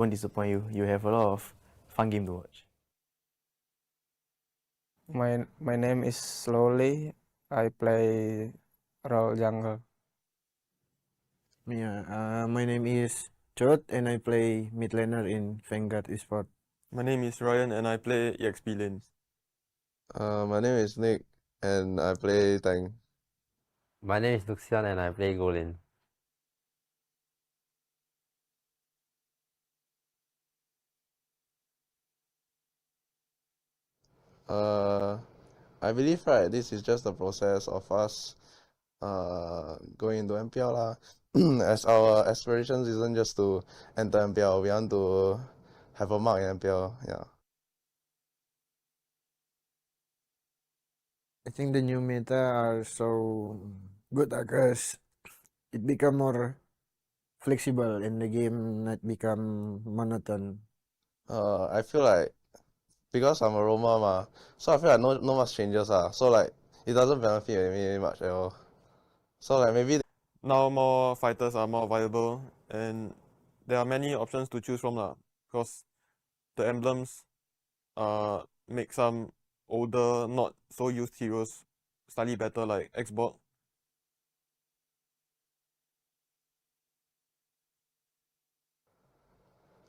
won't disappoint you. You have a lot of fun game to watch. My name is Slowly. I play role jungle. Yeah, my name is Chot and I play mid laner in Vanguard Esports. My name is Ryan and I play EXP lanes. My name is Nick and I play tank. My name is Luxian and I play Golin. I believe right, this is just the process of us going into MPL lah. As our aspirations isn't just to enter MPL, we want to have a mark in MPL. Yeah. I think the new meta are so good because it become more flexible and the game not become monotone. I feel like because I'm a Roma ma, so I feel like no much changes so like it doesn't benefit me much at all. So like maybe Now more fighters are more viable and there are many options to choose from lah. Because the emblems make some older, not so used heroes slightly better, like Xbox.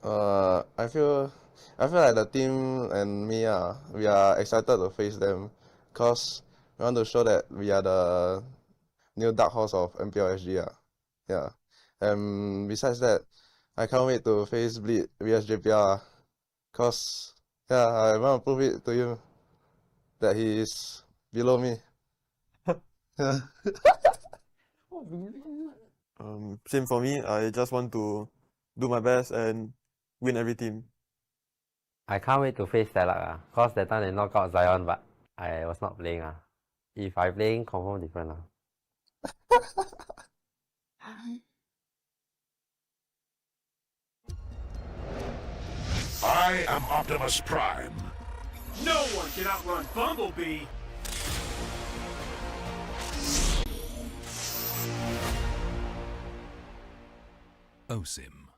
I feel like the team and me we are excited to face them, cause we want to show that we are the new darkhorse of MPLSG yeah. And besides that, I can't wait to face Bleed JPL cause yeah, I want to prove it to you that he is below me. Same for me. I just want to do my best and win every team. I can't wait to face Stellark cause that time they knock out Zion but I was not playing If I playing, confirm different I am Optimus Prime. No one can outrun Bumblebee! OSIM.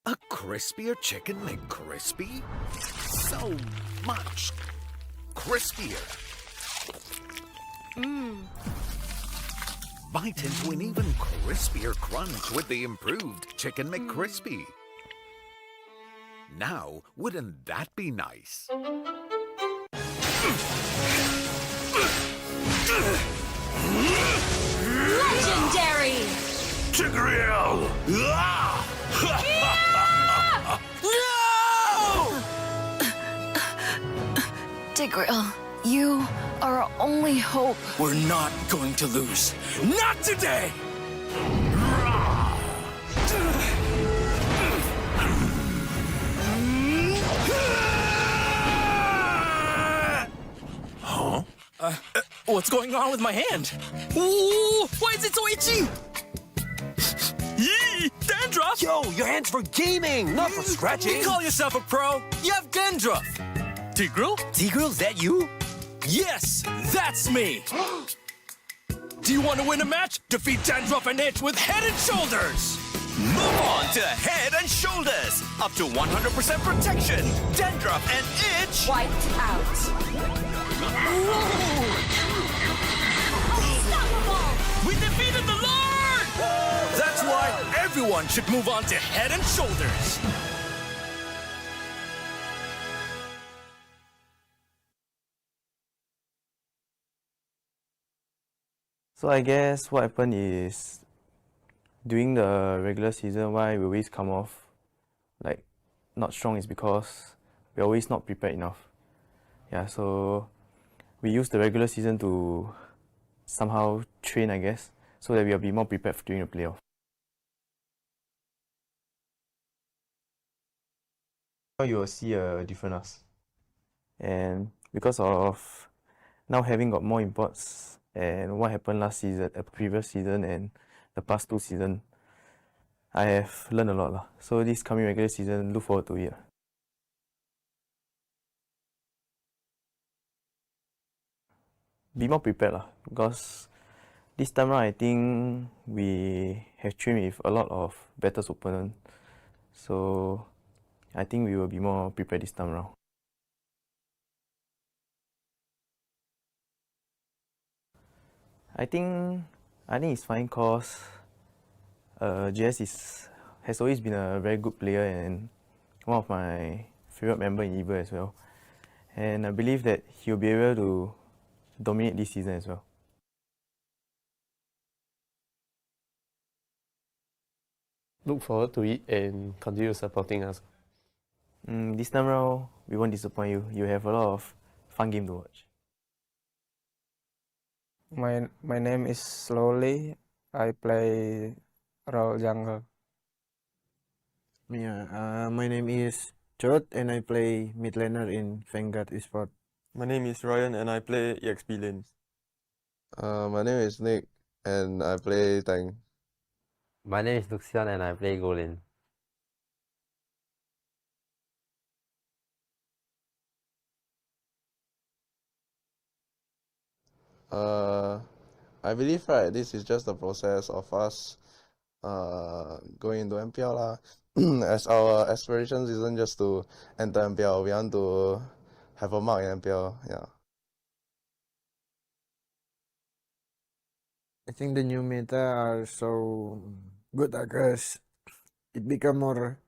A crispier chicken McCrispy? So much crispier. Bite into an even crispier crunch with the improved Chicken McCrispy. Now, wouldn't that be nice? Legendary! Tigreal! Tigreal, you are our only hope. We're not going to lose. Not today! Huh? What's going on with my hand? Ooh, why is it so itchy? Yee! Dandruff! Yo, your hand's for gaming, not for scratching. You call yourself a pro? You have dandruff! Tigreal? Tigreal, is that you? Yes, that's me! Do you want to win a match? Defeat Dandruff and Itch with Head and Shoulders! Move on to Head and Shoulders! Up to 100% protection! Dandruff and Itch! Wiped out. Unstoppable! We defeated the Lord! That's why everyone should move on to Head and Shoulders! So I guess what happened is during the regular season, why we always come off like not strong is because we're always not prepared enough. Yeah, so we use the regular season to somehow train, I guess, so that we'll be more prepared during the playoff. Now you will see a different us. And because of now having got more imports and what happened last season, previous season and the past 2 seasons, I have learned a lot lah. So this coming regular season, look forward to it. Be more prepared lah, because this time around I think we have trained with a lot of better opponents. So I think we will be more prepared this time around. I think it's fine cause JS has always been a very good player and one of my favorite members in EVA as well. And I believe that he'll be able to dominate this season as well. Look forward to it and continue supporting us. This time around, we won't disappoint you. You have a lot of fun game to watch. My name is Slowly. I play role jungle. Yeah, my name is Chot and I play mid laner in Vanguard Esports. My name is Ryan and I play EXP lanes. My name is Nick and I play tank. My name is Luxian and I play Golin. I believe right, this is just the process of us going into MPL lah. As our aspirations isn't just to enter MPL, we want to have a mark in MPL. Yeah. I think the new meta are so good because it become more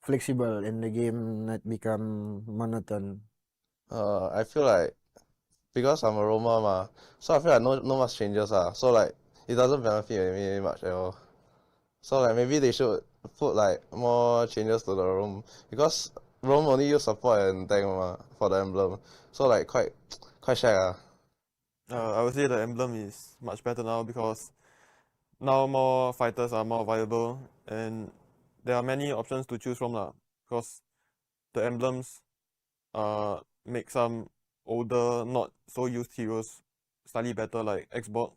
flexible and the game not become monotone. I feel like because I'm a Roma ma, so I feel like no much changes so like it doesn't benefit me much at all. So like maybe they should put like more changes to the roam because roam only use support and tank for the emblem. So like quite shag I would say the emblem is much better now because now more fighters are more viable and there are many options to choose from because the emblems make some older, not so used heroes slightly better, like Xbox.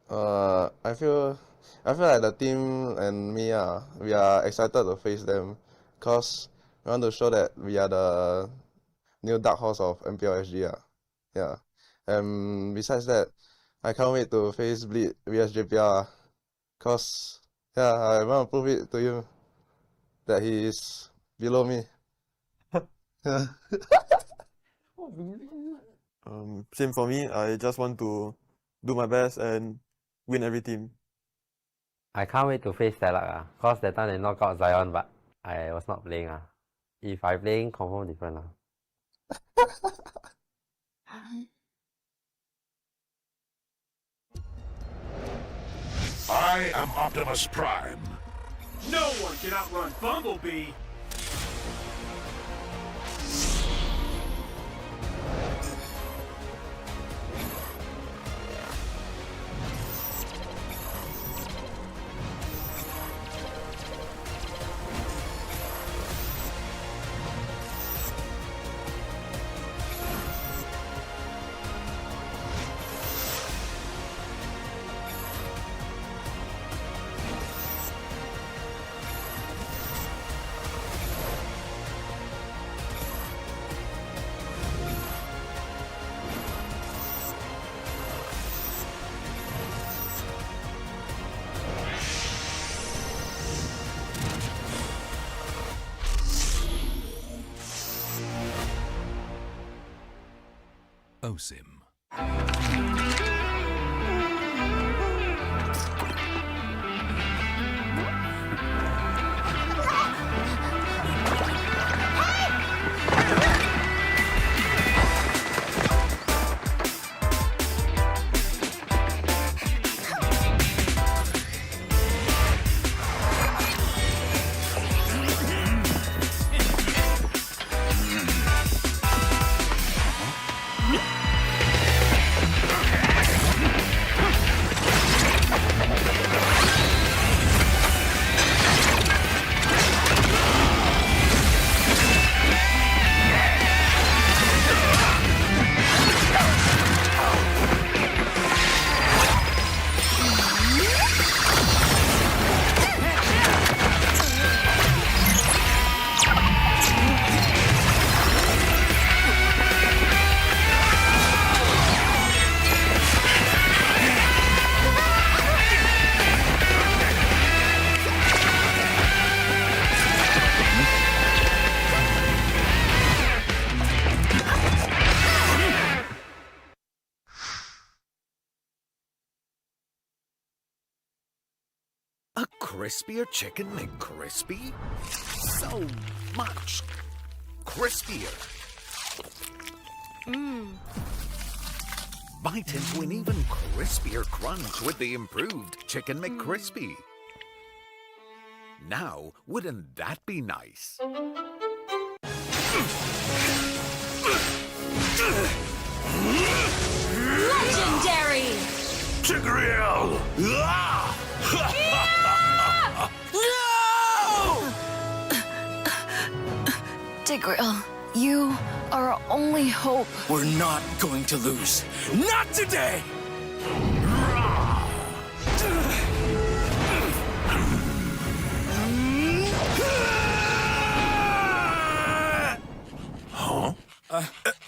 I feel like the team and me we are excited to face them because we want to show that we are the new darkhorse of MPLSG. Yeah. And besides that, I can't wait to face Bleed vs JPL because I want to prove it to you that he is below me. Yeah. Same for me. I just want to do my best and win every team. I can't wait to face Stellark cause that time they knock out Zion, but I was not playing If I playing, confirm different I am Optimus Prime. No one can outrun Bumblebee! OSIM. A crispier chicken McCrispy? So much crispier. Bite into an even crispier crunch with the improved Chicken McCrispy. Now, wouldn't that be nice? Legendary! Tigreal! Tigreal, you are our only hope. We're not going to lose. Not today! Huh?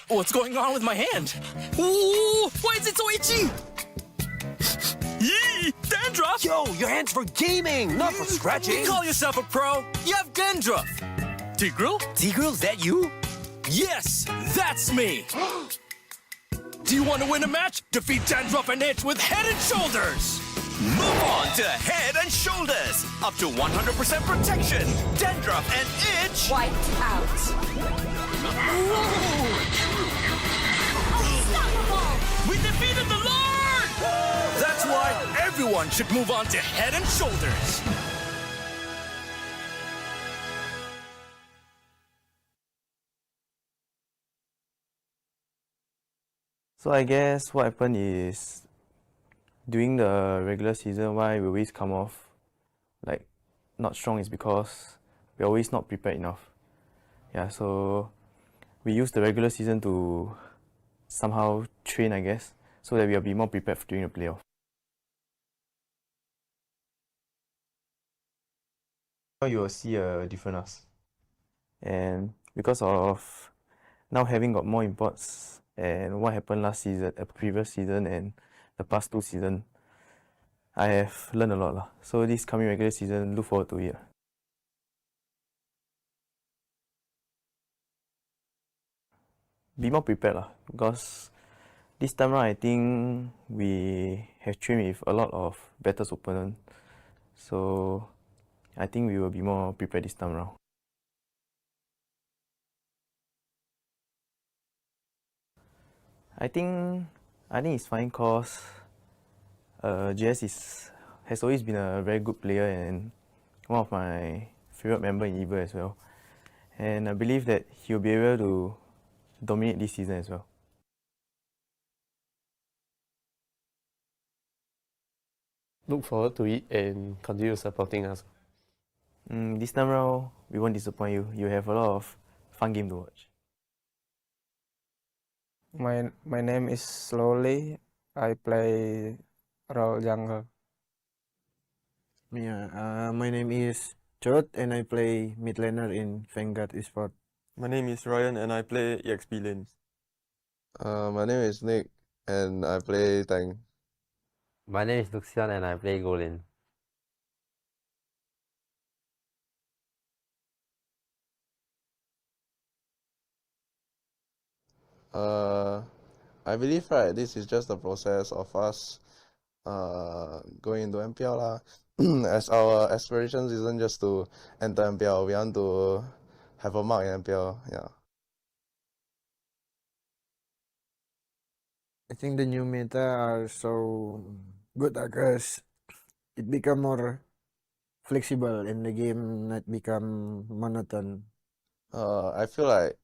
What's going on with my hand? Ooh, why is it so itchy? Yee! Dandruff! Yo, your hand's for gaming, not for scratching. You call yourself a pro? You have dandruff. Tigreal? Tigreal, is that you? Yes, that's me. Do you want to win a match? Defeat Dandruff and Itch with Head and Shoulders. Move on to Head and Shoulders. Up to 100% protection. Dandruff and Itch. Wiped out. We defeated the Lord! That's why everyone should move on to Head and Shoulders. So I guess what happened is during the regular season, why we always come off like not strong is because we're always not prepared enough. Yeah, so we use the regular season to somehow train, I guess, so that we'll be more prepared during the playoff. Now you will see a different us. And because of now having got more imports and what happened last season, previous season and the past 2 seasons, I have learned a lot lah. So this coming regular season, look forward to it. Be more prepared lah, because this time around I think we have trained with a lot of better opponents. So I think we will be more prepared this time around. I think it's fine cause JS has always been a very good player and one of my favorite member in EVA as well. And I believe that he'll be able to dominate this season as well. Look forward to it and continue supporting us. This time around, we won't disappoint you. You have a lot of fun game to watch. My name is Slowly. I play role jungle. Yeah, my name is Chot and I play mid laner in Vanguard Esports. My name is Ryan and I play EXP lanes. My name is Nick and I play tank. My name is Luxian and I play Golin. I believe right, this is just the process of us going into MPL lah. As our aspirations isn't just to enter MPL, we want to have a mark in MPL. Yeah. I think the new meta are so good because it become more flexible and the game not become monotone. I feel like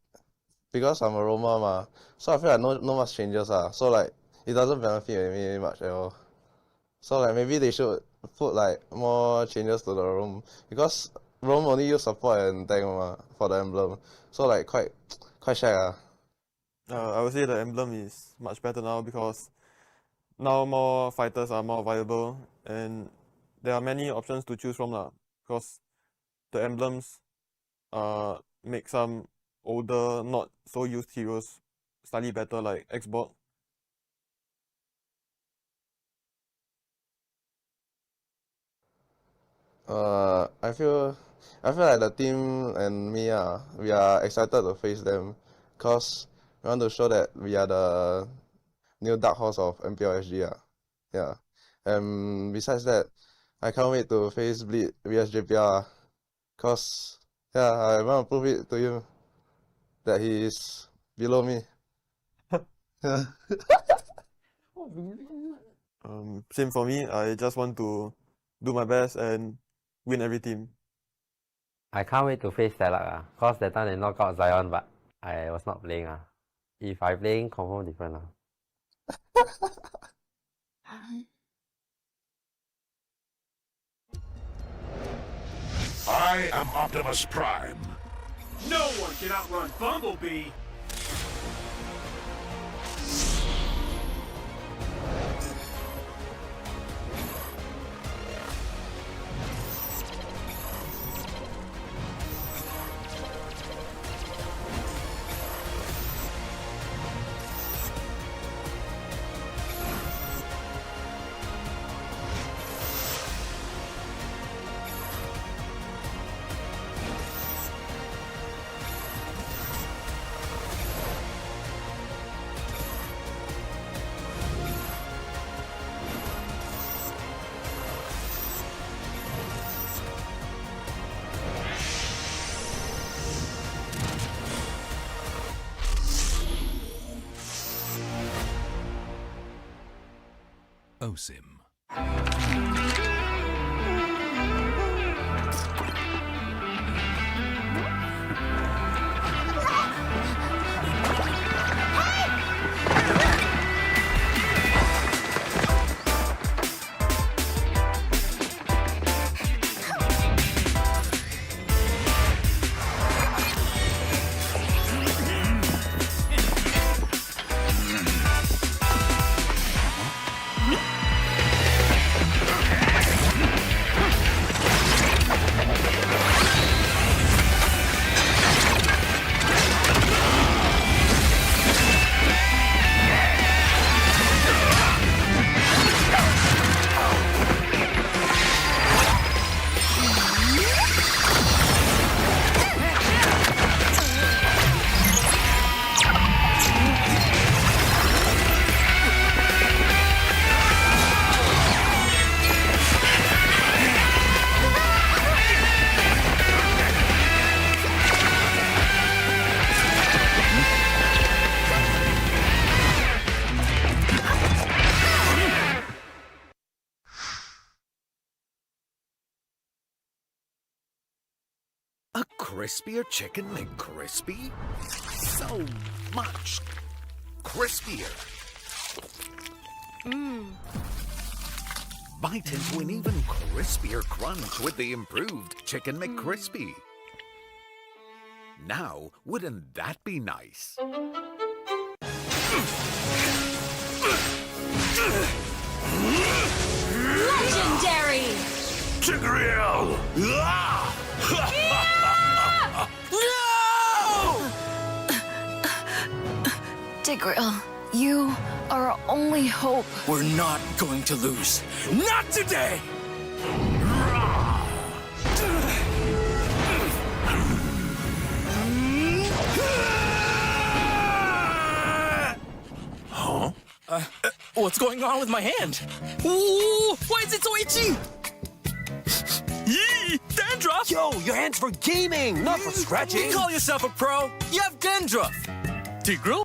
because I'm a Roma ma, so I feel like no much changes so like it doesn't benefit me much at all. So like maybe they should put like more changes to the roam because roam only use support and tank for the emblem, so like quite shag I would say the emblem is much better now because now more fighters are more viable and there are many options to choose from because the emblems make some older, not so used heroes slightly better, like Xbox. I feel like the team and me we are excited to face them because we want to show that we are the new darkhorse of MPLSG Yeah. And besides that, I can't wait to face Bleed vs JPL because I want to prove it to him that he is below me. Yeah. Same for me. I just want to do my best and win every team. I can't wait to face Stellark cause that time they knock out Zion, but I was not playing If I playing, confirm different I am Optimus Prime. No one can outrun Bumblebee. OSIM. A crispier chicken McCrispy? So much crispier. Bite into an even crispier crunch with the improved Chicken McCrispy. Now, wouldn't that be nice? Legendary! Tigreal! Tigreal, you are our only hope. We're not going to lose. Not today! What's going on with my hand? Ooh, why is it so itchy? Yee! Dandruff! Yo, your hand's for gaming, not for scratching. You call yourself a pro? You have dandruff. Tigreal?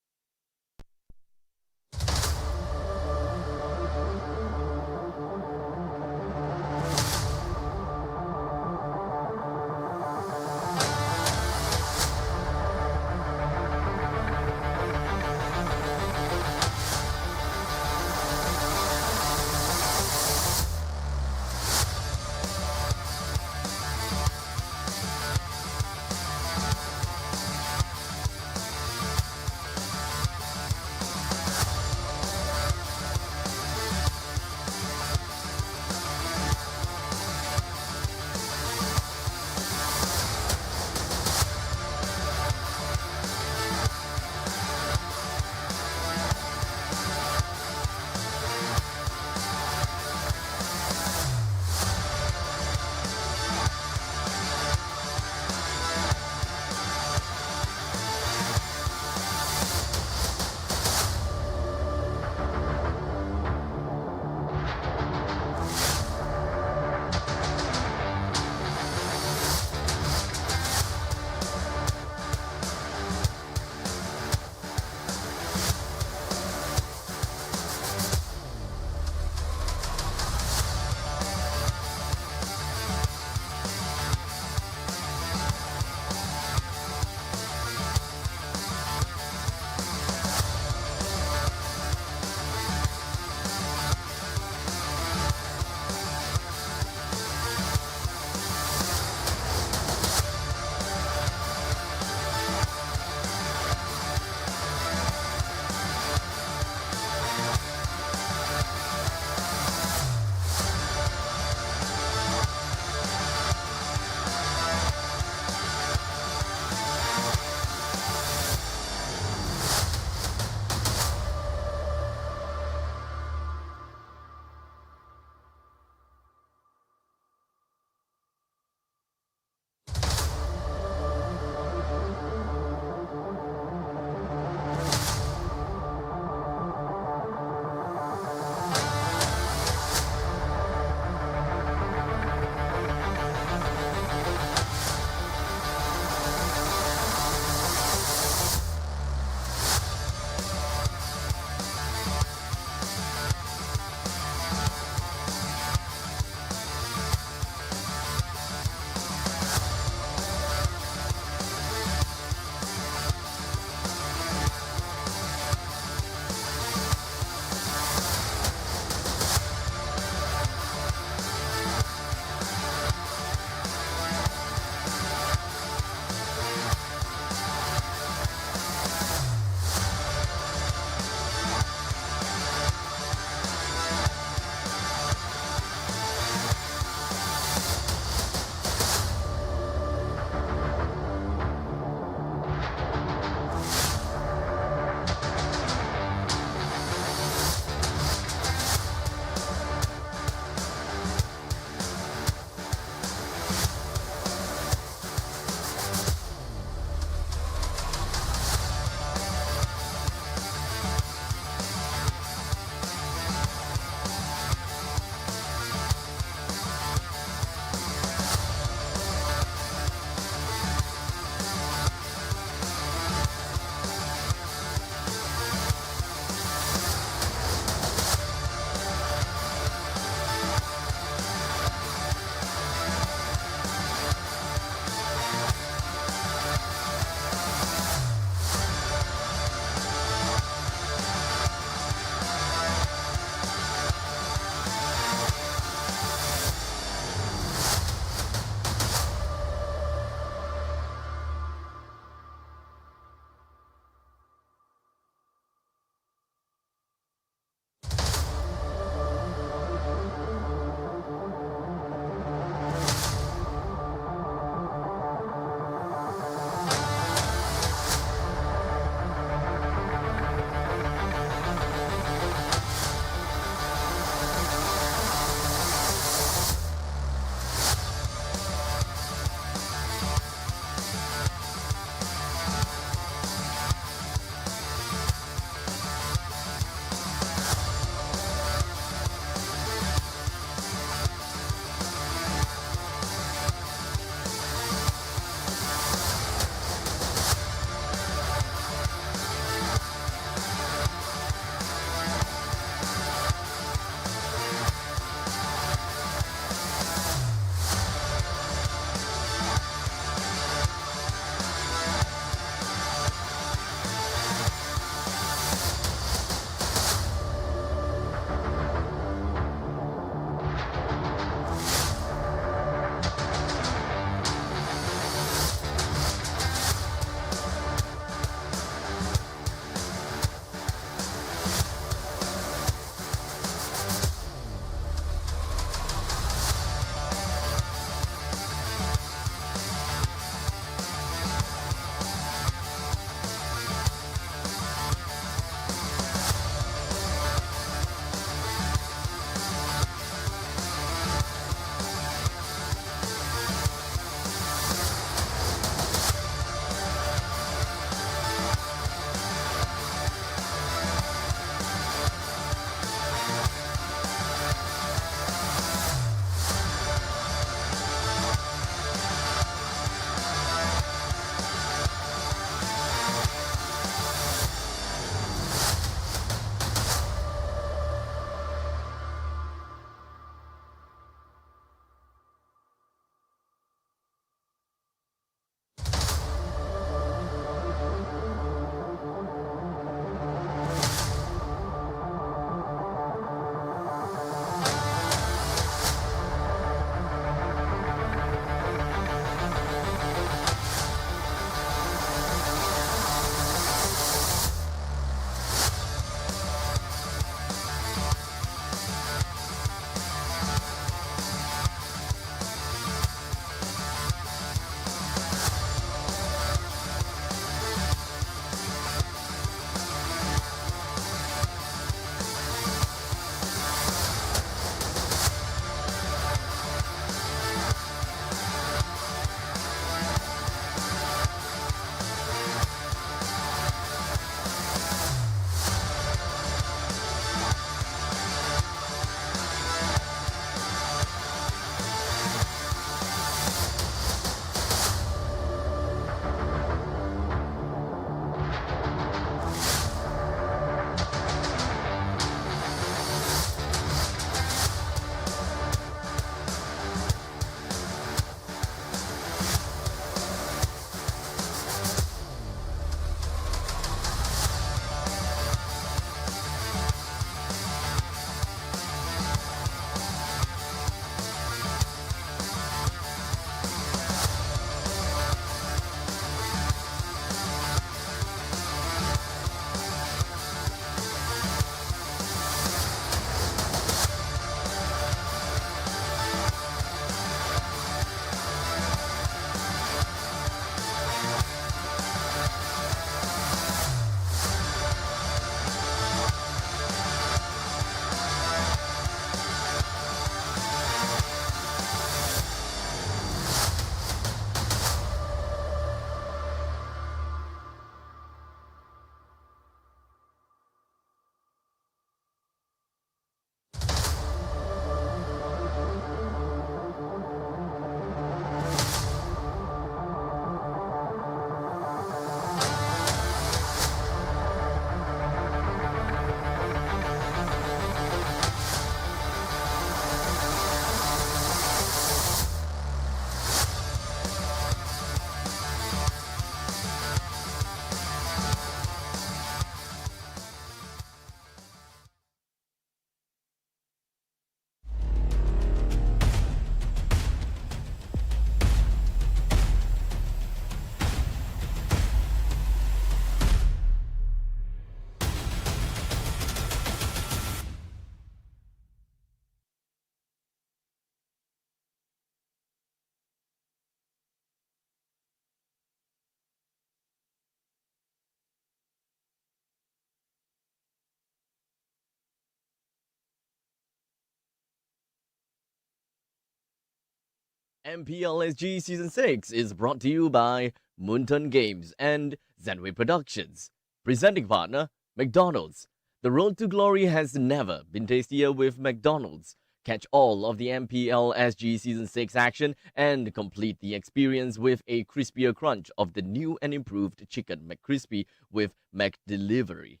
MPLSG Season 6 is brought to you by Moonton Games and Zenway Productions. Presenting partner, McDonald's. The road to glory has never been tastier with McDonald's. Catch all of the MPLSG Season 6 action and complete the experience with a crispier crunch of the new and improved Chicken McCrispy with McDelivery.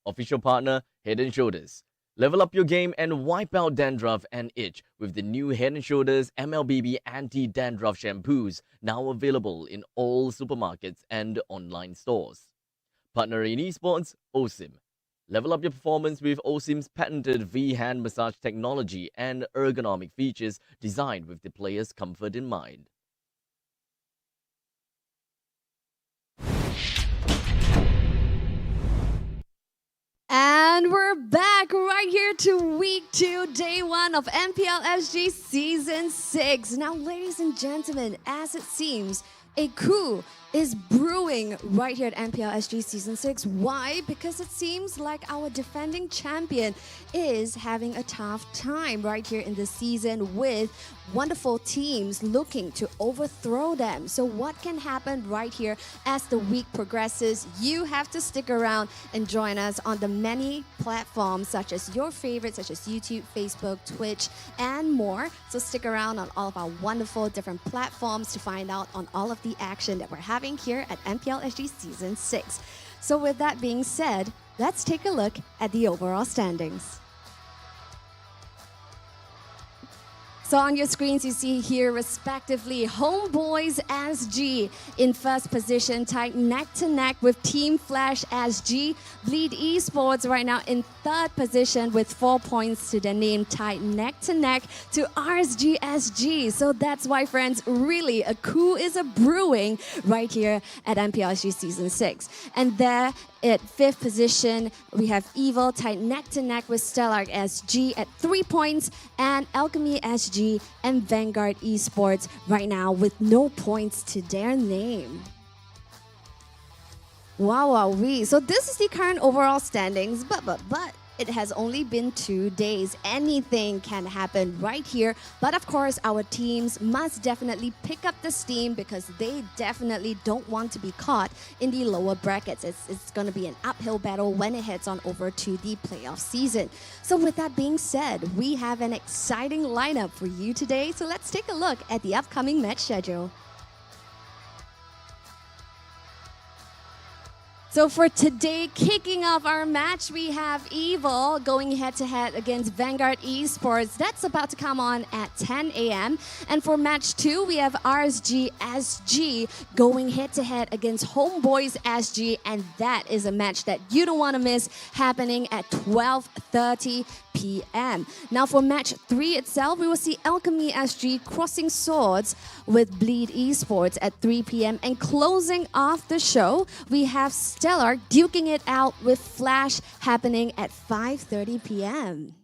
Official partner, Head & Shoulders. Level up your game and wipe out dandruff and itch with the new Head & Shoulders MLBB Anti-Dandruff Shampoos, now available in all supermarkets and online stores. Partner in esports, OSIM. Level up your performance with OSIM's patented V-hand massage technology and ergonomic features designed with the player's comfort in mind. And we're back right here to week 2, day 1 of MPLSG Season 6. Now, ladies and gentlemen, as it seems, a coup is brewing right here at MPLSG Season 6. Why? Because it seems like our defending champion is having a tough time right here in the season with wonderful teams looking to overthrow them. So what can happen right here as the week progresses? You have to stick around and join us on the many platforms such as your favorites, such as YouTube, Facebook, Twitch, and more. So stick around on all of our wonderful different platforms to find out on all of the action that we're having here at MPLSG Season 6. So with that being said, let's take a look at the overall standings. So on your screens, you see here respectively Homebois SG in first position, tied neck to neck with Team Flash SG. Bleed Esports right now in third position with 4 points to their name, tied neck to neck to RSG SG. So that's why, friends, really a coup is a brewing right here at MPLSG Season 6. And there at fifth position, we have Evil tied neck to neck with Stellark SG at 3 points, and Alchemy SG and Vanguard Esports right now with no points to their name. Wow, so this is the current overall standings, but it has only been 2 days. Anything can happen right here. But of course, our teams must definitely pick up the steam because they definitely don't want to be caught in the lower brackets. It's going to be an uphill battle when it heads on over to the playoff season. So with that being said, we have an exciting lineup for you today. So let's take a look at the upcoming match schedule. So for today, kicking off our match, we have Evil going head-to-head against Vanguard Esports. That's about to come on at 10 a.m. And for match 2, we have RSG SG going head-to-head against Homebois SG. And that is a match that you don't want to miss, happening at 12:30 p.m. Now for match 3 itself, we will see Alchemy SG crossing swords with Bleed Esports at 3 p.m. And closing off the show, we have Stellark duking it out with Flash happening at 5:30 p.m.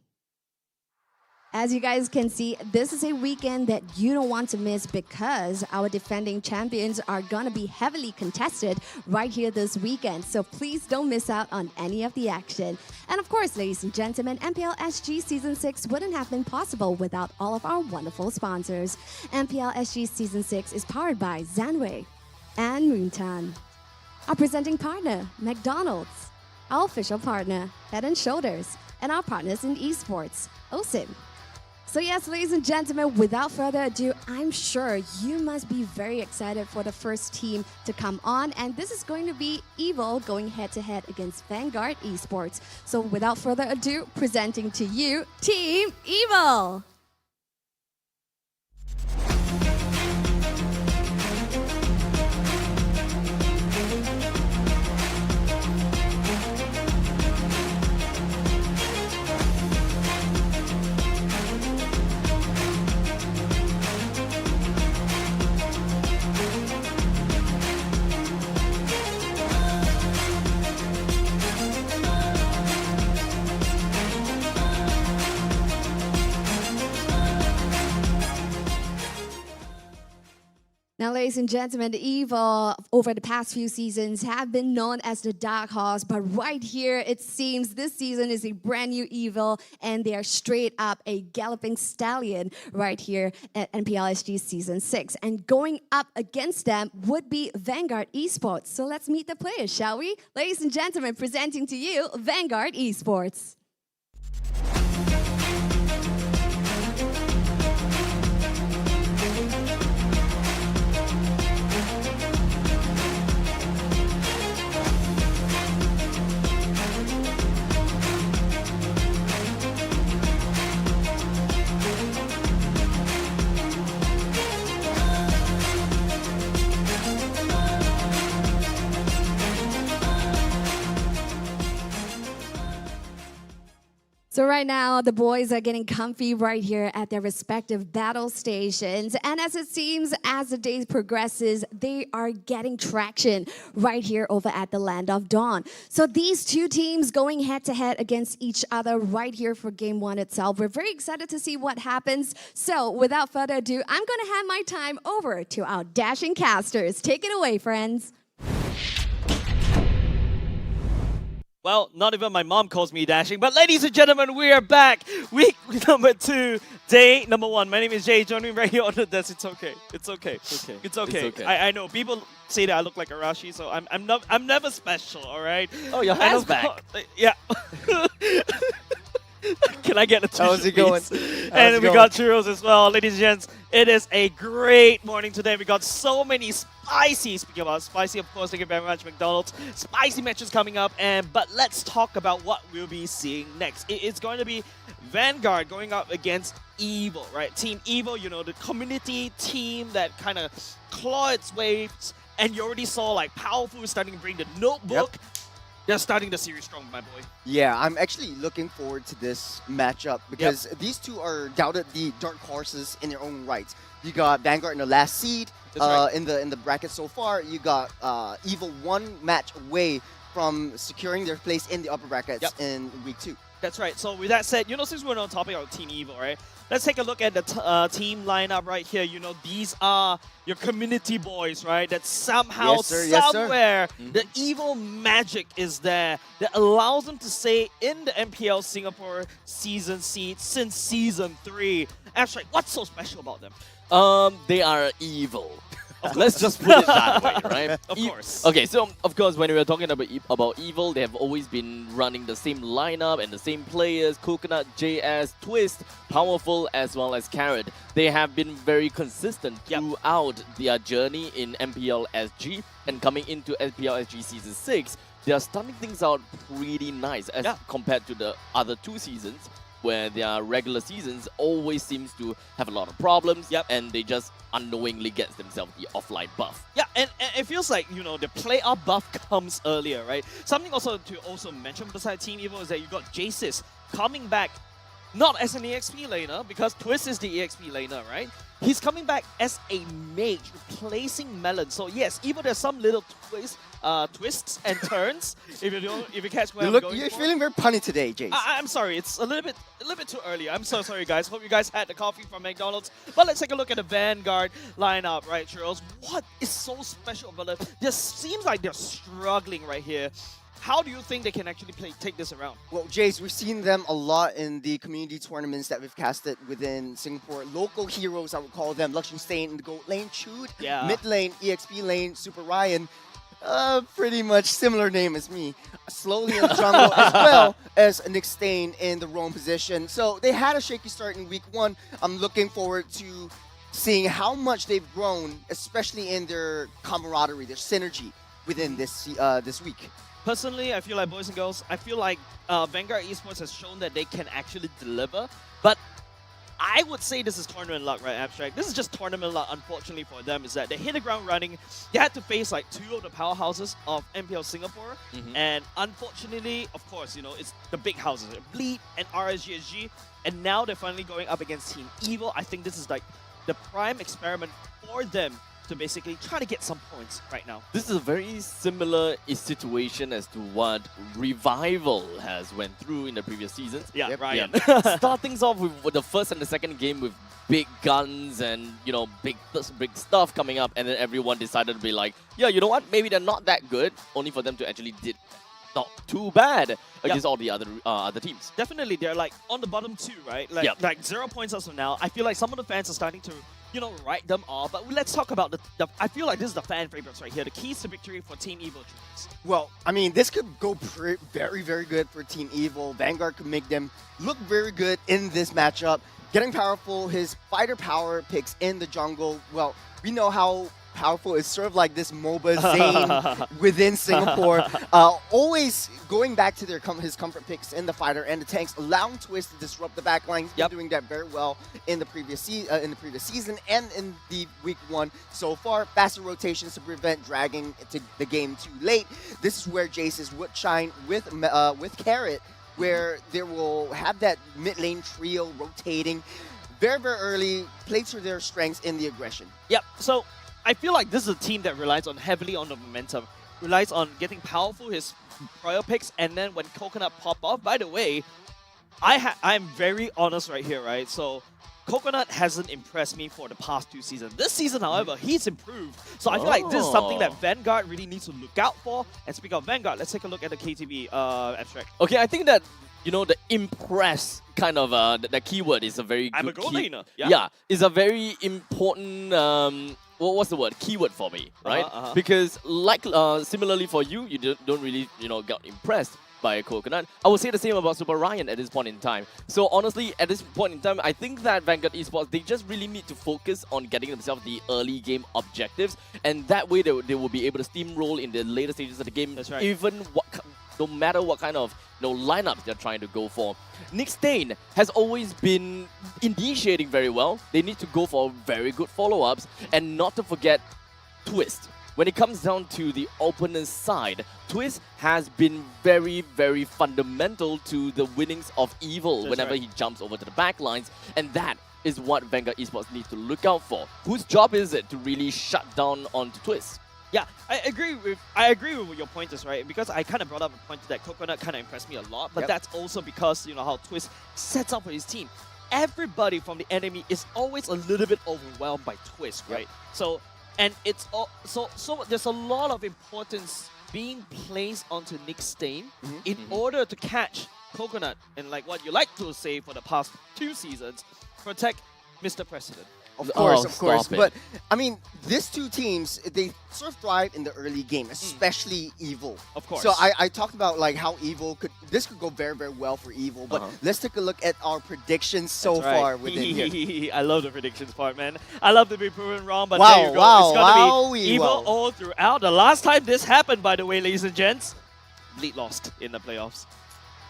As you guys can see, this is a weekend that you don't want to miss because our defending champions are going to be heavily contested right here this weekend. So please don't miss out on any of the action. And of course, ladies and gentlemen, MPLSG Season 6 wouldn't have been possible without all of our wonderful sponsors. MPLSG Season 6 is powered by Zenway and Moonton. Our presenting partner, McDonald's. Our official partner, Head & Shoulders. And our partners in esports, OSIM. So yes, ladies and gentlemen, without further ado, I'm sure you must be very excited for the first team to come on. And this is going to be Evil going head-to-head against Vanguard Esports. So without further ado, presenting to you, Team Evil! Now, ladies and gentlemen, Evil over the past few seasons have been known as the dark horse, but right here it seems this season is a brand new Evil, and they are straight up a galloping stallion right here at MPLSG Season 6. And going up against them would be Vanguard Esports. So let's meet the players, shall we? Ladies and gentlemen, presenting to you Vanguard Esports. So right now, the boys are getting comfy right here at their respective battle stations. And as it seems, as the day progresses, they are getting traction right here over at the Land of Dawn. So these two teams going head-to-head against each other right here for Game 1 itself. We're very excited to see what happens. So without further ado, I'm going to hand my time over to our dashing casters. Take it away, friends. Well, not even my mom calls me dashing, but ladies and gentlemen, we are back. Week number 2, day number 1. My name is Jay, joining me right here on the desk. It's okay. It's okay. It's okay. It's okay. It's okay. I know people say that I look like Arashi, so I'm never special, all right? Oh, your hair's back. Yeah. Can I get a two? How's it going? And we got churros as well. Ladies and gents, it is a great morning today. We got so many spicy, speaking about spicy, of course, thank you very much, McDonald's. Spicy matches coming up, but let's talk about what we'll be seeing next. It's going to be Vanguard going up against Evil, right? Team Evil, you know, the community team that kind of claw its waves, and you already saw like Powerful starting to bring the notebook. Yep. They're starting the series strong, my boy. Yeah, I'm actually looking forward to this matchup because these two are doubted the dark horses in their own rights. You got Vanguard in the last seed in the bracket so far. You got Evil 1 match away from securing their place in the upper brackets in week 2. That's right. So with that said, you know, since we're on topic of Team Evil, right? Let's take a look at the team lineup right here. You know, these are your community boys, right? That somehow, somewhere, the evil magic is there that allows them to stay in the MPL Singapore season seed since season 3. Abstract, what's so special about them? They are evil. Let's just put it that way, right? Of course. Okay, so of course, when we were talking about Evil, they have always been running the same lineup and the same players: Coconut, JS, Twist, Powerful, as well as Carrot. They have been very consistent throughout their journey in MPLSG, and coming into MPLSG Season 6, they are starting things out pretty nice as compared to the other 2 seasons, where their regular seasons always seems to have a lot of problems, and they just unknowingly gets themselves the offline buff. Yeah, and it feels like, you know, the playoff buff comes earlier, right? Something also to mention beside Team Evil is that you got Jasis coming back, not as an EXP laner, because Twist is the EXP laner, right? He's coming back as a mage, replacing Melon. So yes, even there's some little twists and turns. if you catch where I'm going You're for. feeling very punny today, Jace. I'm sorry, it's a little bit too early. I'm so sorry, guys. Hope you guys had the coffee from McDonald's. But let's take a look at the Vanguard lineup, right, Charles? What is so special about it? This seems like they're struggling right here. How do you think they can actually take this around? Well, Jace, we've seen them a lot in the community tournaments that we've casted within Singapore. Local heroes, I would call them. Luxury Stain in the gold lane, Chud. Mid lane, EXP lane, Super Ryan. Pretty much similar name as me. Slowly in the jungle, as well as Nick Stain in the roam position. So they had a shaky start in week 1. I'm looking forward to seeing how much they've grown, especially in their camaraderie, their synergy within this week. Personally, I feel like, boys and girls, I feel like Vanguard Esports has shown that they can actually deliver, but I would say this is tournament luck, right, Abstract? This is just tournament luck, unfortunately, for them, is that they hit the ground running. They had to face like 2 of the powerhouses of MPL Singapore, and unfortunately, of course, you know, it's the big houses, Bleed and RSG SG, and now they're finally going up against Team Evil. I think this is like the prime experiment for them to basically try to get some points right now. This is a very similar situation as to what Revival has went through in the previous seasons. Yeah, Ryan. Start things off with the first and the second game with big guns and, you know, big stuff coming up, and then everyone decided to be like, yeah, you know what, maybe they're not that good, only for them to actually did not too bad against all the other teams. Definitely, they're like on the bottom two, right? Like 0 points as of now. I feel like some of the fans are starting to, you know, write them off. But let's talk about the I feel like this is the fan favorites right here. The keys to victory for Team Evil troops. Well, I mean, this could go very, very good for Team Evil. Vanguard could make them look very good in this matchup. Getting powerful, his fighter power picks in the jungle. Well, we know how powerful is sort of like this MOBA Zane within Singapore. Always going back to his comfort picks in the fighter and the tanks, allowing Twist to disrupt the backline. He's been doing that very well in the previous season and in the week 1 so far. Faster rotations to prevent dragging to the game too late. This is where Jace's would shine with Carrot, where they will have that mid lane trio rotating very, very early, plays to their strengths in the aggression. Yep. So I feel like this is a team that relies heavily on the momentum, relies on getting powerful, his prior picks, and then when Coconut pop off, by the way, I'm very honest right here, right? So Coconut hasn't impressed me for the past 2 seasons. This season, however, he's improved. So I feel like this is something that Vanguard really needs to look out for. And speaking of Vanguard, let's take a look at the KTV abstract. Okay, I think that, you know, the impress kind of the keyword is a very good I'm a gold laner. Yeah, is a very important what's the word? Keyword for me, right? Because like similarly for you, you don't really, you know, get impressed by Coconut. I would say the same about Super Ryan at this point in time. So honestly, at this point in time, I think that Vanguard Esports, they just really need to focus on getting themselves the early game objectives, and that way they will be able to steamroll in the later stages of the game. That's right. Even no matter what kind of lineups they're trying to go for. Nick Stain has always been initiating very well. They need to go for very good follow-ups, and not to forget Twist. When it comes down to the opponent's side, Twist has been very, very fundamental to the winnings of Evil whenever he jumps over to the backlines, and that is what Vanguard Esports needs to look out for. Whose job is it to really shut down onto Twist? Yeah, I agree with your pointers, right? Because I kind of brought up a point that Coconut kind of impressed me a lot, but that's also because, you know, how Twist sets up for his team. Everybody from the enemy is always a little bit overwhelmed by Twist, right? So, and it's so there's a lot of importance being placed onto Nick Stain in order to catch Coconut, and like what you like to say for the past 2 seasons, protect Mr. President. Of course. But, I mean, these 2 teams, they sort of thrive in the early game, especially Evil. Of course. So I talked about like how this could go very, very well for Evil. But let's take a look at our predictions so far within here. I love the predictions part, man. I love to be proven wrong, but there you go. It's going to be Evil all throughout. The last time this happened, by the way, ladies and gents, Bleed lost in the playoffs.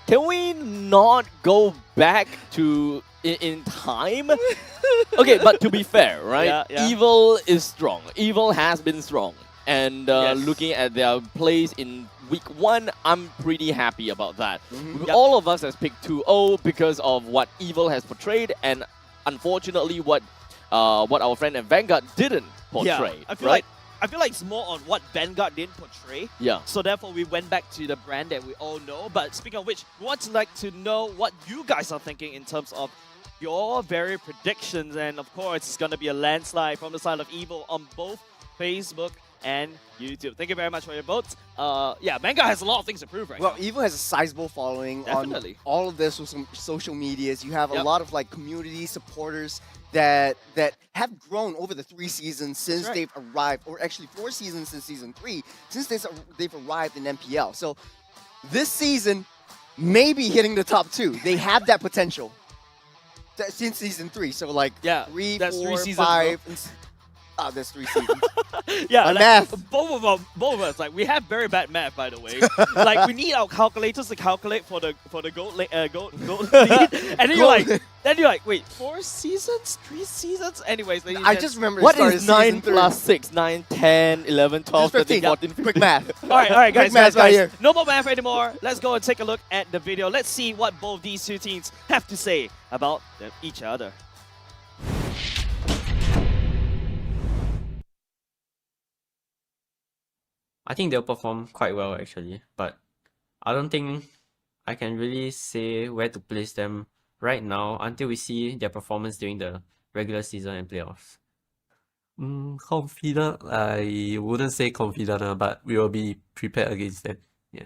Can we not go back to in time? Okay, but to be fair, right? Evil is strong. Evil has been strong. And looking at their plays in week 1, I'm pretty happy about that. All of us has picked 2-0 because of what Evil has portrayed, and unfortunately what our friend and Vanguard didn't portray. I feel like it's more on what Vanguard didn't portray. Yeah. So therefore, we went back to the brand that we all know. But speaking of which, we want to like to know what you guys are thinking in terms of your very predictions. And of course, it's going to be a landslide from the side of Evil on both Facebook and YouTube. Thank you very much for your votes. Yeah, Vanguard has a lot of things to prove right now. Well, Evil has a sizable following on all of this with some social medias. You have a lot of like community supporters that have grown over the 3 seasons since they've arrived, or actually 4 seasons since season 3, since they've arrived in MPL. So this season, maybe hitting the top 2. They have that potential since season 3. So like 3, 4, 5. There's 3 seasons. Yeah, like, math. Both of us, like we have very bad math, by the way. Like we need our calculators to calculate for the gold lead, and then you're like, wait, 4 seasons, 3 seasons. Anyways, I just remember what is 9 plus 6, 9, 10, 11, 12, 13, 14, 15. Quick math. All right, guys. No more math anymore. Let's go and take a look at the video. Let's see what both these 2 teams have to say about each other. I think they'll perform quite well actually, but I don't think I can really say where to place them right now until we see their performance during the regular season and playoffs? Confident, I wouldn't say confident, but we will be prepared against them. Yeah.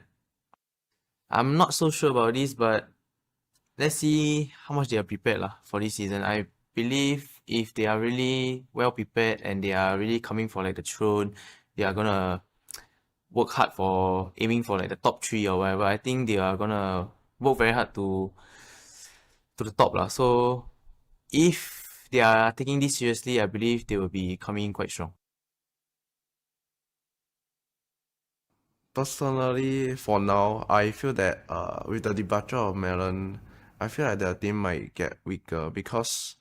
I'm not so sure about this, but let's see how much they are prepared for this season. I believe if they are really well prepared and they are really coming for like the throne, they are gonna work hard for aiming for like the top 3 or whatever. I think they are gonna work very hard to the top So if they are taking this seriously, I believe they will be coming in quite strong. Personally, for now, I feel that with the departure of Melon, I feel like their team might get weaker because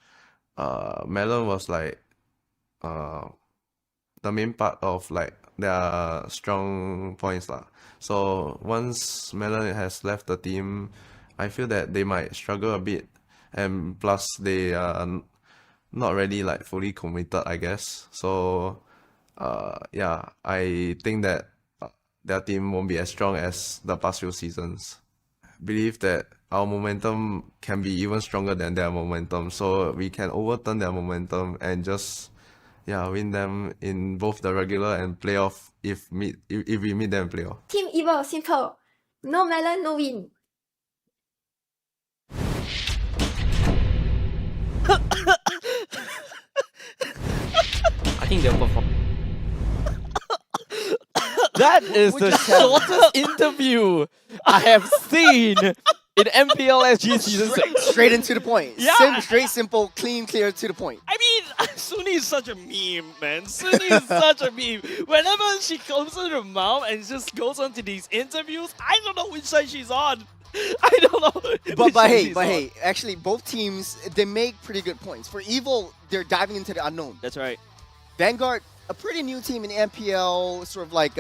Melon was like the main part of like their strong points So once Melon has left the team, I feel that they might struggle a bit, and plus they are not really like fully committed, I guess. So yeah, I think that their team won't be as strong as the past few seasons. Believe that our momentum can be even stronger than their momentum, so we can overturn their momentum and just win them in both the regular and playoff if we meet them in playoff. Team Evil, simple. No Melon, no win. I think they'll perform. That is the shortest interview I have seen in MPLSG Season 6. Straight into the point. Yeah. Straight, simple, clean, clear, to the point. I mean, Suni is such a meme, man. Suni is such a meme. Whenever she comes to her mom and just goes on to these interviews, I don't know which side she's on. I don't know. But hey, actually, both teams, they make pretty good points. For Evil, they're diving into the unknown. That's right. Vanguard, a pretty new team in the MPL, sort of like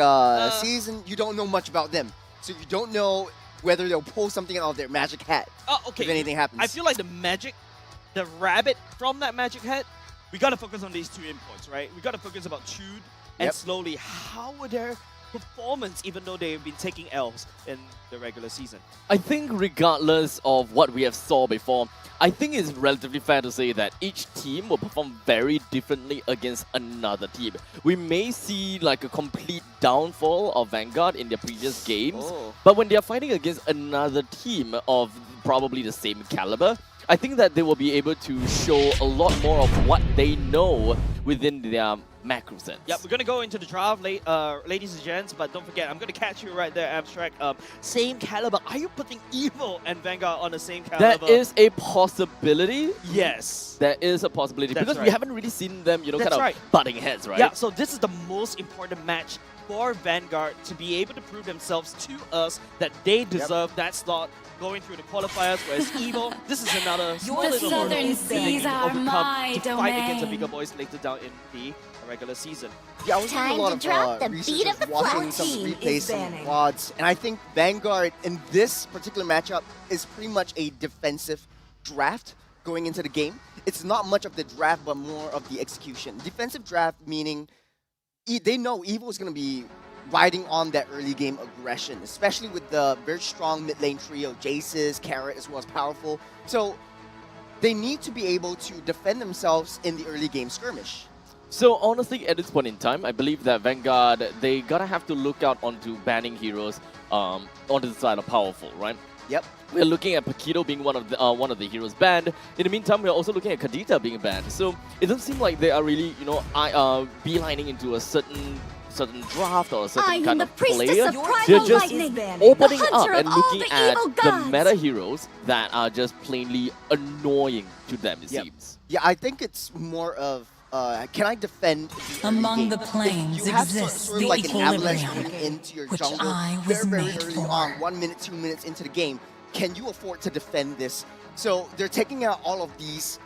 season. You don't know much about them. So you don't know whether they'll pull something out of their magic hat. Okay. If anything happens. I feel like the rabbit from that magic hat, we got to focus on these 2 endpoints, right? We got to focus about Chud and Slowly. How were their performance, even though they've been taking L's in the regular season? I think regardless of what we have saw before, I think it's relatively fair to say that each team will perform very differently against another team. We may see like a complete downfall of Vanguard in their previous games, but when they are fighting against another team of probably the same caliber, I think that they will be able to show a lot more of what they know within their macro sense. Yeah, we're going to go into the draft, ladies and gents, but don't forget, I'm going to catch you right there, Abstract. Same caliber. Are you putting Evil and Vanguard on the same caliber? That is a possibility. Yes. There is a possibility. That's because right. we haven't really seen them, kind of butting heads, right? Yeah, so this is the most important match for Vanguard to be able to prove themselves to us that they deserve that slot going through the qualifiers, whereas Evil, this is another small little hurdle that they need to overcome to fight against the bigger boys later down in the regular season. Yeah, I was doing a lot of research, watching some replays, some VODs, and I think Vanguard in this particular matchup is pretty much a defensive draft going into the game. It's not much of the draft, but more of the execution. Defensive draft meaning they know Evil is going to be riding on that early game aggression, especially with the very strong mid lane trio, Jace's, Carrot, as well as Powerful. So they need to be able to defend themselves in the early game skirmish. So honestly, at this point in time, I believe that Vanguard, they gotta have to look out onto banning heroes onto the side of Powerful, right? Yep. We're looking at Paquito being one of the heroes banned. In the meantime, we're also looking at Kadita being banned. So it doesn't seem like they are really, beelining into a certain draft or a certain kind of player. They're just opening up and looking at the meta heroes that are just plainly annoying to them, it seems. Yeah, I think it's more of can I defend among the planes exists sort of like an avalanche coming into your jungle very early on, 1 minute, 2 minutes into the game. Can you afford to defend this? So they're taking out all of these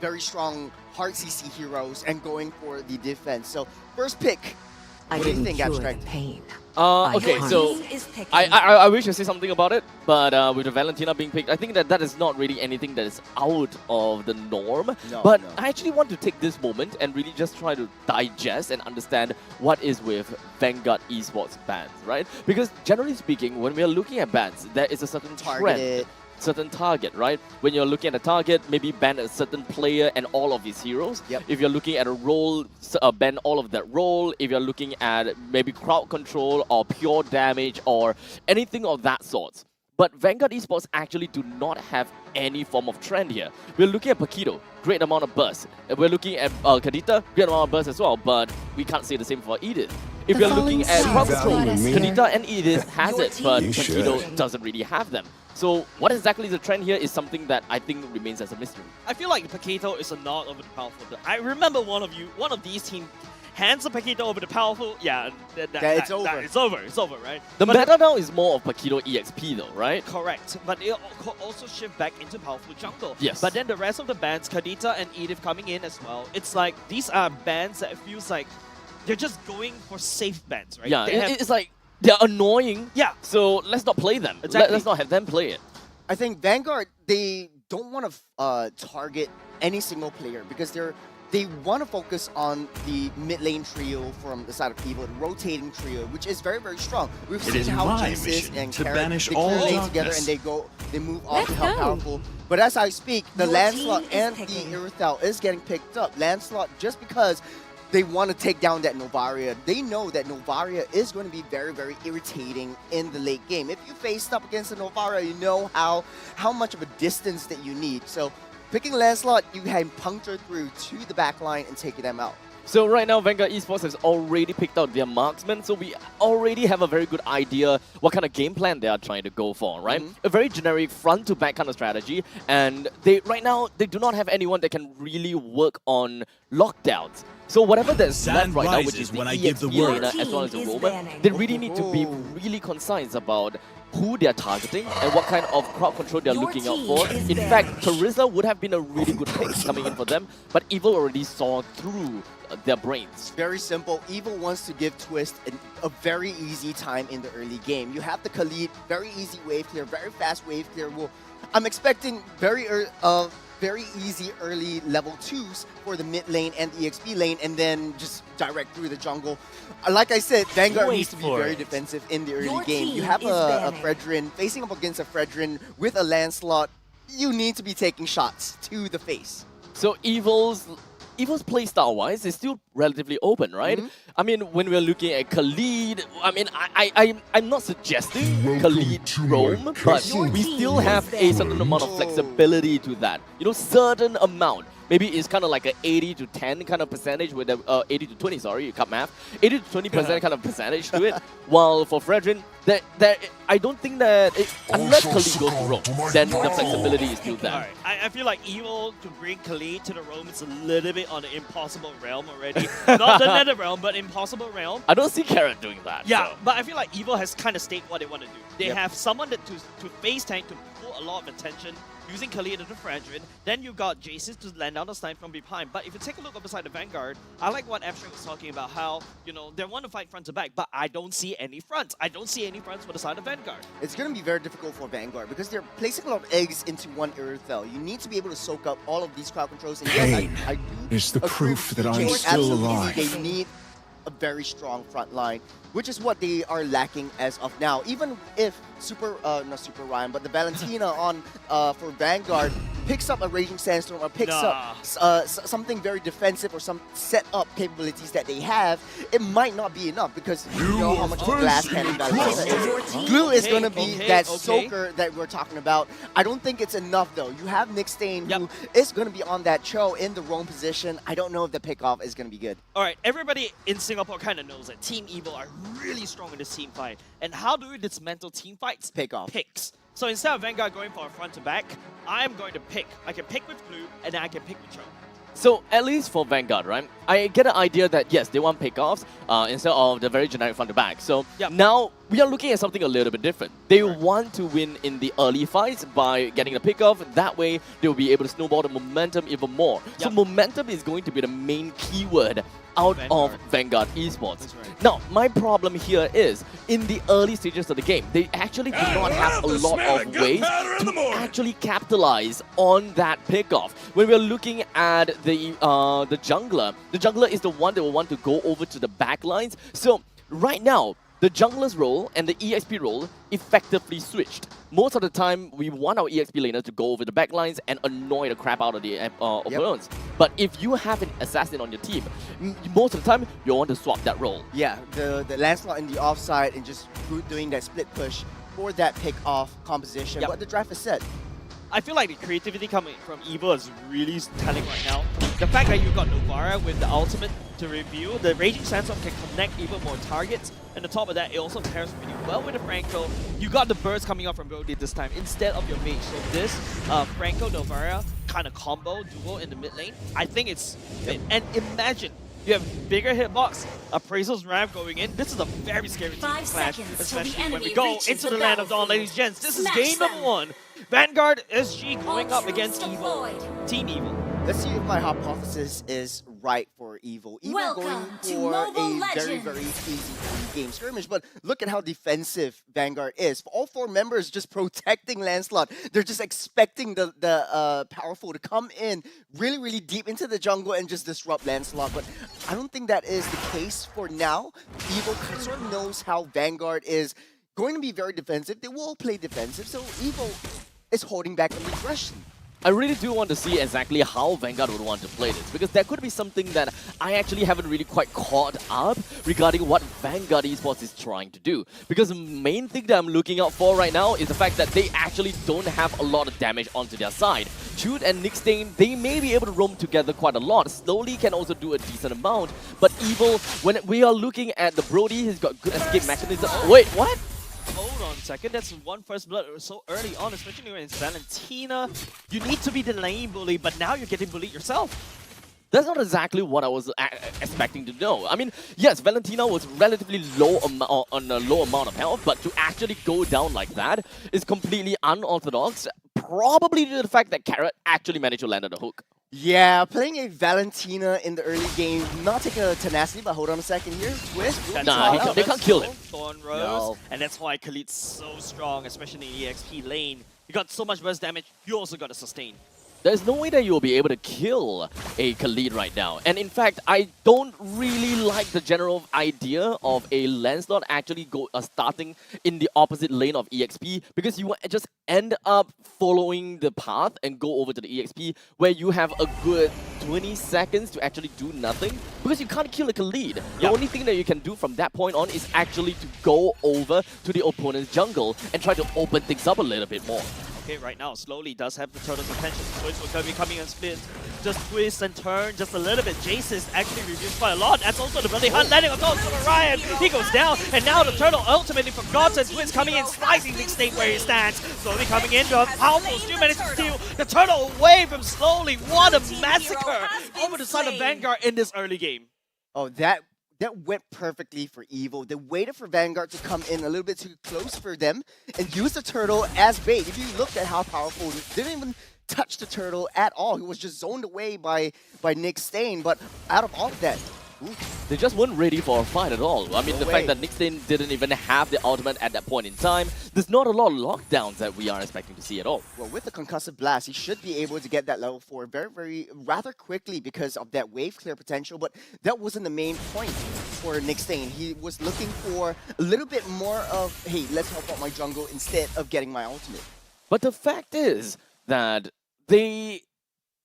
very strong hard CC heroes and going for the defense. So first pick. What do you think, Abstract? Okay, so I wish to say something about it, but with the Valentina being picked, I think that is not really anything that is out of the norm. But I actually want to take this moment and really just try to digest and understand what is with Vanguard Esports bans, right? Because generally speaking, when we are looking at bans, there is a certain trend certain target, right? When you're looking at a target, maybe ban a certain player and all of his heroes. If you're looking at a role, ban all of that role. If you're looking at maybe crowd control or pure damage or anything of that sort. But Vanguard Esports actually do not have any form of trend here. We're looking at Paquito, great amount of burst. We're looking at Kadita, great amount of burst as well, but we can't say the same for Edith. If you're looking at crowd control, Kadita and Edith has it, but Paquito doesn't really have them. So what exactly is the trend here is something that I think remains as a mystery. I feel like Paquito is a not over the powerful. I remember one of these teams hands a Paquito over the powerful. Yeah, it's over. It's over. It's over, right? The meta now is more of Paquito EXP though, right? Correct. But it also shift back into powerful jungle. Yes. But then the rest of the bans, Kadita and Edith coming in as well. It's like these are bans that it feels like they're just going for safe bans, right? Yeah, it's like they're annoying. Yeah. So let's not play them. Exactly. Let's not have them play it. I think Vanguard, they don't want to target any single player because they want to focus on the mid lane trio from the side of Evil, the rotating trio, which is very, very strong. We've seen how Genesis and Carrot, they play together and they move off to help powerful. But as I speak, the Lancelot and the Irithel is getting picked up. Lancelot, just because they want to take down that Novaria. They know that Novaria is going to be very, very irritating in the late game. If you faced up against a Novaria, you know how much of a distance that you need. So picking Lancelot, you can puncture through to the back line and take them out. So right now, Vanguard Esports has already picked out their marksmen, so we already have a very good idea what kind of game plan they are trying to go for, right? A very generic front-to-back kind of strategy, and right now, they do not have anyone that can really work on lockdowns. So whatever that's left right now, which is the EXP laner as well as the roamer, they really need to be really concise about who they're targeting and what kind of crowd control they're looking out for. In fact, Carissa would have been a really good pick coming in for them, but Evil already saw through their brains. Very simple. Evil wants to give Twist a very easy time in the early game. You have the Khalid, very easy wave clear, very fast wave clear. Well, I'm expecting very easy early level 2s for the mid lane and the EXP lane, and then just direct through the jungle. Like I said, Vanguard needs to be very defensive in the early game. You have a Fredrin facing up against a Fredrin with a Lancelot. You need to be taking shots to the face. So Evil's playstyle-wise is still relatively open, right? I mean, when we're looking at Khalid, I mean, I'm not suggesting Khalid roam, but we still have a certain amount of flexibility to that. You know, certain amount. Maybe it's kind of like an 80 to 10 kind of percentage with a 80 to 20, sorry, you cut math. 80 to 20% kind of percentage to it. While for Fredrin, I don't think that unless Khalid goes to roam, then the flexibility is still there. Alright, I feel like Evil to bring Khalid to the roam is a little bit on the impossible realm already. Not the nether realm, but impossible realm. I don't see Carrot doing that. Yeah, so. but I feel like Evil has kind of stated what they want to do. They have someone that to face tank, to pull a lot of attention, using Khalid and the Fredrin. Then you got Jason to land down the snipe from behind. But if you take a look up beside the Vanguard, I like what Abstract was talking about, how, you know, they want to fight front to back, but I don't see any fronts. I don't see any fronts for the side of Vanguard. It's going to be very difficult for Vanguard because they're placing a lot of eggs into one Irithel. You need to be able to soak up all of these crowd controls. And yes, I do is the proof that I'm DJ, still absolutely, alive. They need a very strong front line, which is what they are lacking as of now. Even if not Super Ryan, but the Valentina on for Vanguard picks up a Raging Sandstorm or picks up something very defensive or some set-up capabilities that they have, it might not be enough because you know how much of a glass cannon Valentina is. Glue is going to be that soaker that we're talking about. I don't think it's enough though. You have Nick Stain who is going to be on that Cho in the roam position. I don't know if the pickoff is going to be good. Alright, everybody in Singapore kind of knows that Team Evil are really strong in this team fight. And how do we dismantle team fights? Picks. So instead of Vanguard going for a front to back, I'm going to pick. I can pick with Blue, and then I can pick with Cho. So at least for Vanguard, right? I get an idea that yes, they want pickoffs instead of the very generic front to back. So now we are looking at something a little bit different. They want to win in the early fights by getting the pickoff. That way, they will be able to snowball the momentum even more. So momentum is going to be the main keyword out of Vanguard Esports. Now, my problem here is, in the early stages of the game, they actually do not have a lot of ways to actually capitalize on that pickoff. When we're looking at the jungler is the one that will want to go over to the back lines. So right now, the jungler's role and the EXP role effectively switched. Most of the time, we want our EXP laners to go over the backlines and annoy the crap out of the opponents. But if you have an assassin on your team, most of the time, you want to swap that role. Yeah, the Lancelot in the offside and just doing that split push for that pick-off composition. What the draft has said. I feel like the creativity coming from Evil is really telling right now. The fact that you got Novara with the ultimate to reveal, the Raging Sandstorm can connect even more targets, and on top of that, it also pairs really well with the Franco. You got the burst coming out from Brody this time instead of your mage. So this Franco-Novara kind of combo duo in the mid lane, I think it's... And imagine, you have bigger hitbox, Appraisal's ramp going in. This is a very scary team clash, especially when we go into the land of Dawn, ladies and gents. This is game number 1. Vanguard SG going up against Evil. Team Evil. Let's see if my hypothesis is right for Evil. Evil going for a very, very easy game skirmish, but look at how defensive Vanguard is. All 4 members just protecting Lancelot. They're just expecting the powerful to come in really, really deep into the jungle and just disrupt Lancelot, but I don't think that is the case for now. Evil sort of knows how Vanguard is going to be very defensive. They will play defensive, so Evil is holding back on the aggression. I really do want to see exactly how Vanguard would want to play this, because there could be something that I actually haven't really quite caught up regarding what Vanguard Esports is trying to do. Because the main thing that I'm looking out for right now is the fact that they actually don't have a lot of damage onto their side. Chute and Nickstain, they may be able to roam together quite a lot. Slowly can also do a decent amount, but Evil, when we are looking at the Brody, he's got good escape mechanism. Wait, what? Hold on a second, that's one first blood so early on, especially when it's Valentina. You need to be the lane bully, but now you're getting bullied yourself. That's not exactly what I was expecting to know. I mean, yes, Valentina was relatively low on a low amount of health, but to actually go down like that is completely unorthodox, probably due to the fact that Carrot actually managed to land on the hook. Yeah, playing a Valentina in the early game, not taking a tenacity, but hold on a second here. Twist. Nah, they can't kill him. Thorn Rose, and that's why Khalid's so strong, especially in the EXP lane. You got so much burst damage, you also got to sustain. There's no way that you'll be able to kill a Khalid right now. And in fact, I don't really like the general idea of a Lancelot actually starting in the opposite lane of EXP, because you just end up following the path and go over to the EXP where you have a good 20 seconds to actually do nothing, because you can't kill a Khalid. The only thing that you can do from that point on is actually to go over to the opponent's jungle and try to open things up a little bit more. Okay, right now, slowly does have the turtle's attention. Twist will be coming in split. Just twist and turn just a little bit. Jace's actually reduced by a lot. That's also the Bloody Hunt landing on top of Ryan. He goes down, and now the turtle ultimately forgotten. Twist coming in, slicing Nickstain where he stands. Slowly coming in, the powerful still managed to steal the turtle away from Slowly. What a massacre over the side of Vanguard in this early game. Oh, that went perfectly for Evil. They waited for Vanguard to come in a little bit too close for them and use the turtle as bait. If you looked at how powerful, they didn't even touch the turtle at all. He was just zoned away by Nickstain. But out of all of that, they just weren't ready for a fight at all. I mean, the fact that Nickstain didn't even have the ultimate at that point in time, there's not a lot of lockdowns that we are expecting to see at all. Well, with the concussive blast, he should be able to get that level 4 rather quickly because of that wave clear potential, but that wasn't the main point for Nickstain. He was looking for a little bit more of, hey, let's help out my jungle instead of getting my ultimate. But the fact is that they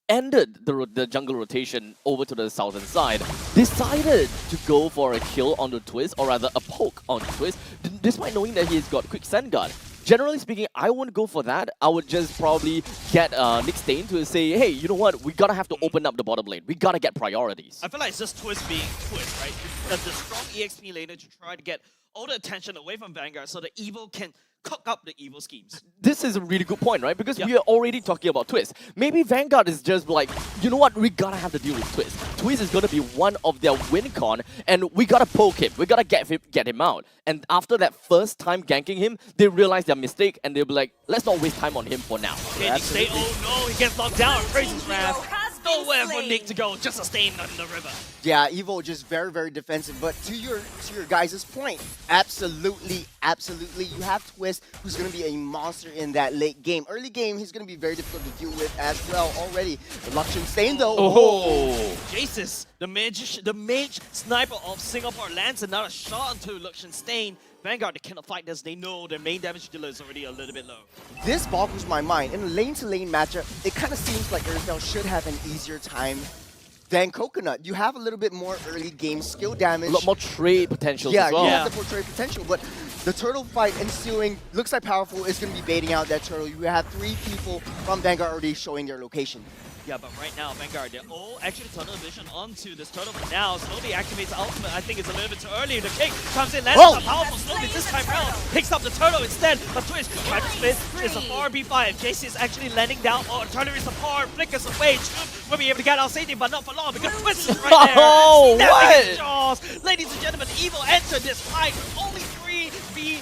ended the jungle rotation over to the southern side, decided to go for a kill on the Twist, or rather a poke on the Twist, despite knowing that he's got quick Sand Guard. Generally speaking, I wouldn't go for that. I would just probably get Nickstain to say, hey, you know what, we gotta have to open up the bottom lane. We gotta get priorities. I feel like it's just Twist being Twist, right? The strong EXP laner to try to get all the attention away from Vanguard so that Evil can cook up the Evil schemes. This is a really good point, right? Because we are already talking about Twist. Maybe Vanguard is just like, you know what, we gotta have to deal with Twist. Twist is gonna be one of their win con, and we gotta poke him. We gotta get him out. And after that first time ganking him, they realize their mistake, and they'll be like, let's not waste time on him for now. Okay, Nickstain, oh no, he gets locked down. Crazy's wrath. nowhere for Nick to go, just a stain on the river. Yeah, Evo just very, very defensive. But to your guys' point, absolutely, you have Twist, who's going to be a monster in that late game. Early game, he's going to be very difficult to deal with as well already. The Luxion Stain, though. Oh! Jesus, the mage sniper of Singapore lands another shot onto Luxion Stain. Vanguard, they cannot fight this. They know their main damage dealer is already a little bit low. This boggles my mind. In a lane-to-lane matchup, it kind of seems like Earthfell should have an easier time than Coconut. You have a little bit more early game skill damage. A lot more trade potential yeah, as well. You have the more trade potential, but the turtle fight ensuing looks like Powerful is going to be baiting out that turtle. You have 3 people from Vanguard already showing their location. Yeah, but right now, Vanguard, they're all actually tunnel vision onto this turtle for now. Slowly activates Ultimate. I think it's a little bit too early. The kick comes in, lands on Powerful slowly this time around. Picks up the turtle instead. But Twist trying to split. It's a 4v5. JC is actually landing down. Oh, turtle is support. Flickers away. We'll be able to get out safety, but not for long because Twist is right there. Oh, what? Jaws. Ladies and gentlemen, Evil entered this fight with only 3v4.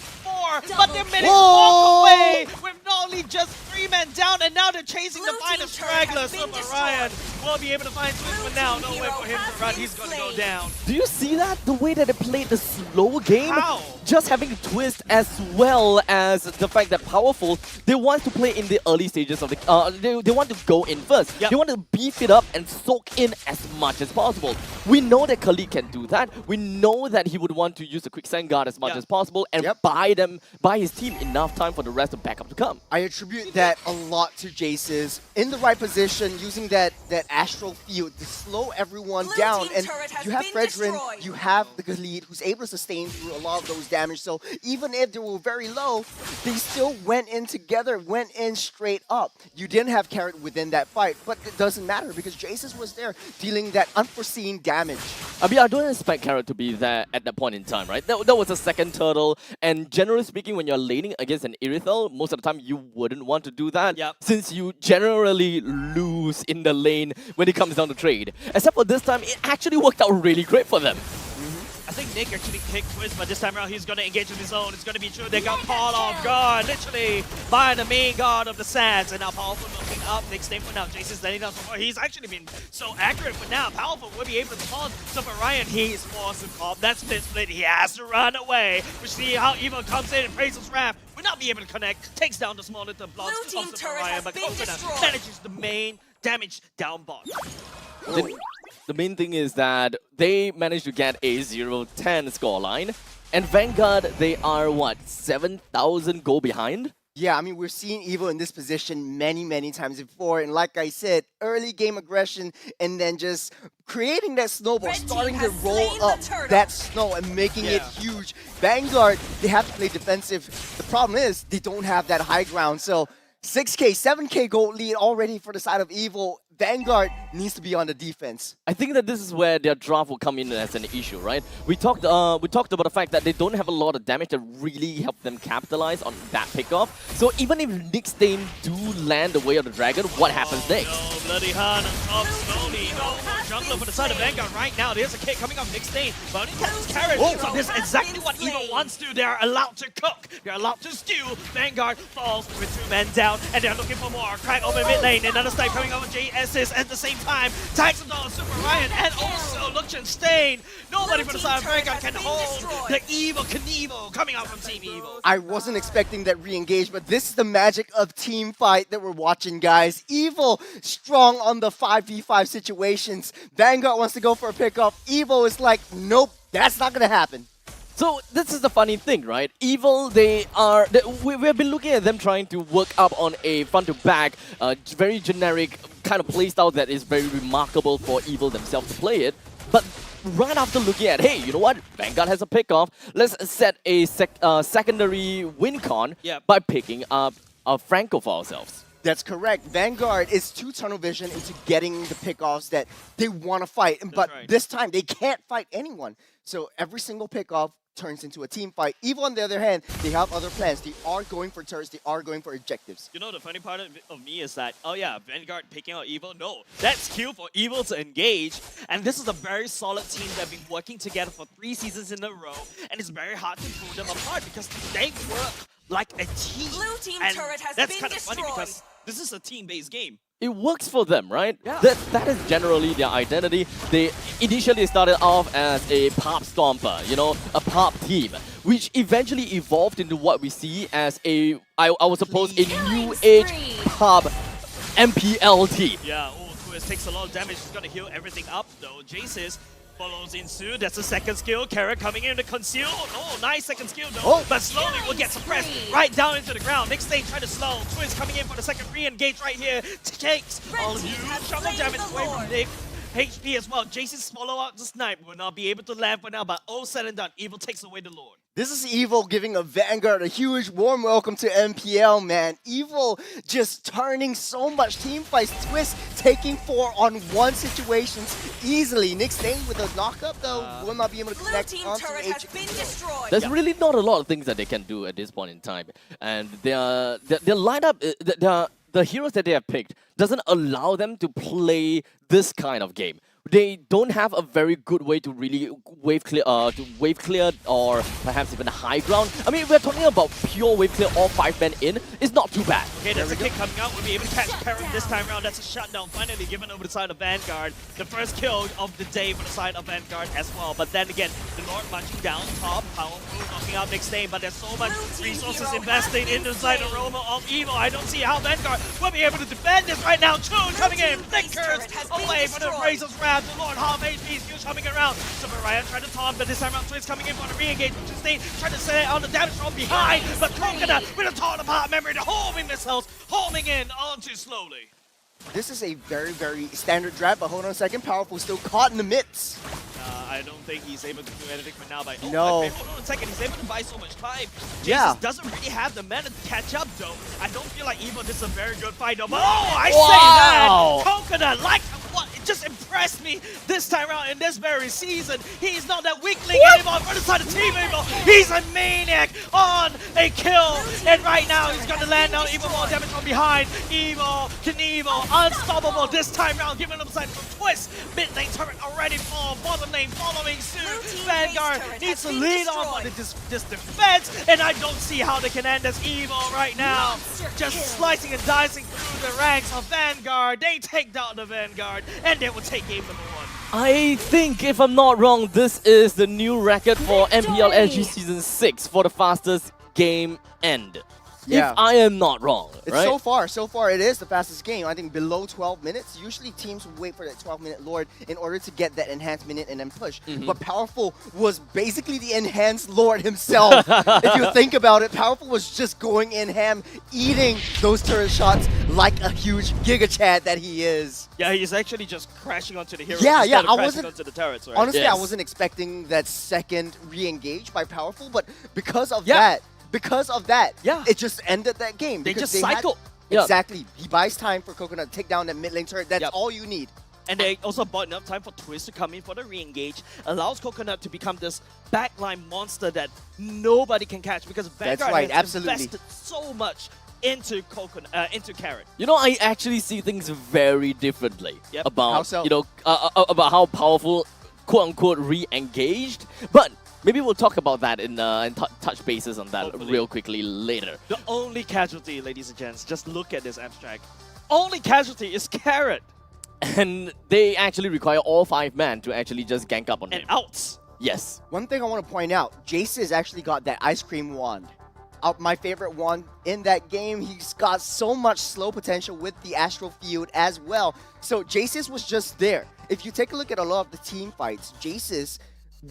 But their minutes walk away with only just 3 men down, and now they're chasing the finest straggler. Super Ryan will be able to find Twist, but now no way for him to run. He's going to go down. Do you see that? The way that they played the slow game? How? Just having Twist as well as the fact that Powerful, they want to play in the early stages of the... they want to go in first. Yep. They want to beef it up and soak in as much as possible. We know that Khalid can do that. We know that he would want to use the Quicksand Guard as much as possible and buy his team enough time for the rest of backup to come. I attribute that a lot to Jace's in the right position, using that astral field to slow everyone down. And you have Fredrin, you have the Khalid who's able to sustain through a lot of those damage. So even if they were very low, they still went in together, went in straight up. You didn't have Carrot within that fight, but it doesn't matter because Jace's was there dealing that unforeseen damage. I mean, I don't expect Carrot to be there at that point in time, right? That was a second turtle, and generally speaking, when you're laning against an Irithel, most of the time you wouldn't want to do that, since you generally lose in the lane when it comes down to trade. Except for this time, it actually worked out really great for them. I think Nick actually picked Twist, but this time around he's going to engage with his own. It's going to be true. They got caught off guard, literally, by the main guard of the Sands. And now Powerful looking up. Nick's name for now. Jason's letting down so far. He's actually been so accurate for now. Powerful will be able to taunt. So for Ryan, he's forced to pop that split. He has to run away. We see how Evil comes in and Praisel's Wrath. Will not be able to connect. Takes down the small little blocks of Super Ryan. But Coconut manages the main damage down bot. The main thing is that they managed to get a 0-10 scoreline, and Vanguard, they are, what, 7,000 goal behind? Yeah, I mean, we're seeing Evo in this position many, many times before, and like I said, early game aggression, and then just creating that snowball, starting to roll up that snow and making it huge. Vanguard, they have to play defensive. The problem is, they don't have that high ground, so 6K, 7K gold lead already for the side of Evil. Vanguard needs to be on the defense. I think that this is where their draft will come in as an issue, right? We talked about the fact that they don't have a lot of damage that really help them capitalize on that pickoff. So even if Nick Stain do land the way of the dragon, what happens next? No, Bloody Han on top slowly. No more jungler for the side of Vanguard right now. There's a kick coming off Nick Stain. But only catches Carrot. So this is exactly what Evil wants to. They're allowed to cook. They're allowed to stew. Vanguard falls with 2 men down. And they're looking for more. Crack over mid lane. Another snipe coming over JS's at the same time. Tags him down Super Ryan and also Luxion Stain. Nobody from the side of Vanguard can hold the Evil Knievel coming out from Team Evil. I wasn't expecting that re-engage, but this is the magic of team fight that we're watching, guys. Evil strong on the 5v5 situations. Vanguard wants to go for a pickoff. Evil is like, nope, that's not going to happen. So this is the funny thing, right? Evil, we have been looking at them trying to work up on a front-to-back, very generic kind of playstyle that is very remarkable for Evil themselves to play it. But right after looking at, hey, you know what? Vanguard has a pickoff. Let's set a secondary win con by picking up Franco for ourselves. That's correct. Vanguard is too tunnel vision into getting the pickoffs that they want to fight. But this time, they can't fight anyone. So every single pickoff turns into a team fight. Evil, on the other hand, they have other plans. They are going for turrets. They are going for objectives. You know, the funny part of me is that, oh yeah, Vanguard picking out Evil. No, that's cue for Evil to engage. And this is a very solid team that have been working together for 3 seasons in a row. And it's very hard to pull them apart because they work like a team. Blue team and turret has that's been kind of funny destroyed. because this is a team-based game. it works for them, right? Yeah. That is generally their identity. They initially started off as a pop stomper, you know, a pop team, which eventually evolved into what we see as a, I would suppose, a new age pop MPL team. Yeah, Twist takes a lot of damage. He's gonna heal everything up though. Jace's follows in soon. That's the second skill. Carrot coming in to conceal. Oh, nice second skill though. But slowly will get suppressed right down into the ground. Next stage try to slow. Twist coming in for the second re-engage right here. Takes all huge chunk of damage away from Nick. HP as well. Jason's follow out the snipe will not be able to land for now, but all said and done, Evil takes away the Lord. This is Evil giving a Vanguard a huge warm welcome to MPL, man. Evil just turning so much team fights. Twist taking 4-on-1 situations easily. Nick staying with a knockup though, will not be able to connect onto HP. There's really not a lot of things that they can do at this point in time. And their lineup, the heroes that they have picked doesn't allow them to play this kind of game. They don't have a very good way to really wave clear or perhaps even high ground. I mean, we're talking about pure wave clear, all 5 men in. It's not too bad. Okay, there's a kick coming out. We'll be able to catch Karen this time around. That's a shutdown finally given over the side of Vanguard. The first kill of the day for the side of Vanguard as well. But then again, the Lord marching down top, powerful, knocking out Nick Stain. But there's so much resources invested in the side aroma of Evil. I don't see how Vanguard will be able to defend this right now. Chun coming in, flickers away from the Razor's Wrath. The Lord half HP, Huge coming around. Super Ryan trying to taunt, but this time around Twist coming in for the re-engage. Stain trying to set it on the damage from behind, but Coconut with a taunt apart memory, the homing missiles homing in onto slowly. This is a very, very standard draft, but hold on a second. Powerful still caught in the midst. I don't think he's able to do anything for now. By no. Hold on a second, he's able to buy so much time. Yeah. Jesus doesn't really have the mana to catch up though. I don't feel like Evo did some very good fight though. But I say that Coconut, like what? It just impressed me this time around in this very season. He's not that weakling anymore on the side of Team Evil. He's a maniac on a kill, and right now he's gonna land on Evil more damage from behind. Evil, Knievel, unstoppable this time round, giving him side from Twist. Mid lane turret already fall, bottom lane following soon. Vanguard needs to lead on this defense, and I don't see how they can end this Evil right now. Just slicing and dicing through the ranks of Vanguard. They take down the Vanguard, and they will take game number 1. I think, if I'm not wrong, this is the new record for MPLSG Season 6 for the fastest game end. Yeah. If I am not wrong, It's right? so far it is the fastest game. I think below 12 minutes. Usually teams would wait for that 12-minute Lord in order to get that enhanced minute and then push. But Powerful was basically the enhanced Lord himself. If you think about it, Powerful was just going in ham, eating those turret shots like a huge Giga Chad that he is. Yeah, he's actually just crashing onto the heroes. Yeah, instead of I crashing wasn't onto the turrets, right? honestly, I wasn't expecting that second re-engage by Powerful, but because of that, it just ended that game. They because just cycle. Exactly. He buys time for Coconut to take down that mid lane turret. That's all you need. And they also bought enough time for Twist to come in for the re-engage. Allows Coconut to become this backline monster that nobody can catch because Vanguard has invested so much into into Carrot. You know, I actually see things very differently about How so? you know about how Powerful, quote unquote, re-engaged. But maybe we'll talk about that in touch bases on that real quickly later. The only casualty, ladies and gents, just look at this abstract. Only casualty is Carrot. And they actually require all 5 men to actually just gank up on him. And outs. Yes. One thing I want to point out, Jace has actually got that ice cream wand. My favorite one in that game. He's got so much slow potential with the Astral Field as well. So Jace's was just there. If you take a look at a lot of the team fights, Jace's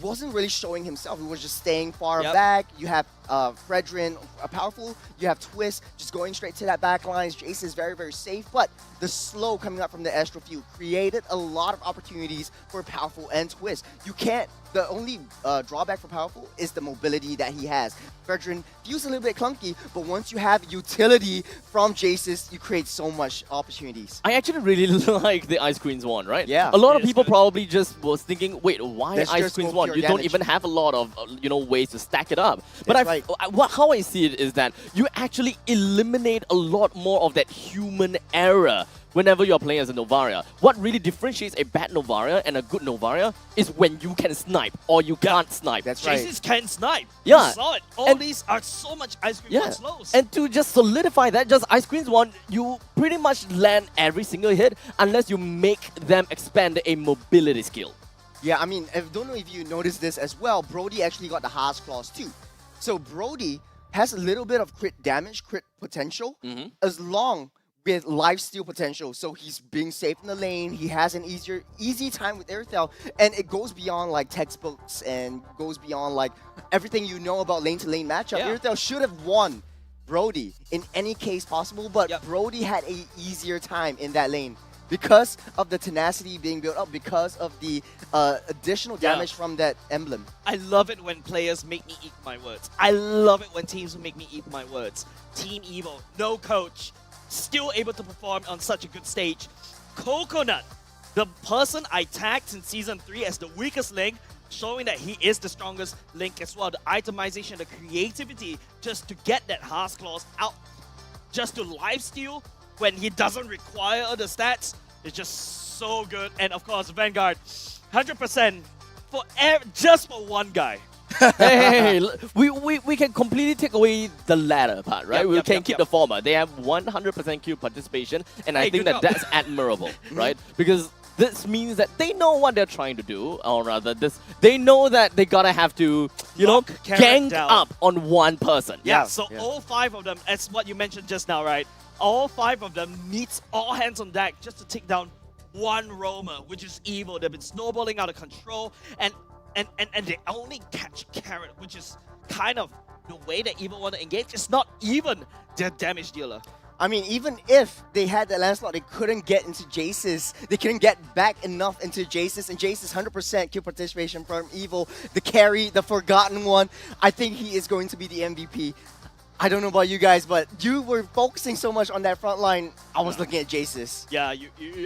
wasn't really showing himself. He was just staying far back. You have Fredrin, Powerful. You have Twist just going straight to that back line. Jace is very, very safe, but the slow coming up from the Astral Field created a lot of opportunities for Powerful and Twist. You can't, the only drawback for Powerful is the mobility that he has. Fredrin feels a little bit clunky, but once you have utility from Jace's, you create so much opportunities. I actually really like the Ice Queen's one, right? Yeah. A lot of people probably just was thinking, wait, why Let's Ice just Queen's go one? pure You don't damage. even have a lot of ways to stack it up. But how I see it is that you actually eliminate a lot more of that human error whenever you're playing as a Novaria. What really differentiates a bad Novaria and a good Novaria is when you can snipe or you can't snipe. That's right. Jesus can snipe. Yeah. You saw it. All these are so much Ice Cream One slows. And to just solidify that, just Ice Cream's one, you pretty much land every single hit unless you make them expand a mobility skill. Yeah, I mean, I don't know if you noticed this as well. Brody actually got the Haas Claws too. So Brody has a little bit of crit damage, crit potential, as long with lifesteal potential. So he's being safe in the lane. He has an easy time with Airthel, and it goes beyond like textbooks and goes beyond like everything you know about lane-to-lane matchup. Yeah. Airthel should have won Brody in any case possible, but Brody had a easier time in that lane because of the tenacity being built up, because of the additional damage from that emblem. I love it when players make me eat my words. I love it when teams make me eat my words. Team Evo, no coach, still able to perform on such a good stage. Coconut, the person I tagged in Season 3 as the weakest link, showing that he is the strongest link as well. The itemization, the creativity, just to get that Haas Claws out, just to lifesteal when he doesn't require the stats, is just so good. And of course, Vanguard, 100% for just for one guy. Hey, we can completely take away the latter part, right? We can keep the former. They have 100% queue participation, and I think that's admirable, right? Because this means that they know what they're trying to do, or rather, they know that they gotta have to, you know, gang up on one person. So all 5 of them, as what you mentioned just now, right? All 5 of them needs all hands on deck just to take down one roamer, which is evil. They've been snowballing out of control, and they only catch Carrot, which is kind of the way that Evil want to engage. It's not even their damage dealer. I mean, even if they had that Lancelot, they couldn't get into Jace's. They couldn't get back enough into Jace's, and Jace's 100% kill participation from Evil, the carry, the forgotten one. I think he is going to be the MVP. I don't know about you guys, but you were focusing so much on that front line. I was looking at Jace's. Yeah,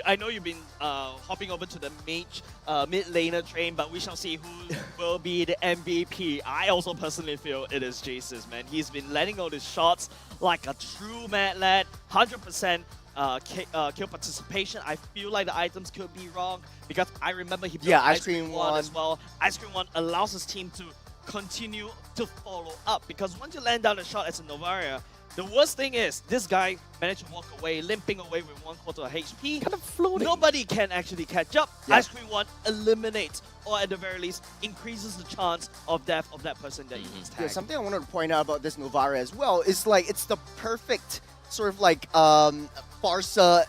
I know you've been hopping over to the mage mid laner train, but we shall see who will be the MVP. I also personally feel it is Jace's, man. He's been letting all his shots like a true mad lad, 100% kill participation. I feel like the items could be wrong because I remember he built Ice Cream 1 as well. Ice Cream 1 allows his team to continue to follow up, because once you land down a shot as a Novaria, the worst thing is this guy managed to walk away, limping away with 1/4 HP. Kind of floating. Nobody can actually catch up. Ice Cream 1 eliminates, or at the very least, increases the chance of death of that person that you just tagged. Yeah, something I wanted to point out about this Novaria as well is like it's the perfect sort of like Farsa.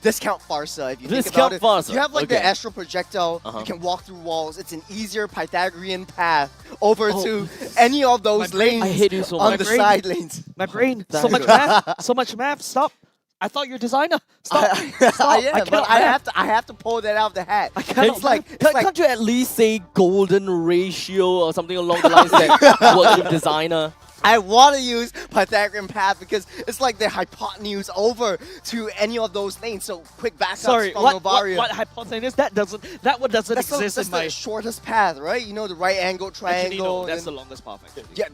Discount Farsa, if you think about it. Farsa. You have like the astral projectile, you can walk through walls. It's an easier Pythagorean path over to any of those lanes I hate you so on much. the side lanes. My brain, so much math, so much math, stop. I thought you're a designer. Stop. Stop. Yeah, but I have to pull that out of the hat. It's like, can't you at least say golden ratio or something along the lines that works with designer? I want to use Pythagorean path because it's like the hypotenuse over to any of those lanes. So quick backups from Novaria. What hypotenuse? That one doesn't exist in my... the shortest path, right? You know, the right angle triangle. Actually, no, that's the longest path, actually. Yeah,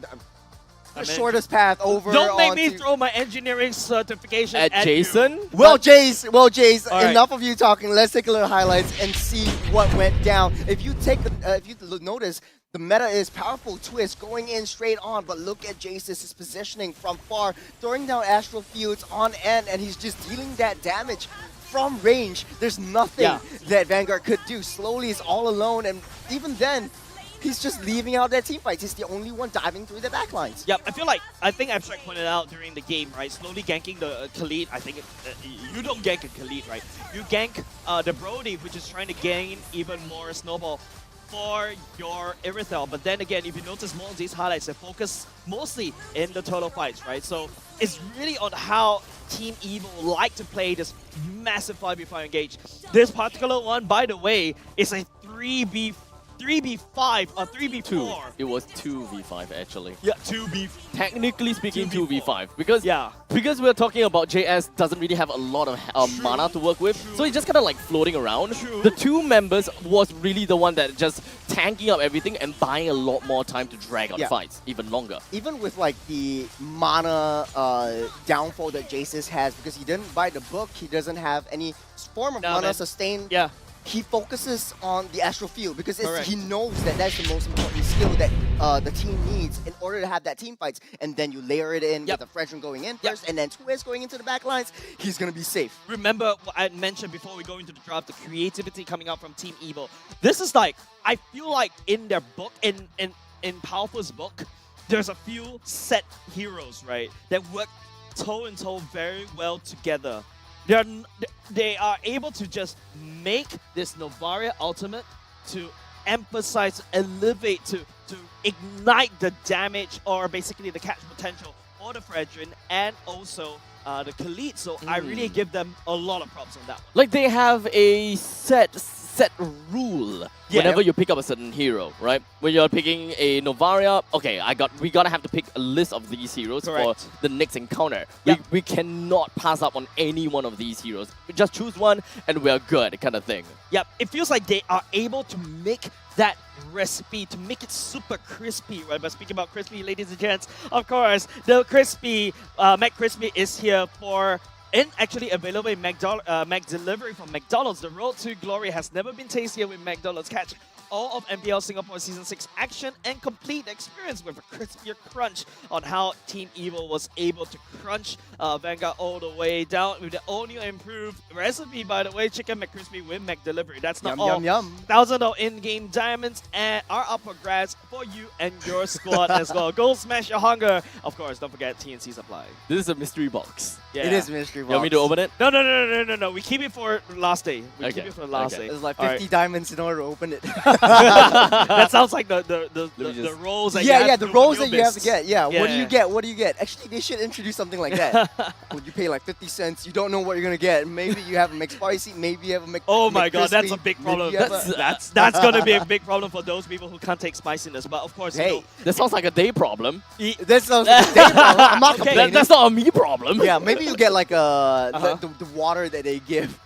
the shortest path over. Don't make me throw my engineering certification at Jason. You. Well, Jace, All enough of you talking. Let's take a little highlights and see what went down. If you notice, the meta is powerful twist going in straight on, but look at Jace's positioning from far, throwing down astral fields on end, and he's just dealing that damage from range. There's nothing that Vanguard could do. Slowly is all alone, and even then, he's just leaving out their team fights. He's the only one diving through the backlines. Yep, I think Abstract pointed out during the game, right? Slowly ganking the Khalid. I think you don't gank a Khalid, right? You gank the Brody, which is trying to gain even more snowball for your Irithel. But then again, if you notice more of these highlights, they focus mostly in the total fights, right? So it's really on how Team Evil like to play this massive 5v5 engage. This particular one, by the way, is a 3v5 or 3v4. It was 2v5 actually. Yeah, 2v. Technically speaking, 2v5 because we're talking about JS doesn't really have a lot of mana to work with, so he's just kind of like floating around. The two members was really the one that just tanking up everything and buying a lot more time to drag out fights even longer. Even with like the mana downfall that Jace's has, because he didn't buy the book, he doesn't have any form of mana sustain. Yeah. He focuses on the astral field because he knows that that's the most important skill that the team needs in order to have that team fights. And then you layer it in with a Fredrin going in first, and then Tuez going into the back lines. He's gonna be safe. Remember what I mentioned before we go into the draft, the creativity coming out from Team Evil. This is like, I feel like in their book, in Powerful's book, there's a few set heroes, right, that work toe and toe very well together. They are able to just make this Novaria ultimate to emphasize, elevate, to ignite the damage or basically the catch potential for the Fredrin and also the Khalid. So I really give them a lot of props on that one. Like they have a set rule whenever you pick up a certain hero, right? When you're picking a Novaria, okay, we gotta have to pick a list of these heroes for the next encounter. We cannot pass up on any one of these heroes. We just choose one and we're good, kind of thing. Yep, it feels like they are able to make that recipe, to make it super crispy, right? But speaking about crispy, ladies and gents, of course, the crispy, McCrispy is here for actually available in Mac Delivery from McDonald's. The road to glory has never been tastier with McDonald's. Catch all of MPL Singapore Season 6 action and complete the experience with a crispier crunch on how Team Evil was able to crunch Vanguard all the way down with the all-new improved recipe, by the way, Chicken McCrispy with McDelivery. That's not all. Yum, yum. Thousands of in-game diamonds are up for grabs for you and your squad as well. Go smash your hunger. Of course, don't forget TNC supply. This is a mystery box. Yeah. It is a mystery box. You want me to open it? No. We keep it for last day. We keep it for the last day. There's like 50 diamonds in order to open it. That sounds like the rolls that you have the to rolls do that with you have to Nobis. get. Yeah, what do you get? What do you get? Actually, they should introduce something like that. When you pay like 50 cents, you don't know what you're gonna get. Maybe you have a McSpicy, maybe you have a Mc. Oh my god, that's a McCrispy, big problem. maybe you have a- That's gonna be a big problem for those people who can't take spiciness. But of course, Hey, that sounds like a day problem. This sounds like a day problem. I'm not complaining. That's not a me problem. Yeah, maybe you get like the water that they give.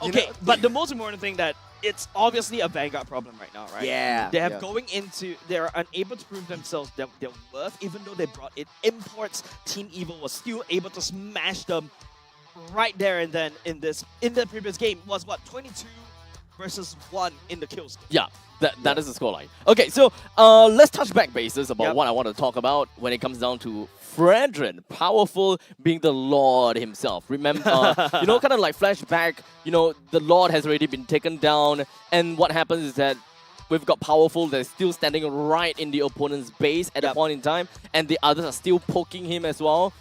Okay, but the most important thing that it's obviously a Vanguard problem right now, right? Yeah. They have they're unable to prove themselves their worth, even though they brought in imports. Team Evil was still able to smash them right there and then in the previous game was what, 22 versus 1 in the kills. Yeah, that is the scoreline. Okay, so let's touch back bases about what I want to talk about when it comes down to Fredrin, Powerful being the Lord himself. Remember, kind of like flashback, the Lord has already been taken down, and what happens is that we've got Powerful that's still standing right in the opponent's base at a point in time, and the others are still poking him as well,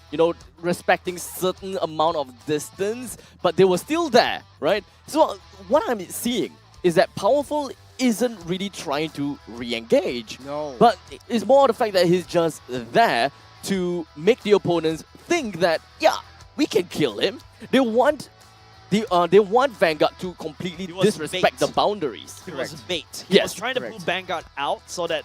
respecting certain amount of distance, but they were still there, right? So what I'm seeing is that Powerful isn't really trying to re-engage, but it's more the fact that he's just there to make the opponents think that, yeah, we can kill him. They want Vanguard to completely disrespect the boundaries. He was bait. He was trying to pull Vanguard out so that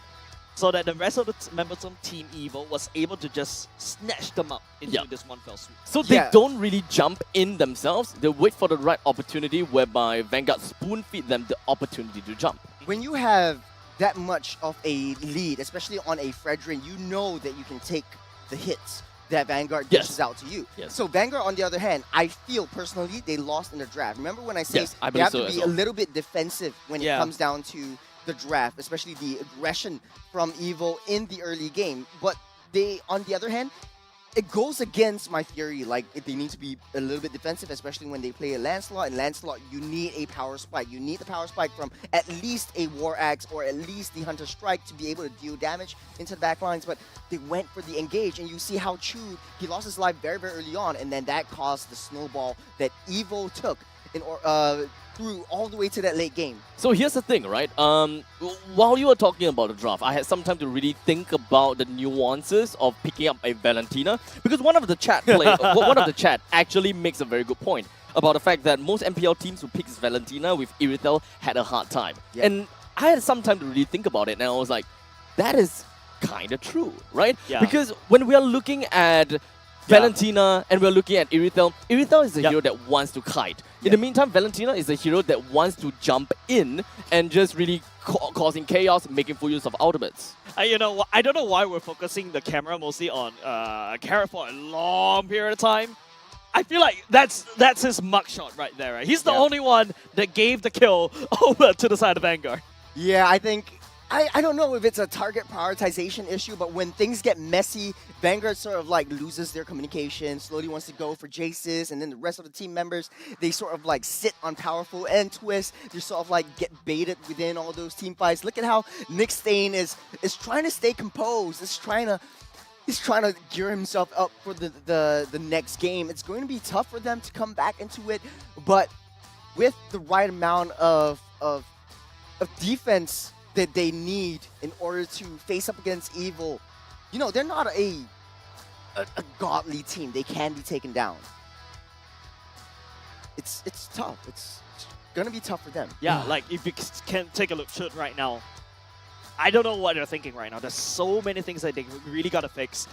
the rest of the members of Team Evil was able to just snatch them up into this one fell swoop. So they don't really jump in themselves. They wait for the right opportunity whereby Vanguard spoon-feed them the opportunity to jump. When you have that much of a lead, especially on a Fredrin, you know that you can take the hits that Vanguard dishes out to you. So Vanguard, on the other hand, I feel personally they lost in the draft. Remember when I say they have to be a little bit defensive when it comes down to the draft, especially the aggression from Evil in the early game. But they, on the other hand, it goes against my theory. Like, they need to be a little bit defensive, especially when they play a Lancelot. And Lancelot, you need a power spike. You need the power spike from at least a War Axe or at least the Hunter Strike to be able to deal damage into the back lines. But they went for the engage, and you see how Chud, he lost his life very, very early on, and then that caused the snowball that Evo took through all the way to that late game. So here's the thing, right? While you were talking about the draft, I had some time to really think about the nuances of picking up a Valentina, because one of the chat actually makes a very good point about the fact that most MPL teams who picks Valentina with Irithel had a hard time. And I had some time to really think about it, and I was like, that is kind of true, right? Because when we are looking at Valentina, and we're looking at Irithel. Irithel is a hero that wants to kite. In the meantime, Valentina is a hero that wants to jump in and just really causing chaos, making full use of ultimates. You know, I don't know why we're focusing the camera mostly on Carrot for a long period of time. I feel like that's his mugshot right there. Right? He's the only one that gave the kill over to the side of Vanguard. Yeah, I think I don't know if it's a target prioritization issue, but when things get messy, Vanguard sort of like loses their communication, slowly wants to go for Jaces, and then the rest of the team members, they sort of like sit on Powerful and Twist. They sort of like get baited within all those team fights. Look at how Nick Stain is trying to stay composed. He's trying to gear himself up for the next game. It's going to be tough for them to come back into it, but with the right amount of defense that they need in order to face up against Evil. You know, they're not a godly team. They can be taken down. It's tough. It's gonna be tough for them. Yeah, like if you can take a look right now, I don't know what they're thinking right now. There's so many things that they really gotta fix.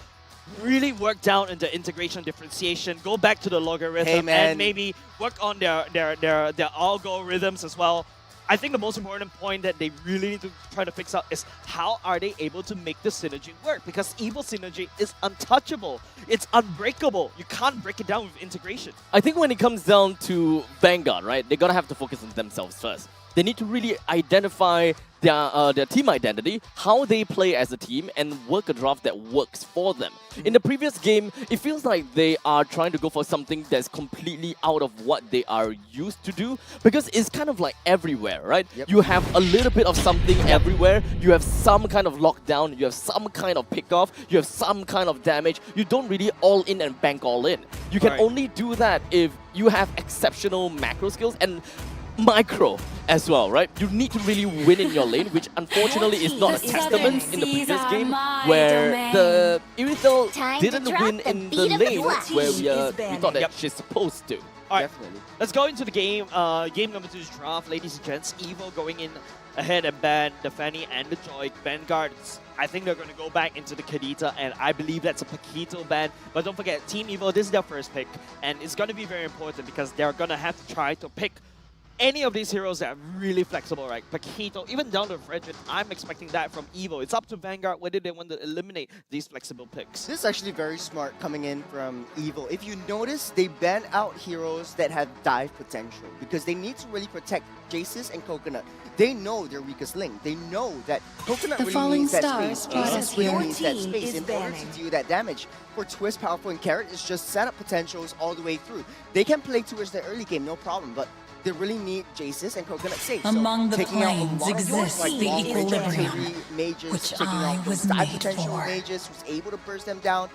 Really work down into integration differentiation, go back to the logarithm, and maybe work on their algorithms as well. I think the most important point that they really need to try to fix out is how are they able to make the synergy work? Because Evil synergy is untouchable. It's unbreakable. You can't break it down with integration. I think when it comes down to Vanguard, right, they're going to have to focus on themselves first. They need to really identify their team identity, how they play as a team, and work a draft that works for them. In the previous game, it feels like they are trying to go for something that's completely out of what they are used to do, because it's kind of like everywhere, right? You have a little bit of something everywhere, you have some kind of lockdown, you have some kind of pick-off, you have some kind of damage. You don't really all in and bank all in. You can only do that if you have exceptional macro skills and micro as well, right? You need to really win in your lane, which unfortunately is not a testament in the previous game, where the Irithel didn't win in the lane where we thought that she's supposed to. Alright, let's go into the game. Game number 2's draft, ladies and gents. Evo going in ahead and ban the Fanny and the Joy. Vanguard, I think they're going to go back into the Kadita, and I believe that's a Paquito ban. But don't forget, Team Evo, this is their first pick, and it's going to be very important because they're going to have to try to pick any of these heroes that are really flexible, right? Paquito, even down to Frederick, I'm expecting that from Evo. It's up to Vanguard whether they want to eliminate these flexible picks. This is actually very smart coming in from Evo. If you notice, they ban out heroes that have dive potential because they need to really protect Jaces and Coconut. They know their weakest link. They know that Coconut really needs that space. Jaces really needs that space in order to do that damage. For Twist, Powerful, and Carrot, it's just set up potentials all the way through. They can play towards the early game, no problem, but they really need Jaces and Coconut safe. Among so the taking out a planes lot of exists like the long range equilibrium, artillery mages, which taking I out was those dive made potential for. mages, who's able to burst them down,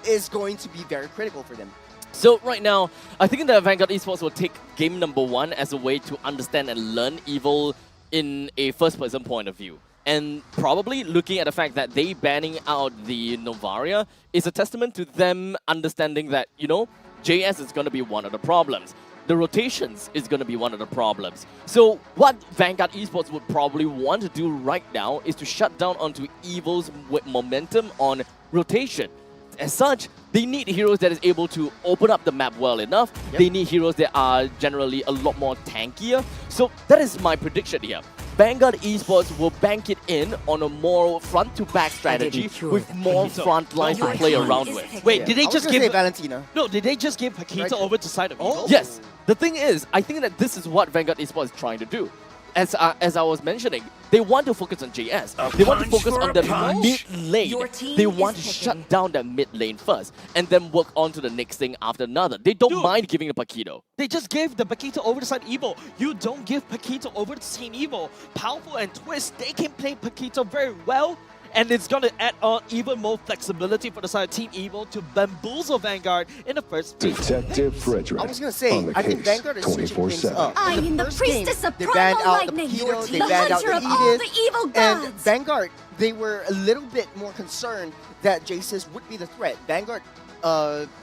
is going to be very critical for them. So right now, I think that Vanguard Esports will take game number 1 as a way to understand and learn Evil in a first-person point of view. And probably looking at the fact that they banning out the Novaria is a testament to them understanding that, you know, JS is going to be one of the problems. The rotations is going to be one of the problems. So what Vanguard Esports would probably want to do right now is to shut down onto Evil's momentum on rotation. As such, they need heroes that is able to open up the map well enough. They need heroes that are generally a lot more tankier. So that is my prediction here. Vanguard Esports will bank it in on a more front-to-back strategy with more front lines to play around with. Wait, did they just give Valentina? No, did they just give Paquito over to side of Eagle? Oh. Yes. The thing is, I think that this is what Vanguard Esports is trying to do. As I was mentioning, they want to focus on JS. They want to focus on the mid lane. They want to shut down that mid lane first, and then work on to the next thing after another. They don't mind giving the Paquito. They just gave the Paquito over to side Evo. You don't give Paquito over to Team Evo. Powerful and Twist, they can play Paquito very well. And it's going to add on even more flexibility for the side of Team Evo to bamboozle Vanguard in the first place. Detective Frederick. I was going to say, I think Vanguard is switching things up. I In am the first game, priestess of they banned primal out the lightning, Paquito, they the banned out hunter the of all Edith, the evil and gods. Vanguard, they were a little bit more concerned that Jaces would be the threat. Vanguard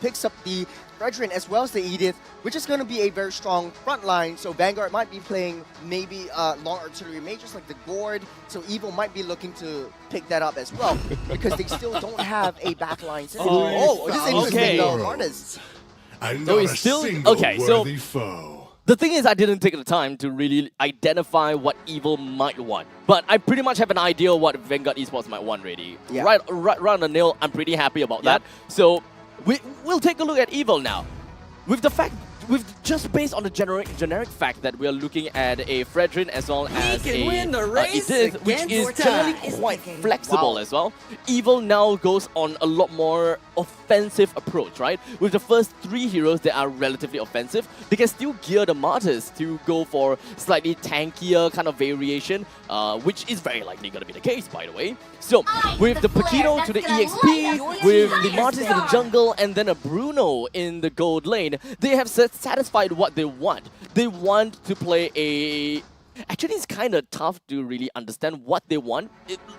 picks up the Fredrin as well as the Edith, which is going to be a very strong front line. So Vanguard might be playing maybe long artillery mages like the Gord. So Evil might be looking to pick that up as well because they still don't have a backline. Oh, this is interesting though, Martis. So he's still okay. So foe. The thing is, I didn't take the time to really identify what Evil might want, but I pretty much have an idea of what Vanguard Esports might want already. Yeah. Right on the nail. I'm pretty happy about that. So we'll take a look at Evil now. Just based on the generic fact that we are looking at a Fredrin as well as a Edith, which is generally quite flexible as well. Evil now goes on a lot more offensive approach, right? With the first 3 heroes that are relatively offensive, they can still gear the Martyrs to go for slightly tankier kind of variation, which is very likely going to be the case, by the way. So, with the Paquito to the EXP, with the Martyrs in the jungle, and then a Bruno in the gold lane, they have satisfied what they want. They want to play a... Actually, it's kind of tough to really understand what they want.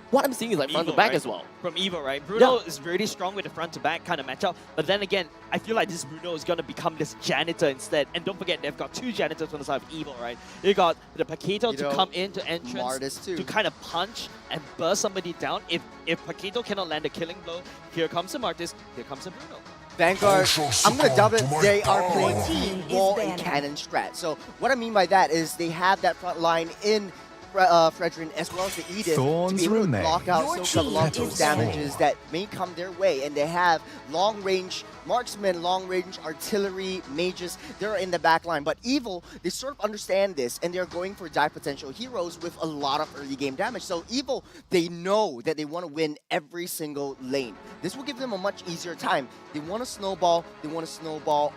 What I'm seeing is like front to back as well. From Evo, right? Bruno is really strong with the front to back kind of matchup. But then again, I feel like this Bruno is going to become this janitor instead. And don't forget, they've got 2 janitors on the side of Evo, right? They got the Paquito to come into entrance to kind of punch and burst somebody down. If Paquito cannot land a killing blow, here comes the Martis, here comes the Bruno. Vanguard, I'm going to dub it, they are playing team wall and cannon strat. So what I mean by that is they have that front line in Fredrin as well as the Edith to be able to block out soak up a lot of those damages that may come their way. And they have long-range marksmen, long-range artillery, mages, they're in the back line. But Evil, they sort of understand this and they're going for die potential heroes with a lot of early game damage. So Evil, they know that they want to win every single lane. This will give them a much easier time. They want to snowball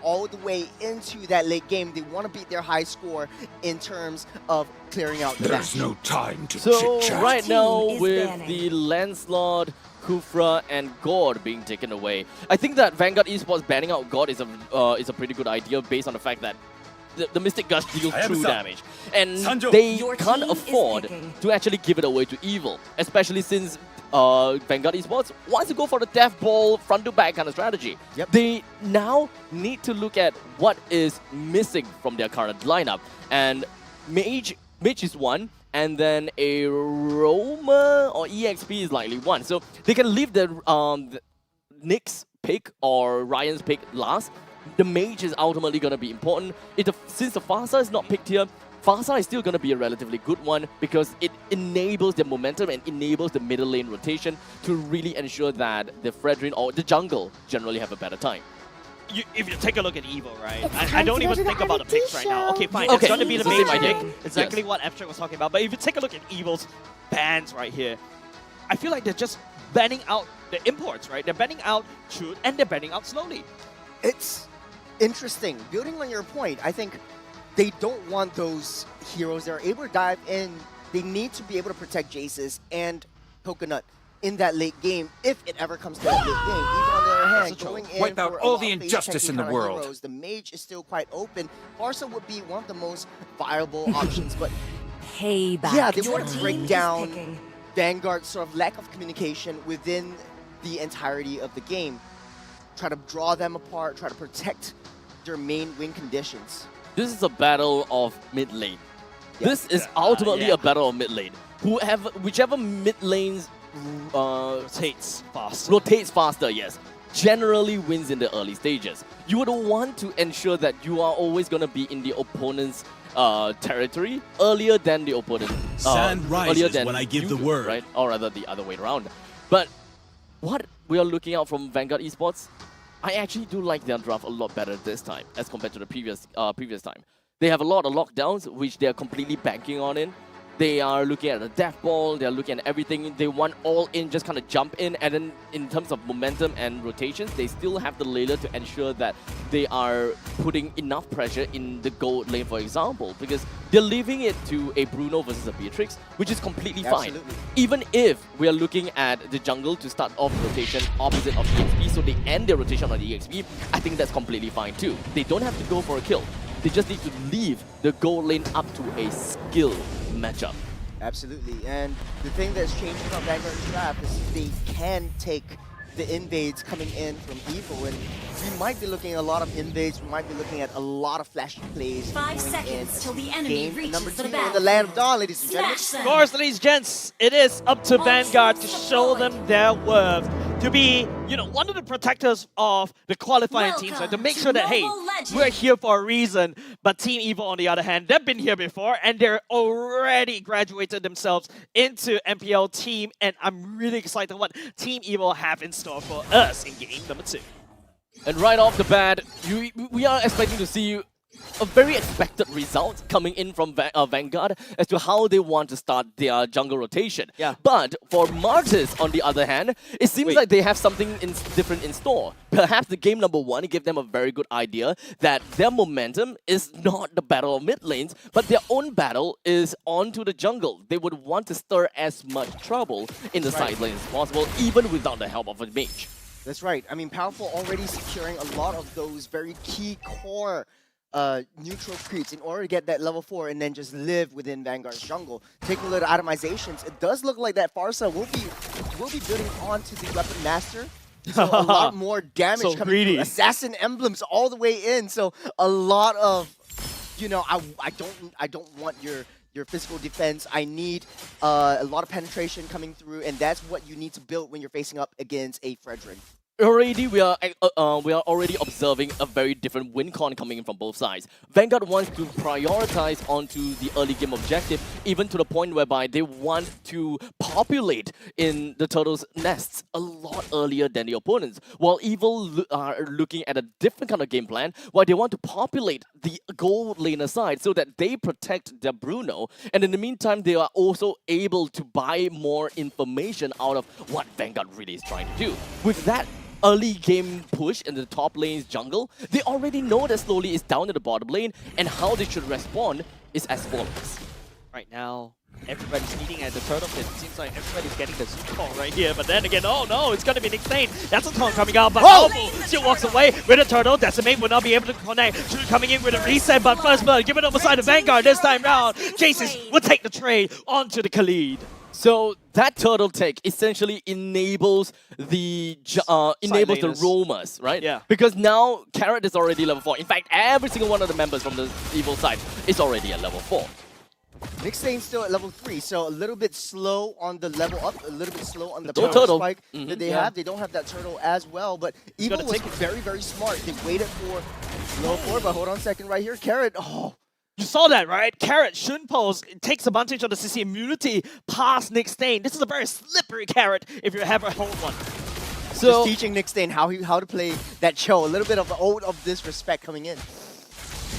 all the way into that late game. They want to beat their high score in terms of clearing out the There's no time to So chit-chat. right now, with the Landslord, Kufra, and God being taken away, I think that Vanguard Esports banning out God is a pretty good idea based on the fact that the Mystic Gush deals true damage. And they can't afford to actually give it away to Evil, especially since Vanguard Esports wants to go for the death ball front to back kind of strategy. They now need to look at what is missing from their current lineup. And Mage is one, and then a Roma or EXP is likely one. So they can leave the Nick's pick or Ryan's pick last. The Mage is ultimately going to be important. Since the Farsa is not picked here, Farsa is still going to be a relatively good one because it enables the momentum and enables the middle lane rotation to really ensure that the Fredrin or the jungle generally have a better time. If you take a look at Evo, right? I don't even think about the picks right now. Okay, fine. It's going to be the main pick. Exactly what Abstract was talking about. But if you take a look at Evo's bans right here, I feel like they're just banning out the imports, right? They're banning out Shoot and they're banning out Slowly. It's interesting. Building on your point, I think they don't want those heroes that are able to dive in. They need to be able to protect Jace's and Coconut in that late game, if it ever comes to that late game. Even on the other hand, going in wipe out for all the injustice in the world. Heroes, the Mage is still quite open. Farsa would be one of the most viable options, but yeah, they want to break down Vanguard's sort of lack of communication within the entirety of the game. Try to draw them apart, try to protect their main win conditions. This is a battle of mid lane. This is ultimately a battle of mid lane. Whichever mid lanes rotates faster, yes, generally wins in the early stages. You would want to ensure that you are always going to be in the opponent's territory earlier than the opponent. Sand rises when I give the word. Right? Or rather the other way around. But what we are looking out from Vanguard Esports, I actually do like their draft a lot better this time as compared to the previous time. They have a lot of lockdowns, which they are completely banking on in. They are looking at the death ball, they are looking at everything. They want all in, just kind of jump in. And then in terms of momentum and rotations, they still have the layler to ensure that they are putting enough pressure in the gold lane, for example, because they're leaving it to a Bruno versus a Beatrix, which is completely fine. Even if we are looking at the jungle to start off rotation opposite of EXP, so they end their rotation on the EXP, I think that's completely fine too. They don't have to go for a kill. They just need to leave the gold lane up to a skill matchup. Absolutely, and the thing that's changing about Vanguard's draft is they can take the invades coming in from Evo, and we might be looking at a lot of invades, we might be looking at a lot of flashy plays. 5 seconds till the enemy Game reaches number the 2 in battlefield. the Land of Dawn, ladies and gentlemen. Smash Of course, ladies and gents, it is up to Vanguard to show them their worth, to be, one of the protectors of the qualifying teams, and to make sure that, hey, we're here for a reason. But Team Evo, on the other hand, they've been here before, and they're already graduated themselves into MPL team, and I'm really excited what Team Evo have in store for us in game number 2. And right off the bat, we are expecting to see a very expected result coming in from Vanguard as to how they want to start their jungle rotation. Yeah. But for Martis, on the other hand, it seems like they have something different in store. Perhaps the game number 1 gave them a very good idea that their momentum is not the battle of mid lanes, but their own battle is onto the jungle. They would want to stir as much trouble in the side lanes as possible, even without the help of a mage. That's right. I mean, Powerful already securing a lot of those very key core neutral creeps in order to get that level 4 and then just live within Vanguard's jungle. Taking a look at itemizations, it does look like that Farsa will be building onto the Weapon Master. So a lot more damage So coming through. Assassin emblems all the way in. So a lot of, I don't want your physical defense. I need a lot of penetration coming through, and that's what you need to build when you're facing up against a Frederick. Already, we are already observing a very different win con coming in from both sides. Vanguard wants to prioritize onto the early game objective, even to the point whereby they want to populate in the turtles' nests a lot earlier than the opponents. While Evil are looking at a different kind of game plan, while they want to populate the gold laner side so that they protect their Bruno, and in the meantime, they are also able to buy more information out of what Vanguard really is trying to do. With that early game push in the top lane's jungle, they already know that slowly is down to the bottom lane, and how they should respond is as follows. Right now, everybody's eating at the turtle pit. It seems like everybody's getting the super call right here, but then again, oh no, it's gonna be Nick Stain. That's a taunt coming out, but Powerful still walks away with a turtle. Decimate will not be able to connect. Shoot coming in with a reset, but first blood, give it over side of Vanguard this time round. Jason will take the trade onto the Khalid. So that turtle take essentially enables the roamers, right? Yeah. Because now Carrot is already level 4. In fact, every single one of the members from the Evil side is already at level 4. Nick Stain's still at level 3, so a little bit slow on the level up, a little bit slow on the No power turtle. spike that they have. They don't have that turtle as well, but Evil was very, very smart. They waited for level 4, but hold on a second right here. Carrot, You saw that, right? Carrot, Shunpo's takes advantage of the CC immunity past Nick Stain. This is a very slippery Carrot if you ever hold one. So just teaching Nick Stain how to play that Cho. A little bit of the ode of disrespect coming in.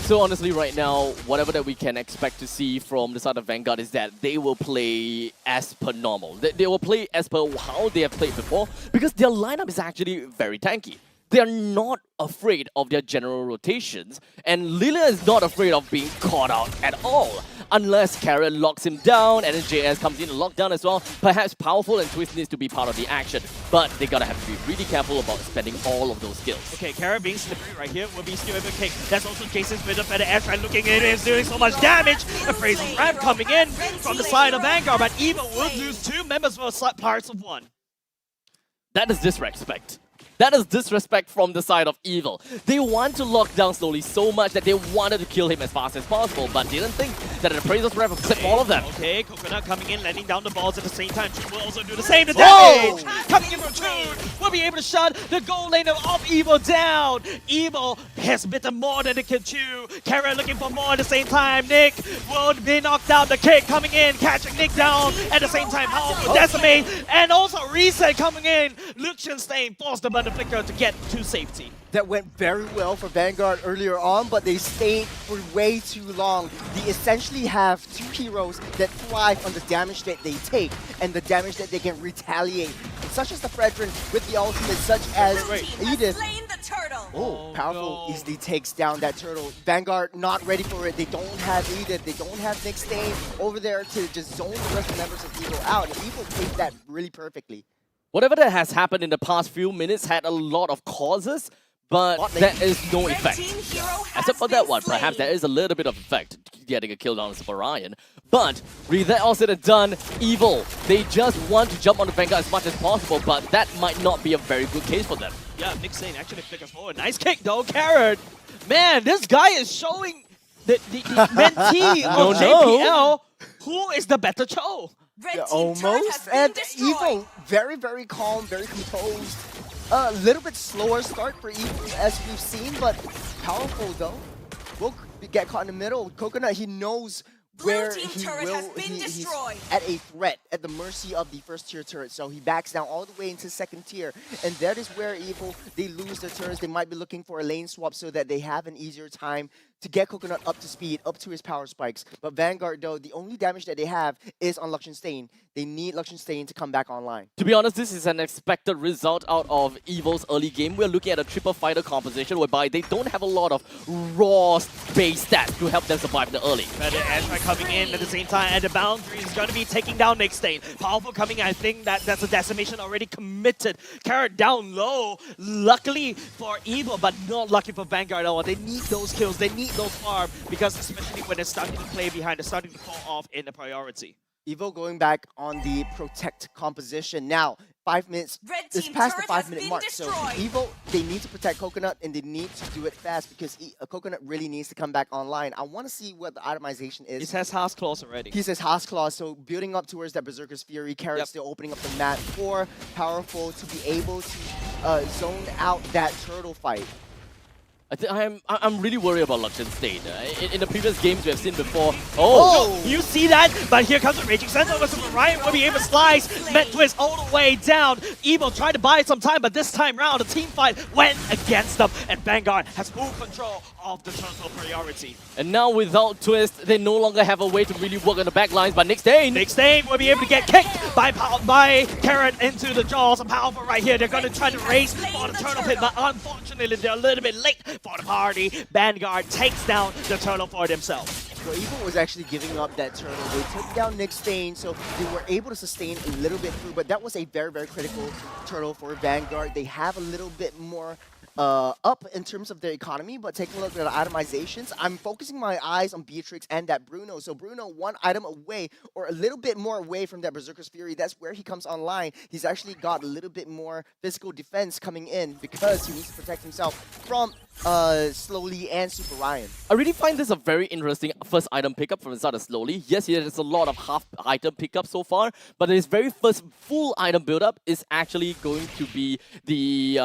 So honestly, right now, whatever that we can expect to see from the side of Vanguard is that they will play as per normal. They will play as per how they have played before, because their lineup is actually very tanky. They are not afraid of their general rotations, and Lilia is not afraid of being caught out at all. Unless Carrot locks him down, and then JS comes in and lock down as well, perhaps Powerful and Twist needs to be part of the action. But they gotta have to be really careful about spending all of those skills. Okay, Carrot being slippery right here will be still able to kick. That's also Jason's bit of better edge right looking at it, is doing so much damage. A crazy ramp coming in from the side of Vanguard, but Evo will lose 2 members for parts of 1. That is disrespect. That is disrespect from the side of Evil. They want to lock down slowly so much that they wanted to kill him as fast as possible, but didn't think that the Appraiser's Wrath would clip all of them. Okay, Coconut coming in, letting down the balls at the same time. Chun will also do the same. The damage coming in from Chun will be able to shut the gold lane of Evil down. Evil has bitten more than it can chew. Carrot looking for more at the same time. Nick will be knocked out. The kick coming in, catching Nick down at the same time. Powerful Decimate, and also Reset coming in. Liechtenstein forced the button flicker to get to safety. That went very well for Vanguard earlier on, but they stayed for way too long. They essentially have 2 heroes that thrive on the damage that they take and the damage that they can retaliate, such as the Fredrin with the ultimate, such as Edith. Powerful easily takes down that turtle. Vanguard not ready for it. They don't have Edith. They don't have Nick Stain over there to just zone the rest of the members of Evo out. And Evo played that really perfectly. Whatever that has happened in the past few minutes had a lot of causes, but there is no effect. Except for that one, perhaps there is a little bit of effect. getting a kill down on Super Ryan. But with that all said and done, Evil, they just want to jump on the Vanguard as much as possible, but that might not be a very good case for them. Yeah, Nick Sane actually flickers forward. Nice kick though, Carrot. Man, this guy is showing the mentee of JPL who is the better Cho. Almost. And Evil, very, very calm, very composed. A little bit slower start for Evil as we've seen, but powerful though. Will get caught in the middle. Coconut, he knows where he's at a threat, at the mercy of the first tier turret. So he backs down all the way into second tier. And that is where Evil, they lose their turrets. They might be looking for a lane swap so that they have an easier time to get Coconut up to speed, up to his power spikes. But Vanguard, though, the only damage that they have is on Luxian Stain. They need Luxian Stain to come back online. To be honest, this is an expected result out of Evil's early game. We're looking at a triple fighter composition whereby they don't have a lot of raw base stats to help them survive in the early. Better Ashray coming in at the same time, and the boundary is going to be taking down Nick Stain. Powerful coming in, I think that's a decimation already committed. Carrot down low, luckily for Evil, but not lucky for Vanguard at all. They need those kills, they need those farm, because especially when they're starting to play behind, they're starting to fall off in the priority. Evo going back on the protect composition. Now, 5 minutes, it's past the 5-minute mark. So Evo, they need to protect Coconut and they need to do it fast because Coconut really needs to come back online. I want to see what the itemization is. He says Haas Claws already. He says Haas Claws, so building up towards that Berserker's Fury. Carrot still opening up the map for Powerful to be able to zone out that turtle fight. I'm really worried about Luxian Stain. In the previous games we have seen before. You see that? But here comes the Raging Sense over to Ryan will be able to slice. Met Twist all the way down. Evil tried to buy some time, but this time round the team fight went against them, and Vanguard has full control of the turtle priority. And now without Twist, they no longer have a way to really work on the back lines. But Nick Stain will be able to get kicked by Carrot into the jaws. And Powerful right here. They're going to try to race for the turtle pit, but unfortunately they're a little bit late for the party. Vanguard takes down the turtle for themselves. So Evil was actually giving up that turtle. They took down Nick Stain, so they were able to sustain a little bit through, but that was a very, very critical turtle for Vanguard. They have a little bit more up in terms of their economy, but taking a look at the itemizations, I'm focusing my eyes on Beatrix and that Bruno. So Bruno, one item away, or a little bit more away from that Berserker's Fury. That's where he comes online. He's actually got a little bit more physical defense coming in because he needs to protect himself from Slowly and Super Ryan. I really find this a very interesting first item pickup from inside of Slowly. Yes, there's a lot of half item pickup so far, but his very first full item build-up is actually going to be the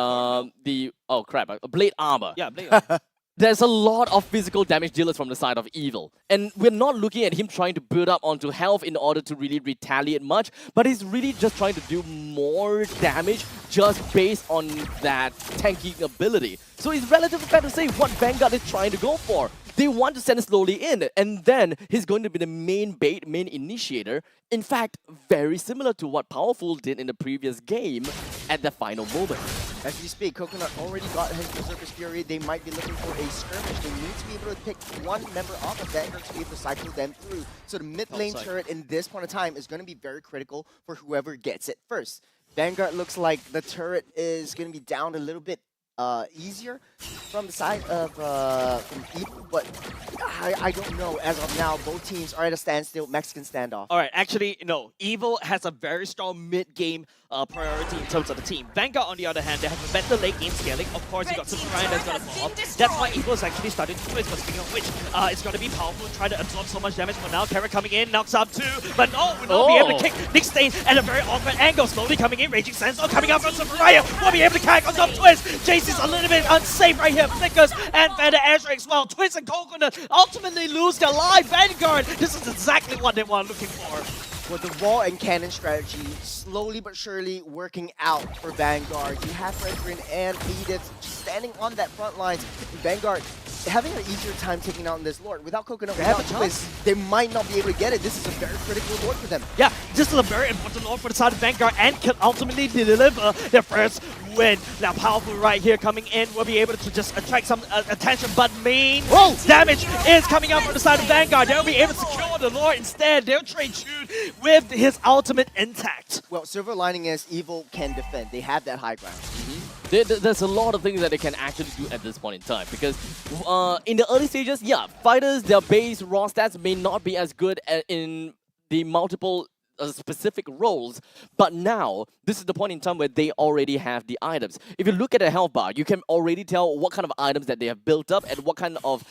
oh crap, Blade Armor. Yeah, Blade Armor. There's a lot of physical damage dealers from the side of Evil. And we're not looking at him trying to build up onto health in order to really retaliate much, but he's really just trying to do more damage just based on that tanking ability. So it's relatively fair to say what Vanguard is trying to go for. They want to send Slowly in, and then he's going to be the main bait, main initiator. In fact, very similar to what Powerful did in the previous game at the final moment. As we speak, Coconut already got his Berserker's Fury. They might be looking for a skirmish. They need to be able to pick one member off of Vanguard to be able to cycle them through. So the mid lane turret in this point of time is going to be very critical for whoever gets it first. Vanguard looks like the turret is going to be down a little bit easier from the side of from Evil, but I don't know. As of now, both teams are at a standstill, Mexican standoff. All right, actually, no. Evil has a very strong mid-game priority in terms of the team. Vanguard, on the other hand, they have a better late game scaling. Of course, you got Super Ryan that's going to fall off. That's why Evil is actually starting to twist, but speaking of which, it's going to be Powerful, try to absorb so much damage for now. Carrot coming in, knocks up two, but no, will not be able to kick Nick Stain at a very awkward angle. Slowly coming in, Raging Sense coming up from Super Ryan, will be able to catch on top Twist. JC's a little bit unsafe right here. Flickers and Feather Ashray as well. Twist and Coconut ultimately lose their life. Vanguard, this is exactly what they were looking for. With the wall and cannon strategy slowly but surely working out for Vanguard. You have Fredrin and Edith standing on that front line. Vanguard having an easier time taking out this Lord. Without Coconut, without Twist, they might not be able to get it. This is a very critical Lord for them. Yeah, this is a very important Lord for the side of Vanguard and can ultimately deliver their first win. Now Powerful right here coming in will be able to just attract some attention, but main damage is coming out from the side of Vanguard. They'll be able to secure the Lord instead. They'll trade shoot with his ultimate intact. Well, silver lining is Evil can defend. They have that high ground. There's a lot of things that they can actually do at this point in time, because in the early stages, yeah, fighters, their base raw stats may not be as good in the multiple specific roles, but now this is the point in time where they already have the items. If you look at the health bar, you can already tell what kind of items that they have built up and what kind of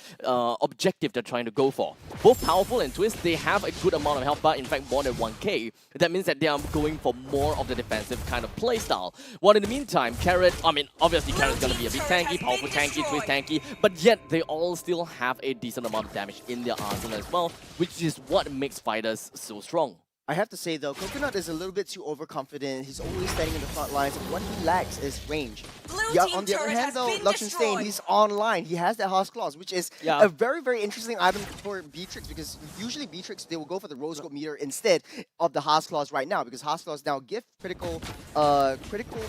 objective they're trying to go for. Both Powerful and Twist, they have a good amount of health bar, in fact more than 1k. That means that they are going for more of the defensive kind of playstyle. While in the meantime, Carrot, I mean, obviously Carrot's gonna be a bit tanky, Powerful tanky, Twist tanky, but yet they all still have a decent amount of damage in their arsenal as well, which is what makes fighters so strong. I have to say though, Coconut is a little bit too overconfident. He's always standing in the front lines, and what he lacks is range. On the other hand though, Luxon Stain, he's online. He has that House Claws, which is a very, very interesting item for Beatrix, because usually Beatrix, they will go for the Rose Gold meter instead of the House Claws right now, because House Claws now give critical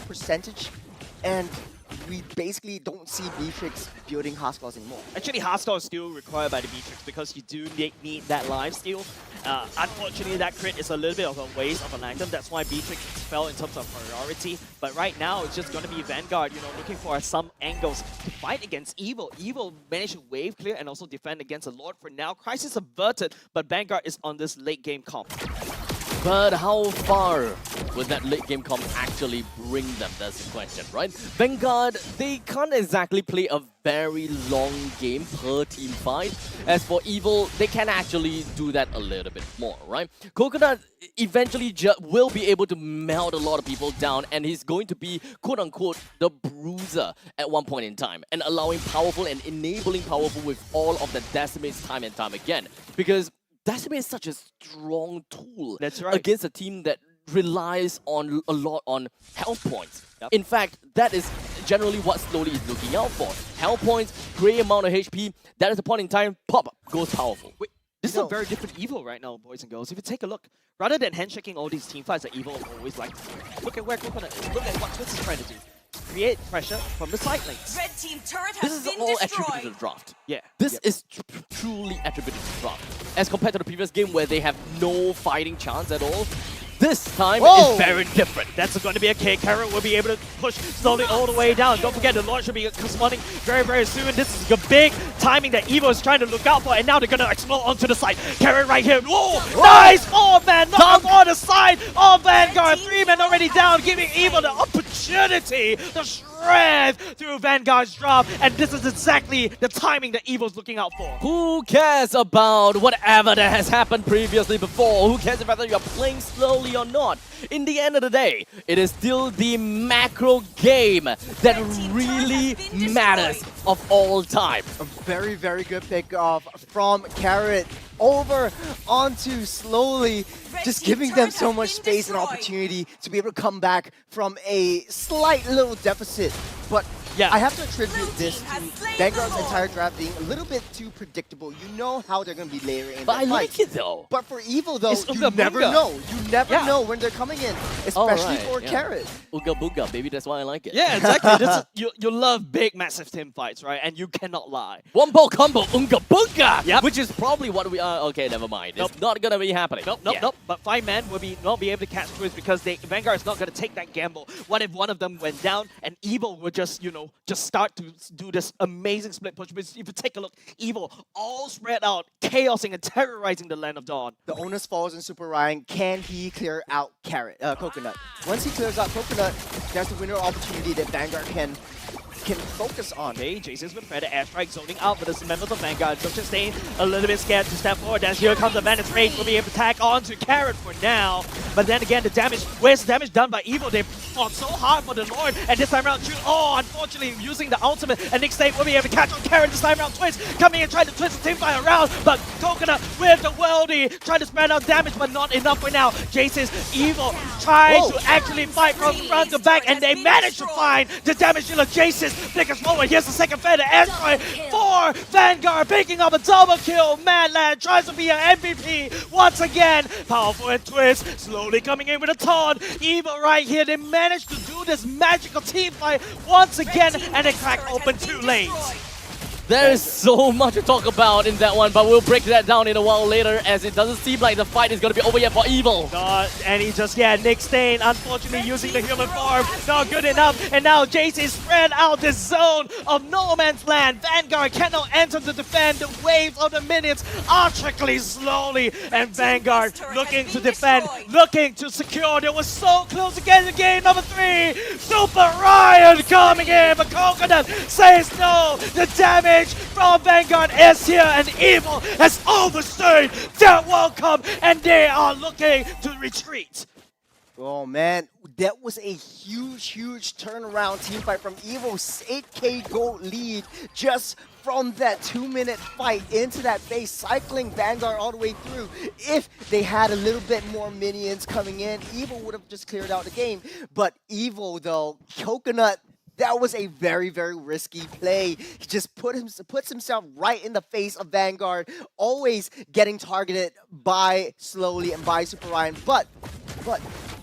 percentage, and we basically don't see Beatrix building House Claws anymore. Actually, House Claw is still required by the Beatrix because you do need that life steal. Unfortunately, that crit is a little bit of a waste of an item. That's why Beatrix fell in terms of priority. But right now, it's just going to be Vanguard, you know, looking for some angles to fight against Evil. Evil managed to wave clear and also defend against the Lord. For now, Crisis averted, but Vanguard is on this late game comp. But how far will that late game comp actually bring them? That's the question, right? Vanguard, they can't exactly play a very long game per team fight. As for Evil, they can actually do that a little bit more, right? Coconut eventually will be able to melt a lot of people down, and he's going to be, quote-unquote, the bruiser at one point in time, and allowing Powerful and enabling Powerful with all of the decimates time and time again. Because Decimate is such a strong tool against a team that relies on a lot on health points. In fact, that is generally what Slowly is looking out for. Health points, great amount of HP, that is the point in time, pop, goes Powerful. Wait, this is a very different Evil right now, boys and girls. If you take a look, rather than handshaking all these team fights that Evil always like to do, look at where Coconut is, look at what Twist is trying to do. Create pressure from the side lanes. Red team turret This has is been all destroyed. attributed to the draft. Yeah. This is truly attributed to the draft. As compared to the previous game where they have no fighting chance at all, this time is very different. That's going to be a K. Carrot will be able to push Slowly all the way down. Don't forget, the Lord should be spawning very, very soon. This is a big timing that Evo is trying to look out for, and now they're going to explode onto the side. Carrot right here. Whoa! Nice! 4-man knock on the side of Vanguard. 3-man already down, giving Evo the opportunity to shred through Vanguard's drop, and this is exactly the timing that Evo's looking out for. Who cares about whatever that has happened previously before? Who cares whether you're playing slowly or not? In the end of the day, it is still the macro game that really matters of all time. A very, very good pick off from Carrot over onto Slowly, just giving them so much space and opportunity to be able to come back from a slight little deficit. But yeah, I have to attribute this to Vanguard's entire draft being a little bit too predictable. You know how they're going to be layering in. But I like it though. But for Evil though, you never know. You never know when they're coming in, especially for Carrot. Ooga booga, baby, that's why I like it. Yeah, exactly. This is, you love big, massive team fights, right? And you cannot lie. One ball combo, Unga booga! Yep. Which is probably what we are. Okay, never mind. It's not going to be happening. Nope. But 5-man will not be able to catch Twist because Vanguard is not going to take that gamble. What if one of them went down and Evil would just, just start to do this amazing split push? Because if you take a look, Evil all spread out, chaosing and terrorizing the Land of Dawn. The onus falls in Super Ryan. Can he clear out Coconut? Once he clears out Coconut, there's the winner opportunity that Vanguard can focus on. Okay, Jason's been fed airstrike zoning out, but this members of Vanguard just staying a little bit scared to step forward. As here comes the Bandit's Rage, will be able to tag on to Carrot for now. But then again, the damage, where's the damage done by Evil? They fought so hard for the Lord, and this time around, unfortunately, using the ultimate, and Nick State will be able to catch on Carrot this time around. Twist coming in, trying to twist the team fight around, but Coconut with the worldie, trying to spread out damage, but not enough for now. Jason's Evil trying to actually fight from front to back, and they managed to find the damage dealer, Jason's biggest moment. Here's the second fair to asteroid for Vanguard, picking up a double kill. Madland tries to be an MVP once again. Powerful and Twist slowly coming in with a taunt. Evil right here, they managed to do this magical team fight once again, and they crack open 2 lanes. There is so much to talk about in that one, but we'll break that down in a while later, as it doesn't seem like the fight is going to be over yet for Evil. And he just, Nick Stain, unfortunately using the human form, not good enough. And now Jace is spread out this zone of no man's land. Vanguard cannot enter to defend. The waves of the minions are trickling slowly. And Vanguard looking to defend, looking to secure. They were so close to getting the game number 3. Super Ryan coming in, but Coconut says no. The damage from Vanguard is here, and Evil has overstayed their welcome, and they are looking to retreat. Oh man, that was a huge turnaround team fight from Evil's 8k gold lead just from that 2-minute fight into that base, cycling Vanguard all the way through. If they had a little bit more minions coming in, Evil would have just cleared out the game. But Evil though, Coconut, that was a very risky play. He just puts himself right in the face of Vanguard, always getting targeted by Slowly and by Super Ryan. But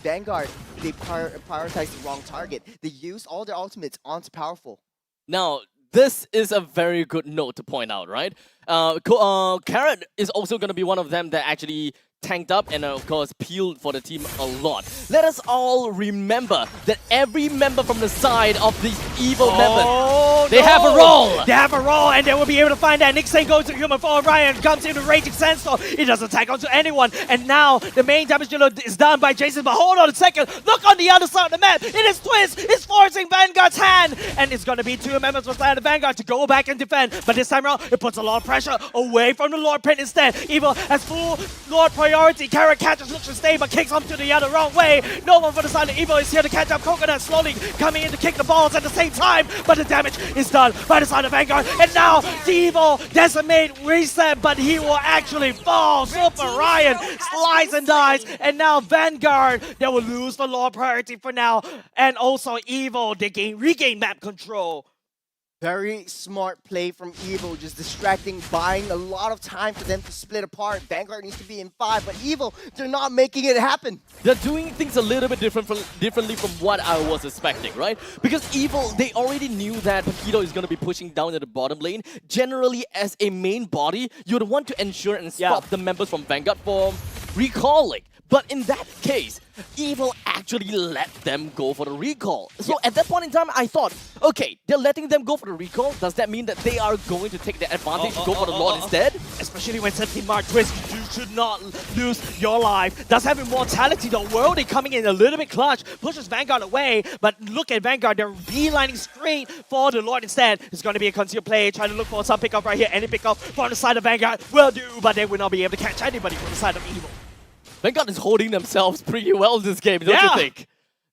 Vanguard, they prioritized the wrong target. They used all their ultimates onto Powerful. Now, this is a very good note to point out, right? Carrot is also going to be one of them that actually tanked up and of course peeled for the team a lot. Let us all remember that every member from the side of these Evil members, they have a role! They have a role, and they will be able to find that. Nick Stain goes to human form, Ryan comes into Raging Sandstorm. He doesn't tag onto anyone, and now the main damage dealer is done by Jason, but hold on a second, look on the other side of the map, it is Twist, it's forcing Vanguard's hand, and it's gonna be 2 members from side of Vanguard to go back and defend, but this time around, it puts a lot of pressure away from the Lord Pit instead. Evil has full Lord priority, Carrot catches Lucian Stain, but kicks him to the other wrong way. No one for the side of Evil is here to catch up. Coconut slowly coming in to kick the balls at the same time, but the damage is done by the side of Vanguard, and now the Evil Decimate reset, but he will actually fall. Super Ryan slides and dies, and now Vanguard, they will lose the Lord priority for now, and also Evil, they regain map control. Very smart play from Evil, just distracting, buying a lot of time for them to split apart. Vanguard needs to be in 5, but Evil, they're not making it happen. They're doing things a little bit differently from what I was expecting, right? Because Evil, they already knew that Paquito is going to be pushing down to the bottom lane. Generally, as a main body, you'd want to ensure and stop the members from Vanguard from recalling. But in that case, Evil actually let them go for the recall. So at that point in time, I thought, okay, they're letting them go for the recall. Does that mean that they are going to take the advantage and go for the Lord instead? Especially when 17 Mark Twist, you should not lose your life. Does have immortality though. Worldy coming in a little bit clutch, pushes Vanguard away, but look at Vanguard, they're beelining straight for the Lord instead. It's going to be a concealed play, trying to look for some pickup right here. Any pickup from the side of Vanguard will do, but they will not be able to catch anybody from the side of Evil. Vanguard is holding themselves pretty well this game, don't you think?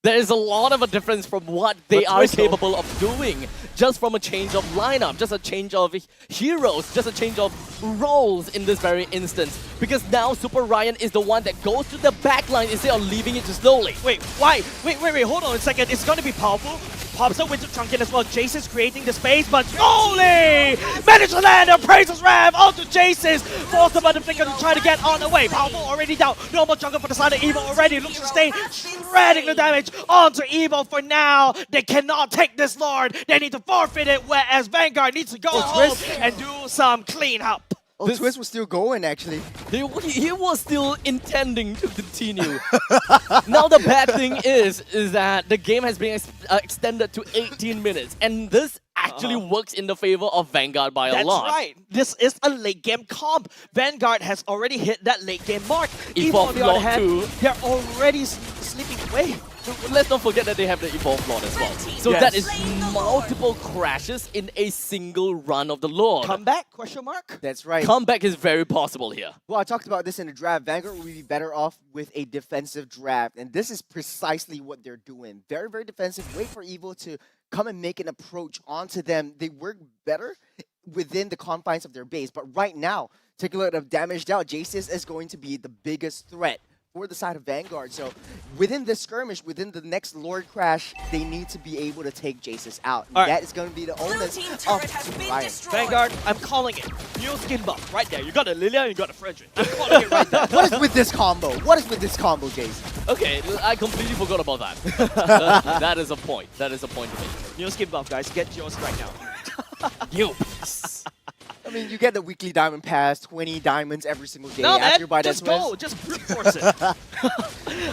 There is a lot of a difference from what they are capable of doing, just from a change of lineup, just a change of heroes, just a change of roles in this very instance. Because now Super Ryan is the one that goes to the backline instead of leaving it to Slowly. Wait, why? Wait, hold on a second. It's going to be powerful. Pops up with the Chunkin as well. Jason's creating the space, but Slowly managed to land a Praises Ram onto Jason's. Force the button flicker to try to get on the way. Powerful already down. No more jungle for the side of Evil already. Looks to stay shredding the damage onto Evil for now. They cannot take this Lord. They need to forfeit it, whereas Vanguard needs to go home and do some clean up. Oh, Twist was still going, actually. He was still intending to continue. Now the bad thing is that the game has been extended to 18 minutes, and this actually works in the favor of Vanguard by a lot. That's right. This is a late game comp. Vanguard has already hit that late game mark. Evolve on the other Lord hand, too. they're already slipping away. Let's not forget that they have the Evolve Lord as well. So that is multiple crashes in a single run of the Lord. Comeback? Question mark? That's right. Comeback is very possible here. Well, I talked about this in the draft. Vanguard would be better off with a defensive draft, and this is precisely what they're doing. Very defensive. Wait for Evil to come and make an approach onto them. They work better within the confines of their base, but right now, take a look at damage dealt. Jace is going to be the biggest threat for the side of Vanguard. So within this skirmish, within the next Lord Crash, they need to be able to take Jace out. That is going to be the onus of Super Ryan. Vanguard, I'm calling it. New skin buff right there. You got a Lilia, you got a Frederick. I'm calling it right there. What is with this combo? What is with this combo, Jace? Okay, I completely forgot about that. That is a point. That is a point to make. New skin buff, guys. Get yours right now. You. I mean, you get the weekly diamond pass, 20 diamonds every single day No, after man, you buy that just go. Swiss. Just brute force it.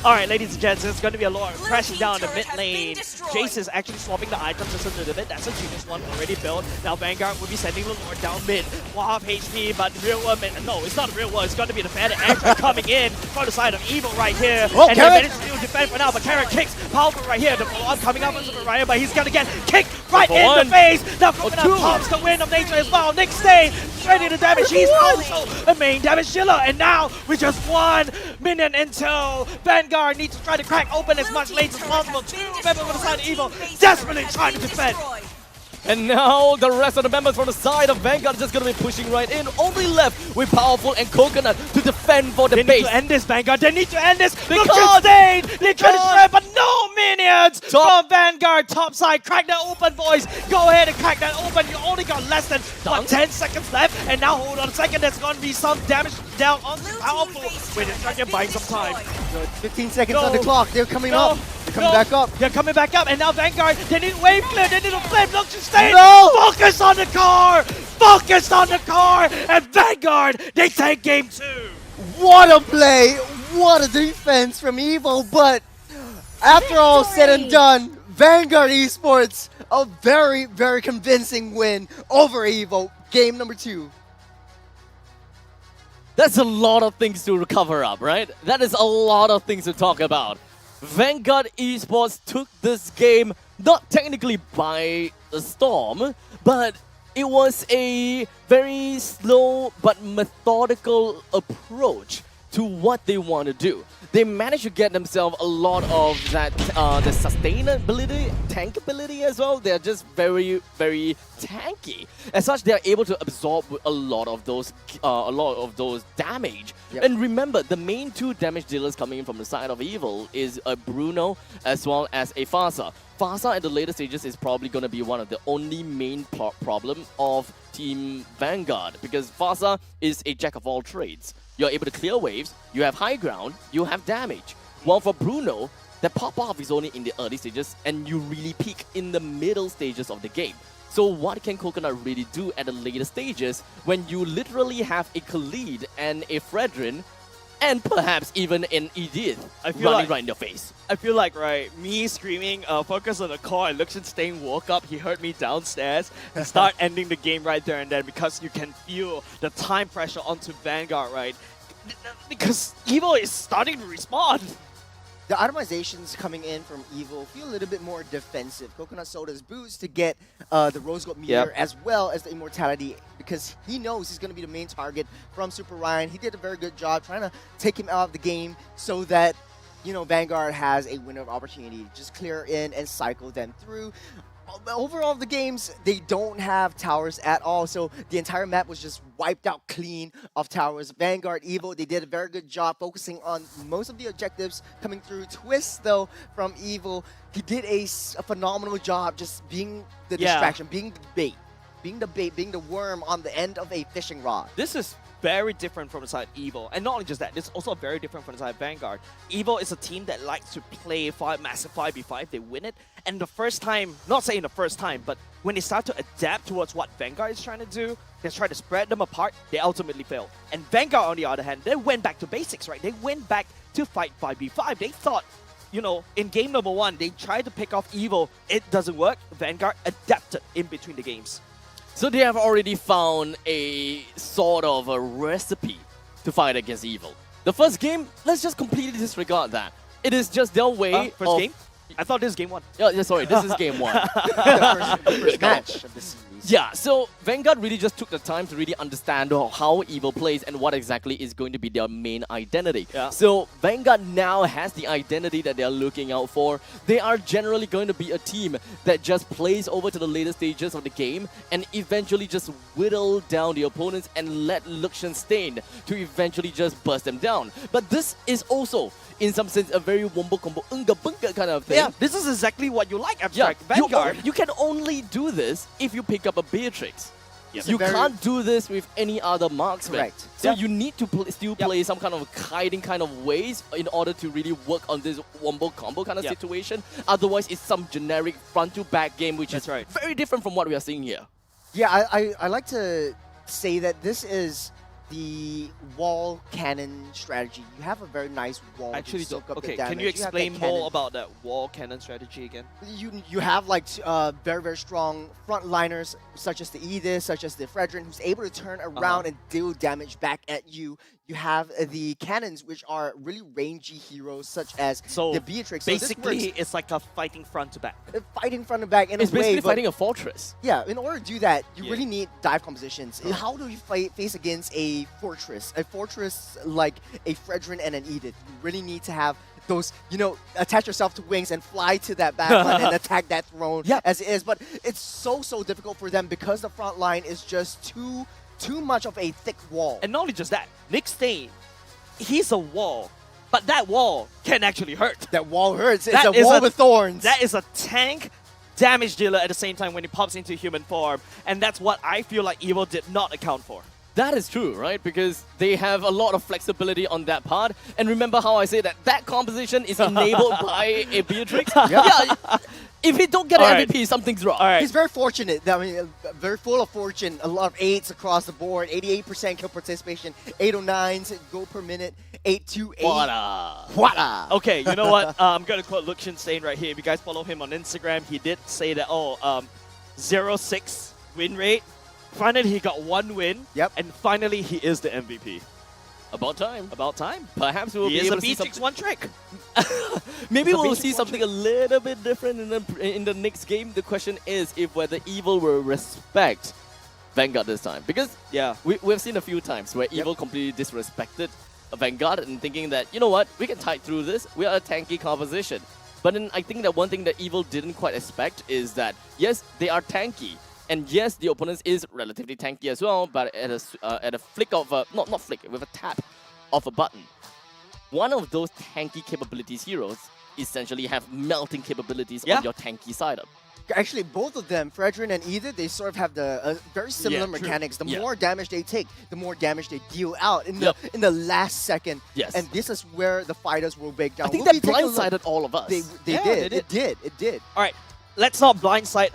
All right, ladies and gents, it's going to be a lot crashing down the mid lane. Jace is actually swapping the items just a little bit. That's a genius one already built. Now Vanguard will be sending the Lord down mid. 1.5 HP, but real one, no, it's not a real one. It's going to be the fan Andrew coming in from the side of Evil right here. Oh, and Carrot! they managed to defend for now, but Carrot kicks powerful right here. The follow-up coming up from Ryan, but he's going to get kicked right in the face. Now Coconut pops the Wind of Nature as well. Nick Stay ready to damage. He's also a main damage dealer. And now with just 1 minute until Vanguard needs to try to crack open as much lanes as possible. 2 members on the side of Evil desperately trying to defend. And now the rest of the members from the side of Vanguard are just going to be pushing right in. Only left with Powerful and Coconut to defend for the base. They need to end this, Vanguard. They need to end this. Look at Stain. They try to shred, but no minions from Vanguard top side. Crack that open, boys. Go ahead and crack that open. You only got less than 10 seconds left. And now hold on a second. There's going to be some damage down on Powerful. Wait, they're trying to buy some time. So 15 seconds on the clock. They're coming up. They're coming back up. They're coming back up. And now Vanguard, they need wave clear. They need a flip. Look, just stay. No! Focus on the car! Focus on the car! And Vanguard, they take game 2! What a play! What a defense from Evil, but after all said and done, Vanguard Esports, a very, very convincing win over Evil. Game number 2. That's a lot of things to cover up, right? That is a lot of things to talk about. Vanguard Esports took this game not technically by the storm, but it was a very slow but methodical approach to what they want to do. They managed to get themselves a lot of that, the sustainability, tankability as well. They're just very, very tanky. As such, they are able to absorb a lot of those damage. Yep. And remember, the main 2 damage dealers coming in from the side of Evil is a Bruno as well as a Farsa. Farsa at the later stages is probably going to be one of the only main problem of Team Vanguard, because Farsa is a jack of all trades. You're able to clear waves, you have high ground, you have damage. While for Bruno, the pop-off is only in the early stages and you really peak in the middle stages of the game. So what can Coconut really do at the later stages when you literally have a Khalid and a Fredrin and perhaps even an Edith running right in your face? I feel like, right, me screaming, focus on the core, and Luxian Stain woke up, he heard me downstairs, and start ending the game right there and then, because you can feel the time pressure onto Vanguard, right? Because Evil is starting to respawn. The itemizations coming in from Evil feel a little bit more defensive. Coconut Soda's boost to get the Rose Gold Meteor as well as the Immortality, because he knows he's going to be the main target from Super Ryan. He did a very good job trying to take him out of the game so that, you know, Vanguard has a window of opportunity to just clear in and cycle them through. Overall, the games, they don't have towers at all, so the entire map was just wiped out clean of towers. Vanguard, Evil, they did a very good job focusing on most of the objectives coming through. Twist, though, from Evil, he did a phenomenal job just being the distraction, being the bait, being the worm on the end of a fishing rod. This is very different from the side of Evil. And not only just that, it's also very different from the side of Vanguard. Evil is a team that likes to play massive 5v5, they win it. And the first time, not saying the first time, but when they start to adapt towards what Vanguard is trying to do, they try to spread them apart, they ultimately fail. And Vanguard, on the other hand, they went back to basics, right? They went back to fight 5v5. They thought, you know, in game number 1, they tried to pick off Evil. It doesn't work. Vanguard adapted in between the games. So they have already found a sort of a recipe to fight against Evil. The first game, let's just completely disregard that. It is just their way First game? I thought this is game 1. Yeah, sorry, this is game 1. first match of the series. Yeah, so Vanguard really just took the time to really understand how Evil plays and what exactly is going to be their main identity. Yeah. So Vanguard now has the identity that they're looking out for. They are generally going to be a team that just plays over to the later stages of the game and eventually just whittle down the opponents and let Luxian Stain to eventually just burst them down. But this is also, in some sense, a very wombo combo unga bunga kind of thing. Yeah, this is exactly what you like, Abstract. Vanguard. You can only do this if you pick up a Beatrix. Yes. You can't do this with any other marksman. Correct. So you need to still play some kind of hiding kind of ways in order to really work on this wombo combo kind of situation. Otherwise, it's some generic front to back game, which is very different from what we are seeing here. Yeah, I like to say that this is the wall cannon strategy. You have a very nice wall Actually, to soak up okay, the damage. can you have that explain cannon. more about that wall cannon strategy again? You have like very, very strong frontliners such as the Edith, such as the Fredrin, who's able to turn around and deal damage back at you. You have the cannons, which are really rangy heroes such as the Beatrix. So Basically, it's like a fighting front to back. Fighting front to back in It's a way. basically but fighting a fortress. yeah, in order to do that, you really need dive compositions. How do you face against a fortress? A fortress like a Fredrin and an Edith. You really need to have those, attach yourself to wings and fly to that backline and attack that throne as it is. But it's so difficult for them because the front line is just too much of a thick wall. And not only just that, Nick Stain, he's a wall, but that wall can actually hurt. That wall hurts. It's a wall with thorns. That is a tank damage dealer at the same time when he pops into human form, and that's what I feel like Evil did not account for. That is true, right? Because they have a lot of flexibility on that part. And remember how I say that composition is enabled by a Beatrix? Yeah. If he don't get an MVP, something's wrong. He's very fortunate. I mean, very full of fortune. A lot of 8s across the board. 88% kill participation. 809s go per minute. 828. Wada. Okay, you know what? I'm going to quote Luxian Stain right here. If you guys follow him on Instagram, he did say that, 0-6 win rate. Finally, he got 1 win. Yep. And finally, he is the MVP. About time. About time. Perhaps we'll He be is able a to see Beatrix something. one trick. Maybe It's a we'll Beatrix see one something trick. a little bit different in the next game. The question is if whether Evil will respect Vanguard this time. Because we've seen a few times where Evil completely disrespected Vanguard and thinking that, you know what, we can tide through this. We are a tanky composition. But then I think that one thing that Evil didn't quite expect is that, yes, they are tanky. And yes, the opponent is relatively tanky as well, but at a flick of a, not flick, with a tap of a button, one of those tanky capabilities heroes essentially have melting capabilities on your tanky side up. Actually, both of them, Fredrin and Edith, they sort of have the very similar mechanics. The more damage they take, the more damage they deal out in the last second. Yes. And this is where the fighters will break down. I think that blindsided all of us. They did. It did. All right, let's not blindside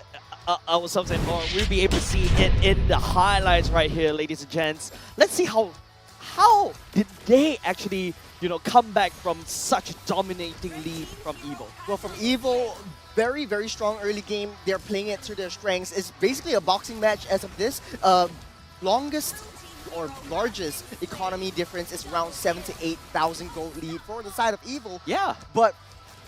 ourselves anymore. We'll be able to see it in the highlights right here, ladies and gents. Let's see how did they actually, come back from such a dominating lead from Evil. Well, from Evil, very, very strong early game. They're playing it to their strengths. It's basically a boxing match as of this. Longest or largest economy difference is around 7,000 to 8,000 gold lead for the side of Evil. Yeah. But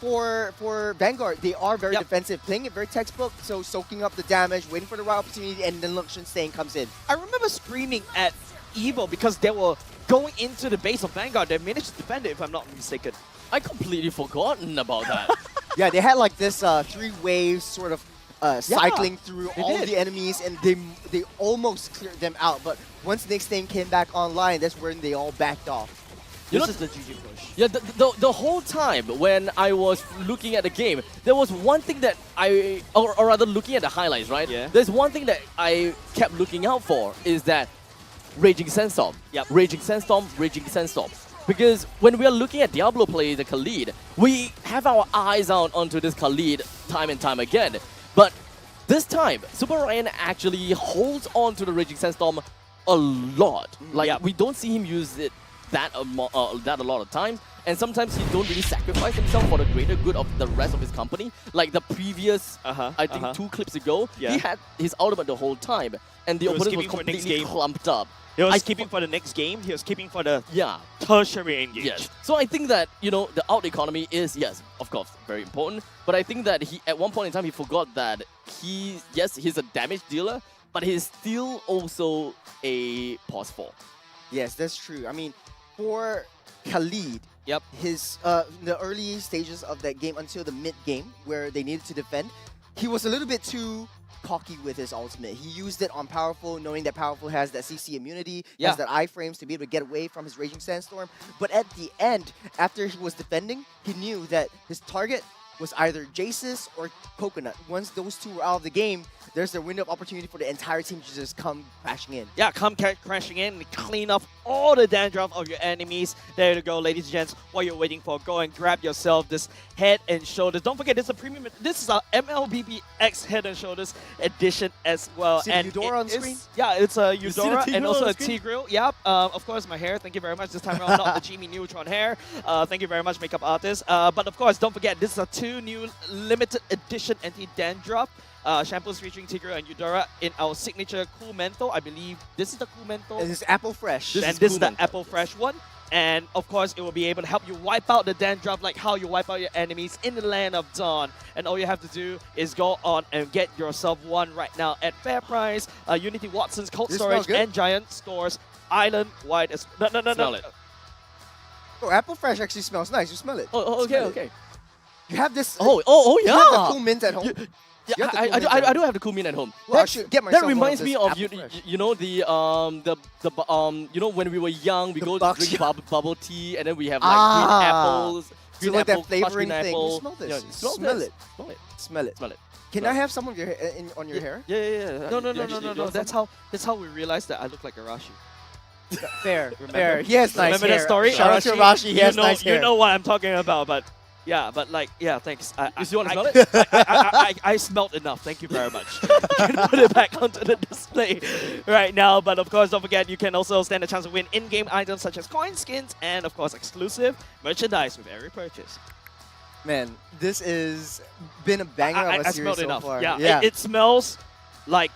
for Vanguard, they are very defensive, playing it very textbook, so soaking up the damage, waiting for the right opportunity, and then Luxian Stain comes in. I remember screaming at Evil because they were going into the base of Vanguard. They managed to defend it, if I'm not mistaken. I completely forgotten about that. Yeah, they had like this 3 waves sort of cycling through all the enemies, and they almost cleared them out. But once Nick Stain came back online, that's when they all backed off. This is the GG push. Yeah, the whole time when I was looking at the game, there was one thing that or rather looking at the highlights, right? Yeah. There's one thing that I kept looking out for is that Raging Sandstorm. Yep. Raging Sandstorm, Raging Sandstorm. Because when we are looking at Diablo play the Khalid, we have our eyes out onto this Khalid time and time again. But this time, Super Ryan actually holds on to the Raging Sandstorm a lot. Like, we don't see him use it that a lot of times, and sometimes he don't really sacrifice himself for the greater good of the rest of his company. Like the previous, I think 2 clips ago, he had his ultimate the whole time, and the opponent was completely clumped up. He was keeping for the next game. He was keeping for the tertiary engage. Yes. So I think that, the out economy is, yes, of course, very important. But I think that he, at one point in time, he forgot that he's a damage dealer, but he's still also a pause 4. Yes, that's true. I mean, for Khalid, his the early stages of that game until the mid game where they needed to defend, he was a little bit too cocky with his ultimate. He used it on Powerful, knowing that Powerful has that CC immunity, has that iframes to be able to get away from his Raging Sandstorm. But at the end, after he was defending, he knew that his target was either Jace's or Coconut. Once those 2 were out of the game, there's a window of opportunity for the entire team to just come crashing in. Yeah, come crashing in and clean up all the dandruff of your enemies. There you go, ladies and gents. What you're waiting for, go and grab yourself this Head and Shoulders. Don't forget, this is a premium. This is our MLBBX Head and Shoulders edition as well. See and Eudora on screen? Yeah, it's a You see the Eudora Tigreal and also on a screen? Tigreal. Yep. Of course, my hair. Thank you very much. This time around, not the Jimmy Neutron hair. Thank you very much, makeup artist. But of course, don't forget, this is a 2 new limited edition anti-dandruff. Shampoos featuring Tigreal and Eudora in our signature Cool Menthol. I believe this is the Cool Menthol. And this is Apple Fresh. This is the Apple Fresh one. And of course, it will be able to help you wipe out the dandruff like how you wipe out your enemies in the Land of Dawn. And all you have to do is go on and get yourself one right now at fair price. Unity Watson's Cold This Storage smells good. and Giant Stores Island-wide. No. Smell it. Oh, Apple Fresh actually smells nice. You smell it. Oh, Smell it. okay. You have this. Oh, You yeah. have the Cool Mint at home. Yeah, You have the I Cool Mint do. at I home. do have the Cool Mint at home. Well, I should get myself that one of reminds me this of Apple Fresh. you know you know when we were young we The go to box, drink yeah. bubble tea and then we have like green apples, So green like apple, that flavoring crushed green thing. apple. You smell this. Yeah, Smell it. Smell it. Smell it. Smell it. Can Smell I it. have some of your on your hair? Yeah. No. You actually want That's how we realized that I look like Arashi. Fair. Remember? Fair. He has nice Remember hair. that story? Shout out to Arashi. He has nice hair. You know what I'm talking about, but yeah, thanks. You still want to smell it? I smelled enough. Thank you very much. You can put it back onto the display right now. But of course, don't forget, you can also stand a chance to win in-game items such as coin skins and, of course, exclusive merchandise with every purchase. Man, this is been a banger of a I series smelled so enough. far. Yeah, it smells like.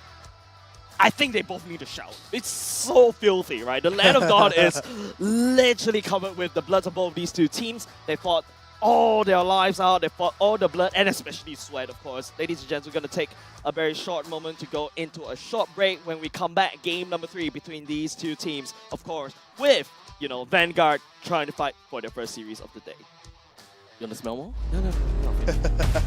I think they both need a shower. It's so filthy, right? The Land of Dawn is literally covered with the bloods of both these two teams. They fought all their lives out. They fought all the blood and especially sweat, of course. Ladies and gents, we're going to take a very short moment to go into a short break. When we come back, game number 3 between these two teams, of course, with, Vanguard trying to fight for their first series of the day. You want to smell more? No.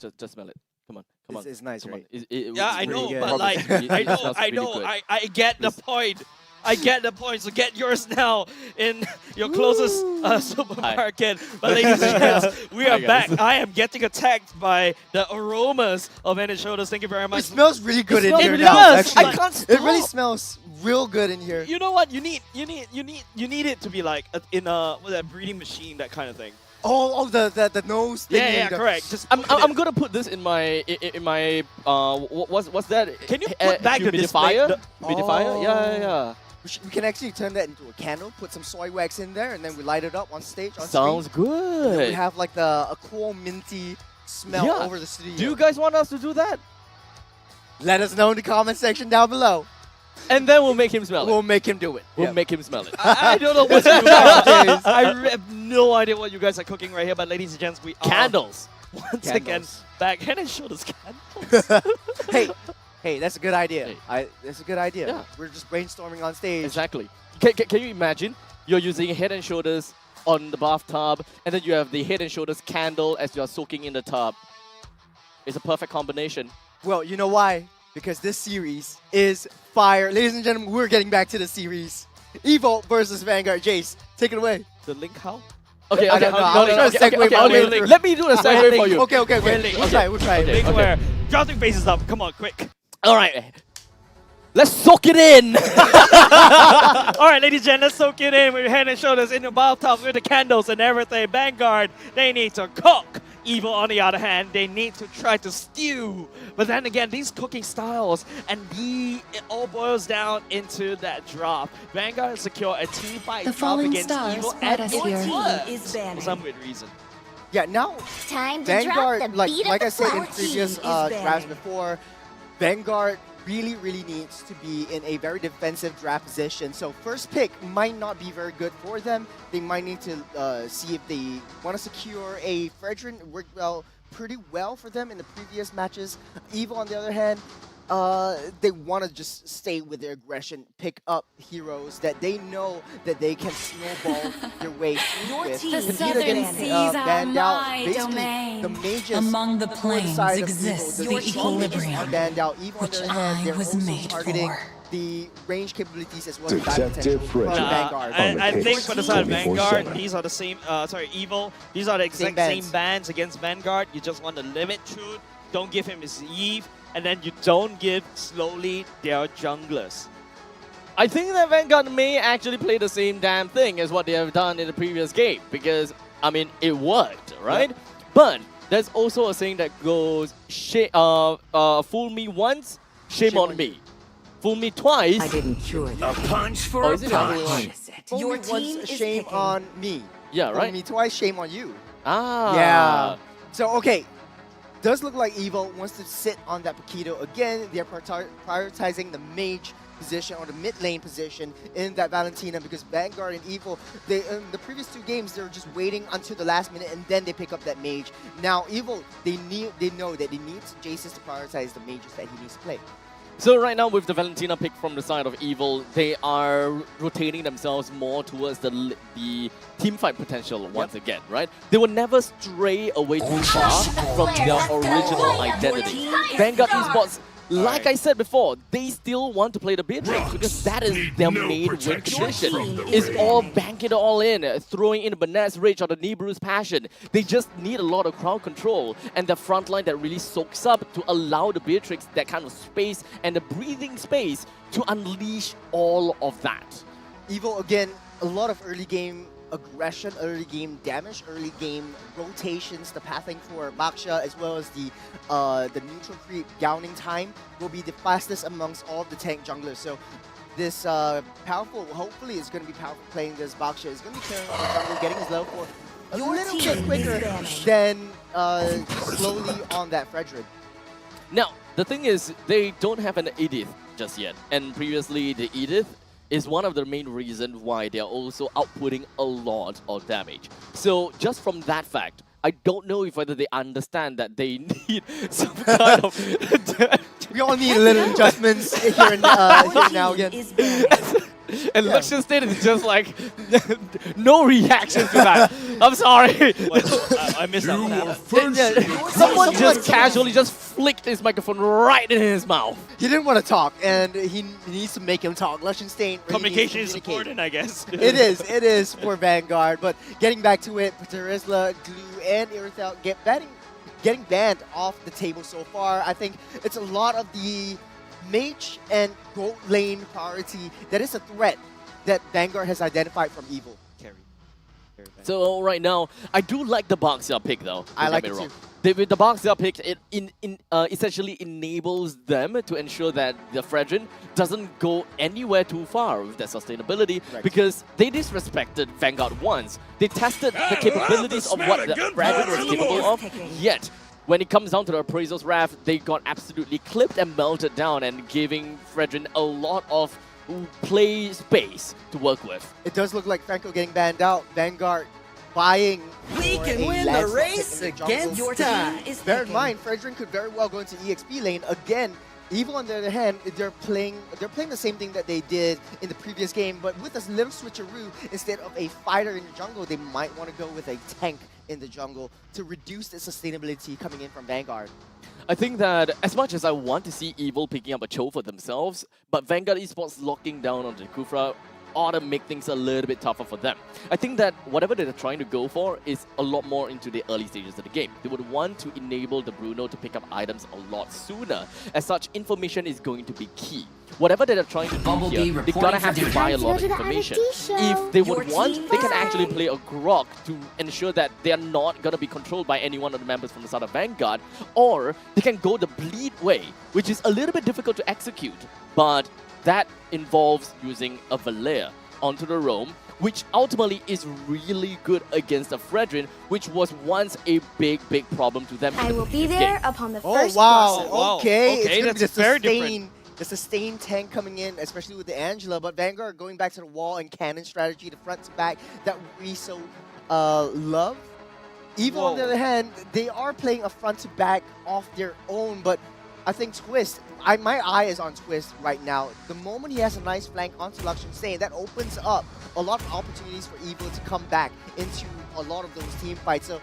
Just smell it. Come on, come on. It's nice, come right? on. Yeah, I pretty know, good. but like, I know, I get the point. I get the point, so get yours now in your closest supermarket. But ladies and gents, we are back. I am getting attacked by the aromas of Head & Shoulders. Thank you very much. It smells really good in here It now. does. Actually. I can't It really stop. smells real good in here. You know what? You need it to be like in a breeding machine, that kind of thing. Oh, the nose thing. Yeah, correct. Just I'm gonna put this in my what's that? Can you put back the display? Humidifier? Yeah. We can actually turn that into a candle, put some soy wax in there, and then we light it up on stage. On Sounds screen. And then good. we have like a cool minty smell over the studio. Do you guys want us to do that? Let us know in the comment section down below. And then we'll make him smell it. We'll make him do it. We'll make him smell it. I don't know what you guys I have no idea what you guys are cooking right here, but ladies and gents, we are Candles. once again back. Head & Shoulders candles. Hey, that's a good idea. Hey. That's a good idea. Yeah. We're just brainstorming on stage. Exactly. Can you imagine? You're using Head & Shoulders on the bathtub, and then you have the Head & Shoulders candle as you're soaking in the tub. It's a perfect combination. Well, you know why? Because this series is fire. Ladies and gentlemen, we're getting back to the series. Evo versus Vanguard. Jace, take it away. The link how? Okay, I don't know. I was trying to segue my way through. Let me do the segue for you. Okay. We'll try. Link where? Dropping faces up. Come on, quick. All right. Let's soak it in. All right, ladies and gentlemen, let's soak it in with your Head & Shoulders in your bathtub with the candles and everything. Vanguard, they need to cook. Evil, on the other hand, they need to try to stew. But then again, these cooking styles, and it all boils down into that drop. Vanguard secure a team fight The drop falling against stars Evil, brought and us it here. works Is for some weird reason. Yeah, now Time to Vanguard, drop the like beat I of the said in flower previous tea is drafts banning. before, Vanguard really needs to be in a very defensive draft position. So first pick might not be very good for them. They might need to see if they want to secure a Fredrin. Worked pretty well for them in the previous matches. Evil, on the other hand, they want to just stay with their aggression, pick up heroes that they know that they can snowball their way through Your with. team Compete southern against, seas are banned out. my Basically, domain. the mages Among the on plains side of exists Evil, the equilibrium, banned out. Evil, on the other hand, they're was also made targeting for. the range capabilities as well as the dive potential from Vanguard. I think for the side of Vanguard, these are the same, Evil, these are the exact same bans against Vanguard. You just want to limit Truth, don't give him his Eve, and then you don't give slowly their junglers. I think that Vanguard may actually play the same damn thing as what they have done in the previous game, because, I mean, it worked, right? Yep. But there's also a saying that goes, fool me once, shame on me. Fool me twice. I didn't cure you. A punch for a punch. Fool me once, shame on me. Yeah, right? Fool me twice, shame on you. Ah. Yeah. So, okay. Does look like Evil wants to sit on that Paquito again. They're prioritizing the mage position or the mid lane position in that Valentina, because Vanguard and Evil, they in the previous two games, they were just waiting until the last minute and then they pick up that mage. Now Evil, they know that they need Jaces to prioritize the mages that he needs to play. So right now with the Valentina pick from the side of Evil, they are rotating themselves more towards the team fight potential once again, right? They will never stray away too far from their original identity. Vanguard Esports, like I said before, they still want to play the Beatrix because that is their main win condition. It's all bank it all in, throwing in the Banet's Rage or the Nibiru's Passion. They just need a lot of crowd control and the front line that really soaks up to allow the Beatrix that kind of space and the breathing space to unleash all of that. Evil, again, a lot of early game aggression, early game damage, early game rotations, the pathing for Baksha as well as the neutral creep gowning time will be the fastest amongst all of the tank junglers. So this powerful, hopefully it's going to be powerful playing this Baksha. It's going to be clearing on the jungle, getting his level 4 a little bit quicker than slowly on that Fredrin. Now, the thing is, they don't have an Edith just yet. And previously, the Edith is one of the main reasons why they're also outputting a lot of damage. So just from that fact, I don't know if whether they understand that they need some kind of... We all need a little adjustments here and now again. And Liechtenstein is just like, no reaction to that. I'm sorry. I missed that one. Someone just casually just flicked his microphone right in his mouth. He didn't want to talk, and he needs to make him talk. Liechtenstein really Communication needs is to communicate. important, I guess. It is for Vanguard. But getting back to it, Terizla, Glue, and Irithel getting banned off the table so far. I think it's a lot of the mage and gold lane priority that is a threat that Vanguard has identified from Evil. So right now, I do like the Boxer pick though. I like it too. With the Boxer pick, it essentially enables them to ensure that the Fredrin doesn't go anywhere too far with their sustainability, because they disrespected Vanguard once. They tested the capabilities of what the Fredrin was capable of, yet when it comes down to the Appraiser's Wrath, they got absolutely clipped and melted down, and giving Fredrin a lot of play space to work with. It does look like Franco getting banned out. Vanguard buying. We can win the race against your time. Bear in mind, Fredrin could very well go into EXP lane again. Evil, on the other hand, they're playing the same thing that they did in the previous game, but with a little switcheroo. Instead of a fighter in the jungle, they might want to go with a tank in the jungle to reduce the sustainability coming in from Vanguard. I think that as much as I want to see Evil picking up a Cho for themselves, but Vanguard Esports locking down onto Kufra ought to make things a little bit tougher for them. I think that whatever they're trying to go for is a lot more into the early stages of the game. They would want to enable the Bruno to pick up items a lot sooner. As such, information is going to be key. Whatever they're trying to do here, they gotta have to buy a lot of information. If they would want, they can actually play a Grok to ensure that they are not gonna be controlled by any one of the members from the side of Vanguard, or they can go the Bleed way, which is a little bit difficult to execute, but that involves using a Valere onto the roam, which ultimately is really good against a Fredrin, which was once a big problem to them. I will be there upon the Oh first wow, crossover. okay. Okay, It's that's gonna very be different. the sustain tank coming in, especially with the Angela, but Vanguard going back to the wall and cannon strategy, the front to back that we so love. Evil, on the other hand, they are playing a front to back off their own, but I think Twist, my eye is on Twist right now. The moment he has a nice flank onto Liechtenstein, that opens up a lot of opportunities for Evil to come back into a lot of those team fights. So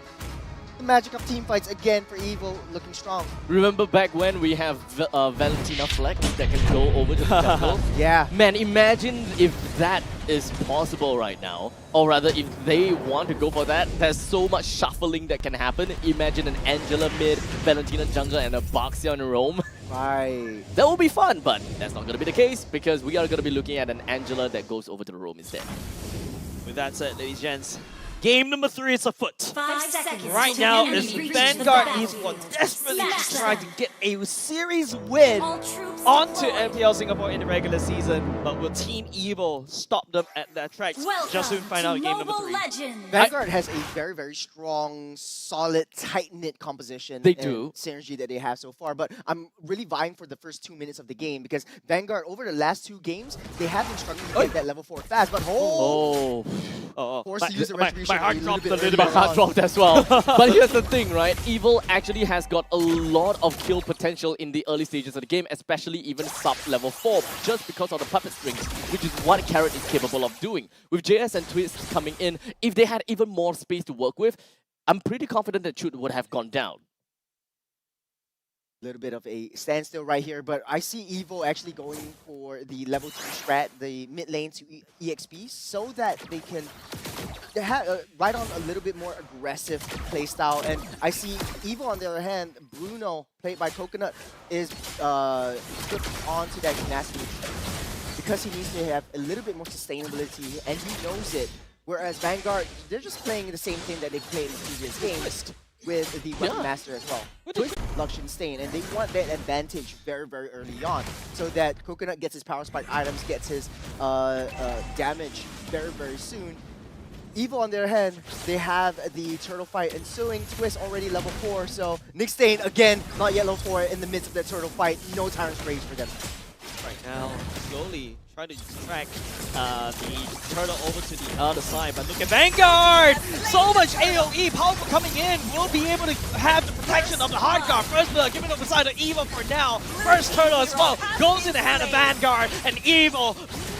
the magic of team fights again for Evil looking strong. Remember back when we have Valentina Flex that can go over to the jungle? Yeah. Man, imagine if that is possible right now. Or rather, if they want to go for that, there's so much shuffling that can happen. Imagine an Angela mid, Valentina jungle, and a Boxer on roam. Right. That will be fun, but that's not going to be the case because we are going to be looking at an Angela that goes over to the roam instead. With that said, ladies and gents, game number 3 is afoot. 5 seconds. Right now, it's Vanguard Esports desperately trying to get a series win onto MPL Singapore in the regular season, but will Team Evil stop them at that track? Just soon find out in game number 3. Vanguard has a very strong, solid, tight-knit composition. They and do. synergy that they have so far, but I'm really vying for the first 2 minutes of the game because Vanguard, over the last 2 games, they have been struggling to get that level 4 fast, but forced to use the retribution. My heart dropped a little bit. My heart dropped as well. But here's the thing, right? Evil actually has got a lot of kill potential in the early stages of the game, especially even sub-level 4, just because of the puppet strings, which is what Carrot is capable of doing. With JS and Twist coming in, if they had even more space to work with, I'm pretty confident that Chute would have gone down. Little bit of a standstill right here, but I see Evo actually going for the level 2 strat, the mid lane to EXP, so that they can ride on a little bit more aggressive playstyle. And I see Evo, on the other hand, Bruno, played by Coconut, is put onto that gymnastic because he needs to have a little bit more sustainability, and he knows it. Whereas Vanguard, they're just playing the same thing that they played in the previous games with the Weapon Master as well. Liechtenstein, and they want that advantage very early on, so that Coconut gets his power spike items, gets his damage very soon. Evo, on their hand, they have the turtle fight ensuing. Twist already level 4, so Nick Stain again not yet level 4 in the midst of that turtle fight. No Tyrant's Rage for them. Right now, slowly trying to distract the turtle over to the other side, but look at Vanguard! So much AoE powerful coming in. We'll be able to have the protection of the hard guard. First blood given over side of Evo for now. First turtle as well goes in the hand of Vanguard, and Evo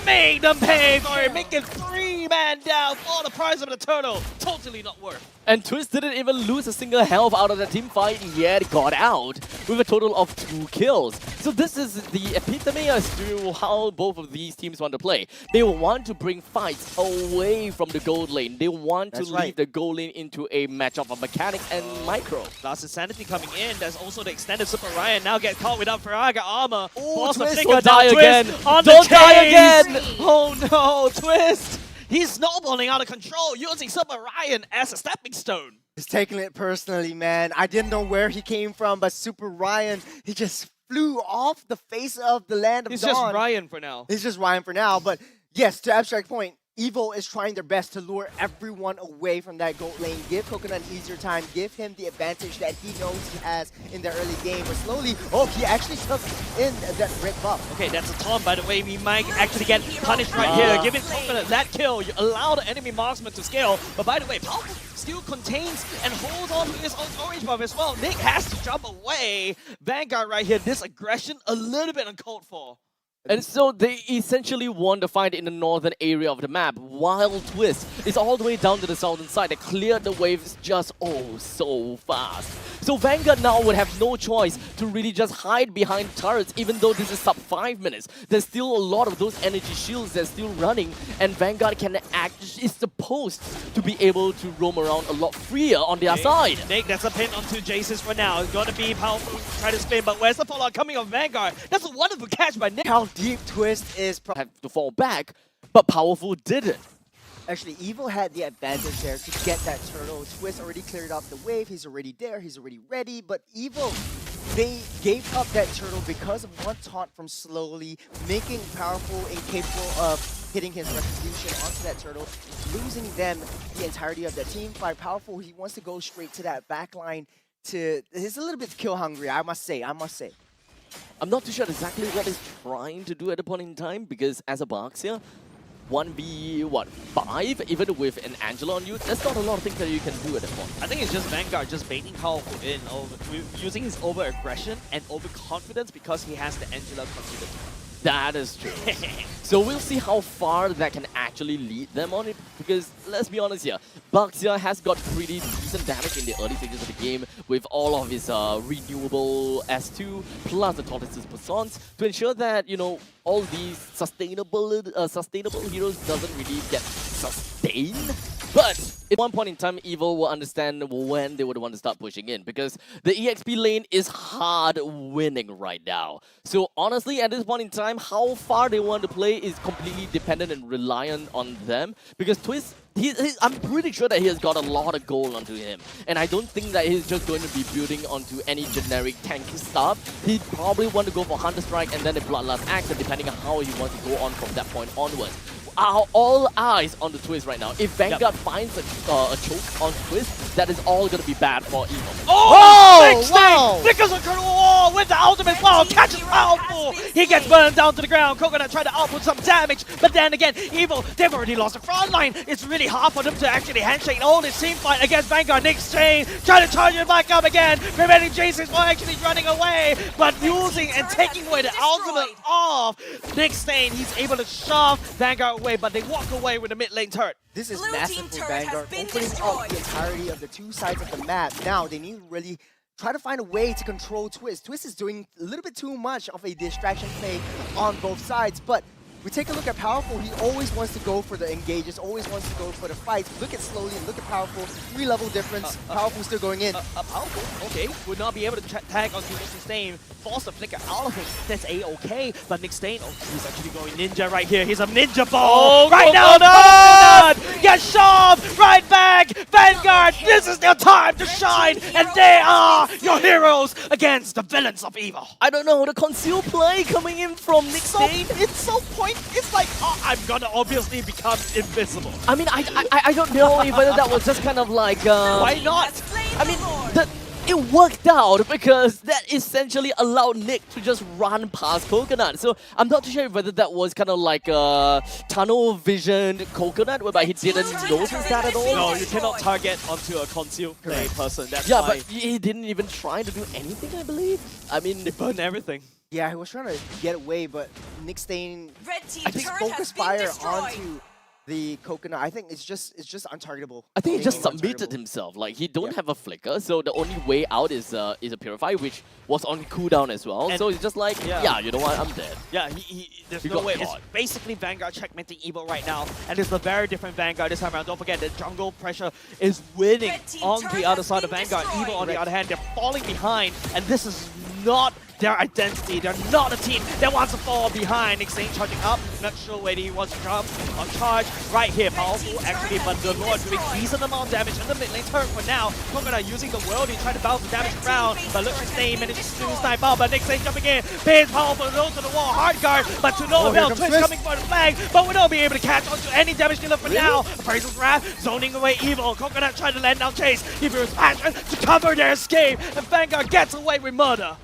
Make them pay for it. Make it 3-man down for the price of the turtle. Totally not worth. And Twist didn't even lose a single health out of the team fight, yet got out with a total of 2 kills. So this is the epitome as to how both of these teams want to play. They want to bring fights away from the gold lane. They want to leave the gold lane into a matchup of mechanics and micro. That's Insanity coming in. There's also the extended Super Ryan. Now get caught without Faraga armor. Oh, Twist, don't die again. On Don't the die chase. again. Oh no, Twist. He's snowballing out of control, using Super Ryan as a stepping stone. He's taking it personally, man. I didn't know where he came from, but Super Ryan, he just flew off the face of the land of He's Dawn. just Ryan for now. He's just Ryan for now, but yes, to Abstract point, Evo is trying their best to lure everyone away from that gold lane. Give Coconut an easier time. Give him the advantage that he knows he has in the early game. But slowly, he actually took in that red buff. Okay, that's a taunt, by the way. We might actually get punished right here. Giving Coconut that kill. You allow the enemy marksman to scale. But by the way, Powerful still contains and holds on to his own orange buff as well. Nick has to jump away. Vanguard right here. This aggression, a little bit uncalled for. And so they essentially won the fight in the northern area of the map, while Twist is all the way down to the southern side. They cleared the waves just so fast. So Vanguard now would have no choice to really just hide behind turrets, even though this is sub 5 minutes. There's still a lot of those energy shields that's still running, and Vanguard is supposed to be able to roam around a lot freer on their side. Nick, that's a pin onto Jason for now. It's gonna be Powerful try to spin, but where's the fallout coming on Vanguard? That's a wonderful catch by Nick. How deep Twist is... Have to fall back, but Powerful didn't. Actually, Evo had the advantage there to get that turtle. Twist already cleared off the wave. He's already there. He's already ready. But Evo, they gave up that turtle because of one taunt from slowly making Powerful incapable of hitting his retribution onto that turtle, losing them the entirety of that team fight. Powerful, he wants to go straight to that backline. He's a little bit kill hungry, I must say. I'm not too sure exactly what he's trying to do at the point in time, because as a Boxer, 1v5, even with an Angela on you, there's not a lot of things that you can do at that point. I think it's just Vanguard just baiting Powerful in, using his over-aggression and over-confidence because he has the Angela confidence. That is true. So we'll see how far that can actually lead them on it, because let's be honest here, Baxia has got pretty decent damage in the early stages of the game with all of his renewable S2 plus the Tortoise's Persons to ensure that, you know, all these sustainable heroes doesn't really get sustained. But at one point in time, Evo will understand when they would want to start pushing in, because the EXP lane is hard winning right now. So honestly, at this point in time, how far they want to play is completely dependent and reliant on them, because Twist, I'm pretty sure that he has got a lot of gold onto him, and I don't think that he's just going to be building onto any generic tanky stuff. He'd probably want to go for Hunter Strike and then a Bloodlust Axe, depending on how he wants to go on from that point onwards. All eyes on the Twist right now. If Vanguard finds a choke on Twist, that is all going to be bad for Evo. Wow! Because of Colonel Wall with the ultimate ball, catches Powerful. He gets burned down to the ground. Coconut tried to output some damage, but then again, Evo, they've already lost the front line. It's really hard for them to actually handshake all this team fight against Vanguard. Nick Strain trying to charge it back up again, preventing Jason from actually running away, but using and taking away the ultimate off. Nick Strain, he's able to shove Vanguard away, but they walk away with the mid lane turret. This is massive for Vanguard, opening up the entirety of the two sides of the map. Now they need to really try to find a way to control Twist. Twist is doing a little bit too much of a distraction play on both sides, but we take a look at Powerful. He always wants to go for the engages, always wants to go for the fights. Look at Slowly and look at Powerful. 3-level difference. Powerful still going in. Powerful, okay, would not be able to tag onto Nick Stain. Force the flicker out of him. That's A-okay. But Nick Stain, he's actually going ninja right here. He's a ninja ball. Right now, Coconut gets shoved right back. Vanguard, this is their time to shine. And they are your heroes against the villains of evil. I don't know, the conceal play coming in from Nick Stain. It's so point. It's like, I'm gonna obviously become invisible. I mean, I don't know whether that was just kind of like... Why not? I mean, it worked out because that essentially allowed Nick to just run past Coconut. So I'm not too sure whether that was kind of like a tunnel visioned Coconut whereby he didn't notice that at all. No, you cannot target onto a concealed person. That's yeah, why. but he didn't even try to do anything, I believe. I mean, they burned everything. Yeah, he was trying to get away, but Nick Stain, Red team I think, turret focused has been fire destroyed. onto the coconut. I think it's just untargetable. I think he just Genuinely submitted himself. Like, he don't have a flicker, so the only way out is a Purify, which was on cooldown as well. And so he's just like, yeah, you know what, I'm dead. Yeah, there's He no got way. caught. It's basically Vanguard checkmating Evo right now, and it's a very different Vanguard this time around. Don't forget, the jungle pressure is winning on the other side of Vanguard. Evo, on the other hand, they're falling behind, and this is not their identity. They're not a team that wants to fall behind. Nick Stain charging up, not sure whether he wants to jump on charge. Right here, powerful actually, but the Lord doing decent amount of damage in the mid lane turret for now. Coconut using the world, he's trying to bounce the damage around, but look, Nick Stain manages to snipe out, but Nick Stain jumping in, pays powerful, goes to the wall, hard guard, but to no avail. Twist coming for the flag, but will not be able to catch on to any damage dealer for now. Appraisal's Wrath, zoning away Evil. Coconut trying to land down Chase. He feels passion to cover their escape, and Vanguard gets away with murder.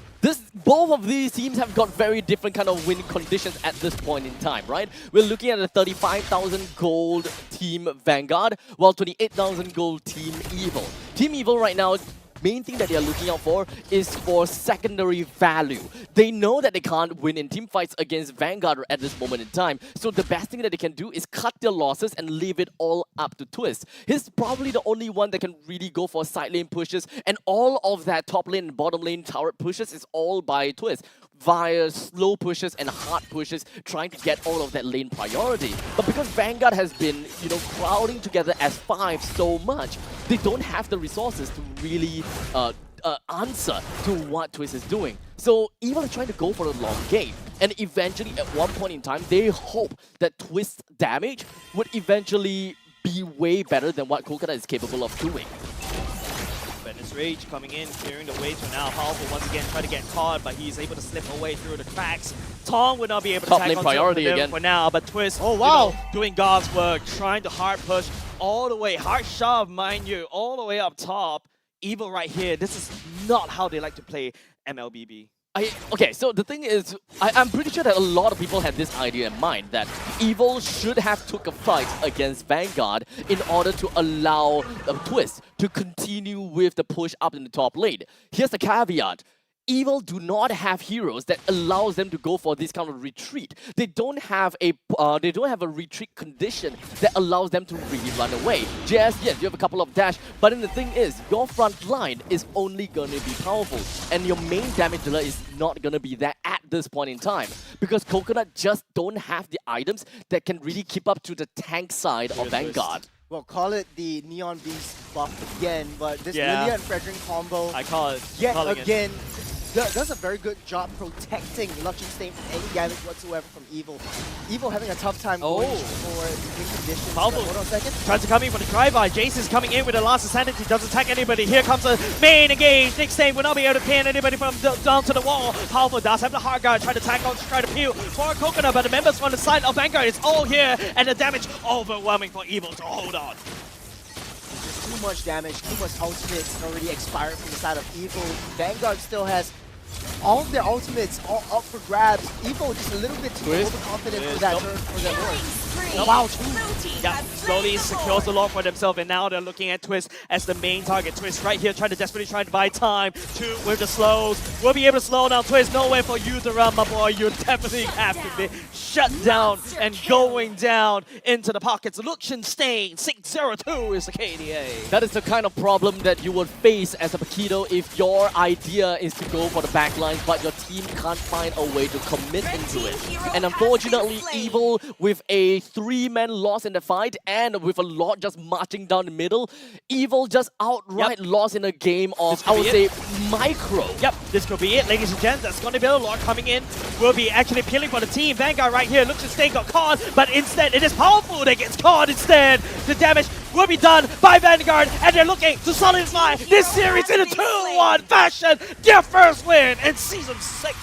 Both of these teams have got very different kind of win conditions at this point in time, right? We're looking at a 35,000 gold team Vanguard, while 28,000 gold team Evil. Team Evil right now, main thing that they are looking out for is for secondary value. They know that they can't win in team fights against Vanguard at this moment in time, so the best thing that they can do is cut their losses and leave it all up to Twist. He's probably the only one that can really go for side lane pushes, and all of that top lane and bottom lane turret pushes is all by Twist via slow pushes and hard pushes, trying to get all of that lane priority. But because Vanguard has been, you know, crowding together as 5 so much, they don't have the resources to really answer to what Twist is doing. So Evil is trying to go for a long game, and eventually at one point in time, they hope that Twist damage would eventually be way better than what Coconut is capable of doing. Venice Rage coming in, clearing the way to now. Powerful once again, trying to get caught, but he's able to slip away through the cracks. Tom would not be able to Top tag lane on priority him again for now, but Twist, oh wow, you know, doing God's work, trying to hard push all the way, hard shove, mind you, all the way up top. Evil right here, this is not how they like to play MLBB. Okay, so the thing is, I'm pretty sure that a lot of people had this idea in mind, that Evil should have took a fight against Vanguard in order to allow Twist to continue with the push up in the top lane. Here's the caveat. Evil do not have heroes that allows them to go for this kind of retreat. They don't have a retreat condition that allows them to really run away. Yes, you have a couple of dash, but then the thing is, your front line is only gonna be powerful, and your main damage dealer is not gonna be there at this point in time, because Coconut just don't have the items that can really keep up to the tank side of Vanguard. Well, call it the Neon Beast buff again, but this Lilia and Fredrin combo, I call it. yet again, does a very good job protecting Luxury Stain from any damage whatsoever from Evil. Evil having a tough time going for the win conditions. Powerful. Hold on a second. Tries to come in for the drive-by. Jace is coming in with the last sanity. Doesn't attack anybody. Here comes a main engage. Nick Stain will not be able to pin anybody from down to the wall. Powerful does have the hard guard. Try to attack on, try to peel for Coconut, but the members on the side of Vanguard is all here, and the damage overwhelming for Evil to hold on. Too much damage, too much ultimates already expired from the side of Evil. Vanguard still has all of their ultimates all up for grabs. Evil just a little bit too overconfident for that turn, for that Lord. Wow, yeah, slowly secures the Lord for themselves, and now they're looking at Twist as the main target. Twist right here trying to desperately try to buy time. Two with the slows. We'll be able to slow down Twist. No way for you to run, my boy. You definitely have to be shut down and going down into the pockets. Liechtenstein 602 is the KDA. That is the kind of problem that you would face as a Paquito if your idea is to go for the backlines, but your team can't find a way to commit into it. And unfortunately, Evil with a 3-man loss in the fight and with a Lord just marching down the middle, Evil just outright lost in a game of, I would say, micro. Yep, this could be it, ladies and gents. That's going to be a Lord coming in. Will be actually peeling for the team. Vanguard right here looks to stay got caught, but instead it is Powerful that gets caught instead. The damage will be done by Vanguard, and they're looking to solidify this series in a 2-1 fashion. Their first win in Season 6.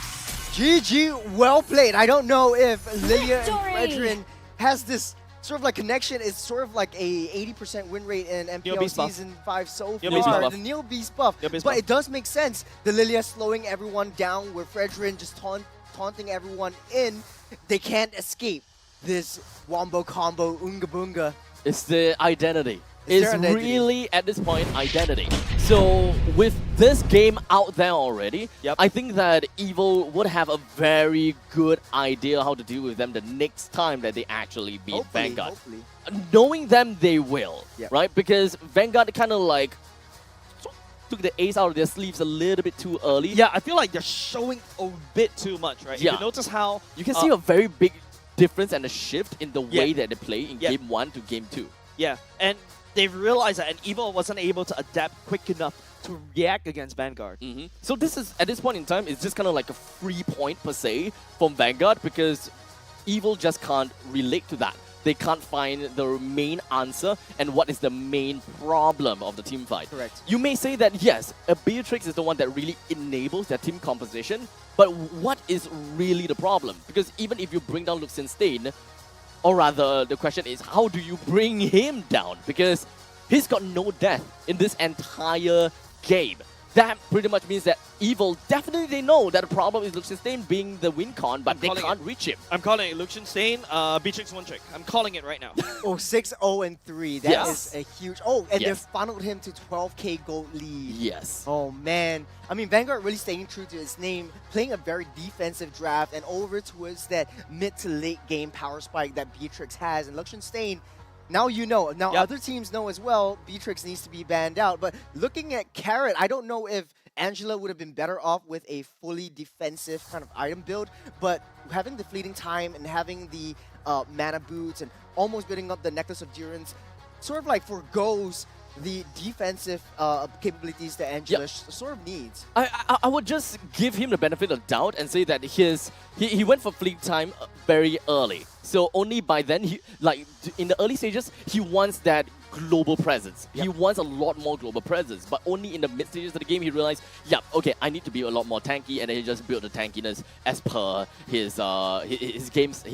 GG, well played. I don't know if Lilia and Fredrin has this sort of like connection. It's sort of like a 80% win rate in MPL Season 5 so far. The Neil Beast buff. But it does make sense. The Lilia slowing everyone down with Fredrin just taunting everyone in. They can't escape this Wombo combo Unga Bunga. It's the identity. It's really, at this point, identity. So with this game out there already, I think that Evil would have a very good idea how to deal with them the next time that they actually beat Vanguard. Hopefully. Knowing them, they will, Yep. right? Because Vanguard kind of like took the ace out of their sleeves a little bit too early. Yeah, I feel like they're showing a bit too much, right? Yeah. If you notice how... You can see a very big difference and a shift in the way Yeah. that they play in Game 1 to Game 2. Yeah, and they've realized that, and Evil wasn't able to adapt quick enough to react against Vanguard. So this is, at this point in time, it's just kind of like a free point per se from Vanguard because Evil just can't relate to that. They can't find the main answer and what is the main problem of the team fight. Correct. You may say that, yes, a Beatrix is the one that really enables their team composition, but what is really the problem? Because even if you bring down Luxenstein, or rather, the question is, how do you bring him down? Because he's got no death in this entire game. That pretty much means that Evil, definitely they know that the problem is Luxenstein being the win con, but they can't reach him. I'm calling it Luxenstein, Beatrix one trick. I'm calling it right now. Oh, 6-0-3. That is a huge... Oh, and they funneled him to 12k gold lead. Yes. Oh, man. I mean, Vanguard really staying true to its name, playing a very defensive draft, and over towards that mid to late game power spike that Beatrix has. And Luxenstein, now you know. Now other teams know as well, Beatrix needs to be banned out. But looking at Carrot, I don't know if Angela would have been better off with a fully defensive kind of item build, but having the fleeting time and having the mana boots and almost building up the Necklace of Durance sort of like forgoes the defensive capabilities that Angela sort of needs. I would just give him the benefit of doubt and say that he went for fleet time very early. So only by then, in the early stages, he wants that global presence. He wants a lot more global presence, but only in the mid stages of the game he realized, okay, I need to be a lot more tanky, and then he just built the tankiness as per his games,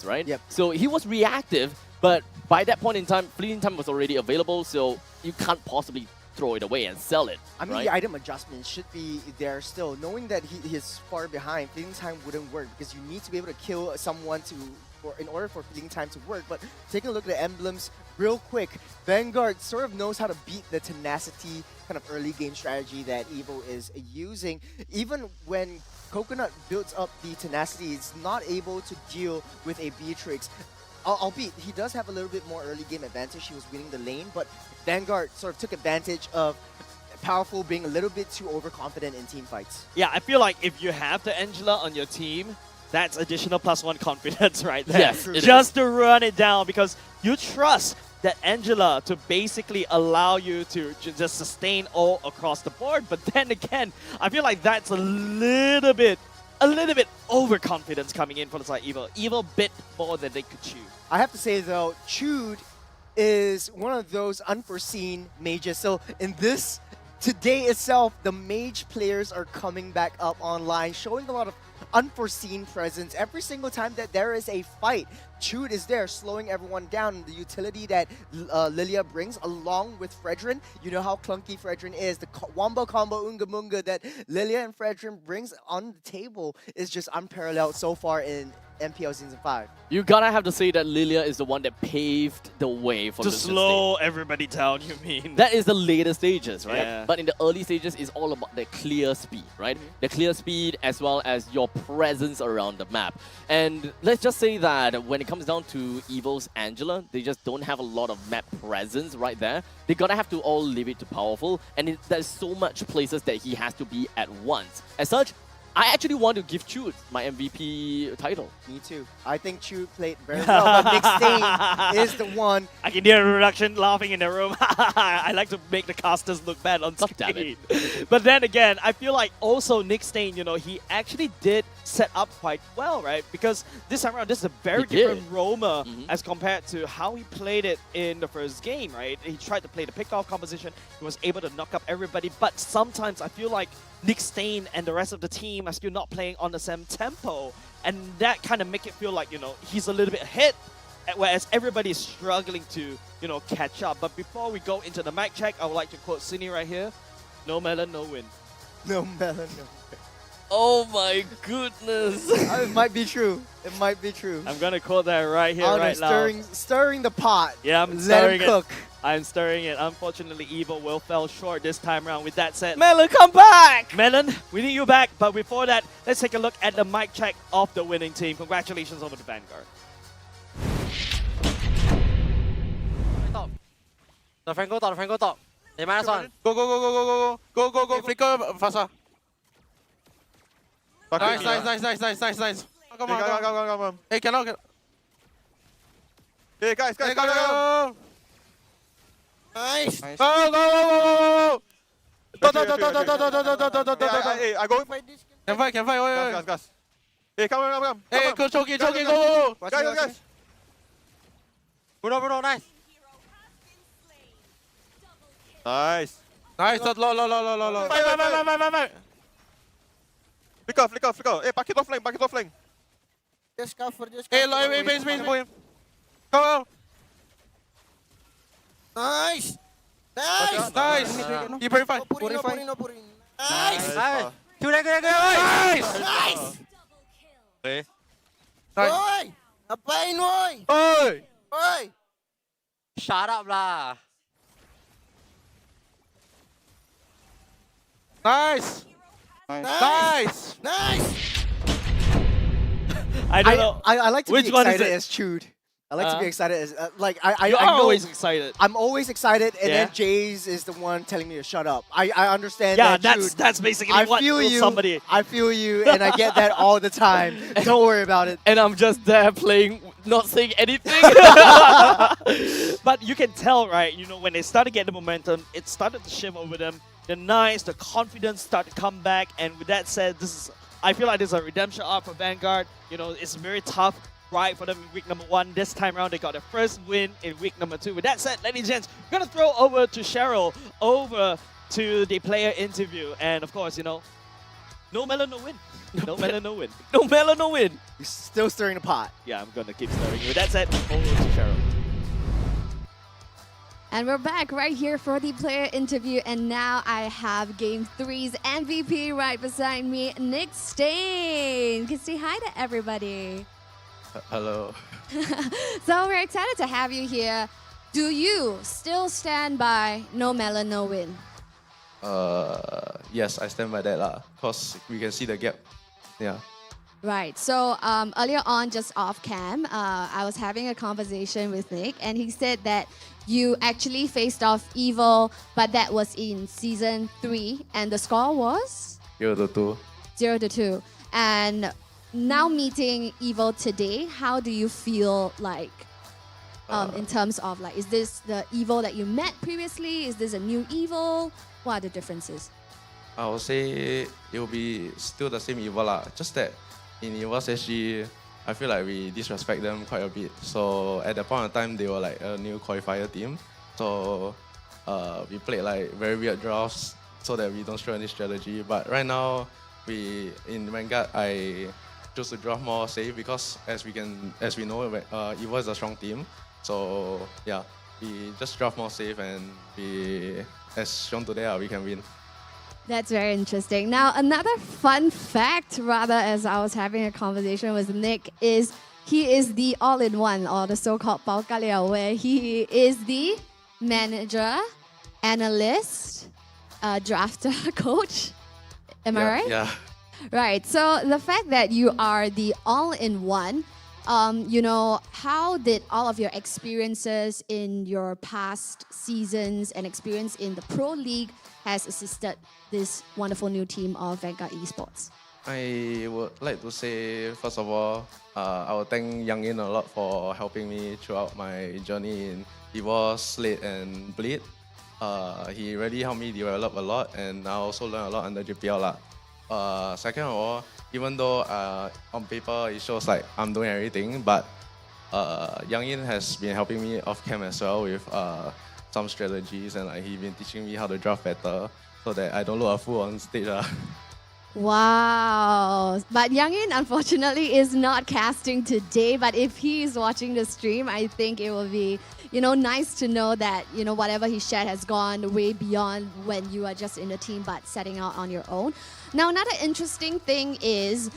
right? Yep. So he was reactive, but by that point in time, fleeting time was already available, so you can't possibly throw it away and sell it. I mean, right? the item adjustment should be there still. Knowing that he is far behind, fleeting time wouldn't work because you need to be able to kill someone in order for fleeting time to work. But taking a look at the emblems real quick, Vanguard sort of knows how to beat the tenacity kind of early game strategy that Evo is using. Even when Coconut builds up the tenacity, it's not able to deal with a Beatrix. Albeit, he does have a little bit more early game advantage. He was winning the lane, but Vanguard sort of took advantage of Powerful being a little bit too overconfident in team fights. Yeah, I feel like if you have the Angela on your team, that's additional +1 confidence right there. Yes, just to run it down because you trust that Angela to basically allow you to just sustain all across the board. But then again, I feel like that's a little bit overconfidence coming in for the side Evil. Evil bit more than they could chew. I have to say though, Chewed is one of those unforeseen mages. So in this, today itself, the mage players are coming back up online, showing a lot of unforeseen presence. Every single time that there is a fight, Chewed is there, slowing everyone down. The utility that Lilia brings along with Fredrin, you know how clunky Fredrin is. The wombo combo Unga Munga that Lilia and Fredrin brings on the table is just unparalleled so far in MPL Season 5. You gotta have to say that Lilia is the one that paved the way for to this slow everybody down, you mean? That is the later stages, right? Yeah. But in the early stages, it's all about the clear speed, right? The clear speed as well as your presence around the map. And let's just say that when it comes down to Evil's Angela, they just don't have a lot of map presence right there. They gotta have to all leave it to Powerful, and there's so much places that he has to be at once. As such, I actually want to give Chewd my MVP title. Me too. I think Chewd played very well, but Nick Stain is the one. I can hear a reduction laughing in the room. I like to make the casters look bad on screen. Damn it. But then again, I feel like also Nick Stain, you know, he actually did set up quite well, right? Because this time around, this is a very different Roma as compared to how he played it in the first game, right? He tried to play the pick-off composition. He was able to knock up everybody. But sometimes I feel like Nick Stain and the rest of the team are still not playing on the same tempo. And that kind of make it feel like, you know, he's a little bit ahead, whereas everybody is struggling to, you know, catch up. But before we go into the mic check, I would like to quote Cine right here. No melon, no win. No melon, no win. Oh my goodness. It might be true. It might be true. I'm going to quote that right here, right now. Stirring the pot. Yeah, I'm Let stirring him cook. I'm stirring it. Unfortunately, Evil will fell short this time around. With that said, Melon, come back! Melon, we need you back. But before that, let's take a look at the mic check of the winning team. Congratulations over to Vanguard. The Franco top. They minus one. Go. Flicker faster. Nice. Come on. Hey, cannot. Hey, guys, go. Nice. Go. Hey, I go. Can fight. Gas. Hey, come. Hey, go, choke, go. Guys. Bruno, nice. Nice. Low. Fight. Flicker. Hey, pack it off flank. Just cover. Hey, base, boy. Go. Nice. You bring fight. Purin. Nice. Good. Nice. Okay. Oi! Ngapain, woy? Oi! Shut up lah. Nice. I don't know. I like to Which be one is excited it? as Chewed. I like to be excited as You're I know always excited. I'm always excited, and Yeah. then Jays is the one telling me to shut up. I understand. Yeah, that, Chewed. that's basically I what feel you. somebody. I feel you, and I get that all the time. Don't worry about it. And I'm just there playing, not saying anything. But you can tell, right? You know, when they start to get the momentum, it started to shift over them. The confidence start to come back. And with that said, I feel like this is a redemption arc for Vanguard. You know, it's very tough ride for them in week number 1. This time around, they got their first win in week number 2. With that said, ladies and gents, we're going to throw over to Cheryl, over to the player interview. And of course, you know, no Melon, no win. No Melon, no win. No Melon, no win. You're still stirring the pot. Yeah, I'm going to keep stirring. With that said, over to Cheryl. And we're back right here for the player interview. And now I have Game 3's MVP right beside me, Nick Stain. Can say hi to everybody. Hello. So we're excited to have you here. Do you still stand by no Melon, no win? Yes, I stand by that lah. Cause we can see the gap. Yeah. Right. So earlier on, just off cam, I was having a conversation with Nick, and he said that you actually faced off Evil, but that was in Season 3, and the score was? 0-2. 0-2. And now meeting Evil today, how do you feel like in terms of like, is this the Evil that you met previously? Is this a new Evil? What are the differences? I would say it will be still the same Evo lah. Just that in Homebois SG, I feel like we disrespect them quite a bit. So at that point of time, they were like a new qualifier team. So we played like very weird drafts so that we don't show any strategy. But right now, in Vanguard, I choose to draft more safe because as we know, Evo is a strong team. So yeah, we just draft more safe and as shown today, we can win. That's very interesting. Now, another fun fact, rather, as I was having a conversation with Nick, is he is the all-in-one, or the so-called Pao Ka Liao, where he is the manager, analyst, drafter, coach. Am I right? Yeah. Right. So the fact that you are the all-in-one, you know, how did all of your experiences in your past seasons and experience in the Pro League has assisted this wonderful new team of Vanguard Esports? I would like to say, first of all, I would thank Yang In a lot for helping me throughout my journey in Evo, Slate, and Bleed. He really helped me develop a lot, and I also learned a lot under JPL lah. Second of all, even though on paper it shows like I'm doing everything, but Yang In has been helping me off cam as well with some strategies, and like he's been teaching me how to draft better so that I don't look a fool on stage. Wow. But Yang In, unfortunately, is not casting today. But if he is watching the stream, I think it will be, you know, nice to know that, you know, whatever he shared has gone way beyond when you are just in the team but setting out on your own. Now, another interesting thing is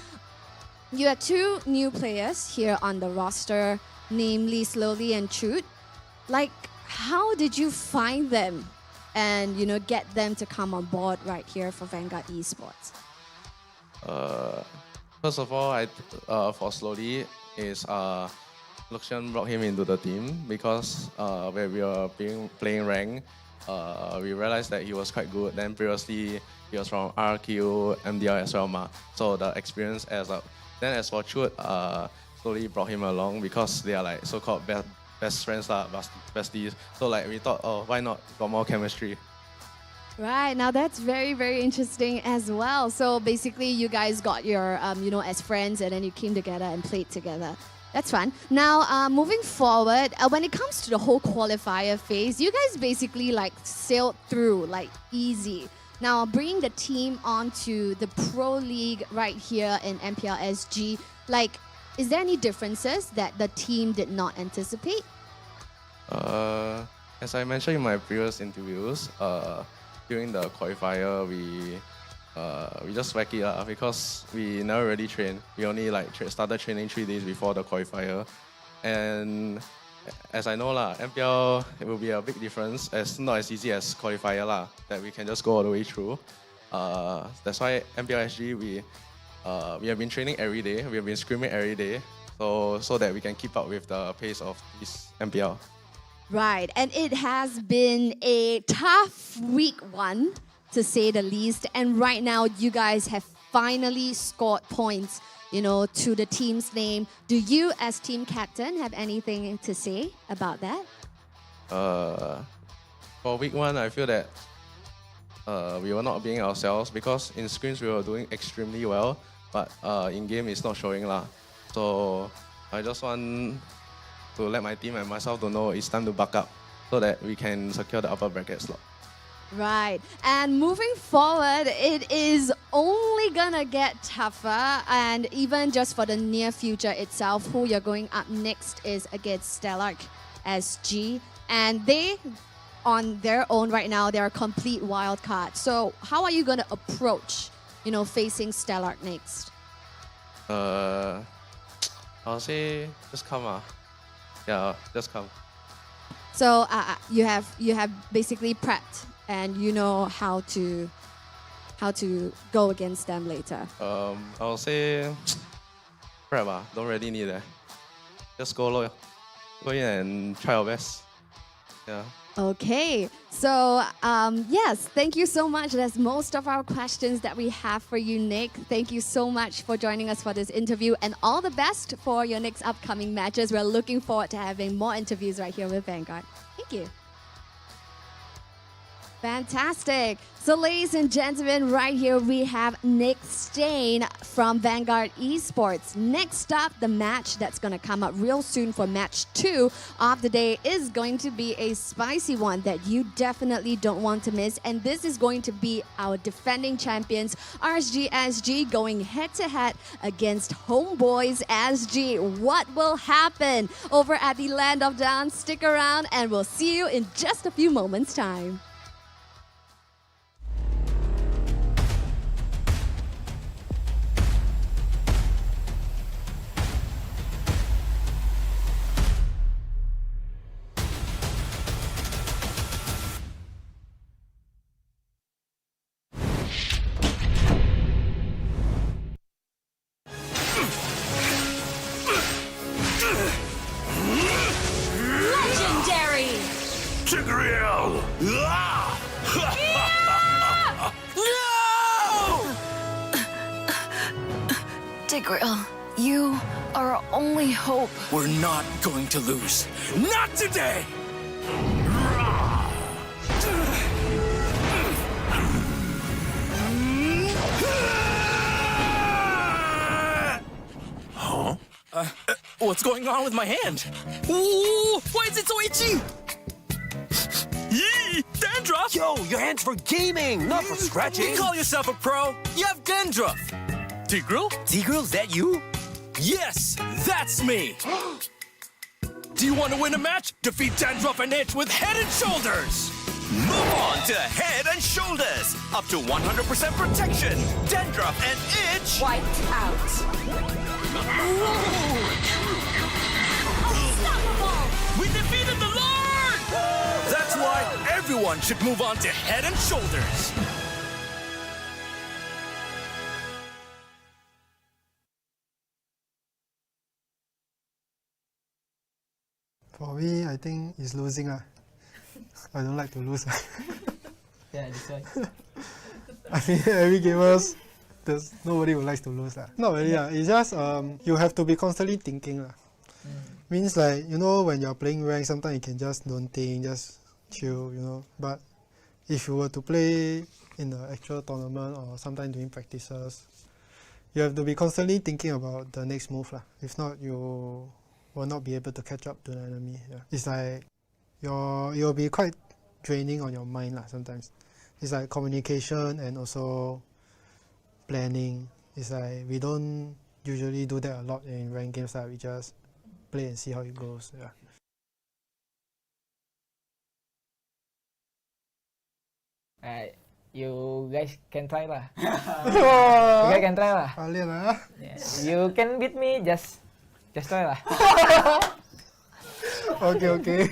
you have 2 new players here on the roster, namely Slowly and Chute. Like, how did you find them and, you know, get them to come on board right here for Vanguard Esports? First of all, for Slowly, is Luxian brought him into the team because when we were playing rank, we realized that he was quite good. Then previously, he was from RQ, MDL as well, so the experience as a. Then as for Chut, Slowly brought him along because they are like so-called best friends, besties. So like we thought, oh, why not? Got more chemistry. Right, now that's very, very interesting as well. So basically you guys got your, you know, as friends and then you came together and played together. That's fun. Now, moving forward, when it comes to the whole qualifier phase, you guys basically like sailed through like easy. Now, bringing the team onto the Pro League right here in MPLSG, like, is there any differences that the team did not anticipate? As I mentioned in my previous interviews, during the qualifier, we just whack it because we never really trained. We only like started training 3 days before the qualifier, and as I know MPL it will be a big difference. It's not as easy as qualifier that we can just go all the way through. That's why MPLSG we have been training every day. We have been scrimming every day, so that we can keep up with the pace of this MPL. Right, and it has been a tough week 1, to say the least. And right now, you guys have finally scored points, you know, to the team's name. Do you, as team captain, have anything to say about that? For week 1, I feel that we were not being ourselves because in scrims we were doing extremely well, but in game it's not showing . So I just want to let my team and myself to know it's time to buck up so that we can secure the upper bracket slot. Right, and moving forward, it is only gonna get tougher, and even just for the near future itself, who you're going up next is against Stellark SG, and they, on their own right now, they're a complete wild card. So how are you gonna approach, you know, facing Stellark next? I'll say just come. Yeah, just come. So you have basically prepped and you know how to go against them later. I'll say prep. Don't really need it. Just go in and try our best. Yeah. Okay, so yes, thank you so much. That's most of our questions that we have for you, Nick. Thank you so much for joining us for this interview, and all the best for your next upcoming matches. We're looking forward to having more interviews right here with Vanguard. Thank you. Fantastic. So ladies and gentlemen, right here we have Nick Stain from Vanguard Esports. Next up, the match that's going to come up real soon for match 2 of the day is going to be a spicy one that you definitely don't want to miss. And this is going to be our defending champions, RSG SG, going head-to-head against Homebois SG. What will happen over at the Land of Dance? Stick around and we'll see you in just a few moments' time. Tigreal, you are our only hope. We're not going to lose. Not today! Huh? What's going on with my hand? Ooh, why is it so itchy? Yee! Dandruff! Yo, your hand's for gaming, not for scratching. You call yourself a pro? You have dandruff. Tigreal? Tigreal, is that you? Yes, that's me! Do you want to win a match? Defeat Dandruff and Itch with Head and Shoulders! Move on to Head and Shoulders. Up to 100% protection. Dandruff and Itch. Wiped out. We defeated the Lord! Everyone should move on to Head and Shoulders. For me, I think it's losing. I don't like to lose. Yeah, that's why. I mean, every gamers, nobody would like to lose. Not really. It's just you have to be constantly thinking. Means like, you know, when you're playing rank, sometimes you can just don't think, just chill, you know. But if you were to play in the actual tournament or sometimes doing practices, you have to be constantly thinking about the next move. If not, you will not be able to catch up to the enemy. Yeah. It's like you'll be quite draining on your mind sometimes. It's like communication and also planning. It's like we don't usually do that a lot in ranked games. We just play and see how it goes. Yeah. You guys can try lah. You guys can try lah. Yeah. You can beat me, just try lah. Okay.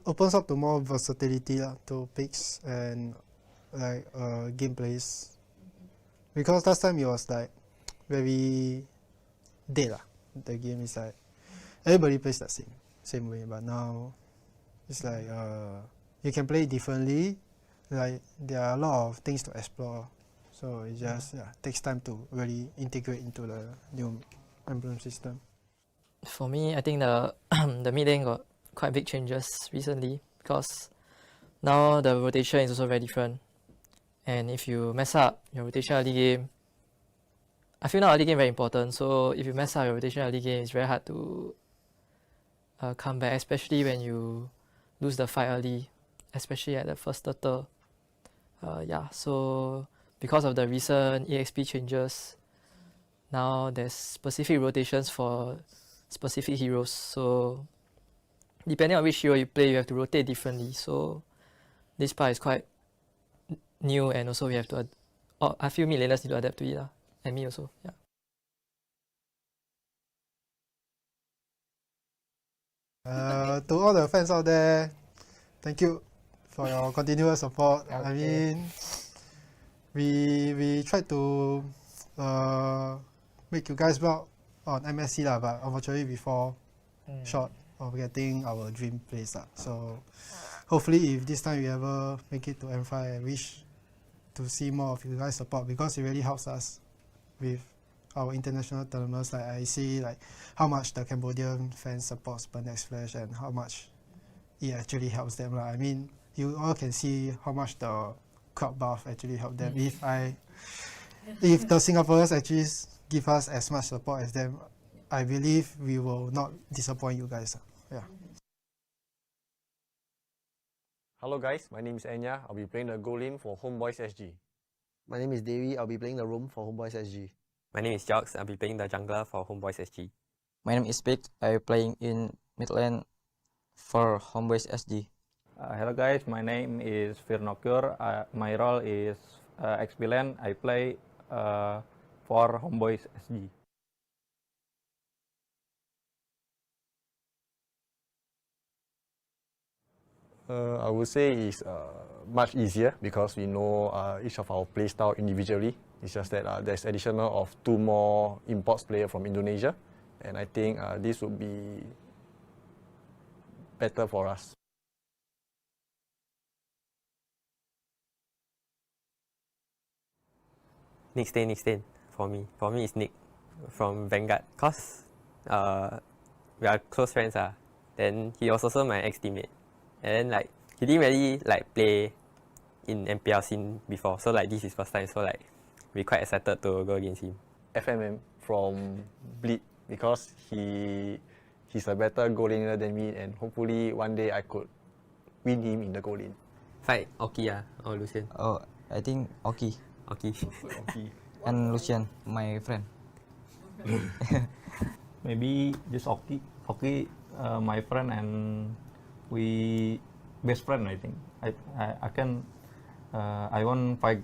Opens up to more versatility to picks and like gameplays. Because last time it was like very dead. The game is like everybody plays the same way, but now it's like you can play differently. Like there are a lot of things to explore, so it just takes time to really integrate into the new emblem system. For me, I think the mid lane got quite big changes recently because now the rotation is also very different. And if you mess up your rotation early game, I feel now early game very important. So if you mess up your rotation early game, it's very hard to come back, especially when you lose the fight early, especially at the first turtle. So because of the recent EXP changes, now there's specific rotations for specific heroes. So depending on which hero you play, you have to rotate differently. So this part is quite new, and also we have to I feel mid laners need to adapt to it, and me also. To all the fans out there, thank you for your continuous support. Okay. I mean, we tried to make you guys proud on MSC but unfortunately we fall short of getting our dream place. So hopefully if this time we ever make it to M5, I wish to see more of you guys support, because it really helps us with our international tournaments. Like I see like how much the Cambodian fans support Next Flash and how much it actually helps them. I mean, you all can see how much the crowd buff actually helped them. If the Singaporeans actually give us as much support as them, I believe we will not disappoint you guys. Hello guys, my name is Enya. I'll be playing the goal lane for Homebois SG. My name is Devi. I'll be playing the roam for Homebois SG. My name is Jox. I'll be playing the jungler for Homebois SG. My name is Pick. I'm playing in mid lane for Homebois SG. Hello guys, my name is Firnokur. My role is XP lane. I play for Homebois SG. I would say it's much easier because we know each of our play style individually. It's just that there's additional of 2 more imports player from Indonesia, and I think this would be better for us. Nick Stain. For me it's Nick from Vanguard. Cause we are close friends. Then he was also my ex-teammate. And like he didn't really like play in MPL scene before, so like this is first time, so like we're quite excited to go against him. FMM from Bleed, because he's a better goal laner than me, and hopefully one day I could win him in the goal lane. Fight Oki or Lucian? Oh, I think Oki. And Lucian, my friend. Maybe just Oki. Oki, my friend, and we best friend. I think I won't fight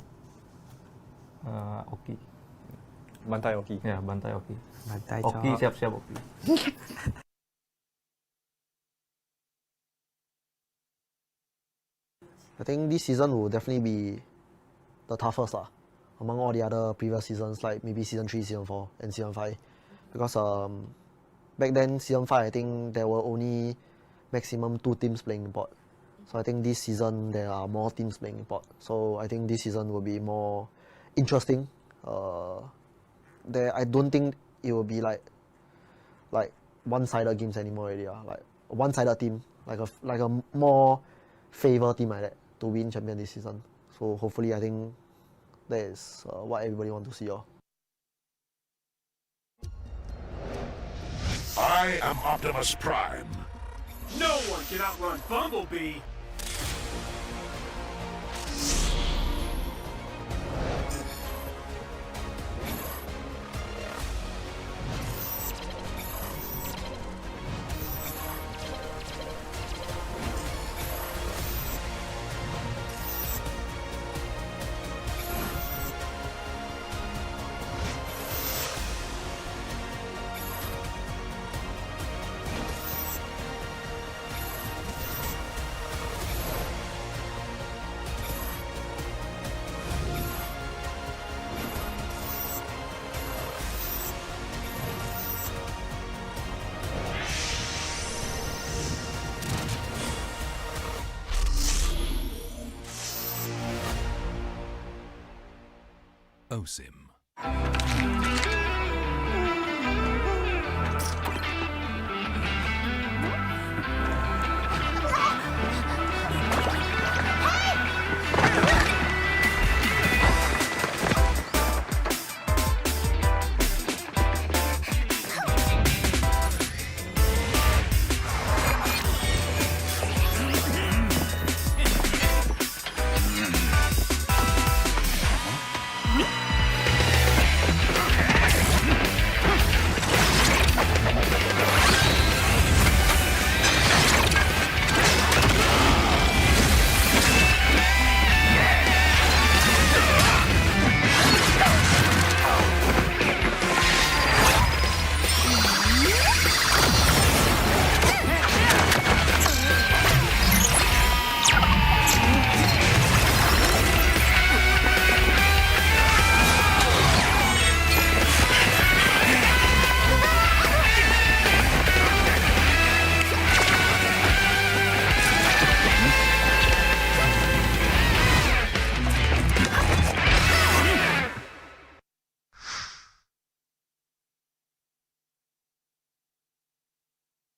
Oki. Bantai Oki. Ya, bantai Oki. Bantai Oki cok. siap-siap Oki. I think this season will definitely be the toughest among all the other previous seasons, like maybe season 3, season 4, and season 5. Because back then, season 5, I think there were only maximum 2 teams playing import. So I think this season there are more teams playing import. So I think this season will be more interesting. I don't think it will be like one-sided games anymore already. Like a one-sided team, like a more favor team like that to win champion this season. So hopefully I think that is what everybody wants to see. I am Optimus Prime. No one can outrun Bumblebee. OSIM.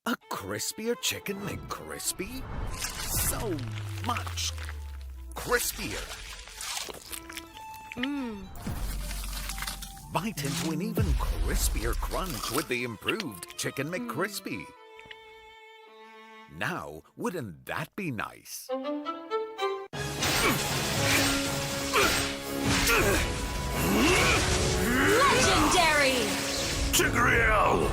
A crispier chicken McCrispy? So much crispier. Bite into an even crispier crunch with the improved Chicken McCrispy. Now, wouldn't that be nice? Legendary! Tigreal!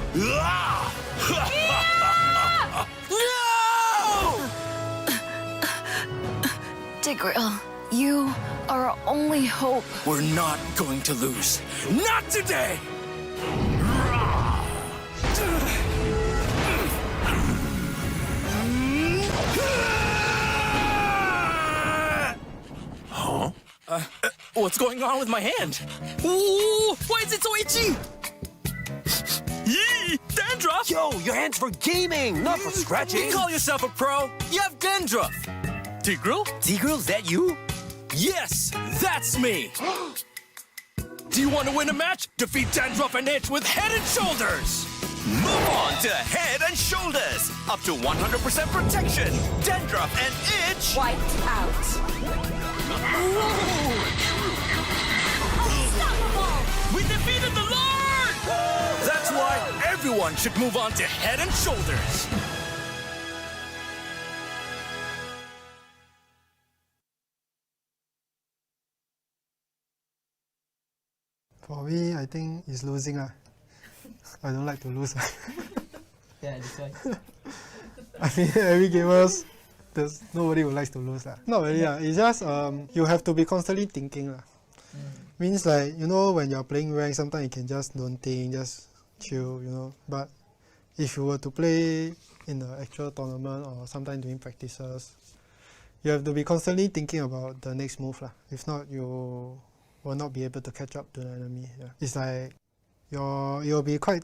Tigreal, you are our only hope. We're not going to lose. Not today! Huh? What's going on with my hand? Ooh, why is it so itchy? Yee! Dandruff! Yo, your hand's for gaming, not for scratching. You call yourself a pro? You have dandruff. Tigreal? Tigreal, is that you? Yes, that's me. Do you want to win a match? Defeat Dandruff and Itch with Head and Shoulders. Move on to Head and Shoulders. Up to 100% protection. Dandruff and Itch. Wiped out. Unstoppable! We defeated the Lord! That's why everyone should move on to Head and Shoulders. For me, I think it's losing. I don't like to lose. Yeah, that's why. I mean, every gamers, nobody would like to lose. Not really. It's just you have to be constantly thinking. Means like, you know, when you're playing rank, sometimes you can just don't think, just chill, you know. But if you were to play in the actual tournament or sometimes doing practices, you have to be constantly thinking about the next move lah. If not, you will not be able to catch up to the enemy. Yeah. It's like you'll be quite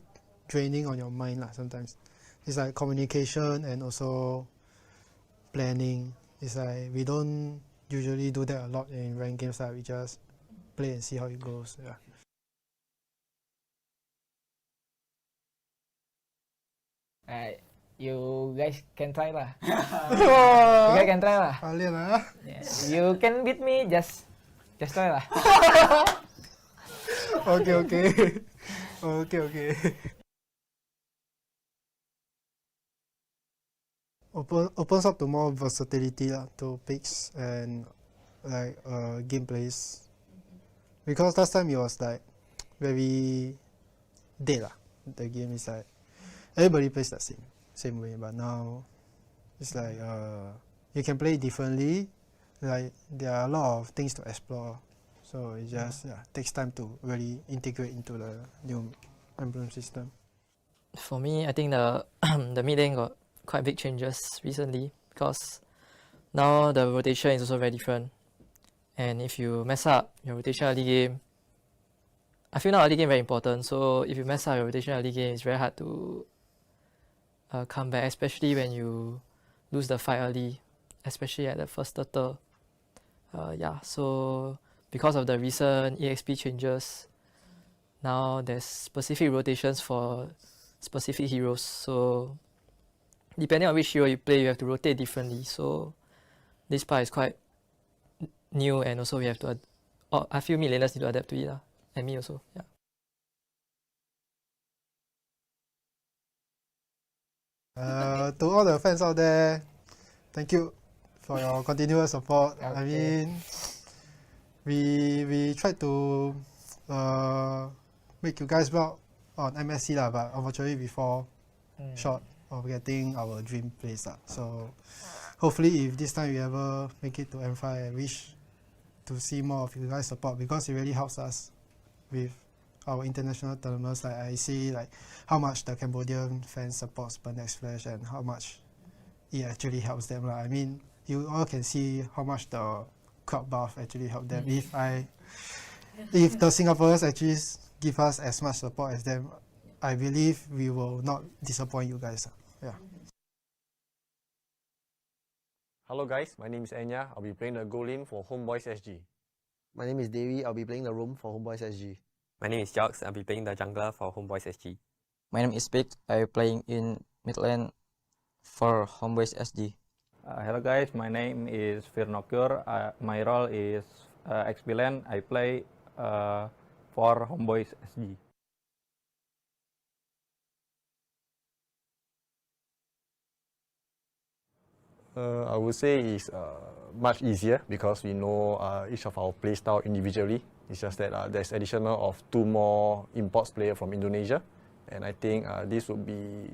draining on your mind lah sometimes. It's like communication and also planning. It's like we don't usually do that a lot in ranked games lah. We just play and see how it goes. Yeah. You guys can try lah. You guys can try lah. Kalian lah. Yeah. You can beat me, just try lah. Okay. Opens up to more versatility to picks and like gameplays. Because last time it was like very dead lah. The game is like everybody plays the same way, but now it's like you can play differently. Like there are a lot of things to explore, so it just takes time to really integrate into the new emblem system. For me, I think the the mid lane got quite big changes recently because now the rotation is also very different. And if you mess up your rotation early game, I feel now early game very important. So if you mess up your rotation early game, it's very hard to come back, especially when you lose the fight early, especially at the first turtle. So because of the recent EXP changes, now there's specific rotations for specific heroes. So depending on which hero you play, you have to rotate differently. So this part is quite new, and also we have to I feel mid laners need to adapt to it, and me also. To all the fans out there, thank you for your continuous support. I mean, we tried to make you guys proud on MSC lah, but unfortunately we fall short of getting our dream place lah. So hopefully if this time we ever make it to M5, I wish to see more of you guys support, because it really helps us with our international tournaments. Like I see like how much the Cambodian fans support Next Flash and how much it actually helps them. I mean, you all can see how much the crowd buff actually helped them. If the Singaporeans actually give us as much support as them, I believe we will not disappoint you guys. Yeah. Hello guys, my name is Enya. I'll be playing the goal lane for Homebois SG. My name is Devi. I'll be playing the roam for Homebois SG. My name is Jogs. I'll be playing the jungler for Homebois SG. My name is Pig. I'll be playing in mid lane for Homebois SG. Hello guys, my name is Firnokur. My role is XP lane. I play for Homebois SG. I would say it's much easier because we know each of our playstyle individually. It's just that there's additional of 2 more imports player from Indonesia, and I think this would be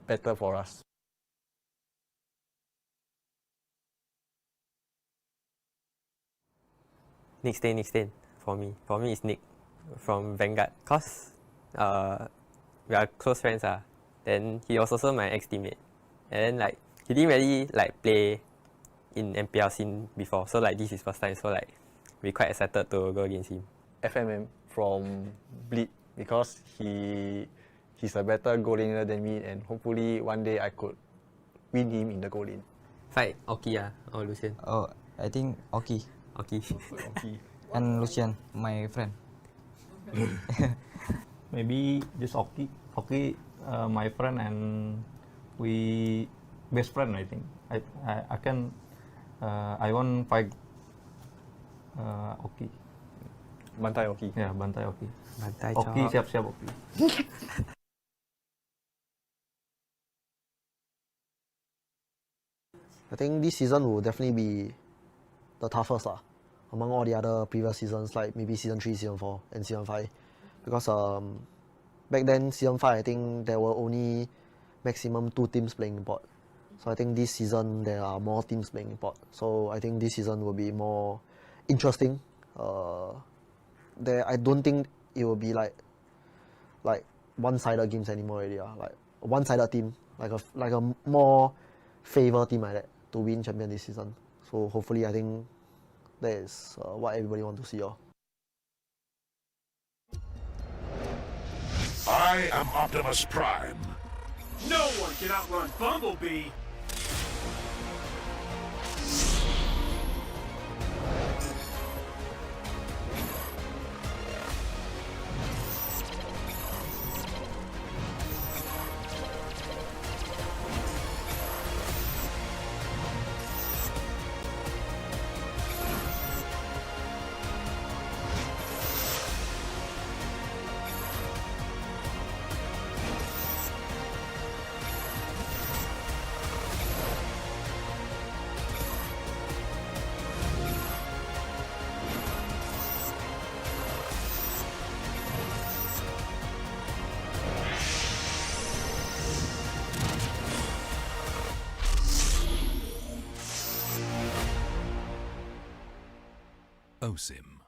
better for us. Next lane for me. For me, it's Nick from Vanguard. Cause we are close friends. Then he was also my ex-teammate. And like he didn't really like play in MPL scene before, so like this is first time, so like we're quite excited to go against him. FMM from Bleed, because he's a better goal laner than me, and hopefully one day I could win him in the goal lane. Fight Oki or Lucian? Oh, I think Oki. Oki. And Lucian, my friend. Maybe just Oki. Oki, my friend, and we best friend. I think I won't fight Oki. Bantai Oki. Yeah, bantai Oki. Bantai Oki, siap-siap Oki. I think this season will definitely be the toughest among all the other previous seasons, like maybe Season 3, Season 4 and Season 5. Because back then, Season 5, I think there were only maximum 2 teams playing import. So I think this season there are more teams playing import. So I think this season will be more interesting I don't think it will be like one-sided games anymore already. Like a one-sided team, like a more favor team like that to win champion this season. So hopefully, I think that is what everybody wants to see. I am Optimus Prime. No one can outrun Bumblebee. OSIM.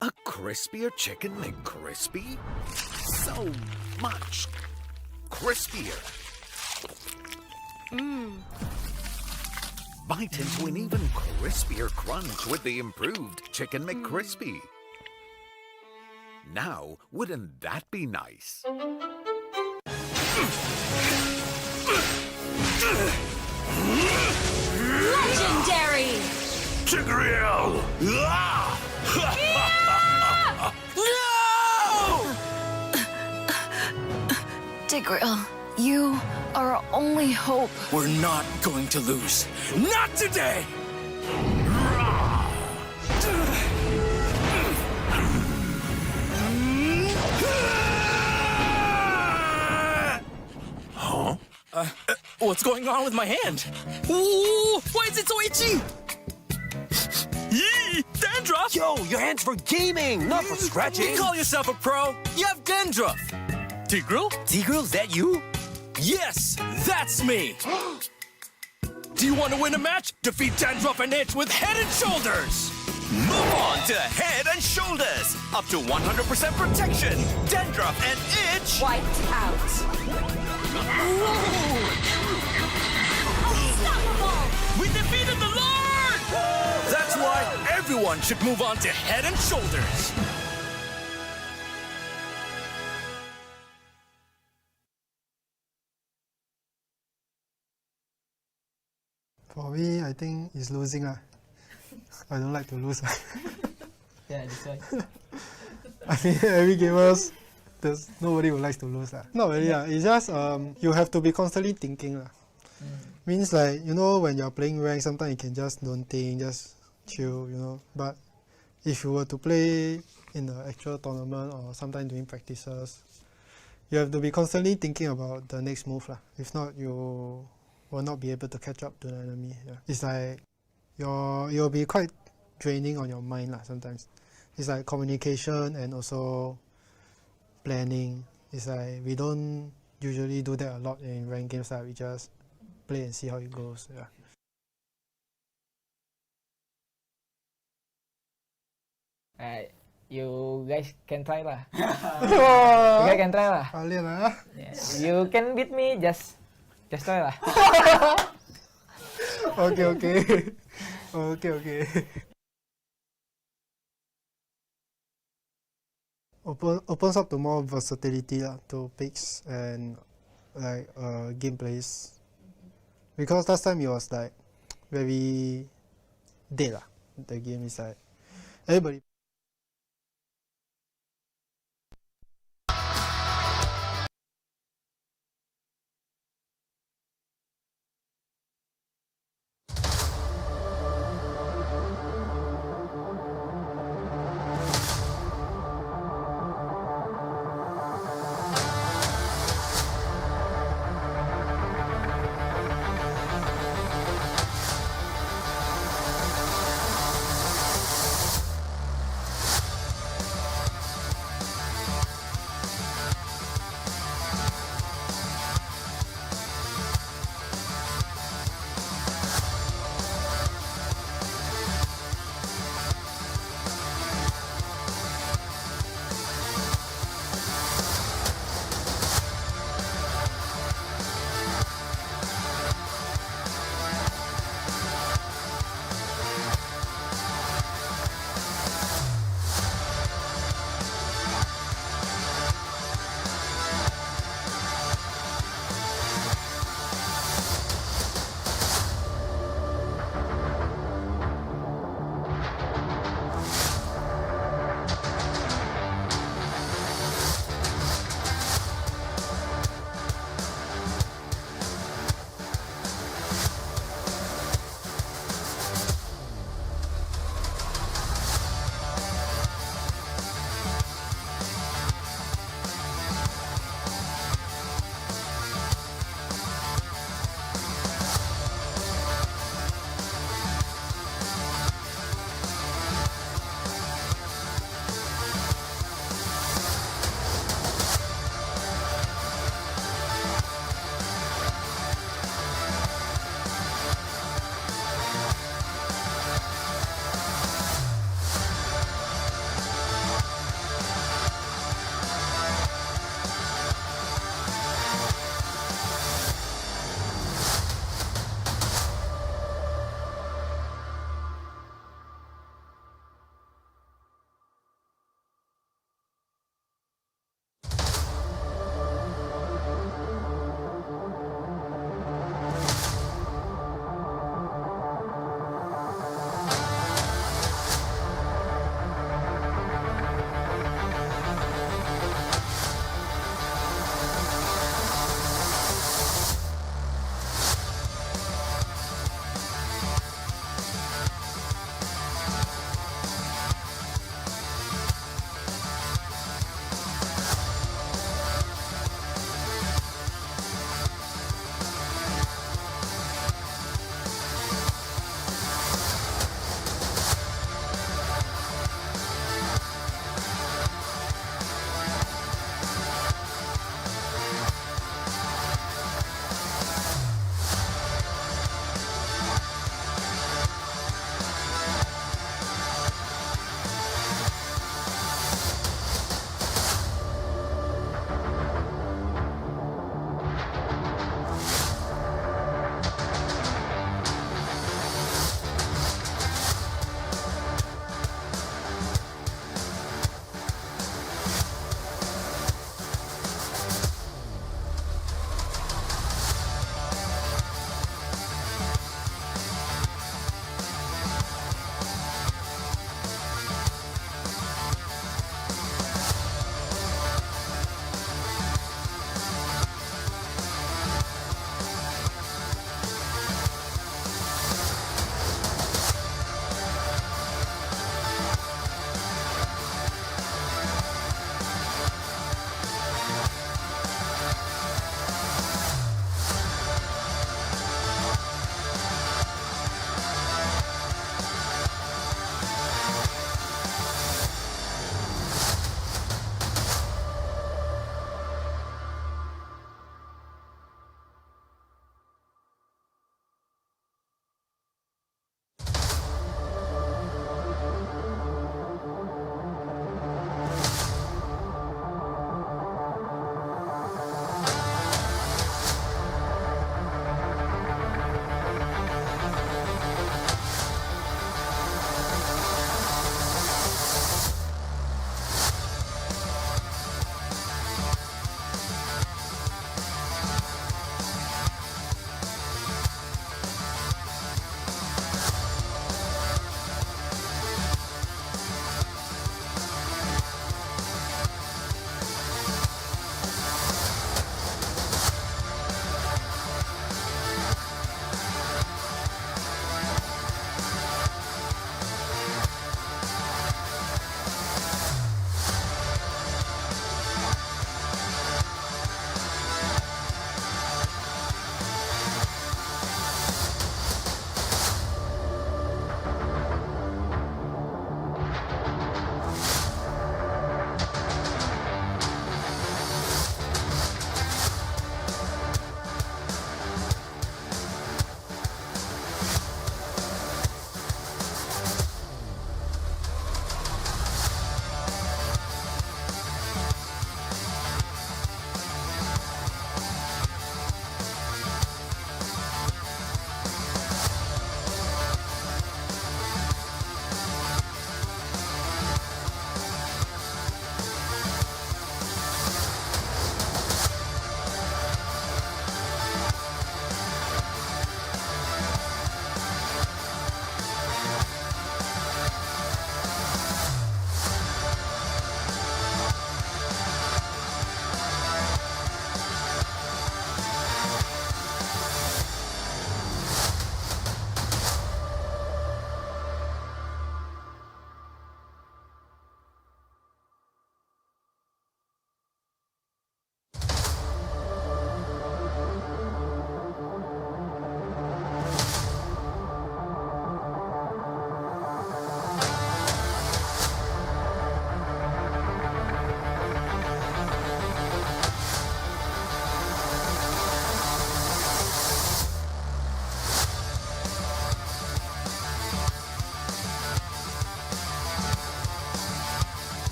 A crispier chicken McCrispy? So much crispier. Bite into an even crispier crunch with the improved Chicken McCrispy. Now, wouldn't that be nice? Legendary! Tigreal! Tigreal, you are our only hope. We're not going to lose. Not today! Huh? What's going on with my hand? Ooh, why is it so itchy? Yee! Dandruff! Yo, your hand's for gaming, not for scratching. You call yourself a pro? You have dandruff. Tigreal? Tigreal, is that you? Yes, that's me. Do you want to win a match? Defeat Dandruff and Itch with Head and Shoulders. Move on to Head and Shoulders. Up to 100% protection. Dandruff and Itch. Wiped out. Unstoppable! We defeated the Lord! That's why everyone should move on to Head and Shoulders. For me, I think it's losing. I don't like to lose. Yeah, that's why. I mean, every gamers, there's nobody who likes to lose. Not really. It's just you have to be constantly thinking. Means like, when you're playing rank, sometimes you can just don't think, just chill, But if you were to play in the actual tournament or sometimes doing practices, you have to be constantly thinking about the next move. If not, you will not be able to catch up to the enemy. It's like you'll be quite draining on your mind sometimes. It's like communication and also planning. It's like we don't usually do that a lot in ranked games. We just play and see how it goes. You guys can try lah. You guys can try lah. Kalian lah. You can beat me, just try lah. Okay. Opens up to more versatility to picks and like gameplays. Because last time it was like very dead lah. The game is like everybody.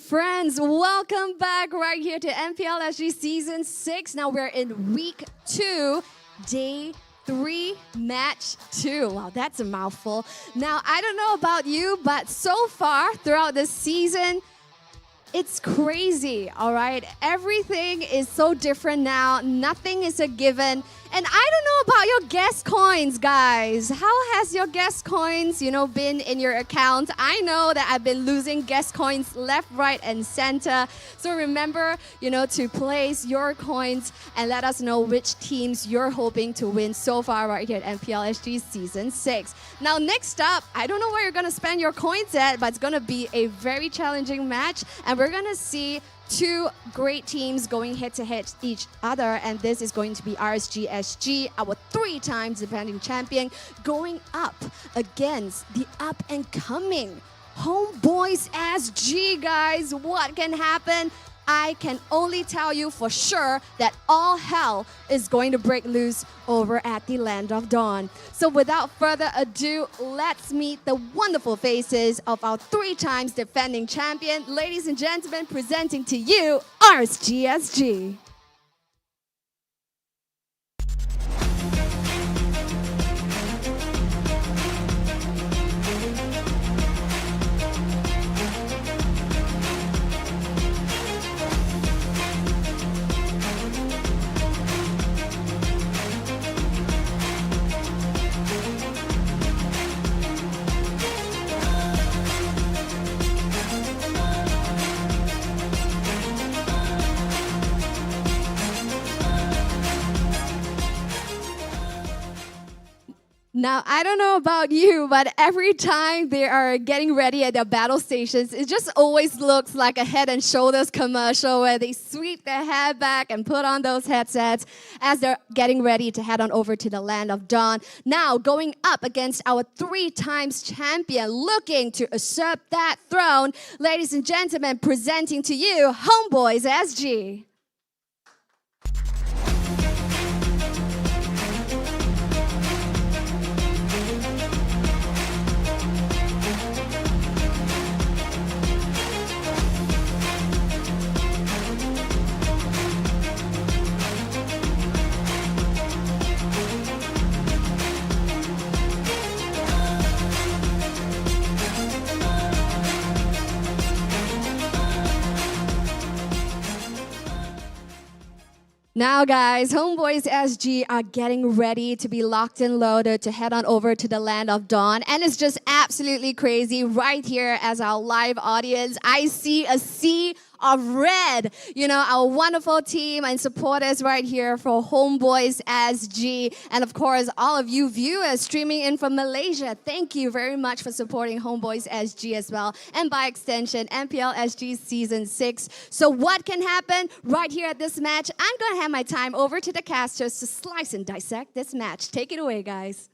friends, welcome back right here to MPLSG Season 6. Now we're in Week 2, Day 3, Match 2. Wow, that's a mouthful. Now, I don't know about you, but so far throughout this season, it's crazy, all right? Everything is so different now. Nothing is a given. And I don't know about your guest coins, guys. How has your guest coins, been in your account? I know that I've been losing guest coins left, right, and center. So remember, to place your coins and let us know which teams you're hoping to win so far right here at MPLSG Season 6. Now, next up, I don't know where you're going to spend your coins at, but it's going to be a very challenging match. And we're going to see two great teams going head-to-head each other, and this is going to be RSG SG, our 3-time defending champion, going up against the up-and-coming Homebois SG, guys. What can happen? I can only tell you for sure that all hell is going to break loose over at the Land of Dawn. So without further ado, let's meet the wonderful faces of our 3 times defending champion. Ladies and gentlemen, presenting to you, RSG SG. Now, I don't know about you, but every time they are getting ready at their battle stations, it just always looks like a Head and Shoulders commercial where they sweep their hair back and put on those headsets as they're getting ready to head on over to the Land of Dawn. Now, going up against our 3 times champion, looking to usurp that throne, ladies and gentlemen, presenting to you, Homebois SG. Now, guys, Homebois SG are getting ready to be locked and loaded to head on over to the Land of Dawn. And it's just absolutely crazy right here as our live audience. I see a sea of red. Our wonderful team and supporters right here for Homebois SG. And of course, all of you viewers streaming in from Malaysia, thank you very much for supporting Homebois SG as well. And by extension, MPLSG Season 6. So what can happen right here at this match? I'm going to hand my time over to the casters to slice and dissect this match. Take it away, guys.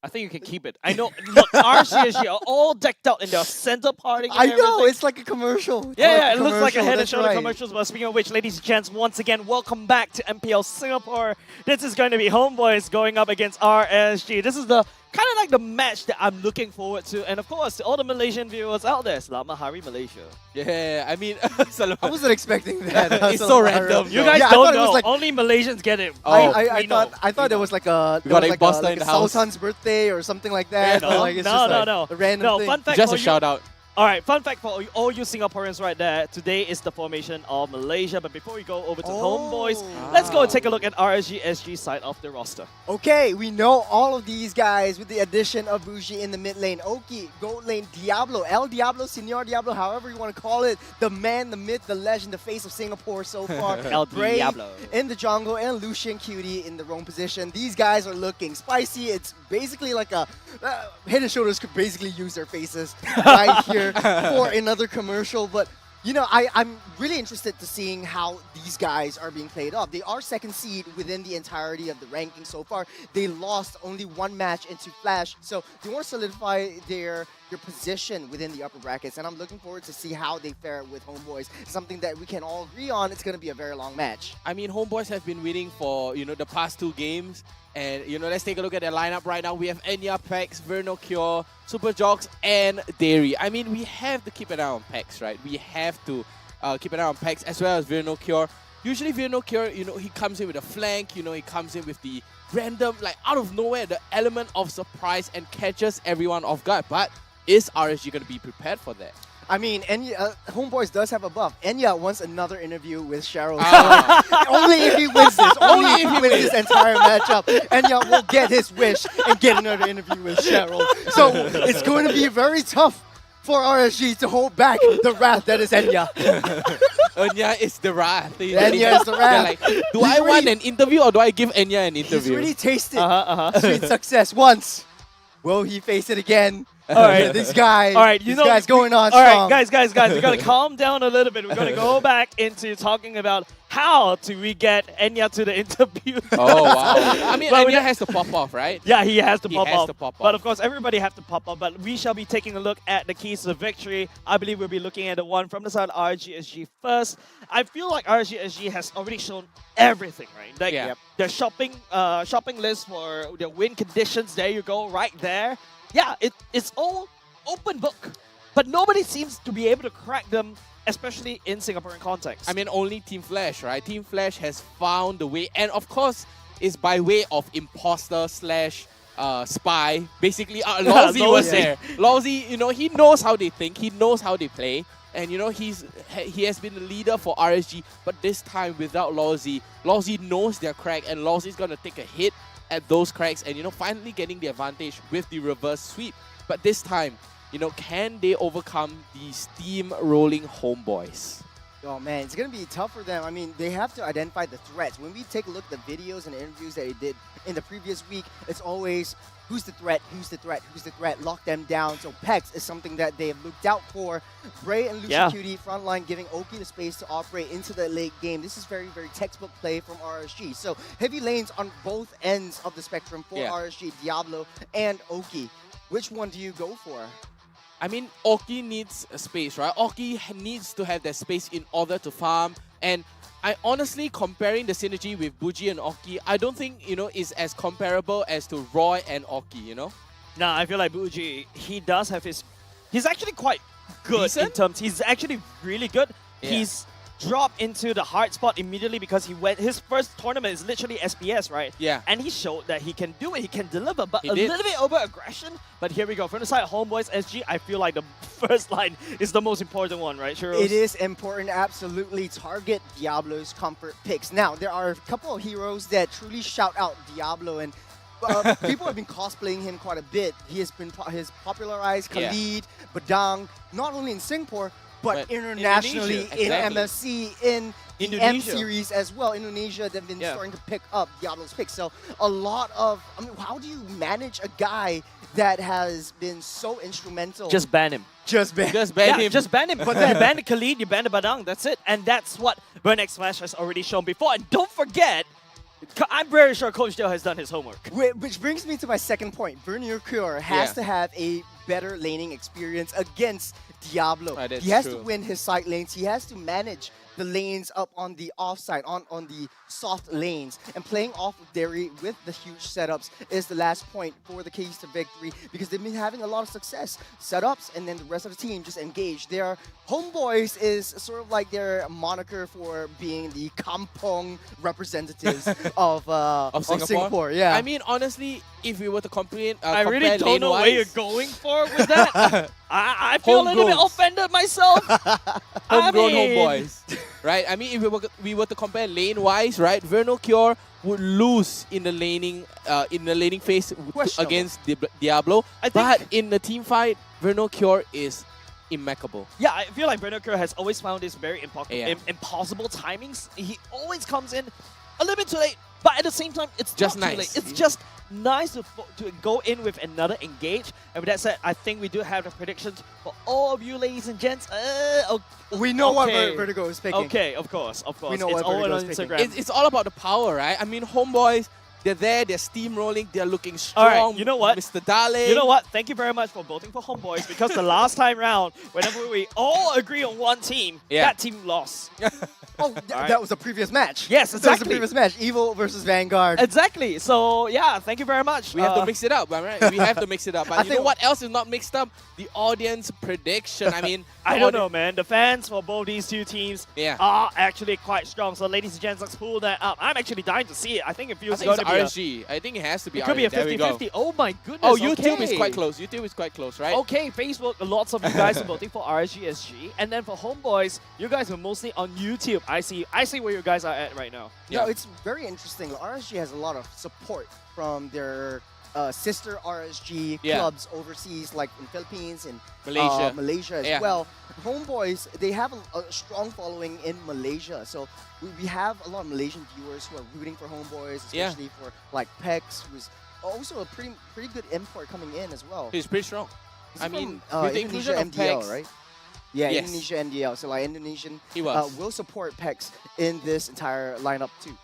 I think you can keep it. I know. Look, RSG are all decked out in their center parting. I know, it's like a commercial. Yeah, it looks like a Head and Shoulder commercials. But speaking of which, ladies and gents, once again, welcome back to MPL Singapore. This is going to be Homebois going up against RSG. This is the kind of like the match that I'm looking forward to. And of course, to all the Malaysian viewers out there, Selamat Hari Malaysia. Yeah, I mean, I wasn't expecting that. It's so random. You guys don't know. Like, only Malaysians get it. I thought there was like a Sultan's birthday or something like that. Yeah, no. A random thing. Fun fact just a shout out. All right, fun fact for all you Singaporeans right there. Today is the formation of Malaysia. But before we go over to the Homebois, let's go and take a look at RSG SG side of the roster. Okay, we know all of these guys with the addition of Bougie in the mid lane. Oki, gold lane, Diablo, El Diablo, Senor Diablo, however you want to call it. The man, the myth, the legend, the face of Singapore so far. El Diablo. In the jungle and Lucian Cutie in the roam position. These guys are looking spicy. It's basically like a... Head and Shoulders could basically use their faces right here for another commercial, but I'm really interested to seeing how these guys are being played up. They are 2nd seed within the entirety of the ranking so far. They lost only 1 match into Flash, so they want to solidify their your position within the upper brackets, and I'm looking forward to see how they fare with Homeboys. Something that we can all agree on. It's going to be a very long match. I mean, Homeboys have been winning for, the past 2 games. And, let's take a look at their lineup right now. We have Enya, Pex, Vernocure, Super Jogs, and Dairy. I mean, we have to keep an eye on Pex, right? We have to keep an eye on Pex as well as Vernocure. Usually Vernocure, he comes in with a flank, he comes in with the random, like out of nowhere, the element of surprise and catches everyone off guard. But is RSG going to be prepared for that? I mean, Enya, Homeboys does have a buff. Enya wants another interview with Cheryl. Only if he wins this. Only if he wins this entire matchup. Enya will get his wish and get another interview with Cheryl. So it's going to be very tough for RSG to hold back the wrath that is Enya. Enya is the wrath. Enya is the wrath. Like, do I want an interview or do I give Enya an interview? He's really tasted sweet success once. Will he face it again? All right, this guy. All right, this guy's going on all strong. right, guys, we gotta calm down a little bit. We're gonna go back into talking about how we get Enya to the interview. Oh wow! I mean, Enya has to pop off, right? Yeah, he has to pop off. But of course, everybody have to pop off. But we shall be taking a look at the keys to victory. I believe we'll be looking at the one from the side of RSG SG first. I feel like RSG SG has already shown everything, right? Like their shopping list for their win conditions. There you go, right there. Yeah, it's all open book, but nobody seems to be able to crack them, especially in Singaporean context. I mean, only Team Flash, right? Team Flash has found the way, and of course, it's by way of imposter slash spy. Basically, Lawsy was there. Lawsy, he knows how they think, he knows how they play, and he has been the leader for RSG. But this time, without Lawsy, Lawsy knows their crack, and Lawsy's gonna take a hit at those cracks, and finally getting the advantage with the reverse sweep. But this time, can they overcome the steam-rolling Homeboys? Oh man, it's going to be tough for them. I mean, they have to identify the threats. When we take a look at the videos and the interviews that they did in the previous week, it's always who's the threat, who's the threat, who's the threat, lock them down. So Pex is something that they have looked out for. Bray and Lucy Cutie frontline giving Oki the space to operate into the late game. This is very, very textbook play from RSG. So heavy lanes on both ends of the spectrum for RSG, Diablo and Oki. Which one do you go for? I mean, Oki needs a space, right? Oki needs to have that space in order to farm. And I honestly, comparing the synergy with Buji and Oki, I don't think, is as comparable as to Roy and Oki, Nah, I feel like Buji, he does have his... He's actually quite good in terms... He's actually really good. Yeah. He's dropped into the hard spot immediately because his first tournament is literally SPS, right? Yeah. And he showed that he can do it, he can deliver, but little bit over aggression. But here we go. From the side of Homeboys SG, I feel like the first line is the most important one, right, Shiros? It is important, absolutely. Target Diablo's comfort picks. Now, there are a couple of heroes that truly shout out Diablo, and people have been cosplaying him quite a bit. He has popularized Khalid, Badang, not only in Singapore, but internationally in MFC, in the M series as well. Indonesia, they've been starting to pick up Diablo's picks. So a lot of, how do you manage a guy that has been so instrumental? Just ban him. Just ban him. Just ban him. But then you ban the Khalid, you ban the Badang, that's it. And that's what BurnX Flash has already shown before. And don't forget, I'm very sure Coach Dale has done his homework. Which brings me to my second point. Vernocure has to have a better laning experience against Diablo. He has to win his side lanes. He has to manage the lanes up on the offside, on the soft lanes. And playing off of Derry with the huge setups is the last point for the keys to victory, because they've been having a lot of success. Setups, and then the rest of the team just engage. Their Homeboys is sort of like their moniker for being the kampong representatives of Singapore. Yeah. I mean, honestly, if we were to compare I really don't know where you're going for with that. I feel a little bit offended myself. Homegrown Homeboys, right? I mean, if we were to compare lane-wise, right, Vernocure would lose in the laning phase against Diablo, but in the team fight, Vernocure is impeccable. Yeah, I feel like Vernocure has always found this very impossible timings. He always comes in a little bit too late, but at the same time, it's just not too late. It's just nice to go in with another engage. And with that said, I think we do have the predictions for all of you, ladies and gents. We know what Vertigo is picking. Okay, of course. We know it's what all Vertigo on is Instagram. picking. It's all about the power, right? I mean, Homeboys, They're there, they're steamrolling, they're looking strong. All right, you know what? Mr. Darling. You know what? Thank you very much for voting for Homeboys, because the last time round, whenever we all agree on one team, that team lost. Oh, that was a previous match. Yes, That was exactly. the previous match. Evil versus Vanguard. Exactly. So, yeah, thank you very much. We have to mix it up, right? We have to mix it up. But you know what else is not mixed up? The audience prediction. I mean, I don't know, man. The fans for both these two teams are actually quite strong. So, ladies and gents, let's pull that up. I'm actually dying to see it. I think it feels going to be RSG. I think it has to be it could be a RSG. 50-50. Oh, my goodness. Oh, YouTube okay. is quite close. YouTube is quite close, right? Okay, Facebook, lots of you guys are voting for RSG SG. And then for Homeboys, you guys are mostly on YouTube. I see where you guys are at right now. No, it's very interesting. RSG has a lot of support from their sister RSG clubs overseas, like in Philippines and Malaysia as well. Homeboys, they have a strong following in Malaysia, so we have a lot of Malaysian viewers who are rooting for Homeboys, especially for like Pex, who's also a pretty good import coming in as well. He's pretty strong. I mean, Indonesia MPL, right? Yeah, Yes. Indonesia MDL. So like Indonesian was. will support Pex in this entire lineup too.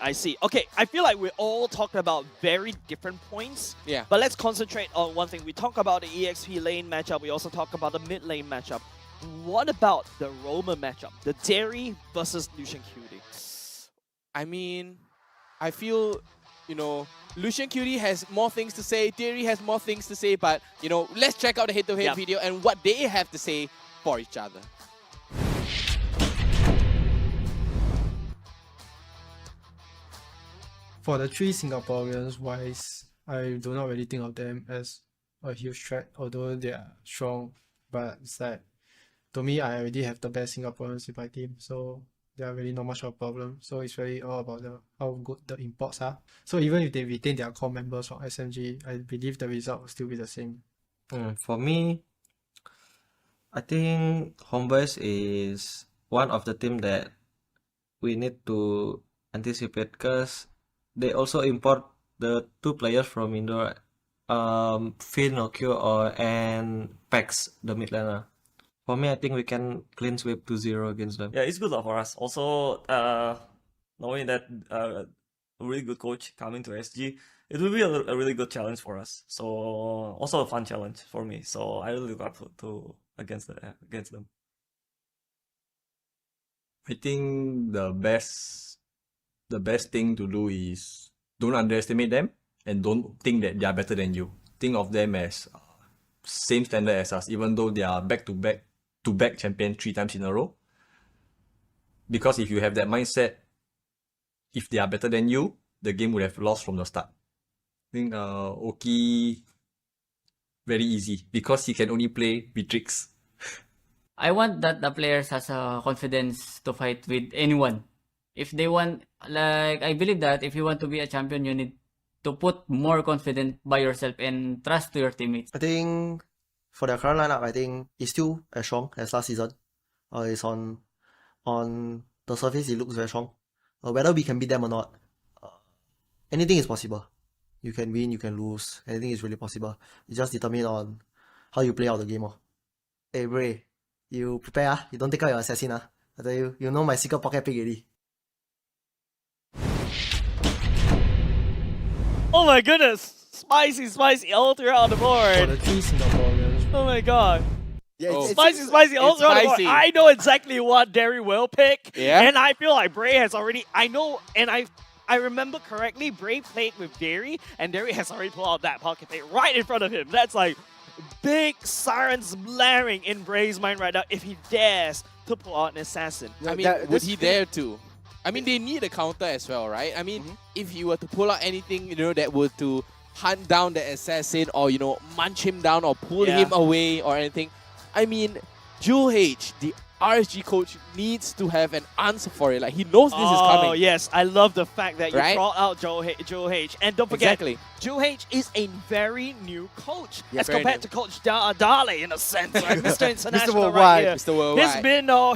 I see. Okay, I feel like we're all talking about very different points. Yeah. But let's concentrate on one thing. We talk about the EXP lane matchup. We also talk about the mid lane matchup. What about the Roma matchup? The Derry versus Lucian Cutie. I mean, I feel, you know, Lucian Cutie has more things to say, Derry has more things to say, but, you know, let's check out the head-to-head video and what they have to say for each other. For the three Singaporeans wise, I do not really think of them as a huge threat, although they are strong. But it's like, to me, I already have the best Singaporeans in my team, so they are really not much of a problem. So it's really all about how good the imports are. So even if they retain their core members from SMG, I believe the result will still be the same. For me, I think Homeboys is one of the team that we need to anticipate, because they also import the two players from Indo, Finocchio and Pex, the mid laner. For me, I think we can clean sweep 2-0 against them. Yeah, it's good for us. Also, knowing that a really good coach coming to SG, it will be a really good challenge for us. So also a fun challenge for me. So I really look up to against them. I think the best thing to do is don't underestimate them and don't think that they are better than you. Think of them as same standard as us, even though they are back-to-back champion 3 times in a row. Because if you have that mindset, if they are better than you, the game would have lost from the start. I think Oki, very easy, because he can only play with tricks. I want that the players has confidence to fight with anyone. If they want, like, I believe that if you want to be a champion, you need to put more confidence by yourself and trust to your teammates. I think for their current lineup, I think it's still as strong as last season. It's on the surface, it looks very strong. Whether we can beat them or not, anything is possible. You can win, you can lose. Anything is really possible. It's just determined on how you play out the game. Hey Bray, you prepare, you don't take out your assassin. I tell you, you know my secret pocket pick already. Oh my goodness! Spicy all throughout the board. For the three Singaporeans. Oh my god. Yeah, Spicy all throughout the board. I know exactly what Derry will pick. Yeah. And I feel like Bray has already, I remember correctly, Bray played with Derry, and Derry has already pulled out that pocket pick right in front of him. That's like big sirens blaring in Bray's mind right now if he dares to pull out an assassin. I mean, would he dare to? I mean, they need a counter as well, right? I mean, if you were to pull out anything, you know, that were to hunt down the assassin or, you know, munch him down or pull him away or anything, I mean, Jewel H, the RSG coach, needs to have an answer for it. Like, he knows this is coming. Oh, yes. I love the fact that you Right? brought out Jewel H. And don't forget, Exactly. Jewel H is a very new coach Yeah, as very compared new. to Coach Dale in a sense. Right? Mr. International Worldwide. right here. Mr. Worldwide.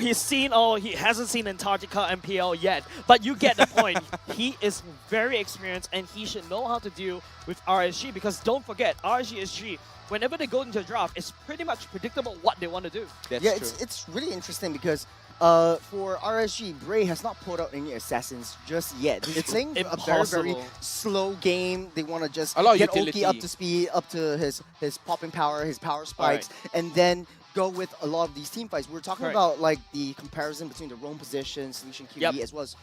He's been, he hasn't seen Antarctica MPL yet. But you get the point. He is very experienced and he should know how to deal with RSG, because don't forget, RSG SG, whenever they go into a draft, it's pretty much predictable what they want to do. It's really interesting because For RSG, Bray has not pulled out any assassins just yet. It's playing a very slow game. They want to just get Oki up to speed, up to his popping power, his power spikes, and then go with a lot of these team fights. We're talking about like the comparison between the roam position, Solution QE, as well as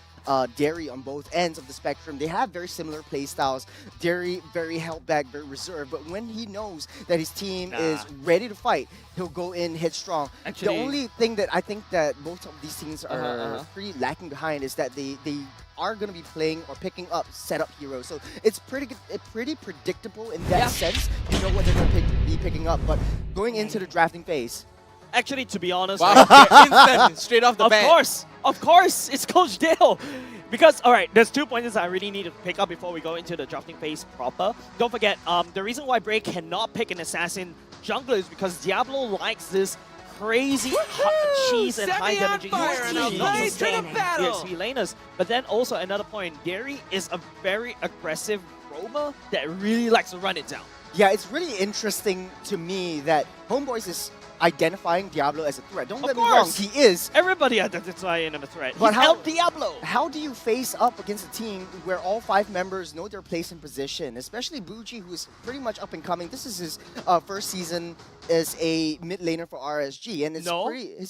Derry on both ends of the spectrum. They have very similar play styles. Derry very held back, very reserved, but when he knows that his team is ready to fight, he'll go in headstrong. Actually, the only thing that I think that both of these teams are pretty lacking behind is that they are going to be playing or picking up setup heroes. So it's pretty predictable in that sense. You know what they're going to be picking up, but going into the drafting phase. Actually, to be honest, instant, straight off the bat. Of course, it's Coach Dale. Because, all right, there's 2 points I really need to pick up before we go into the drafting phase proper. Don't forget, the reason why Bray cannot pick an assassin jungler is because Diablo likes this crazy cheese and high damaging EXP laners. But then also another point, Derry is a very aggressive roamer that really likes to run it down. Yeah, it's really interesting to me that Homebois is identifying Diablo as a threat. Don't get me wrong, he is. Everybody identifying him as a threat. But He's El Diablo. How do you face up against a team where all 5 members know their place and position? Especially Buji, who is pretty much up and coming. This is his first season as a mid laner for RSG, and it's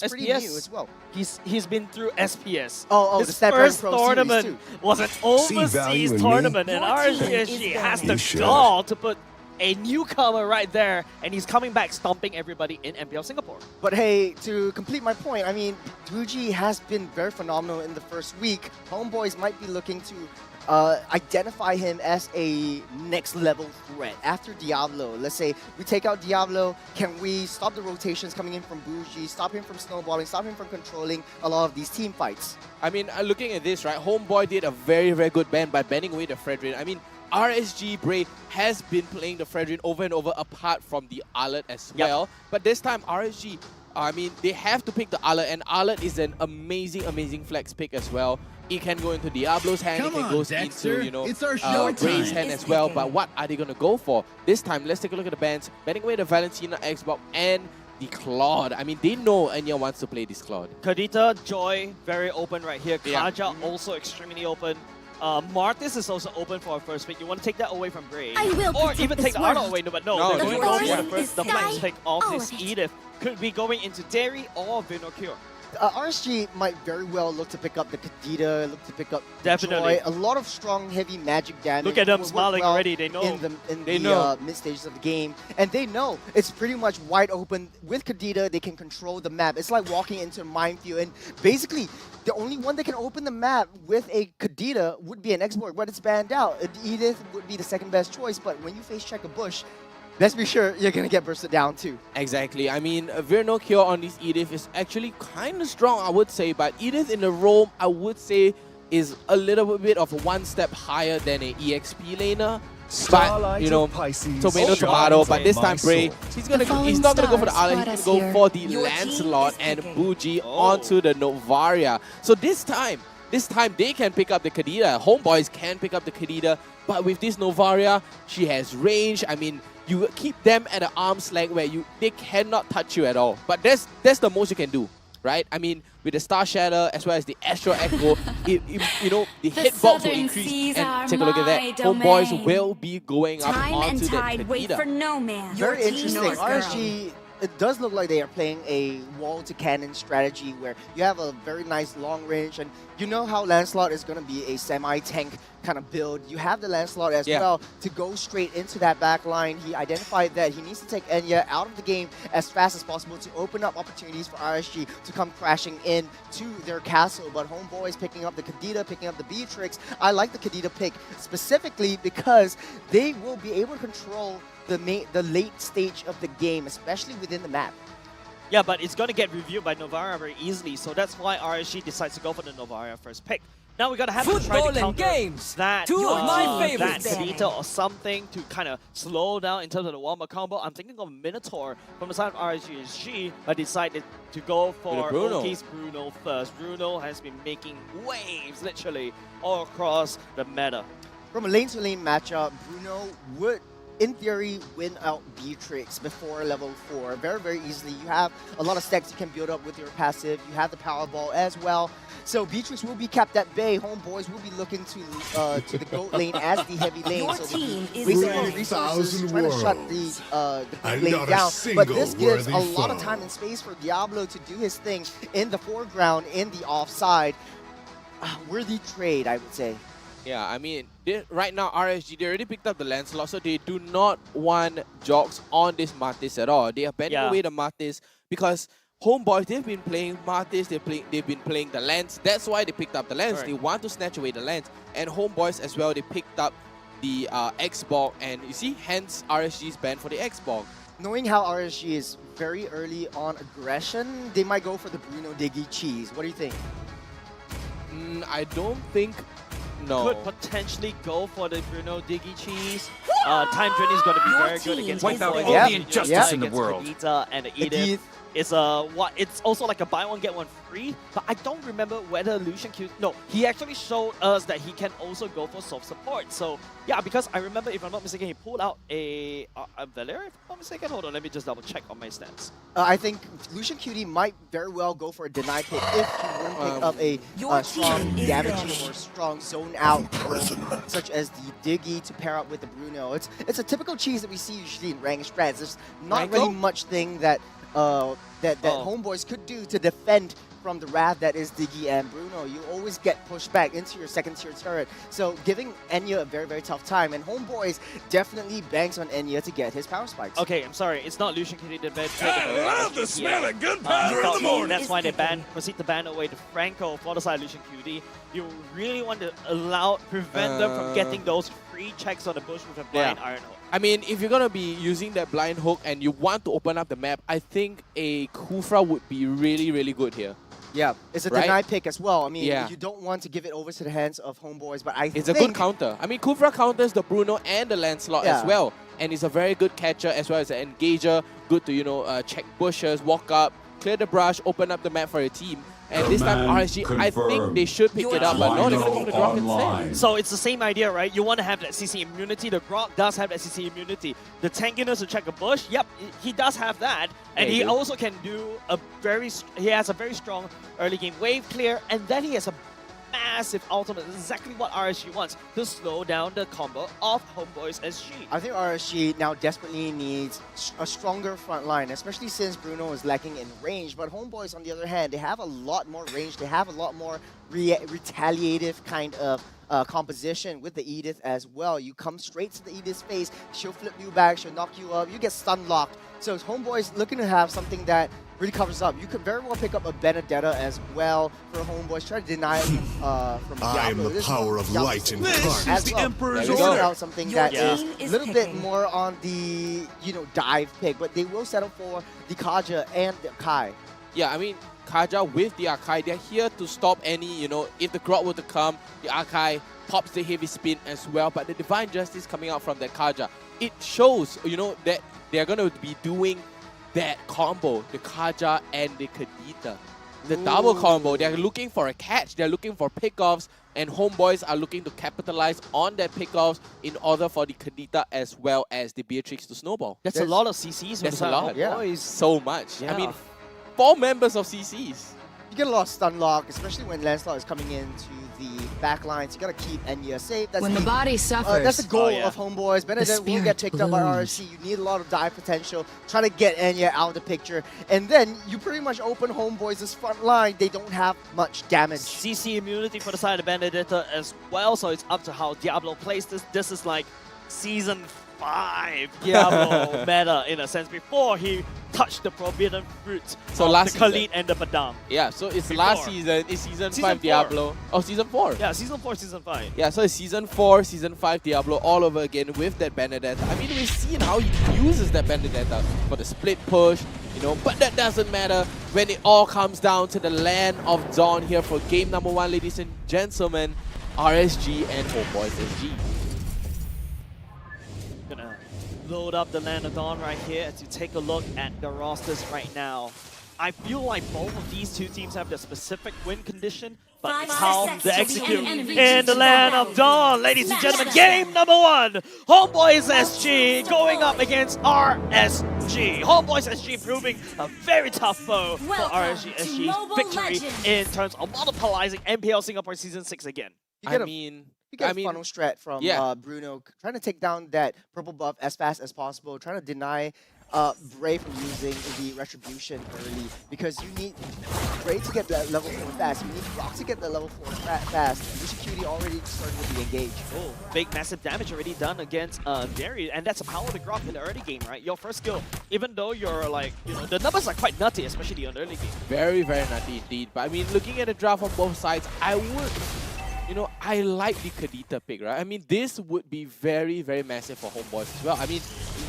pretty new as well. He's been through SPS. His first tournament was an overseas tournament, and RSG SG has the gall to put a newcomer right there, and he's coming back stomping everybody in MPL Singapore. But hey, to complete my point, I mean, Buji has been very phenomenal in the first week. Homeboys might be looking to identify him as a next level threat after Diablo. Let's say we take out Diablo, can we stop the rotations coming in from Buji, stop him from snowballing, stop him from controlling a lot of these team fights? I mean, looking at this, right, Homeboy did a very, very good ban by banning away the Fredrin. I mean, RSG Bray has been playing the Fredrin over and over apart from the Arlet as well. But this time, RSG, I mean, they have to pick the Arlet, and Arlet is an amazing, amazing flex pick as well. It can go into Diablo's hand, it can go into, you know, Bray's hand as well. But what are they going to go for? This time, let's take a look at the bans. Banning away the Valentina, Xbox, and the Claude. I mean, they know Enya wants to play this Claude. Kadita, Joy, very open right here. Kaja also extremely open. Martis is also open for a first pick. You want to take that away from Bray. Or even take the Arnold away. No, but no, they're going to go for the flex pick of this Edith. Could be going into Derry or Vinocure. RSG might very well look to pick up the Kadita, look to pick up Joy. A lot of strong, heavy magic damage. Look at them smiling already. They know. In the mid stages of the game. And they know it's pretty much wide open. With Kadita, they can control the map. It's like walking into a minefield. And basically, the only one that can open the map with a Kadita would be an export, but it's banned out. Edith would be the second best choice, but when you face check a bush, let's be sure you're going to get bursted down too. Exactly. I mean, Vinocure on this Edith is actually kind of strong, I would say, but Edith in the roam, I would say, is a little bit of one step higher than an EXP laner. But, you know, tomato, but this time Bray, he's not gonna go for the Arlet, he's gonna go for the Lancelot and Buji onto the Novaria. So this time they can pick up the Kadita. Homeboys can pick up the Kadita, but with this Novaria, she has range. I mean, you keep them at an arm's length where they cannot touch you at all. But that's the most you can do, right? I mean, with the Star Shatter as well as the Astro Echo, you know, the hitbox will increase. And take a look at that. Homeboys will be going up onto the Kadita. Very interesting. RSG, it does look like they are playing a wall to cannon strategy where you have a very nice long range, and you know how Lancelot is going to be a semi-tank kind of build. You have the Lancelot as well to go straight into that back line. He identified that he needs to take Enya out of the game as fast as possible to open up opportunities for RSG to come crashing in to their castle. But Homeboys picking up the Kadita, picking up the Beatrix. I like the Kadita pick specifically because they will be able to control the late stage of the game, especially within the map. Yeah, but it's going to get reviewed by Novaria very easily, so that's why RSG decides to go for the Novaria first pick. Now we're going to have to try to counter that Kadita or something to kind of slow down in terms of the warm-up combo. I'm thinking of Minotaur from the side of RSG SG, but decided to go for Oki's Bruno first. Bruno has been making waves, literally, all across the meta. From a lane-to-lane matchup, Bruno would in theory, win out Beatrix before level 4 very, very easily. You have a lot of stacks you can build up with your passive. You have the Powerball as well. So Beatrix will be kept at bay. Homeboys will be looking to the goat lane as the heavy lane. Your so team is wasting the resources trying to shut the goat lane down. But this gives a lot of time and space for Diablo to do his thing in the foreground, in the offside. Worthy trade, I would say. Yeah, I mean, right now RSG, they already picked up the Lancelot, so they do not want Jogs on this Martis at all. They are banning away the Martis because Homeboys, they've been playing Martis, they've been playing the Lance. That's why they picked up the Lance. Right. They want to snatch away the Lance. And Homeboys as well, they picked up the X-Bog, and you see, hence RSG's ban for the X-Bog. Knowing how RSG is very early on aggression, they might go for the Bruno Diggy cheese. What do you think? I don't think... No. Could potentially go for the Bruno Diggy cheese. Time Journey is going to be very good against Homeboys. All the injustice in the world. Kadita and Edith. It's also like a buy one get one free, but I don't remember whether Lucian Q. No, he actually showed us that he can also go for soft support. So yeah, because I remember, if I'm not mistaken, he pulled out a Valeria. If I'm not mistaken, hold on, let me just double check on my stats. I think Lucian QD might very well go for a deny pick if he wouldn't pick up a strong damaging or strong zone out, such as the Diggy to pair up with the Bruno. It's a typical cheese that we see usually in ranked strats. There's not really much thing that Homeboys could do to defend from the wrath that is Diggy and Bruno. You always get pushed back into your second tier turret. So giving Enya a very, very tough time. And Homeboys definitely banks on Enya to get his power spikes. Okay, I'm sorry. It's not Lucian Kitty that banned. I love the smell of good powder in the morning. That's why they proceed to ban away the Franco for the side of Lucian QD. You really want to prevent them from getting those free checks on the bush with a blind Iron Hook. I mean, if you're going to be using that blind hook and you want to open up the map, I think a Kufra would be really, really good here. Yeah, it's a deny pick as well. I mean, you don't want to give it over to the hands of Homeboys, but it's a good counter. I mean, Kufra counters the Bruno and the Lancelot as well. And it's a very good catcher as well as an engager. Good to, check bushes, walk up, clear the brush, open up the map for your team. And this time RSG, I think they should pick it up, but no, they're picking the Grok instead. So it's the same idea, right? You want to have that CC immunity. The Grok does have that CC immunity. The tankiness to check a bush, yep, he does have that. And he also can do he has a very strong early game wave clear, and then he has a massive ultimate. This is exactly what RSG wants, to slow down the combo of Homeboys SG. I think RSG now desperately needs a stronger front line, especially since Bruno is lacking in range. But Homeboys, on the other hand, they have a lot more range. They have a lot more retaliative kind of composition with the Edith as well. You come straight to the Edith's face, she'll flip you back, she'll knock you up, you get stun locked. So Homeboys looking to have something that really covers up. You could very well pick up a Benedetta as well for Homeboys. Try to deny it from Diablo. I am the power of light incarnate. This is the Emperor's order. Out something that is a little bit more on the dive pick, but they will settle for the Kaja and the Kai. Yeah, I mean, Kaja with the Arkai, they're here to stop any, if the Grok were to come, the Arkai pops the heavy spin as well, but the Divine Justice coming out from that Kaja, it shows, that they're going to be doing that combo, the Kaja and the Kadita. The double combo, they're looking for a catch, they're looking for pickoffs, and Homeboys are looking to capitalize on that pickoffs in order for the Kadita as well as the Beatrix to snowball. That's a lot of CCs. That's a lot, yeah. So much. Yeah. I mean, 4 members of CCs. You get a lot of stun lock, especially when Lancelot is coming into the back lines. You gotta keep Enya safe. That's when the body suffers. That's the goal of Homeboys. Benedict will get picked up by RSG. You need a lot of dive potential. Try to get Enya out of the picture. And then you pretty much open Homeboys' front line. They don't have much damage. CC immunity for the side of Benedetta as well, so it's up to how Diablo plays this. This is like Season 5 Diablo meta in a sense, before he touched the forbidden fruit of the Khalid and the Badam. Yeah, so it's last season, it's Season 5 Diablo. Oh, Season 4. Yeah, Season 4, Season 5. Yeah, so it's Season 4, Season 5 Diablo all over again with that Benedetta. I mean, we've seen how he uses that Benedetta for the split push, but that doesn't matter when it all comes down to the land of Dawn here for game number 1, ladies and gentlemen. RSG and Homeboys SG. Gonna load up the Land of Dawn right here as you take a look at the rosters right now. I feel like both of these two teams have the specific win condition, but 5 it's how seconds they to the execute end. in the land of dawn. Ladies and gentlemen, game number 1. Homebois SG going up against RSG. Homebois SG proving a very tough foe for RSG SG's victory in terms of monopolizing MPL Singapore Season 6 again. You get a funnel strat from Bruno, trying to take down that purple buff as fast as possible, trying to deny Bray from using the retribution early, because you need Bray to get that level 4 fast. You need Rock to get that level 4 fast. Lucian Cutie already started with the engage. Oh, big massive damage already done against Derry, and that's the power of the Grok in the early game, right? Your first skill, even though you're like, the numbers are quite nutty, especially on the early game. Very, very nutty indeed. But I mean, looking at the draft on both sides, I would, I like the Kadita pick, right? I mean, this would be very, very massive for Homebois as well. I mean,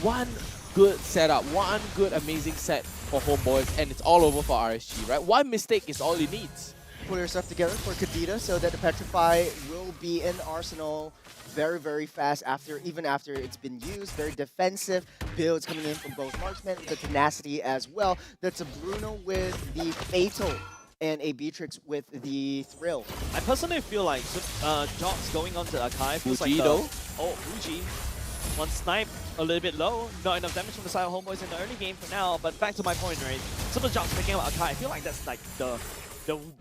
one good setup, one good amazing set for Homebois, and it's all over for RSG, right? One mistake is all he needs. Put yourself together for Kadita so that the Petrify will be in Arsenal very, very fast even after it's been used. Very defensive builds coming in from both marksmen, the tenacity as well. That's a Bruno with the Fatal and a Beatrix with the Thrill. I personally feel like Jock's going on to Akai feels like though. Oh, Fuji. One snipe a little bit low, not enough damage from the side of Homebois in the early game for now, but back to my point, right? Super Jock's picking up Akai. I feel like that's like the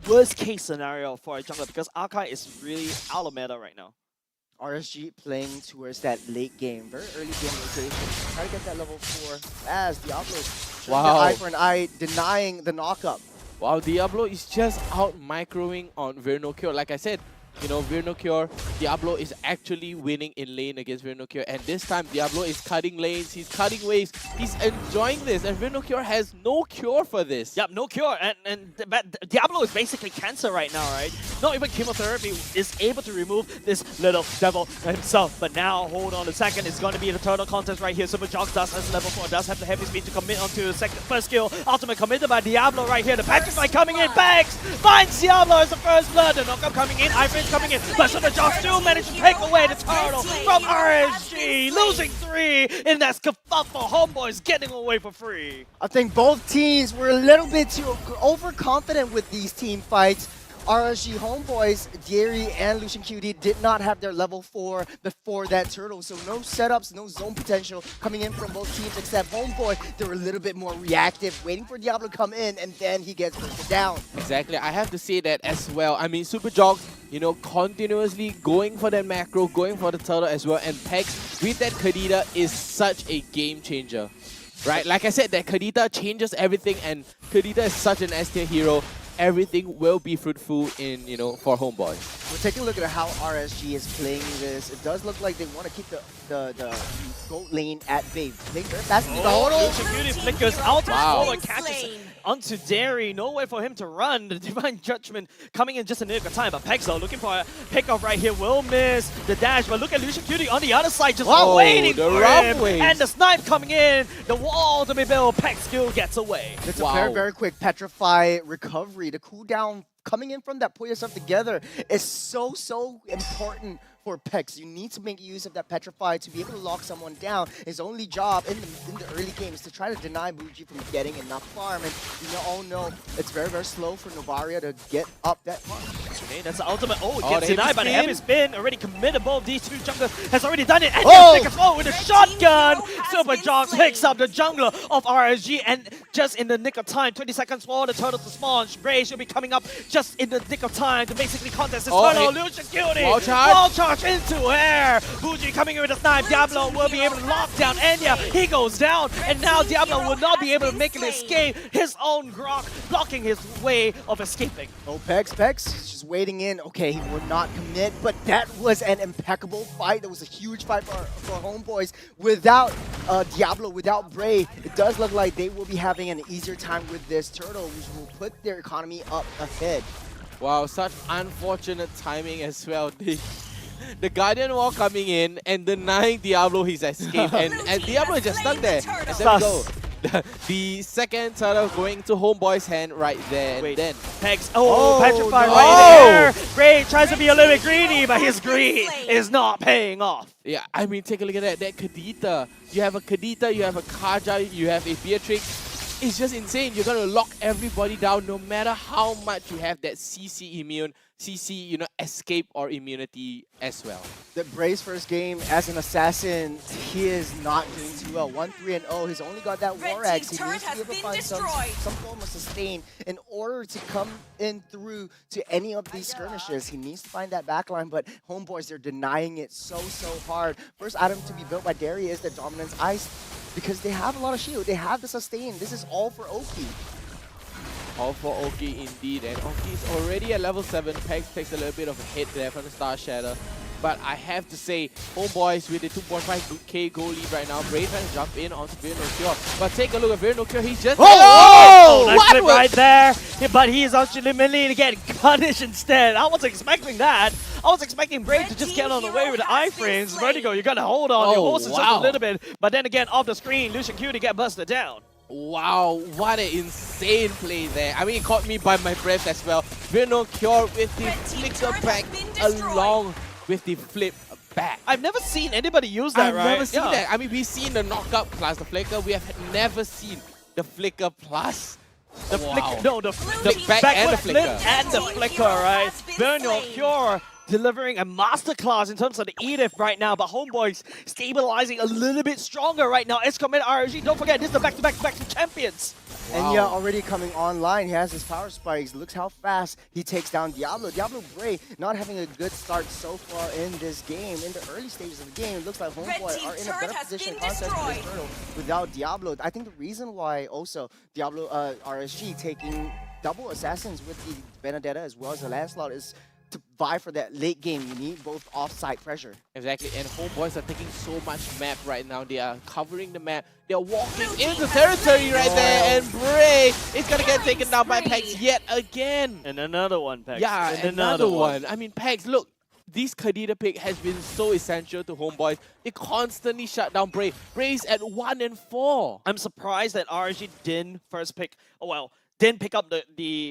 worst case scenario for a jungler, because Akai is really out of meta right now. RSG playing towards that late game, very early game rotation. Try to get that level 4 as Diablo. Wow. Eye for an eye, denying the knockup. Wow, Diablo is just out microing on Vernocure. Like I said, Vernocure, Diablo is actually winning in lane against Vernocure, and this time Diablo is cutting lanes, he's cutting waves, he's enjoying this, and Vernocure has no cure for this. Yep, no cure, and Diablo is basically cancer right now, right? Not even chemotherapy is able to remove this little devil himself, but now, hold on a second, it's going to be the turtle contest right here. Super Jock does has level 4, does have the heavy speed to commit onto the first skill, ultimate committed by Diablo right here, the Petrify coming in, Bags finds Diablo as the first blood, the knockup coming in, Ivan's coming in, but Super Jock still managed to take away the turtle from RSG, losing 3 in that kerfuffle. Homebois getting away for free. I think both teams were a little bit too overconfident with these team fights. RSG Homebois, Derry and Lucian Cutie did not have their level 4 before that turtle, so no setups, no zone potential coming in from both teams except Homeboy. They were a little bit more reactive, waiting for Diablo to come in, and then he gets broken down. Exactly, I have to say that as well. I mean, Super Jock, continuously going for that macro, going for the turtle as well, and Pex with that Kadita is such a game changer. Right, like I said, that Kadita changes everything, and Kadita is such an S-tier hero. Everything will be fruitful in, for Homebois. We're taking a look at how RSG is playing this. It does look like they want to keep the gold lane at bay. Playing very fast into the hodl. Lucian Cutie flickers out forward, catches onto Derry. Nowhere for him to run. The Divine Judgment coming in just a nick of time. But Pexo looking for a pickoff right here. Will miss the dash. But look at Lucian Cutie on the other side, just waiting for him. And the snipe coming in. The wall to be built. Pex still gets away. It's a very, very quick Petrify recovery. The cooldown coming in from that, put yourself together, is so important for Pex. You need to make use of that Petrify to be able to lock someone down. His only job in the early game is to try to deny Buji from getting enough farm, and you all know it's very, very slow for Novaria to get up that farm. Okay, that's the ultimate. Oh, it gets denied by the heavy spin. Already committed. Both these two junglers has already done it. And take a forward with a shotgun. Super Jock picks up the jungler of RSG, and just in the nick of time, 20 seconds for the turtle to spawn. Bray should be coming up just in the nick of time to basically contest this turtle. Lucian Cutie. Wall charge into air. Buji coming in with a snipe. Diablo will be able to lock down Enya. He goes down, and now Diablo will not be able to make an escape. His own Grok blocking his way of escaping. Oh, Pex just waiting in. Okay, he would not commit, but that was an impeccable fight. That was a huge fight for Homebois. Without Diablo, without Bray, it does look like they will be having an easier time with this turtle, which will put their economy up ahead. Wow, such unfortunate timing as well. The Guardian Wall coming in and denying Diablo his escape, and Diablo is just stuck there. And there we go. The second turtle going to Homeboy's hand right there. And then Pex, Petrify right there. Bray tries to be a little bit greedy, but his greed is not paying off. Yeah, I mean, take a look at that. That Kadita. You have a Kadita, you have a Kaja, you have a Beatrix. It's just insane. You're gonna lock everybody down no matter how much you have that CC immune, CC, you know, escape or immunity as well. The Bray's first game as an assassin, he is not doing too well. 1-3-0. He's only got that War Axe. He needs to be able to find some form of sustain in order to come in through to any of these skirmishes. He needs to find that backline, but Homeboys, they're denying it so hard. First item to be built by Derry is the Dominance Ice, because they have a lot of shield. They have the sustain. This is all for Oki. All for Oki indeed, and Oki is already at level 7. Pex takes a little bit of a hit there from the Star Shatter. But I have to say, Homeboys with a 2.5k goal lead right now. Bray trying to jump in onto Virnocure. But take a look at Virnocure, he's just... Oh! Nice flip right there. Yeah, but he is ultimately getting punished instead. I wasn't expecting that. I was expecting Bray to just get on the way with the iframes. Vertigo, you gotta hold on your horses just a little bit. But then again, off the screen, Lucian Cutie get busted down. Wow, what an insane play there. I mean, it caught me by my breath as well. Virnocure with the flicker back along with the flip back. I've never seen anybody use that, right? I've never seen that. I mean, we've seen the knockup plus the flicker. We have never seen the flicker plus. The flicker, no, the back and the flicker. And the flicker, right? Virnocure delivering a masterclass in terms of the Edith right now, but Homeboys stabilizing a little bit stronger right now. Escom and RSG, don't forget, this is the back-to-back champions. Wow. And yeah, already coming online, he has his power spikes. Looks how fast he takes down Diablo. Diablo Bray not having a good start so far in this game. In the early stages of the game, it looks like Homeboy are in a better position to contest this turtle without Diablo. I think the reason why also Diablo RSG taking double assassins with the Benedetta as well as the Lancelot is to vie for that late game. You need both off-site pressure. Exactly, and Homeboys are taking so much map right now. They are covering the map. They're walking into territory right there, and Bray is gonna get taken down by Pex yet again. And another one, Pex. Yeah, and another one. I mean, Pex, look, this Kadita pick has been so essential to Homeboys. They constantly shut down Bray. Bray's at 1-4. I'm surprised that RSG didn't first pick, didn't pick up the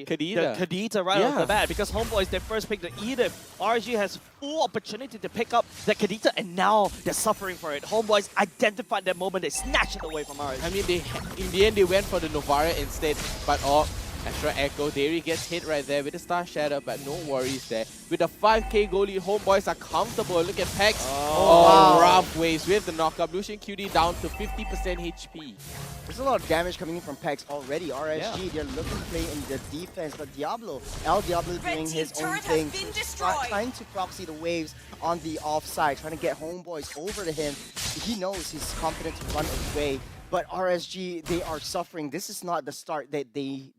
Kadita right off the bat, because Homeboys, they first picked the Edith. RSG has full opportunity to pick up the Kadita, and now they're suffering for it. Homeboys identified that moment, they snatched it away from RSG. I mean, in the end, they went for the Novara instead, but extra echo. Derry gets hit right there with the Star Shatter, but no worries there. With a 5k goal lead, Homeboys are comfortable. Look at Pex. Wow. Rough waves with the knockup. Lucian Cutie down to 50% HP. There's a lot of damage coming in from Pex already. RSG, they're looking to play in the defense, but Diablo, El Diablo doing his own thing, trying to proxy the waves on the offside, trying to get Homeboys over to him. He knows he's confident to run away. But RSG, they are suffering. This is not the start that they're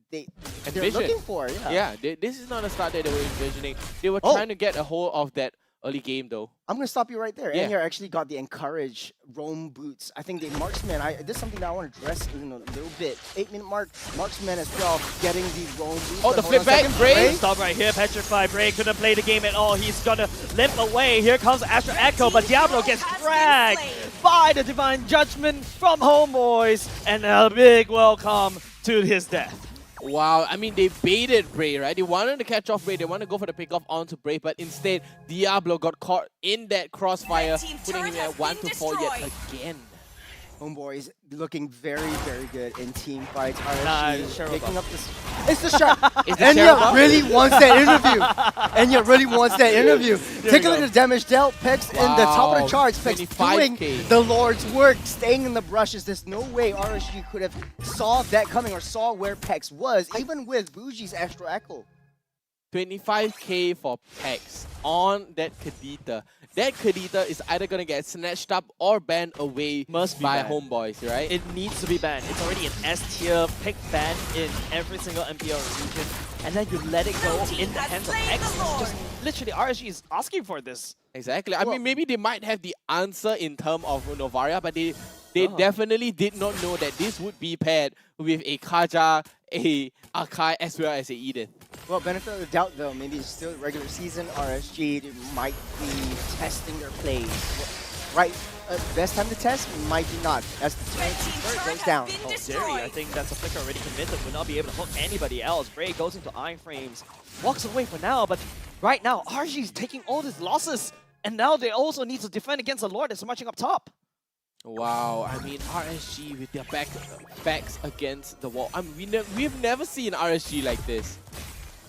looking for. Yeah, this is not a start that they were envisioning. They were trying to get a hold of that early game, though. I'm going to stop you right there. Yeah. Enya actually got the Encourage Roam boots. I think the Marksman, this is something that I want to address in a little bit. 8-minute mark, Marksman as well, getting the Roam boots. Oh, the flip back, Bray. Stop right here, Petrify. Bray couldn't play the game at all. He's going to limp away. Here comes Astro Echo, but Diablo gets dragged by the Divine Judgment from Homeboys, and a big welcome to his death. Wow, I mean, they baited Bray, right? They wanted to catch off Bray. They wanted to go for the pickoff onto Bray, but instead, Diablo got caught in that crossfire, putting him at 1-4 yet again. Homeboys looking very, very good in team fights. RSG picking up this. It's the shot. Enya really wants that interview. Enya really wants that interview. Take a look at the damage dealt. Pex in the top of the charts. Pex doing the Lord's work, staying in the brushes. There's no way RSG could have saw that coming or saw where Pex was, even with Bougie's extra echo. 25k for Pex on that Kadita. That Kadita is either going to get snatched up or banned away by Homeboys, right? It needs to be banned. It's already an S tier pick ban in every single MPL region. And then you let it go in the hands of X. It's just literally RSG is asking for this. Exactly. I mean, maybe they might have the answer in terms of Novaria, but they definitely did not know that this would be paired with a Kaja, a Akai, as well as a Edith. Well, benefit of the doubt though, maybe it's still regular season. RSG might be testing their plays. Right, best time to test might be not, as the turret goes down. Oh, Derry, I think that's a flicker already committed, will not be able to hook anybody else. Bray goes into iframes, walks away for now, but right now, RSG is taking all these losses, and now they also need to defend against the Lord that's marching up top. Wow, I mean RSG with their backs against the wall. I mean, we've never seen RSG like this.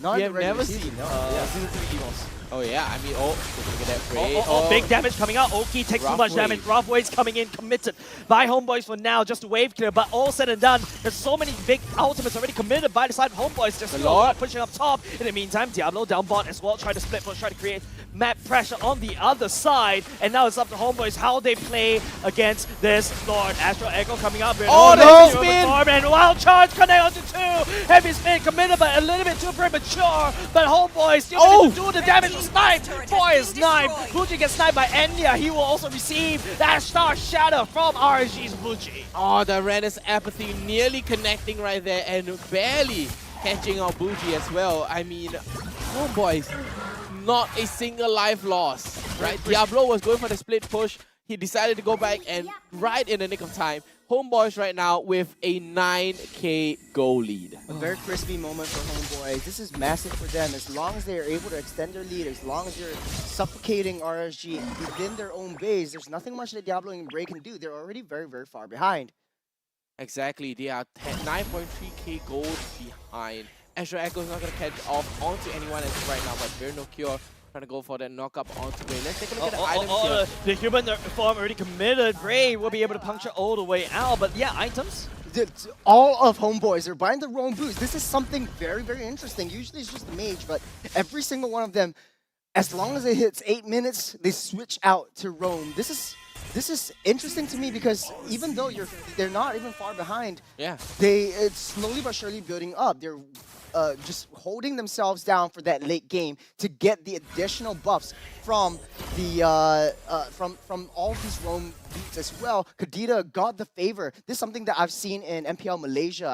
Not we in have the regular never season, seen. no. Season 3 Evos. Oh yeah, I mean, look at that play. Big damage coming out. Oki takes too much Rough damage. wave. Rough Wave's coming in, committed by Homeboys for now, just a wave clear. But all said and done, there's so many big ultimates already committed by the side of Homeboys. Just still Lord. pushing up top. In the meantime, Diablo down bot as well, trying to split push, trying to create map pressure on the other side. And now it's up to Homeboys how they play against this Lord. Astro Echo coming up. Oh, the heavy spin! And wild charge connect onto 2. Heavy spin committed, but a little bit too premature. But Homeboys still able to do the damage with Snipe. Boy is sniped. Bucci gets sniped by Enya. He will also receive that Star Shadow from RSG's Bucci. Oh, the Renus Apathy nearly connecting right there and barely catching out Bucci as well. I mean, Homeboys, not a single life lost, right? Diablo was going for the split push. He decided to go back and right in the nick of time. Homeboys right now with a 9k goal lead. A very crispy moment for Homeboys. This is massive for them. As long as they are able to extend their lead, as long as they're suffocating RSG within their own base, there's nothing much that Diablo and Bray can do. They're already very, very far behind. Exactly, they are 9.3k gold behind. Astro Echo is not going to catch off onto anyone as of right now, but very no cure. Trying to go for that knock-up onto Bray. Let's take a look at the items here. The human form already committed. Bray will be able to puncture all the way out. But yeah, items. All of Homeboys are buying the Roam boost. This is something very, very interesting. Usually it's just the mage, but every single one of them, as long as it hits 8 minutes, they switch out to Roam. This is interesting to me because even though they're not even far behind, it's slowly but surely building up. They're just holding themselves down for that late game to get the additional buffs from the from all these Roam beats as well. Kadita got the favor. This is something that I've seen in MPL Malaysia.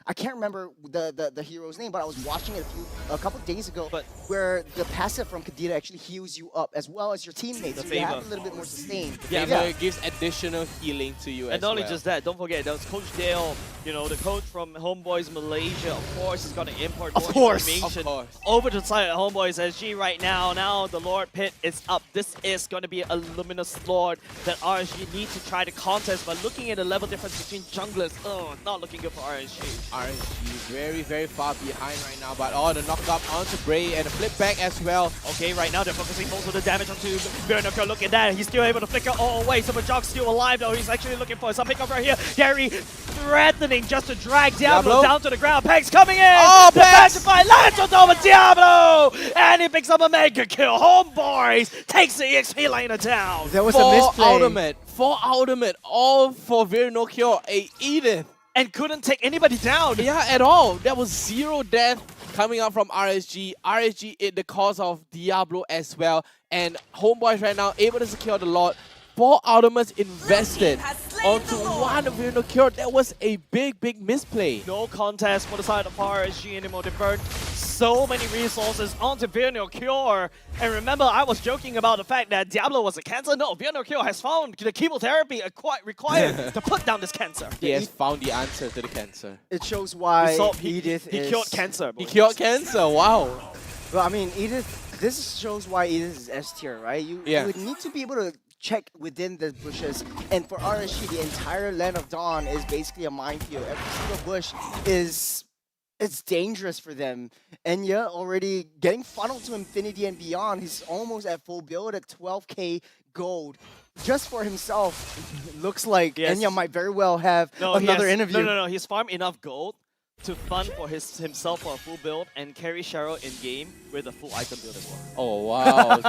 I can't remember the hero's name, but I was watching it a couple days ago, where the passive from Kadita actually heals you up as well as your teammates. So you have a little bit more sustain. It gives additional healing to you and as not only well. just that, don't forget, that was Coach Dale, you know, the coach from Homeboys Malaysia, of course, is going to import more information over to the side of Homeboys SG right now. Now the Lord Pit is up. This is going to be a luminous Lord that RSG need to try to contest, but looking at the level difference between junglers, not looking good for RSG. RSG very, very far behind right now, but the knock up onto Bray and a flip back as well. Okay, right now they're focusing most of the damage onto Bernaker. Look at that, he's still able to flicker all the way. Super Jock's still alive though. He's actually looking for some pickup right here. Gary threatening just to drag Diablo down to the ground. Pegs coming in! Oh, the Pacify lands on over Diablo! And he picks up a mega kill. Homeboys takes the EXP laner down. There was a misplay. Four ultimate, all for very no cure. A Edith. And couldn't take anybody down. Yeah, at all. There was 0 death coming out from RSG. RSG is the cause of Diablo as well. And Homeboys right now able to secure the Lord. 4 ultimates invested onto one very no cure. That was a big, big misplay. No contest for the side of RSG anymore. They burned so many resources onto Virno Cure. And remember, I was joking about the fact that Diablo was a cancer. No, Virno Cure has found the chemotherapy required to put down this cancer. He has found the answer to the cancer. It shows why Edith he cured cancer. He cured cancer, wow. Well, I mean, Edith, this shows why Edith is S tier, right? You would need to be able to check within the bushes, and for RSG, the entire Land of Dawn is basically a minefield. Every single bush it's dangerous for them. Enya already getting funneled to infinity and beyond. He's almost at full build at 12k gold. Just for himself, looks like Enya might very well have another interview. No, he's farmed enough gold to fund for himself for a full build and carry Cheryl in game with a full item build as well. Oh wow!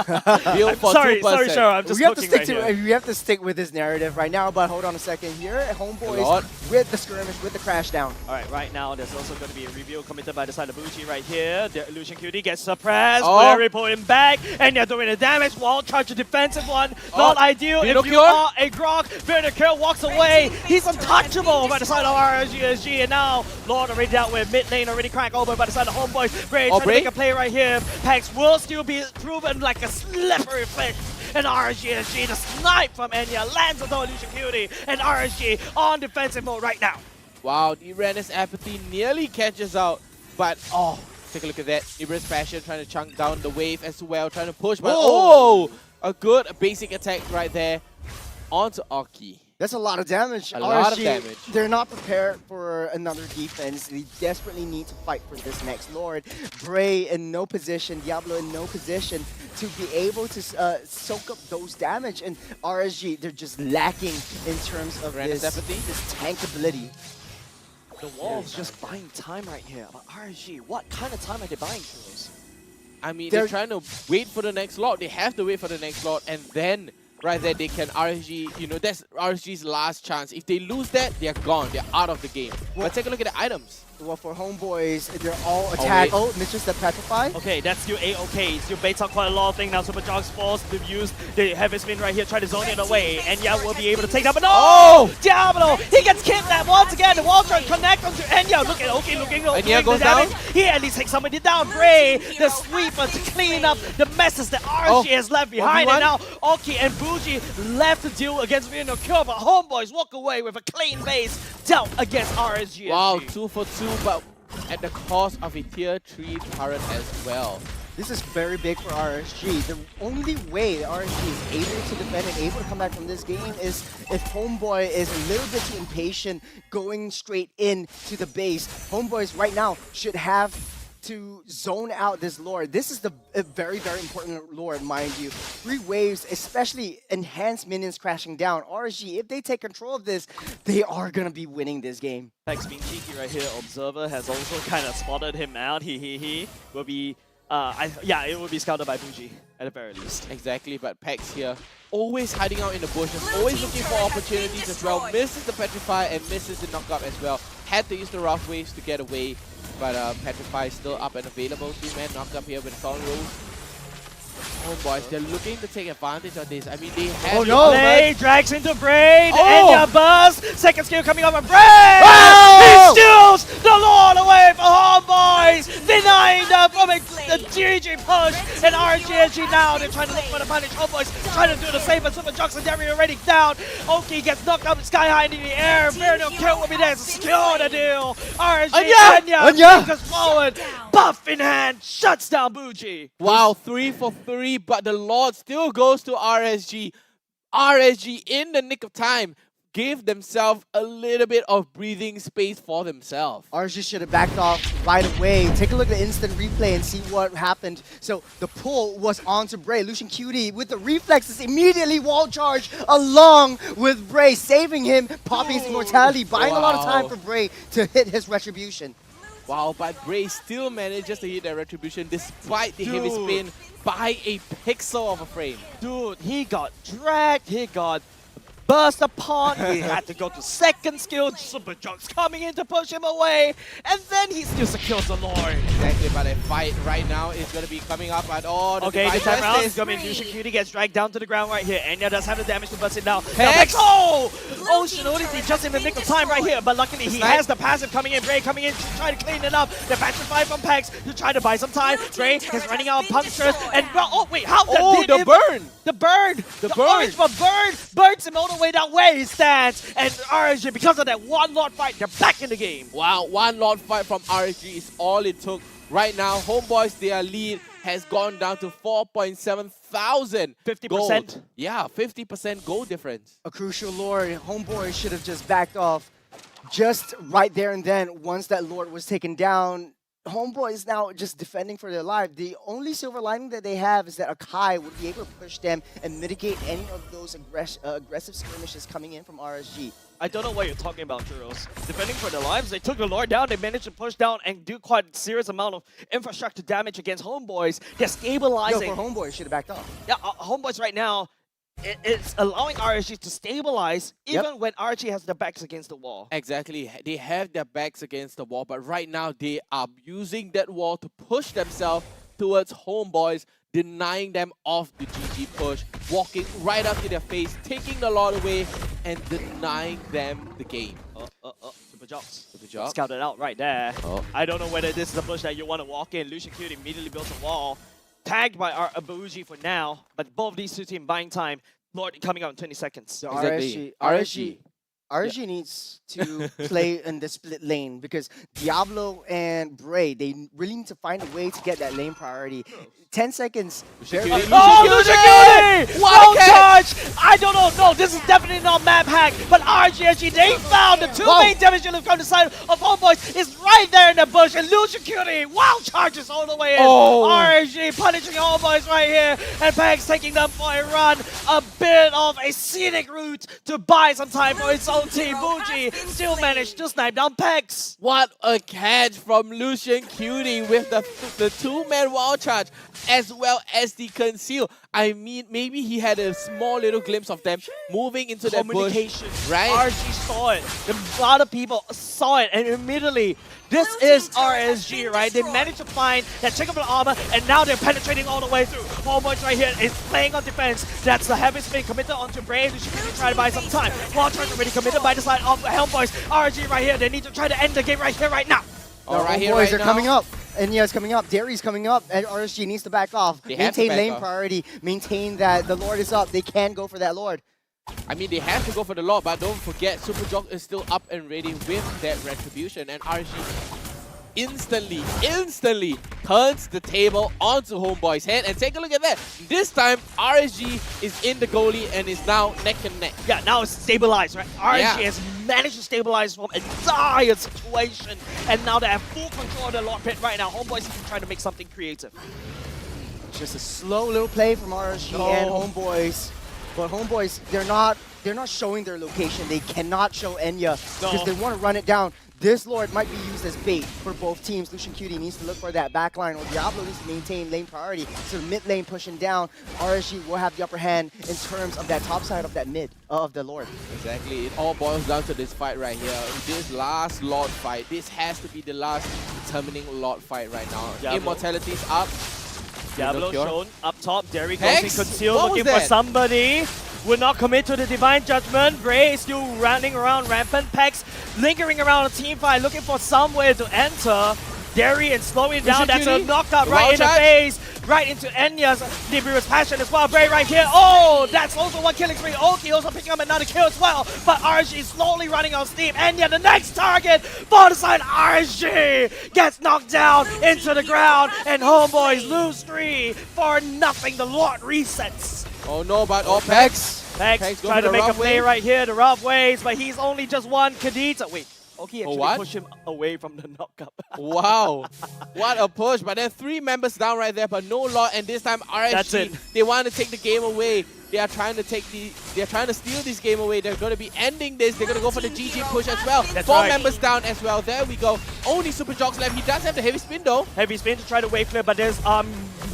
sorry, Cheryl, I'm just we have to stick with this narrative right now. But hold on a second here, Homeboys with the skirmish, with the crash down. All right, right now there's also going to be a reveal committed by the side of Bucci right here. The Illusion QD gets suppressed. Very pulling back, and they're doing the damage. Wall charge, a defensive one, not ideal. If you are a Grok, Verniker walks away. He's untouchable by the side of RSG SG, and now Lord already dealt with mid lane, already cracked over by the side of Homeboys. Bray trying to make a play right here. Pax will still be proven like a slippery fish. And RSG SG, the snipe from Enya lands on the Illusion Cutie, and RSG on defensive mode right now. Wow, the Renus Apathy nearly catches out, but take a look at that. Ibra's Passion trying to chunk down the wave as well, trying to push, but a good basic attack right there onto Aki. That's a lot of damage. A lot of RSG, damage. They're not prepared for another defense. They desperately need to fight for this next Lord. Bray in no position, Diablo in no position to be able to soak up those damage. And RSG, they're just lacking in terms of this tank ability. The wall's just buying time right here. But RSG, what kind of time are they buying, Churros? I mean, they're trying to wait for the next lot. They have to wait for the next lot, and then right there they can RSG, you know, that's RSG's last chance. If they lose that, they're gone. They're out of the game. But take a look at the items. Well, for Homeboys, they're all attack. Oh, Mistress the Petrify. Okay, that's still A-okay. Still baits out quite a lot of things now. Super Jogs forced to use the heavy spin right here, try to zone it away. Enya will be able to take that, but no! Oh! Diablo! He gets kidnapped once again. The wall try to connect onto Enya. Look at Oki looking Enya goes down. He at least takes somebody down. Bray, the sweeper to clean up the messes that RSG has left behind. And now Oki and Bougie left to deal against Vino Cure, but Homeboys walk away with a clean base dealt against RSG. Wow, 2 for 2, but at the cost of a tier 3 turret as well. This is very big for RSG. The only way RSG is able to defend and able to come back from this game is if Homeboy is a little bit too impatient going straight in to the base. Homeboys right now should have to zone out this Lord. This is a very, very important Lord, mind you. 3 waves, especially enhanced minions crashing down. RSG, if they take control of this, they are going to be winning this game. Pex being cheeky right here. Observer has also kind of spotted him out. He will be, yeah, it will be scouted by Bougie at the very least. Exactly, but Pex here, always hiding out in the bushes, always looking for opportunities as well. Misses the Petrify and misses the knockup as well. Had to use the rough waves to get away, but Petrify is still up and available. 2-man knockup here with Thorn Rose. Oh boys, they're looking to take advantage of this. I mean, they have... Oh no! Bray drags into Bray. The Enya buzz. Second skill coming up from Bray. Oh! He steals the Lord away for Homeboys, denying them from a GG push. And RSG SG now, they're trying to look for the punish. Homeboys trying to do the same, but Super Jux and Derry already down. Oki gets knocked up sky high into the air. Very no kill will be there to secure the deal. RSG Enya takes us forward. Buff in hand, shuts down Bougie. Wow, 3 for 3, but the Lord still goes to RSG. RSG, in the nick of time, gave themselves a little bit of breathing space for themselves. RSG should have backed off right away. Take a look at the instant replay and see what happened. So the pull was onto Bray. Lucian Cutie with the reflexes immediately wall charge along with Bray, saving him, popping his immortality, buying a lot of time for Bray to hit his retribution. Wow, but Bray still manages to hit that retribution despite the heavy spin by a pixel of a frame. Dude, he got dragged, he got burst upon, he had to go to second skill, Super Jux coming in to push him away, and then he still secures the Lord. Exactly, but a fight right now is going to be coming up at all. Okay, the time round is going to be Lucian Cutie gets dragged down to the ground right here. Enya does have the damage to burst it now. Pex! Oh! Ocean Odyssey just in the nick of time right here, but luckily he has the passive coming in. Bray coming in to try to clean it up. The Petrify from Pex to try to buy some time. Bray is running out of punctures, and oh wait, how the burn! The burn! The orange one burns him all the way down where he stands, and RSG, because of that one Lord fight, they're back in the game. Wow, one Lord fight from RSG is all it took. Right now, Homeboys, their lead has gone down to 4.7 thousand. 50%? Gold. Yeah, 50% gold difference. A crucial Lord. Homeboy should have just backed off just right there and then. Once that Lord was taken down, Homeboy is now just defending for their life. The only silver lining that they have is that Akai would be able to push them and mitigate any of those aggressive skirmishes coming in from RSG. I don't know what you're talking about, Churros. Defending for their lives, they took the Lord down, they managed to push down and do quite a serious amount of infrastructure damage against Homeboys. They're stabilizing. No, for Homeboys, should have backed off. Yeah, Homeboys right now, it's allowing RSG to stabilize even when RSG has their backs against the wall. Exactly. They have their backs against the wall, but right now they are using that wall to push themselves towards Homeboys, denying them of the GG push, walking right up to their face, taking the Lord away, and denying them the game. Super Jobs. Super Jobs. Scouted out right there. I don't know whether this is a push that you want to walk in. Lucian Cute immediately builds a wall. Tagged by Bougie for now, but both these two teams buying time. Lord coming out in 20 seconds. So RSG RSG needs to play in the split lane because Diablo and Bray, they really need to find a way to get that lane priority. 10 seconds. Lucian! Wild charge! I don't know. No, this is definitely not map hack. But RSG SG, they found the two main damage units from the side of Homeboys is right there in the bush. And Lucian Cutie, wild charges all the way in. RSG punishing Homeboys right here. And Pegs taking them for a run. A bit of a scenic route to buy some time for its own team. Bougie still managed to snipe down Pegs. What a catch from Lucian Cutie with the two-man wild charge as well as the conceal. I mean, maybe he had a small little glimpse of them moving into that bush. Communication, right? RSG saw it. A lot of people saw it, and immediately, this is RSG, right? They managed to find that checkable armor, and now they're penetrating all the way through. Homeboys right here is playing on defense. That's the heavy spin committed onto Bray. They should really try to buy some time. Wild charge already committed by the side of Homeboys. RSG right here. They need to try to end the game right here, right now. Homeboys are coming up. Enya's coming up, Derry's coming up, and RSG needs to back off. Maintain lane priority, maintain that the Lord is up. They can go for that Lord. I mean, they have to go for the Lord, but don't forget, Super Jog is still up and ready with that retribution, and RSG instantly turns the table onto Homeboy's head. And take a look at that. This time, RSG is in the goalie and is now neck and neck. Yeah, now it's stabilized, right? RSG has managed to stabilize from a dire situation, and now they have full control of the Lord Pit right now. Homeboys is trying to make something creative. Just a slow little play from RSG and Homeboys. But Homeboys, they're not showing their location. They cannot show Enya because they want to run it down. This Lord might be used as bait for both teams. Lucian Cutie needs to look for that back line, or Diablo needs to maintain lane priority. So the mid lane pushing down, RSG will have the upper hand in terms of that top side of that mid, of the Lord. Exactly. It all boils down to this fight right here. This last Lord fight. This has to be the last determining Lord fight right now. Diablo. Immortality's up. Diablo shown up top. Derry goes in Hex? conceal, What looking was for that? somebody. Will not commit to the Divine Judgment. Bray is still running around rampant. Pex lingering around a team fight, looking for somewhere to enter. Derry and slowing down. That's a knockout right in the face. Right into Enya's Nibiru's Passion as well. Bray right here. Oh, that's also one killing spree. Oki also picking up another kill as well. But RSG is slowly running out of steam. Enya, the next target for the side. RSG gets knocked down into the ground. And Homeboys lose 3 for nothing. The Lord resets. Oh no, but Pex Trying to make a play right here, the rough ways, but he's only just one Kadita. Wait, Oki actually pushed him away from the knockup. Wow, what a push. But then 3 members down right there, but no Lord, and this time RSG, they want to take the game away. They are trying to steal this game away. They're going to be ending this. They're going to go for the GG push as well. That's 4 members down as well. There we go. Only Super Jogs left. He does have the heavy spin though. Heavy spin to try to wave clear, but there's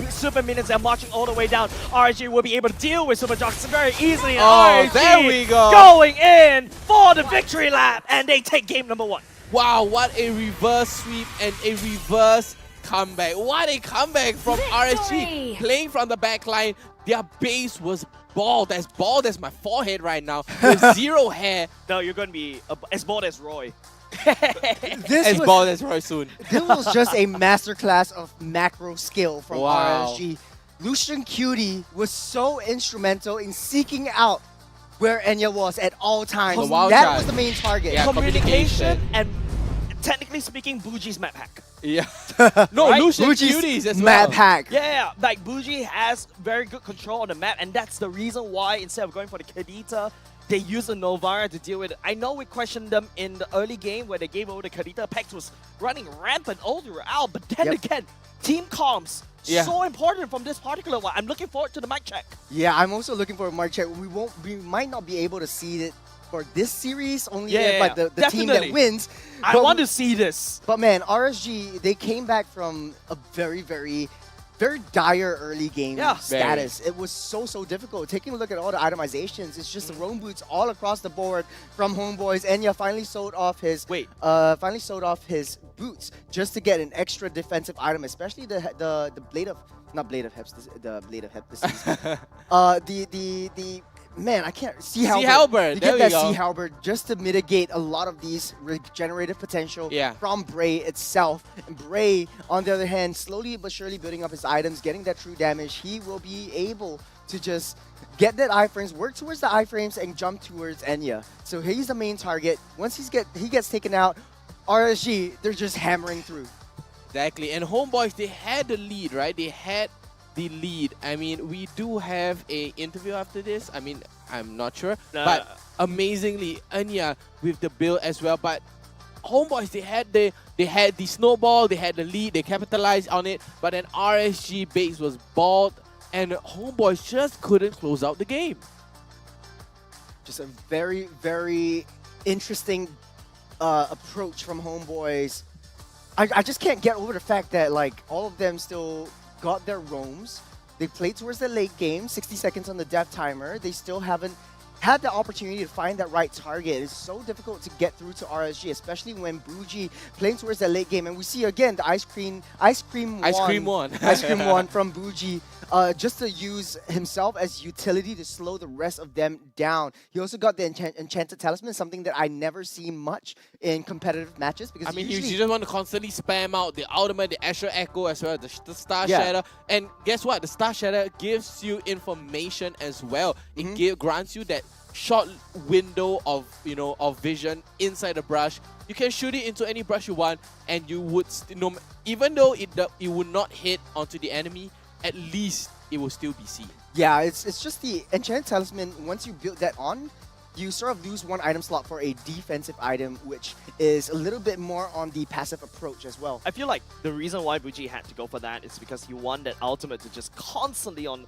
super minions that are marching all the way down. RSG will be able to deal with Super Jogs very easily. And RSG there we go. Going in for the victory lap, and they take game number 1. Wow, what a reverse sweep and a reverse comeback. What a comeback from RSG. Playing from the back line. Their base was bald as my forehead right now, with 0 hair. No, you're going to be as bald as Roy. Bald as Roy soon. This was just a masterclass of macro skill from RSG. Lucian Cutie was so instrumental in seeking out where Enya was at all times. That was the main target. Yeah, communication and technically speaking, Bougie's map hack. Yeah. No, right? Lucian Cuties as well. Map hack. Yeah, like Bougie has very good control on the map, and that's the reason why instead of going for the Kadita, they use the Novara to deal with it. I know we questioned them in the early game where they gave over the Kadita. Pex was running rampant all throughout, but then again, team comms. So important from this particular one. I'm looking forward to the mic check. Yeah, I'm also looking for a mic check. We might not be able to see it for this series, only if, like the team that wins. I want to see this. But man, RSG, they came back from a very dire early game status. It was so difficult. Taking a look at all the itemizations, it's just the roam boots all across the board from Homeboys. Enya finally sold off his boots just to get an extra defensive item, especially the blade of not blade of Heps, the blade of Hep this season. The man, I can't see Halberd. Halberd, You there get we that go. Sea Halberd just to mitigate a lot of these regenerative potential from Bray itself. And Bray, on the other hand, slowly but surely building up his items, getting that true damage. He will be able to just get that iframes, work towards the iframes, and jump towards Enya. So he's the main target. Once he gets taken out, RSG, they're just hammering through. Exactly. And Homeboys, they had the lead, right? They had the lead. I mean, we do have a interview after this. I mean, I'm not sure. But amazingly, Enya with the build as well. But Homeboys, they had the snowball, they had the lead, they capitalized on it. But then RSG base was bald, and Homeboys just couldn't close out the game. Just a very, very interesting approach from Homeboys. I just can't get over the fact that like all of them still got their roams. They played towards the late game, 60 seconds on the death timer. They still haven't had the opportunity to find that right target. It's so difficult to get through to RSG, especially when Bougie playing towards the late game. And we see again the ice cream one from Bougie, just to use himself as utility to slow the rest of them down. He also got the enchanted talisman, something that I never see much in competitive matches. Because I mean, usually you just want to constantly spam out the ultimate, the Astral Echo as well, the Star Shatter. And guess what? The Star Shatter gives you information as well. It grants you that short window of of vision inside the brush. You can shoot it into any brush you want, and you would even though it would not hit onto the enemy, at least it will still be seen. Yeah, it's just the enchanted talisman. Once you build that on, you sort of lose one item slot for a defensive item, which is a little bit more on the passive approach as well. I feel like the reason why Bougie had to go for that is because he wanted that ultimate to just constantly on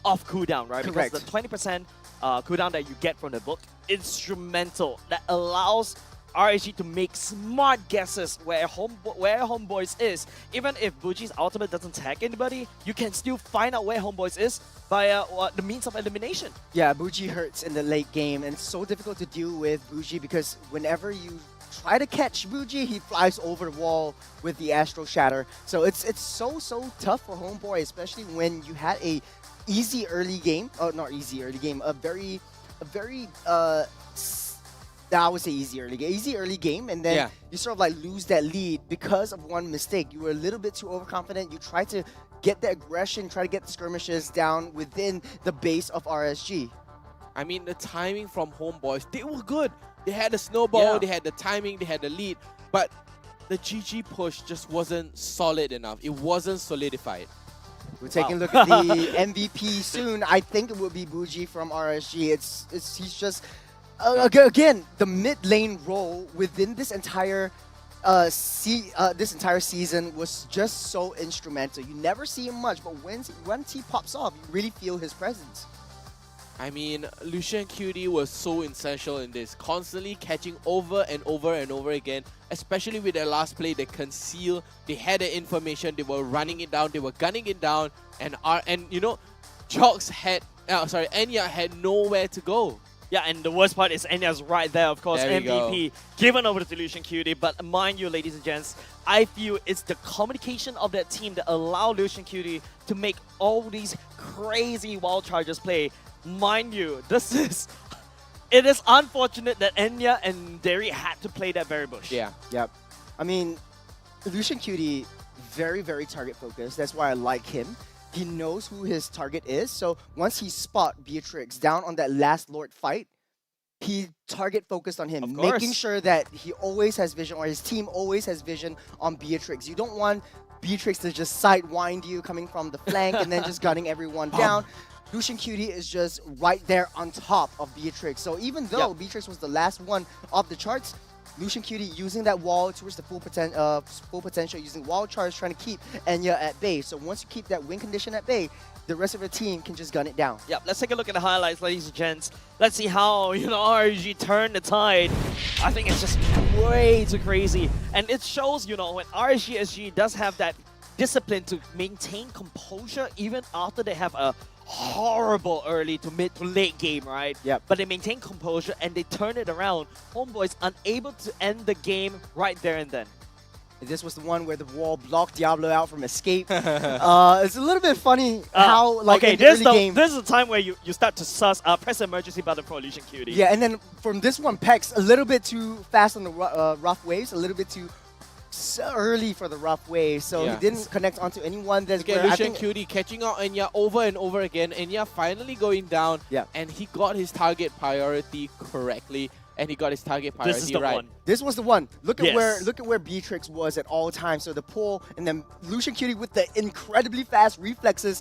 off cooldown, right? Correct. Because the 20% cooldown that you get from the book, instrumental, that allows RSG to make smart guesses where Homeboys is. Even if Bougie's ultimate doesn't tag anybody, you can still find out where Homeboys is via the means of elimination. Yeah, Bougie hurts in the late game, and it's so difficult to deal with Bougie because whenever you try to catch Bougie, he flies over the wall with the Astral Shatter. So it's so tough for Homeboy, especially when you had a easy early game. Oh, not easy early game. A very I would say easy early game, and then you sort of like lose that lead because of one mistake. You were a little bit too overconfident. You tried to get the aggression, try to get the skirmishes down within the base of RSG. I mean, the timing from Homeboys, they were good. They had the snowball, they had the timing, they had the lead, but the GG push just wasn't solid enough. It wasn't solidified. We're taking a look at the MVP soon. I think it will be Bougie from RSG. He's just again the mid lane role within this entire season was just so instrumental. You never see him much, but once he pops off, you really feel his presence. I mean, Lucian QD was so essential in this, constantly catching over and over and over again, especially with their last play, they conceal, they had the information, they were running it down, they were gunning it down, and Enya had nowhere to go. Yeah, and the worst part is Enya's right there, of course, there MVP, given over to Lucian QD. But mind you, ladies and gents, I feel it's the communication of that team that allow Lucian QD to make all these crazy wild charges play. Mind you, it is unfortunate that Enya and Derry had to play that very bush. Yeah. Yep. I mean, Lucian QD, very, very target focused. That's why I like him. He knows who his target is. So once he spot Beatrix down on that last Lord fight, he target focused on him, making sure that he always has vision, or his team always has vision on Beatrix. You don't want Beatrix to just sidewind you coming from the flank and then just gunning everyone down. Lucian QD is just right there on top of Beatrix. So even though Beatrix was the last one off the charts, Lucian QD using that wall towards the full potential, using wall charge, trying to keep Enya at bay. So once you keep that win condition at bay, the rest of the team can just gun it down. Yep, let's take a look at the highlights, ladies and gents. Let's see how, RSG turned the tide. I think it's just way too crazy. And it shows, when RSG SG does have that discipline to maintain composure even after they have a horrible early to mid to late game, right? Yep. But they maintain composure and they turn it around. Homeboys unable to end the game right there and then. This was the one where the wall blocked Diablo out from escape. It's a little bit funny how, like, okay, in the early game... this is the time where you start to press the emergency button for Lucian Cutie. Yeah, and then from this one, Pex, a little bit too fast on the rough waves, a little bit too early for the rough waves, so he didn't connect onto anyone. That's Again, where Lucian Cutie catching out Enya over and over again. Enya finally going down, and he got his target priority correctly. And he got his target priority This is the right. one. This was the one. Look at where Beatrix was at all times. So the pull, and then Lucian Cutie with the incredibly fast reflexes.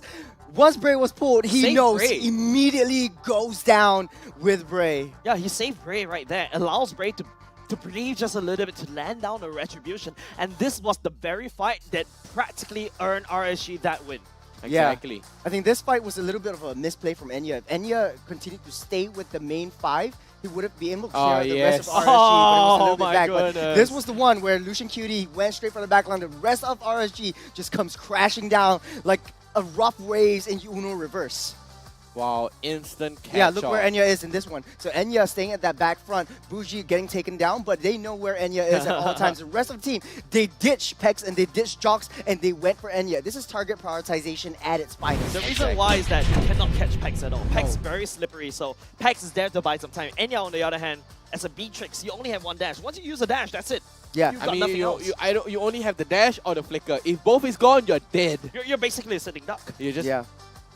Once Bray was pulled, he knows he immediately goes down with Bray. Yeah, he saved Bray right there. Allows Bray to breathe just a little bit, to land down a retribution. And this was the very fight that practically earned RSG that win. Exactly. Yeah. I think this fight was a little bit of a misplay from Enya. If Enya continued to stay with the main 5, he would have been able to clear out the rest of RSG, but it was a little bit back. But this was the one where Lucian Cutie went straight for the backline. The rest of RSG just comes crashing down like a rough waves in Uno reverse. Wow, instant catch. Yeah, look where Enya is in this one. So Enya staying at that back front, Bougie getting taken down, but they know where Enya is at all times. The rest of the team, they ditch Pex and they ditch Jocks and they went for Enya. This is target prioritization at its finest. The reason why is that you cannot catch Pex at all. Pex is very slippery, so Pex is there to buy some time. Enya, on the other hand, as a Beatrix, you only have one dash. Once you use a dash, that's it. Yeah, You've got nothing else. You only have the dash or the flicker. If both is gone, you're dead. You're basically a sitting duck. You're just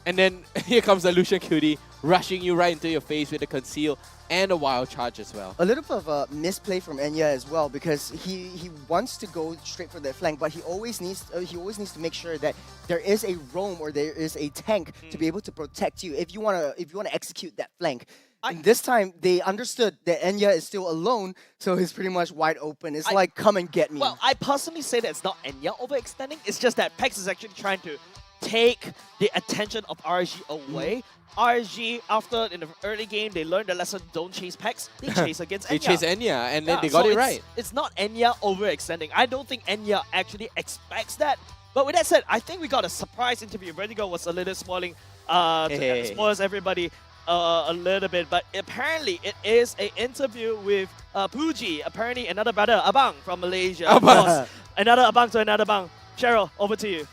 And then here comes the Lucian Cutie, rushing you right into your face with a conceal and a wild charge as well. A little bit of a misplay from Enya as well, because he wants to go straight for the flank, but he always needs to make sure that there is a roam or there is a tank to be able to protect you if you wanna execute that flank. And this time they understood that Enya is still alone, so he's pretty much wide open. It's like, come and get me. Well, I personally say that it's not Enya overextending. It's just that Pex is actually trying to take the attention of RSG away. RSG, after in the early game, they learned the lesson: don't chase Pex. They chase against Enya. They chase Enya, and then they got it right. It's not Enya overextending. I don't think Enya actually expects that. But with that said, I think we got a surprise interview. Vertigo was a little spoiling, spoils everybody a little bit. But apparently, it is an interview with Puji. Apparently, another brother, Abang from Malaysia. Of course, another Abang to another Abang. Cheryl, over to you.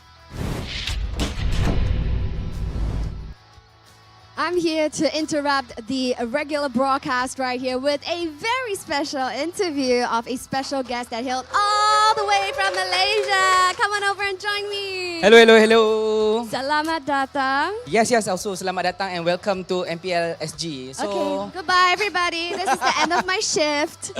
I'm here to interrupt the regular broadcast right here with a very special interview of a special guest that hailed all the way from Malaysia. Come on over and join me. Hello. Selamat datang. Yes, also selamat datang and welcome to MPLSG. Okay, goodbye everybody. This is the end of my shift.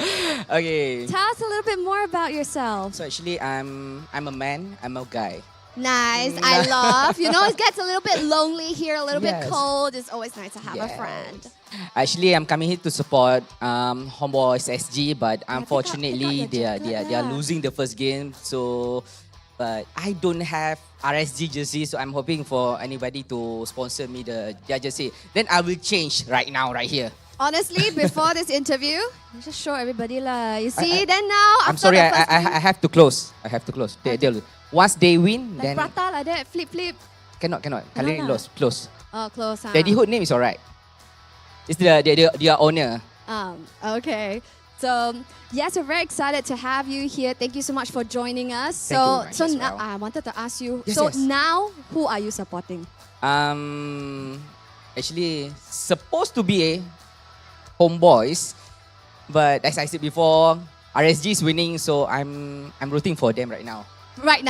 Okay. Tell us a little bit more about yourself. So actually, I'm a man. I'm a guy. Nice, I love. You know, it gets a little bit lonely here, a little bit cold. It's always nice to have a friend. Actually, I'm coming here to support Homebois SG, but unfortunately, they are losing the first game. So, but I don't have RSG jersey, so I'm hoping for anybody to sponsor me their jersey. Then I will change right now, right here. Honestly, before this interview, you just show everybody lah. You see, then now I'm sorry, I have to close. I have to close. Once they win, like then prata like that, flip. cannot. Kali close. Oh, close. Daddyhood name is alright. It's their owner. Okay. So yes, we're very excited to have you here. Thank you so much for joining us. Thank So you now well. I wanted to ask you. Yes, so yes. now, who are you supporting? Actually, supposed to be a Homeboys, but as I said before, RSG is winning, so I'm rooting for them right now. Right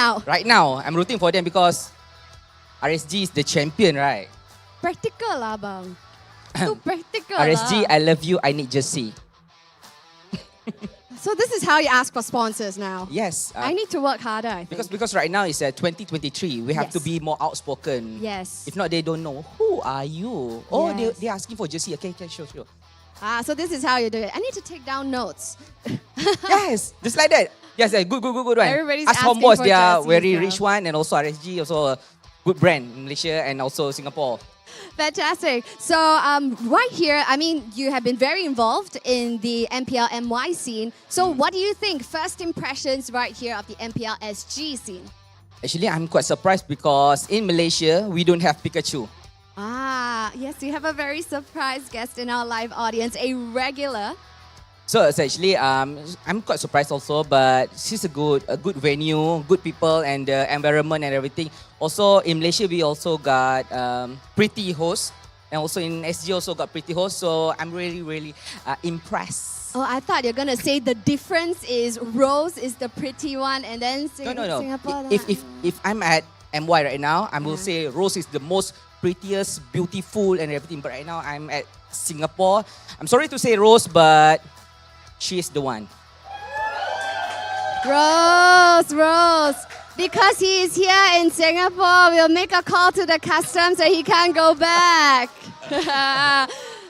now, I'm rooting for them because RSG is the champion, right? Practical lah, bang. Too practical RSG, lah. I love you. I need jersey. So this is how you ask for sponsors now. Yes. I need to work harder, I think. Because right now it's 2023. We have to be more outspoken. Yes. If not, they don't know who are you. Oh, they're asking for jersey. Okay, sure. So this is how you do it. I need to take down notes. Yes, just like that. Yes, good one. Everybody's As asking Homeboys, for they are jerseys very now. rich one, and also RSG, also a good brand in Malaysia and also Singapore. Fantastic. So right here, I mean, you have been very involved in the MPL MY scene. So what do you think? First impressions right here of the MPL SG scene. Actually, I'm quite surprised because in Malaysia, we don't have Pikachu. Yes, we have a very surprised guest in our live audience, a regular So it's actually I'm quite surprised also, but she's a good venue, good people, and the environment and everything. Also in Malaysia we also got pretty hosts, and also in SG also got pretty hosts. So I'm really impressed. Oh, I thought you're gonna say the difference is Rose is the pretty one, and then No. Singapore. If I'm at MY right now, I will say Rose is the most prettiest, beautiful, and everything. But right now I'm at Singapore. I'm sorry to say Rose, but she is the one. Rose. Because he is here in Singapore, we'll make a call to the customs that he can't go back.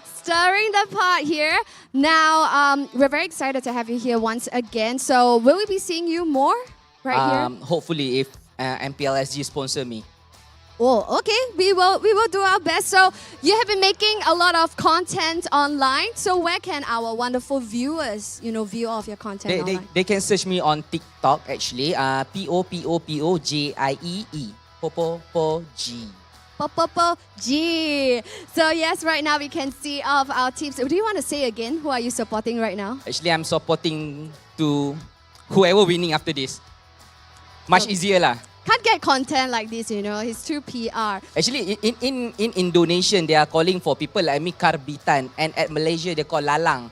Stirring the pot here. Now, we're very excited to have you here once again. So, will we be seeing you more right here? Hopefully, if MPLSG sponsor me. Oh, okay. We will do our best. So, you have been making a lot of content online. So, where can our wonderful viewers, view all of your content online? They can search me on TikTok actually. POPOPOGIEE. Popo G. G. So yes, right now we can see all of our teams. Do you want to say again, who are you supporting right now? Actually, I'm supporting to whoever winning after this. Much easier lah. Can't get content like this, It's too PR. Actually, in Indonesia, they are calling for people like me karbitan, and at Malaysia they call lalang.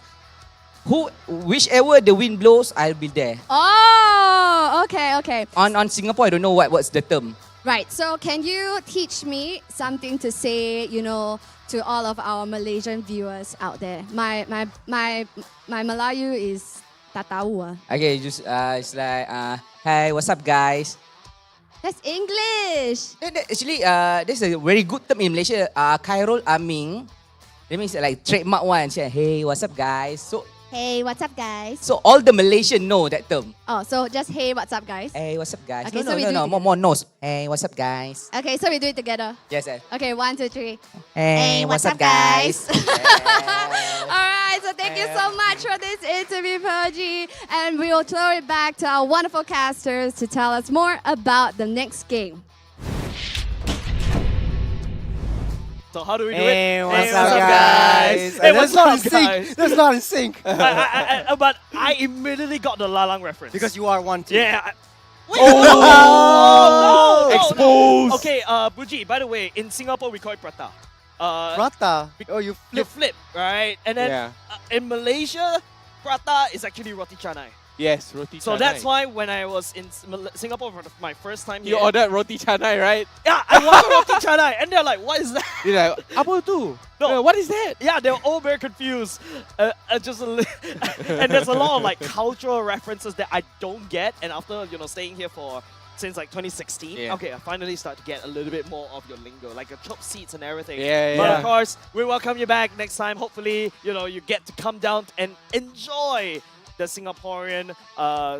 Whichever the wind blows, I'll be there. Oh, okay. On Singapore, I don't know what's the term. Right. So can you teach me something to say, to all of our Malaysian viewers out there? My Melayu is tak tahu. Okay, just it's like hey, what's up, guys? That's English. Actually, there's a very good term in Malaysia. Khairul Aming. That means like trademark one. Say, hey, what's up, guys? So. Hey, what's up, guys? So all the Malaysian know that term. Oh, so just hey, what's up, guys? Hey, what's up, guys? Okay, No, more nose. Hey, what's up, guys? Okay, so we do it together. Yes, sir. Okay, 1, 2, 3. Hey, what's up, guys? All right, so thank you so much for this interview, Poji. And we will throw it back to our wonderful casters to tell us more about the next game. So how do we do Hey, it? what's up, guys? Hey, That's what's not up, in sync. guys? That's not in sync. But I immediately got the Lalang reference. Because you are one too. Yeah. Oh! No. Exposed. Okay, Buji, by the way, in Singapore we call it prata. Prata? Oh, you flip. You flip, right? And then in Malaysia, prata is actually roti canai. Yes, roti canai. So that's why when I was in Singapore for my first time here... You ordered roti canai, right? Yeah, I wanted roti canai. And they're like, what is that? You're like, apa tu? No, what is that? Yeah, they're all very confused. And there's a lot of like cultural references that I don't get. And after, staying here since like 2016, okay, I finally start to get a little bit more of your lingo, like your chop seats and everything. But of course, we welcome you back next time. Hopefully, you get to come down and enjoy the Singaporean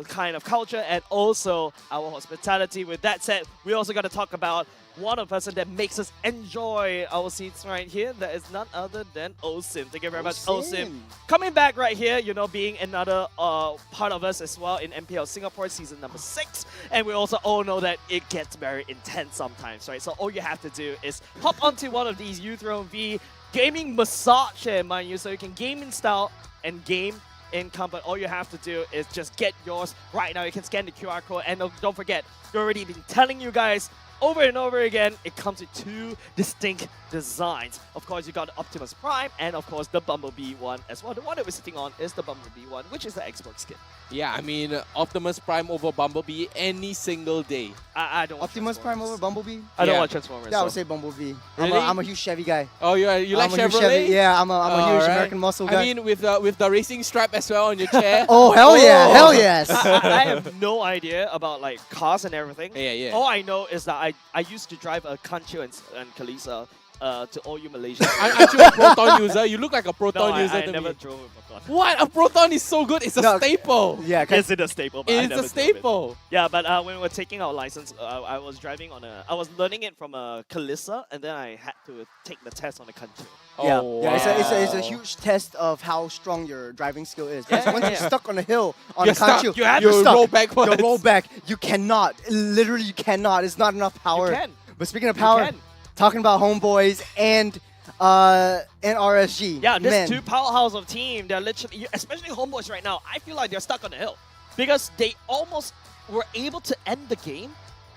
kind of culture and also our hospitality. With that said, we also got to talk about one of the person that makes us enjoy our seats right here. That is none other than Osim. Thank you very much, Osim. Coming back right here, being another part of us as well in MPL Singapore season number 6. And we also all know that it gets very intense sometimes, right? So all you have to do is hop onto one of these Uthrone V gaming massage here, mind you, so you can game in style and game in comfort. All you have to do is just get yours right now. You can scan the QR code, and don't forget, we've already been telling you guys over and over again, it comes with 2 distinct designs. Of course, you got the Optimus Prime and of course the Bumblebee one as well. The one that we're sitting on is the Bumblebee one, which is the export skin. Yeah, I mean, Optimus Prime over Bumblebee any single day. I don't watch Optimus Prime over Bumblebee? I don't watch Transformers. Yeah, I would say Bumblebee. Really? I'm a huge Chevy guy. Oh, you like I'm a huge Chevrolet? Chevy. Yeah, I'm a huge American muscle guy. I mean, with the racing stripe as well on your chair. Oh, hell yeah. Hell yes. I have no idea about like cars and everything. Yeah. All I know is that I used to drive a Kancho and Kalisa to all you Malaysians. Aren't you a Proton user? You look like a Proton No, user I to never me. drove a Proton. What? A Proton is so good. It's a staple. Yeah, Is it a staple? But I It's never a drove staple. it. Yeah, but when we were taking our license, I was driving on I was learning it from a Kalisa, and then I had to take the test on a Kancho. Yeah, Oh, it's a wow. huge test of how strong your driving skill is. Yeah, Because once yeah. you're stuck on a hill on You're a Kanchu, stuck. You have you're to stuck. roll backwards. You roll back. You cannot. Literally, you cannot. It's not enough power. You can. But speaking of You power, can. talking about Homeboys and and RSG. Yeah, this man. two powerhouse of team, they're literally, especially Homeboys right now, I feel like they're stuck on the hill. Because they almost were able to end the game,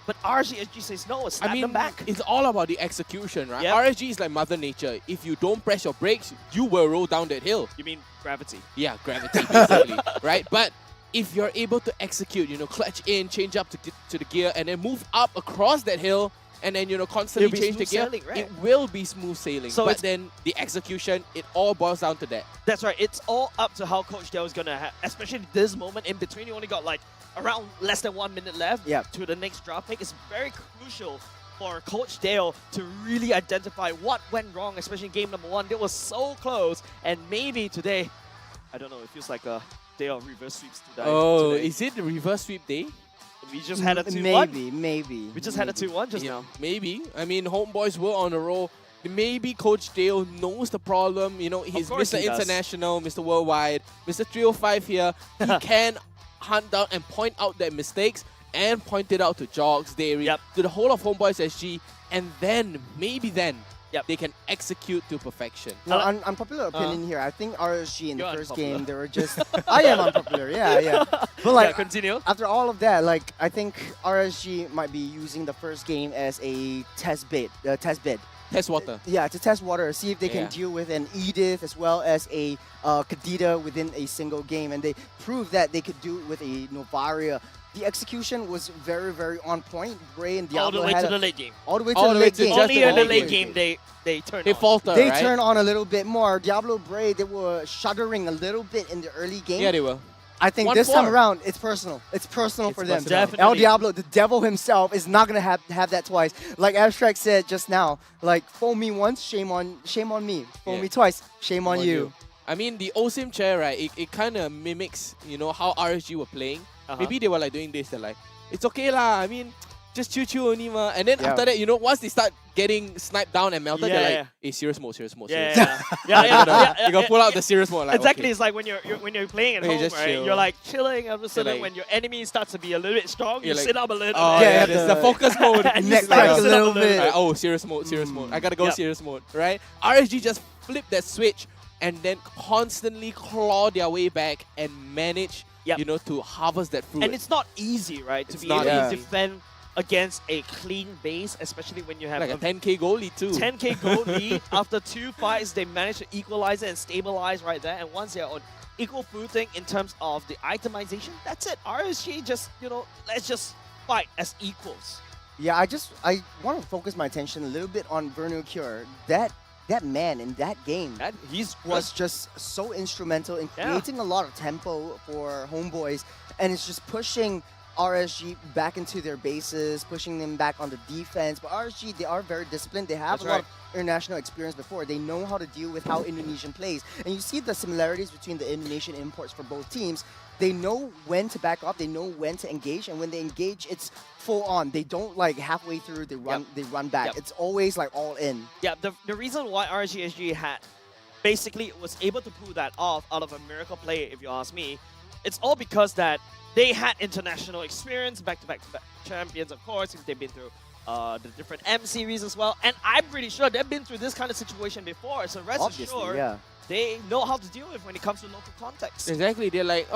but RSG SG says no, snap them back. It's all about the execution, right? Yep. RSG is like Mother Nature. If you don't press your brakes, you will roll down that hill. You mean gravity? Yeah, gravity, basically, right? But if you're able to execute, clutch in, change up to the gear, and then move up across that hill, and then, constantly change the gear, sailing, right? it will be smooth sailing. So but then the execution, it all boils down to that. That's right. It's all up to how Coach Dale is going to have, especially this moment in between. You only got like around less than 1 minute left to the next draft pick. It's very crucial for Coach Dale to really identify what went wrong, especially in game number 1. They were so close, and maybe today, I don't know, it feels like a day of reverse sweeps today. Oh, is it the reverse sweep day? We just had a 2-1. Maybe. We just had a 2-1 just Yeah, now. maybe. I mean, Homeboys were on a roll. Maybe Coach Dale knows the problem. He's course Mr. he does. International, Mr. Worldwide, Mr. 305 here. He can hunt down and point out their mistakes and point it out to Jogs, Dairy, to the whole of Homeboys SG, and then, maybe then, they can execute to perfection. No, unpopular opinion here. I think RSG in the You're first unpopular. game, they were just... I am unpopular, yeah. But like, continue. After all of that, like, I think RSG might be using the first game as a test bed. Test water. Yeah, to test water, see if they can Yeah. deal with an Edith as well as a Kadita within a single game. And they proved that they could do it with a Novaria. The execution was very, very on point. Bray and Diablo All the way had to the late game. All the way to the late game. Only in the late game they turned on. falter, They right? turn on a little bit more. Diablo Bray, they were shuddering a little bit in the early game. Yeah, they were. I think 1-4. this time around, it's personal. It's personal for them. personal. Definitely. El Diablo, the devil himself, is not gonna have that twice. Like Abstract said just now, like fool me once, shame on me. Fool Yeah. me twice, shame on you. I mean, the OSIM chair, right, it kind of mimics, how RSG were playing. Maybe they were like doing this, they're like, it's okay lah, I mean, just chill only ma. And then after that, once they start getting sniped down and melted, they're like, hey, serious mode. Yeah, serious yeah. You gotta pull out the serious mode. Like, Exactly, okay. it's like when you're playing at Okay, home, just right? chill. You're like chilling, all of a sudden like- when your enemy starts to be a little bit strong, you You're like, sit up a little Oh, bit. yeah, this is the focus mode. And you Neck start to crack a sit up little bit. Like, oh, serious mode. I gotta go Yep. serious mode, right? RSG just flipped that switch and then constantly claw their way back and manage, to harvest that fruit. And it's not easy, right, to It's be not able to easy. defend against a clean base, especially when you have like a 10k goal lead too. 10k goal lead. After 2 fights, they managed to equalize it and stabilize right there. And once they're on equal footing in terms of the itemization, that's it. RSG just, let's just fight as equals. Yeah, I want to focus my attention a little bit on Verno Cure. That man in that game was just so instrumental in creating a lot of tempo for Homeboys, and it's just pushing RSG back into their bases, pushing them back on the defense. But RSG, they are very disciplined. They have a lot of international experience before. They know how to deal with how Indonesian plays. And you see the similarities between the Indonesian imports for both teams. They know when to back up, they know when to engage, and when they engage, it's full on. They don't like halfway through, they run back. It's always like all in. Yeah, the reason why RSG SG had basically was able to pull that off out of a miracle play, if you ask me, it's all because that they had international experience, back-to-back champions, of course, they've been through the different M series as well, and I'm pretty sure they've been through this kind of situation before, so rest assured, they know how to deal with when it comes to local context. Exactly, they're like,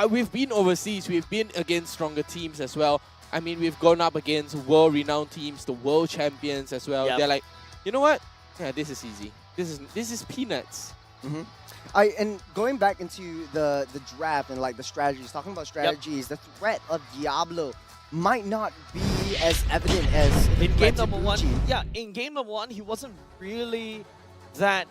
we've been overseas, we've been against stronger teams as well. I mean, we've gone up against world-renowned teams, the world champions as well. Yep. They're like, you know what? Yeah, this is easy. This is peanuts. And going back into the draft and like the strategies, talking about strategies, the threat of Diablo might not be as evident as in game number Bucci. 1. Yeah, in game number 1, he wasn't really that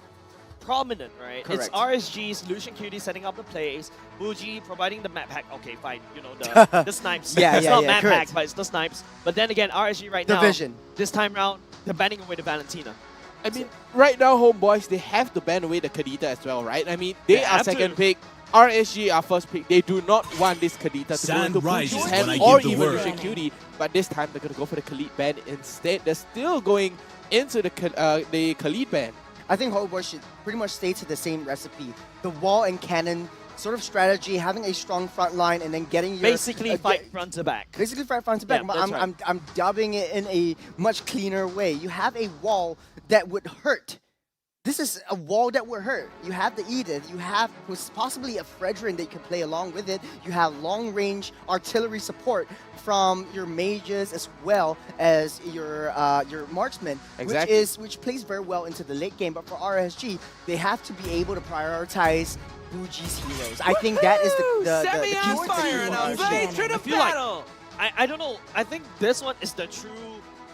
prominent, right? Correct. It's RSG's Lucian Cutie setting up the plays, Buji providing the map hack. Okay, fine, the snipes. It's not map hack, but it's the snipes. But then again, RSG right now, vision. this time round, they're banning away the Valentina. I mean, right now, Homeboys, they have to ban away the Kadita as well, right? I mean, they are have second to. pick. RSG are first pick. They do not want this Kadita to Sun go into rises Buji's when hand I or give the even word. Lucian Cutie. But this time, they're going to go for the Khalid ban instead. They're still going into the Khalid ban. I think Homeboy should pretty much stay to the same recipe. The wall and cannon sort of strategy, having a strong front line, and then getting your Basically fight front to back. Basically fight front to back, Yeah, but that's I'm dubbing it in a much cleaner way. You have a wall that would hurt. This is a wall that would hurt. You have the Edith, you have possibly a Fredrin that you can play along with it. You have long-range artillery support from your mages as well as your marksmen, Exactly. which plays very well into the late game. But for RSG, they have to be able to prioritize Buji's heroes. I think that is the key I feel like, I don't know, I think this one is the true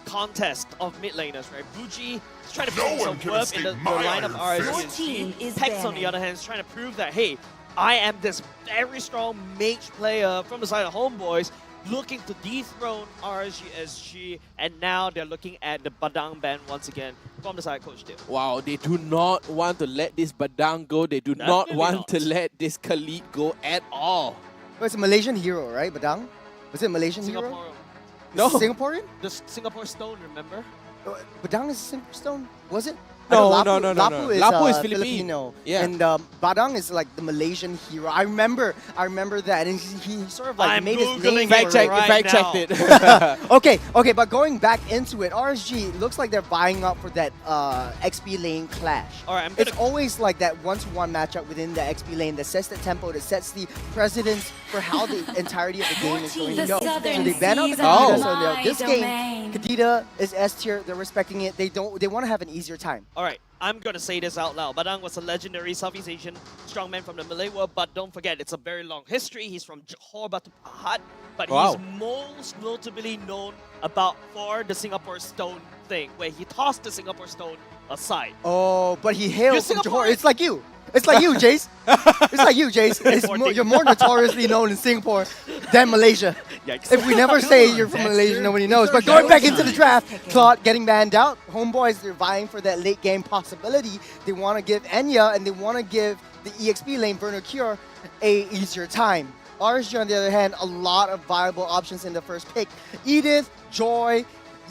contest of mid laners, right? Buji is trying to prove some worth in the line of RSG. Pex, on the other hand, is trying to prove that, hey, I am this very strong mage player from the side of Homeboys, looking to dethrone RSG SG, and now they're looking at the Badang ban once again from the side of Coach Dale. Wow, they do not want to let this Badang go. They do not want to let this Khalid go at all. But it's a Malaysian hero, right, Badang? Was it a Malaysian hero? No. Singaporean? The Singapore Stone, remember? Badang is Singapore Stone, was it? No, Lapu, no. Lapu is, Lapu is Filipino. Yeah. And Badang is like the Malaysian hero. I remember that, and he sort of like made his name. Fact checked it. Okay, but going back into it, RSG looks like they're vying up for that XP lane clash. All right, it's always like that one-to-one matchup within the XP lane that sets the tempo, that sets the precedence for how the entirety of the game is going to go. So they ban out the Kadita, so this game, Kadita is S tier. They're respecting it. They want to have an easier time. All right, I'm going to say this out loud. Badang was a legendary Southeast Asian strongman from the Malay world, but don't forget, it's a very long history. He's from Johor Batu Pahat, but he's most notably known for the Singapore Stone thing, where he tossed the Singapore Stone aside. Oh, but he hails from Johor. It's like you. It's like you, Jace. It's like you, Jace. You're more notoriously known in Singapore than Malaysia. Yikes. If we never say you're from Malaysia, nobody knows. But going back into the draft, Claude getting banned out. Homeboys, they're vying for that late game possibility. They want to give Enya and they want to give the EXP lane, Vernocure, a easier time. RSG, on the other hand, a lot of viable options in the first pick. Edith, Joy,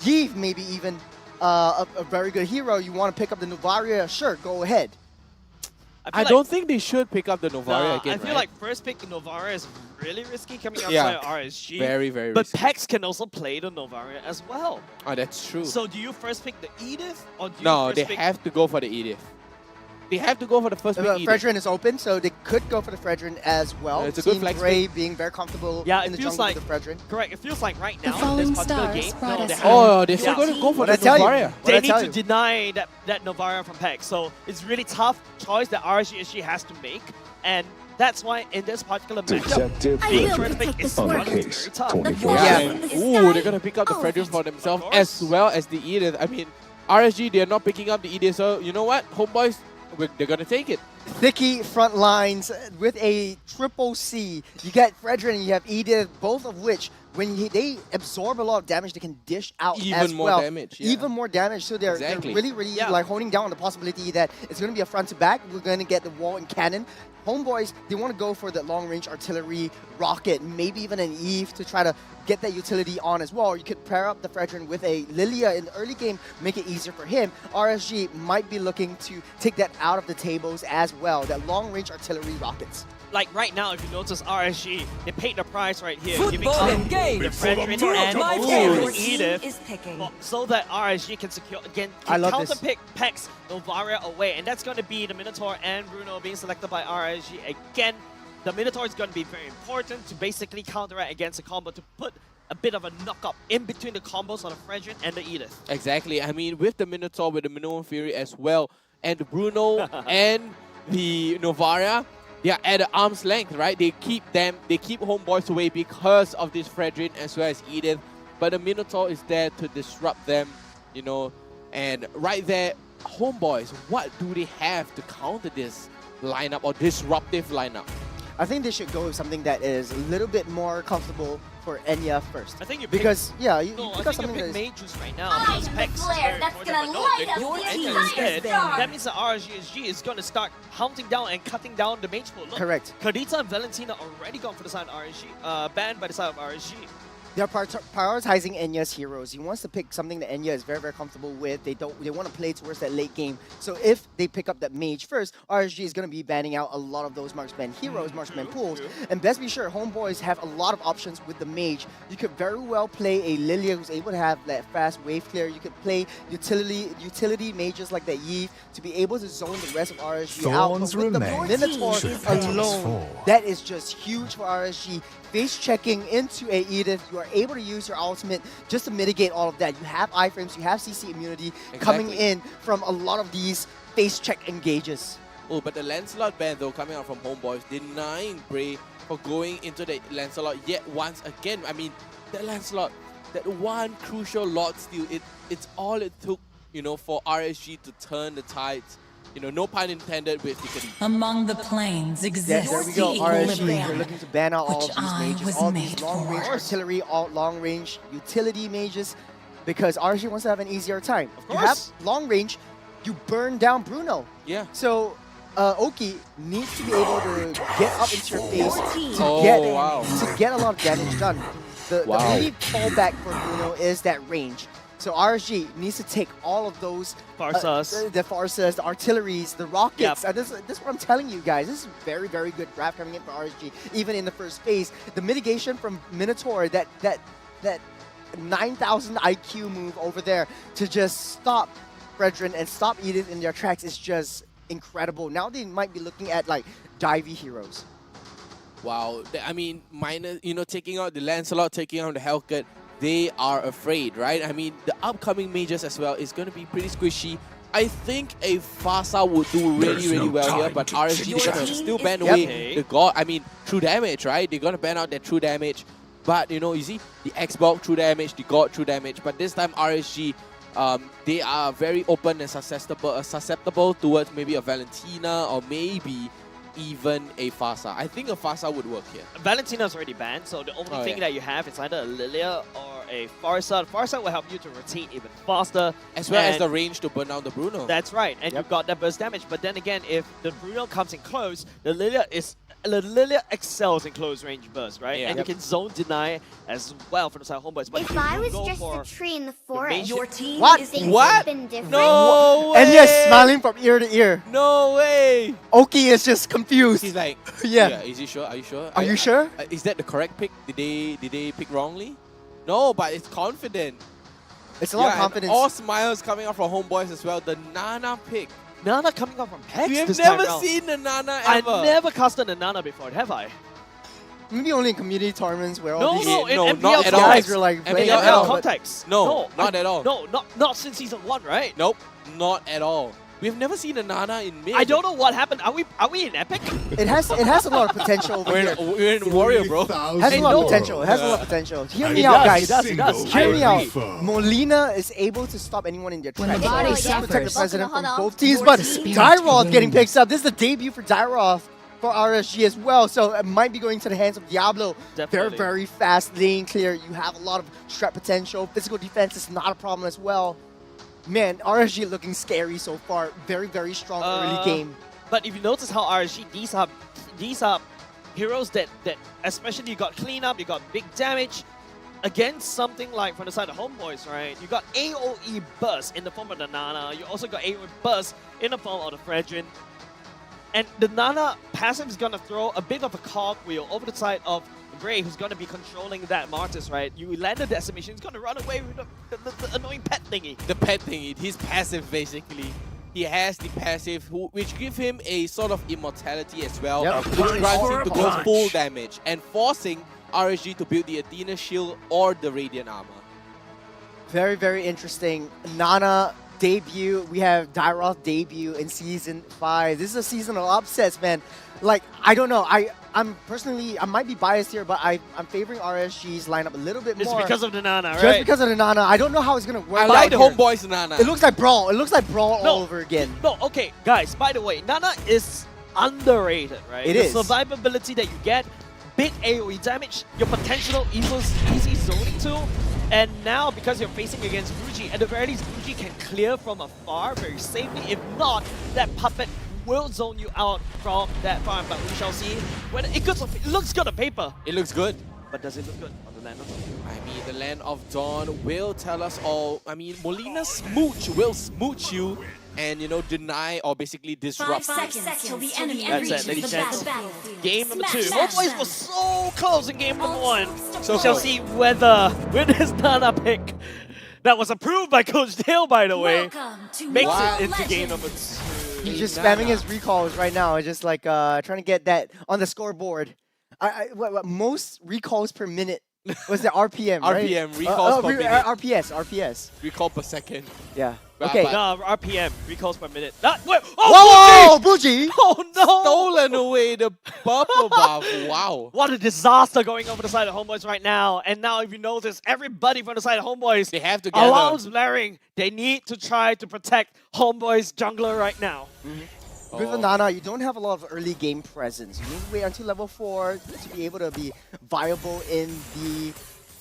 Yves, maybe even a very good hero. You want to pick up the Novaria? Sure, go ahead. I don't think they should pick up the Novaria again. I feel like first pick Novaria is really risky coming outside of RSG. Very, very But risky. Pex can also play the Novaria as well. Oh, that's true. So do you first pick the Edith, or do you No, first they pick... have to go for the Edith. They have to go for the first pick Edith. Fredrin is open, so they could go for the Fredrin as well. Yeah, it's a good Team flex Gray pick. being very comfortable Yeah, in the it feels jungle like with the Fredrin. Correct. It feels like right now in falling this particular stars game, brought us they here. Oh, they're still going to go for the Novaria. They need to deny that Novaria from Pex. So it's really tough choice that RSG SG has to make, and that's why in this particular matchup, being first pick is going to be very tough. Yeah. Ooh, they're going to pick up the Fredrin for themselves as well as the Edith. I mean, RSG, they're not picking up the Edith, so you know what? Homeboys, they're going to take it. Thicky front lines with a triple C. You get Fredrin and you have Edith, both of which, when they absorb a lot of damage, they can dish out Even as more well. damage, yeah. Even more damage. So they're really like honing down on the possibility that it's going to be a front to back. We're going to get the wall and cannon. Homeboys, they want to go for that long-range artillery rocket, maybe even an Eve to try to get that utility on as well. Or you could pair up the Fredrin with a Lilia in the early game, make it easier for him. RSG might be looking to take that out of the tables as well, that long-range artillery rockets. Like right now, if you notice RSG, they paid the price right here, Football giving up engaged. the Fredrin and My also favorite Edith, team is picking. so that RSG can secure again, I can love counter this. pick Pex Novaria away, and that's going to be the Minotaur and Bruno being selected by RSG again. The Minotaur is going to be very important to basically counteract against a combo to put a bit of a knock-up in between the combos on the Fredrin and the Edith. Exactly. I mean, with the Minotaur, with the Minoan Fury as well, and the Bruno and the Novaria, they are at an arm's length, right? They keep Homeboys away because of this Fredrin as well as Edith. But the Minotaur is there to disrupt them, you know. And right there, Homeboys, what do they have to counter this lineup or disruptive lineup? I think they should go with something that is a little bit more comfortable for Enya first. I think you because pick, yeah, you no, pick I up think something you that pick is Mages right now because Pex is very important, but no, they go for Enya instead. That means that RSG SG is going to start hunting down and cutting down the mage pool. Look, correct. Kadita and Valentina already gone for the side of RSG, banned by the side of RSG. They're prioritizing Enya's heroes. He wants to pick something that Enya is very, very comfortable with. They want to play towards that late game. So if they pick up that mage first, RSG is going to be banning out a lot of those marksman heroes, marksman pools. And best be sure, Homeboys have a lot of options with the mage. You could very well play a Lilia who's able to have that fast wave clear. You could play utility mages like that Yi to be able to zone the rest of RSG out. But with the Minotaur alone, that is just huge for RSG. Face checking into a Edith, you are able to use your ultimate just to mitigate all of that. You have iframes, you have CC immunity coming in from a lot of these face check engages. Oh, but the Lancelot ban though coming out from Homeboys, denying Bray for going into the Lancelot yet once again. I mean, that Lancelot, that one crucial Lord steal, it's all it took, you know, for RSG to turn the tides. You know, no pun intended with Hikari. Among the planes exists there we go. the RSG, equilibrium, they're looking to ban out all of which these I mages, was all these made long-range for. artillery, all long-range utility mages, because RSG wants to have an easier time. You have long-range, you burn down Bruno. Yeah. So Oki needs to be able to get up into your face to get a lot of damage done. The only fallback for Bruno is that range. So RSG needs to take all of those Farsas, the Farsas, the artilleries, the rockets. This is what I'm telling you guys. This is very, very good draft coming in for RSG. Even in the first phase, the mitigation from Minotaur, that 9,000 IQ move over there to just stop Fredrin and stop Edith in their tracks is just incredible. Now they might be looking at like divey heroes. Wow, I mean, minus, you know, taking out the Lancelot, taking out the Hellcat, they are afraid, right? I mean, the upcoming mages as well is going to be pretty squishy. I think a Fasa would do really well here, but RSG is going to still ban away the God. I mean, true damage, right? They're going to ban out that true damage. But, you know, you see, the Xbox true damage, the God true damage. But this time, RSG, they are very open and susceptible towards maybe a Valentina or maybe even a Fasa. I think a Fasa would work here. Valentina's already banned, so the only thing that you have is either a Lilia or a Farsa. Farsa will help you to rotate even faster. As well as the range to burn down the Bruno. That's right, and you've got that burst damage. But then again, if the Bruno comes in close, the Lilia excels in close range burst, right? And you can zone deny as well from the side of Homeboys. But if I was just a tree in the forest, your team is things have been different. No way! And yes, smiling from ear to ear. No way! Oki is just confused. He's like, yeah. Is he sure? Are you sure? Are you sure? Is that the correct pick? Did they pick wrongly? No, but it's confident. It's a lot of confidence. All smiles coming out from Homeboys as well. The Nana pick. Nana coming up from Hex. We have this never time seen the Nana ever. I've never casted a Nana before, have I? Maybe only in community tournaments where all these in not MPL at all. guys were like playing MPL context. No, not at all. No, not since season 1, right? Nope, not at all. We've never seen a Nana in mid. I don't know what happened. Are we in Epic? It has a lot of potential over here. We're in Warrior, bro. It has a lot of potential. It has a lot of potential. Hear me out, guys. It does. Hear me out. Molina is able to stop anyone in their tracks. Protect the president from both teams, but Dyroth getting picked up. This is the debut for Dyroth for RSG as well, so it might be going to the hands of Diablo. Definitely. Very fast lane clear. You have a lot of strat potential. Physical defense is not a problem as well. Man, RSG looking scary so far. Very strong early game. But if you notice how RSG, these are heroes that especially you got cleanup, you got big damage against something like from the side of Homeboys, right? You got AoE burst in the form of the Nana. You also got AoE burst in the form of the Fredrin. And the Nana passive is going to throw a bit of a cogwheel over the side of Bray, who's going to be controlling that Martyrs, right? You land the decimation, he's going to run away with the annoying pet thingy. The pet thingy, his passive basically. He has the passive, which give him a sort of immortality as well, which grants him to go full damage and forcing RSG to build the Athena shield or the Radiant armor. Very interesting. Nana debut. We have Dyroth debut in Season 5. This is a season of upsets, man. Like, I don't know. I'm personally, I might be biased here, but I'm favoring RSG's lineup a little bit more. It's because of the Nana, right? Just because of the Nana. I don't know how it's going to work. I like the Homeboys Nana. It looks like Brawl. It looks like Brawl all over again. No, okay, guys, by the way, Nana is underrated, right? It is. The survivability that you get, big AoE damage, your potential easy zoning tool, and now because you're facing against Ruji, at the very least, Ruji can clear from afar very safely. If not, that puppet will zone you out from that farm, but we shall see. When it looks good on paper. It looks good. But does it look good on the Land of I mean, the Land of Dawn will tell us all. I mean, Molina Smooch will smooch you and, you know, deny or basically disrupt. 5 seconds till the enemy That's it, reaches ladies the and gents. battlefield. Game number 2. Smash Homeboys them. was so close in game number 1. So We shall close. see whether with this Nana pick that was approved by Coach Dale, by the way, Welcome to makes Mobile it into game Legends. number 2. He's just spamming his recalls right now, just like trying to get that on the scoreboard. What most recalls per minute was the RPM, right? RPM, recalls per minute. RPS. Recall per second. Yeah. But- Okay. but- No, RPM, recalls per minute. Ah, wait, Whoa, oh, Buji! Oh no! Stolen away the purple buff. Wow. What a disaster going over the side of Homeboys right now. And now if you notice, everybody from the side of Homeboys, They have to gather. alarms blaring. They need to try to protect Homeboys jungler right now. With the Nana, you don't have a lot of early game presence. You need to wait until level 4 to be able to be viable in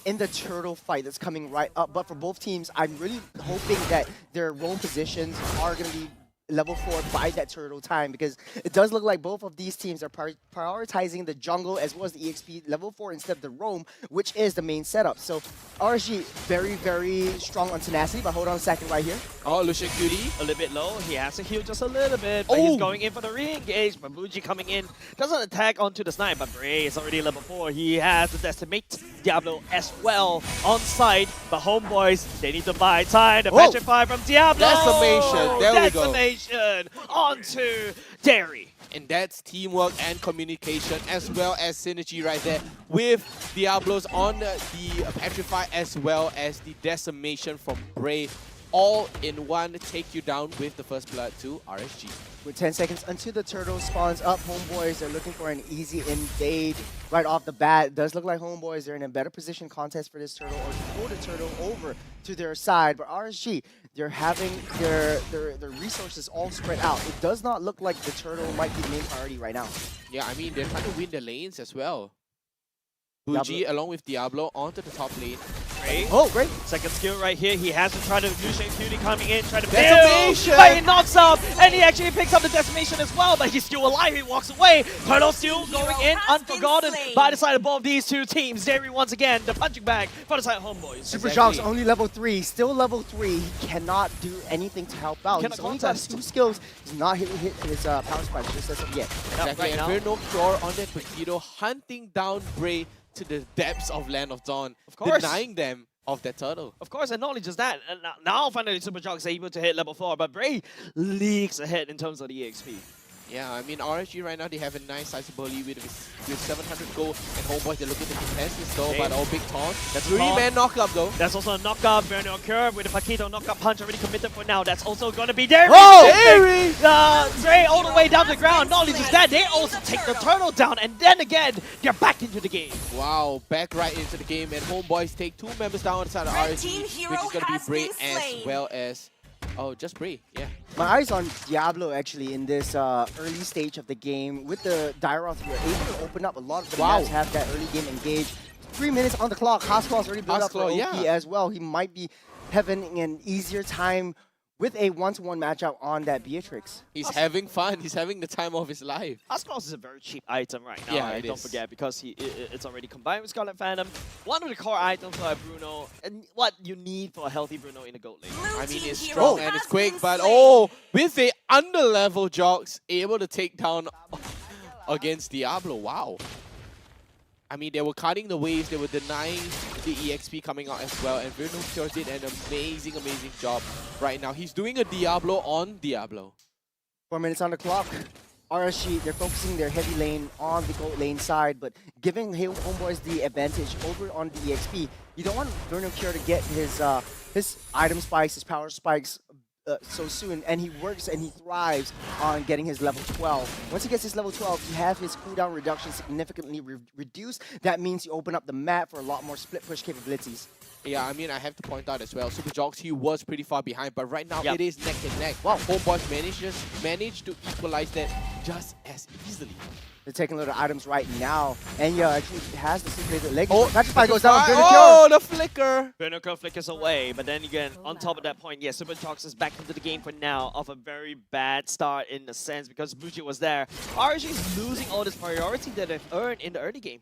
the turtle fight that's coming right up. But for both teams, I'm really hoping that their roam positions are going to be level 4 by that turtle time, because it does look like both of these teams are prioritizing the jungle as well as the EXP level 4 instead of the roam, which is the main setup. So RSG very, very strong on tenacity, but hold on a second right here. Oh, Lucian Cutie. A little bit low. He has to heal just a little bit, but he's going in for the re-engage. But Buji coming in, doesn't attack onto the snipe, but Bray is already level 4. He has the decimate Diablo as well on site. But Homeboys, they need to buy time. The petrify from Diablo. Decimation. There we go. Decimation onto Dairy. And that's teamwork and communication as well as synergy right there with Diablos on the Petrify as well as the Decimation from Bray. All in one, take you down with the first blood to RSG. With 10 seconds until the turtle spawns up, Homeboys are looking for an easy invade right off the bat. It does look like Homeboys are in a better position contest for this turtle, or to pull the turtle over to their side. But RSG, they're having their resources all spread out. It does not look like the turtle might be the main priority right now. Yeah, I mean, they're trying to win the lanes as well. Buji along with Diablo onto the top lane. Great. Oh, great. Second skill right here. He has to try to Lucian Cutie coming in, try to Decimation! build, but he knocks up, and he actually picks up the decimation as well, but he's still alive. He walks away. Turtle still going in, unforgotten by the side of both these two teams. Dairy once again, the punching bag for the side of Homeboys. Super Shock's only level 3, still level 3. He cannot do anything to help out. Cannot He's only got 2 skills. He's not hit his power spike just as of yet. Exactly, and we're no cure on that Paquito, hunting down Bray to the depths of Land of Dawn, Of course. denying them of that turtle. Of course, and not only just that, now finally Super Shock is able to hit level 4, but Bray leaks ahead in terms of the EXP. Yeah, I mean, RSG right now, they have a nice sizable lead with 700 gold, and Homeboys, they're looking to contest this though, but big taunt. That's 3-man knockup though. That's also a knockup. Bernal Curve with a Paquito knockup punch already committed for now. That's also going to be Dairy. Dairy! Dre all the way down the ground. Not only just that, they also take the turtle down, and then again, they're back into the game. Wow, back right into the game, and Homeboys take 2 members down on the side of RSG, which is going to be Bray as well as... Oh, just Bray, yeah. My eyes on Diablo actually in this early stage of the game. With the Dairoth, you're able to open up a lot of the maps, have that early game engage. 3 minutes on the clock. Hasclaw's already built up for OP as well. He might be having an easier time with a one-to-one matchup on that Beatrix. He's having fun. He's having the time of his life. Ascalon is a very cheap item right now. Yeah, Don't forget, because it's already combined with Scarlet Phantom. One of the core items for a Bruno, and what you need for a healthy Bruno in the goat lane. I mean, it's strong and it's quick, but with the under-level Jogs, able to take down against Diablo. Wow. I mean, they were cutting the waves, they were denying the EXP coming out as well, and Bruno Pure did an amazing job right now. He's doing a Diablo on Diablo. 4 minutes on the clock. RSG, they're focusing their heavy lane on the gold lane side, but giving Homeboys the advantage over on the EXP. You don't want Bruno Pure to get his item spikes, his power spikes so soon, and he works and he thrives on getting his level 12. Once he gets his level 12, you have his cooldown reduction significantly reduced. That means you open up the map for a lot more split push capabilities. Yeah, I mean, I have to point out as well, Super Jogs, he was pretty far behind, but right now it is neck and neck. Wow, Homeboys managed to equalize that just as easily. They're taking a lot of items right now, and yeah, actually has the secret leg. Oh, Petrify goes down. Oh, the flicker! Bernacle flickers away, but then again, on top of that point, yes, Super Jogs is back into the game for now, off a very bad start in a sense, because Buji was there. RSG is losing all this priority that they've earned in the early game.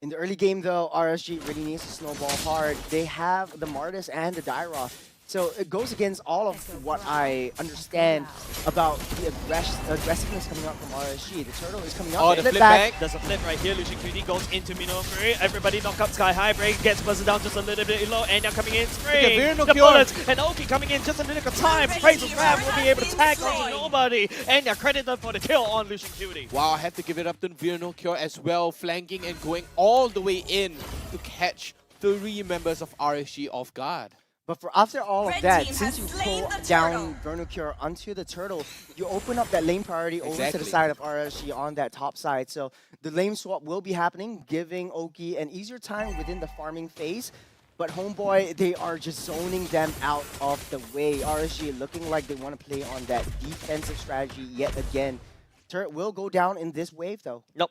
In the early game, though, RSG really needs to snowball hard. They have the Martis and the Dyra. So it goes against all of what I understand about the aggressiveness coming out from RSG. The turtle is coming out. Oh, the flip back. There's a flip right here. Lucian QD goes into Minofuri. Everybody knock up sky high. Break gets buzzed down just a little bit low. And now coming in. Spring. The bullets. And Oki coming in just a little time. Fraser's grab will be able to tag onto nobody. And now credit them for the kill on Lucian QD. Wow, I have to give it up to Virno Cure as well. Flanking and going all the way in to catch 3 members of RSG off guard. But for after all of that, since you pull down Vernocure onto the turtle, you open up that lane priority over to the side of RSG on that top side. So the lane swap will be happening, giving Oki an easier time within the farming phase. But Homeboy, they are just zoning them out of the way. RSG looking like they want to play on that defensive strategy yet again. Turret will go down in this wave though. Nope.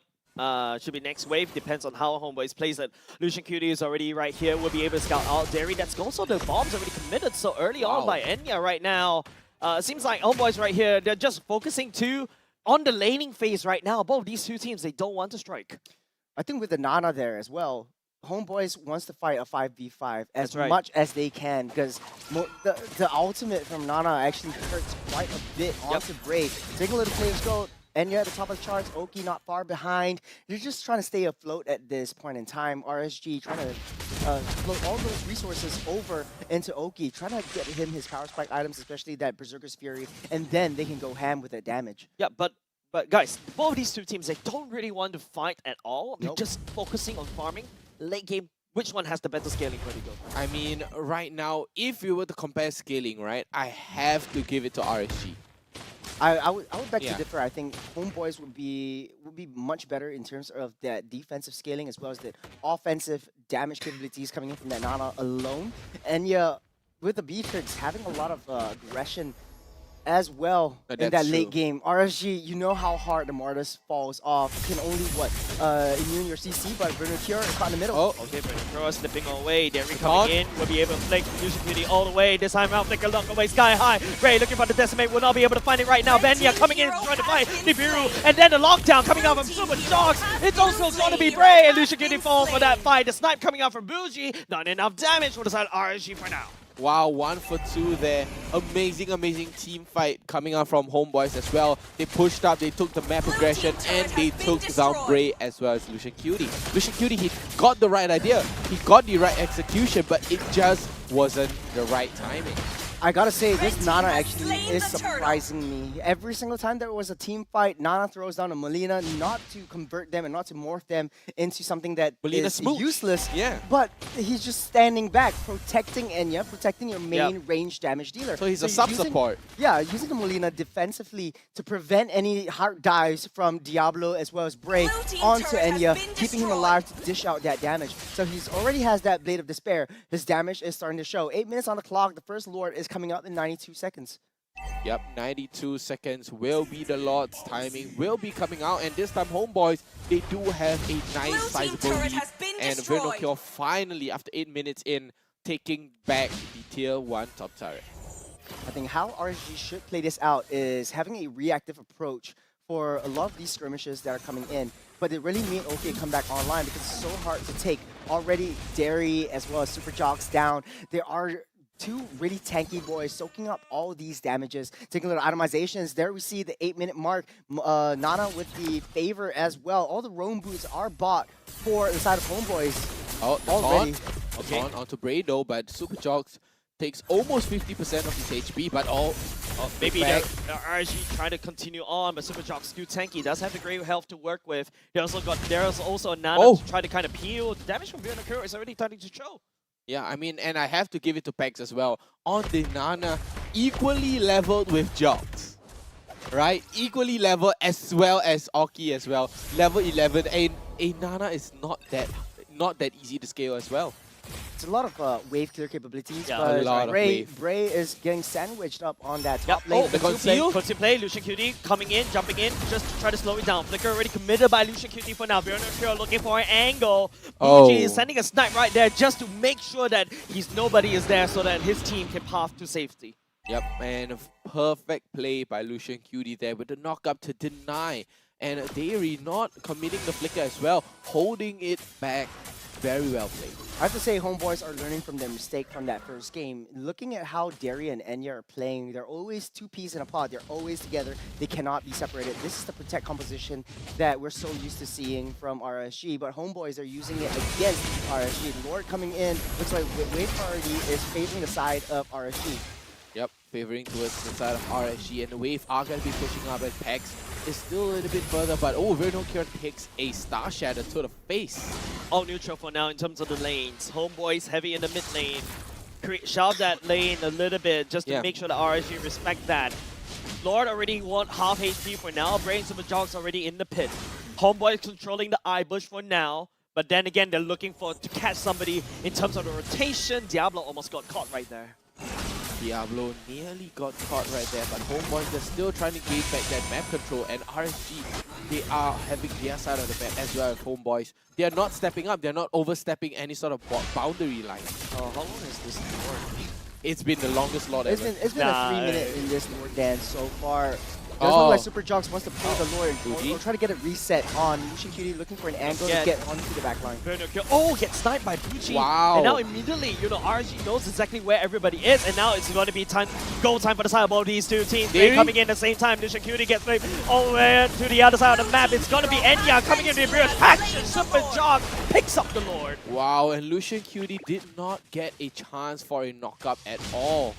Should be next wave, depends on how Homeboys plays it. Lucian QD is already right here, will be able to scout out Derry. That's also the bombs already committed so early on by Enya right now. Seems like Homeboys right here, they're just focusing on the laning phase right now. Both these two teams, they don't want to strike. I think with the Nana there as well, Homeboys wants to fight a 5v5 as much as they can, because the ultimate from Nana actually hurts quite a bit onto Bray. Take a little players go. Enya at the top of the charts, Oki not far behind. They're just trying to stay afloat at this point in time. RSG trying to float all those resources over into Oki, trying to get him his power spike items, especially that Berserker's Fury, and then they can go ham with that damage. Yeah, but guys, both these two teams, they don't really want to fight at all. They're just focusing on farming. Late game, which one has the better scaling, Vertigo? I mean, right now, if we were to compare scaling, right, I have to give it to RSG. I would beg to differ. I think Homeboys would be much better in terms of that defensive scaling as well as the offensive damage capabilities coming in from that Nana alone. And yeah, with the Beatrix having a lot of aggression as well in that late game. RSG, you know how hard the Mortis falls off. You can only, immune your CC, but Vernocure is caught in the middle. Oh, okay, Vernocure slipping away. Derry coming in, will be able to flick Lucian QD all the way. This time out, flicker long away, sky high. Ray looking for the Decimate, will not be able to find it right now. Benya coming in, trying to fight Nibiru, and then the lockdown coming out from Super Dogs. It's also going to be Bray, and Lucian QD falls for that fight. The snipe coming out from Bougie, not enough damage for the side of RSG for now. Wow, 1 for 2 there. Amazing, amazing team fight coming out from Homeboys as well. They pushed up, they took the map progression, and they took down Bray as well as Lucian QD. Lucian QD, he got the right idea, he got the right execution, but it just wasn't the right timing. I gotta say, this Nana actually is surprising me. Every single time there was a team fight, Nana throws down a Molina, not to convert them and not to morph them into something that is useless. Yeah. But he's just standing back, protecting Enya, protecting your main range damage dealer. So he's a sub-support. Yeah, using the Molina defensively to prevent any hard dives from Diablo as well as Bray onto Enya, keeping him alive to dish out that damage. So he's already has that Blade of Despair. His damage is starting to show. 8 minutes on the clock, the first Lord is coming up in 92 seconds. Yep, 92 seconds will be the Lord's timing, will be coming out, and this time Homeboys, they do have a nice sizable lead, and Vernocure finally, after 8 minutes in, taking back the tier 1 top turret. I think how RSG should play this out is having a reactive approach for a lot of these skirmishes that are coming in, but it really made OK come back online because it's so hard to take. Already Derry as well as Super Jocks down. There are 2 really tanky boys soaking up all these damages. Taking a little itemizations. There we see the 8-minute mark. Nana with the favor as well. All the roam boots are bought for the side of Homeboys already. Okay. Onto Bray though, but Super Jocks takes almost 50% of his HP, but maybe the RSG trying to continue on, but Super Jocks still tanky. Does have the great health to work with. There's also a Nana to try to kind of peel. The damage from Vernocure is already starting to show. Yeah, I mean, and I have to give it to Pex as well. On the Nana, equally leveled with Jocks, right? Equally leveled as well as Oki as well. Level 11, and a Nana is not that easy to scale as well. It's a lot of wave clear capabilities, a lot of wave. Bray is getting sandwiched up on that top lane. Oh, the conceal play. Lucian QD coming in, jumping in, just to try to slow it down. Flicker already committed by Lucian QD for now. Vernocure looking for an angle. Bougie is sending a snipe right there just to make sure that nobody is there so that his team can path to safety. Yep, and a perfect play by Lucian QD there with the knock-up to deny And Dairy not committing the flicker as well, holding it back. Very well played. I have to say, Homeboys are learning from their mistake from that first game. Looking at how Derry and Enya are playing, they're always two peas in a pod. They're always together. They cannot be separated. This is the protect composition that we're so used to seeing from RSG, but Homeboys are using it against RSG. Lord coming in, looks like wave priority is favoring the side of RSG. Yep, favoring towards the side of RSG, and the wave are going to be pushing up, and Pex is still a little bit further, but Vernocure takes a Star Shatter to the face. All neutral for now in terms of the lanes. Homeboys heavy in the mid lane. Shove that lane a little bit just to make sure the RSG respect that. Lord already won half HP for now. Brain Super Jog's already in the pit. Homeboys controlling the eye bush for now. But then again, they're looking to catch somebody in terms of the rotation. Diablo almost got caught right there. Diablo nearly got caught right there, but Homeboys are still trying to gain back that map control, and RSG, they are having their side of the map as well as Homeboys. They are not stepping up, they're not overstepping any sort of boundary line. How long is this Lord? It's been the longest Lord ever. It's been a 3-minute in this Lord dance so far. Does look like Super Jogs wants to pull the Lord or try to get a reset on Lucian Cutie, looking for an angle to get onto the back line. Oh, get sniped by Bucci. Wow. And now immediately, RSG knows exactly where everybody is, and now it's going to be goal time for the side of both these two teams. They're coming in at the same time. Lucian Cutie gets sniped all the way to the other side of the map. It's going to be Enya coming into the Imperial action. Super Jog picks up the Lord. Wow, and Lucian Cutie did not get a chance for a knockup at all.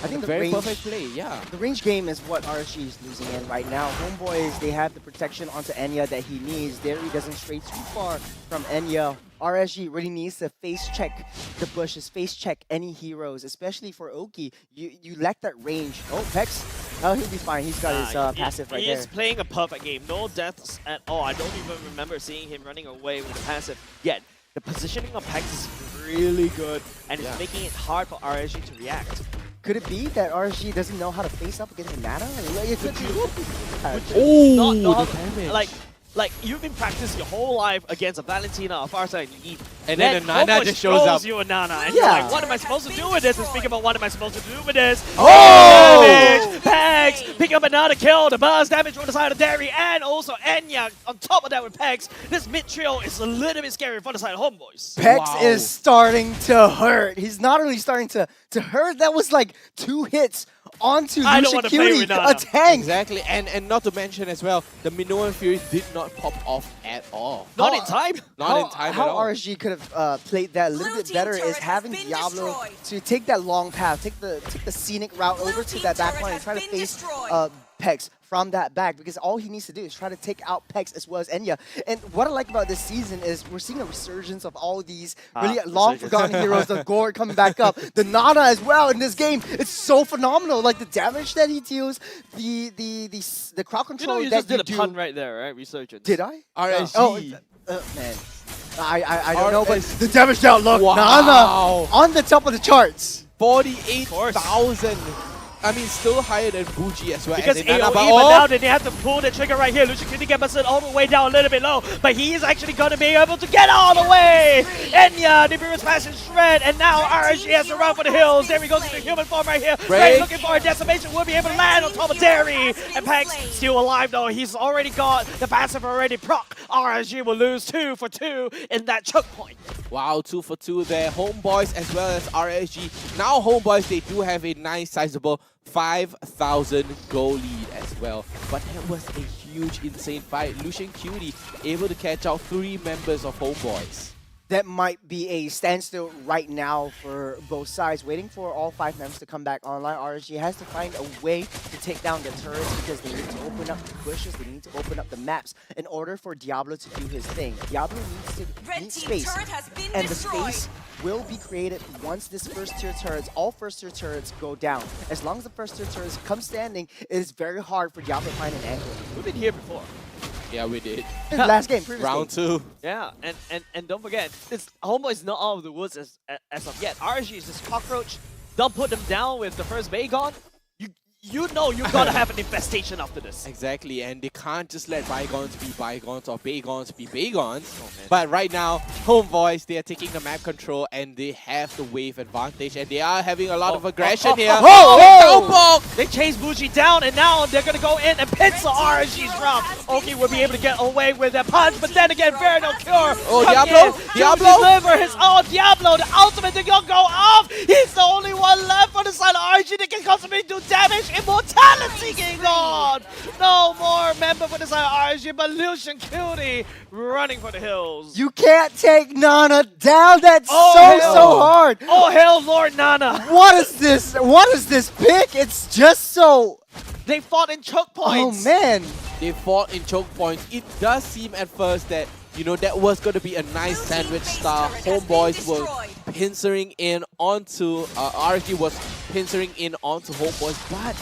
I think the very range, perfect play, yeah. The range game is what RSG is losing in right now. Homeboys, they have the protection onto Enya that he needs. Derry doesn't stray too far from Enya. RSG really needs to face check the bushes, face check any heroes, especially for Oki. You lack that range. Oh, Pex, he'll be fine. He's got his passive right there. He's playing a perfect game. No deaths at all. I don't even remember seeing him running away with the passive yet. The positioning of Pex is really good, and it's making it hard for RSG to react. Could it be that RSG doesn't know how to face up against a Nana? It could be. Oh, the damage. Like, you've been practicing your whole life against a Valentina, a Farsight, and then a Nana just shows up. You a Nana, and you're like, what am I supposed to do with this? And speaking about what am I supposed to do with this? Oh! Damage! Pex! Picking up another kill. The burst damage on the side of Derry, and also Enya on top of that with Pex. This mid trio is a little bit scary for the side of Homeboys. Pex is starting to hurt. He's not only starting to hurt, that was like 2 hits onto Lucian Cutie, a tank. Exactly, and not to mention as well, the Minoan Fury did not pop off at all. Not in time? Not in time at all. How RSG could have played that a little bit better is having Diablo to take that long path, take the scenic route over to that back line and try to face Pex from that back, because all he needs to do is try to take out Pex as well as Enya. And what I like about this season is we're seeing a resurgence of all these really long forgotten heroes, the Gore coming back up, the Nana as well in this game. It's so phenomenal. Like the damage that he deals, the crowd control you that just did a pun right there, right? Resurgence. Did I? RSG. Oh, man. I don't know, but the damage outlook, Nana on the top of the charts. 48,000. I mean, still higher than Buji as well. Because as AoE, but now they have to pull the trigger right here. Lucian Cutie get busted all the way down a little bit low, but he is actually going to be able to get all the way. Enya, the Beerus passing shred, and now RSG has to run for the hills. There he goes to the human form right here. Right, looking for a decimation, will be able to land on top of Derry. And Pex still alive though. He's already got the passive already proc. RSG will lose 2 for 2 in that choke point. Wow, 2 for 2 there. Homeboys as well as RSG. Now Homeboys, they do have a nice sizable 5,000 goal lead as well. But that was a huge, insane fight. Lucian Cutie able to catch out 3 members of Homeboys. That might be a standstill right now for both sides, waiting for all 5 members to come back online. RSG has to find a way to take down the turrets because they need to open up the bushes, they need to open up the maps in order for Diablo to do his thing. Diablo needs space, and the space will be created once this first tier turrets, all first tier turrets go down. As long as the first tier turrets come standing, it is very hard for Diablo to find an angle. We've been here before. Yeah, we did. Last game, previous Round game. 2. Yeah, and don't forget, this Homeboy is not out of the woods as of yet. RSG is this cockroach. Don't put them down with the first Vagon. you know you've got to have an infestation after this. Exactly, and they can't just let bygones be bygones or bagons be bagons. But right now, Homebois, they are taking the map control and they have the wave advantage and they are having a lot of aggression here. They chase Bushi down and now they're going to go in and pencil RSG's rough. Oki will be able to get away with that punch, but then again, very no cure. Oh, Diablo! Deliver his Diablo, the ultimate thing will go off. He's the only one left on the side of RSG that can constantly do damage. Immortality going on! No more member for the side of RSG, but Lucian Cutie running for the hills. You can't take Nana down. That's so hard. Oh hell, Lord Nana. What is this? What is this pick? It's just so... They fought in choke points. Oh man. They fought in choke points. It does seem at first that, you know, that was going to be a nice sandwich style. Homebois were pincering in onto, RSG was pincering in onto Homebois, but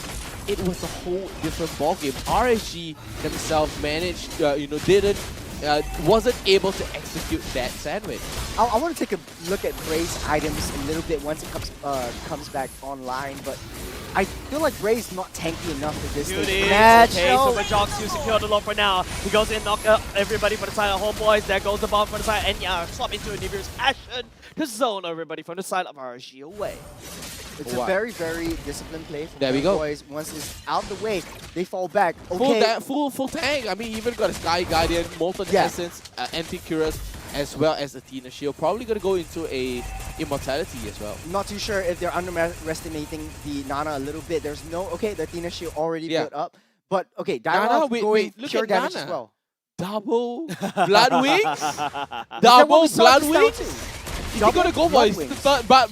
it was a whole different ballgame. RSG themselves managed, wasn't able to execute that sandwich. I want to take a look at Gray's items a little bit once it comes back online, but I feel like Gray's not tanky enough for this match. Okay, so Majox you secure the low for now. He goes in, knock up everybody for the side of Homebois. There goes the bomb for the side, and yeah, swap into a Nibiru's Passion to zone everybody from the side of RSG away. It's a very, very disciplined play from Homebois. Once it's out the way, they fall back. Okay. Full tank. I mean, even got a Sky Guardian, Molten Essence, Anti-Cuirass, as well as Athena Shield. Probably going to go into a Immortality as well. Not too sure if they're underestimating the Nana a little bit. There's no... Okay, the Athena Shield already built up. But, okay, Nana going pure damage as well. Double Blood Wings? Double Blood Wings? Is he gonna go for his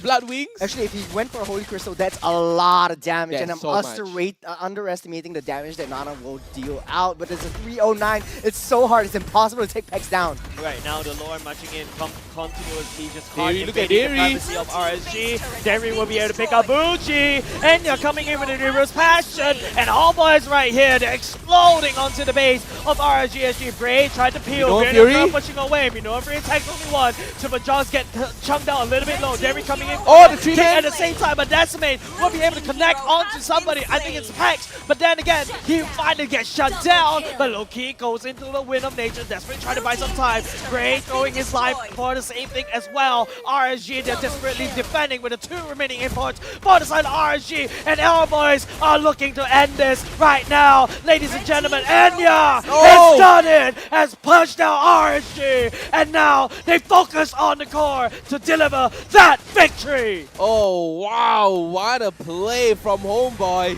Blood Wings? Actually, if he went for a Holy Crystal, that's a lot of damage. That's and I'm underestimating the damage that Nana will deal out. But there's a 309. It's so hard. It's impossible to take Pex down. Right now, the Lord marching in continuously just hard look at the privacy of RSG. Derry will be able to pick up Bucci. And you're coming in with the reverse passion. And Homebois right here. They're exploding onto the base of RSG SG. Bray tried to peel. Fury pushing away. Fury attacks only one. Super Jaws get chunked down a little bit low. Derry coming in. The 3 at the same time, but Decimate will be able to connect onto somebody. I think it's Pex, but then again, he finally gets shut down. But Loki goes into the Wind of Nature, desperately trying to buy some time. Gray throwing his life for the same thing as well. RSG, they're desperately defending with the 2 remaining imports for the side of RSG, and our boys are looking to end this right now. Ladies and gentlemen, Enya has done it, has punched out RSG, and now they focus on the core to deliver that victory. Oh wow, what a play from Homebois.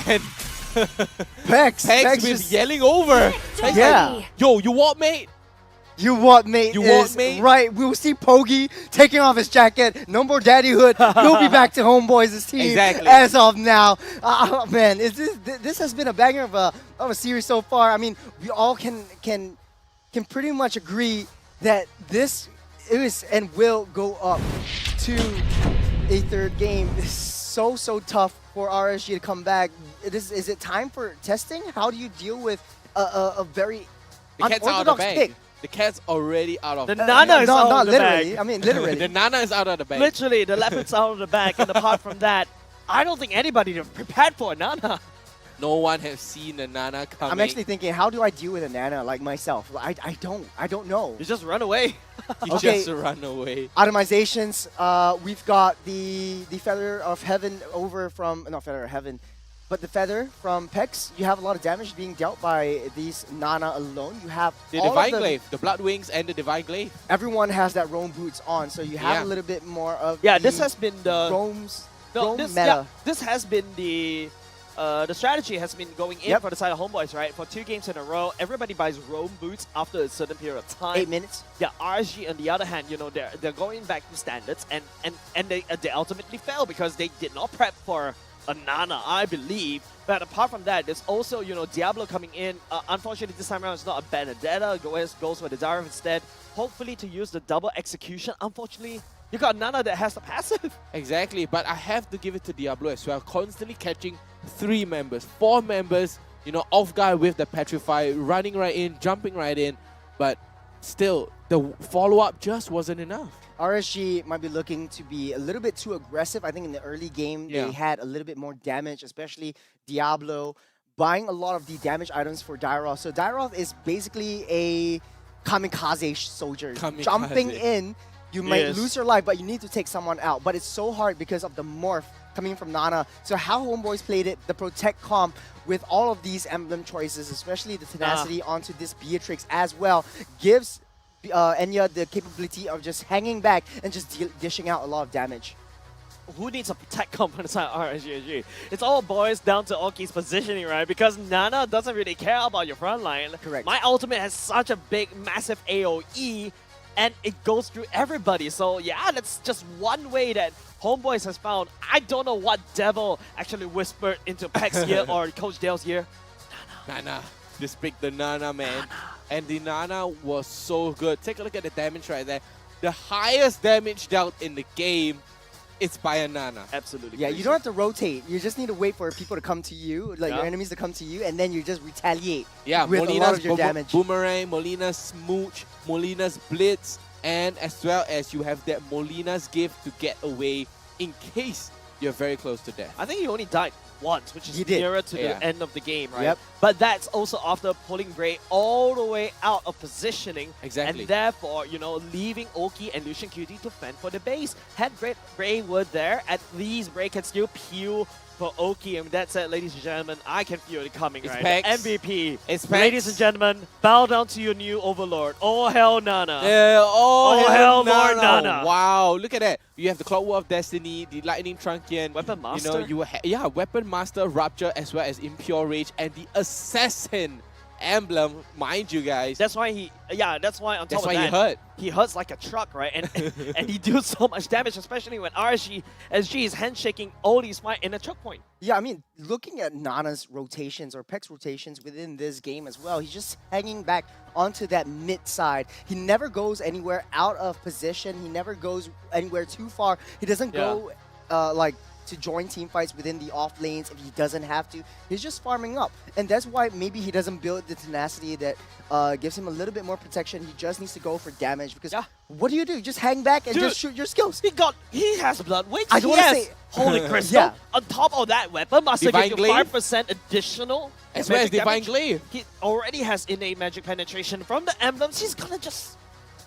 And Pex with yelling over. Yeah. Like, yo, you what, mate? You what, mate? You what, mate? Right. We'll see Pogi taking off his jacket. No more daddyhood. We'll be back to Homeboys' team as of now. Man, this has been a banger of a series so far. I mean, we all can pretty much agree that this is and will go up to a 3rd game. It's so tough for RSG to come back. Is it time for testing? How do you deal with a very unorthodox pick? The cat's already out of the Nana is out of the literally. bag. I mean, literally. The Nana is out of the bag. Literally, the leopard's out of the bag. And apart from that, I don't think anybody prepared for a Nana. No one has seen a Nana coming. I'm actually thinking, how do I deal with a Nana like myself? I don't know. You just run away. You just run away. Itemizations. We've got the Feather of Heaven over from... Not Feather of Heaven. But the Feather from Pex, you have a lot of damage being dealt by these Nana alone. You have the Divine Glaive, the Blood Wings, and the Divine Glaive. Everyone has that roam boots on, so you have a little bit more of this has been the roam meta. This has been the strategy has been going in for the side of Homebois, right? For 2 games in a row, everybody buys roam boots after a certain period of time. 8 minutes. Yeah, RSG on the other hand, they're going back to standards, and they ultimately fail because they did not prep for a Nana, I believe. But apart from that, there's also, Diablo coming in. Unfortunately, this time around, it's not a Benedetta. Goes for the Zarif instead. Hopefully to use the double execution. Unfortunately, you got Nana that has the passive. Exactly, but I have to give it to Diablo as well. Constantly catching 3 members, 4 members, off guard with the Petrify, running right in, jumping right in. But still, the follow-up just wasn't enough. RSG might be looking to be a little bit too aggressive. I think in the early game, they had a little bit more damage, especially Diablo, buying a lot of the damage items for Dairoth. So Dairoth is basically a kamikaze soldier. Jumping in, you might lose your life, but you need to take someone out. But it's so hard because of the morph coming from Nana. So how Homeboys played it, the Protect comp with all of these emblem choices, especially the tenacity onto this Beatrix as well, gives Enya the capability of just hanging back and just dishing out a lot of damage. Who needs a Protect comp inside RSG SG? It's all boils down to Oki's positioning, right? Because Nana doesn't really care about your front line. Correct. My ultimate has such a big, massive AoE, and it goes through everybody. So yeah, that's just one way that Homeboys has found. I don't know what devil actually whispered into Peck's ear or Coach Dale's ear. Nana. Just pick the Nana, man. And the Nana was so good. Take a look at the damage right there. The highest damage dealt in the game, it's by a Nana. Absolutely. Yeah, you don't have to rotate. You just need to wait for people to come to you, like your enemies to come to you, and then you just retaliate with a lot of your damage. Boomerang, Molina's Smooch, Molina's Blitz, and as well as you have that Molina's Gift to get away in case you're very close to death. I think he only died once, which is nearer to the end of the game, right? Yep. But that's also after pulling Bray all the way out of positioning. Exactly. And therefore, you know, leaving Oki and Lucian QT to fend for the base. Had Bray were there, at least Bray can still peel for Oki. And that said, ladies and gentlemen, I can feel it coming, it's right? Pex. MVP. It's Ladies Pex. and gentlemen, bow down to your new overlord. Oh, hell, Nana. Yeah, oh hell, Lord Nana. Wow, look at that. You have the Clockwork of Destiny, the Lightning Truncheon. Weapon Master. You know, Weapon Master, Rupture, as well as Impure Rage, and the Assassin emblem, mind you guys. That's why he, that's why on top of that, he hurt. He hurts like a truck, right? And he deals so much damage, especially when RSG SG is handshaking all these fight in a choke point. Yeah, I mean, looking at Nana's rotations or Peck's rotations within this game as well, he's just hanging back onto that mid side. He never goes anywhere out of position. He never goes anywhere too far. He doesn't go like to join team fights within the off lanes if he doesn't have to. He's just farming up. And that's why maybe he doesn't build the tenacity that gives him a little bit more protection. He just needs to go for damage because what do? You just hang back and just shoot your skills. He has blood wings. I don't want to say Holy Crystal. On top of that, Weapon Master gives you Glaive. 5% additional. As well as Divine damage. Glaive. He already has innate magic penetration from the emblems. He's gonna just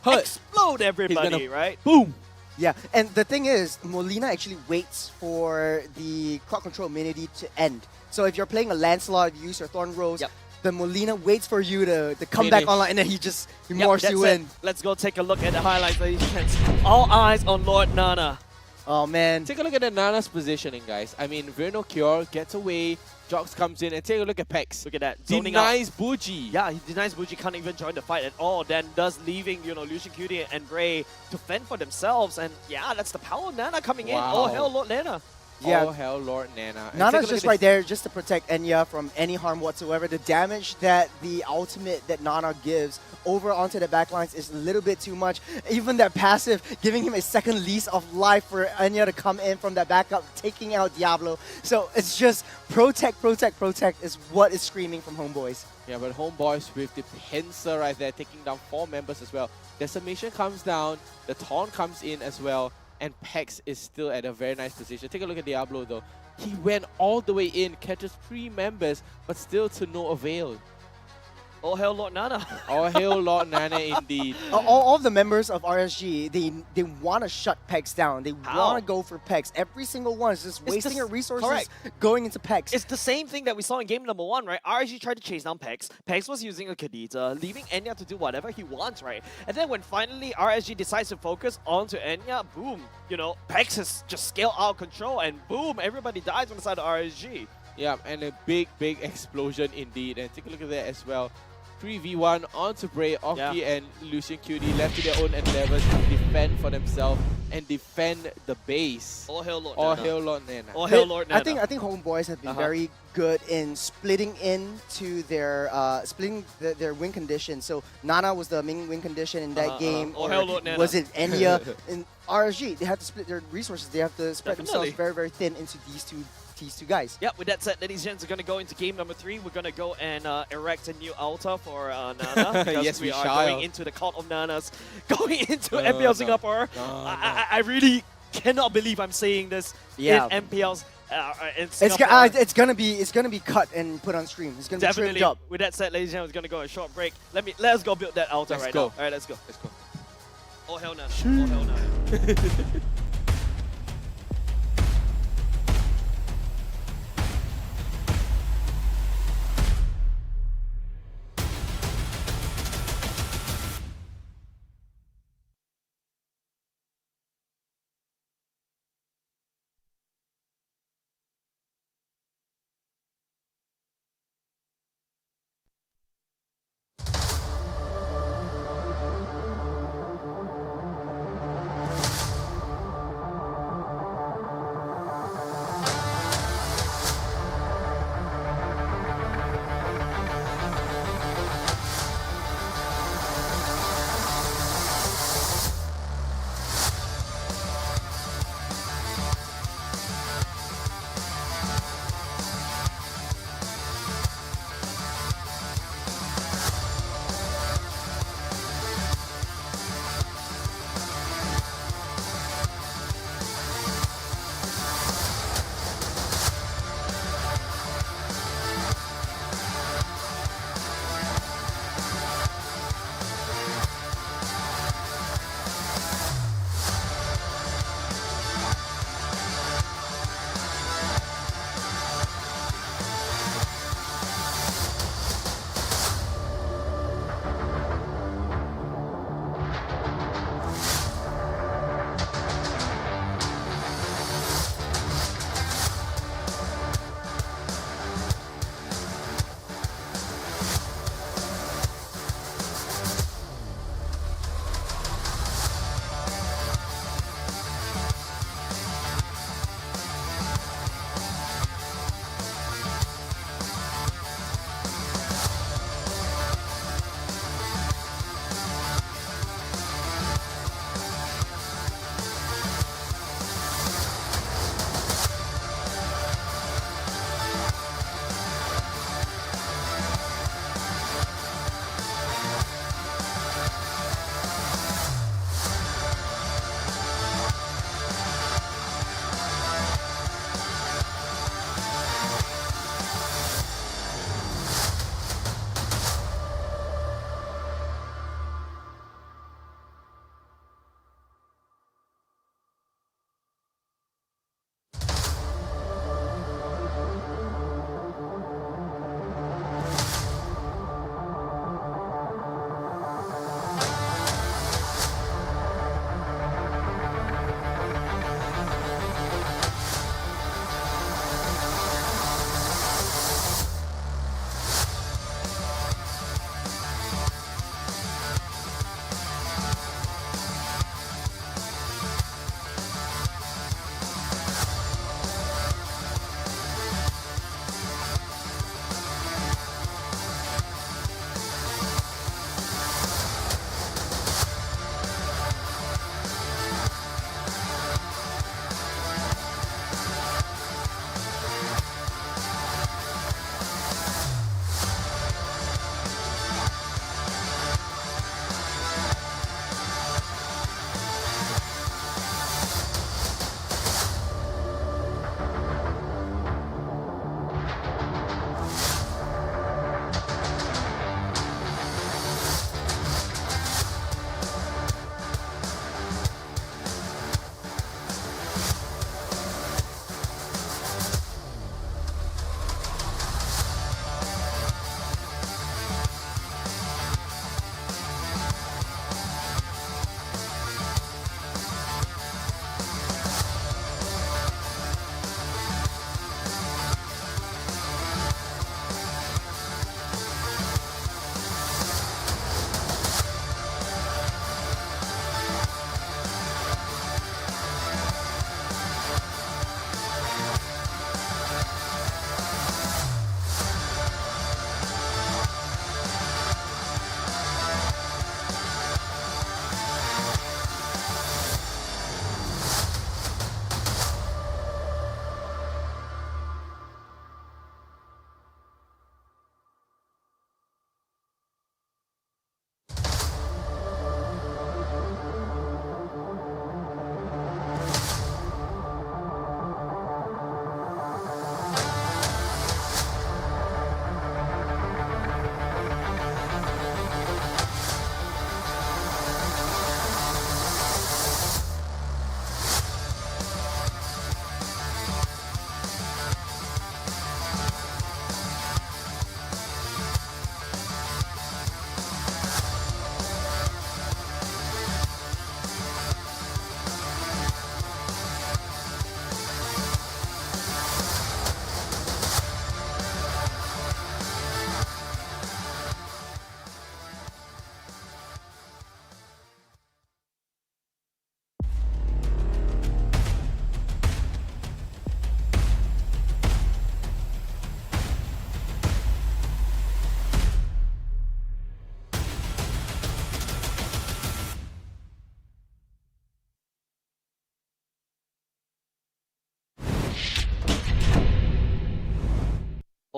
Hurt. explode everybody, right? Boom. Yeah, and the thing is, Molina actually waits for the clock control immunity to end. So if you're playing a Lancelot, you use your Thorn Rose, the Molina waits for you to come back online, and then he morphs you in. Let's go take a look at the highlights, ladies and gents. All eyes on Lord Nana. Oh, man. Take a look at the Nana's positioning, guys. I mean, Verno Cure gets away, Jox comes in, and take a look at Pex. Look at that. Denies Bougie. Yeah, he denies Bougie can't even join the fight at all. Then does leaving, you know, Lucian QT and Bray to fend for themselves. And yeah, that's the power of Nana coming in. Oh, hell, Lord Nana. Yeah. Oh, hell, Lord Nana. And Nana's just right there just to protect Enya from any harm whatsoever. The damage that the ultimate that Nana gives over onto the backlines is a little bit too much. Even that passive, giving him a second lease of life for Enya to come in from that backup, taking out Diablo. So it's just protect, protect, protect is what is screaming from Homeboys. Yeah, but Homeboys with the pincer right there, taking down 4 members as well. Decimation comes down, the Taunt comes in as well, and Pex is still at a very nice position. Take a look at Diablo though. He went all the way in, catches 3 members, but still to no avail. Oh, hell, Lord Nana. Oh, hell, Lord Nana, indeed. All the members of RSG, they want to shut Pex down. They want to go for Pex. Every single one is just wasting your resources going into Pex. It's the same thing that we saw in game number 1, right? RSG tried to chase down Pex. Pex was using a Khadija, leaving Enya to do whatever he wants, right? And then when finally RSG decides to focus onto Enya, boom, you know, Pex has just scaled out of control, and boom, everybody dies on the side of RSG. Yeah, and a big, big explosion indeed. And take a look at that as well. 3v1 onto Bray, Oki and Lucian QT left to their own endeavors to defend for themselves and defend the base. Oh, hell, Lord Oh, Nana. hell, Lord Nana. Oh, hell, Lord Nana. I think Homeboys have been very good in splitting into their their win condition. So Nana was the main win condition in that game. Oh, hell, Lord Nana. Was it Enya? In RSG, they have to split their resources. They have to spread themselves very, very thin into these two these two guys. Yeah, with that said, ladies and gents, we're going to go into game number 3. We're going to go and erect a new altar for Nana. Because Yes, we are shall. going into the cult of Nanas. Going into MPL Singapore. I really cannot believe I'm saying this Yeah. in MPL's in Singapore. It's gonna be cut and put on stream. It's gonna be Definitely. trimmed up. With that said, ladies and gentlemen, we're going to go on a short break. Let's go build that altar Let's right go. now. Alright, let's go. Let's go. Oh hell no. Oh hell no.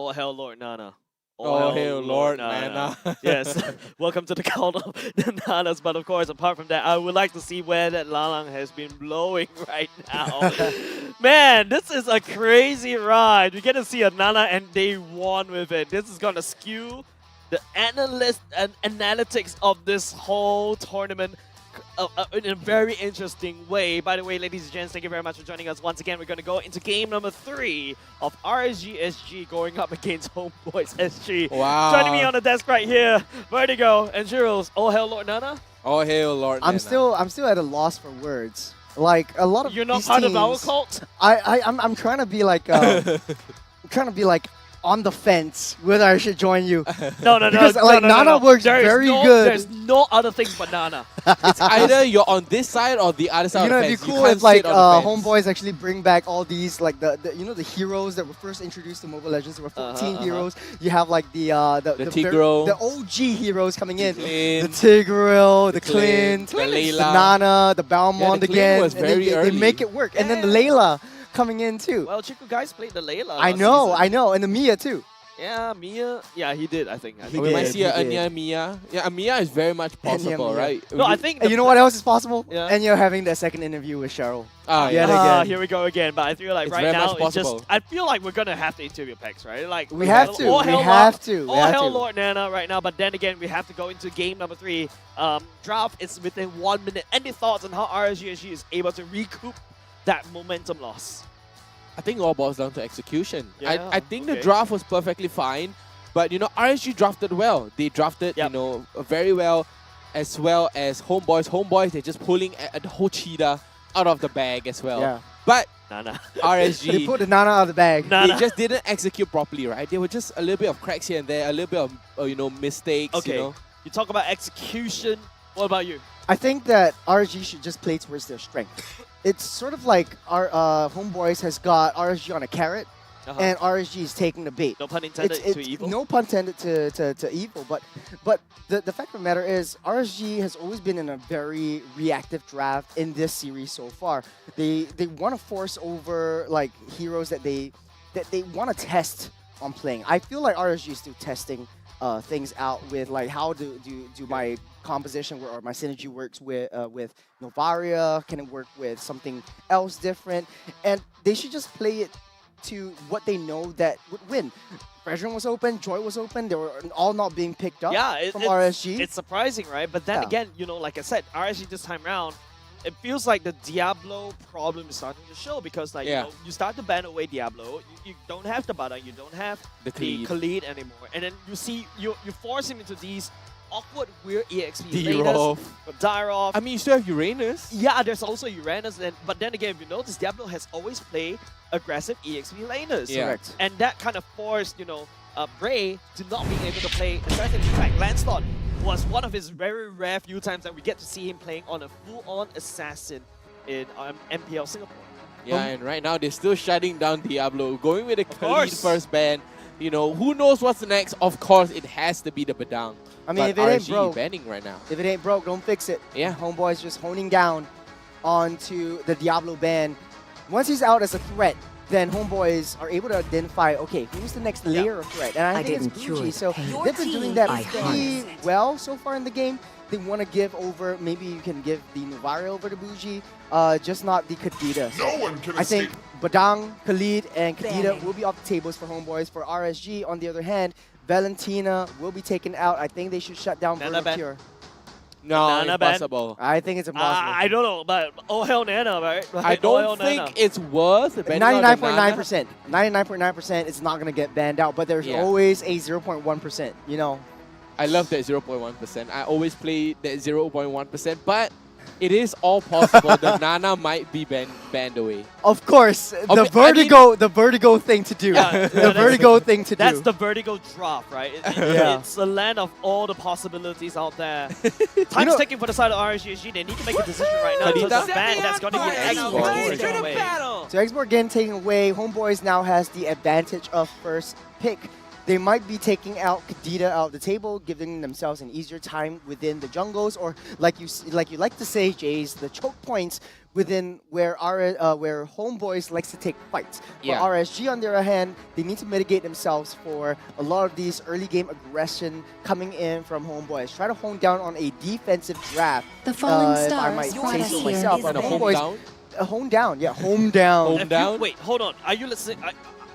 All hail Lord Nana. All hail Lord Nana. Yes. Welcome to the count of the Nanas. But of course, apart from that, I would like to see where that Lalang has been blowing right now. Man, this is a crazy ride. We get to see a Nana and they won with it. This is going to skew the analytics of this whole tournament in a very interesting way. By the way, ladies and gents, thank you very much for joining us. Once again, we're going to go into game number 3 of RSG SG going up against Homebois SG. Wow. Joining me on the desk right here, Vertigo and Jules. Oh, hell, Lord Nana. All hail Lord Nana. I'm still at a loss for words. Like a lot of You're not these part teams, of our cult? I'm trying to be like on the fence whether I should join you. No. Because Nana works very good. There's no other things but Nana. It's either you're on this side or the other side You know, of the it'd fence. be You cool can't if like sit on the fence. Homeboys actually bring back all these like the heroes that were first introduced to Mobile Legends. There were 14 heroes. You have like the Tigreal, the OG heroes coming in. Clint, the Tigreal, the Clint, the the Layla, Nana, the Balmond the Clint again. was And very they early. make it work. And then the Layla coming in too. Well, Chico guys played the Layla. I know, and the Mia too. Yeah, Mia. Yeah, he did, I think. We might see Anya Mia. Yeah, Mia is very much possible, Mia. right? No, I think... And you know what else is possible? Yeah. And you're having that second interview with Cheryl. Yet again. Here we go again. But I feel like It's right very now, much it's just... possible. I feel like we're going to have to interview Pex, right? Like We have to. All We hell have Lord- to. We All have hell to. Lord Nana right now. But then again, we have to go into game number 3. Draft is within 1 minute. Any thoughts on how RSG SG is able to recoup that momentum loss? I think it all boils down to execution. Yeah, I think the okay. draft was perfectly fine, but you know, RSG drafted well. They drafted, you know, very well, as well as Homebois. Homebois, they're just pulling the whole cheetah out of the bag as well. Yeah. But Nana. RSG, They put the Nana out of the bag. they just didn't execute properly, right? There were just a little bit of cracks here and there, a little bit of you know, mistakes. Okay. You know, You talk about execution. What about you? I think that RSG should just play towards their strength. It's sort of like our Homeboys has got RSG on a carrot, and RSG is taking the bait. No pun intended It's to evil. No pun intended to evil, but the fact of the matter is RSG has always been in a very reactive draft in this series so far. They want to force over like heroes that they want to test on playing. I feel like RSG is still testing things out with like how do my composition or my synergy works with Novaria? Can it work with something else different? And they should just play it to what they know that would win. Treasuring was open, Joy was open. They were all not being picked up from RSG. It's surprising, right? But then again, you know, like I said, RSG this time round, it feels like the Diablo problem is starting to show because, like, you know, you start to ban away Diablo, you don't have the Bada, you don't have the Khalid anymore, and then you see you force him into these awkward, weird EXP D-Roth. Dyrov. I mean, you still have Uranus. Yeah, there's also Uranus, but then again, if you notice, Diablo has always played aggressive EXP laners. Yeah. Correct. And that kind of forced, you know, Bray to not being able to play assassin. In fact, Lancelot was one of his very rare few times that we get to see him playing on a full-on assassin in MPL Singapore. Yeah, and right now they're still shutting down Diablo, going with the Khalid course. first ban. You know, who knows what's next? Of course, it has to be the Badang. I mean, but if it ain't RSG broke, banning right now. If it ain't broke, don't fix it. Yeah. Homeboy's just honing down onto the Diablo ban. Once he's out as a threat, then Homeboys are able to identify, okay, who's the next layer of threat? And I think it's Bougie. So they've been doing that pretty well so far in the game. They want to give over, maybe you can give the Novaria over to Bougie, just not the Kadita. So I think Badang, Khalid, and Kadita will be off the tables for Homeboys. For RSG, on the other hand, Valentina will be taken out. I think they should shut down Verticure. No, Nana ban? impossible. I think it's impossible. I don't know, but oh hell Nana, right? I don't think it's worth banning out the Nana. 99.9%. 99.9% it's not going to get banned out, but there's always a 0.1%, you know. I love that 0.1%. I always play that 0.1%, but it is all possible that Nana might be banned away. Of course, the Vertigo thing to do. The Vertigo thing to do. That's the Vertigo drop, right? It's a land of all the possibilities out there. Time's ticking for the side of RSG. They need to make a decision right now. So the ban that's going to be taken away. So Export again taking away. Homeboys now has the advantage of first pick. They might be taking out Kadita out of the table, giving themselves an easier time within the jungles, or like you like to say, Jays, the choke points within where where Homeboys likes to take fights. Yeah. For RSG, on the other hand, they need to mitigate themselves for a lot of these early game aggression coming in from Homeboys. Try to hone down on a defensive draft. The falling if I stars might brought say us so here myself. is But a Homeboys, down? hone down, yeah, home down. Home down? Wait, hold on. Are you listening?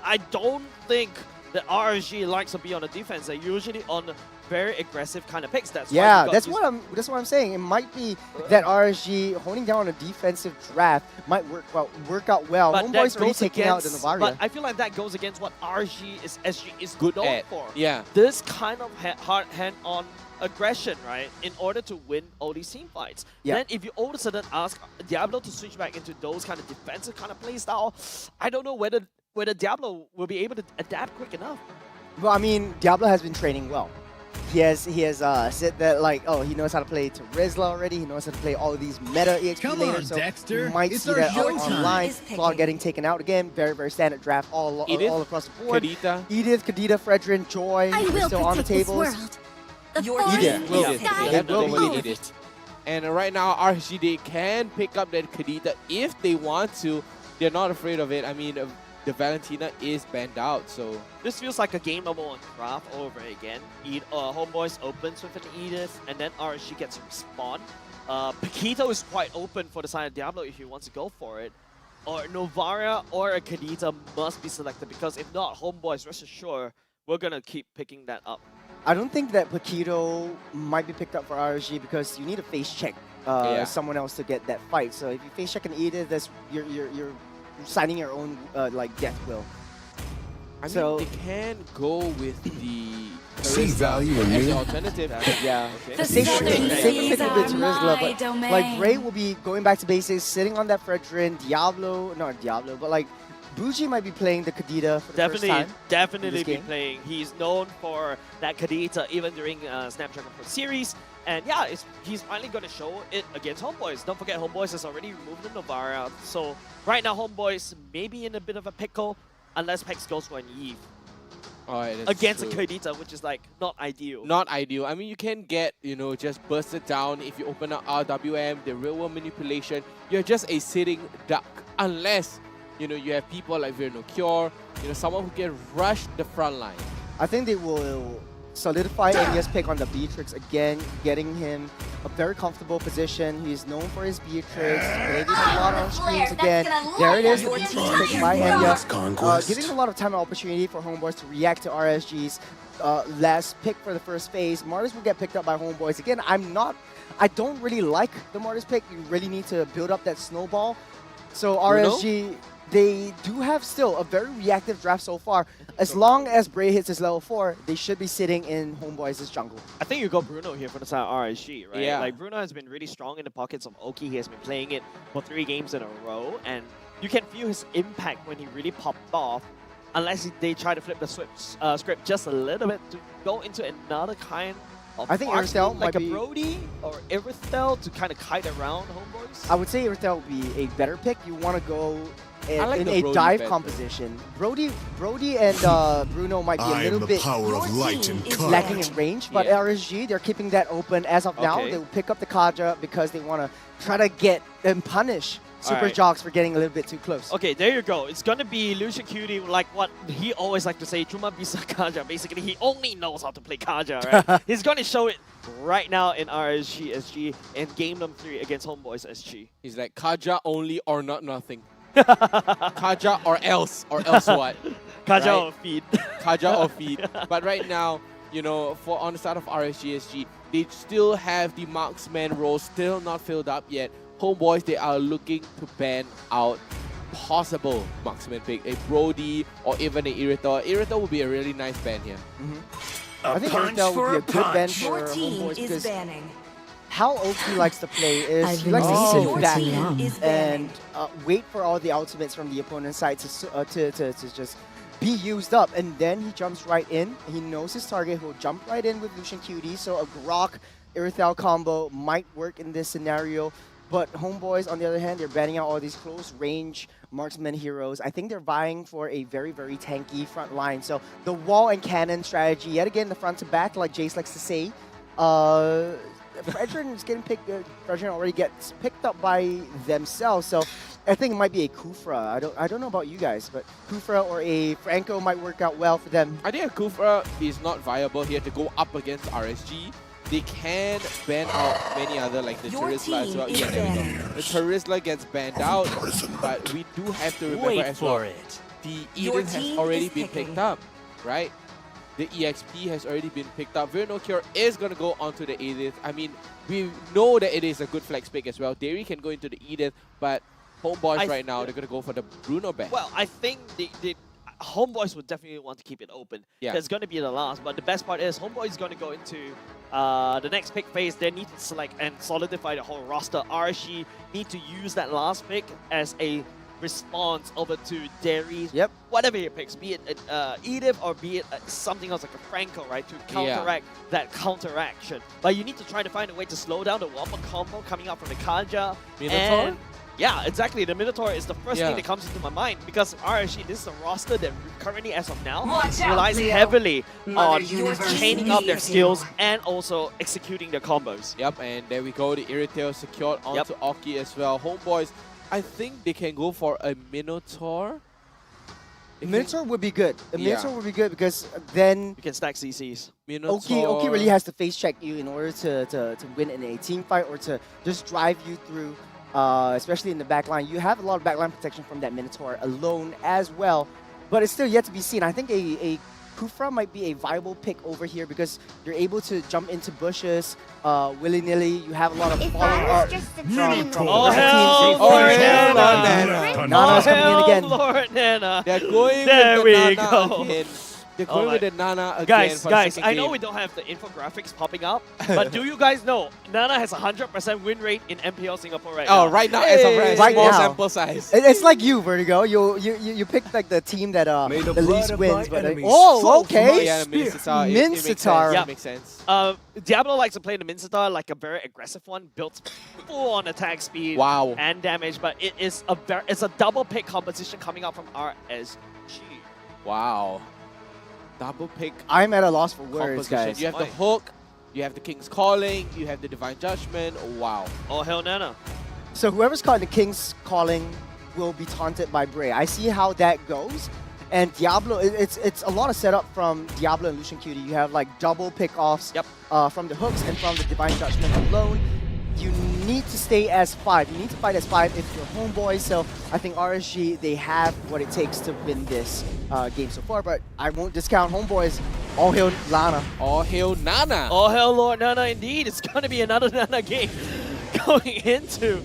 I don't think that RSG likes to be on the defense. They're usually on very aggressive kind of picks. That's why Yeah, you got that's these- what I'm saying. It might be that RSG honing down on a defensive draft might work out well. But that Homeboys already goes taking out the against. Novaria. But I feel like that goes against what SG is Good known at. for. Yeah. This kind of hard hand-on aggression, right? In order to win all these team fights. Yeah. Then if you all of a sudden ask Diablo to switch back into those kind of defensive kind of play style, I don't know whether Diablo will be able to adapt quick enough. Well, I mean, Diablo has been training well. He has said that, like, oh, he knows how to play Terizla already. He knows how to play all of these meta EXP Come laners. on, So Dexter. you might It's see our that showtime. online. Is Claude picking. getting taken out again. Very, very standard draft all across the board. Kadita. Edith, Kadita, Fredrin, Joy I will still on the protect this tables. world. The Your forest, team Edith the will. Edith. sky, They have to will take be all of Edith. it. And right now, RSG, they can pick up that Kadita if they want to. They're not afraid of it. I mean, the Valentina is banned out, so... This feels like a game number one craft all over again. Homeboys opens with an Edith, and then RSG gets a respawn. Paquito is quite open for the side of Diablo if he wants to go for it. Or Novaria or a Kadita must be selected, because if not, Homeboys, rest assured, we're gonna keep picking that up. I don't think that Paquito might be picked up for RSG because you need to face check someone else to get that fight. So if you face check an Edith, that's you're signing your own like death will. I mean, So- they can go with the... See Terizla value in as me? the alternative. Yeah. The Safe southern pick seas a are bit Terizla, my but domain. like Ray will be going back to basics, sitting on that Fredrin, not Diablo, but like Bougie might be playing the Kadita for the first time. Definitely this be game. playing. He's known for that Kadita even during Snapdragon Pro Series. And yeah, he's finally going to show it against Homeboys. Don't forget, Homeboys has already removed the Novaria. So right now, Homeboys may be in a bit of a pickle unless Pex goes for an Eve Alright, that's against true. a Kadita, which is like not ideal. Not ideal. I mean, you can get, just bursted down if you open up RWM, the real world manipulation. You're just a sitting duck. Unless, you have people like Virno Cure, someone who can rush the front line. I think they will solidify Enya's pick on the Beatrix again, getting him a very comfortable position. He's known for his Beatrix, played it a lot on streams again. There it is, the Beatrix pick by Enya. Giving a lot of time and opportunity for Homeboys to react to RSG's last pick for the first phase. Martis will get picked up by Homeboys. Again, I don't really like the Martis pick. You really need to build up that snowball. So RSG, they do have still a very reactive draft so far. As long as Bray hits his level 4, they should be sitting in Homeboys' jungle. I think you got Bruno here for the side of RSG, right? Yeah. Like, Bruno has been really strong in the pockets of Oki. He has been playing it for 3 games in a row, and you can feel his impact when he really popped off, unless they try to flip the script just a little bit to go into another kind of I think arc, Iristel like might a be- Brody or Iristel to kind of kite around Homeboys. I would say Iristel would be a better pick. You want to go I like in the a Brody dive better. composition. Brody and Bruno might be a I am little the bit power of light and color. lacking in range, but Yeah. RSG, they're keeping that open as of now. Okay. They'll pick up the Kaja because they want to try to get and punish Super Alright. Jocks for getting a little bit too close. Okay, there you go. It's gonna be Lucian Cutie, like what he always like to say, Chuma bisa Kaja. Basically, he only knows how to play Kaja, right? He's gonna show it right now in RSG SG in game number 3 against Homeboys SG. He's like, Kaja only or not nothing. Kaja or else what? Kaja Right? or feed. Kaja or feed. But right now, for on the side of RSG SG, they still have the marksman role still not filled up yet. Homeboys, they are looking to ban out possible marksman pick, a Brody or even an Irrita. Irrita would be a really nice ban here. I think Iristel would be a good ban for Your team Homeboys is because banning. how Oki likes to play is I've he been likes to told sit your back team is banning. and wait for all the ultimates from the opponent's side to just be used up, and then he jumps right in. He knows his target. He'll jump right in with Lucian Cutie, so a Grok Irithel combo might work in this scenario. But Homeboys, on the other hand, they're banning out all these close-range marksman heroes. I think they're vying for a very, very tanky front line. So the wall and cannon strategy, yet again, the front to back, like Jace likes to say, Fredrin is getting picked. Fredrin already gets picked up by themselves. So I think it might be a Kufra. I don't know about you guys, but Kufra or a Franco might work out well for them. I think a Kufra is not viable here to go up against RSG. They can ban out many other like the Charisla as well. Yeah, there we go. The Charisla gets banned out, but we do have to remember as well. The Edith has already been picked up, right? The EXP has already been picked up. Vernocure is going to go onto the Edith. I mean, we know that it is a good flex pick as well. Derry can go into the Edith, but Homeboys right now, they're going to go for the Bruno ban. Well, I think the Homeboys would definitely want to keep it open. Yeah. It's going to be the last, but the best part is Homeboys is going to go into the next pick phase. They need to select and solidify the whole roster. RSG need to use that last pick as a response over to Derry. Yep. Whatever he picks, be it Edith or be it something else like a Franco, right, to counteract that counteraction. But you need to try to find a way to slow down the Wampa combo coming out from the Kaja. Minotaur? And yeah, exactly. The Minotaur is the first thing that comes into my mind because RSG, this is a roster that currently, as of now, relies heavily on chaining up their skills and also executing their combos. Yep, and there we go. The Irritail secured onto Oki as well. Homeboys, I think they can go for a Minotaur. Minotaur would be good. A Minotaur would be good because then you can stack CCs. Oki really has to face check you in order to win in a team fight or to just drive you through. Especially in the back line. You have a lot of backline protection from that Minotaur alone as well, but it's still yet to be seen. I think a Kufra might be a viable pick over here because you're able to jump into bushes willy-nilly. You have a lot of follow-up from Oh, hell, Lord Nana! Nana's coming in again. Lord Nana! They're going there with we the go. Nana again. They're going with the Nana again. Guys, I know we don't have the infographics popping up, but do you guys know Nana has 100% win rate in MPL Singapore right now? Oh, right now, as of right small now. sample size. It's like you, Vertigo. You picked like the team that the least wins, but So okay. yeah, Mincetar. Mincetar. It makes sense. Diablo likes to play the Mincetar like a very aggressive one, built full on attack speed and damage, but it's a double pick composition coming out from RSG. Wow. Double pick. I'm at a loss for words, composition. guys. You have the hook, you have the King's Calling, you have the Divine Judgment. Wow. Oh, hell Nana. So whoever's caught the King's Calling will be taunted by Bray. I see how that goes. And Diablo, it's a lot of setup from Diablo and Lucian Cutie. You have like double pick-offs from the hooks and from the Divine Judgment alone. You need to stay as 5. You need to fight as 5 if you're Homeboy. So I think RSG, they have what it takes to win this game so far. But I won't discount Homeboys. All hail Lana. All hail Nana. All hail Lord Nana indeed. It's going to be another Nana game going into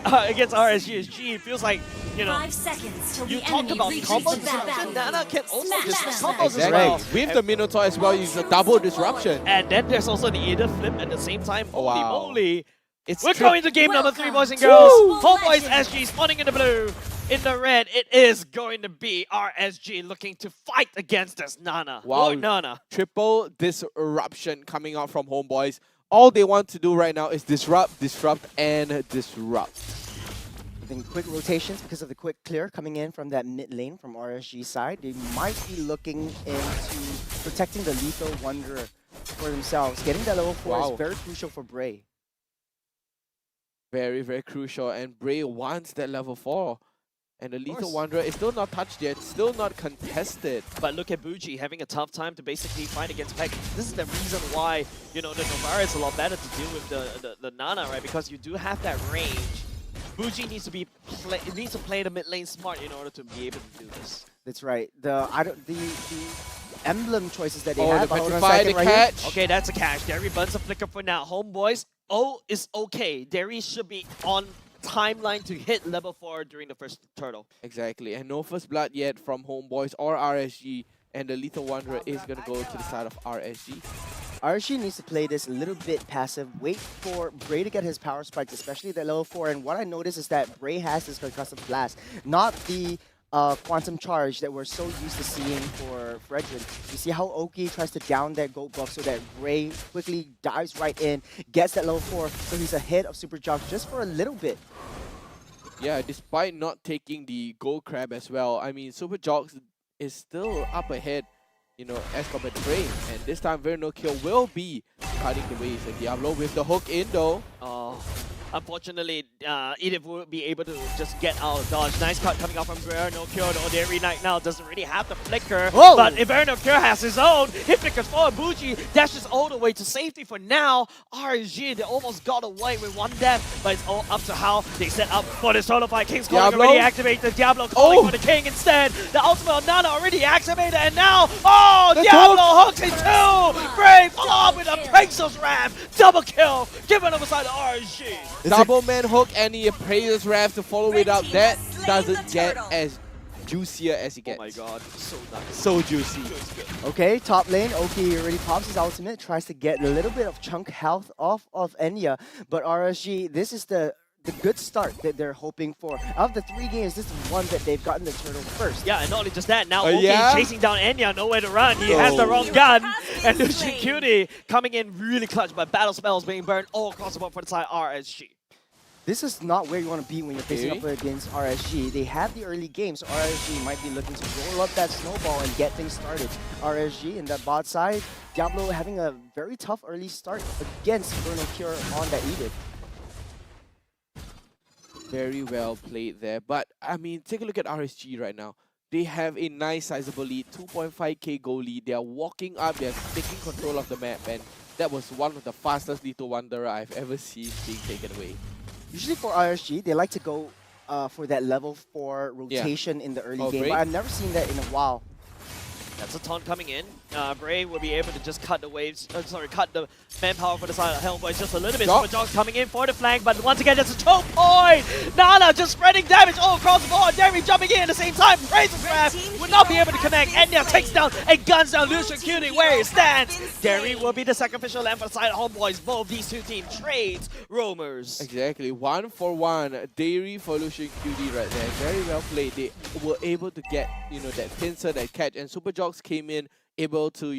against RSG SG. It feels like, you know, 5 seconds till you the talked enemy about reaches combo the disruption. battlefield. Nana can also disrupt combos as Exactly. well. With the Minotaur as well, use a double disruption. And then there's also the Ida flip at the same time. Holy moly. We're true. going to game number 3, boys and girls. Homeboys SG spawning in the blue. In the red, it is going to be RSG looking to fight against this Nana. Wow. Lord Nana. Triple disruption coming out from Homeboys. All they want to do right now is disrupt, and disrupt. I think quick rotations because of the quick clear coming in from that mid lane from RSG side. They might be looking into protecting the Lethal Wanderer for themselves. Getting that level 4 is very crucial for Bray. Very, very crucial. And Bray wants that level 4. And the Lethal Wanderer is still not touched yet, still not contested. But look at Buji having a tough time to basically fight against Peck. This is the reason why, you know, the Novara is a lot better to deal with the Nana, right? Because you do have that range. Buji needs to play the mid lane smart in order to be able to do this. That's right. The emblem choices that they Oh, have. the Hold on a Petrify, second the right catch. here. Okay, that's a catch. Derry burns a flicker for now. Homeboys, is okay. Derry should be on timeline to hit level 4 during the first turtle. Exactly. And no first blood yet from Homeboys or RSG. And the Lethal Wanderer is going to go to the side of RSG. RSG needs to play this a little bit passive. Wait for Bray to get his power spikes, especially at level 4. And what I noticed is that Bray has this concussive blast, not the quantum charge that we're so used to seeing for Fredrin. You see how Oki tries to down that goat buff so that Bray quickly dives right in, gets that level 4, so he's ahead of Super Jog just for a little bit. Yeah, despite not taking the gold crab as well. I mean, Super Jogs is still up ahead, you know, as compared to Bray. And this time, Verno Kill will be cutting the waves. And Diablo with the hook in though. Oh, unfortunately, Edith will be able to just get out of dodge. Nice cut coming out from Inferno Cure. The Oderi right now doesn't really have the flicker. Whoa! But Inferno Cure has his own. Hit flickers forward. Buji dashes all the way to safety for now. RSG, they almost got away with one death, but it's all up to how they set up for this solo fight. King's calling Diablo. already activated. Diablo calling for the King instead. The ultimate of Nana already activated, and now, oh, The Diablo hooks in two. Brave follow up with a Princess Ram. Double kill. Given over side to RSG. Double man hook and he appraises Rev to follow it up. That doesn't get as juicier as it gets. Oh my god, so nice. So juicy. Okay, top lane, Oki already pops his ultimate, tries to get a little bit of chunk health off of Enya, but RSG, this is the good start that they're hoping for. Out of the 3 games, this is one that they've gotten the turtle first. Yeah, and not only just that, now Oki yeah? is chasing down Enya, nowhere to run. He has the wrong gun. And Lucian Cutie coming in really clutch, but battle spells being burned all across the board for the side RSG. This is not where you want to be when you're facing up against RSG. They have the early game, so RSG might be looking to roll up that snowball and get things started. RSG in that bot side, Diablo having a very tough early start against Inferno Cure on that Edith. Very well played there. But, I mean, take a look at RSG right now. They have a nice sizable lead, 2.5k goal lead. They are walking up, they are taking control of the map, and that was one of the fastest Little Wanderer I've ever seen being taken away. Usually for RSG, they like to go for that level 4 rotation in the early game, great. but I've never seen that in a while. That's a taunt coming in. Bray will be able to just cut the waves, cut the manpower for the side of Homebois just a little bit. Super Jogs coming in for the flank, but once again, there's a choke point. Nana just spreading damage all across the board. Derry jumping in at the same time. Razor Grab will not be able to connect. Enya takes down and guns down Lucian Cutie where he stands. Derry will be the sacrificial lamb for the side of Homebois. Both these two teams trades roamers. Exactly, 1-for-1. Dairy for Lucian Cutie right there. Very well played. They were able to get, that pincer, that catch, and Super Jogs came in able to,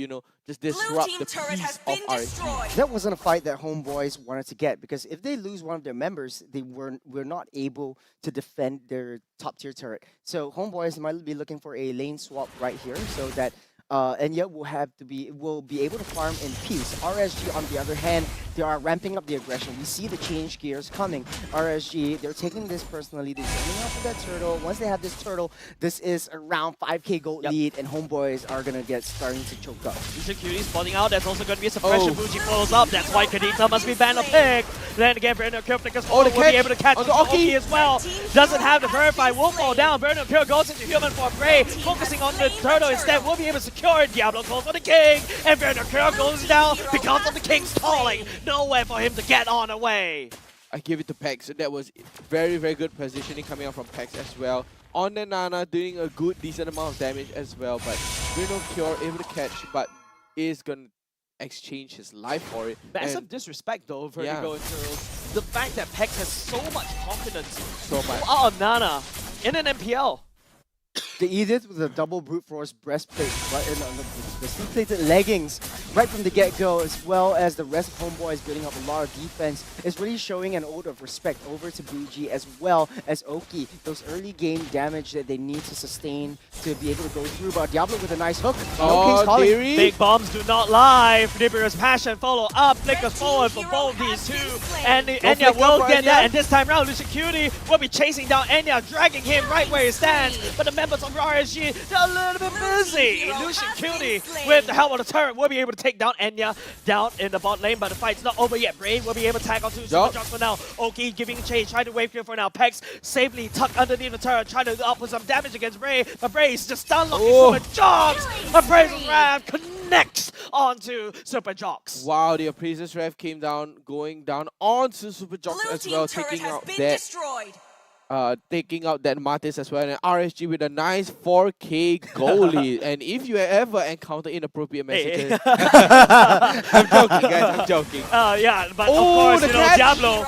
just disrupt the peace of RSG. That wasn't a fight that Homebois wanted to get, because if they lose one of their members, they were not able to defend their top tier turret. So Homebois might be looking for a lane swap right here, so that Enya will be able to farm in peace. RSG, on the other hand, they are ramping up the aggression. We see the change gears coming. RSG, they're taking this personally. They're going after that turtle. Once they have this turtle, this is around 5k gold lead, and Homebois are going to get starting to choke up. Lucian Cutie spawning out. That's also going to be a suppression. Buji follows up. That's why Kadita must be banned of pick. Then again, Brandon Kill flickers will be able to catch Oki as well. Doesn't have the verify. Will fall down. Brandon Kill goes into human for Prey. Focusing on the turtle instead. Will be able to secure it. Diablo calls for the King. And Brandon Kill goes down because of the King's calling. Nowhere for him to get on away. I give it to Pex. That was very, very good positioning coming out from Pex as well. On the Nana, doing a good, decent amount of damage as well. But Bruno Cure able to catch, but is going to exchange his life for it. Massive disrespect though, Vertigo and Turtles. The fact that Pex has so much confidence. So much. Out of Nana in an MPL. The Edith with a double brute force breastplate right in on the steel-plated leggings right from the get-go, as well as the rest of Homebois building up a lot of defense, is really showing an ode of respect over to Buji as well as Oki. Those early game damage that they need to sustain to be able to go through. But Diablo with a nice hook. Big bombs do not lie. Nibiru's passion follow up, flickers forward for both these two. And Enya will get that, and this time round, Lucian Cutie will be chasing down Enya, dragging him right where he stands. But the members of RSG, they're a little bit busy. Lucian Cutie, with the help of the turret, will be able to take down Enya down in the bot lane, but the fight's not over yet. Brave will be able to tag onto Super Jogs for now. Oki giving chase, trying to wave clear for now. Pex safely tucked underneath the turret, trying to output some damage against Brave, but Brave's just stun locking Super Jogs. Appraiser's Rev connects onto Super Jogs. Wow, the Appraiser's Rev came down, going down onto Super Jogs as well, taking out that. Taking out that Martis as well, and RSG with a nice 4k goal lead. And if you ever encounter inappropriate messages, I'm joking, guys, I'm joking. Yeah, but of course, Diablo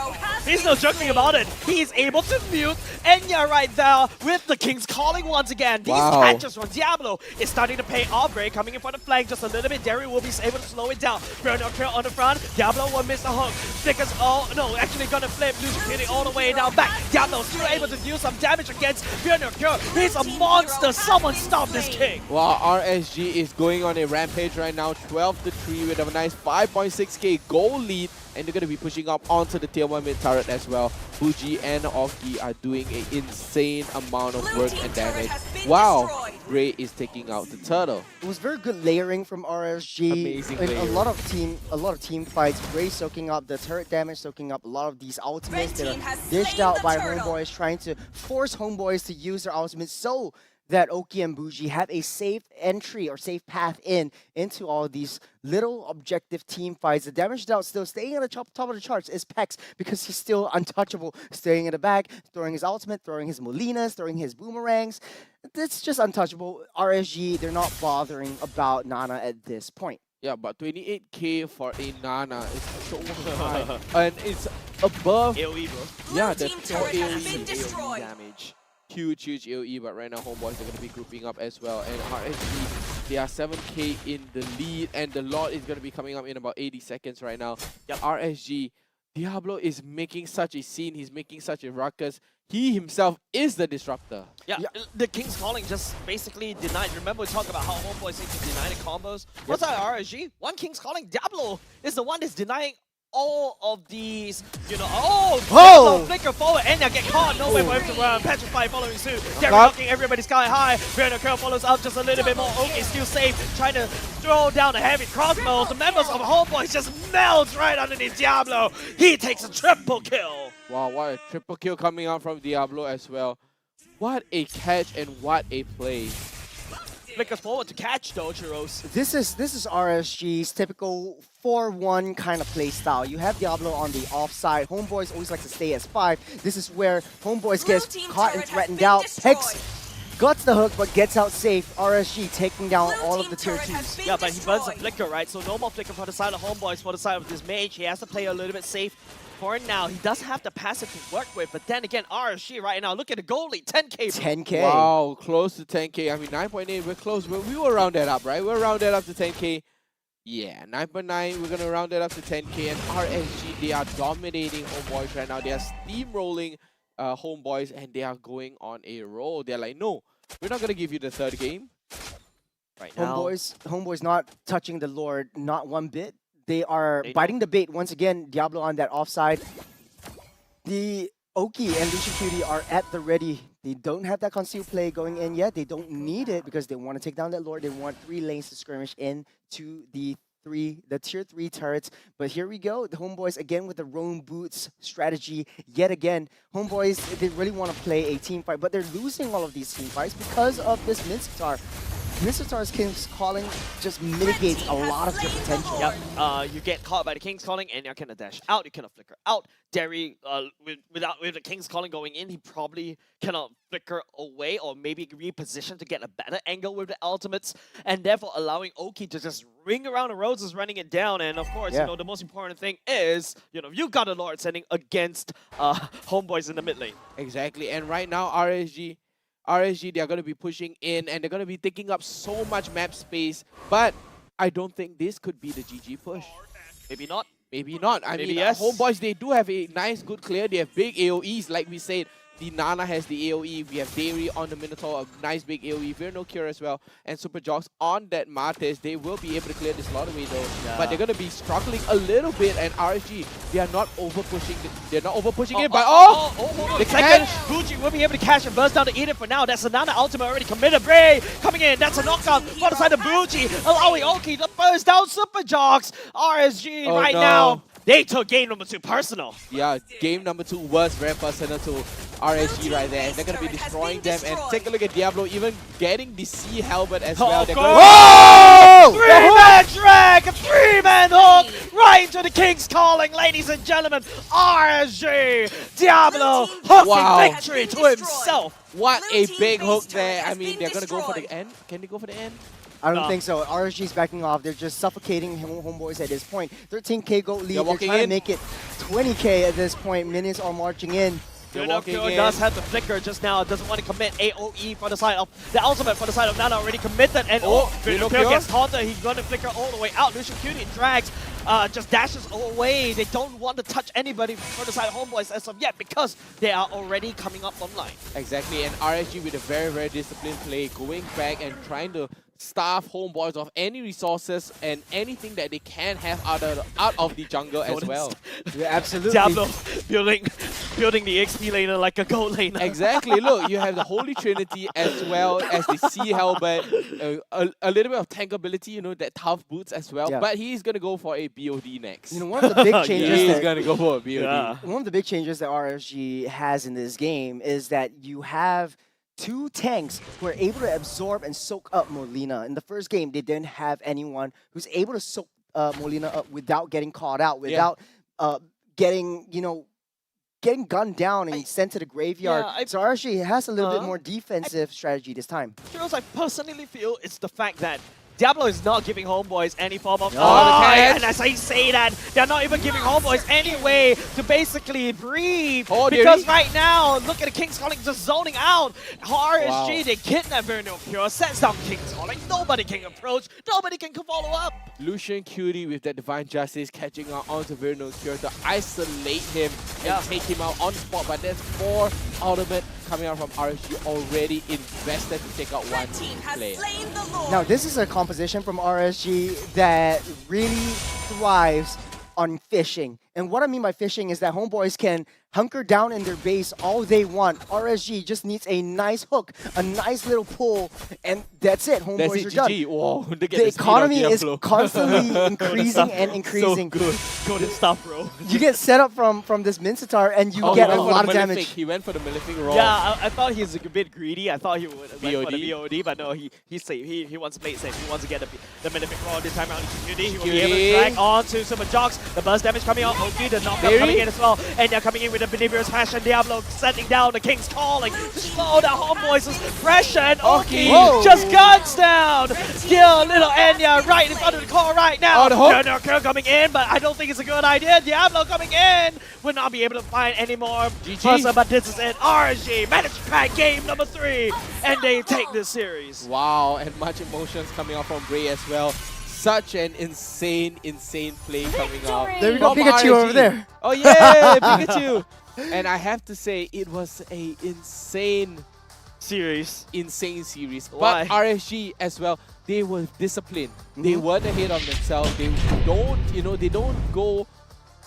He's no joking about it. He's able to mute Enya right there with the King's Calling once again. These patches from Diablo is starting to pay off. Ray coming in from the flank just a little bit. Derry will be able to slow it down. Burnout Kill on the front. Diablo will miss the hook. Flickers, oh no, actually gonna flip. Lucian all the way down back. Diablo still able to do some damage against Burnout Kill. He's a monster. Someone stop this King. Wow, RSG is going on a rampage right now. 12-3 with a nice 5.6k goal lead. And they're going to be pushing up onto the tier 1 mid turret as well. Bougie and Oki are doing an insane amount of work and damage. Wow, Ray is taking out the turtle. It was very good layering from RSG. Amazing in layering. a lot of team fights. Ray soaking up the turret damage, soaking up a lot of these ultimates that are dished out by Homeboys, trying to force Homeboys to use their ultimates so that Oki and Bougie have a safe entry or safe path into all these little objective team fights. The damage dealt still staying at the top of the charts is Pex because he's still untouchable, staying in the back, throwing his ultimate, throwing his Molinas, throwing his boomerangs. It's just untouchable. RSG, they're not bothering about Nana at this point. Yeah, but 28k for a Nana is so high. And it's above AoE, bro. Yeah, the AoE damage. Huge AoE, but right now Homeboys are going to be grouping up as well. And RSG, they are 7k in the lead, and the Lord is going to be coming up in about 80 seconds right now. Yep. RSG, Diablo is making such a scene, he's making such a ruckus. He himself is the disruptor. Yeah, the King's Calling just basically denied. Remember we talked about how Homeboys need to deny the combos? What's that RSG? One King's Calling, Diablo is the one that's denying all of these, you know, flicker forward, and get caught, no way for him to run, Petrify following suit, Derry knocking everybody sky high, Burner Curl follows up just a little bit more, Oki still safe, trying to throw down the heavy crossbows, the members of Homeboys just melts right underneath Diablo, he takes a triple kill. Wow, what a triple kill coming out from Diablo as well. What a catch and what a play. Flickers forward to catch though, Churros. This is RSG's typical 4-1 kind of play style. You have Diablo on the offside. Homeboys always like to stay as 5. This is where Homeboys gets caught and threatened out. Pex guts the hook but gets out safe. RSG taking down all of the tier 2s. Yeah, but he burns a flicker, right? So no more flicker for the side of Homeboys, for the side of this mage. He has to play a little bit safe. For now, he does have the passive to work with, but then again, RSG right now, look at the goalie, 10k. 10k. Wow, close to 10k. I mean, 9.8, we're close. We will round that up, right? We'll round that up to 10k. Yeah, 9.9, we're going to round that up to 10k. And RSG, they are dominating Homeboys right now. They are steamrolling Homeboys, and they are going on a roll. They're like, no, we're not going to give you the third game. Right now. Homeboys not touching the Lord, not one bit. They are biting the bait once again. Diablo on that offside. The Oki and Lucian Cutie are at the ready. They don't have that concealed play going in yet. They don't need it because they want to take down that Lord. They want 3 lanes to skirmish into the tier 3 turrets. But here we go. The Homeboys again with the roam boots strategy yet again. Homeboys, they really want to play a team fight, but they're losing all of these team fights because of this Minstatar. Minstatar's King's Calling just mitigates a lot of your potential. Yep. You get caught by the King's Calling and you cannot dash out, you cannot flicker out. Derry, with the King's Calling going in, he probably cannot flicker away or maybe reposition to get a better angle with the ultimates, and therefore allowing Oki to just ring around the roses running it down. And of course, you know, the most important thing is, you know, you got a Lord sending against Homeboys in the mid lane. Exactly, and right now RSG, they are going to be pushing in, and they're going to be taking up so much map space, but I don't think this could be the GG push. Maybe not. Maybe not. I mean, yes. Homeboys, they do have a nice, good clear. They have big AoEs, like we said. The Nana has the AoE. We have Dairy on the Minotaur, a nice big AoE. Veer Cure as well. And Super Jocks on that Martes. They will be able to clear this lot away though. Yeah. But they're going to be struggling a little bit. And RSG, they are not over pushing. They're not over pushing it. But the second Bougie will be able to catch and burst down to eat it for now. That's a Nana ultimate already committed. Bray coming in. That's a knockout for the side of Bougie, allowing Oki to burst down Super Jocks. RSG now. They took game number 2 personal. Yeah, game number 2 was very personal to RSG right there. And they're going to be destroying them. And take a look at Diablo even getting the Sea Halberd as well. Whoa! 3-man drag! A 3-man hook! Right into the King's Calling, ladies and gentlemen. RSG! Diablo hooking victory to himself. What a big hook there. I mean, they're going to go for the end. Can they go for the end? I don't think so. RSG's backing off. They're just suffocating Homeboys at this point. 13k gold lead. They're trying to make it 20k at this point. Minions are marching in. Juggernauts does have the flicker just now. Doesn't want to commit AoE for the side of the ultimate for the side of Nana already committed. And Juggernauts gets taunted. He's going to flicker all the way out. Lucian Cutie drags, just dashes away. They don't want to touch anybody for the side of Homeboys as of yet because they are already coming up online. Exactly, and RSG with a very, very disciplined play, going back and trying to starve Homeboys of any resources and anything that they can have out of the jungle as well. Yeah, absolutely. Diablo building the XP laner like a gold laner. Exactly. Look, you have the Holy Trinity as well as the Sea Halberd, a little bit of tank ability, you know, that tough boots as well. Yeah. But he's gonna go for a BOD next. You know, one of the big changes he's gonna go for a BOD. Yeah. One of the big changes that RSG has in this game is that you have two tanks who are able to absorb and soak up Molina. In the first game, they didn't have anyone who's able to soak Molina up without getting caught out, without getting, you know, getting gunned down and sent to the graveyard. So RSG has a little bit more defensive strategy this time. Heroes, I personally feel it's the fact that Diablo is not giving Homeboys any form of... and as I say that, they're not even giving Homeboys any way to basically breathe. Because right now, look at the King's Calling just zoning out. RSG, they kidnap Vernal Pure, sets down King's Calling. Nobody can approach, nobody can follow up. Lucian Cutie with that Divine Justice catching out onto Vernal Cure to isolate him and take him out on the spot. But there's 4 ultimate coming out from RSG already invested to take out one player. Now this is a composition from RSG that really thrives on fishing. And what I mean by fishing is that Homeboys can hunker down in their base all they want. RSG just needs a nice hook, a nice little pull, and that's it. Homeboys are done. Whoa, the economy is constantly increasing and increasing. So good. Golden stuff, bro. You get set up from this Mincetar and you get a lot of damage. He went for the Malefic roll. Yeah, I thought he's a bit greedy. I thought he would went for the BOD, but no, he's safe. He wants to play it safe. He wants to get the Malefic roll this time around. He will be able to drag on to some jocks. The burst damage coming out. OG, the knockup coming in as well. And they're coming in with a Benevious Passion. Diablo sending down the King's Calling to slow down Homeboys' pressure. And Oki just guns down. Kill little Enya right in front of the core right now. Journal coming in, but I don't think it's a good idea. Diablo coming in. Will not be able to find any more person, but this is it. RSG managed to crack game number 3, and they take this series. Wow, and much emotions coming out from Bray as well. Such an insane play coming out. There we go, Pikachu RSG. over there. Oh yeah, Pikachu. And I have to say, it was a insane series. Why? But RSG as well, they were disciplined. They weren't ahead of themselves. They don't, they don't go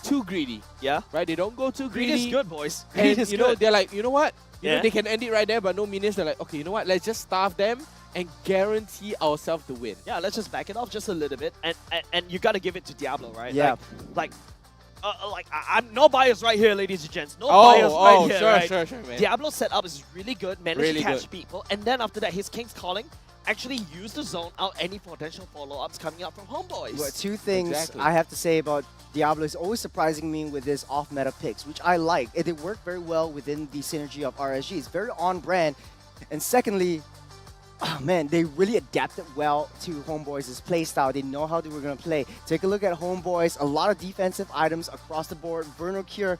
too greedy. Yeah. Right? They don't go too greedy. Greed is good, boys. And, Greed is good. they're like, you know what? You Yeah. know, they can end it right there, but no minions. They're like, okay, you know what? Let's just starve them and guarantee ourselves the win. Yeah, let's just back it off just a little bit, and you gotta give it to Diablo, right? Yeah. I'm no bias right here, ladies and gents. No bias right here. Sure, right? sure, man. Diablo's setup is really good. Managed Really to catch good. people, and then after that, his King's Calling actually used to zone out any potential follow-ups coming out from Homeboys. But 2 things I have to say about Diablo is always surprising me with his off-meta picks, which I like. They work very well within the synergy of RSG. It's very on-brand. And secondly, oh man, they really adapted well to Homeboys' playstyle. They know how they were going to play. Take a look at Homeboys. A lot of defensive items across the board. Vernal Cure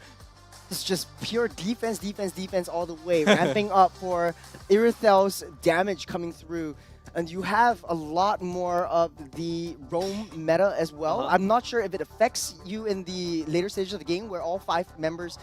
is just pure defense all the way. Ramping up for Irithel's damage coming through. And you have a lot more of the roam meta as well. I'm not sure if it affects you in the later stages of the game where all 5 members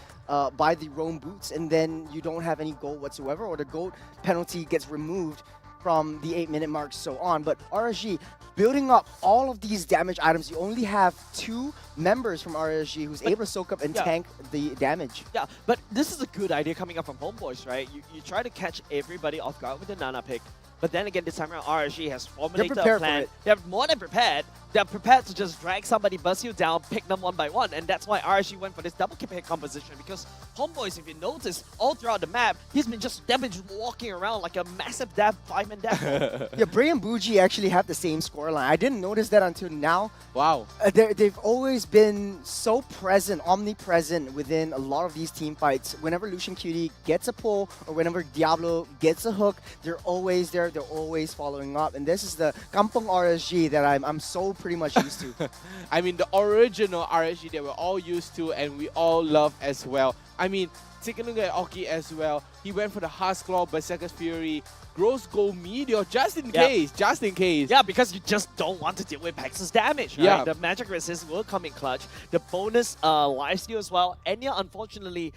buy the roam boots and then you don't have any gold whatsoever, or the gold penalty gets removed from the 8-minute mark, so on. But RSG, building up all of these damage items, you only have 2 members from RSG who's able to soak up and tank the damage. Yeah, but this is a good idea coming up from Homeboys, right? You try to catch everybody off guard with the Nana pick, but then again, this time around, RSG has formulated a plan. They're more than prepared. They're prepared to just drag somebody, bust you down, pick them one by one, and that's why RSG went for this double pick composition, because Homeboys, if you notice, all throughout the map, he's been just damage walking around like a massive 5 time and depth. Yeah, Bray and Bougie actually have the same scoreline. I didn't notice that until now. Wow. They've always been so present, omnipresent within a lot of these team fights. Whenever Lucian Cutie gets a pull or whenever Diablo gets a hook, they're always there. They're always following up. And this is the Kampong RSG that I'm so pretty much used to. I mean, the original RSG that we're all used to and we all love as well. I mean, take a look at Oki as well. He went for the Huskclaw, Berserker's Fury, Gross Gold Meteor, just in case, just in case. Yeah, because you just don't want to deal with Pex's damage, right? Yeah. The magic resist will come in clutch. The bonus lifesteal as well. Enya, unfortunately,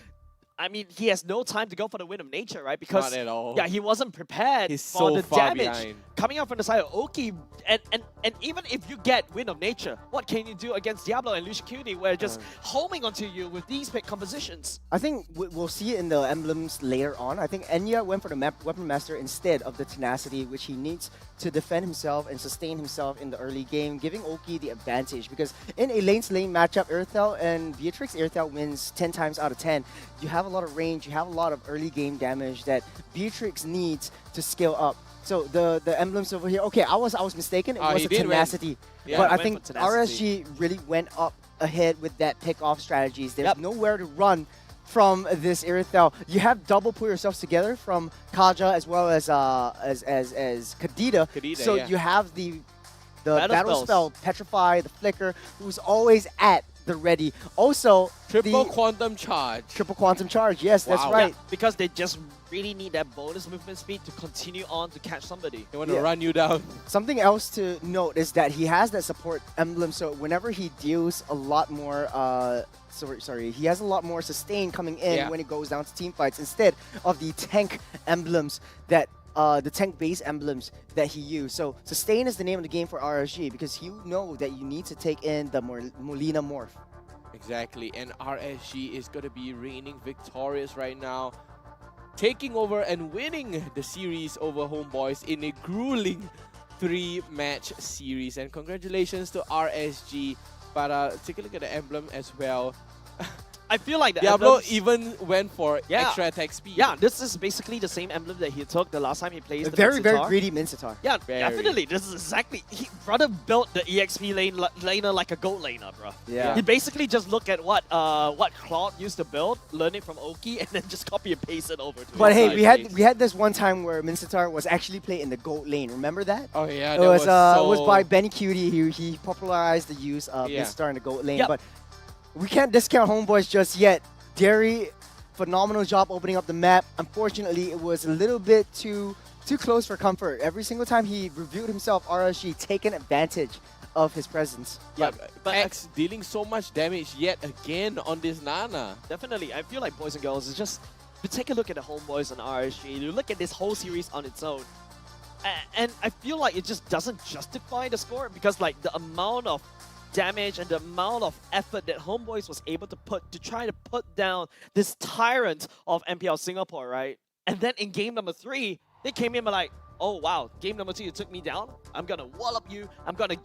I mean, he has no time to go for the Wind of Nature, right? Because Not at all. Yeah, he wasn't prepared He's for so the far damage behind. coming out from the side of Oki. And even if you get Wind of Nature, what can you do against Diablo and Lucian Cutie, where just homing onto you with these pick compositions? I think we'll see it in the emblems later on. I think Enya went for the Weapon Master instead of the Tenacity, which he needs to defend himself and sustain himself in the early game, giving Oki the advantage. Because in a lane-to-lane matchup, Earthel and Beatrix, Earthel wins 10 times out of 10. You have a lot of range, you have a lot of early game damage that Beatrix needs to scale up. So the emblems over here, okay, I was mistaken. It was a Tenacity. But I think RSG really went up ahead with that pick-off strategies. There's nowhere to run from this Earthel. You have double pull yourselves together from Kaja as well as Kadita. So you have the battle spell, Petrify, the Flicker, who's always at the ready. Also, Triple Quantum Charge. Triple Quantum Charge, yes, that's right. Yeah, because they just really need that bonus movement speed to continue on to catch somebody. They want to run you down. Something else to note is that he has that support emblem, so whenever he deals a lot more, he has a lot more sustain coming in when it goes down to team fights instead of the tank emblems that the tank base emblems that he used. So sustain is the name of the game for RSG because you know that you need to take in the Molina morph. Exactly, and RSG is going to be reigning victorious right now, taking over and winning the series over Homeboys in a grueling 3-match series. And congratulations to RSG, but take a look at the emblem as well. I feel like the Diablo emblems, even went for extra attack speed. Yeah, this is basically the same emblem that he took the last time he plays the very Mincetar. greedy Mincetar. Yeah, definitely. This is exactly... Brother built the EXP laner like a gold laner, bro. Yeah. He basically just looked at what Claude used to build, learn it from Oki, and then just copy and paste it over to But his hey, side we had this one time where Mincetar was actually played in the gold lane. Remember that? Oh yeah, it was by Benny Cutie. He popularized the use of Mincetar in the gold lane. But we can't discount Homeboys just yet. Derry, phenomenal job opening up the map. Unfortunately, it was a little bit too close for comfort. Every single time he reviewed himself, RSG taken advantage of his presence. Yeah, but X dealing so much damage yet again on this Nana. Definitely. I feel like, boys and girls, it's just... You take a look at the Homeboys and RSG, you look at this whole series on its own, and I feel like it just doesn't justify the score because like the amount of damage and the amount of effort that Homeboys was able to put to try to put down this tyrant of MPL Singapore, right? And then in game number 3, they came in and like, oh wow, game number 2 you took me down. I'm gonna wallop you. I'm gonna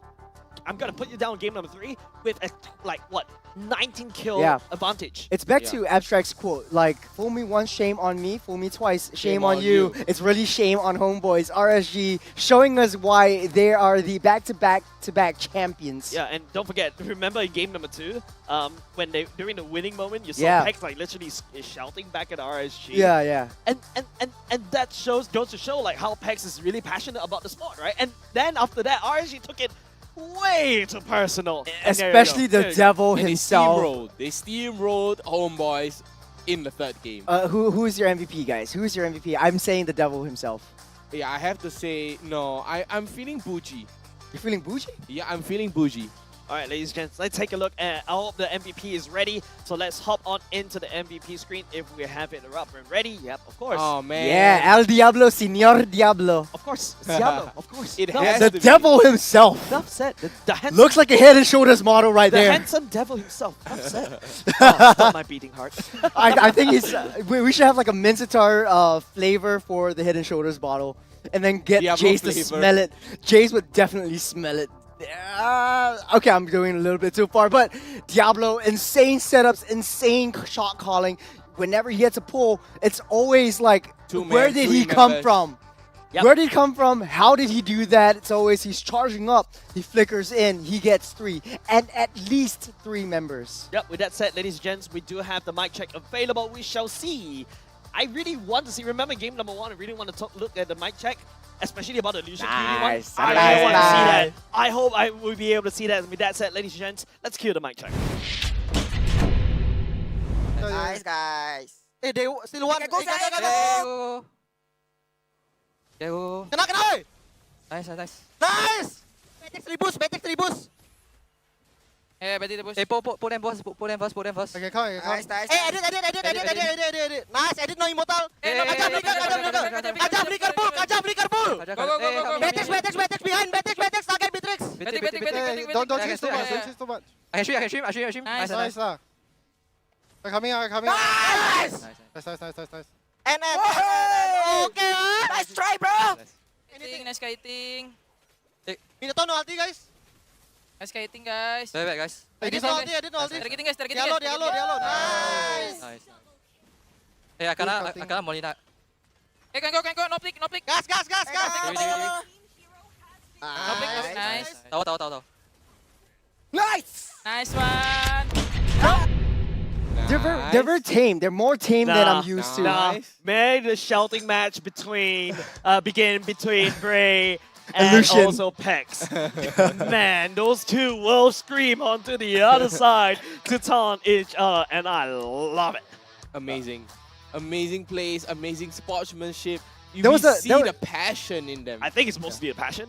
put you down in game number 3 with a, like what, 19 kill advantage. It's back to Abstract's quote, like, fool me once, shame on me, fool me twice, shame on you. It's really shame on Homeboys. RSG showing us why they are the back-to-back champions. Yeah, and don't forget, remember in game number 2, when during the winning moment, you saw Pex like literally shouting back at RSG. Yeah, yeah. And that goes to show like how Pex is really passionate about the sport, right? And then after that, RSG took it way too personal. Especially the devil himself. They steamrolled Homeboys in the 3rd game. Who's your MVP, guys? Who's your MVP? I'm saying the devil himself. Yeah, I have to say, no, I'm feeling Bougie. You're feeling Bougie? Yeah, I'm feeling Bougie. All right, ladies and gents, let's take a look at I hope the MVP is ready. So let's hop on into the MVP screen if we have it up and ready. Yep, of course. Oh, man. Yeah, El Diablo, Señor Diablo. Of course, it's Diablo, of course. It has the to devil himself. Enough said. The handsome, looks like a head and shoulders model right there. The handsome devil himself. Enough said. Stop my beating heart. I think it's, we should have like a Mincetar flavor for the head and shoulders bottle. And then get Diablo Jace to smell it. Jace would definitely smell it. Okay, I'm going a little bit too far, but Diablo, insane setups, insane shot calling. Whenever he gets a pull, it's always like, where did he come from? Where did he come from? How did he do that? It's always he's charging up, he flickers in, he gets 3, and at least 3 members. Yep, with that said, ladies and gents, we do have the mic check available. We shall see. I really want to see, remember game number 1, I really want to look at the mic check, especially about the illusion community one. I really want to see that. I hope I will be able to see that. With that said, ladies and gents, let's cue the mic check. Nice, guys. Hey, they still one. Go. Kena. Nice. Nice! Betex tribus. Hey, pull them first. Okay, come. Nice. Hey, edit. Nice, edit no immortal. Aja flicker bull. Go. Betex behind. Betex target Beatrix. Don't chase too much. I can stream. Nice lah. They're coming out. Nice! Nice. And okay. Nice try, bro. Nice kiting. Minato no ulti, guys. Nice kiting, guys. Wait, guys. I did no ulti. Diallo. Nice. Hey, Akana Molina. Hey, can go. No pick. Gas. No pick. Nice. Tahu. Nice! Nice one. They're very tame. They're more tame than I'm used to. May the shouting match begin between Bray and Illusion. also Pex. Man, those two will scream onto the other side to taunt each other, and I love it. Amazing plays, amazing sportsmanship. You There was really a- see there the passion in them. I think it's mostly a passion.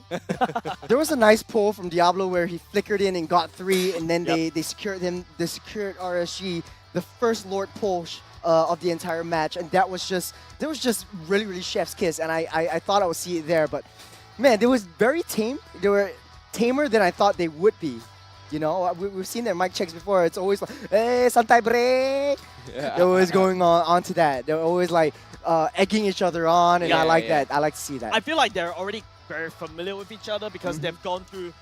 There was a nice pull from Diablo where he flickered in and got 3, and then they secured him. They secured RSG, the first Lord pull of the entire match, and that was just really chef's kiss. And I thought I would see it there, but man, they was very tame. They were tamer than I thought they would be. You know, we've seen their mic checks before. It's always like, hey, Santai break. They're always going on to that. They're always like egging each other on, and I like that. I like to see that. I feel like they're already very familiar with each other because they've gone through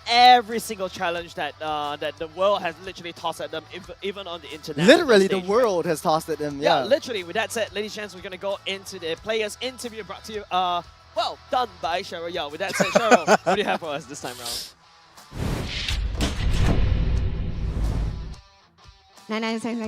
every single challenge that that the world has literally tossed at them, even on the internet. Literally, the world has tossed at them. Yeah, literally. With that said, ladies and gents, we're going to go into the players' interview brought to you, well, done by Cheryl. Yeah, with that said, Cheryl, what do you have for us this time around? Nice. So here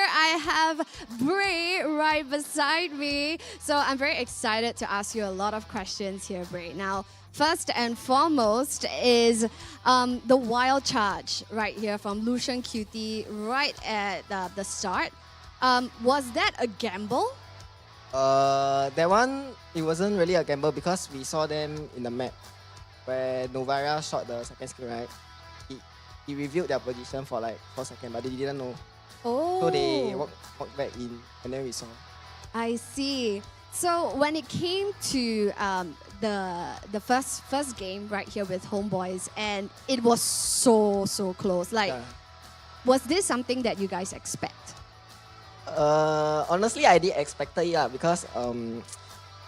I have Bray right beside me. So I'm very excited to ask you a lot of questions here, Bray. Now, first and foremost is the wild charge right here from Lucian QT right at the start. Was that a gamble? That one, it wasn't really a gamble because we saw them in the map where Novara shot the second skill, right? He revealed their position for like 4 seconds, but they didn't know. Oh. So they walked back in, and then we saw. I see. So when it came to the first game right here with Homeboys, and it was so close. Like, was this something that you guys expect? Honestly, I did expect it because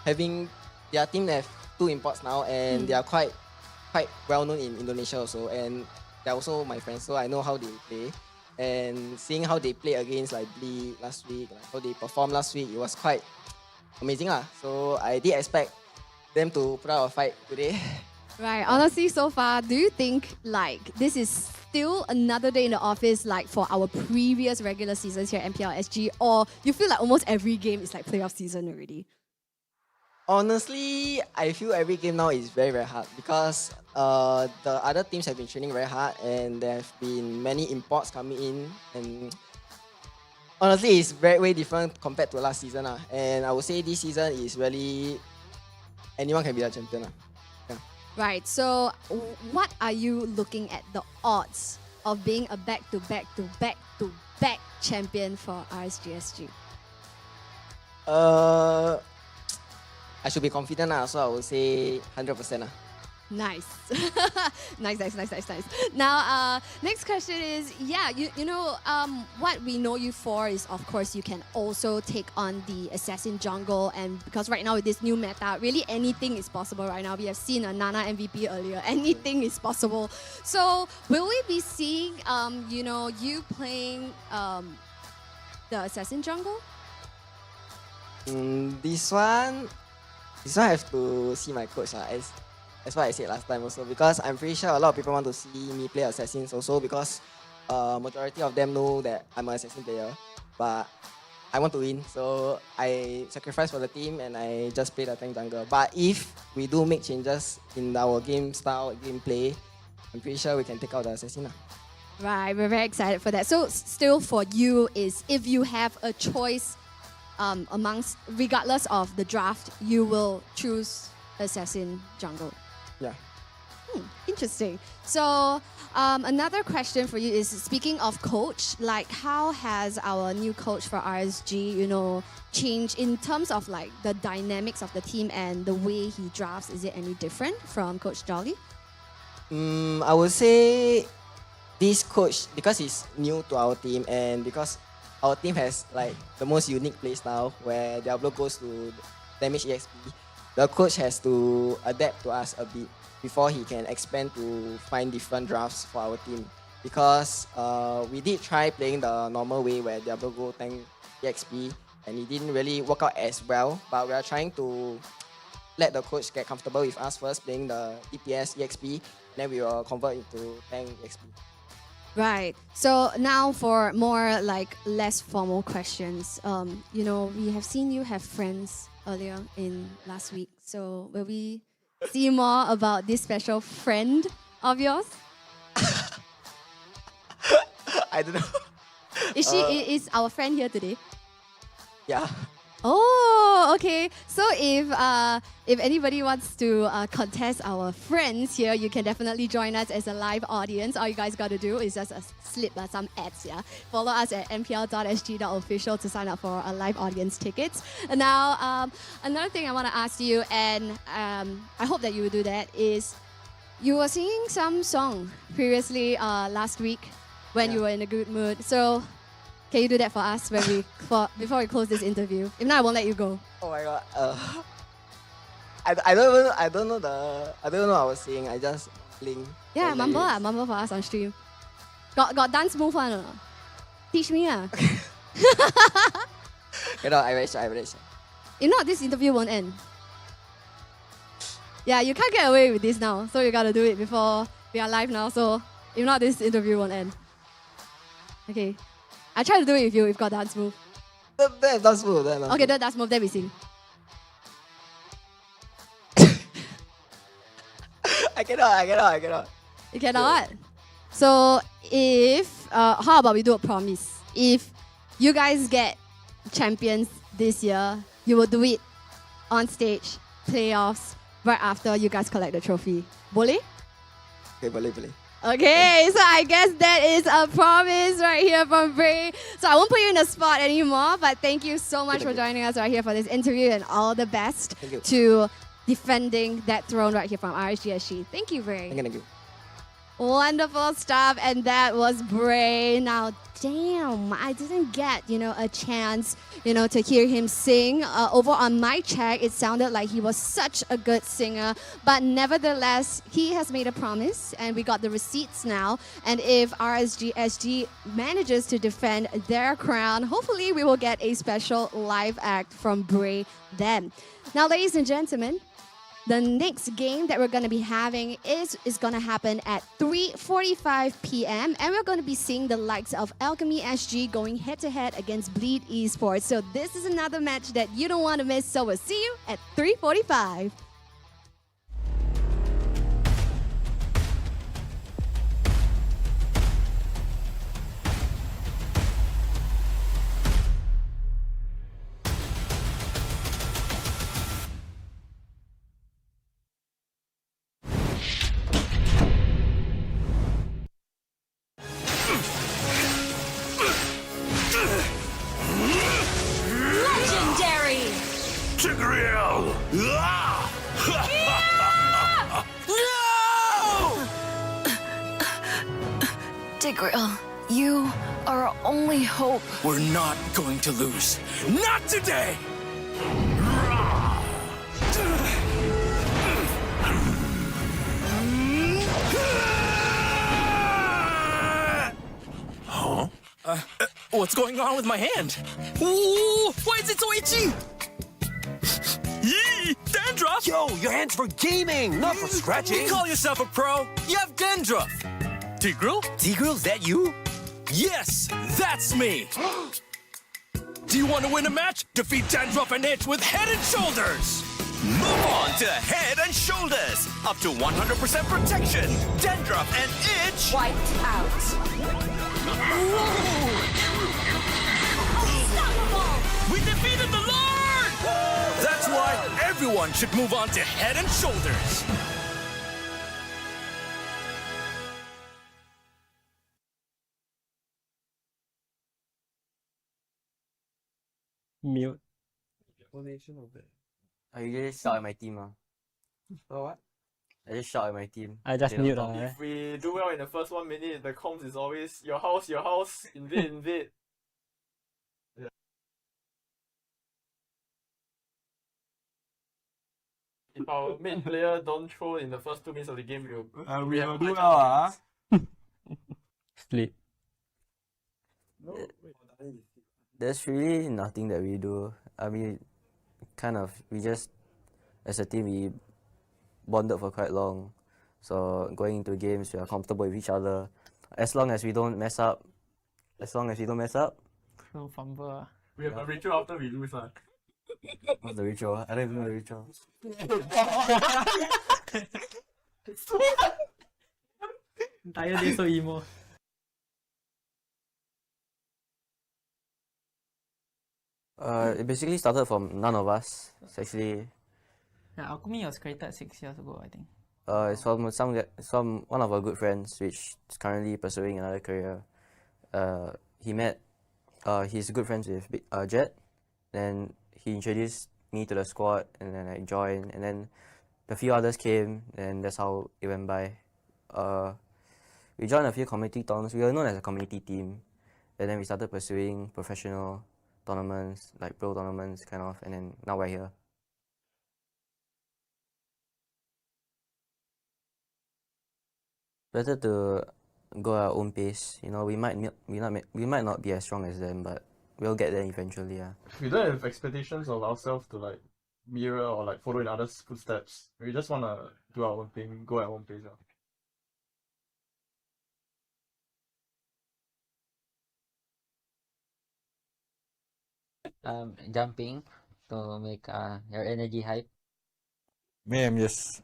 having their team, they have 2 imports now, and they are quite well known in Indonesia also, and they're also my friends, so I know how they play. And seeing how they play against like Bleed last week, like how they performed last week, it was quite amazing lah. So I did expect them to put out a fight today. Right. Honestly, so far, do you think like this is still another day in the office like for our previous regular seasons here at MPLSG, or you feel like almost every game is like playoff season already? Honestly, I feel every game now is very hard because the other teams have been training very hard, and there have been many imports coming in, and honestly, it's way different compared to last season. And I would say this season is really anyone can be a champion. Right. So what are you looking at the odds of being a back-to-back champion for RSG SG? I should be confident, so I would say 100%. Nice. nice. Now, next question is, you know, what we know you for is, of course, you can also take on the assassin jungle, and because right now with this new meta, really anything is possible right now. We have seen a Nana MVP earlier. Anything is possible. So, will we be seeing, you know, you playing the assassin jungle? This one I have to see my coach as what I said last time also, because I'm pretty sure a lot of people want to see me play assassins also, because majority of them know that I'm an assassin player, but I want to win, so I sacrifice for the team and I just play the tank jungle. But if we do make changes in our game style, gameplay, I'm pretty sure we can take out the assassin. Right, we're very excited for that. So still for you is, if you have a choice amongst, regardless of the draft, you will choose assassin jungle. Yeah. Interesting. So another question for you is, speaking of coach, like how has our new coach for RSG, you know, changed in terms of like the dynamics of the team and the way he drafts? Is it any different from Coach Jolly? I would say this coach, because he's new to our team and because our team has like the most unique playstyle where Diablo goes to damage EXP, the coach has to adapt to us a bit before he can expand to find different drafts for our team. Because we did try playing the normal way where Diablo go tank EXP and it didn't really work out as well, but we are trying to let the coach get comfortable with us first playing the DPS EXP, then we will convert into tank EXP. Right. So now for more like less formal questions. You know, we have seen you have friends earlier in last week. So will we see more about this special friend of yours? I don't know. Is is our friend here today? Yeah. Oh, okay. So if anybody wants to contest our friends here, you can definitely join us as a live audience. All you guys got to do is just slip some ads, yeah. Follow us at MPL.SG.official to sign up for a live audience tickets. And now, another thing I want to ask you, and I hope that you will do that, is you were singing some song previously last week when you were in a good mood. So can you do that for us when before we close this interview? If not, I won't let you go. Oh my god. I don't know what I was saying. I just playing. Yeah, mumble for us on stream. Got dance move one or not? Teach me You know, I very shy. If not, this interview won't end. Yeah, you can't get away with this now. So you gotta do it before we are live now. So if not, this interview won't end. Okay. I try to do it with you if got dance move. That dance move. Okay, that dance move, then we sing. I cannot. You cannot? So if, how about we do a promise? If you guys get champions this year, you will do it on stage, playoffs, right after you guys collect the trophy. Boleh? Okay, boleh. Okay, so I guess that is a promise right here from Bray. So I won't put you in the spot anymore, but thank you so much for joining us right here for this interview, and all the best to defending that throne right here from RSG SG. Thank you, Bray. Thank you. Wonderful stuff, and that was Bray. Now, damn, I didn't get, a chance, to hear him sing. Over on my check, it sounded like he was such a good singer, but nevertheless, he has made a promise, and we got the receipts now. And if RSG SG manages to defend their crown, hopefully we will get a special live act from Bray then. Now, ladies and gentlemen, the next game that we're going to be having is going to happen at 3:45 p.m. and we're going to be seeing the likes of Alchemy SG going head-to-head against Bleed Esports. So this is another match that you don't want to miss. So we'll see you at 3:45. Legendary! Tigreal! Tigreal, you are our only hope. We're not going to lose. Not today! Huh? What's going on with my hand? Ooh, why is it so itchy? Dandruff? Yo, your hands for gaming, not for scratching. You call yourself a pro? You have dandruff. Tigreal? Tigreal, is that you? Yes, that's me. Do you want to win a match? Defeat Dandruff and Itch with Head and Shoulders. Move on to Head and Shoulders. Up to 100% protection. Dandruff and itch. Wiped out. We defeated the Lord! That's why everyone should move on to Head and Shoulders. Mute. I usually shout at my team. What? I just shout at my team. I just mute. If we do well in the first 1 minute, the comms is always your house, invade, invade. If our main player don't throw in the first 2 minutes of the game, we have a do high chance. Split. There's really nothing that we do. I mean, we just, as a team, we bonded for quite long. So going into games, we are comfortable with each other. As long as we don't mess up. No fumble. We have a ritual after we lose. What's the ritual? I don't even know the ritual. Entire day so emo. It basically started from none of us. It's actually Yeah, Alchemy was created 6 years ago, I think. it's from one of our good friends, which is currently pursuing another career. He met he's good friends with Jet, then he introduced me to the squad, and then I joined, and then a few others came, and that's how it went by. We joined a few community tournaments. We were known as a community team, and then we started pursuing professional tournaments, like pro tournaments, kind of, and then now we're here. Better to go at our own pace. You know, we might not be as strong as them, but we'll get there eventually. Yeah. We don't have expectations of ourselves to like mirror or like follow in others' footsteps. We just wanna do our own thing, go at our own pace. Jumping to make your energy hype. Me, I'm just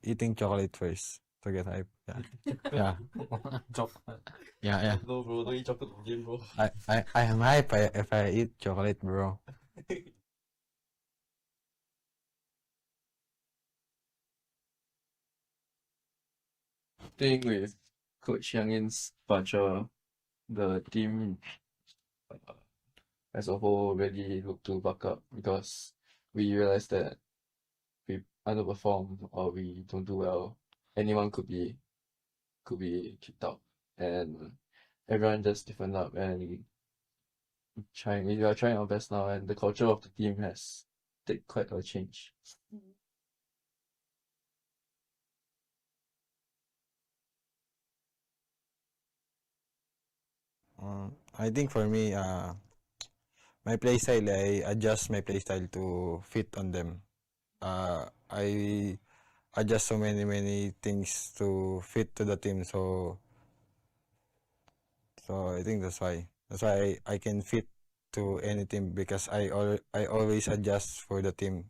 eating chocolate first to get hype. Yeah. Yeah. Yeah. No bro, don't eat chocolate in game, bro. I am hype if I eat chocolate, bro. Think with Coach Yang Yin's departure, the team as a whole really look to buck up because we realized that we underperform or we don't do well, anyone could be kicked out, and everyone just stiffened up and we are trying our best now, and the culture of the team has taken quite a change. I think for me, my playstyle, I adjust my playstyle to fit on them. I adjust so many things to fit to the team. So I think that's why I can fit to any team because I always adjust for the team.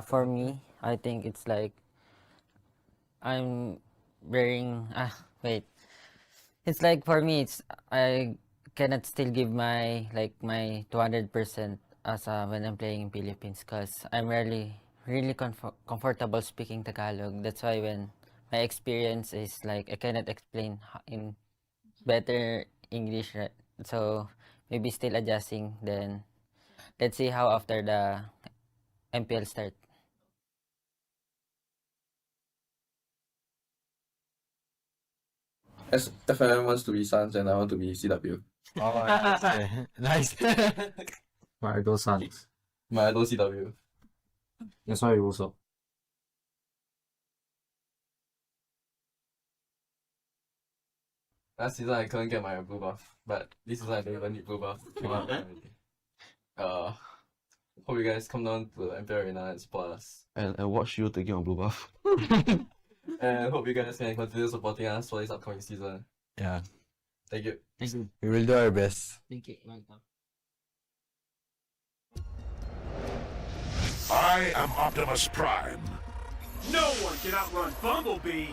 For me, I think it's like I'm wearing it's like for me I cannot still give my 200% as when I'm playing in Philippines because I'm really comfortable speaking Tagalog. That's why when my experience is like I cannot explain in better English, right? So maybe still adjusting. Then let's see how after the MPL start. As FNM wants to be Suns and I want to be CW. Oh, nice. My idol Suns. My idol CW. That's why we also. Last season I couldn't get my blue buff, but this season I don't even need blue buff. Hope you guys come down to the MPL Arena and support us. And watch you taking on blue buff. And hope you guys can continue supporting us for this upcoming season. Yeah. Thank you. Thank you. We will do our best. Thank you. Welcome. I am Optimus Prime. No one can outrun Bumblebee.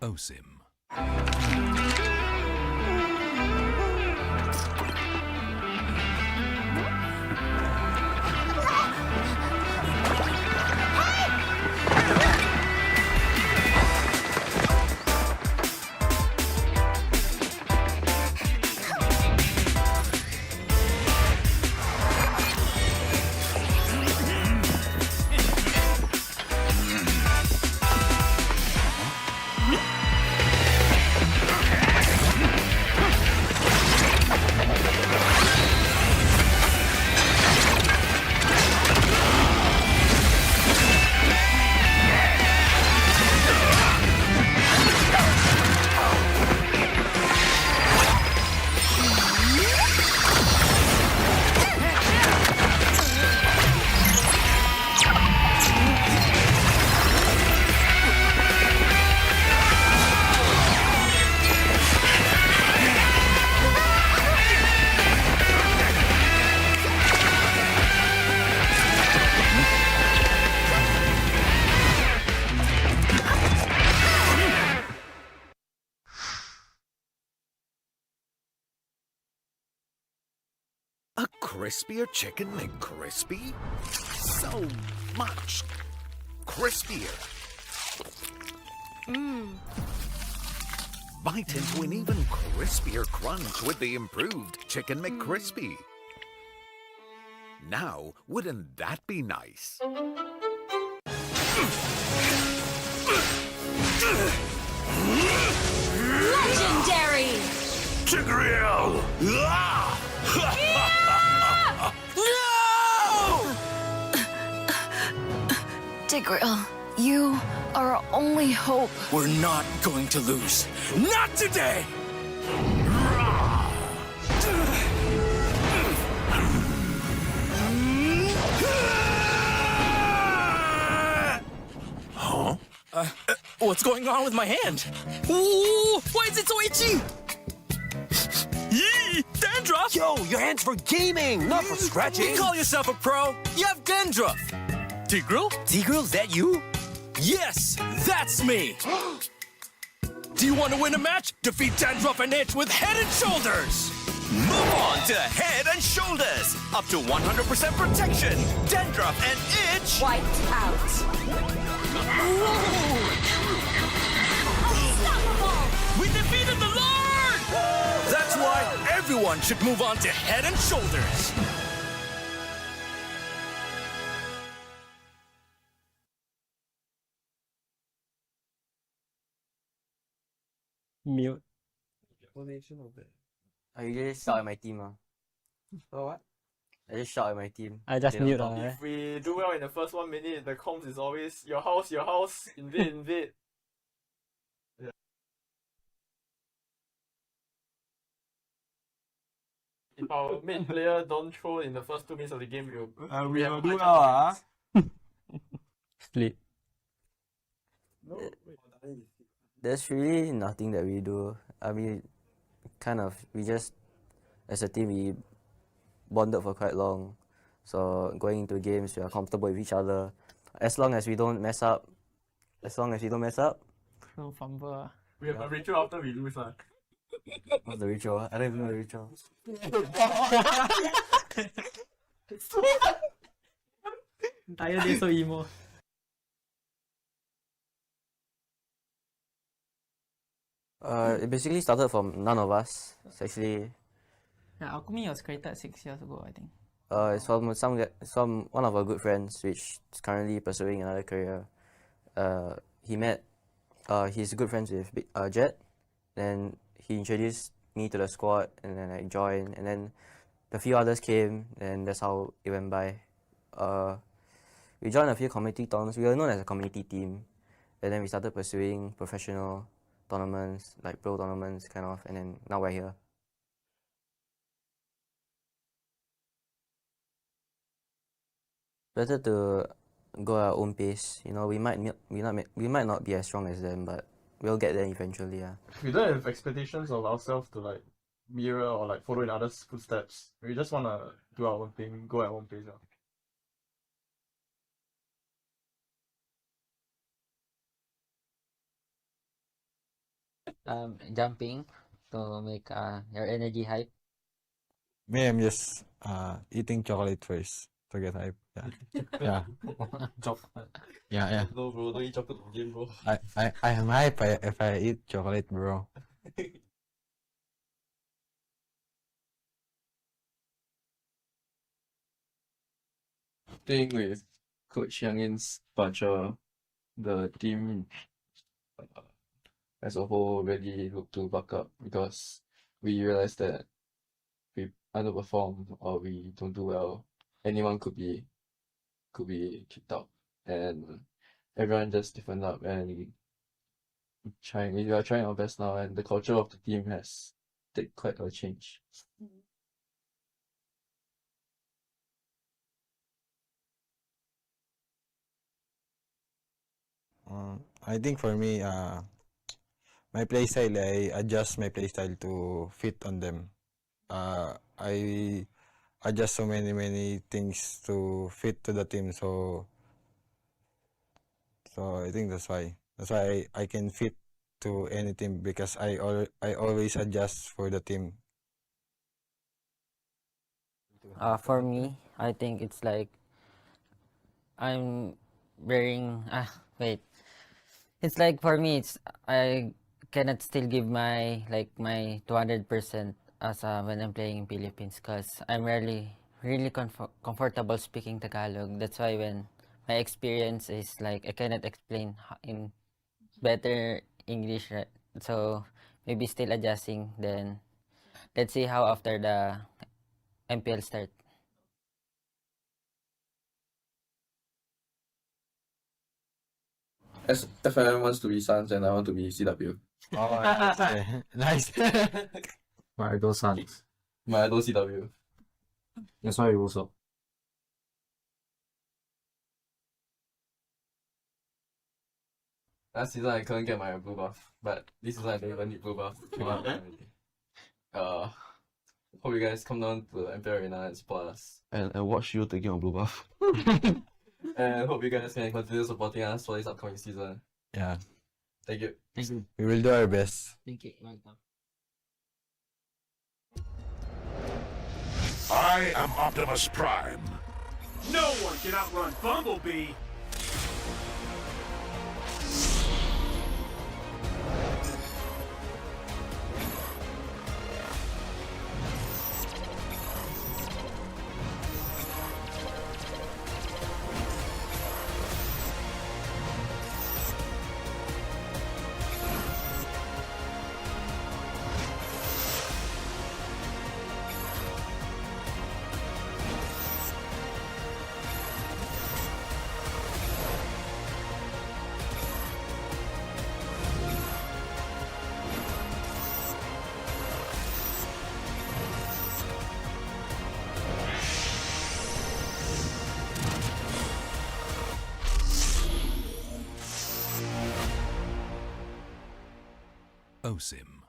OSIM. A crispier chicken McCrispy? So much crispier. Bite into an even crispier crunch with the improved Chicken McCrispy. Now, wouldn't that be nice? Legendary! Tigreal! Tigreal, you are our only hope. We're not going to lose. Not today! Huh? What's going on with my hand? Ooh, why is it so itchy? Yee! Dandruff! Yo, your hand's for gaming, not for scratching. You call yourself a pro? You have dandruff. Tigreal? Tigreal, that you? Yes, that's me. Do you want to win a match? Defeat Dandruff and Itch with Head and Shoulders. Move on to Head and Shoulders. Up to 100% protection. Dandruff and Itch. Wiped out. We defeated the Lord! That's why everyone should move on to Head and Shoulders. Mute. I usually shout at my team. So what? I just shout at my team. I just mute. If we do well in the first 1 minute, the comms is always your house, invade, invade. Yeah. If our main player don't throw in the first 2 minutes of the game, we will do well. Split. No, There's really nothing that we do. I mean, we just, as a team, we bonded for quite long. So going into games, we are comfortable with each other. As long as we don't mess up. No fumble. we have a ritual after we lose. What's the ritual? I don't even know the ritual. Entire day so emo. It basically started from none of us. It's actually Yeah, Alchemy was created 6 years ago, I think. it's from one of our good friends, which is currently pursuing another career. He met he's good friends with Jet, then he introduced me to the squad, and then I joined, and then a few others came, and that's how it went by. We joined a few community tournaments. We were known as a community team, and then we started pursuing professional tournaments, like pro tournaments, kind of, and then now we're here. Better to go at our own pace. You know, we might not be as strong as them, but we'll get there eventually. Yeah. We don't have expectations of ourselves to like mirror or like follow in others' footsteps. We just wanna do our own thing, go at our own pace. Jumping to make your energy hype. Me, I'm just eating chocolate first to get hype. Yeah. Yeah. Yeah. No, bro, don't eat chocolate again, bro. I am hype if I eat chocolate, bro. I think with Coach Yang Yin's departure, the team as a whole really look to buck up because we realized that we underperform or we don't do well, anyone could be kicked out, and everyone just stiffened up and we are trying our best now, and the culture of the team has taken quite a change. I think for me, my playstyle, I adjust my playstyle to fit on them. I adjust so many things to fit to the team, so I think that's why I can fit to any team, because I always adjust for the team. For me, I think it's like I'm wearing it's like for me it's I cannot still give my 200% as when I'm playing in Philippines, because I'm really comfortable speaking Tagalog. That's why when my experience is like I cannot explain in better English, right? So maybe still adjusting. Then let's see how after the MPL start. As FMM wants to be Suns and I want to be CW. Oh, nice. My idol Suns. My idol CW. That's why we also. Last season I couldn't get my blue buff, but this season I don't even need blue buff. Hope you guys come down to MPL Arena and support us. And watch you taking on blue buff. And hope you guys can continue supporting us for this upcoming season. Yeah. Thank you. Thank you. We will do our best. Thank you. Welcome. I am Optimus Prime. No one can outrun Bumblebee. OSIM.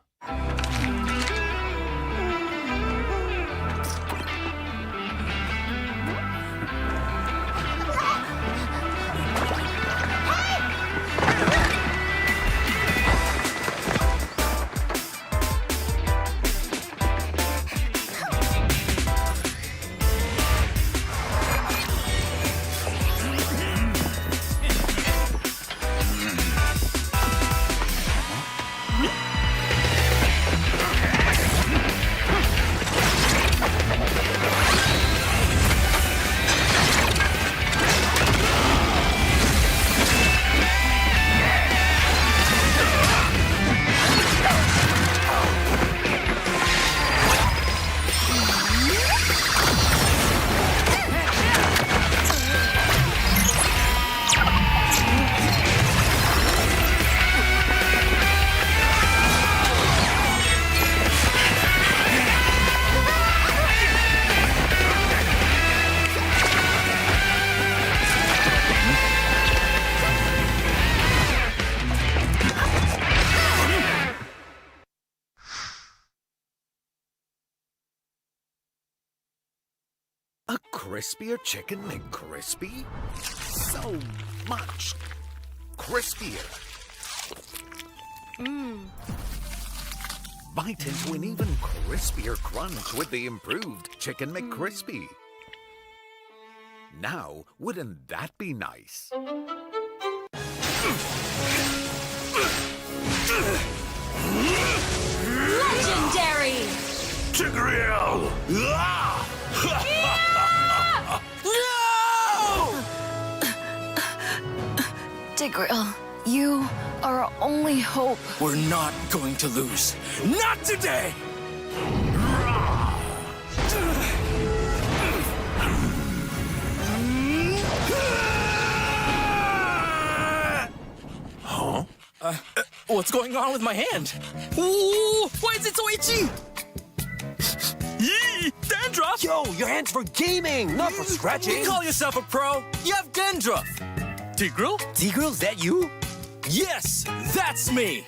crispier chicken McCrispy? So much crispier. Bite into an even crispier crunch with the improved Chicken McCrispy. Now, wouldn't that be nice? Legendary! Tigreal! Tigreal, you are our only hope. We're not going to lose. Not today! Huh? What's going on with my hand? Ooh, why is it so itchy? Yee! Dandruff! Yo, your hand's for gaming, not for scratching. You call yourself a pro? You have dandruff. Tigreal? Tigreal, is that you? Yes, that's me.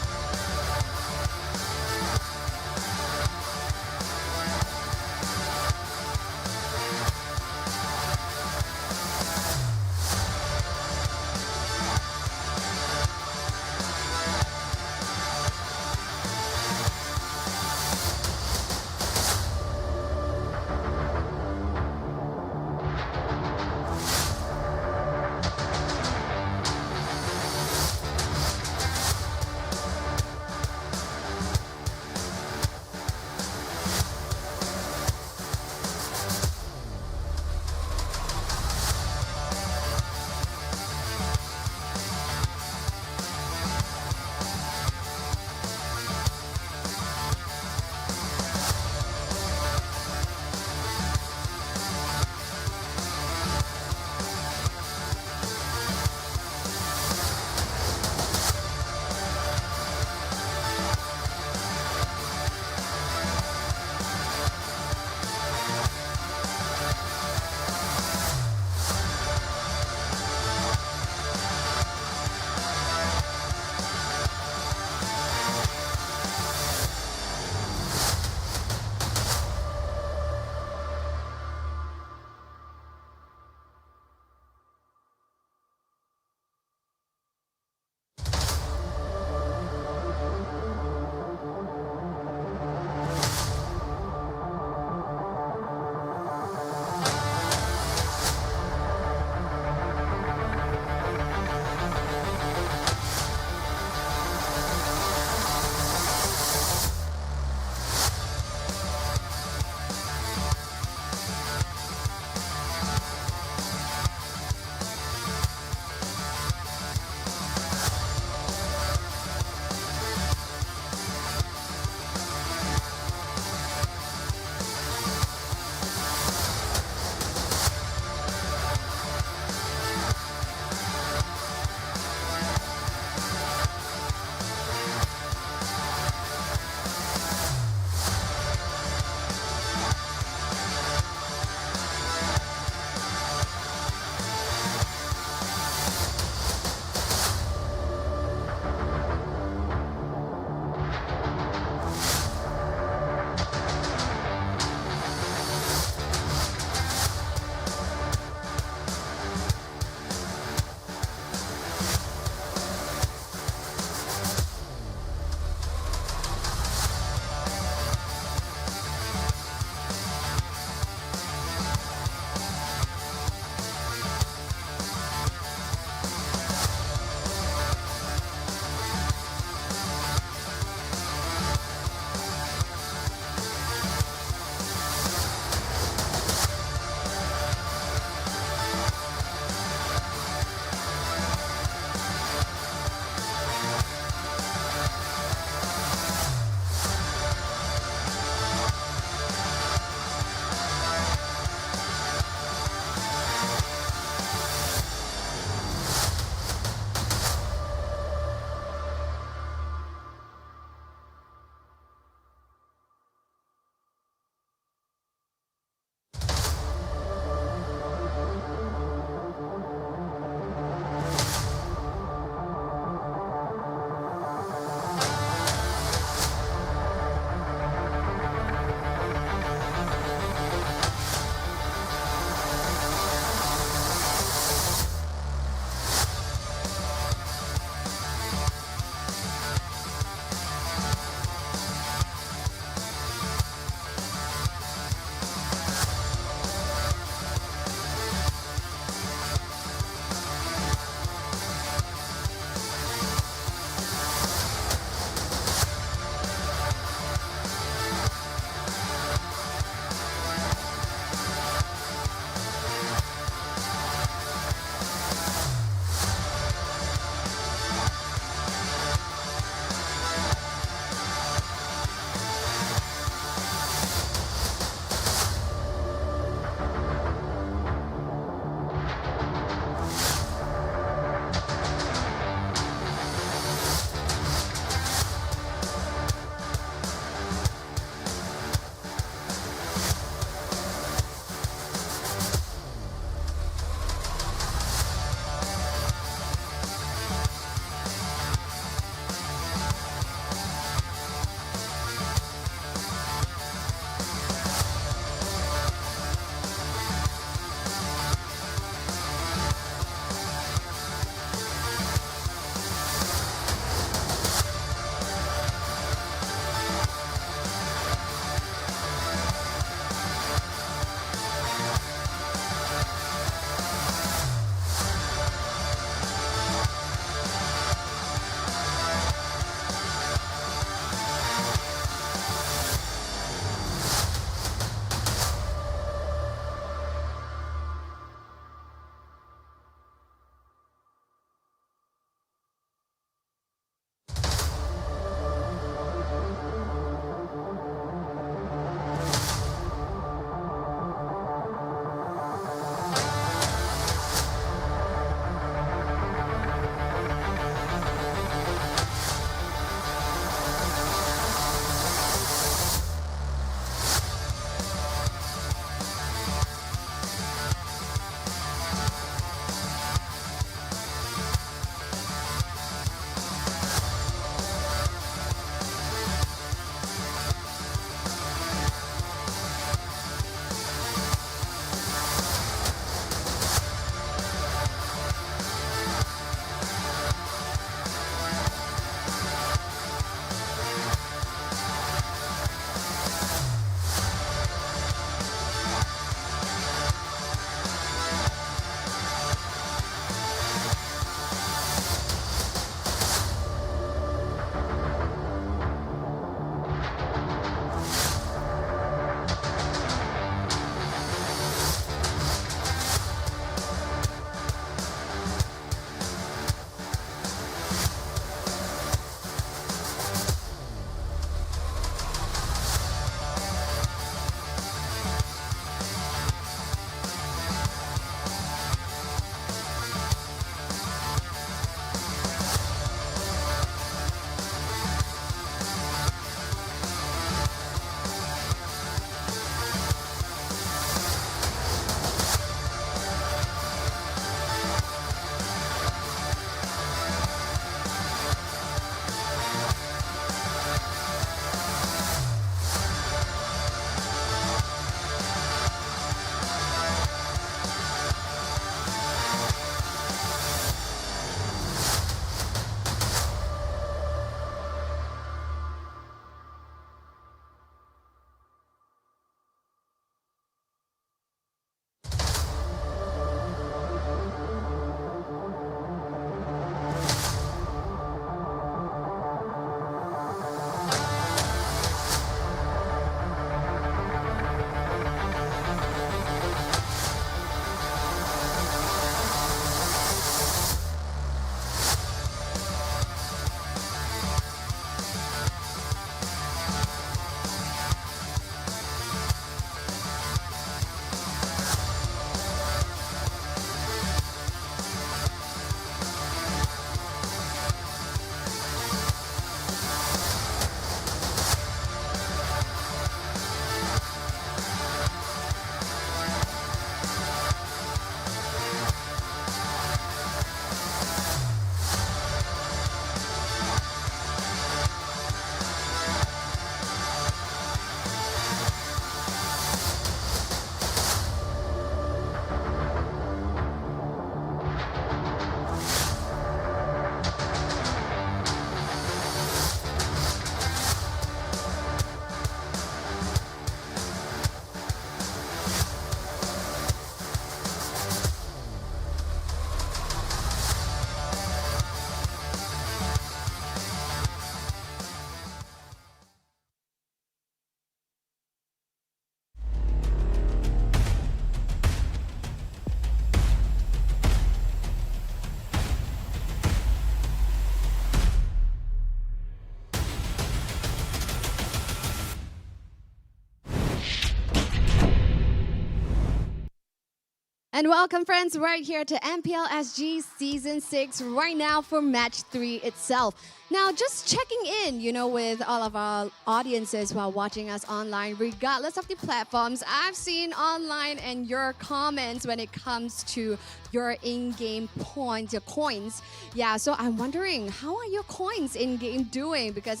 And welcome, friends, right here to MPLSG Season 6 right now for Match 3 itself. Now, just checking in, with all of our audiences who are watching us online, regardless of the platforms. I've seen online and your comments when it comes to your in-game points, your coins. Yeah, so I'm wondering, how are your coins in-game doing? Because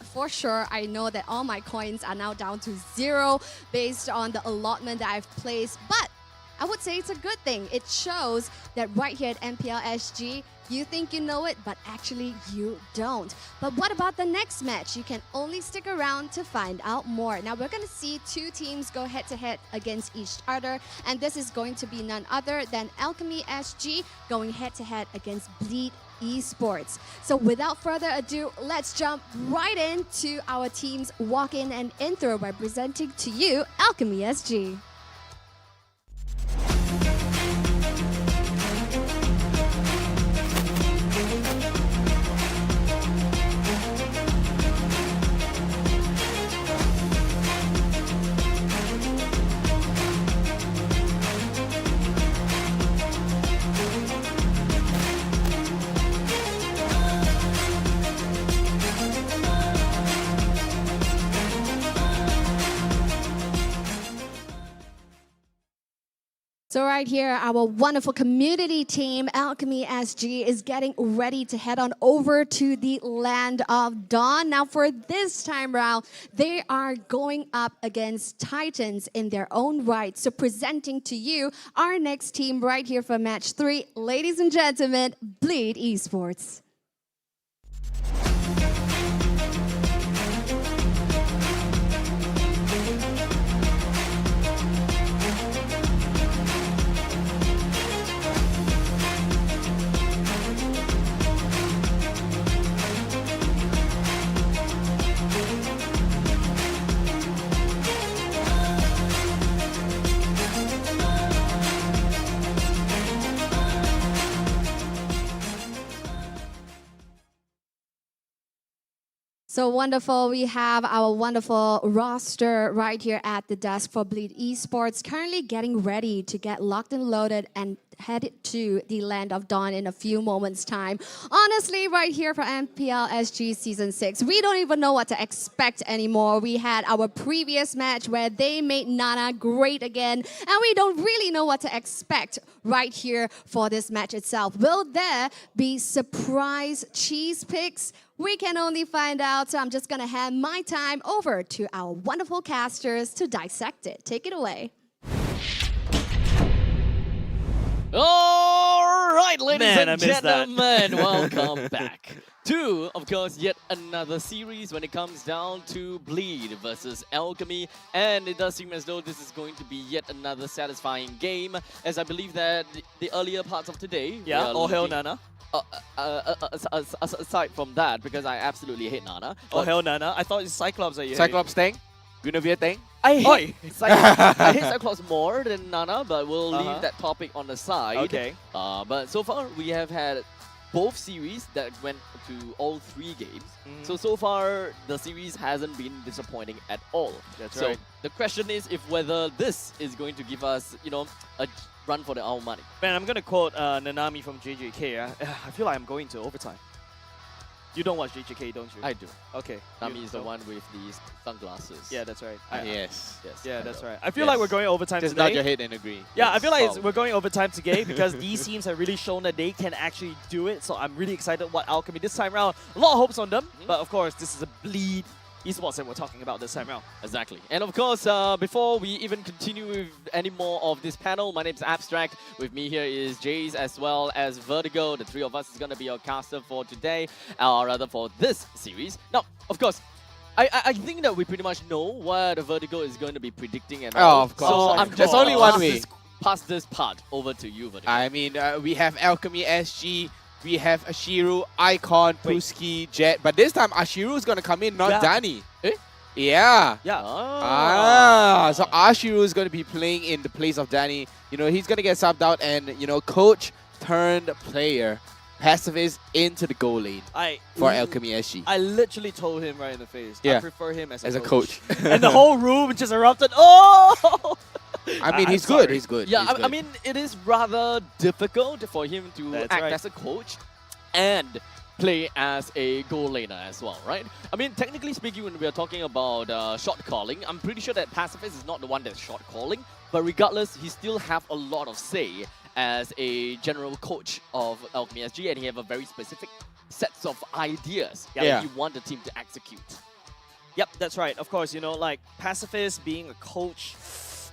for sure, I know that all my coins are now down to 0 based on the allotment that I've placed. But I would say it's a good thing. It shows that right here at MPLSG, you think you know it, but actually you don't. But what about the next match? You can only stick around to find out more. Now we're going to see 2 teams go head-to-head against each other, and this is going to be none other than Alchemy SG going head-to-head against Bleed Esports. So without further ado, let's jump right into our team's walk-in and intro by presenting to you Alchemy SG. So right here, our wonderful community team, Alchemy SG, is getting ready to head on over to the Land of Dawn. Now for this time round, they are going up against Titans in their own right. So presenting to you our next team right here for Match 3, ladies and gentlemen, Bleed Esports. So wonderful. We have our wonderful roster right here at the desk for Bleed Esports, currently getting ready to get locked and loaded and headed to the Land of Dawn in a few moments' time. Honestly, right here for MPLSG Season 6, we don't even know what to expect anymore. We had our previous match where they made Nana great again, and we don't really know what to expect right here for this match itself. Will there be surprise cheese picks? We can only find out, so I'm just going to hand my time over to our wonderful casters to dissect it. Take it away. All right, ladies Man, and I missed that. gentlemen, welcome back to, of course, yet another series when it comes down to Bleed versus Alchemy. And it does seem as though this is going to be yet another satisfying game, as I believe that the earlier parts of today... Yeah, all hail Nana. Aside from that, because I absolutely hate Nana. Oh, hell Nana. I thought it's Cyclops that you hate. Cyclops Tang? Guinevere Tang? I Oi! hate Cyclops. I hate Cyclops more than Nana, but we'll leave that topic on the side. Okay. But so far, we have had both series that went to all 3 games. So far, the series hasn't been disappointing at all. That's right. So the question is if whether this is going to give us, a run for our money. Man, I'm going to quote Nanami from JJK. I feel like I'm going to overtime. You don't watch JJK, don't you? I do. Okay. Nami is the one with these sunglasses. Yeah, that's right. Yes. Yeah, that's right. I feel like we're going overtime Just today. nod your head and agree. Yeah, I Yes. feel like we're going overtime today because these teams have really shown that they can actually do it. So I'm really excited what Alchemy this time around. A lot of hopes on them. But of course, this is a Bleed Esports that we're talking about this time around. Exactly. And of course, before we even continue with any more of this panel, my name is Abstract. With me here is Jace as well as Vertigo. The 3 of us is going to be our caster for today, or rather for this series. Now, of course, I think that we pretty much know what Vertigo is going to be predicting. And all. Of course. So Of I'm course. just There's only one gonna way. pass this part over to you, Vertigo. I mean, we have Alchemy SG, we have Ashiru, Icon, Puski, Jet, but this time Ashiru is going to come in, not Dani. Eh? Yeah. Yeah. So Ashiru is going to be playing in the place of Dani. He's going to get subbed out and, coach turned player. Pacifist into the goal lane for Alchemy SG. I literally told him right in the face. Yeah. I prefer him as a coach. And the whole room just erupted. Oh! I mean, he's sorry. good. He's good. Yeah, he's good. I mean, it is rather difficult for him to That's act right. as a coach and play as a goal laner as well, right? I mean, technically speaking, when we are talking about shot calling, I'm pretty sure that Pacifist is not the one that's shot calling, but regardless, he still have a lot of say as a general coach of Alchemy SG, and he have a very specific sets of ideas that he want the team to execute. Yep, that's right. Of course, you know, like Pacifist being a coach,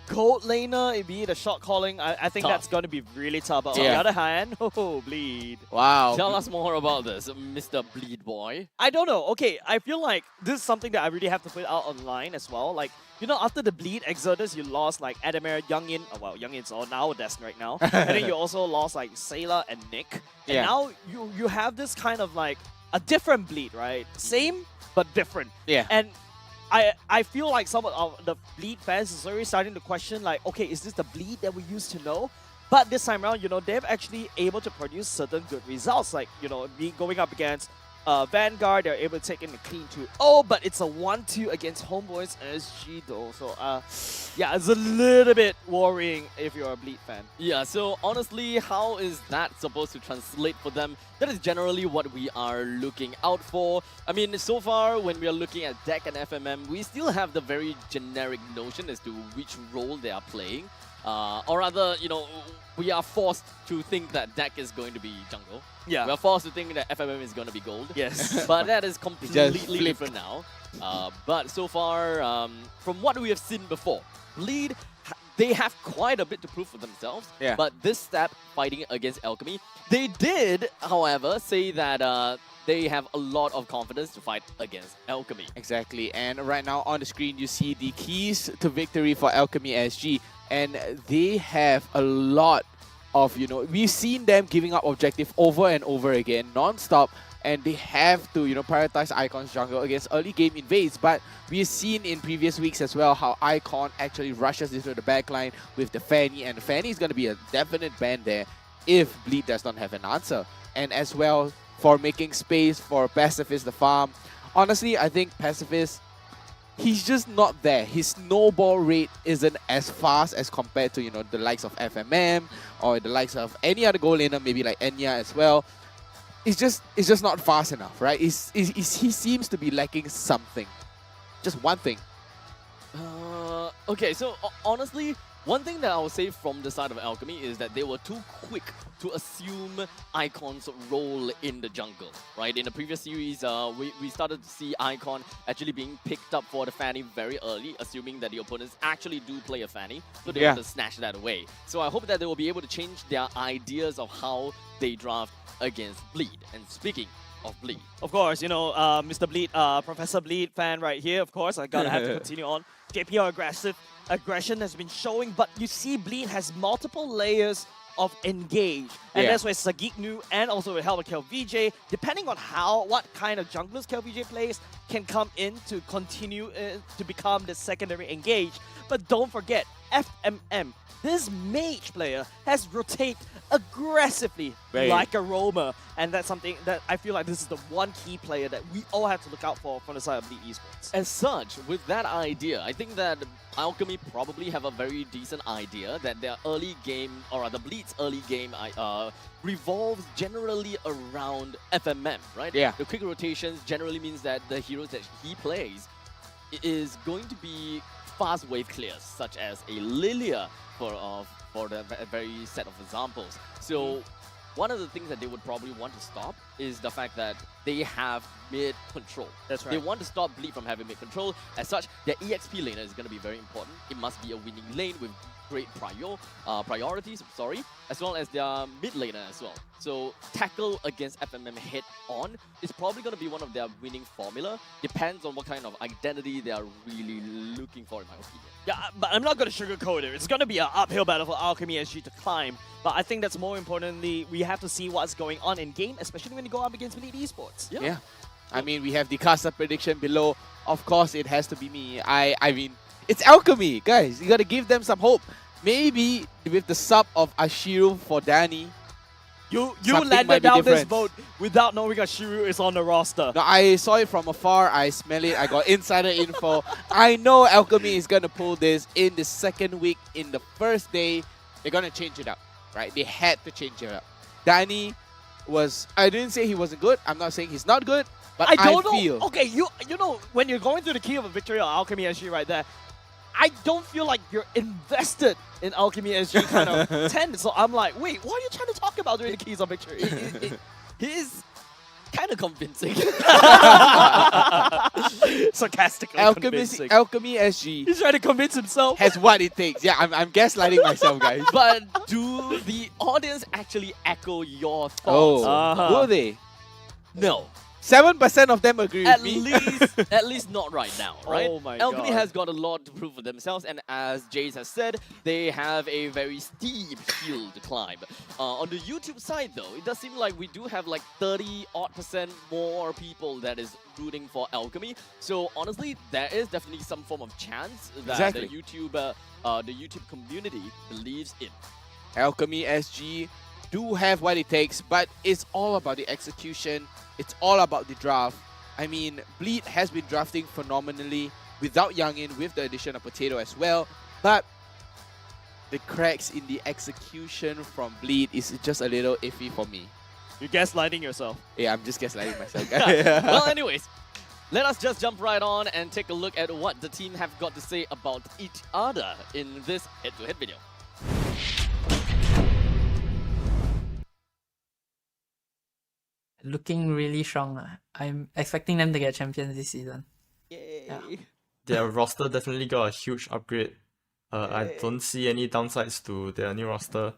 gold laner, be it a shot calling, I think Tough. that's going to be really tough. But on the other hand, Bleed. Wow. Tell us more about this, Mr. Bleed Boy. I don't know. Okay, I feel like this is something that I really have to put out online as well. Like, you know, after the Bleed Exodus, you lost like Adamir, Youngin. Oh, well, Youngin's all now Destin right now. And then you also lost like Sailor and Nick. And now you have this kind of like a different Bleed, right? Same, but different. Yeah. And I feel like some of the Bleed fans is already starting to question like, okay, is this the Bleed that we used to know? But this time around, you know, they've actually able to produce certain good results. Like, you know, going up against Vanguard, they're able to take in a clean 2-0, but it's a 1-2 against Homebois SG though. So, yeah, it's a little bit worrying if you're a Bleed fan. Yeah, so honestly, how is that supposed to translate for them? That is generally what we are looking out for. I mean, so far, when we are looking at deck and FMM, we still have the very generic notion as to which role they are playing. Or rather, you know, we are forced to think that deck is going to be jungle. Yeah. We are forced to think that FMM is going to be gold. Yes. But that is completely different now. But so far, from what we have seen before, Bleed, they have quite a bit to prove for themselves. Yeah. But this step, fighting against Alchemy, they did, however, say that they have a lot of confidence to fight against Alchemy. Exactly. And right now on the screen, you see the keys to victory for Alchemy SG. And they have a lot of, you know, we've seen them giving up objective over and over again, non-stop. And they have to, you know, prioritize Icon's jungle against early game invades. But we've seen in previous weeks as well how Icon actually rushes into the backline with the Fanny. And Fanny is going to be a definite ban there if Bleed does not have an answer. And as well, for making space for Pacifist the farm. Honestly, I think Pacifist, he's just not there. His snowball rate isn't as fast as compared to, you know, the likes of FMM or the likes of any other goal laner, maybe like Enya as well. It's just not fast enough, right? He seems to be lacking something. Just one thing. Okay, so honestly, one thing that I would say from the side of Alchemy is that they were too quick to assume Icon's role in the jungle, right? In the previous series, we started to see Icon actually being picked up for the Fanny very early, assuming that the opponents actually do play a Fanny, so they want to snatch that away. So I hope that they will be able to change their ideas of how they draft against Bleed. And speaking of Bleed, Of course, you know, Mr. Bleed, Professor Bleed fan right here, of course, I gotta have to continue on. JPL aggression has been showing, but you see Bleed has multiple layers of engage. And that's why Sagiknu and also with help of KLVJ, depending on what kind of junglers KLVJ plays, can come in to continue to become the secondary engage. But don't forget, FMM, this mage player has rotated aggressively like a roamer. And that's something that I feel like this is the one key player that we all have to look out for from the side of Bleed Esports. as such, with that idea, I think that Alchemy probably have a very decent idea that their early game, or rather Bleed's early game, revolves generally around FMM, right? Yeah. The quick rotations generally means that the heroes that he plays is going to be fast wave clears, such as a Lilia for the very set of examples. So one of the things that they would probably want to stop is the fact that they have mid control. That's right. They want to stop Bleed from having mid control. As such, their EXP laner is going to be very important. It must be a winning lane with great priorities, as well as their mid laner as well. So tackle against FMM head on is probably going to be one of their winning formula. Depends on what kind of identity they are really looking for, in my opinion. Yeah, but I'm not going to sugarcoat it. It's going to be an uphill battle for Alchemy SG to climb. But I think that's more importantly, we have to see what's going on in game, especially when you go up against Bleed Esports. Yeah. I mean, we have the caster prediction below. Of course, it has to be me. I mean, it's Alchemy, guys. You got to give them some hope. Maybe with the sub of Ashiru for Danny, You something landed might be down this different. boat without knowing that Shiru is on the roster. No, I saw it from afar. I smell it. I got insider info. I know Alchemy is going to pull this in the second week. In the first day, they're going to change it up, right? They had to change it up. Danny was... I didn't say he wasn't good. I'm not saying he's not good. But I don't feel... know. Okay, you know, when you're going through the key of a victory on Alchemy SG right there, I don't feel like you're invested in Alchemy SG kind of 10. So I'm like, wait, what are you trying to talk about during the keys of victory? He's kind of convincing. Sarcastically convincing. Alchemy SG. He's trying to convince himself. Has what it takes. Yeah, I'm gaslighting myself, guys. But do the audience actually echo your Oh, thoughts? will they? No. 7% of them agree At with me. at least not right now, right? Oh my Alchemy God. has got a lot to prove for themselves, and as Jace has said, they have a very steep hill to climb. On the YouTube side, though, it does seem like we do have like 30-odd% more people that is rooting for Alchemy. So honestly, there is definitely some form of chance that the YouTube community believes in. Alchemy SG do have what it takes, but it's all about the execution. It's all about the draft. I mean, Bleed has been drafting phenomenally without Youngin, with the addition of Potato as well. But the cracks in the execution from Bleed is just a little iffy for me. You're gaslighting yourself. Yeah, I'm just gaslighting myself. Well, anyways, let us just jump right on and take a look at what the team have got to say about each other in this head-to-head video. Looking really strong. I'm expecting them to get champions this season. Yay. Their roster definitely got a huge upgrade. I don't see any downsides to their new roster.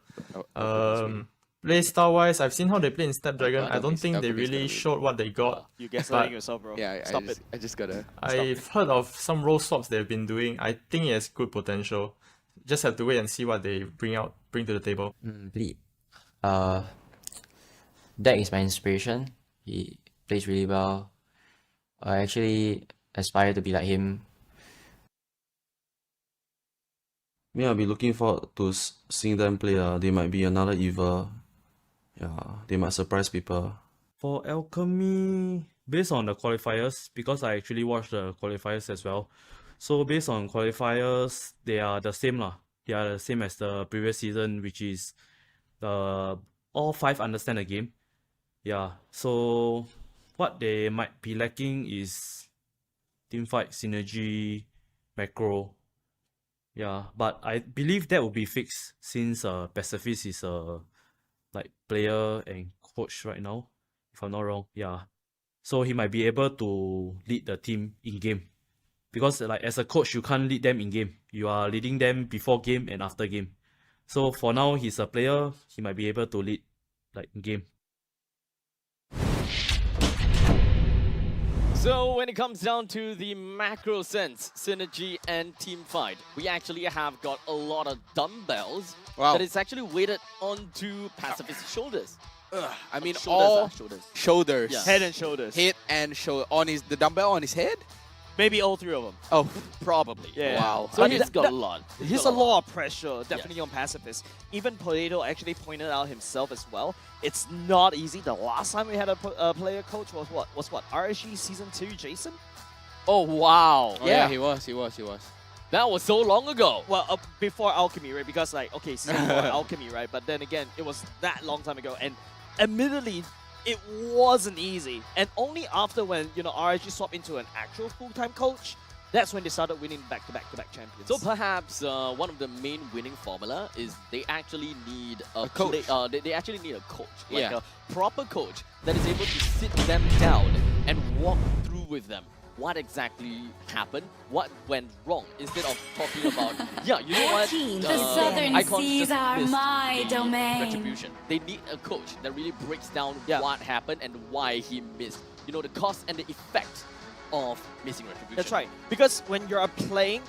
Play style wise, I've seen how they play in Snapdragon. I don't think they really showed what they got. You gaslighting yourself, bro. Yeah, Stop it. I just gotta... I've heard of some role swaps they've been doing. I think it has good potential. Just have to wait and see what they bring to the table. Bleed. Dak is my inspiration. He plays really well. I actually aspire to be like him. Me, I'll be looking forward to seeing them play. They might be another Eva. Yeah, they might surprise people. For Alchemy, based on the qualifiers, because I actually watched the qualifiers as well. So based on qualifiers, they are the same lah. They are the same as the previous season, which is all 5 understand the game. Yeah, so what they might be lacking is teamfight, synergy, macro. Yeah, but I believe that will be fixed since Pacifist is a like player and coach right now, if I'm not wrong. Yeah, so he might be able to lead the team in game, because like as a coach you can't lead them in game. You are leading them before game and after game. So for now he's a player, he might be able to lead like in game. So when it comes down to the macro sense, synergy and team fight, we actually have got a lot of dumbbells that is actually weighted onto Pacifist's shoulders. I mean, Shoulders. shoulders. Yeah. Head and shoulders. Head and shoulder. On the dumbbell on his head? Maybe all 3 of them. Oh, probably. Yeah. Wow. So he's got a lot. He's a lot of pressure, definitely on Pacifist. Even Potato actually pointed out himself as well. It's not easy. The last time we had a player coach was what? RSG Season 2 Jason? Oh, wow. Oh, yeah, he was. That was so long ago. Well, before Alchemy, right? Because like, okay, Season 4 Alchemy, right? But then again, it was that long time ago. And admittedly, it wasn't easy. And only after when, RSG swapped into an actual full-time coach, that's when they started winning back-to-back champions. So perhaps one of the main winning formula is they actually need a coach. They actually need a coach, like Yeah. a proper coach that is able to sit them down and walk through with them what exactly happened, what went wrong, instead of talking about, yeah, you know what? The southern Icons seas just are missed my the domain. Retribution. They need a coach that really breaks down what happened and why he missed. You know, the cost and the effect of missing Retribution. That's right. Because when you're playing,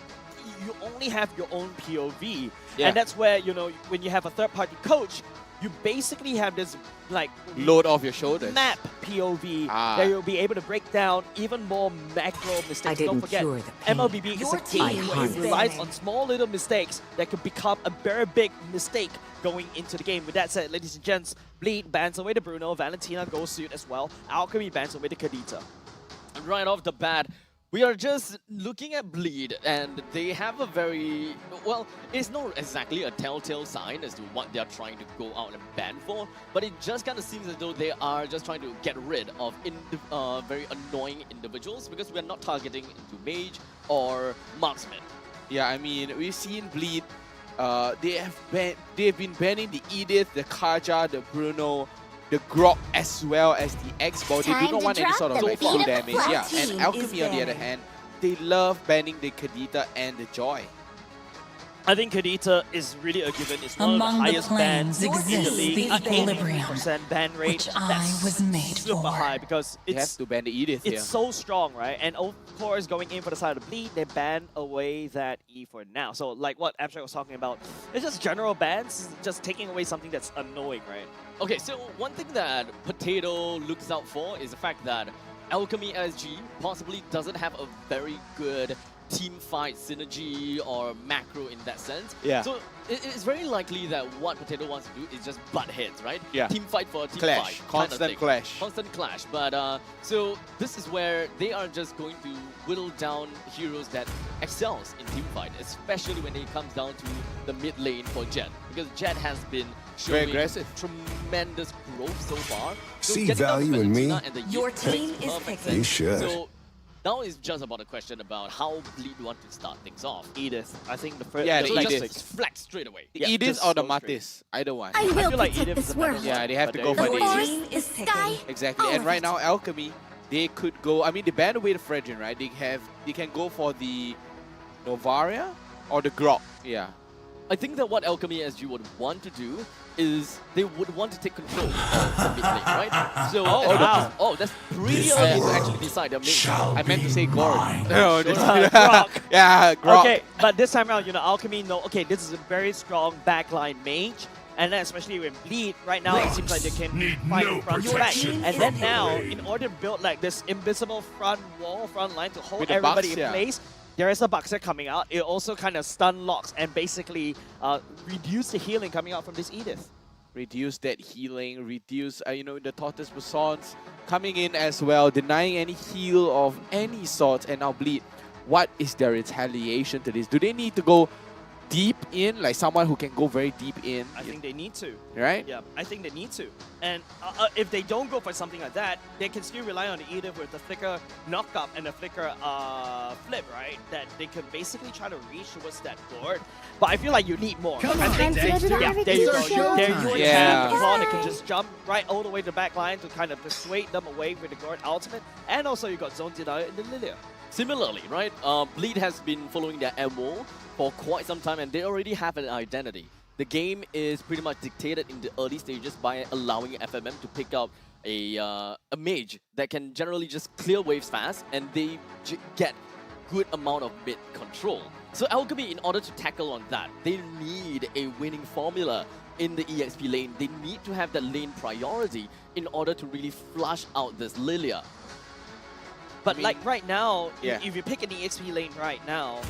you only have your own POV. Yeah. And that's where, when you have a third-party coach, you basically have this like Load off your shoulders. map POV Ah. that you'll be able to break down even more macro mistakes. Don't didn't forget, cure the pain. MLBB is Your a team team where is it relies bad. on small little mistakes that could become a very big mistake going into the game. With that said, ladies and gents, Bleed bans away to Bruno, Valentina goes suit as well, Alchemy bans away to Kadita. Right off the bat, we are just looking at Bleed, and they have a very, well, it's not exactly a telltale sign as to what they are trying to go out and ban for, but it just kind of seems as though they are just trying to get rid of very annoying individuals, because we are not targeting into mage or marksman. Yeah, I mean, we've seen Bleed. They've been banning the Edith, the Kaja, the Bruno, the Grok, as well as the X-Ball. They do Time not to want any drop sort of the like full repeated damage. flat Yeah, team and Alchemy is on the other banned. hand, they love banning the Kadita and the Joy. I think Kadita is really a given. It's one Among of the the highest bans in planes the exists league. the equilibrium, 80% ban rate. which I That's was made super for. high because You have it's to ban the Edith here. it's so strong, right? And of course, going in for the side of Bleed, they ban away that E for now. So like what Abstract was talking about, it's just general bans, just taking away something that's annoying, right? Okay, so one thing that Potato looks out for is the fact that Alchemy SG possibly doesn't have a very good team fight synergy or macro in that sense. Yeah. So it's very likely that what Potato wants to do is just butt heads, right? Yeah. Team fight for a team Clash. fight. kind of Constant thing. clash. Constant clash. But so this is where they are just going to whittle down heroes that excels in team fight, especially when it comes down to the mid lane for Jet. Because Jet has been Very showing aggressive. tremendous growth so far. So See getting down to value in me? Valentina and the Your Yip team makes is perfect picking. You sense. should. So now it's just about a question about how Bleed want to start things off. Edith, I think the first Yeah, So the just Edith. flat straight away. The Yeah, Edith just or the so straight. Matis, either one. I I will feel like protect Edith is this a better world. one. Yeah, they have but to there go you for The the forest Edith. is picking. Exactly, All and of right it. now Alchemy, they could go. I mean, they banned away the Fredrin, right? They can go for the Novaria or the Grok. Yeah. I think that what Alchemy SG would want to do is they would want to take control of the mid lane, right? So that's pretty This early to world actually decide their main. I meant to say Gord. No, this Grok. yeah, Grok. Okay, but this time around, Alchemy, okay, this is a very strong backline mage. And then especially when Bleed, right now it seems like they can fight no front to back. protection And then from now, me. in order to build like this invisible front wall, front line to hold With the everybody bucks, in yeah. place, there is a Buxer coming out. It also kind of stun locks and basically reduce the healing coming out from this Edith. Reduce that healing, reduce, the Tortoise Basons coming in as well, denying any heal of any sort, and now Bleed. What is their retaliation to this? Do they need to go deep in, like someone who can go very deep in? I think they need to. Right? Yeah, I think they need to. And if they don't go for something like that, they can still rely on the Edith with the Flicker knock-up and the Flicker flip, right? That they can basically try to reach towards that board. But I feel like you need more. Come I on, think Dexter, there you go. showtime. There you Yeah. have Claw that can just jump right all the way to the back line to kind of persuade them away with the Gord ultimate. And also you got Zone Denial in the Lilia. Similarly, right, Bleed has been following their MO for quite some time, and they already have an identity. The game is pretty much dictated in the early stages by allowing FMM to pick up a mage that can generally just clear waves fast, and they get good amount of mid control. So Alchemy, in order to tackle on that, they need a winning formula in the EXP lane. They need to have that lane priority in order to really flush out this Lilia. But like right now, Yeah. if you pick an EXP lane right now,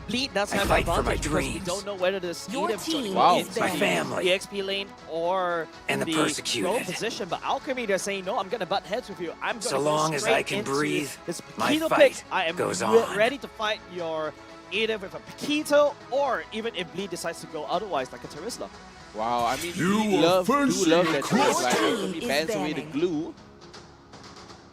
Bleed does I have fight an for my advantage because we dreams. don't know whether this Your Edith's going to team go Wow. into is My the family. EXP lane or And in the the persecuted. low position. But Alchemy, they're saying, no, I'm going to butt heads with you. I'm going So to go long as I straight can into breathe, this my Paquito fight pick. I am goes on. ready to fight your Edith with a Paquito, or even if Bleed decides to go otherwise, like a Terizla. Wow, I mean, You we will love first that see like Christ. Alchemy Is bans away the banning. glue.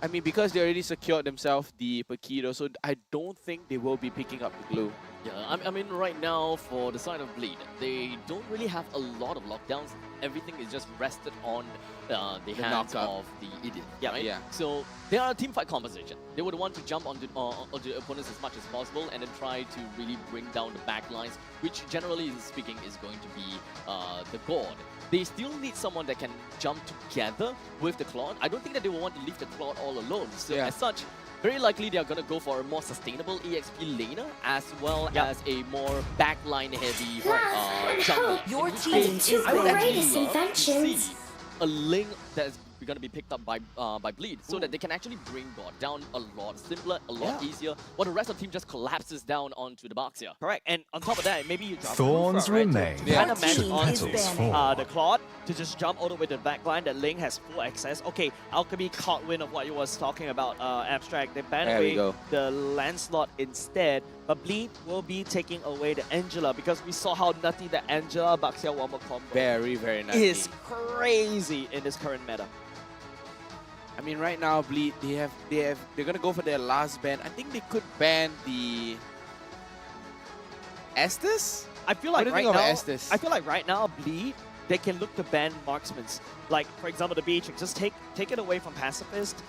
I mean, because they already secured themselves the Paquito, so I don't think they will be picking up the glue. Yeah, I mean, right now, for the side of Bleed, they don't really have a lot of lockdowns. Everything is just rested on the hands knockup. of the Idiot, Yeah. right? Yeah. So they are a team fight composition. They would want to jump onto opponents as much as possible and then try to really bring down the back lines, which generally speaking is going to be the God. They still need someone that can jump together with the Claude. I don't think that they will want to leave the Claude all alone. So Yeah. as such, very likely they are going to go for a more sustainable EXP laner as well as a more backline heavy jungle. Your In which team case, two I would actually greatest love to inventions. see a link that is going to be picked up by Bleed, so that they can actually bring God down a lot simpler, a lot easier, while the rest of the team just collapses down onto the box here. Correct, and on top of that, maybe you drop Thorns remain. kind of match Two on petals fall. the Claude to just jump all the way to the back line. That Ling has full access. Okay, Alchemy caught wind of what you was talking about, Abstract. They banned There we away go. the Lancelot instead, but Bleed will be taking away the Angela because we saw how nutty the Angela Baxia Wombo combo Very, very nutty. is crazy in this current meta. I mean, right now, Bleed, they're gonna go for their last ban. I think they could ban the Estes. I feel What like do you right think of now, Estes? I feel like right now, Bleed, they can look to ban marksmans. Like, for example, the Beatrix, just take it away from Pacifist,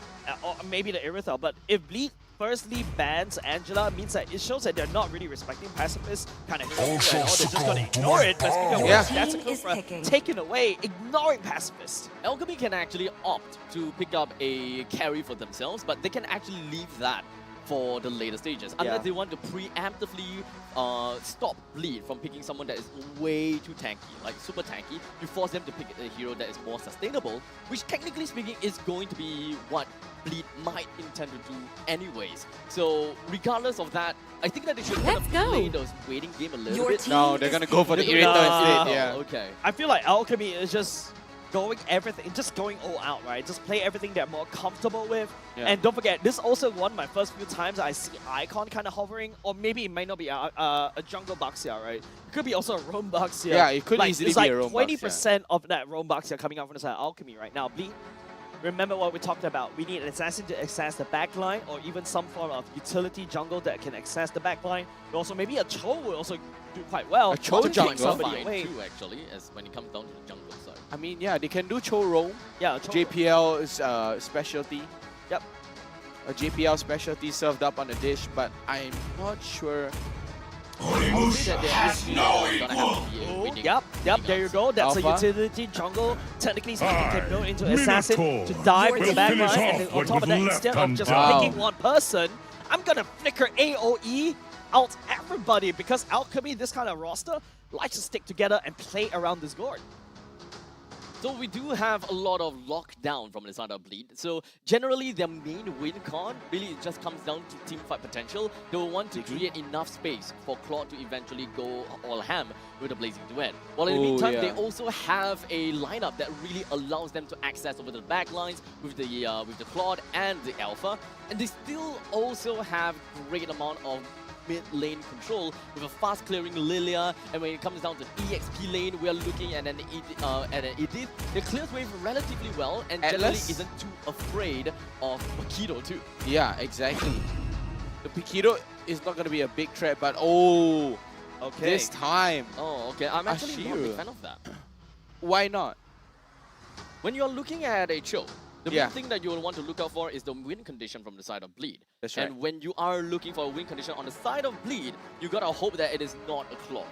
or maybe the Irithel. But if Bleed firstly bans Angela, means that it shows that they're not really respecting Pacifist kind of heroes, and they're just gonna ignore it. But speaking of which, that's a coup for taking away, ignoring Pacifist. Alchemy can actually opt to pick up a carry for themselves, but they can actually leave that for the later stages, unless they want to preemptively stop Bleed from picking someone that is way too tanky, like super tanky. You force them to pick a hero that is more sustainable, which technically speaking is going to be what Bleed might intend to do anyways. So regardless of that, I think that they should kind of play those waiting game a little bit. No, they're gonna go for the Irithel instead. Yeah. Okay. I feel like Alchemy is just going all out, right? Just play everything they're more comfortable with. Yeah. And don't forget, this is also one of my first few times I see Icon kind of hovering, or maybe it might not be a jungle Baxia, right? It could be also a roam Baxia. Yeah, it could easily it's be like a roam 20% of that roam Baxia coming out from the side of Alchemy right now. Bleed, remember what we talked about. We need an assassin to access the backline, or even some form of utility jungle that can access the backline. But also maybe a Cho will also do quite well. A Cho to take jungle? somebody Fine away. too, actually, as when it comes down to the jungle side. I mean, yeah, they can do Cho roam. Yeah, Cho JPL is specialty. Yep. A JPL specialty served up on the dish, but I'm not sure. Yep, there you go. That's Alpha. a utility jungle. Technically speaking, can build into assassin to dive to the back line, and then on top of that, instead of just picking one person, I'm gonna flicker AoE out everybody, because Alchemy, this kind of roster, likes to stick together and play around this gourd. So we do have a lot of lockdown from the side of Bleed. So generally their main win con really it just comes down to team fight potential. They will want to create enough space for Claude to eventually go all ham with a Blazing Duet. While in the meantime, they also have a lineup that really allows them to access over the back lines with the Claude and the Alpha. And they still also have great amount of mid lane control with a fast clearing Lilia, and when it comes down to EXP lane, we are looking at an Edith that clears wave relatively well and generally isn't too afraid of Paquito too. Yeah, exactly. The Paquito is not going to be a big threat, but okay, this time. Oh, okay. I'm actually not a big Ashiru. fan of that. Why not? When you're looking at a Cho, the Yeah. main thing that you will want to look out for is the win condition from the side of Bleed. That's right. And when you are looking for a win condition on the side of Bleed, you gotta hope that it is not a Claude.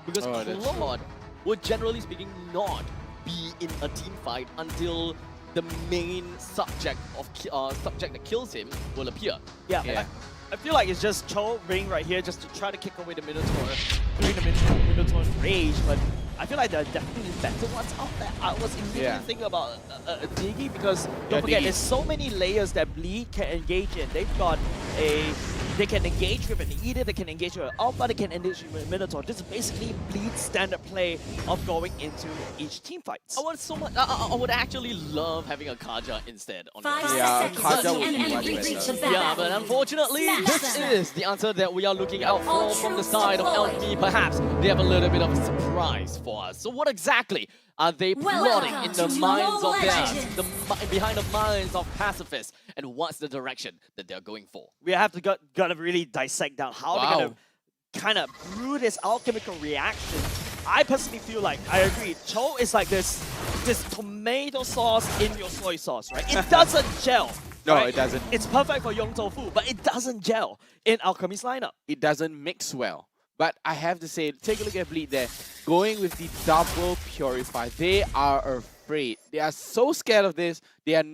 Because Claude would generally speaking not be in a team fight until the main subject that kills him will appear. Yeah. I feel like it's just Cho Ring right here just to try to kick away the Minotaur during the Minotaur's rage, but I feel like there are definitely better ones out there. I was immediately thinking about Diggy, because don't forget, there's so many layers that Bleed can engage in. They've got they can engage with an Edith, they can engage with an Alpha, they can engage with a Minotaur. This is basically Bleed's standard play of going into each team fight. I would actually love having a Kaja instead. On Kaja would be much better. Yeah, but unfortunately, this is the answer that we are looking out for from the side of Alchemy. Perhaps they have a little bit of a surprise for us. So what exactly are they plotting in the minds of behind the minds of pacifists, and what's the direction that they're going for? We have to gotta really dissect down how they're gonna kind of brew this alchemical reaction. I personally feel like, I agree, Cho is like this tomato sauce in your soy sauce, right? It doesn't gel. No, right? it doesn't. It's perfect for Yong Tofu, but it doesn't gel in Alchemy's lineup. It doesn't mix well. But I have to say, take a look at Bleed there. Going with the double purify. They are afraid. They are so scared of this. They are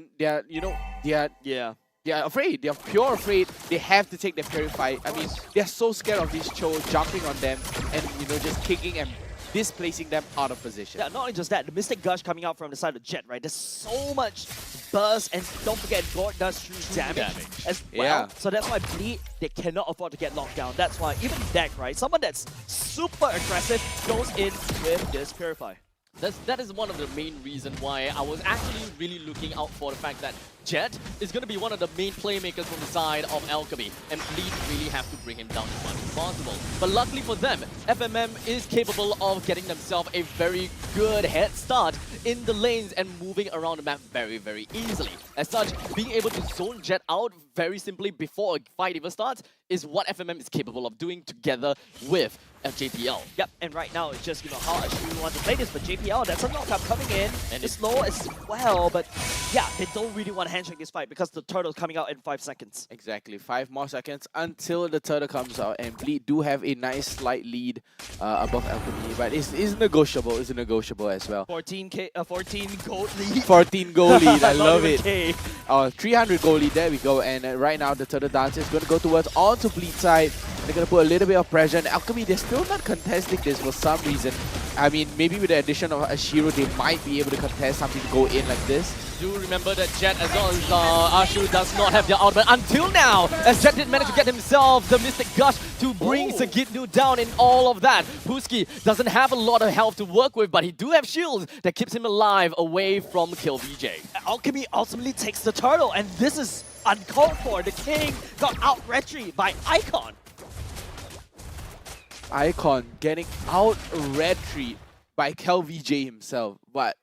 They are afraid. They are pure afraid. They have to take the Purify. I mean, they are so scared of this Cho jumping on them and, you know, just kicking and displacing them out of position. Yeah, not only just that, the Mystic Gush coming out from the side of Jet, right? There's so much burst, and don't forget, Gord does true damage as well. Yeah. So that's why Bleed, they cannot afford to get locked down. That's why even Deck, right? Someone that's super aggressive goes in with this Purify. That is one of the main reasons why I was actually really looking out for the fact that Jet is going to be one of the main playmakers from the side of Alchemy, and Bleed really have to bring him down as much as possible. But luckily for them, FMM is capable of getting themselves a very good head start in the lanes and moving around the map very, very easily. As such, being able to zone Jet out very simply before a fight even starts is what FMM is capable of doing together with JPL. Yep, and right now it's just, you know, how Ashuri wants to play this, but JPL, that's a knockup coming in. And it's slow as well, but yeah, they don't really want to handshake this fight because the turtle's coming out in 5 seconds. Exactly, 5 more seconds until the turtle comes out, and Bleed do have a nice slight lead above Alchemy, but it's negotiable. It's negotiable as well. 14 gold lead. 14 gold lead, I love it. K. 300 gold lead, there we go. And right now the turtle dancer is going to go towards onto Bleed side. They're going to put a little bit of pressure, and Alchemy, they're still not contesting this for some reason. I mean, maybe with the addition of Ashiro, they might be able to contest something to go in like this. Do remember that Jet as well as Ashu does not have their ultimate until now, as Jet did manage to get himself the Mystic Gush to bring Sagitnu down in all of that. Puski doesn't have a lot of health to work with, but he do have shields that keeps him alive away from Kill VJ. Alchemy ultimately takes the turtle, and this is uncalled for. The king got out-retreat by Icon. Icon getting out retreat by KelVJ himself, but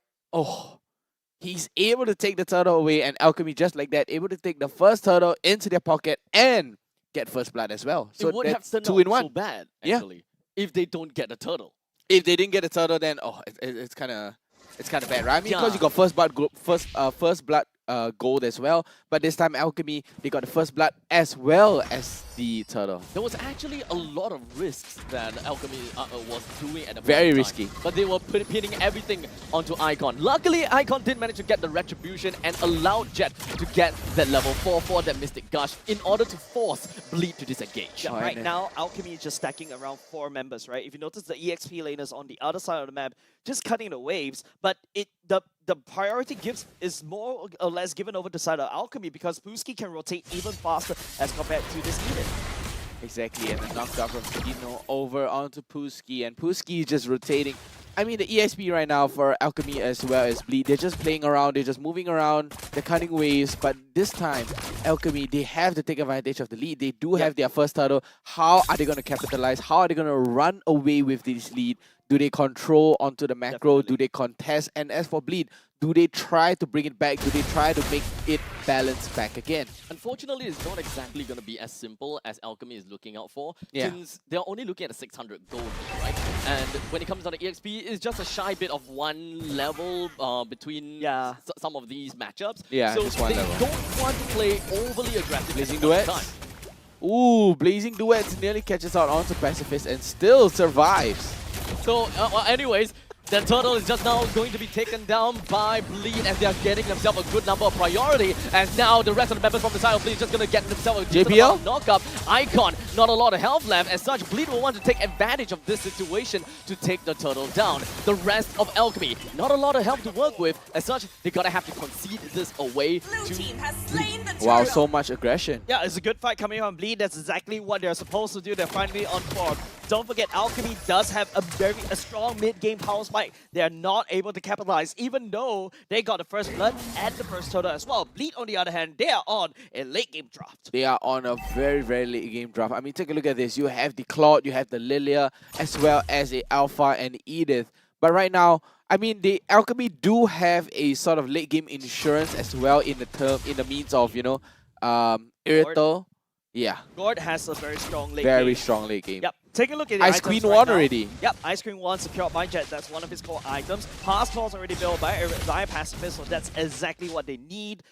he's able to take the turtle away, and Alchemy just like that, able to take the first turtle into their pocket and get first blood as well. So it would that's have turned 2 in out 1. so bad, actually, if they don't get the turtle. If they didn't get the turtle, then it's kind of bad, right? I mean, because you got first blood gold as well, but this time Alchemy, they got the first blood as well as the turtle. There was actually a lot of risks that Alchemy was doing at the Very point in risky. time, but they were pinning everything onto Icon. Luckily, Icon did manage to get the retribution and allowed Jet to get that level 4 for that Mystic Gush in order to force Bleed to disengage. Yeah, right now, Alchemy is just stacking around 4 members, right? If you notice, the EXP laners on the other side of the map just cutting the waves, but the priority is more or less given over to the side of Alchemy because Puski can rotate even faster as compared to this unit. Exactly, and the knockdown from Sagitnu over onto Puski, and Puski is just rotating. I mean, the EXP right now for Alchemy as well as Bleed, they're just playing around, they're just moving around, they're cutting waves, but this time, Alchemy, they have to take advantage of the lead. They do have their first turtle. How are they going to capitalize? How are they going to run away with this lead? Do they control onto the macro? Do they contest? And as for Bleed, do they try to bring it back? Do they try to make it balance back again? Unfortunately, it's not exactly going to be as simple as Alchemy is looking out for, Yeah. since they're only looking at a 600 gold, right? And when it comes down to EXP, it's just a shy bit of 1 level between some of these matchups. Yeah, so just 1 they level. don't want to play overly aggressive. Blazing at the point in Duets. time. Ooh, Blazing Duets nearly catches out onto Pacifist and still survives. So, anyways, the turtle is just now going to be taken down by Bleed as they are getting themselves a good number of priority. And now the rest of the members from the side of Bleed is just going to get themselves a decent amount of knockup. Icon, not a lot of health left. As such, Bleed will want to take advantage of this situation to take the turtle down. The rest of Alchemy, not a lot of health to work with. As such, they gotta have to concede this away to Wow, so much aggression. Yeah, it's a good fight coming on Bleed. That's exactly what they're supposed to do. They're finally on board. Don't forget, Alchemy does have a strong mid-game power spike. They are not able to capitalize, even though they got the first blood and the first turtle as well. Bleed, on the other hand, they are on a late-game draft. They are on a very, very late game draft. I mean, take a look at this. You have the Claude, you have the Lilia, as well as the Alpha and Edith. But right now, I mean, the Alchemy do have a sort of late game insurance as well in the means of, you know, Irrital. Yeah. Gord has a very strong late game. Very strong late game. Yep. Take a look at the Ice items Queen right won now. already. Yep, Ice Queen 1 secured by Jet. That's one of his core items. Pass Claw's already built by Pacifist, so that's exactly what they need.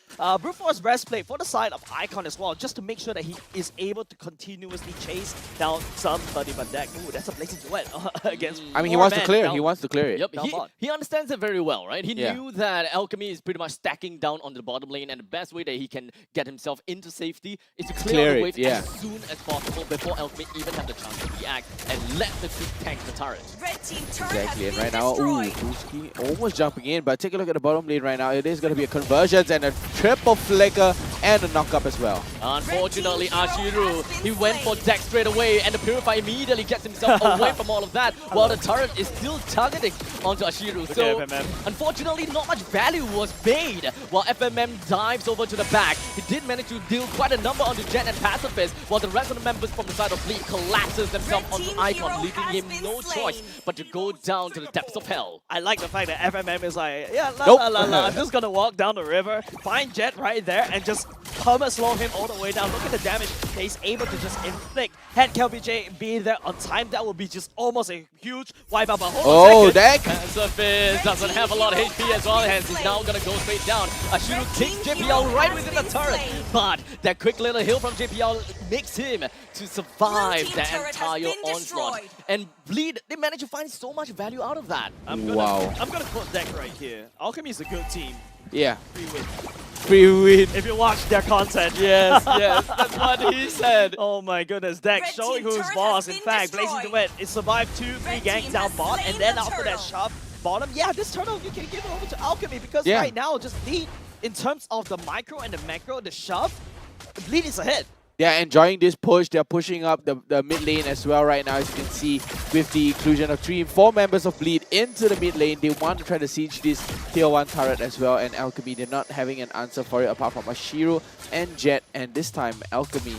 Brute Force Breastplate for the side of Icon as well, just to make sure that he is able to continuously chase down somebody but deck. Ooh, that's a blazing duet against I mean, he four wants to men clear. down- He wants to clear it. Yep, down bot. he understands it very well, right? He Yeah. knew that Alchemy is pretty much stacking down on the bottom lane, and the best way that he can get himself into safety is to clear Clear the it, wave yeah. as soon as possible before Alchemy even have the chance to react and let the creep tank the turret. Red team turret Exactly, has and right been now, ooh, destroyed. Buski almost jumping in, but take a look at the bottom lane right now. It is going to be a conversions and a triple flicker and a knock-up as well. Unfortunately, Ashiru, he went for deck straight away, and the Purify immediately gets himself away from all of that, while the turret is still targeting onto Ashiru. Look So, at FMM. unfortunately, not much value was made, while FMM dives over to the back. He did manage to deal quite a number onto Jet and Pacifist, while the rest of the members from the side of Bleed collapses themselves onto Icon, leaving him no choice but to go down to the depths of hell. I like the fact that FMM is like, yeah, la Nope. la la la, I'm just gonna walk down the river, find Jet right there, and just perma slow him all the way down. Look at the damage that he's able to just inflict. Had KLBJ be there on time, that would be just almost a huge wipe out. But hold on Oh, a second. deck! Pacifist doesn't have a lot of HP as well, and he's now gonna go straight down. Ashiru takes JPL right within the turret, but that quick little heal from JPL makes him to survive that entire onslaught. And Bleed, they managed to find so much value out of that. I'm gonna quote deck right here. Alchemy is a good team. Yeah. Free win. Free win. If you watch their content. Yes, yes, that's what he said. Oh my goodness, deck Red showing team who's turret boss. has In been fact, Blazing destroyed. Duet, it survived 2-3 Red ganks team down has bot, and slain then the after that turtle. shove bottom, yeah, this turtle, you can give it over to Alchemy, because Yeah. right now, just Bleed, in terms of the micro and the macro, the shove, Bleed is ahead. Yeah, enjoying this push. They're pushing up the mid lane as well right now, as you can see, with the inclusion of 3 and 4 members of Bleed into the mid lane. They want to try to siege this tier 1 turret as well, and Alchemy, they're not having an answer for it apart from Ashiru and Jet. And this time, Alchemy,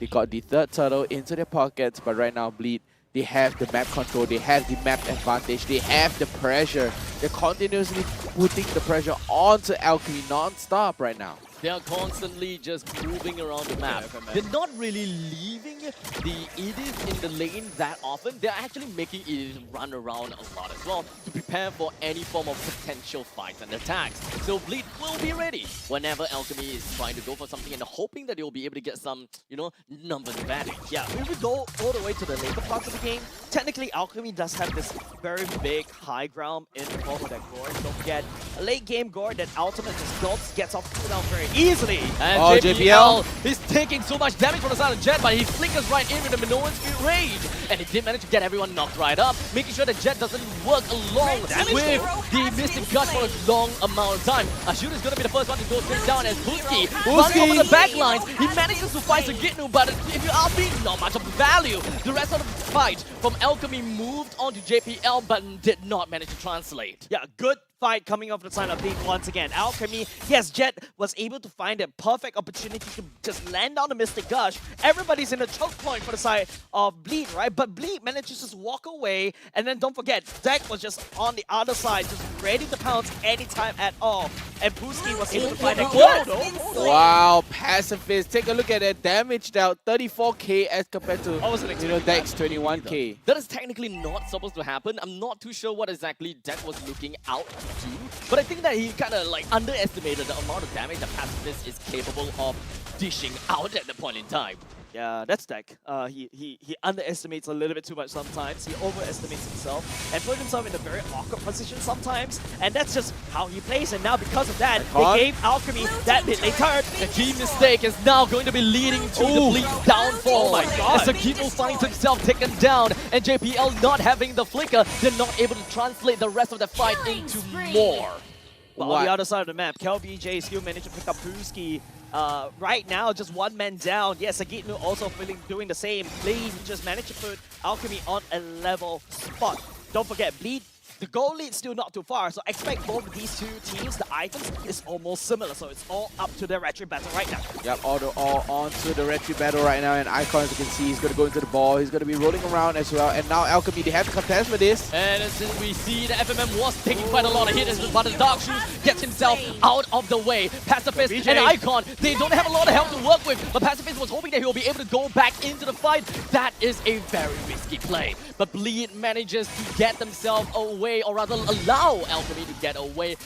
they got the 3rd turtle into their pockets, but right now, Bleed, they have the map control, they have the map advantage, they have the pressure. They're continuously putting the pressure onto Alchemy non-stop right now. They are constantly just moving around the map. They're not really leaving the Edith in the lane that often. They're actually making Edith run around a lot as well to prepare for any form of potential fights and attacks. So Bleed will be ready whenever Alchemy is trying to go for something and hoping that they'll be able to get some, you know, numbers advantage. Yeah, if we go all the way to the later parts of the game, technically Alchemy does have this very big high ground in the form of that Gore. Don't forget, a late game Gore that ultimate just gets off cooldown very easily. And Oh, JPL is taking so much damage from the side of Jet, but he flickers right in with the Minoan Speed Rage. And he did manage to get everyone knocked right up, making sure that Jet doesn't work along with the Mystic Gush for a long amount of time. Ashiru is going to be the first one to go straight down as Buski runs over the back lines. He manages to fight Sagitnu, but if you ask me, not much of value. The rest of the fight from Alchemy moved on to JPL, but did not manage to translate. Yeah, good fight coming off the side of Bleed once again. Alchemy, yes, Jet was able to find a perfect opportunity to just land down the Mystic Gush. Everybody's in a choke point for the side of Bleed, right? But Bleed manages to just walk away, and then don't forget, Deck was just on the other side, just ready to pounce anytime at all. And Puski was able to find a goal. Wow, Pacifist. Take a look at that damage now, 34k as compared to, you know, Deck's 21k. That is technically not supposed to happen. I'm not too sure what exactly Deck was looking out to do, but I think that he kind of like underestimated the amount of damage that Pacifist is capable of dishing out at the point in time. Yeah, that's Deck. He underestimates a little bit too much sometimes. He overestimates himself and put himself in a very awkward position sometimes. And that's just how he plays. And now because of that, they gave Alchemy that mid lane turret. The key mistake is now going to be leading to the Bleed's downfall. Oh my god. As Sagitnu finds himself taken down and JPL not having the flicker, they're not able to translate the rest of the fight into more. But on the other side of the map, KLBJ still managed to pick up Puski. Right now, just one man down. Yes, Sagitnu also doing the same. Bleed just managed to put Alchemy on a level spot. Don't forget, Bleed, the goal lead's still not too far, so expect both of these two teams, the items is almost similar, so it's all up to the retro battle right now. Yep, all onto the retro battle right now, and Icon, as you can see, he's going to go into the ball. He's going to be rolling around as well, and now Alchemy, they have to contest with this. And since we see the FMM was taking quite a lot of hits, but the Dark Shoes gets himself out of the way. Pacifist and Icon, they don't have a lot of help to work with, but Pacifist was hoping that he will be able to go back into the fight. That is a very risky risky play. But Bleed manages to get themselves away, or rather allow Alchemy to get away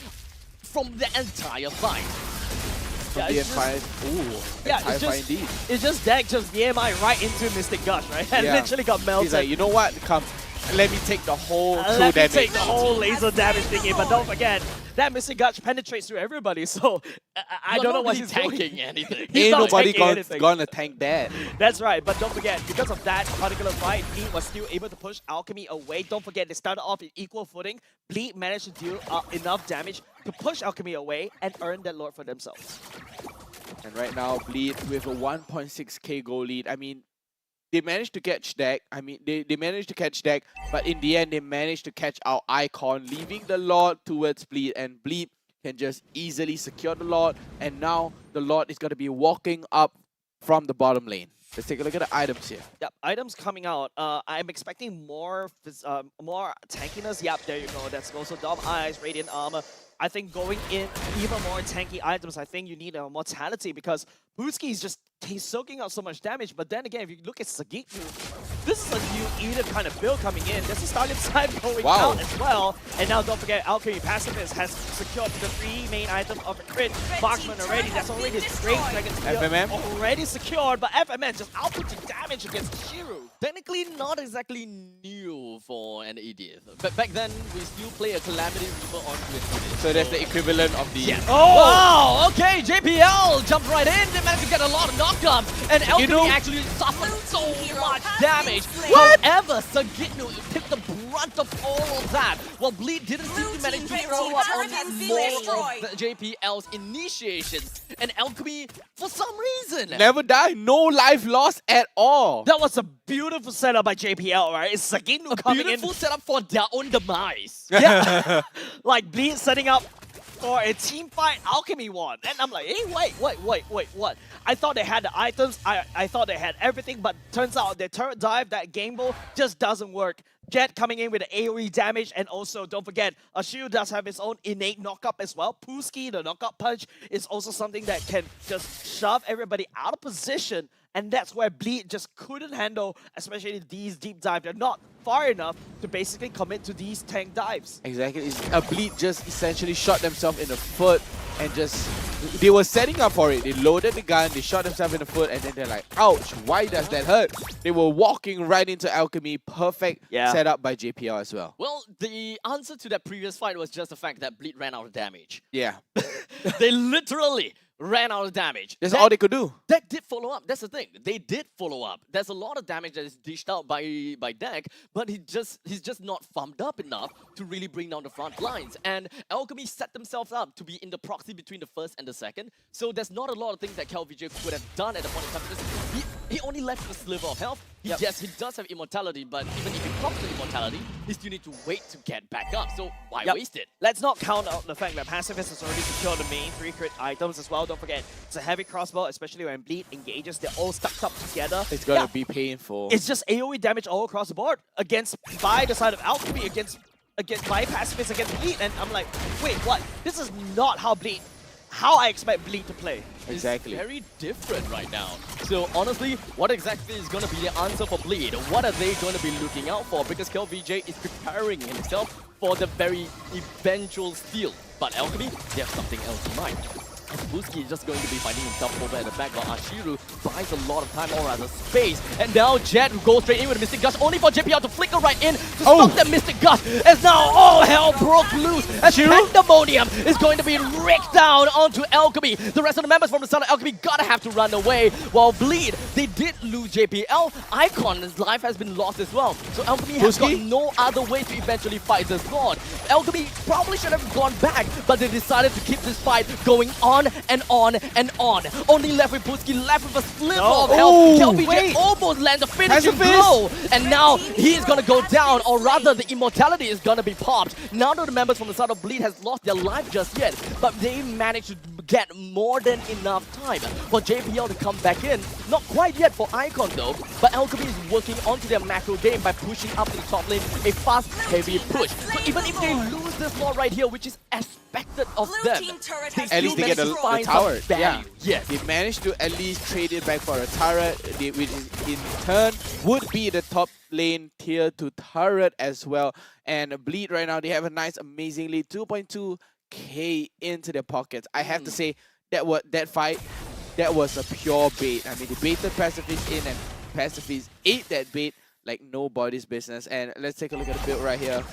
from the entire fight. Yeah, it's entire fight indeed. It's just Dak just VMI right into Mystic Gush, right? And literally got melted. He's like, you know what? Come, let me take the whole true Let me damage. take the whole laser damage thingy, but don't forget, that Mystic Gush penetrates through everybody, so I don't know what he's tanking doing. anything. He's Ain't not nobody tanking anything. gonna tank that. That's right, but don't forget, because of that particular fight, Bleed was still able to push Alchemy away. Don't forget, they started off in equal footing. Bleed managed to deal enough damage to push Alchemy away and earn that Lord for themselves. And right now, Bleed with a 1.6k goal lead. I mean, they managed to catch Dak. I mean, they managed to catch Dak, but in the end, they managed to catch our Icon, leaving the Lord towards Bleed, and Bleed can just easily secure the Lord, and now the Lord is going to be walking up from the bottom lane. Let's take a look at the items here. Yep, items coming out. I'm expecting more tankiness. Yep, there you go. That's also Dom Eyes, Radiant Armor. I think going in even more tanky items, I think you need a mortality because Booski is just, he's soaking out so much damage. But then again, if you look at Sagitru, this is a new Eden kind of build coming in. There's a Starlit Side going out as well. And now don't forget, Alchemy Pacifist has secured the 3 main items of the crit. Marksman already, that's already straight Dragon Steel FMM already secured, but FMM just outputting damage against Shiru. Technically not exactly new for an Edith. But back then, we still play a Calamity Reaper onto it. So that's the equivalent of the... Yeah. Oh! Wow! Okay, JPL jumped right in. They managed to get a lot of knockdowns. And Alchemy actually suffered so much damage. However, Sagitnu took the brunt of all of that. While Bleed didn't seem to manage to follow up on more of the JPL's initiations. And Alchemy, for some reason... Never die, no life lost at all. That was a beautiful setup by JPL, right? It's Sagitnu coming in. Beautiful setup for their own demise. Yeah. Like Bleed setting up for a team fight, Alchemy won. And I'm like, hey, wait, what? I thought they had the items, I thought they had everything, but turns out their turret dive, that game ball, just doesn't work. Jet coming in with the AoE damage, and also don't forget, Ashiru does have his own innate knockup as well. Pooski, the knockup punch, is also something that can just shove everybody out of position, and that's where Bleed just couldn't handle, especially these deep dives. They're not far enough to basically commit to these tank dives. Exactly. Bleed just essentially shot themselves in the foot and just... They were setting up for it. They loaded the gun, they shot themselves in the foot, and then they're like, ouch, why does that hurt? They were walking right into Alchemy. Perfect setup by JPL as well. Well, the answer to that previous fight was just the fact that Bleed ran out of damage. Yeah. They literally ran out of damage. That's all they could do. That did follow up. That's the thing. They did follow up. There's a lot of damage that is dished out by Dak, but he's just not farmed up enough to really bring down the front lines. And Alchemy set themselves up to be in the proxy between the first and the second. So there's not a lot of things that CalVJ could have done at the point in time. Because he only left with a sliver of health. Yes, he does have immortality, but even if he comes to immortality, he still need to wait to get back up. So why waste it? Let's not count out the fact that Pacifist has already secured the main 3 crit items as well. Don't forget, it's a heavy crossbow, especially when Bleed engages. They're all stuck up together. It's gonna be painful. It's just AoE damage all across the board by the side of Alchemy against by Pacifist against Bleed. And I'm like, wait, what? This is not how I expect Bleed to play. Exactly. It's very different right now. So honestly, what exactly is going to be the answer for Bleed? What are they going to be looking out for? Because CalVJ is preparing himself for the very eventual steal. But Alchemy, they have something else in mind. Booski is just going to be finding himself over at the back while Ashiru buys a lot of time or rather space. And now Jet goes straight in with a Mystic Gust, only for JPL to flicker right in to stop that Mystic Gust. As now all hell broke loose as Pandemonium is going to be raked down onto Alchemy. The rest of the members from the side of Alchemy gotta have to run away. While Bleed, they did lose JPL. Icon's life has been lost as well. So Alchemy has got no other way to eventually fight this Lord. Alchemy probably should have gone back, but they decided to keep this fight going on and on and on. Only left with Booski, left with a sliver of health. CalVJ almost lands a finishing blow. And now he is going to go down, or rather the immortality is going to be popped. None of the members from the side of Bleed has lost their life just yet, but they managed to get more than enough time for JPL to come back in. Not quite yet for Icon though, but Alchemy is working onto their macro game by pushing up to the top lane, a fast, heavy push. So even if they lose this war right here, which is expected of them, at least they get the find tower. some value. Yeah, they managed to at least trade it back for a turret, which in turn would be the top lane tier 2 turret as well. And Bleed right now, they have a nice, amazingly 2.2k into their pockets. I have to say that fight, that was a pure bait. I mean, they baited Pacifist in, and Pacifist ate that bait like nobody's business. And let's take a look at the build right here.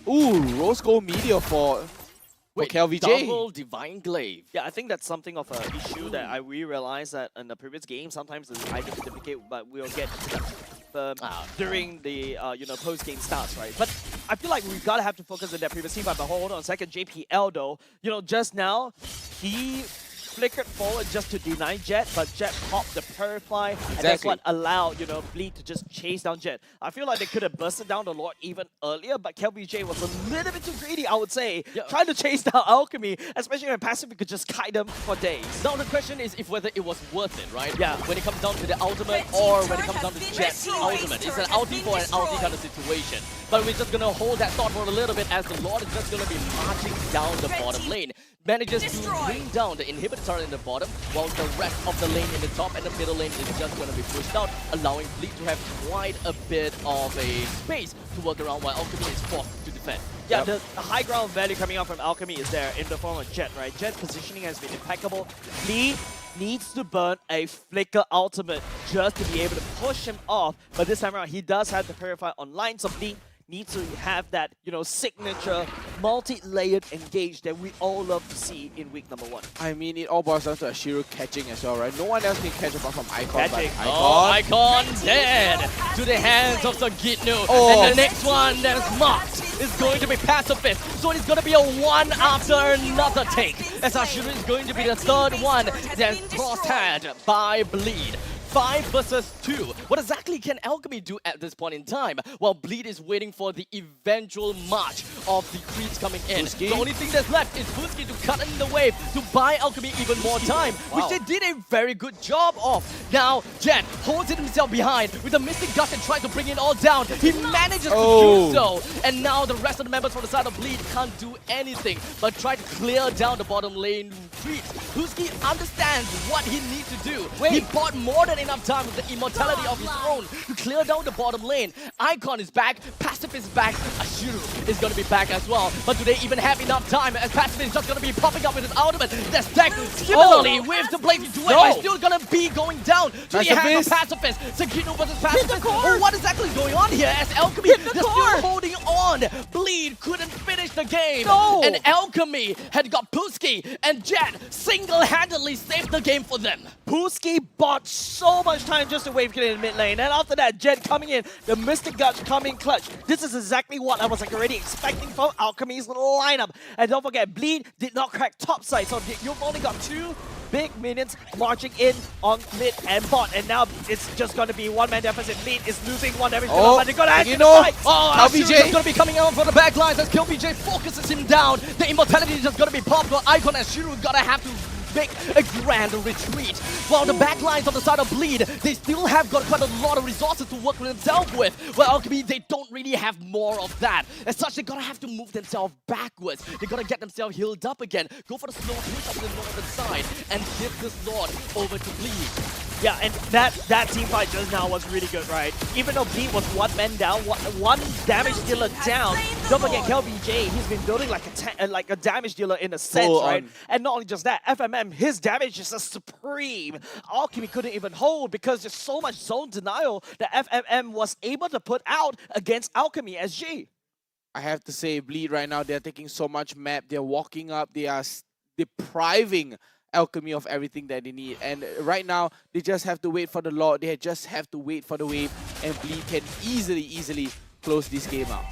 Ooh, Rose Gold Meteor for KLVJ. Double Divine Glaive. Yeah, I think that's something of an issue that we realized that in the previous game, sometimes the item certificate, but we'll get during the post-game starts, right? But I feel like we've got to have to focus on that previous team fight. But hold on a second, JPL though, just now, he flickered forward just to deny Jet, but Jet popped the Purify, and that's what allowed, Bleed to just chase down Jet. I feel like they could have busted down the Lord even earlier, but KLVJ was a little bit too greedy, I would say, trying to chase down Alchemy, especially when Pacific could just kite them for days. Now the question is if whether it was worth it, right? Yeah. When it comes down to the ultimate or when it comes down to Jet's ultimate. It's an ulti for an ulti kind of situation. But we're just going to hold that thought for a little bit as the Lord is just going to be marching down the bottom lane. Manages to bring down the inhibitor turret in the bottom, while the rest of the lane in the top and the middle lane is just going to be pushed out, allowing Bleed to have quite a bit of a space to work around while Alchemy is forced to defend. Yeah, the high ground value coming out from Alchemy is there in the form of Jet, right? Jet's positioning has been impeccable. Bleed needs to burn a Flicker ultimate just to be able to push him off, but this time around he does have the Purify online, so Bleed needs to have that, signature multi-layered engage that we all love to see in week number 1. I mean, it all boils down to Ashiru catching as well, right? No one else can catch apart from Icon. Catching. Icon dead to the hands of Sagitnu. And the next one that is marked is going to be Pacifist. So it's going to be a one after another take, as Ashiru is going to be the third one that's crossed by Bleed. 5 versus 2. What exactly can Alchemy do at this point in time while Bleed is waiting for the eventual march of the creeps coming in? Fuski. The only thing that's left is Fuski to cut in the wave to buy Alchemy even more time, which they did a very good job of. Now, Jet holds it himself behind with a Mystic Gust and tries to bring it all down. He manages to do so, and now the rest of the members from the side of Bleed can't do anything but try to clear down the bottom lane creeps. Fuski understands what he needs to do. He bought more than enough time with the immortality of his own to clear down the bottom lane. Icon is back, Pacifist is back, Ashiru is going to be back as well. But do they even have enough time, as Pacifist is just going to be popping up with his ultimate? That's deck similarly with the Blade to it, but still going to be going down to the hands of Pacifist. Sagitnu versus Pacifist. Oh, what is actually going on here as Alchemy is still holding on? Bleed couldn't finish the game. And Alchemy had got Puski, and Jet single-handedly saved the game for them. Puski bought so much time just to wave kill in mid lane, and after that, Jet coming in, the Mystic Guts coming clutch. This is exactly what I was already expecting from Alchemy's lineup. And don't forget, Bleed did not crack top side, so you've only got 2 big minions marching in on mid and bot, and now it's just going to be one-man deficit. Bleed is losing 1 damage, but they're going to end the fight. KLVJ is going to be coming out for the back lines as KLVJ focuses him down. The immortality is just going to be popped, but Icon and Shiro going to have to make a grand retreat. While the back lines on the side of Bleed, they still have got quite a lot of resources to work with themselves with. Well, Alchemy, they don't really have more of that. As such, they're gonna have to move themselves backwards. They're gonna get themselves healed up again, go for the slow push up to the northern side, and give this Lord over to Bleed. Yeah, and that team fight just now was really good, right? Even though Bleed was 1 man down, one damage dealer down. Don't forget, KLVJ, he's been building like a damage dealer in a sense, right? And not only just that, FMM, his damage is just supreme. Alchemy couldn't even hold because there's so much zone denial that FMM was able to put out against Alchemy SG. I have to say, Bleed right now, they're taking so much map. They're walking up. They are depriving Alchemy of everything that they need. And right now, they just have to wait for the Lord. They just have to wait for the wave. And Bleed can easily close this game out.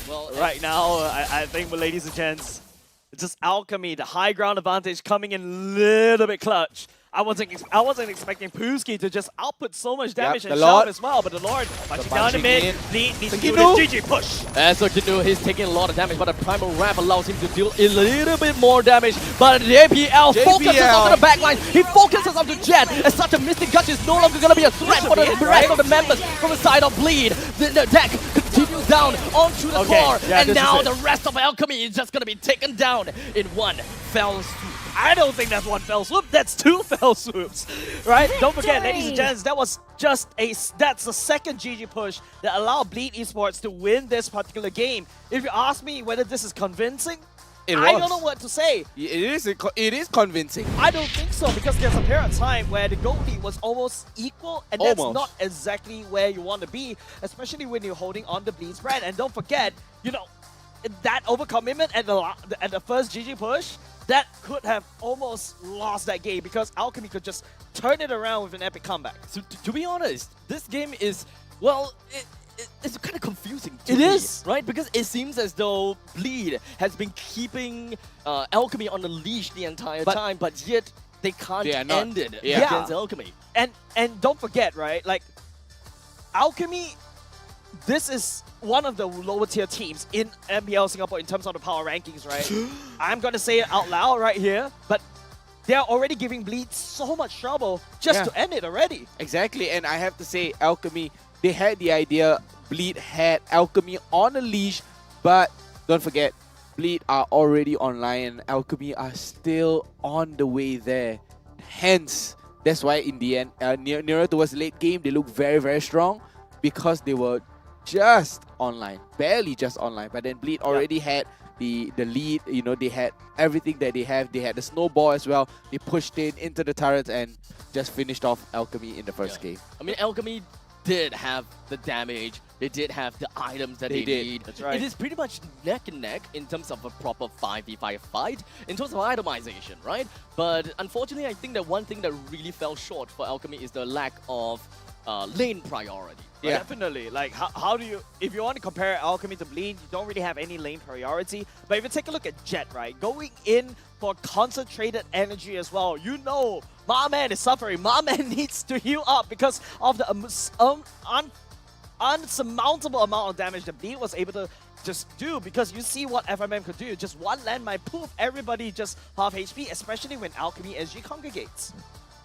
Well, right now, I think, ladies and gents, it's just Alchemy, the high ground advantage coming in a little bit clutch. I wasn't expecting Pooski to just output so much damage the and Lord. shove as well, but the Lord punching down the punching mid. in. Bleed needs to Sakinu. do the GG push. And so Kinu, he's taking a lot of damage, but a primal wrap allows him to deal a little bit more damage. But JPL focuses onto the backline. He focuses onto Jet. As such a Mystic Gush is no longer going to be a threat for the rest of the members from the side of Bleed. The deck continues down onto the core, and now the rest of Alchemy is just going to be taken down in one fell swoop. I don't think that's one fell swoop. That's two fell swoops, right? Don't forget, ladies and gents, that was just that's the second GG push that allowed Bleed Esports to win this particular game. If you ask me whether this is convincing, I don't know what to say. It is convincing. I don't think so, because there's a period of time where the goal lead was almost equal, and that's not exactly where you want to be, especially when you're holding on the Bleed's brand. And don't forget, you know, that overcommitment at the first GG push, that could have almost lost that game, because Alchemy could just turn it around with an epic comeback. So to be honest, this game is, well, it's kind of confusing to It me, is. right? Because it seems as though Bleed has been keeping Alchemy on the leash the entire time, but yet they can't end it against Alchemy. And don't forget, right, like, Alchemy, this is one of the lower tier teams in MPL Singapore in terms of the power rankings, right? I'm going to say it out loud right here, but they're already giving Bleed so much trouble just to end it already. Exactly, and I have to say, Alchemy, they had the idea, Bleed had Alchemy on a leash, but don't forget, Bleed are already online and Alchemy are still on the way there. Hence, that's why in the end, nearer towards the late game, they look very, very strong, because they were just online, barely just online, but then Bleed already had the lead, you know, they had everything that they have. They had the snowball as well. They pushed in into the turrets and just finished off Alchemy in the first game. I mean, Alchemy did have the damage, they did have the items that they need. That's right. It is pretty much neck and neck in terms of a proper 5v5 fight, in terms of itemization, right? But unfortunately, I think that one thing that really fell short for Alchemy is the lack of lane priority. Yeah, definitely. Like, how do you, if you want to compare Alchemy to Bleed, you don't really have any lane priority. But if you take a look at Jet, right, going in for concentrated energy as well, you know, my man is suffering. My man needs to heal up because of the unsurmountable amount of damage that Bleed was able to just do, because you see what FMM could do. Just one landmine, poof, everybody just half HP, especially when Alchemy SG congregates.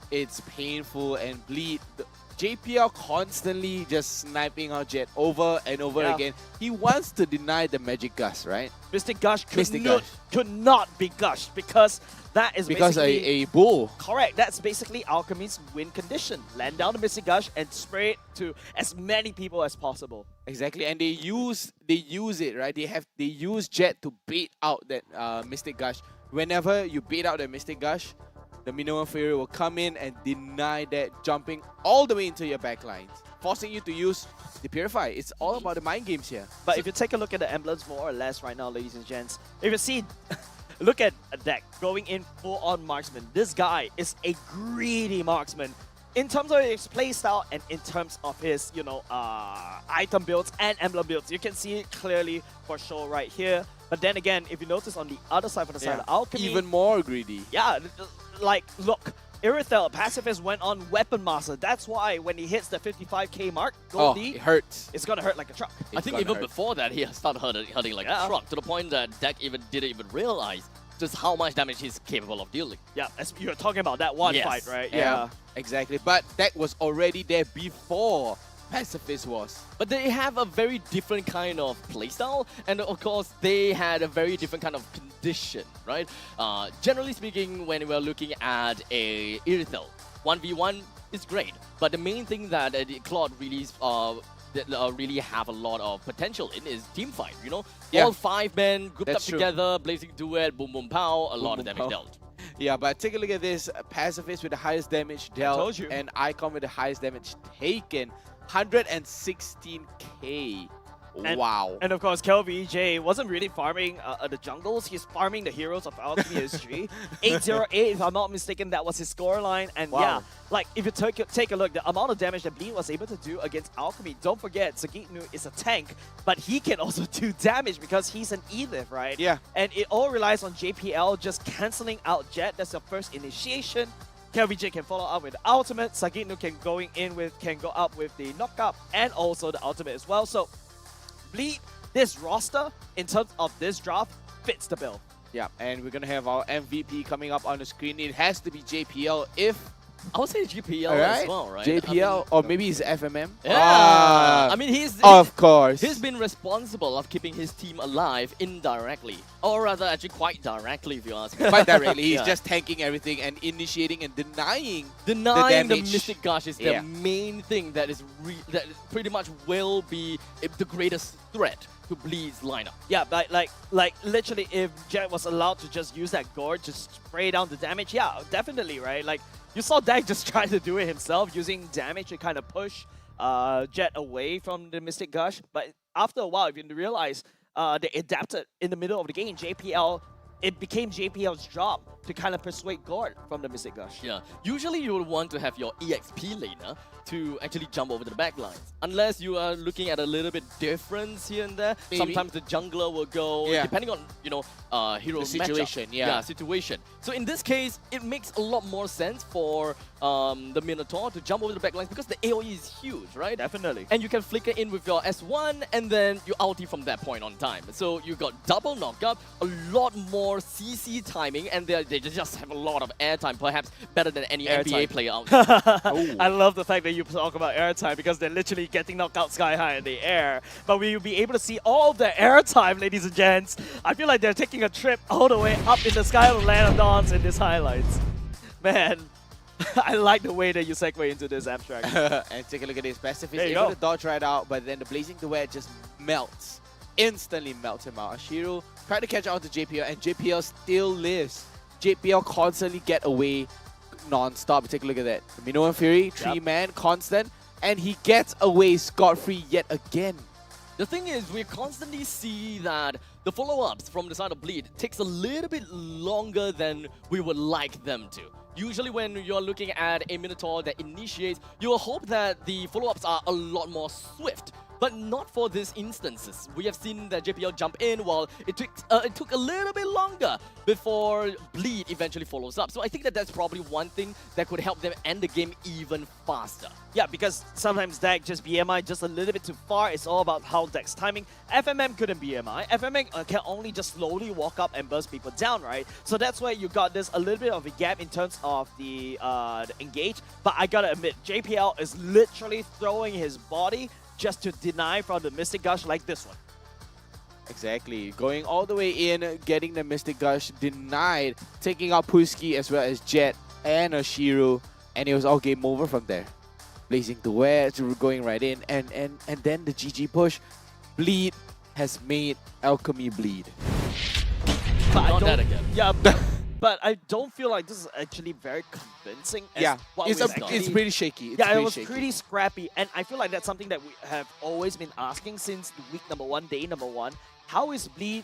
It's painful, and Bleed, JPL constantly just sniping our Jet over and over again. He wants to deny the Magic Gust, right? Mystic Gush could not be gushed, because that is because basically a bull. Correct. That's basically Alchemy's win condition. Land down the Mystic Gush and spray it to as many people as possible. Exactly, and they use it, right? They use Jet to bait out that Mystic Gush. Whenever you bait out that Mystic Gush, the Minoan Fury will come in and deny that, jumping all the way into your backlines, forcing you to use the Purify. It's all about the mind games here. But if you take a look at the emblems more or less right now, ladies and gents, if you see, look at a deck going in full-on marksman. This guy is a greedy marksman in terms of his playstyle and in terms of his, you know, item builds and emblem builds. You can see it clearly for sure right here. But then again, if you notice on the other side, for the side of Alchemy, even more greedy. Yeah, like, look, Irithel, Pacifist went on Weapon Master. That's why when he hits the 55k mark, it hurts. It's gonna hurt like a truck. I think even before that, he started hurting like a truck, to the point that Deck didn't even realize just how much damage he's capable of dealing. Yeah, you're talking about that one fight, right? Yeah, exactly. But Deck was already there before Pacifist was. But they have a very different kind of playstyle, and of course, they had a very different kind of condition, right? Generally speaking, when we're looking at a Irithel, 1v1 is great, but the main thing that Claude really really have a lot of potential in is team fight, you know? All 5 men grouped up together, blazing duet, boom boom pow, a lot of damage dealt. Yeah, but take a look at this. Pacifist with the highest damage dealt, and Icon with the highest damage taken. 116k. Wow. And of course, KelVJ wasn't really farming the jungles. He's farming the heroes of Alchemy SG. 808, if I'm not mistaken, that was his scoreline. And yeah, like, if you take a look, the amount of damage that Bleed was able to do against Alchemy, don't forget, Sagitnu is a tank, but he can also do damage because he's an Elif, right? Yeah. And it all relies on JPL just cancelling out Jet. That's the first initiation. KLVJ can follow up with the ultimate. Sagitnu can go up with the knockup and also the ultimate as well. So Bleed, this roster in terms of this draft fits the bill. Yeah, and we're gonna have our MVP coming up on the screen. It has to be JPL if I would say GPL Alright. as well, right? JPL, or maybe it's FMM. Yeah. I mean, of course. He's been responsible of keeping his team alive indirectly, or rather, actually quite directly, if you ask me. Quite directly. He's Yeah. just tanking everything and initiating and denying the Denying the damage. Mystic Gush is the main thing that is that pretty much will be the greatest threat to Bleed's lineup. Yeah, but like literally, if Jet was allowed to just use that gourd to spray down the damage, yeah, definitely, right? Like you saw Dag just try to do it himself, using damage to kind of push Jet away from the Mystic Gush. But after a while, if you realize they adapted in the middle of the game, it became JPL's job to kind of persuade Gord from the Mystic Gush. Yeah, usually you would want to have your EXP laner to actually jump over to the back lines. Unless you are looking at a little bit difference here and there. Maybe. Sometimes the jungler will go, depending on, you know, hero The situation, matchup. yeah. Situation. So in this case, it makes a lot more sense for the Minotaur to jump over the back lines because the AoE is huge, right? Definitely. And you can flicker in with your S1 and then you ulti from that point on time. So you got double knockup, a lot more CC timing, and they just have a lot of airtime, perhaps better than any NBA player out there. I love the fact that you talk about airtime because they're literally getting knocked out sky high in the air. But will you be able to see all the airtime, ladies and gents? I feel like they're taking a trip all the way up in the sky of the Land of Dawns in these highlights. Man, I like the way that you segue into this abstract. And take a look at this. Passive is There you able go. to dodge right out, but then the Blazing Duet just melts. Instantly melts him out. Ashiru tried to catch on to JPL, and JPL still lives. JPL constantly get away non-stop. Take a look at that. Minoan Fury, 3-man, constant, and he gets away scot-free yet again. The thing is, we constantly see that the follow-ups from the side of Bleed takes a little bit longer than we would like them to. Usually when you're looking at a Minotaur that initiates, you will hope that the follow-ups are a lot more swift. But not for these instances. We have seen that JPL jump in while it took a little bit longer before Bleed eventually follows up. So I think that that's probably one thing that could help them end the game even faster. Yeah, because sometimes Dag just BMI just a little bit too far. It's all about how Dag's timing. FMM couldn't BMI. FMM can only just slowly walk up and burst people down, right? So that's why you got this a little bit of a gap in terms of the engage. But I gotta admit, JPL is literally throwing his body just to deny from the Mystic Gush like this one. Exactly. Going all the way in, getting the Mystic Gush denied, taking out Puski as well as Jet and Ashiru, and it was all game over from there. Blazing Duet, going right in, and then the GG push. Bleed has made Alchemy bleed. But Not that again. Yeah, but I don't feel like this is actually very convincing. As Yeah, what it's we've it's seen. pretty shaky. It's Yeah, it pretty was shaky. pretty scrappy, and I feel like that's something that we have always been asking since week number 1, day number 1. How is Bleed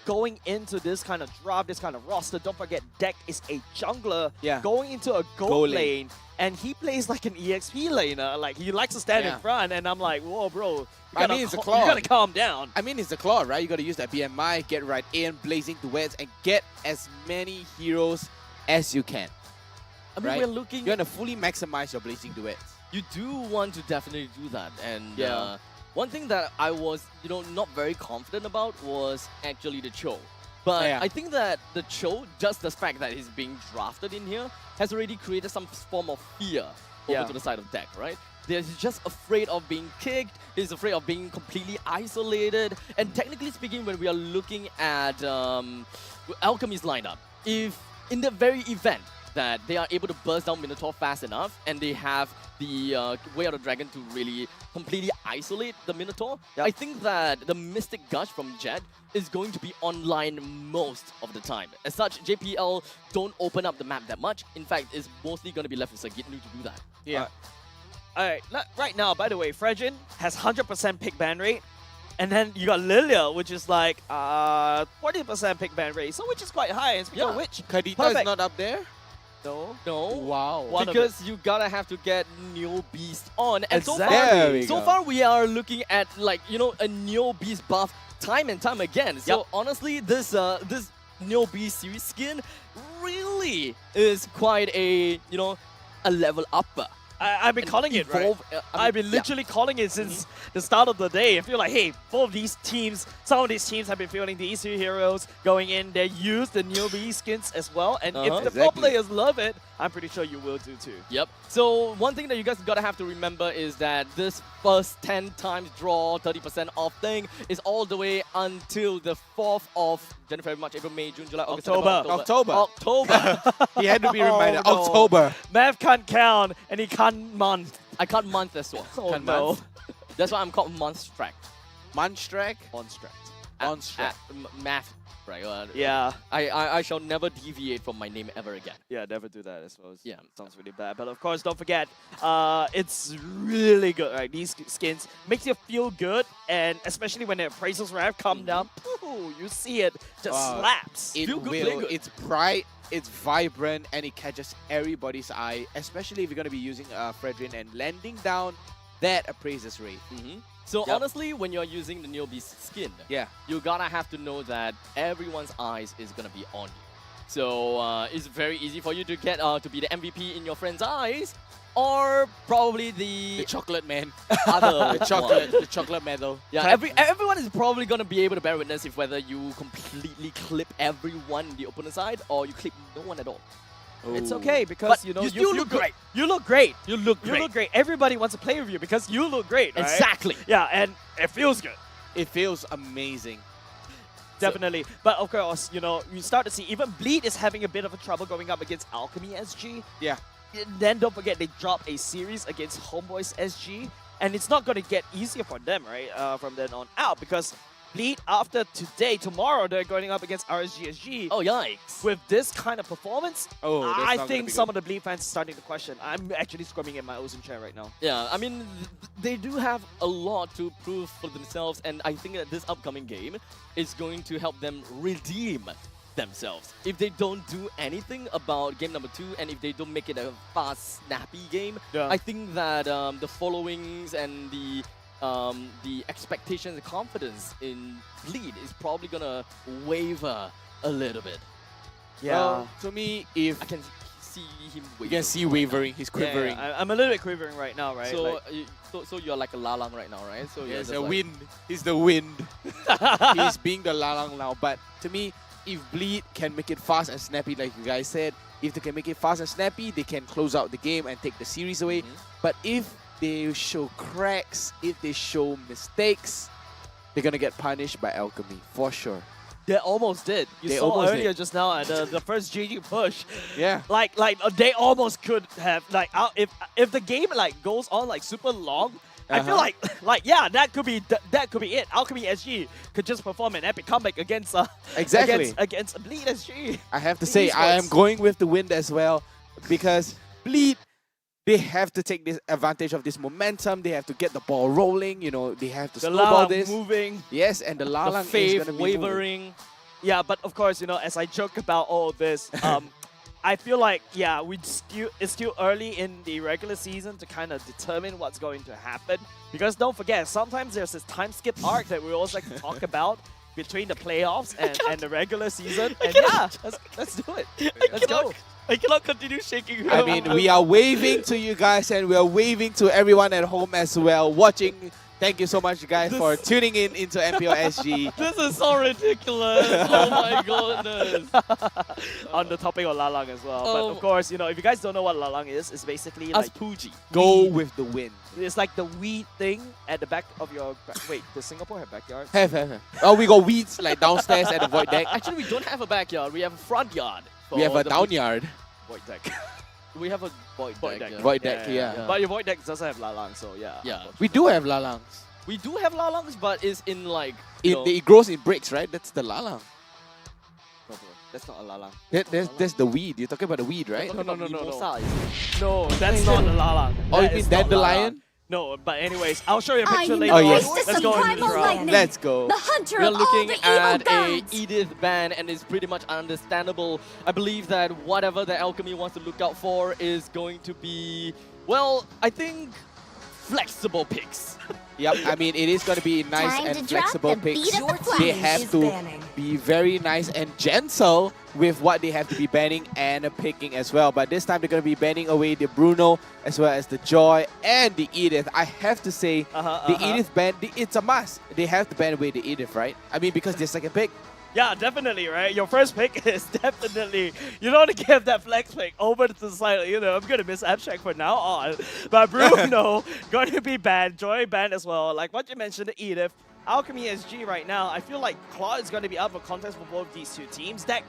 going into this kind of draft, this kind of roster? Don't forget, Deck is a jungler going into a gold lane, and he plays like an EXP laner. Like, he likes to stand in front, and I'm like, whoa, bro. I mean, it's a claw. You gotta calm down. I mean, it's a claw, right? You gotta use that BMI, get right in, Blazing Duets, and get as many heroes as you can. I mean, right? we're looking... You're gonna fully maximize your Blazing Duets. You do want to definitely do that, and Yeah. one thing that I was, not very confident about was actually the Cho. But Yeah. I think that the Cho, just the fact that he's being drafted in here, has already created some form of fear over to the side of Deck, right? He's just afraid of being kicked, he's afraid of being completely isolated, and technically speaking, when we are looking at Alchemy's lineup, if in the very event that they are able to burst down Minotaur fast enough, and they have the Way of the Dragon to really completely isolate the Minotaur, I think that the Mystic Gush from Jet is going to be online most of the time. As such, JPL don't open up the map that much. In fact, it's mostly going to be left with Sagitnu to do that. Yeah. Alright, right now, by the way, Frejin has 100% pick ban rate. And then you got Lilia, which is like 40% pick ban rate, so which is quite high. And speaking of which, Kadita is not up there? No. No. Wow. Because you gotta have to get Neo Beast on. And Exactly. so far we are looking at a Neo Beast buff time and time again. So honestly, this Neo Beast series skin really really is quite a, you know, a level upper. I've been calling it, right? I've been literally calling it since the start of the day. I feel like, hey, both of these teams, some of these teams have been feeling these two heroes going in. They use the newbie skins as well. And if the pro players love it, I'm pretty sure you will do too. Yep. So one thing that you guys gotta have to remember is that this first 10 times draw, 30% off thing is all the way until the 4th of January, March, April, May, June, July, August, September, October. He had to be reminded. Oh, no. October. Math can't count and he can't month. I can't month as well. Oh, Can't no. month. That's why I'm called Monstract. Monstract? Monstract. Math. Right. Yeah. I shall never deviate from my name ever again. Yeah, never do that, I suppose. Yeah. Sounds really bad. But of course, don't forget, it's really good, right? These skins makes you feel good, and especially when the appraisals rap come down, pooh, you see it just slaps. It Feel good, will. play good. It's bright, it's vibrant, and it catches everybody's eye, especially if you're going to be using Fredrin and landing down that appraiser's rate. So honestly, when you're using the newbie skin, you gotta have to know that everyone's eyes is gonna be on you. So it's very easy for you to get to be the MVP in your friend's eyes, or probably the chocolate man, other the chocolate medal. Yeah, everyone is probably gonna be able to bear witness if whether you completely clip everyone in the opponent's side or you clip no one at all. It's okay because But you know you still feel look good. great. You look great. You look You great. look great. Everybody wants to play with you because you look great, right? Exactly. Yeah, and it feels good. It feels amazing. Definitely. But of course, you know, you start to see even Bleed is having a bit of a trouble going up against Alchemy SG. Yeah. Then don't forget they drop a series against Homebois SG. And it's not going to get easier for them, right? From then on out because Bleed, after today, tomorrow, they're going up against RSG SG. Oh, yikes. With this kind of performance, that's I not think gonna be some good. of the Bleed fans are starting to question. I'm actually squirming in my Ozen chair right now. Yeah, I mean, they do have a lot to prove for themselves, and I think that this upcoming game is going to help them redeem themselves. If they don't do anything about game number 2, and if they don't make it a fast, snappy game, I think that the followings and the expectations and confidence in Bleed is probably gonna waver a little bit. Yeah. Well, to me, if I can see him wavering. you can see wavering, he's quivering. I'm a little bit quivering right now, right? So, Like, so you're like a lalang right now, right? So Yes, you're the just wind. He's the wind. He's being the lalang now. But to me, if Bleed can make it fast and snappy, like you guys said, if they can make it fast and snappy, they can close out the game and take the series away. But if they show cracks, if they show mistakes, they're gonna get punished by Alchemy for sure. They almost did. You They saw almost earlier did. just now at the first GG push. Yeah. Like they almost could have if the game like goes on like super long. I feel like yeah, that could be it. Alchemy SG could just perform an epic comeback against Exactly. against Bleed SG. I have to Bleed say, I am Esports. going with the wind as well because Bleed, they have to take this advantage of this momentum. They have to get the ball rolling. You know, they have to The snowball Lalang this. moving. Yes, and the Lalang is Faith gonna be moving. wavering. Yeah, but of course, you know, as I joke about all of this, I feel like, yeah, it's still early in the regular season to kind of determine what's going to happen. Because don't forget, sometimes there's this time skip arc that we always like to talk about between the playoffs and the regular season. And yeah, let's do it. Let's go. I cannot continue shaking. I mean, we are waving to you guys and we are waving to everyone at home as well watching. Thank you so much, guys, for tuning in into MPLSG. This is so ridiculous. Oh my goodness. On the topic of Lalang as well. But of course, you know, if you guys don't know what Lalang is, it's basically Us like Pooji. Go with the wind. It's like the weed thing at the back of your... Wait, does Singapore have backyard? Have. Oh, we got weeds like downstairs at the void deck. Actually, we don't have a backyard. We have a front yard. We have for a the down yard. Void deck. We have a void deck. deck. Yeah. Void deck, yeah. But your void deck doesn't have Lalang, so yeah. Yeah. We do have lalangs. We do have lalangs, but it's in like you know, It grows in bricks, right? That's the lalang. No, bro, that's not a Lalang. That's the weed. You're talking about the weed, right? No. No, that's not a Lalang. Oh, you That mean is not dandelion? Lalang. No, but anyways, I'll show you a I picture know later. Oh, on. yes. Let's go into Primal the lightning. Let's go. The hunter We're of all looking the evil at a gods. Edith ban, and it's pretty much understandable. I believe that whatever the Alchemy wants to look out for is going to be, well, I think flexible picks. Yep, I mean, it is going to be nice Time to and drop flexible the picks. beat of the They flash have is to banning. be very nice and gentle with what they have to be banning and picking as well. But this time they're going to be banning away the Bruno as well as the Joy and the Edith. I have to say, the Edith ban, it's a must. They have to ban away the Edith, right? I mean, because they're second pick. Yeah, definitely, right? Your first pick is definitely, you don't want to give that flex pick over to the side, you know, I'm going to miss Abstract from now on. But Bruno, going to be banned, Joy banned as well. Like what you mentioned, the Edith, Alchemy SG right now, I feel like Claude is going to be up for contest for both these two teams. Deck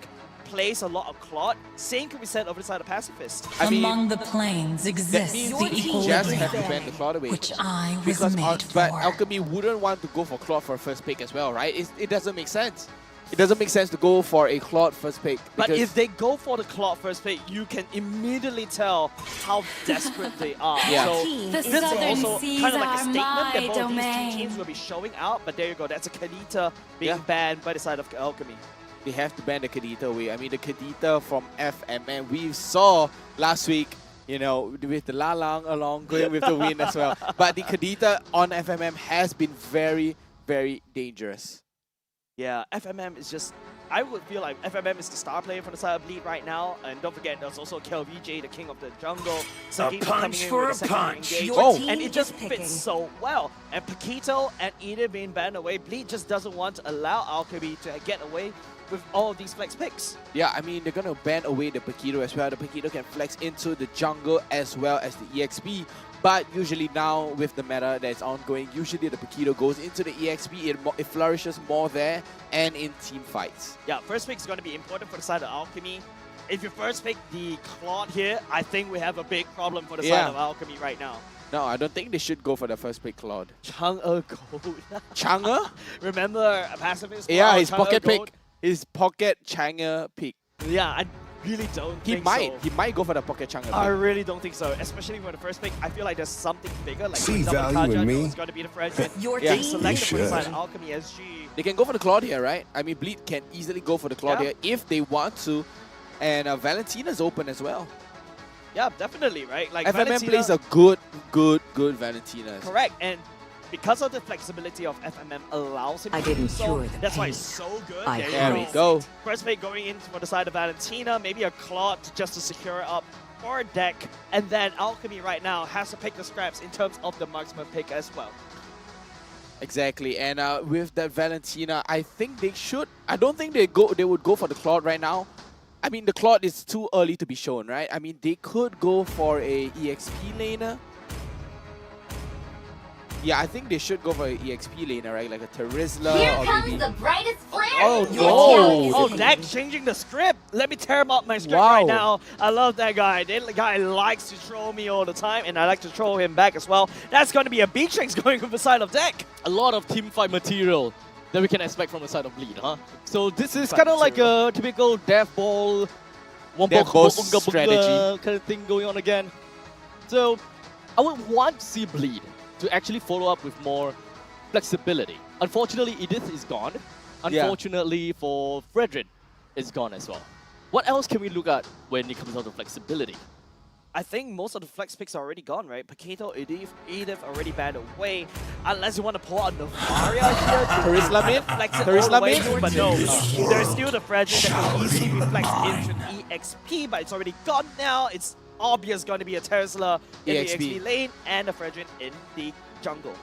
plays a lot of Claude. Same can be said over the side of Pacifist. I mean, Among the planes exists the the just have to equilibrium, ban the Claude away. which I was Because made but for. Alchemy wouldn't want to go for Claude for first pick as well, right? It doesn't make sense. It doesn't make sense to go for a Claude first pick. But if they go for the Claude first pick, you can immediately tell how desperate they are. Yeah. So The this is southern also seas kind of like a are statement that my both these domain. two teams will be showing out. But there you go, that's a Kadita being banned by the side of Alchemy. They have to ban the Kadita away. I mean, the Kadita from FMM, we saw last week, you know, with the Lalang along, going with the win as well. But the Kadita on FMM has been very, very dangerous. Yeah, FMM is just... I would feel like FMM is the star player for the side of Bleed right now. And don't forget, there's also KLVJ, the king of the jungle. Sagima punch for a punch. Your team and it just is fits picking. so well. And Paquito and Edith being banned away, Bleed just doesn't want to allow Alchemy to get away with all of these flex picks. Yeah, I mean, they're going to ban away the Paquito as well. The Paquito can flex into the jungle as well as the EXP. But usually now, with the meta that's ongoing, usually the Paquito goes into the EXP. It flourishes more there and in team fights. Yeah, first pick is going to be important for the side of Alchemy. If you first pick the Claude here, I think we have a big problem for the side of Alchemy right now. No, I don't think they should go for the first pick Claude. Chang'e Gold. Chang'e? Remember Pacifist? Yeah, Claude, his Chang'e pocket Gold? pick. His pocket Chang'e pick. Yeah, I really don't He think might. so. He might go for the pocket Chang'e pick. I really don't think so, especially for the first pick. I feel like there's something bigger, like See for example, value in Kaja, me? it's going to be the fragment. Your Yeah. team Selected for the should. side of Alchemy SG. They can go for the Claude here, right? I mean, Bleed can easily go for the Claude Yeah. here if they want to. And Valentina's open as well. Yeah, definitely, right? Like FMM Valentina- plays a good Valentina. Correct, and because of the flexibility of FMM allows him I to do didn't so, cure the that's why pain. it's so good. I There we Yes. go. First pick going in for the side of Valentina, maybe a Claude just to secure up or a deck, and then Alchemy right now has to pick the scraps in terms of the marksman pick as well. Exactly, and with that Valentina, I think they should. I don't think they would go for the Claude right now. I mean, the Claude is too early to be shown, right? I mean, they could go for a EXP laner. Yeah, I think they should go for an EXP laner, right? Like a Terizla Here or comes maybe... the brightest flare. Oh, Your no! team is Oh, picking. Dak changing the script. Let me tear him up my script Wow. right now. I love that guy. That guy likes to troll me all the time, and I like to troll him back as well. That's going to be a B-Shanks going from the side of Dak. A lot of team fight material that we can expect from the side of Bleed, huh? So this is kind of like a typical death ball, one Death ball ball bunga bunga strategy. kind of thing going on again. So I would want to see Bleed to actually follow up with more flexibility. Unfortunately, Edith is gone. Yeah. Unfortunately for Fredrin, it's gone as well. What else can we look at when it comes down to flexibility? I think most of the flex picks are already gone, right? Paquito, Edith already banned away. Unless you want to pull out Navaria here. Terizla mid? Flex it Terizla all the way, mid? but no. There's still the fragile that can easily be flexed into an EXP, but it's already gone now. It's obvious going to be a Terizla in EXP. the EXP lane and a fragile in the jungle.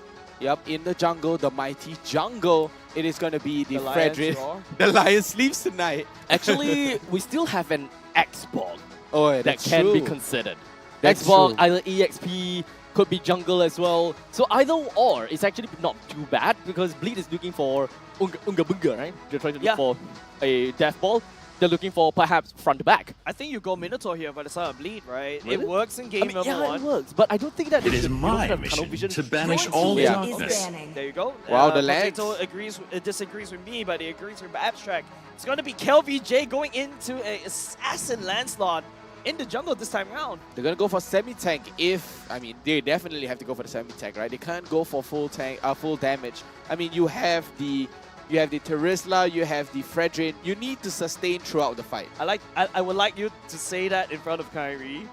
Yep, in the jungle, the mighty jungle, it is going to be the The Lion's Fredrin. Roar. The lion sleeps tonight. Actually, we still have an X-Ball Oh, yeah, that that's can be true. considered. That's X-Ball, true. either EXP, could be jungle as well. So either or, it's actually not too bad because Bleed is looking for Unga Bunga, right? They're trying to look for a Death Ball. They're looking for perhaps front to back. I think you go Minotaur here by the side of Bleed, right? Really? It works in game I mean, number yeah, one. it works, but I don't think that It they is should- they my don't have tunnel mission vision. to banish Your all team darkness. is banning. There you go. Wow, the Lance. Potato disagrees with me, but he agrees with Abstract. It's going to be KLVJ going into an Assassin Lancelot in the jungle this time around. They're going to go for semi-tank if... I mean, they definitely have to go for the semi-tank, right? They can't go for full tank, full damage. I mean, you have the Terizla, you have the Fredrin. You need to sustain throughout the fight. I would like you to say that in front of Kyrie.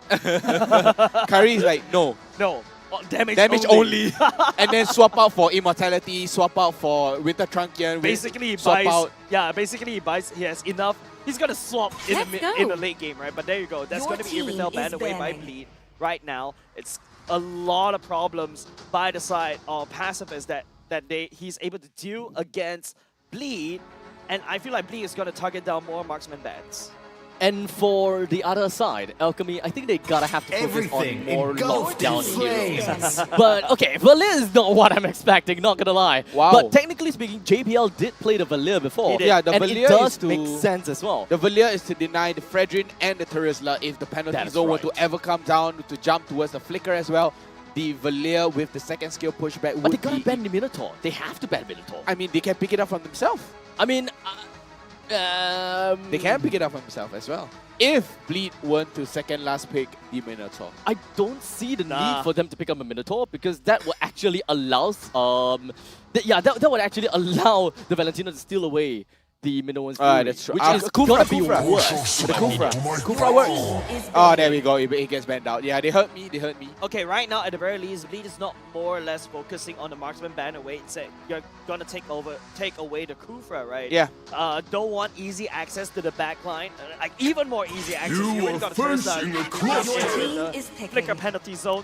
Kyrie's like, no. No. Damage only. And then swap out for Immortality, swap out for Winter Trunkian. Basically, he swap buys. out. Yeah, basically he buys. He has enough. He's gonna swap in Let's the late game, right? But there you go. That's Your gonna be team Irithel is banned away by banning. Bleed right now. It's a lot of problems by the side of Pacifist that he's able to deal against Bleed, and I feel like Bleed is gonna target down more marksman bans. And for the other side, Alchemy, I think they gotta have to focus on more lockdown heroes. But okay, Valir is not what I'm expecting, not gonna lie. Wow. But technically speaking, JPL did play the Valir before. Yeah, the and Valir it does is to make sense as well. The Valir is to deny the Fredrin and the Terizla if the penalty That is zone were right. to ever come down to jump towards the Flicker as well. The Valir with the second skill pushback But would they gotta be... ban the Minotaur. They have to ban Minotaur. I mean, they can pick it up from themselves. I mean, They can pick it up from themselves as well. If Bleed weren't to second last pick the Minotaur. I don't see the need for them to pick up a Minotaur because that will actually allow that would actually allow the Valentina to steal away the Minoan's Fury, That's true. which is gonna be worse. The Kufra works. Oh, there we go. It gets banned out. Yeah, they hurt me. Okay, right now, at the very least, Bleed is not more or less focusing on the marksman ban away. It's like you're gonna take away the Kufra, right? Yeah. Don't want easy access to the back line. Like even more easy access. You already are got the facing a close Flicker penalty zone.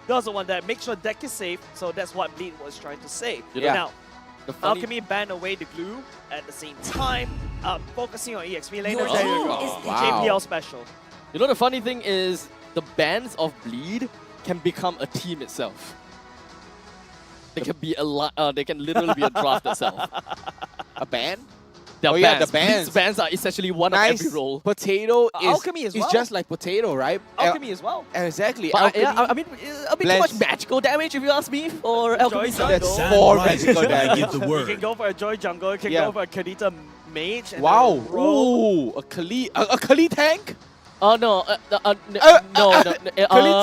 Doesn't want that. Make sure deck is safe. So that's what Bleed was trying to say. Yeah. Now, Alchemy banned away the glue at the same time, focusing on EXP laners. There you go. JPL special. You know the funny thing is the bans of Bleed can become a team itself. They can be they can literally be a draft itself. A ban? Their yeah, bans. the bans. Bleed's bans are essentially one of every role. Potato is Alchemy as well. just like Potato, right? Alchemy as well. Exactly. But Alchemy I mean, a bit too much magical damage if you ask me for Alchemy. That's 4 magical damage. You can go for a Joy Jungle. You can go for a Kadita Mage. And Wow. then roll. Ooh, a Kali tank? Oh no, Kali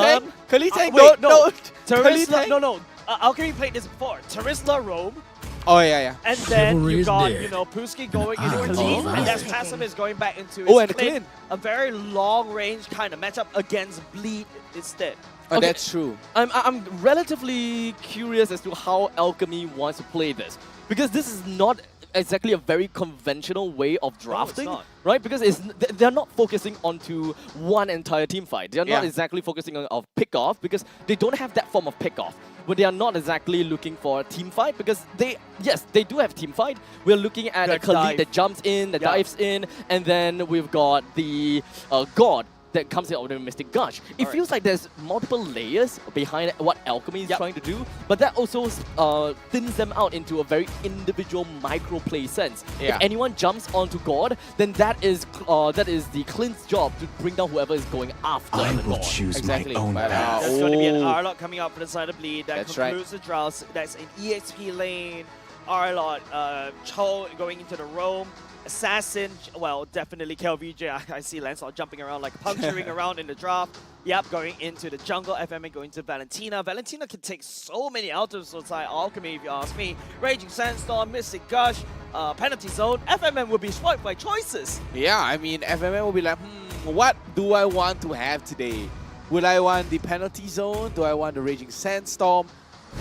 tank? Kali tank? Wait, No. Kali Terizla, tank? no. Alchemy played this before. Terizla roam. Oh, yeah. And then Chivalry you is got, dead. Puski going into Khalid, and that's Pacifist going back into his Oh, and Clint. Clint. A very long range kind of matchup against Bleed instead. Oh, that's true. I'm relatively curious as to how Alchemy wants to play this, because this is not exactly a very conventional way of drafting, not. right? Because they're not focusing onto one entire team fight. They're not exactly focusing on pick-off because they don't have that form of pick-off. But they are not exactly looking for a team fight because they do have team fight. We're looking at a Khalid that jumps in, that dives in, and then we've got the God that comes out of the Mystic Gush. It feels like there's multiple layers behind what Alchemy is trying to do, but that also thins them out into a very individual micro play sense. Yeah. If anyone jumps onto God, then that is the Clint's job to bring down whoever is going after the God. Exactly. There's going to be an Arlot coming out for the side of Bleed. That That's concludes the draws. That's an EXP lane. Arlot, Cho going into the roam. Assassin, well, definitely KLVJ. I see Lancelot jumping around, like puncturing around in the draft. Yep, going into the jungle. FMA going to Valentina. Valentina can take so many items outside Alchemy, if you ask me. Raging Sandstorm, Mystic Gush, Penalty Zone. FMM will be spoiled by choices. Yeah, I mean, FMM will be like, what do I want to have today? Will I want the Penalty Zone? Do I want the Raging Sandstorm?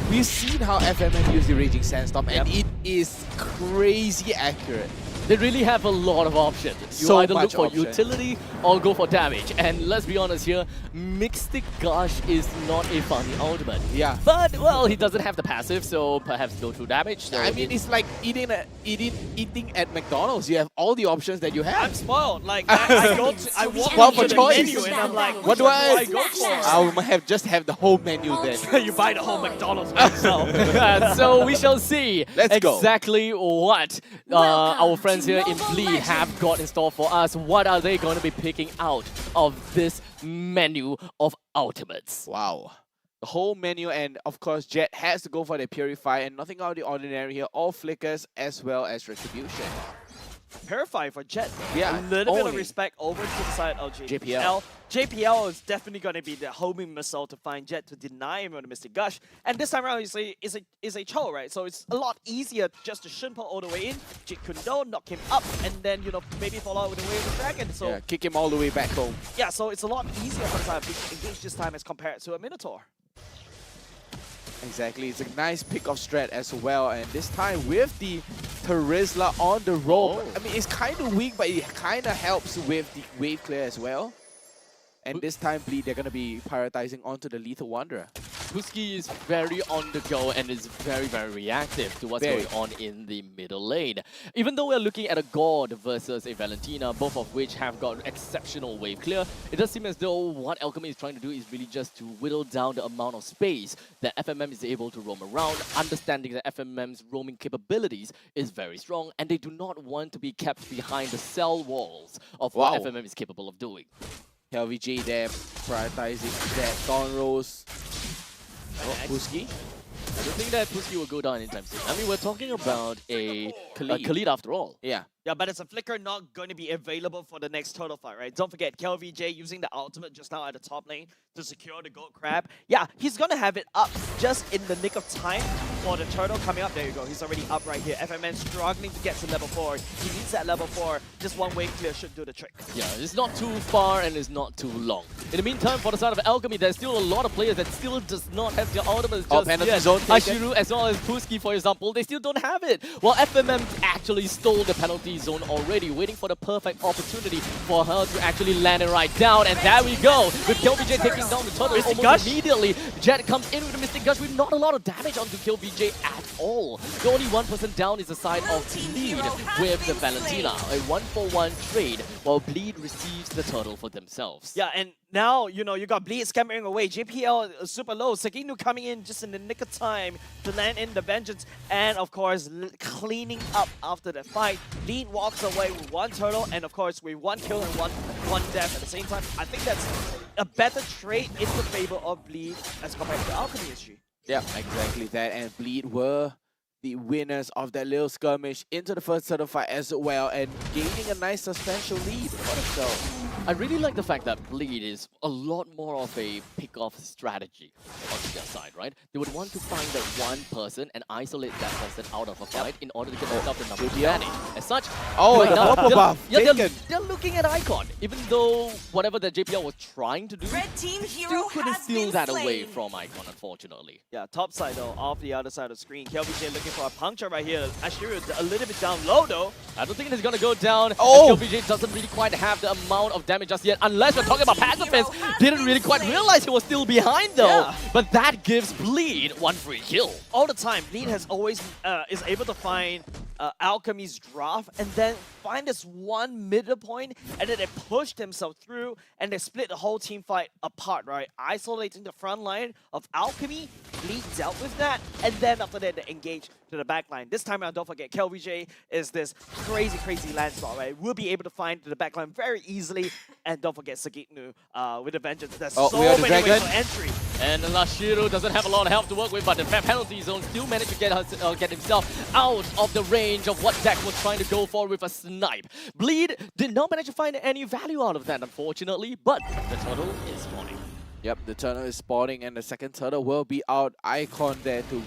We've seen how FMM use the Raging Sandstorm, and it is crazy accurate. They really have a lot of options. You So either look much for option. utility or go for damage. And let's be honest here, Mystic Gush is not a funny ultimate. Yeah. But, well, he doesn't have the passive, so perhaps no true damage. So I mean, it's like eating at McDonald's. You have all the options that you have. I'm spoiled. Like, I walk Well, into for the choice. menu and I'm like, what do I go for? I will just have the whole menu then. You buy the whole McDonald's by yourself. So we shall see Let's go. exactly what our friends here in Bleed have got in store for us. What are they going to be picking out of this menu of ultimates? Wow. The whole menu, and of course Jet has to go for the Purify, and nothing out of the ordinary here. All flickers as well as Retribution. Purify for Jet. Yeah, a little bit of only. respect over to the side of JPL. JPL. JPL is definitely going to be the homing missile to find Jet to deny him on the Mystic Gush. And this time around, is a Cho, right? So it's a lot easier just to Shinpo all the way in, Jit Kundo, knock him up, and then, maybe fall out with the way of the dragon. So Yeah, kick him all the way back home. yeah, so it's a lot easier for the side of engage this time as compared to a Minotaur. Exactly, it's a nice pick of strat as well, and this time with the Terizla on the rope. I mean, it's kind of weak, but it kind of helps with the wave clear as well. And this time, Bleed, they're going to be prioritizing onto the Lethal Wanderer. Puski is very on the go and is very reactive to what's going on in the middle lane. Even though we're looking at a God versus a Valentina, both of which have got exceptional wave clear, it does seem as though what Alchemy is trying to do is really just to whittle down the amount of space that FMM is able to roam around, understanding that FMM's roaming capabilities is very strong, and they do not want to be kept behind the cell walls of what FMM is capable of doing. LVJ there prioritizing that Dawn Rose. Puski. I don't think that Puski will go down anytime soon. I mean, we're talking about a Khalid after all. Yeah. Yeah, but it's a flicker not going to be available for the next turtle fight, right? Don't forget, KLVJ using the ultimate just now at the top lane to secure the gold crab. Yeah, he's going to have it up just in the nick of time for the turtle coming up. There you go, he's already up right here. FMN struggling to get to level 4. He needs that level 4. Just one wave clear should do the trick. Yeah, it's not too far and it's not too long. In the meantime, for the side of Alchemy, there's still a lot of players that still does not have their ultimates just penalty yet. zone Ashiru as well as Puski, for example, they still don't have it. While FMM actually stole the penalty zone already, waiting for the perfect opportunity for her to actually land it right down. And there we go, with KLVJ taking down the turtle almost immediately. Jet comes in with a Mystic Gush with not a lot of damage onto KLVJ at all. The only one person down is the side of Bleed with the Valentina. A 1-for-1 trade, while Bleed receives the turtle for themselves. Yeah, and now, you know, you got Bleed scampering away. JPL is super low. Saginu coming in just in the nick of time to land in the Vengeance. And, of course, cleaning up after the fight. Bleed walks away with one turtle and, of course, with one kill and one death at the same time. I think that's a better trade in the favor of Bleed as compared to Alchemy SG. Yeah, exactly that. And Bleed were the winners of that little skirmish into the first turtle fight as well, and gaining a nice substantial lead for themselves. I really like the fact that Bleed is a lot more of a pick-off strategy on their side, right? They would want to find that one person and isolate that person out of a fight in order to get themselves the number advantage. As such, right the now, purple buff. they're looking at Icon, even though whatever that JPL was trying to do, Red team still hero couldn't has steal been that away slain. from Icon, unfortunately. Yeah, top side though, off the other side of the screen. KLVJ looking for a puncture right here. Ashiru a little bit down low though. I don't think it's gonna go down. KLVJ doesn't really quite have the amount of damage just yet, unless we're talking about pacifist. Didn't really quite realize he was still behind though. Yeah. But that gives Bleed one free kill. All the time, Bleed has always is able to find Alchemy's draft and then find this one middle point, and then they push themselves through and they split the whole team fight apart, right? Isolating the front line of Alchemy, Bleed dealt with that, and then after that they engage to the back line. This time around, don't forget, KLVJ is this crazy land spot, right? We'll be able to find the back line very easily, and don't forget Sagitnu with the Vengeance. There's so many ways for entry. And Lashiru doesn't have a lot of health to work with, but the penalty zone still managed to get himself out of the range of what Deck was trying to go for with a snipe. Bleed did not manage to find any value out of that, unfortunately, but the turtle is spawning. Yep, the turtle is spawning, and the second turtle will be out. Icon there to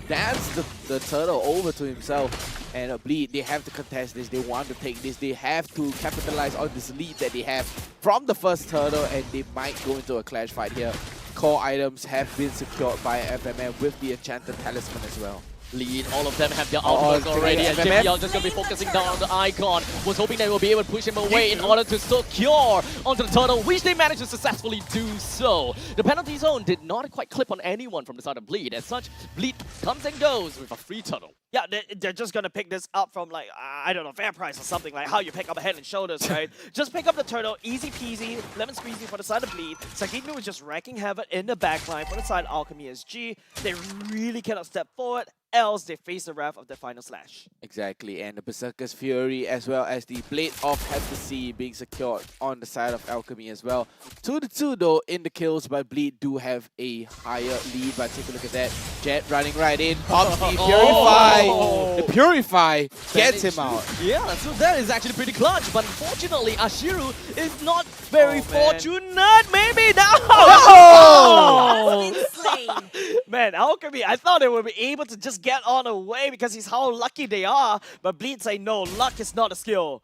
dance the turtle over to himself. And Bleed, they have to contest this. They want to take this. They have to capitalize on this lead that they have from the first turtle, and they might go into a clash fight here. Core items have been secured by FMM with the Enchanted Talisman as well. Lead, all of them have their ultimates already, and JPL just going to be focusing down on the Icon. Was hoping they will be able to push him away in order to secure onto the turtle, which they managed to successfully do so. The penalty zone did not quite clip on anyone from the side of Bleed. As such, Bleed comes and goes with a free turtle. Yeah, they're just going to pick this up from, like, I don't know, Fair Price or something, like how you pick up a Head and Shoulders, right? Just pick up the turtle, easy peasy, lemon squeezy for the side of Bleed. Sagitnu is just wrecking havoc in the backline for the side of Alchemy SG. They really cannot step forward, else they face the wrath of the final slash. Exactly, and the Berserker's Fury as well as the Blade of Heptasy being secured on the side of Alchemy as well. 2-2 though in the kills, but Bleed do have a higher lead. But take a look at that. Jet running right in, pops the Purify. The Purify gets him out. Yeah, so that is actually pretty clutch, but unfortunately Ashiru is not very fortunate. Maybe now. Man, Alchemy, I thought they would be able to just get on away because he's how lucky they are, but Bleed say no, luck is not a skill.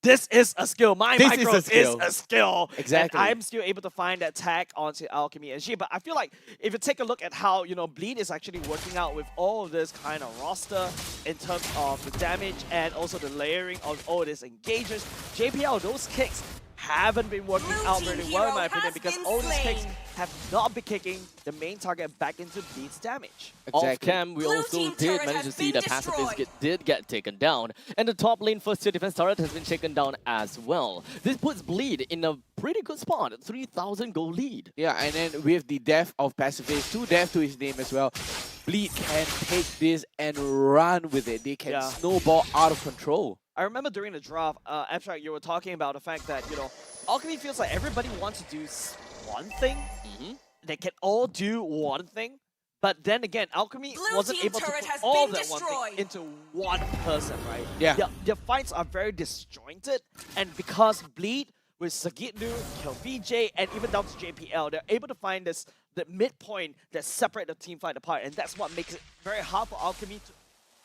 this is a skill. My This is micro a is skill. a skill. Exactly. And I'm still able to find that tag onto Alchemy SG. But I feel like if you take a look at how, Bleed is actually working out with all of this kind of roster in terms of the damage and also the layering of all these engagers, JPL, those kicks haven't been working out really well in my opinion, because all these kicks have not been kicking the main target back into Bleed's damage. Off cam, we also did manage to see that Pacifist did get taken down, and the top lane first tier defense turret has been taken down as well. This puts Bleed in a pretty good spot, 3,000 gold lead. Yeah, and then with the death of Pacifist, 2 death to his name as well, Bleed can take this and run with it. They can snowball out of control. I remember during the draft, Abstract, you were talking about the fact that, Alchemy feels like everybody wants to do one thing. They can all do one thing. But then again, Alchemy wasn't able to put all that one thing into one person, right? Yeah. Their fights are very disjointed. And because Bleed, with Sagitnu, KillVJ, and even down to JPL, they're able to find the midpoint that separate the team fight apart. And that's what makes it very hard for Alchemy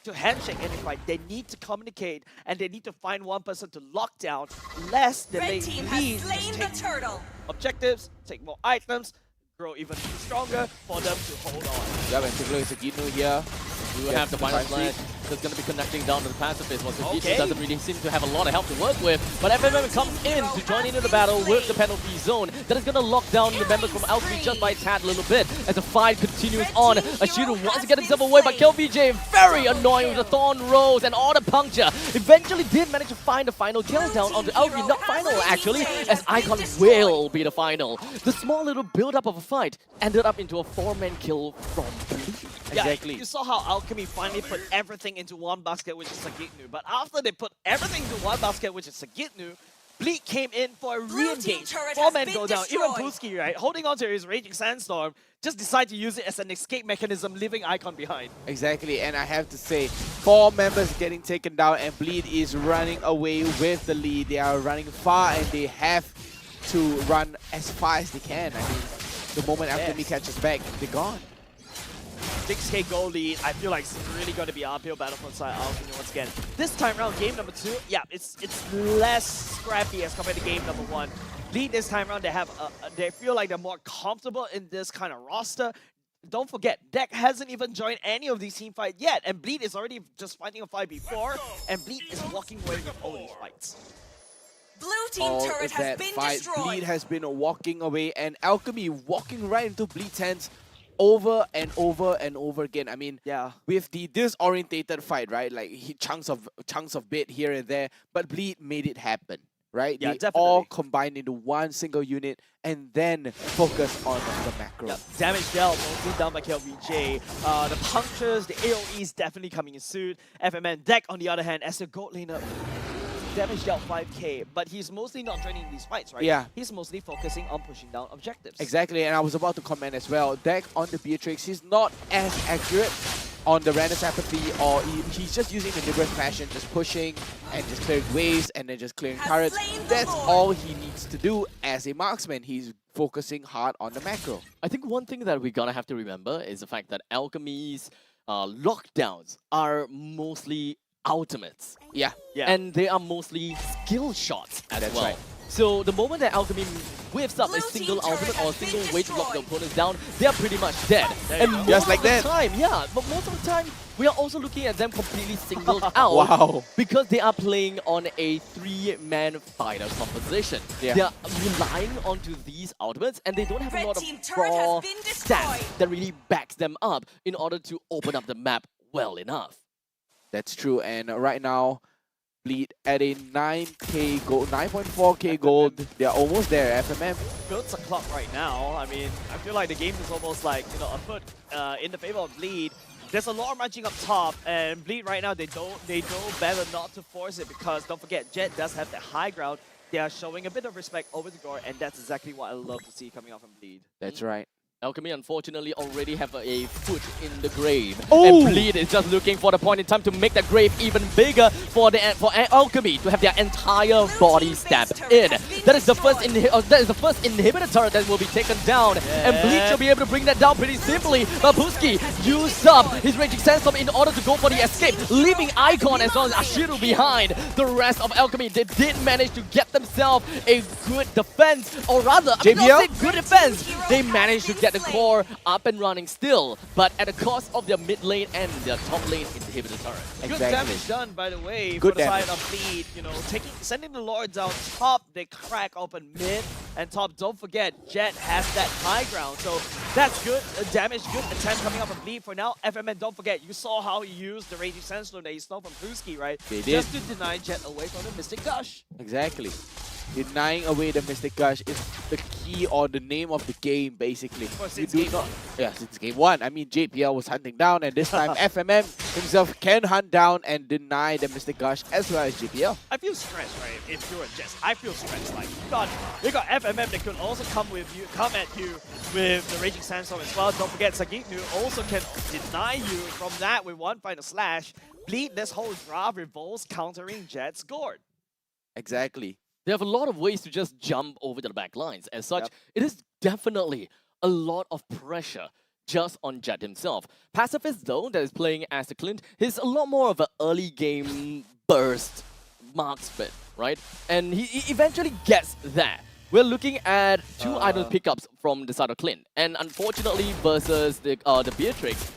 to handshake any fight. They need to communicate, and they need to find one person to lock down, lest they lead take objectives, take more items, grow even stronger for them to hold on. Yeah, and take a look at Sagitnu here. We will have the final flash that's going to be connecting down to the Pacifist. Well, Sagitnu doesn't really seem to have a lot of help to work with, but FMM comes in to join into the battle with the penalty zone. That is going to lock down the members from Alchemy just by a tad a little bit as the fight continues on. A shooter wants to get himself away, but KillVJ very annoying with the Thorn Rose and Auto Puncture. Eventually did manage to find the final kill down on the Alchemy, not final actually, as Icon will be the final. The small little build-up of a fight ended up into a 4-man kill from Bleed. Exactly. Yeah, you saw how Alchemy finally put everything into one basket, which is Sagitnu. But after they put everything into one basket, which is Sagitnu, Bleed came in for a re-engage. 4-man go down. Even Puski, right, holding on to his Raging Sandstorm, just decided to use it as an escape mechanism, leaving Icon behind. Exactly, and I have to say, 4 members getting taken down, and Bleed is running away with the lead. They are running far, and they have to run as far as they can. I mean, the moment Alchemy catches back, they're gone. 6k goal lead. I feel like it's really going to be an uphill battle for side Alchemy once again. This time around, game number 2, yeah, it's less scrappy as compared to game number 1. Bleed this time around, they feel like they're more comfortable in this kind of roster. Don't forget, Deck hasn't even joined any of these team fights yet, and Bleed is already just fighting a fight before, and Bleed is walking away with all these fights. Blue team turret has been destroyed. Bleed has been walking away, and Alchemy walking right into Bleed's hands over and over and over again. I mean, with the disorientated fight, right? Like chunks of bit here and there, but Bleed made it happen, right? Yeah, they definitely. all combined into one single unit and then focus on the macro. Yeah, damage dealt, mostly done by KLVJ. The punctures, the AoEs definitely coming in soon. FMN Deck, on the other hand, as a gold laner, damage dealt 5k, but he's mostly not joining these fights, right? Yeah. He's mostly focusing on pushing down objectives. Exactly, and I was about to comment as well. Deck on the Beatrix, he's not as accurate on the Random Apathy, or he's just using the deliberate fashion, just pushing and just clearing waves and then just clearing turrets. That's all he needs to do as a marksman. He's focusing hard on the macro. I think one thing that we're gonna have to remember is the fact that Alchemy's lockdowns are mostly ultimates. Yeah. And they are mostly skill shots as That's well. right. So the moment that Alchemy whips up a single ultimate or a single way to lock the opponents down, they are pretty much dead. And most Just like of the that. time, but most of the time, we are also looking at them completely singled out. Wow. Because they are playing on a 3-man fighter composition. Yeah. They are relying onto these ultimates, and they don't have a lot of raw stats that really backs them up in order to open up the map well enough. That's true, and right now, Bleed at a 9k gold, 9.4k gold. They're almost there. FMM Builds a clock right now. I mean, I feel like the game is almost like, a foot in the favor of Bleed. There's a lot marching up top, and Bleed right now, they know better not to force it, because don't forget, Jet does have the high ground. They are showing a bit of respect over the door, and that's exactly what I love to see coming out from Bleed. That's right. Alchemy unfortunately already have a foot in the grave. Oh! And Bleed is just looking for the point in time to make that grave even bigger for Alchemy to have their entire body stabbed in. That is the first inhibitor turret that will be taken down. And Bleed should be able to bring that down pretty simply. But Puski used up his raging sandstorm in order to go for the escape, leaving Icon as well as Ashiru behind. The rest of Alchemy, they did manage to get themselves a good defense, or rather, I mean, not say good defense. They managed to get the core up and running still, but at the cost of their mid lane and their top lane inhibitor turret. Good damage done, by the way, Good for the damage. side of Bleed. You know, sending the Lord down top, they crack open mid and top. Don't forget, Jet has that high ground, so that's good damage, good attempt coming up from Bleed for now. FMN, don't forget, you saw how he used the Raging Sandstorm that he stole from Puski, right? They did. Just to deny Jet away from the Mystic Gush. Exactly. Denying away the Mystic Gush is the key or the name of the game, basically. Since game one. Yeah, since game one. I mean, JPL was hunting down, and this time FMM himself can hunt down and deny the Mystic Gush as well as JPL. I feel stressed, right? If you're a Jets, I feel stressed. Like you got FMM that could also come at you with the Raging Sandstorm as well. Don't forget, Sagitnu also can deny you from that with one final slash. Bleed this whole draft revolves countering Jet's Gord. Exactly. They have a lot of ways to just jump over to the back lines. As such, it is definitely a lot of pressure just on Jet himself. Pacifist, though, that is playing as the Clint, he's a lot more of an early game burst marksman, right? And he eventually gets that. We're looking at two idle pickups from the side of Clint. And unfortunately, versus the Beatrix,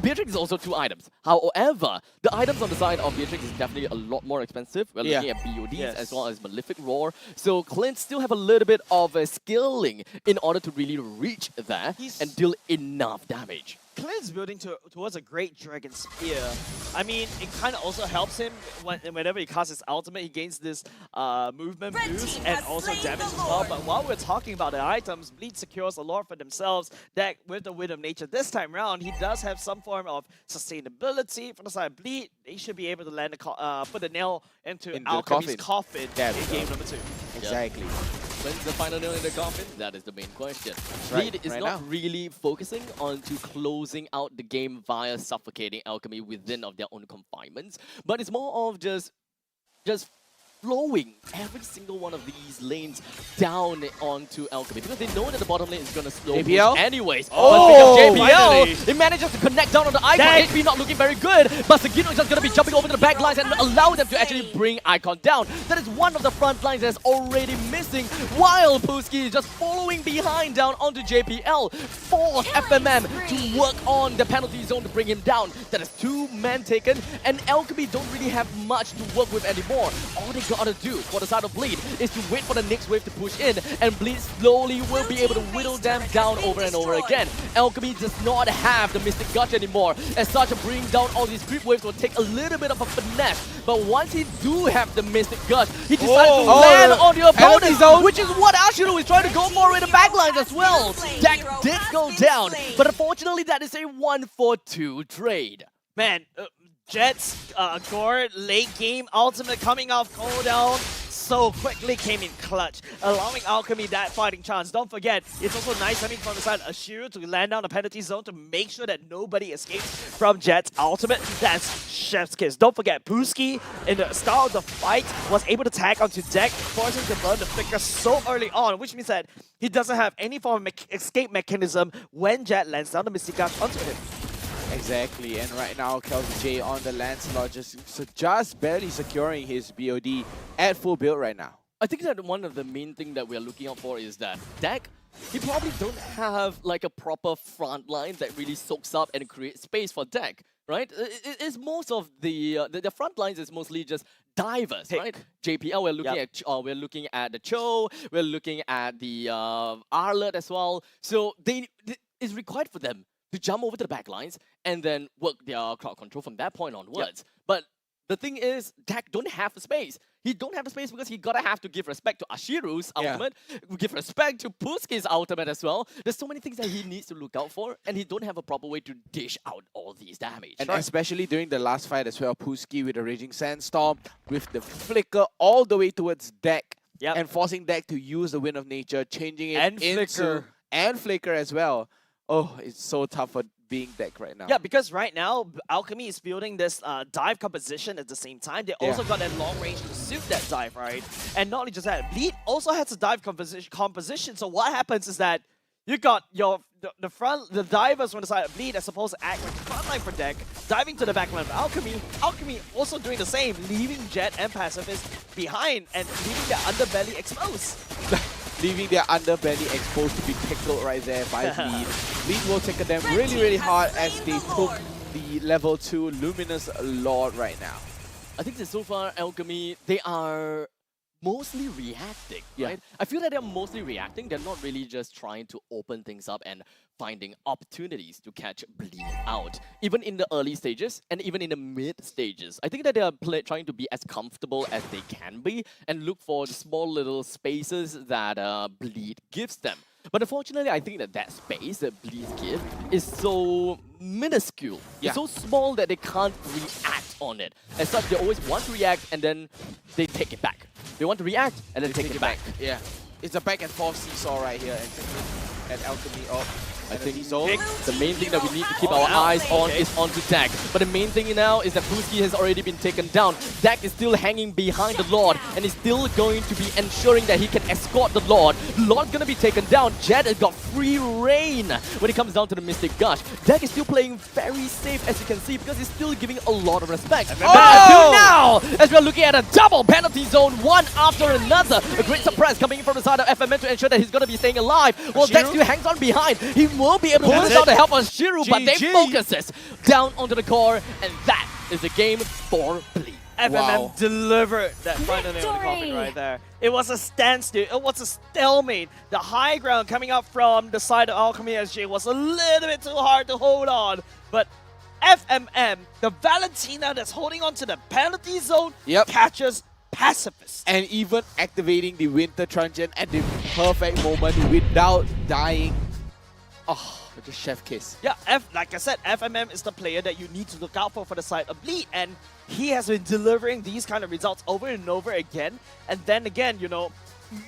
Beatrix is also 2 items. However, the items on the side of Beatrix is definitely a lot more expensive. We're looking at BODs as well as Malefic Roar. So Clint still have a little bit of a skilling in order to really reach that and deal enough damage. Clint's building towards a great Dragon Spear. I mean, it kind of also helps him whenever he casts his ultimate, he gains this movement boost and also damage as well. But while we're talking about the items, Bleed secures a lot for themselves. That with the Wind of Nature this time round, he does have some form of sustainability. From the side of Bleed, they should be able to land put the nail into Alchemy's coffin in game number 2. Exactly. When's the final nail in the coffin? That is the main question. Right, Bleed is right not now. really focusing on to closing out the game via suffocating Alchemy within of their own confinements, but it's more of just flowing every single one of these lanes down onto Alchemy because they know that the bottom lane is going to slow JPL? anyways. Oh, but JPL, finally. it manages to connect down on the Icon. HP not looking very good, but Sagino is just going to be jumping over to the back lines and allow them to actually bring Icon down. That is one of the front lines that's already missing, while Puski is just following behind down onto JPL. Force FMM to work on the penalty zone to bring him down. That is 2 men taken, and Alchemy don't really have much to work with anymore. All they gotta do for the side of Bleed is to wait for the next wave to push in, and Bleed slowly will be able to whittle them down over and over again. Alchemy does not have the Mystic Gush anymore. As such, bringing down all these creep waves will take a little bit of a finesse, but once he do have the Mystic Gush, he decided to land on the opponent zone, which is what Ashiru is trying to go for in the backlines as well. Deck did go down, but unfortunately that is a 1-for-2 trade. Man, Jets, Gord, late game ultimate coming off cooldown so quickly came in clutch, allowing Alchemy that fighting chance. Don't forget, it's also nice coming from the side of Ashiru to land down the penalty zone to make sure that nobody escapes from Jet's ultimate. That's chef's kiss. Don't forget, Puski in the start of the fight was able to tag onto Deck, forcing him to burn the flicker so early on, which means that he doesn't have any form of escape mechanism when Jet lands down the Mystic Gush onto him. Exactly, and right now Kelvin J on the Lancelot just barely securing his BOD at full build right now. I think that one of the main thing that we're looking out for is that Deck, he probably don't have like a proper front line that really soaks up and creates space for Deck, right? It's most of the front lines is mostly just divers, right? JPL, we're looking at the Cho, we're looking at the Arlet as well. So it's required for them to jump over to the back lines and then work their crowd control from that point onwards. But the thing is, Dak don't have the space. He don't have the space because he gotta have to give respect to Ashiru's ultimate, give respect to Puski's ultimate as well. There's so many things that he needs to look out for, and he don't have a proper way to dish out all these damage. And especially during the last fight as well, Puski with the Raging Sandstorm, with the flicker all the way towards Deck, and forcing Deck to use the Wind of Nature, changing it into... and Flicker as well. Oh, it's so tough for being deck right now. Yeah, because right now, Alchemy is building this dive composition at the same time. They also got that long range to suit that dive, right? And not only just that, Bleed also has a dive composition. So what happens is that you got the divers on the side of Bleed are supposed to act like the front line for deck, diving to the back line of Alchemy. Alchemy also doing the same, leaving Jet and Pacifist behind and leaving their underbelly exposed. Leaving their underbelly exposed to be tickled right there by Bleed. Bleed will take them really, really hard as they took the level 2 Luminous Lord right now. I think that so far, Alchemy, they are mostly reacting, right? I feel that they're mostly reacting. They're not really just trying to open things up and finding opportunities to catch Bleed out. Even in the early stages and even in the mid stages. I think that they are trying to be as comfortable as they can be and look for the small little spaces that Bleed gives them. But unfortunately, I think that space that Bleed give is so minuscule. It's so small that they can't react on it. As such, they always want to react and then they take it back. They want to react and then they take it back. Yeah, it's a back and forth seesaw right here. And Alchemy up. I think the main thing that we need to keep our eyes on is onto Dak. But the main thing now is that Puski has already been taken down. Dak is still hanging behind the Lord and is still going to be ensuring that he can escort the Lord. Lord's gonna be taken down. Jet has got free reign when it comes down to the Mystic Gush. Dak is still playing very safe, as you can see, because he's still giving a lot of respect. But until now, as we're looking at a double penalty zone, one after another. A great surprise coming in from the side of FMM to ensure that he's gonna be staying alive. Well, Dak still hangs on behind. He will be able to miss out the help on Shiru, but they focuses down onto the core, and that is the game for Bleed. FMM delivered that final nail on the coffin right there. It was a standstill. It was a stalemate. The high ground coming up from the side of Alchemy SG was a little bit too hard to hold on. But FMM, the Valentina that's holding on to the penalty zone, catches Pacifist. And even activating the Winter Truncheon at the perfect moment without dying. Oh, just chef kiss. Yeah, like I said, FMM is the player that you need to look out for the side of Bleed, and he has been delivering these kind of results over and over again. And then again, you know,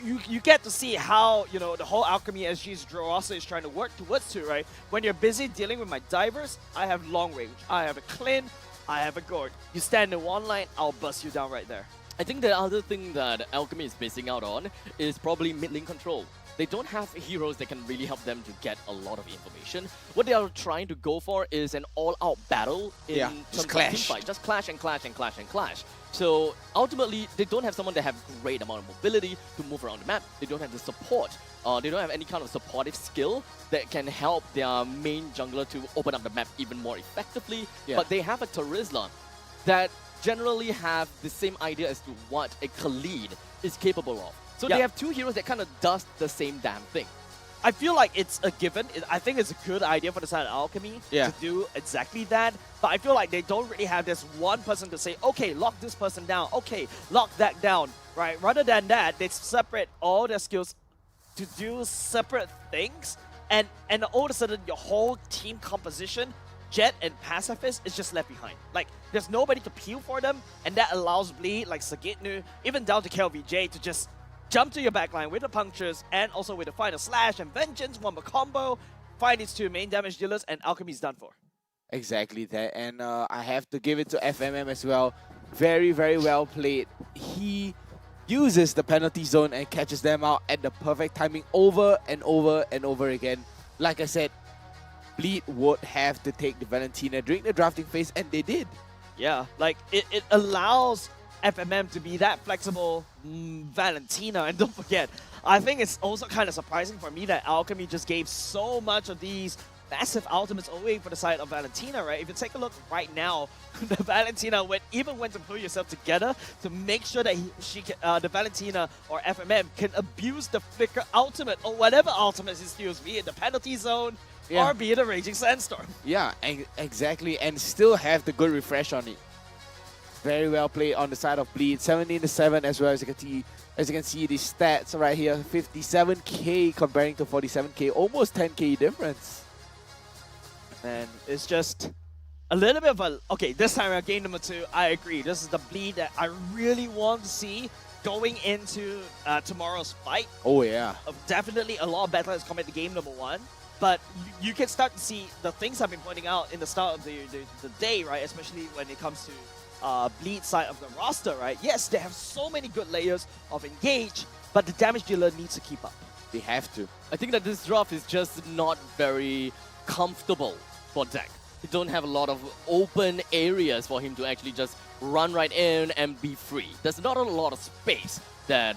you get to see how, you know, the whole Alchemy SG's draw also is trying to work towards to, right? When you're busy dealing with my divers, I have long range, I have a Clin, I have a Gord. You stand in one line, I'll bust you down right there. I think the other thing that Alchemy is missing out on is probably mid-lane control. They don't have heroes that can really help them to get a lot of information. What they are trying to go for is an all-out battle in terms of teamfight. Just clash and clash and clash and clash. So ultimately, they don't have someone that have great amount of mobility to move around the map. They don't have the support. They don't have any kind of supportive skill that can help their main jungler to open up the map even more effectively. But they have a Terizla that generally have the same idea as to what a Khalid is capable of. So they have two heroes that kind of does the same damn thing. I feel like it's a given. I think it's a good idea for the side of Alchemy to do exactly that. But I feel like they don't really have this one person to say, okay, lock this person down. Okay, lock that down, right? Rather than that, they separate all their skills to do separate things. And all of a sudden, your whole team composition, Jet and Pacifist, is just left behind. Like, there's nobody to peel for them. And that allows Bleed, like Sagitnu, even down to KLVJ, to just jump to your backline with the punctures and also with the final slash and vengeance, one more combo, find its two main damage dealers, and Alchemy's done for. Exactly that, and I have to give it to FMM as well. Very, very well played. He uses the penalty zone and catches them out at the perfect timing over and over and over again. Like I said, Bleed would have to take the Valentina during the drafting phase, and they did. Yeah, like it allows FMM to be that flexible Valentina. And don't forget, I think it's also kind of surprising for me that Alchemy just gave so much of these massive ultimates away for the side of Valentina, right? If you take a look right now, the Valentina went to pull yourself together to make sure that the Valentina or FMM can abuse the Flicker ultimate or whatever ultimate he steals, be it the penalty zone or be it a Raging Sandstorm. Yeah, exactly, and still have the good refresh on it. Very well played on the side of Bleed. 17-7 as well, as you can see the stats right here. 57k comparing to 47k, almost 10k difference. And it's just a little bit of a... Okay, this time around, game number 2, I agree. This is the Bleed that I really want to see going into tomorrow's fight, Oh yeah. definitely a lot better as compared to game number 1. But you can start to see the things I've been pointing out in the start of the day, right? Especially when it comes to Bleed side of the roster, right? Yes, they have so many good layers of engage, but the damage dealer needs to keep up. They have to. I think that this draft is just not very comfortable for Deck. He don't have a lot of open areas for him to actually just run right in and be free. There's not a lot of space that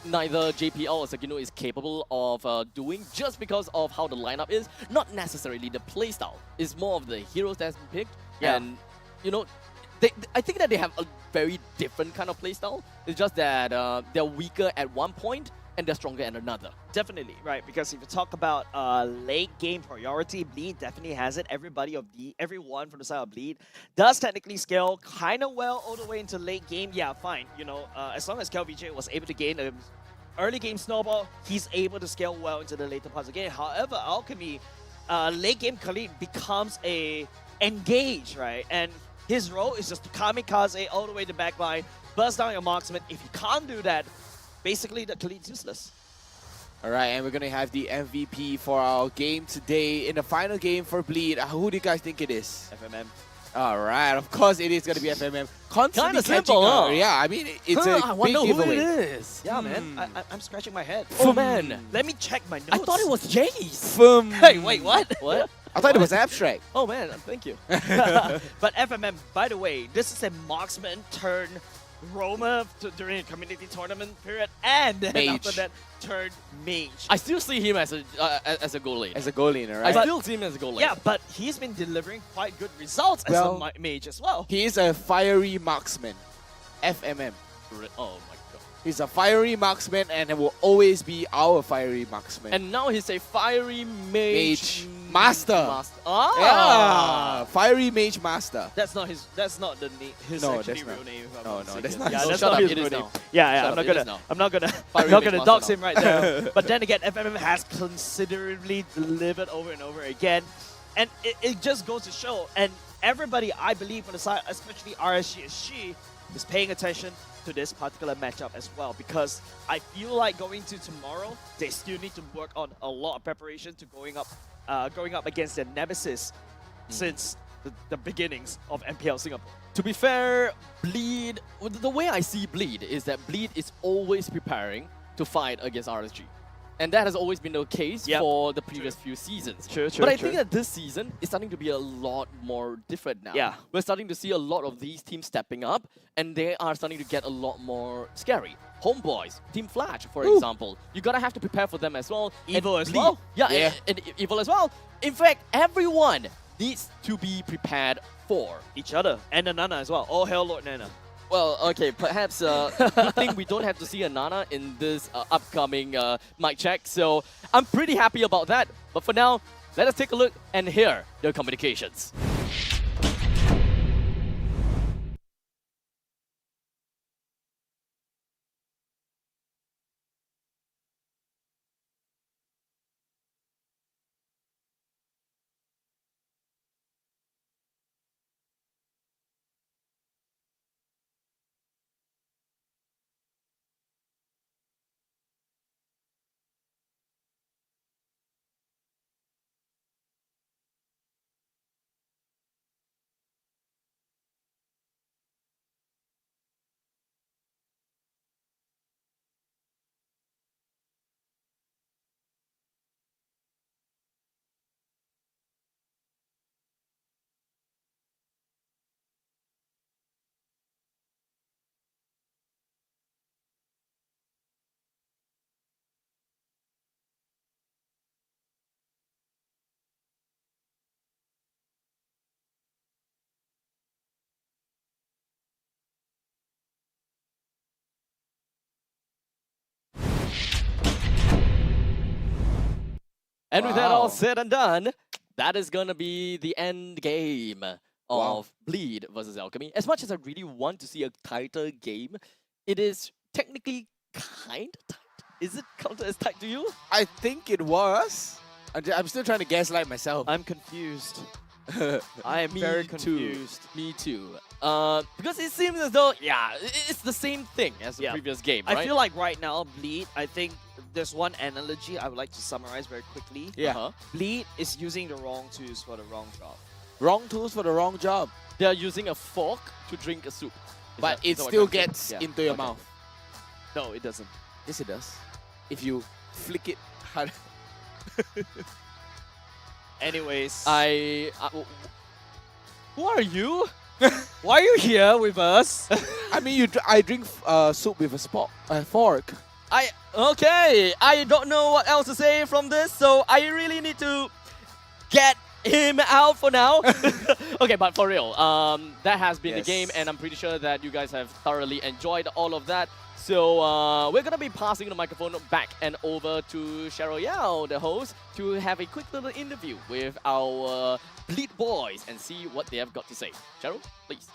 neither JPL or Sagino is capable of doing just because of how the lineup is. Not necessarily the playstyle. It's more of the heroes that's been picked. Yeah. And, you know, I think that they have a very different kind of playstyle. It's just that they're weaker at one point and they're stronger at another. Definitely, right? Because if you talk about late game priority, Bleed definitely has it. Everyone from the side of Bleed does technically scale kind of well all the way into late game. Yeah, fine. You know, as long as KLVJ was able to gain an early game snowball, he's able to scale well into the later parts of the game. However, Alchemy, late game Khalid becomes a engage, right? And his role is just to kamikaze all the way to backline, burst down your marksman. If you can't do that, basically the Khalid's useless. Alright, and we're gonna have the MVP for our game today in the final game for Bleed. Who do you guys think it is? FMM. Alright, of course it is gonna be FMM. Constantly Kinda catching simple, her. huh? Yeah, I mean, it's I a wonder big who giveaway. it is. Yeah, man. I'm scratching my head. Oh, man. Let me check my notes. I thought it was Jace. Hey, wait, what? What? I thought it was Abstract. Oh, man. Thank you. But FMM, by the way, this is a marksman turn roamer during a community tournament period, and then Mage. after that, turn mage. I still see him as a goal lane. As a goal laner, right? I still see him as a goal lane. Yeah, but he's been delivering quite good results as Well, a mage as well. He is a fiery marksman. FMM. Oh my god. He's a fiery marksman and will always be our fiery marksman. And now he's a fiery mage Master. Ah! Yeah, fiery mage master. That's not his. That's not the name. His No, actually that's real not. name. if I'm No, not no, mistaken. that's not Yeah, his- that's Shut not up, his it real is name. now. Yeah, Shut I'm up, not it is gonna. now. I'm not gonna. Fiery I'm not mage gonna master dox now. him right there. But then again, FMM has considerably delivered over and over again, and it just goes to show. And everybody, I believe, on the side, especially RSG SG, is paying attention to this particular matchup as well, because I feel like going to tomorrow, they still need to work on a lot of preparation to going up against their nemesis since the beginnings of MPL Singapore. To be fair, Bleed, the way I see Bleed is that Bleed is always preparing to fight against RSG. And that has always been the case for the previous few seasons. But I think that this season is starting to be a lot more different now. Yeah. We're starting to see a lot of these teams stepping up, and they are starting to get a lot more scary. Homeboys, Team Flash, for example. You gotta have to prepare for them as well. Evil And as well. Yeah, and Evil as well. In fact, everyone needs to be prepared for each other. And the Nana as well. All hail Lord Nana. Well, okay, perhaps good thing we don't have to see a Nana in this upcoming mic check, so I'm pretty happy about that. But for now, let us take a look and hear their communications. And with that all said and done, that is gonna be the end game of Bleed versus Alchemy. As much as I really want to see a tighter game, it is technically kind of tight. Is it counted as tight to you? I think it was. I'm still trying to gaslight myself. I'm confused. I am very confused. Me too. Because it seems as though, it's the same thing as the previous game, right? I feel like right now, Bleed, I think there's one analogy I would like to summarize very quickly. Yeah. Bleed is using the wrong tools for the wrong job. Wrong tools for the wrong job. They're using a fork to drink a soup. But it still gets into your mouth. No, it doesn't. Yes, it does. If you flick it hard. Anyways. Who are you? Why are you here with us? I mean, I drink soup with a fork. Okay, I don't know what else to say from this, so I really need to get him out for now. Okay, but for real, that has been the game, and I'm pretty sure that you guys have thoroughly enjoyed all of that. So we're gonna be passing the microphone back and over to Cheryl Yao, the host, to have a quick little interview with our Bleed boys and see what they have got to say. Cheryl, please.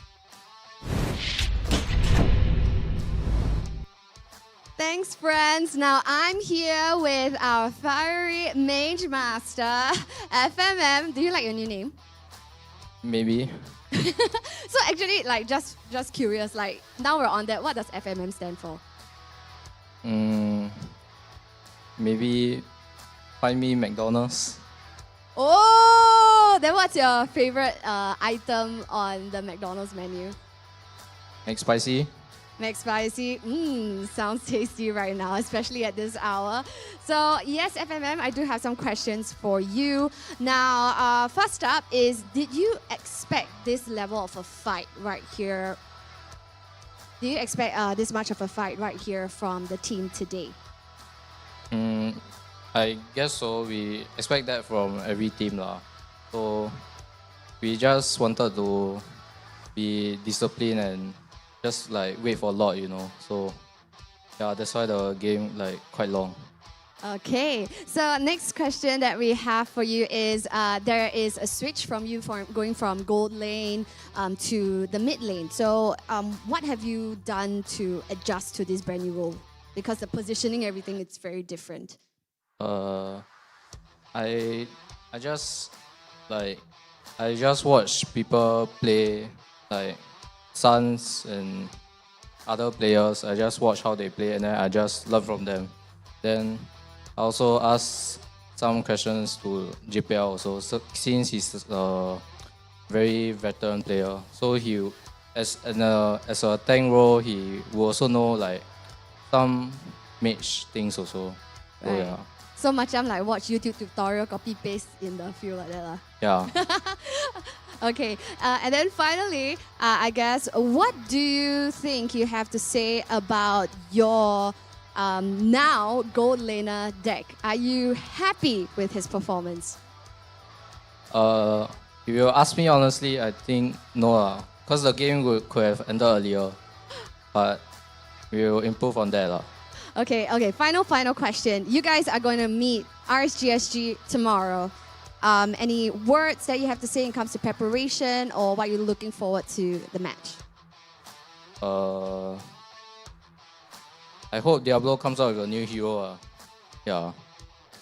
Thanks, friends. Now I'm here with our fiery mage master, FMM. Do you like your new name? Maybe. So actually, like, just curious, like, now we're on that, what does FMM stand for? Maybe find me McDonald's. Oh, then what's your favorite item on the McDonald's menu? McSpicy. McSpicy, sounds tasty right now, especially at this hour. So yes, FMM, I do have some questions for you. Now, first up is, did you expect this level of a fight right here? Do you expect this much of a fight right here from the team today? I guess so. We expect that from every team lah. So we just wanted to be disciplined and just like wait for a lot, you know. So yeah, that's why the game like quite long. Okay, so next question that we have for you is, there is a switch from you going from gold lane to the mid lane. So what have you done to adjust to this brand new role? Because the positioning, everything, it's very different. I just watch people play, like Suns and other players. I just watch how they play and then I just learn from them. Then I also ask some questions to JPL also, so since he's a very veteran player. So he, as a tank role, he will also know like some mage things also. So Right. yeah. So macam like watch YouTube tutorial, copy paste in the field like that lah. Yeah. Okay, and then finally, I guess, what do you think you have to say about your now gold laner deck? Are you happy with his performance? If you ask me honestly, I think no, because the game could have ended earlier, but we'll improve on that. Okay, final question. You guys are going to meet RSG SG tomorrow. Any words that you have to say when it comes to preparation or what you're looking forward to the match? I hope Diablo comes out with a new hero. Yeah.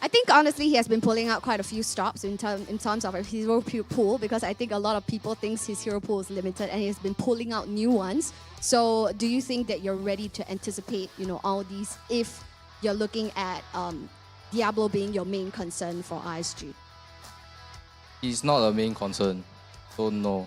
I think honestly he has been pulling out quite a few stops in terms of a hero pool, because I think a lot of people think his hero pool is limited and he has been pulling out new ones. So do you think that you're ready to anticipate, all these if you're looking at Diablo being your main concern for RSG? He's not a main concern, so no.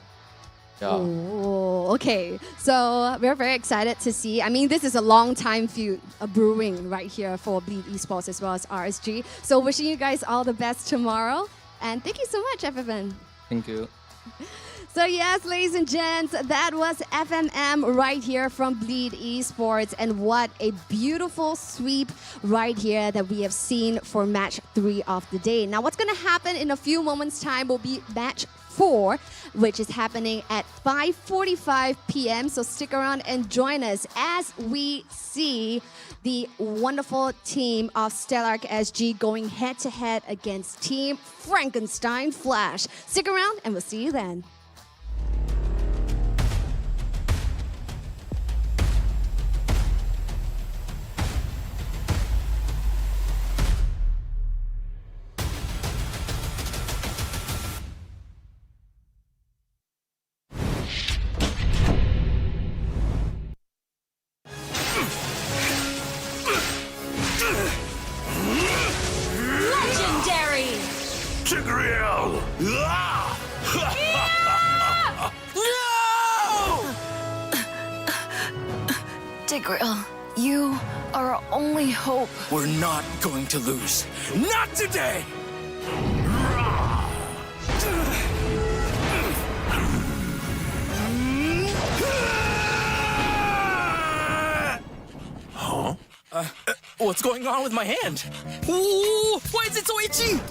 Yeah. Oh, okay. So we're very excited to see. I mean, this is a long time feud brewing right here for Bleed Esports as well as RSG. So wishing you guys all the best tomorrow. And thank you so much, FMM. Thank you. So yes, ladies and gents, that was FMM right here from Bleed Esports. And what a beautiful sweep right here that we have seen for match 3 of the day. Now, what's going to happen in a few moments' time will be match 4, which is happening at 5:45 p.m. So stick around and join us as we see the wonderful team of Stellark SG going head-to-head against Team Frankenstein Flash. Stick around and we'll see you then. Tigreal! No! Tigreal, you are our only hope. We're not going to lose. Not today! Huh? What's going on with my hand? Ooh, why is it so itchy?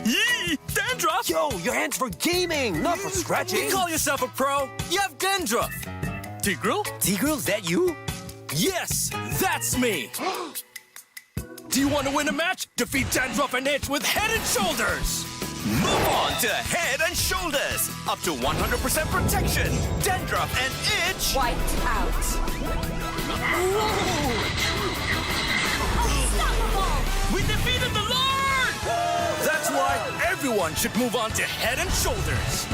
Yee! Dandruff! Yo, your hand's for gaming, not for scratching. You call yourself a pro? You have dandruff. Tigreal? Tigreal, is that you? Yes, that's me. Do you want to win a match? Defeat Dandruff and Itch with Head and Shoulders. Move on to Head and Shoulders. Up to 100% protection. Dandruff and itch. Wiped out. We defeated the Lord! That's why everyone should move on to Head and Shoulders.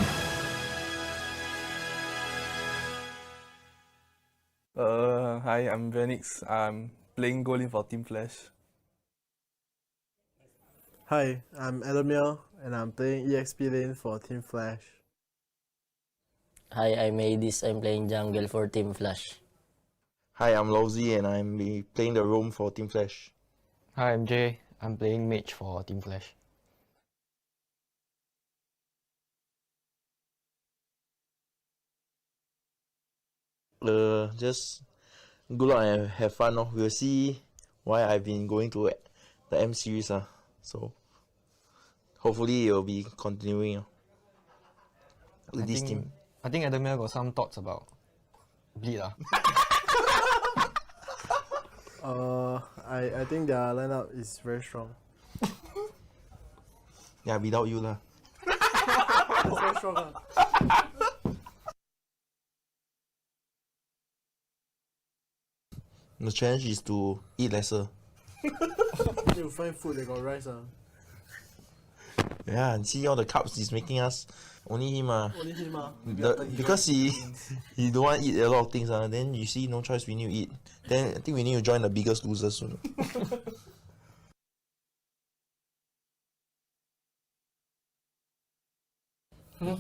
Hi, I'm Venix. I'm playing goalie for Team Flash. Hi, I'm Adamiel, and I'm playing EXP lane for Team Flash. Hi, I'm Adis. I'm playing jungle for Team Flash. Hi, I'm Lowzy, and I'm playing the roam for Team Flash. Hi, I'm Jay. I'm playing mage for Team Flash. Just good luck and have fun. We'll see why I've been going to the M series. So hopefully it will be continuing with this team. I think Adamir got some thoughts about Bleed. I think their lineup is very strong. Yeah, without you lah. It's very strong. The challenge is to eat lesser. You find food that got rice. Yeah, and see all the carbs he's making us. Only him Only him because he don't want to eat a lot of things. Then you see no choice, we need to eat. Then I think we need to join the Biggest Loser soon.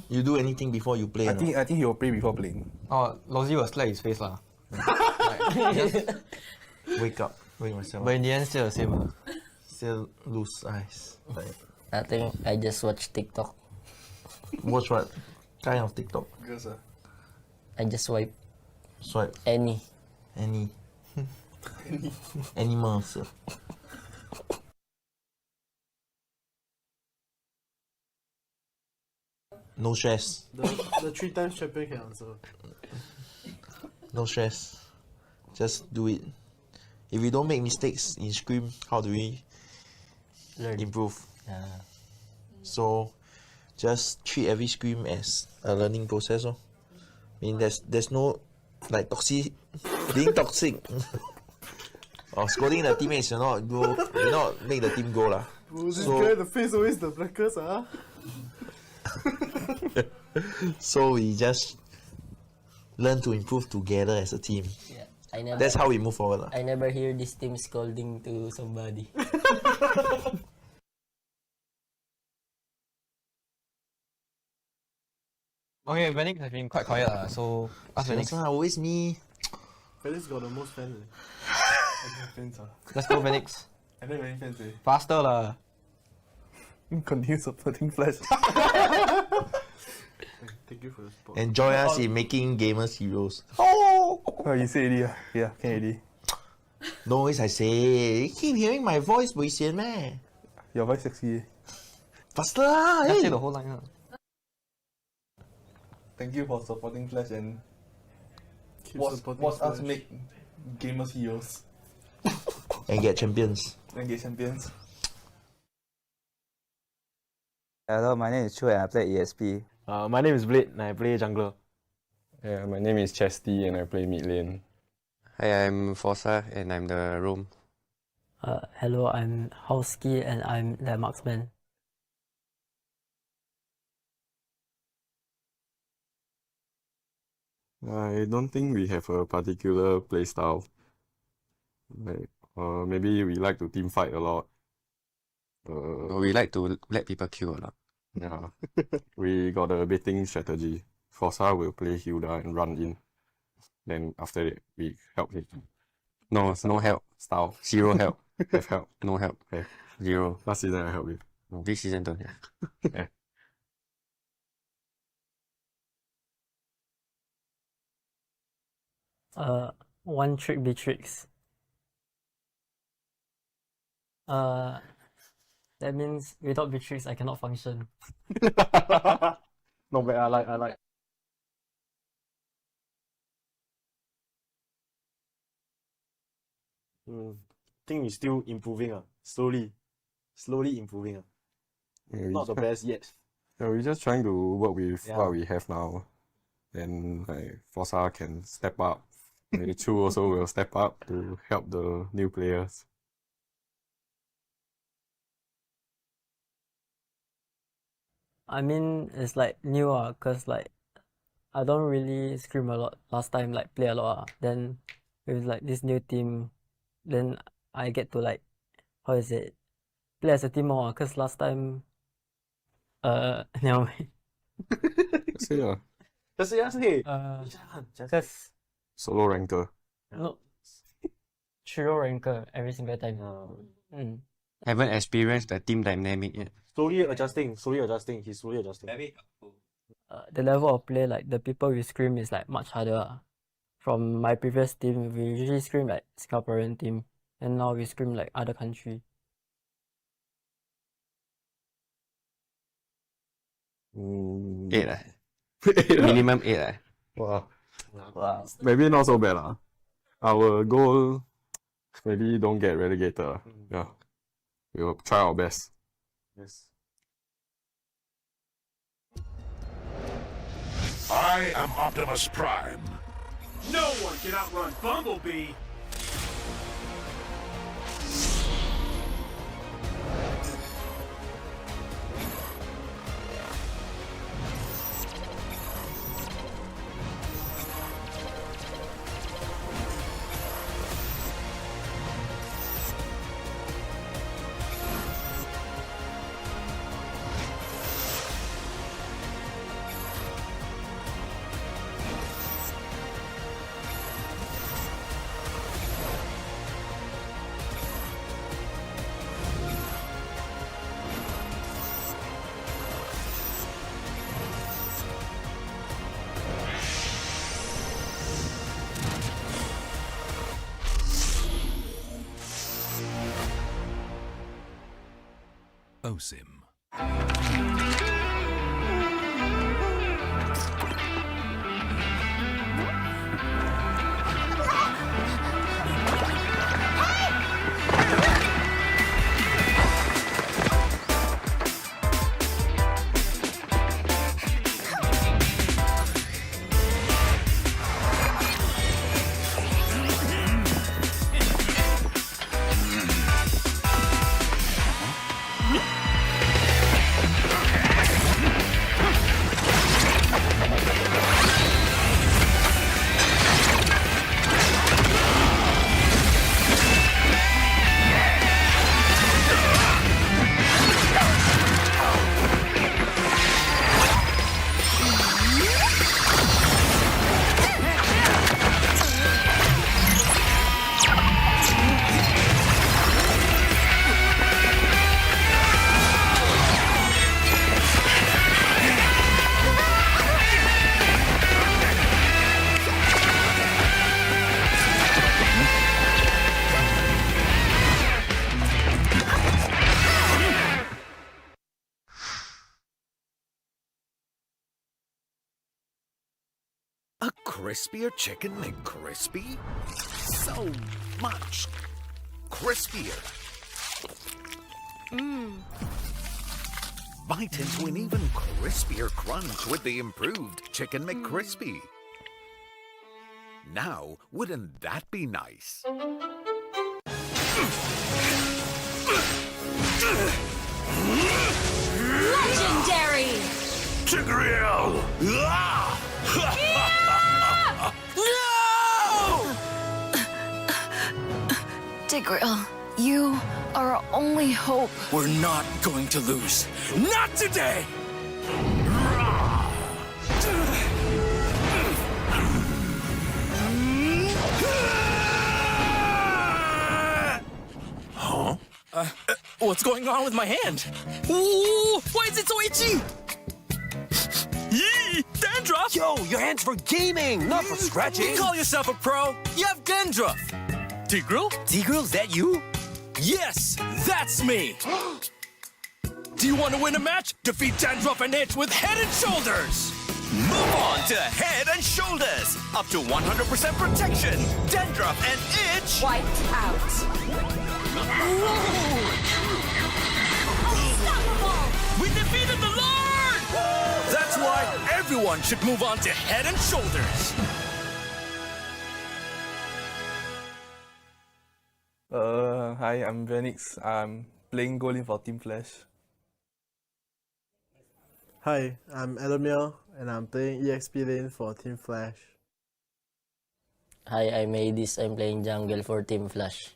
You do anything before you play? I think he will play before playing. Oh, Lozzy will slap his face lah. Wake up, wake myself. But in the end, still the same. Still lose eyes. I think I just watch TikTok. Watch what kind of TikTok? Girls, I just swipe. Swipe. Any. Animals. No stress. The 3 times champion can answer. No stress. Just do it. If we don't make mistakes in Scream, how do we improve? Yeah. So just treat every Scream as a learning process. I mean, there's no like being toxic or scolding the teammates. You not make the team go lah. This guy, the face always the blackest. So we just learn to improve together as a team. Yeah, that's how we move forward. I never hear this team scolding to somebody. Okay, Venix has been quite quiet, so ask Venix. Always me. Felix got the most fans. Let's go, Venix. I don't have any fans. Faster lah. Continue supporting Flash. Thank you for the support. Enjoy us in making gamers heroes. Oh, you say already. Yeah, can already. No, as I say, you keep hearing my voice, boy, sian man. Your voice sexy. Faster lah. Just say the whole line. Thank you for supporting Flash and Watch us make gamers heroes. And get champions. Hello, my name is Chu and I play ESP. My name is Bleed and I play jungler. Yeah, my name is Chesty and I play mid lane. Hi, I'm Forza and I'm the roam. Hello, I'm Howski and I'm the marksman. I don't think we have a particular playstyle. Like, maybe we like to team fight a lot. We like to let people kill a lot. Yeah. We got a baiting strategy. Forza will play Hilda and run in. Then after that, we help him. No help. Style. Zero help. Have help. No help. Have. Zero. Last season I helped you. No, this season don't have. Yeah. One trick be tricks. That means without Beatrix I cannot function. Not bad, I like. Think we're still improving, slowly improving. Not the best yet. Yeah, we're just trying to work with Yeah. what we have now. Then like Forza can step up. Maybe Chu also will step up to help the new players. I mean, it's like new cause like I don't really scrim a lot last time, like play a lot Then with like this new team, then I get to like, how is it, play as a team more cause last time, never mind. Say Just say. Cause Solo ranker. no, trio ranker every single time. Haven't experienced the team dynamic yet. Slowly adjusting. He's slowly adjusting. The level of play, like the people we scrim is like much harder. From my previous team, we usually scrim like Singaporean team, and now we scrim like other country. Eight Minimum 8 Wow. Wow. Maybe not so bad Our goal maybe don't get relegated. Yeah. We will try our best. Yes. I am Optimus Prime. No one can outrun Bumblebee. Osim. A crispier chicken McCrispy? So much crispier. Bite into an even crispier crunch with the improved Chicken McCrispy. Now, wouldn't that be nice? Legendary! Tigreal! Tigreal, You are our only hope. We're not going to lose. Not today! Huh? What's going on with my hand? Ooh, why is it so itchy? Yee! Dandruff! Yo, your hand's for gaming, not for scratching. You call yourself a pro? You have dandruff. Tigreal? Tigreal, is that you? Yes, that's me. Do you want to win a match? Defeat Dandruff and Itch with Head and Shoulders. Move on to Head and Shoulders. Up to 100% protection. Dandruff and Itch. Wiped out. Unstoppable! We defeated the Lord! That's why everyone should move on to Head and Shoulders. Hi, I'm Vanix. I'm playing goalie for Team Flash. Hi, I'm Adamir, and I'm playing EXP lane for Team Flash. Hi, I'm Adis. I'm playing jungle for Team Flash.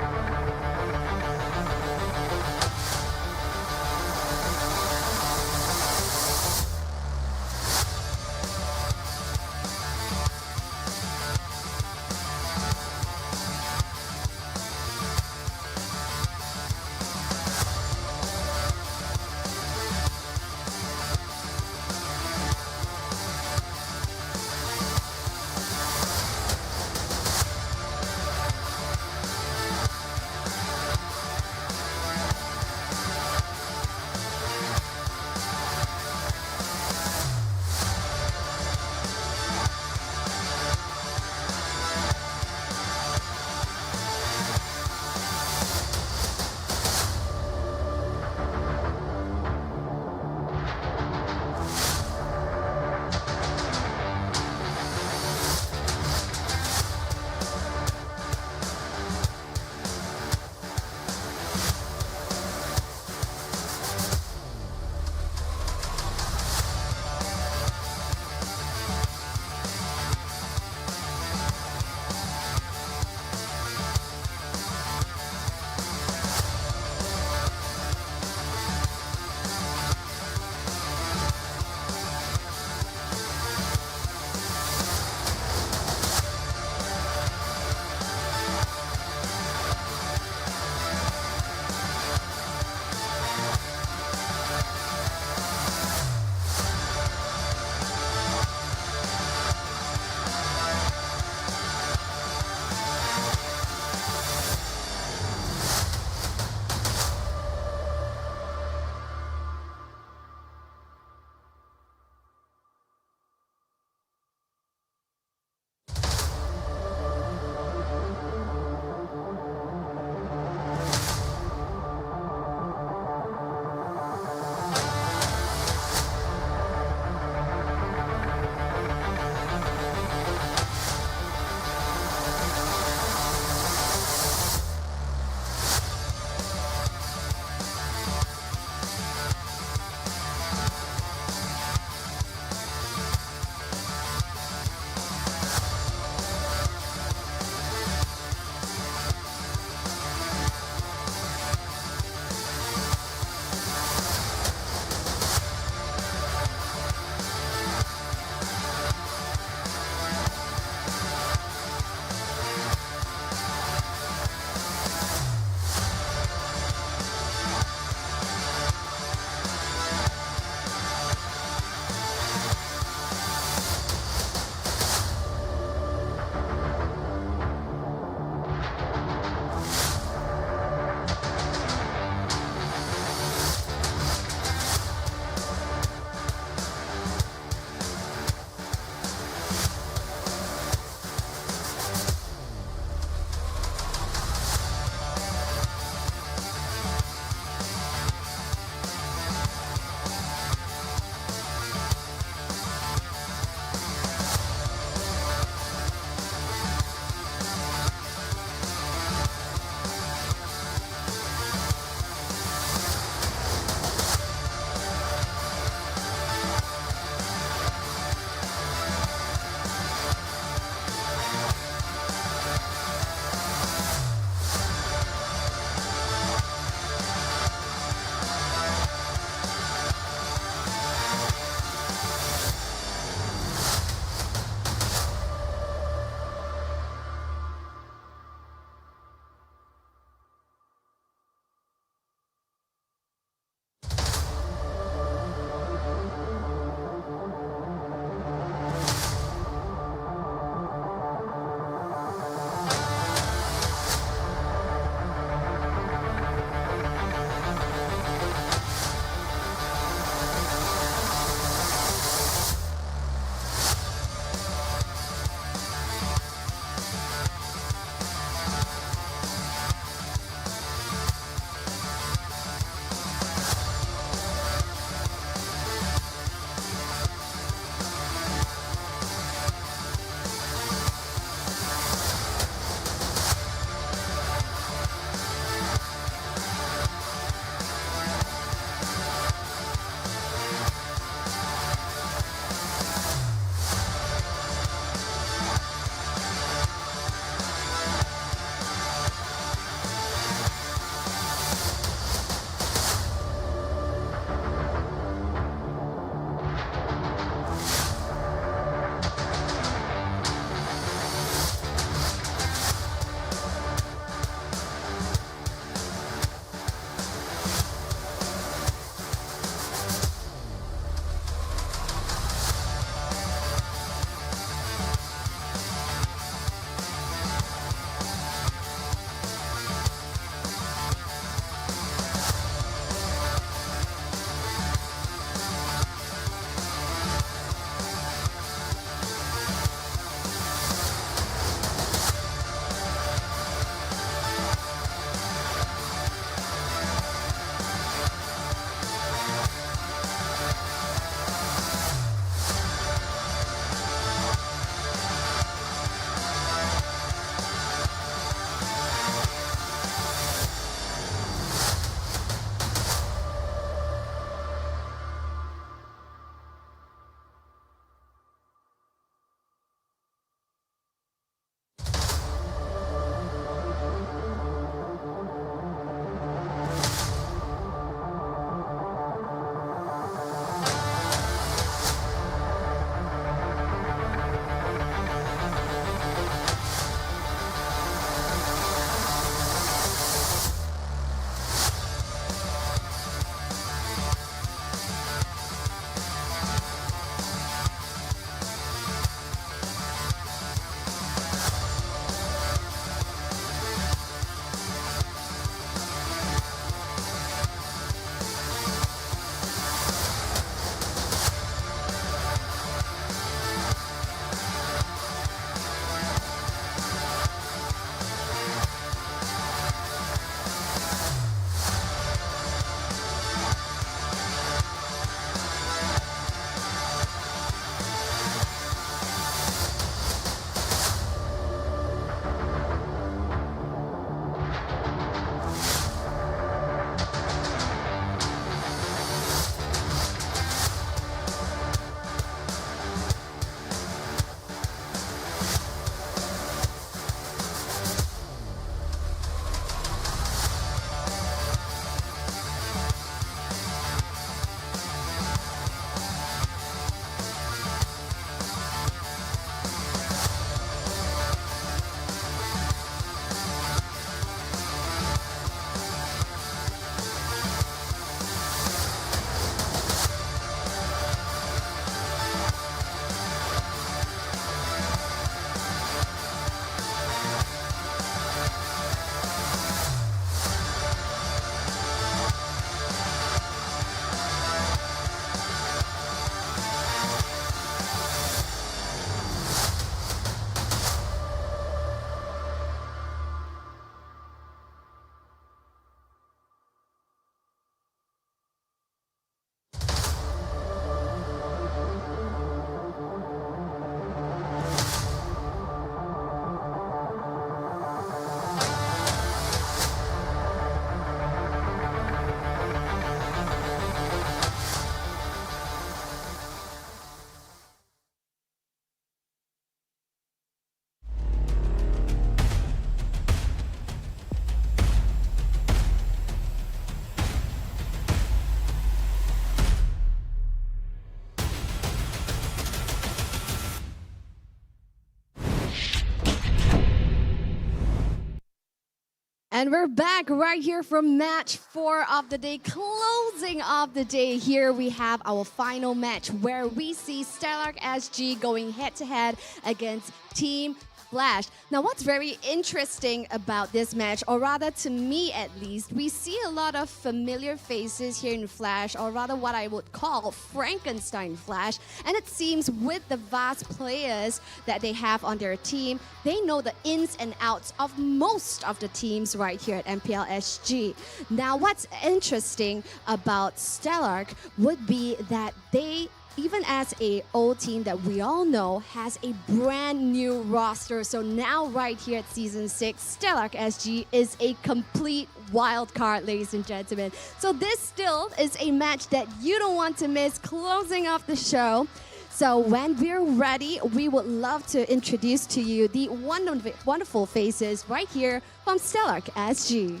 And we're back right here from match 4 of the day, closing of the day. Here we have our final match where we see Stellark SG going head-to-head against Team Flash. Now, what's very interesting about this match, or rather to me at least, we see a lot of familiar faces here in Flash, or rather what I would call Frankenstein Flash. And it seems with the vast players that they have on their team, they know the ins and outs of most of the teams right here at MPLSG. Now, what's interesting about Stellark would be that they, even as a old team that we all know, has a brand new roster. So now right here at Season 6, Stellark SG is a complete wild card, ladies and gentlemen. So this still is a match that you don't want to miss, closing off the show. So when we're ready, we would love to introduce to you the wonderful faces right here from Stellark SG.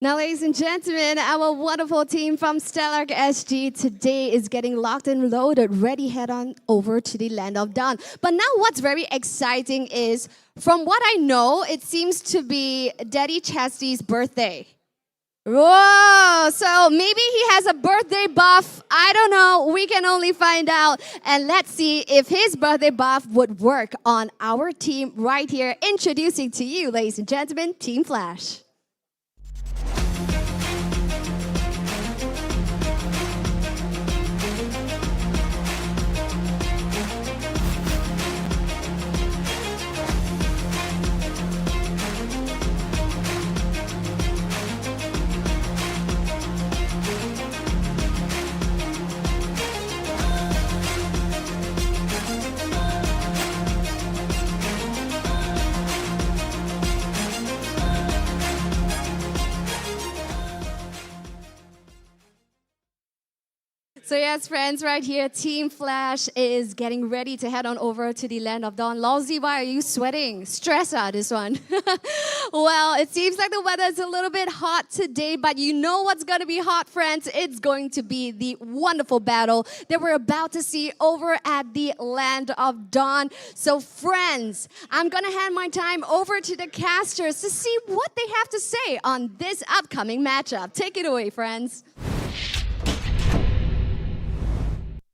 Now, ladies and gentlemen, our wonderful team from Stellark SG today is getting locked and loaded, ready head on over to the land of dawn. But now what's very exciting is, from what I know, it seems to be Daddy Chasty's birthday. Whoa, so maybe he has a birthday buff. I don't know. We can only find out. And let's see if his birthday buff would work on our team right here. Introducing to you, ladies and gentlemen, Team Flash. So yes, friends, right here, Team Flash is getting ready to head on over to the land of dawn. Lousy, why are you sweating? Stress out this one. Well, it seems like the weather is a little bit hot today, but you know what's going to be hot, friends? It's going to be the wonderful battle that we're about to see over at the land of dawn. So friends, I'm going to hand my time over to the casters to see what they have to say on this upcoming matchup. Take it away, friends.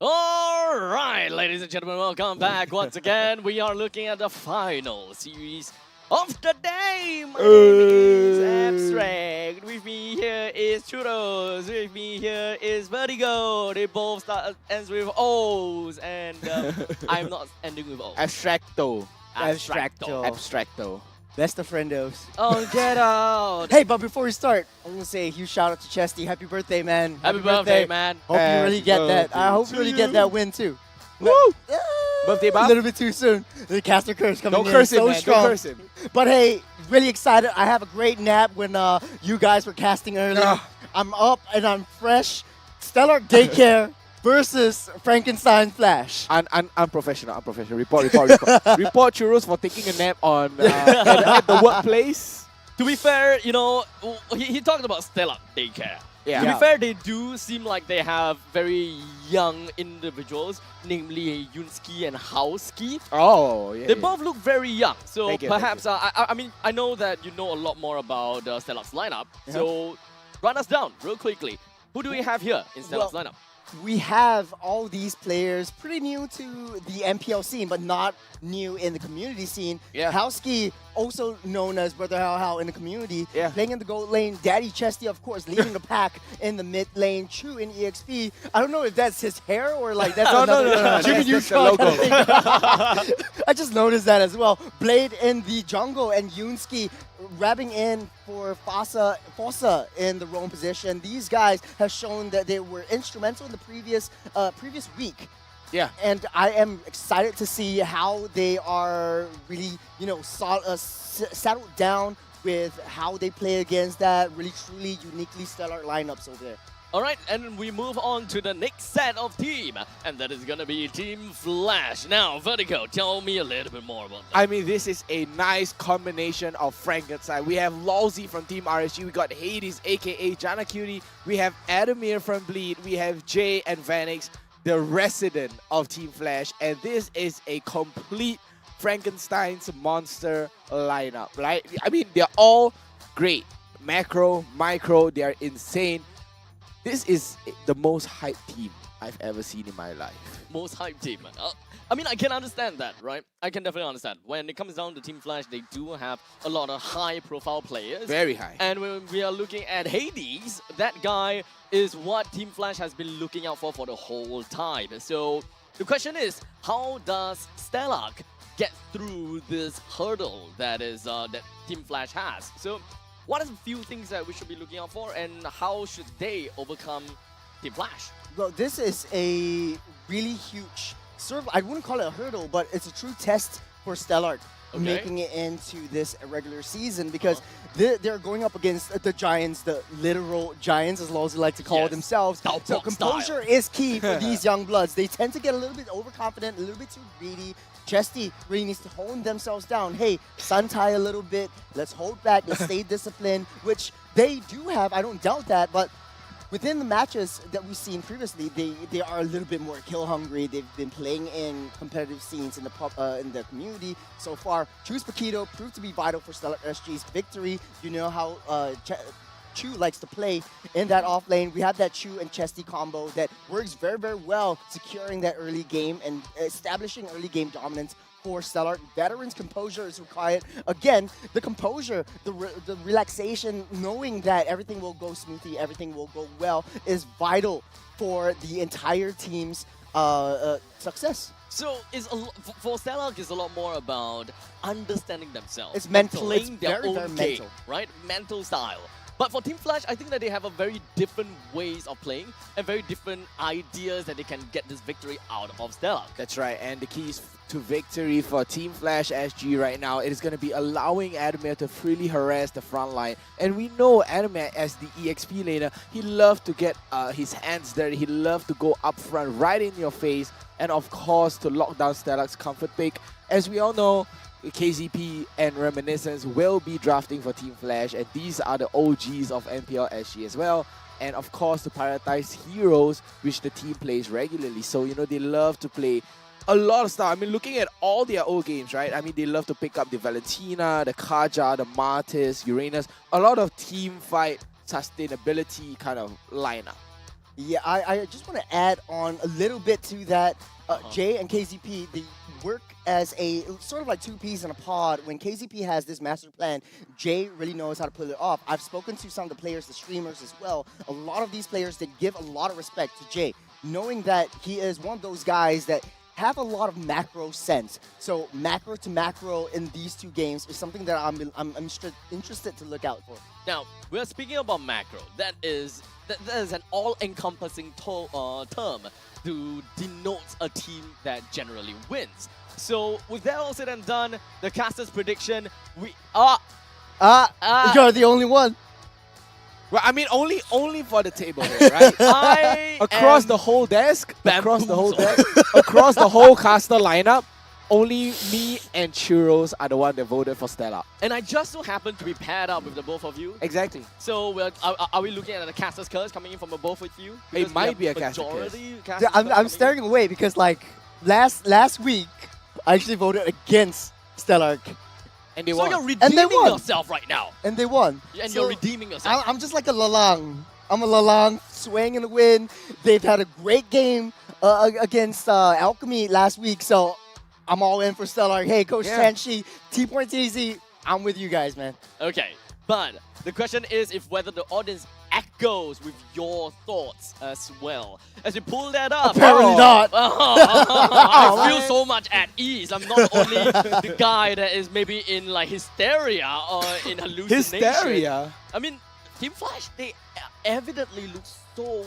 All right, ladies and gentlemen, welcome back once again. We are looking at the final series of the day. My name is Abstract. With me here is Churros. With me here is Vertigo. They both start ends with O's, and I'm not ending with O's. Abstracto. Abstracto. Abstracto. That's the friendos. Oh, get out. Hey, but before we start, I'm going to say a huge shout out to Chesty. Happy birthday, man. Happy birthday, man. Hope you really get that. I hope you really get that win, too. Woo! Birthday, Bob? A little bit too soon. The caster curse coming in. Don't curse him, so man. strong. Don't curse him. But hey, really excited. I have a great nap when you guys were casting earlier. I'm up and I'm fresh. Stellark Daycare versus Frankenstein Flash. Unprofessional. Report. Report Churros for taking a nap on at the workplace. To be fair, you know, he talked about Stellark Daycare. Yeah. To be fair, they do seem like they have very young individuals, namely Yunski and Haoski. Oh, yeah. They both look very young. So Thank you, perhaps, I mean, I know that you know a lot more about Stellark's lineup. So run us down real quickly. Who do we have here in Stellark's lineup? We have all these players pretty new to the MPL scene, but not new in the community scene. Yeah. Haoski, also known as Brother How in the community, playing in the gold lane. Daddy Chesty, of course, leading the pack in the mid lane. Chu in EXP. I don't know if that's his hair or like that's no. Jimmy Neutron kind of thing. I just noticed that as well. Blade in the jungle and Yunski grabbing in for Fossa in the roam position. These guys have shown that they were instrumental in the previous week Yeah. And I am excited to see how they are really, you know, settled down with how they play against that really truly uniquely stellar lineups over there. All right, and we move on to the next set of team, and that is gonna be Team Flash. Now, Vertigo, tell me a little bit more about that. I mean, this is a nice combination of Frankenstein. We have Lawsy from Team RSG, we got Hades, aka Jana Cutie, we have Adamir from Bleed, we have Jay and Vanix, the resident of Team Flash, and this is a complete Frankenstein's monster lineup, right? I mean, they're all great. Macro, micro, they are insane. This is the most hyped team I've ever seen in my life. Most hyped team. I mean, I can understand that, right? I can definitely understand. When it comes down to Team Flash, they do have a lot of high-profile players. Very high. And when we are looking at Hades, that guy is what Team Flash has been looking out for the whole time. So the question is, how does Stellark get through this hurdle that is that Team Flash has? So what are the few things that we should be looking out for, and how should they overcome Team Flash? Well, this is a really huge sort of, I wouldn't call it a hurdle, but it's a true test for Stellark making it into this regular season, because they're going up against the giants, the literal giants, as Lawsy like to call themselves. So composure is key for these young bloods. They tend to get a little bit overconfident, a little bit too greedy. Chesty really needs to hone themselves down. Hey, sun tie a little bit. Let's hold back. Let's stay disciplined, which they do have. I don't doubt that. But within the matches that we've seen previously, they are a little bit more kill hungry. They've been playing in competitive scenes in the community so far. Choose Paquito proved to be vital for Stellark SG's victory. You know how Chu likes to play in that off lane. We have that Chu and Chesty combo that works very, very well, securing that early game and establishing early game dominance for Stellark. Veterans' composure is required. Again, the composure, the relaxation, knowing that everything will go smoothly, everything will go well, is vital for the entire team's success. So for Stellark, it's a lot more about understanding themselves. It's mental. Playing It's their very, own very game, mental. right? Mental style. But for Team Flash, I think that they have a very different ways of playing and very different ideas that they can get this victory out of Stellark. That's right, and the keys to victory for Team Flash SG right now, it is going to be allowing Adamir to freely harass the front line. And we know Adamir, as the EXP laner, he loves to get his hands dirty, he loves to go up front, right in your face, and of course to lock down Stellark's comfort pick. As we all know, KZP and Reminiscence will be drafting for Team Flash, and these are the OGs of MPLSG as well. And of course, to prioritize heroes, which the team plays regularly. So, you know, they love to play a lot of stuff. I mean, looking at all their old games, right? I mean, they love to pick up the Valentina, the Kaja, the Martis, Uranus. A lot of team fight sustainability kind of lineup. Yeah, I just want to add on a little bit to that. Jay and KZP, they work as a sort of like two peas in a pod. When KZP has this master plan, Jay really knows how to pull it off. I've spoken to some of the players, the streamers as well. A lot of these players that give a lot of respect to Jay, knowing that he is one of those guys that have a lot of macro sense. So macro to macro in these two games is something that I'm interested to look out for. Now, we're speaking about macro. That is an all-encompassing term to denote a team that generally wins. So with that all said and done, the caster's prediction, we are... You're the only one. Well, I mean, only for the table here, right? Across the whole desk, across the whole caster lineup, only me and Churros are the one that voted for Stellark. And I just so happen to be paired up with the both of you. Exactly. So are we looking at the caster's curse coming in from both of you? It might be a caster's curse. Yeah, I'm staring away because like last week, I actually voted against Stellark. And they won. So you're redeeming yourself right now. And they won. And you're redeeming yourself. I'm just like a Lalang. I'm a Lalang swaying in the wind. They've had a great game against Alchemy last week, so I'm all in for Stellark. Hey, Coach Tanshi, T.easy. I'm with you guys, man. Okay, but the question is if whether the audience echoes with your thoughts as well. As you pull that up. Apparently not. I feel so much at ease. I'm not only the guy that is maybe in like hysteria or in hallucination. Hysteria? I mean, Team Flash, they evidently look so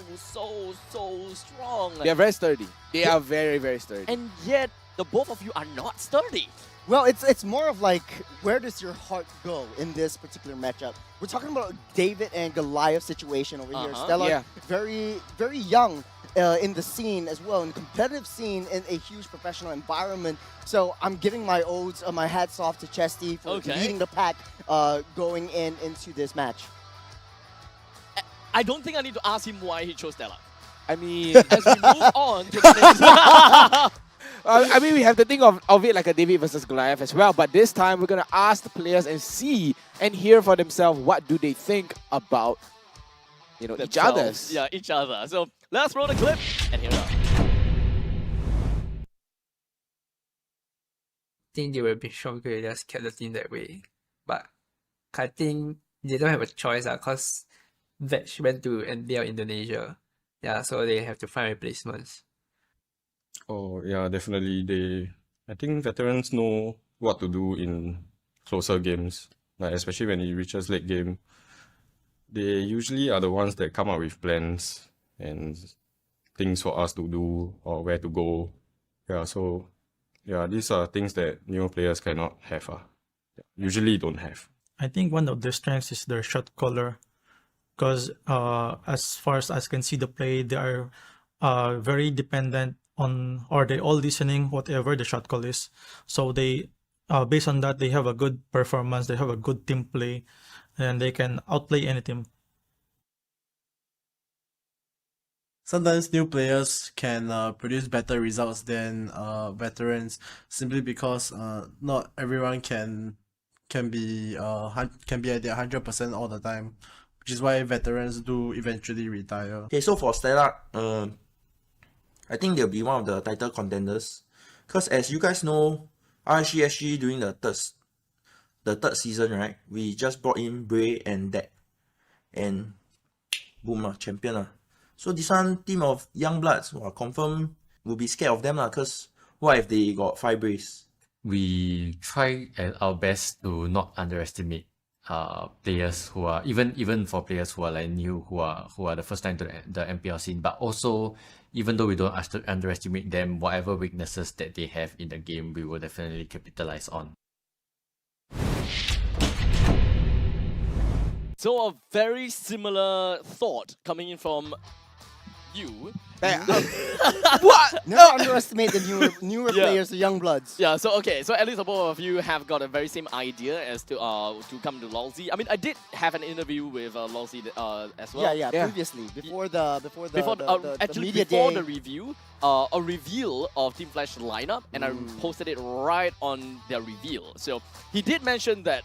strong. They are very sturdy. They are very, very sturdy. And yet, the both of you are not sturdy. Well, it's more of like, where does your heart go in this particular matchup? We're talking about David and Goliath situation over here. Stellark, very, very young in the scene as well, in the competitive scene in a huge professional environment. So I'm giving my odes, my hats off to Chesty for leading the pack going into this match. I don't think I need to ask him why he chose Stellark. I mean, as we move on to the next I mean, we have to think of it like a David versus Goliath as well, but this time we're going to ask the players and see and hear for themselves what do they think about, you know, each other's. Yeah, each other. So let's roll the clip and hear it out. I think they will be stronger, they just kept the team that way. But I think they don't have a choice because Vetch went to MPL Indonesia. Yeah, so they have to find replacements. Oh yeah, definitely. I think veterans know what to do in closer games, like especially when it reaches late game. They usually are the ones that come up with plans and things for us to do or where to go. Yeah, so yeah, these are things that new players cannot have. Usually don't have. I think one of their strengths is their shot caller, because as far as I can see the play, they are very dependent on, or they all listening whatever the shot call is. So they, based on that, they have a good performance, they have a good team play, and they can outplay any team. Sometimes new players can produce better results than veterans, simply because not everyone can be at their 100% all the time, which is why veterans do eventually retire. Okay, so for Stellark, I think they'll be one of the title contenders, because as you guys know, RSG SG during the third season, right? We just brought in Bray and Deck, and boom, champion. So this one, team of young bloods, confirm will be scared of them, because what if they got 5 Brays? We try our best to not underestimate players who are even for players who are like new, who are the first time to the MPL scene, but also even though we don't underestimate them, whatever weaknesses that they have in the game, we will definitely capitalize on. So a very similar thought coming in from you. What? Never underestimate the newer players, the young bloods. Yeah, so okay, so at least both of you have got a very same idea as to come to Lolzy. I mean, I did have an interview with Lolzy as well. Yeah, previously, before the review, a reveal of Team Flash lineup, and I posted it right on their reveal. So he did mention that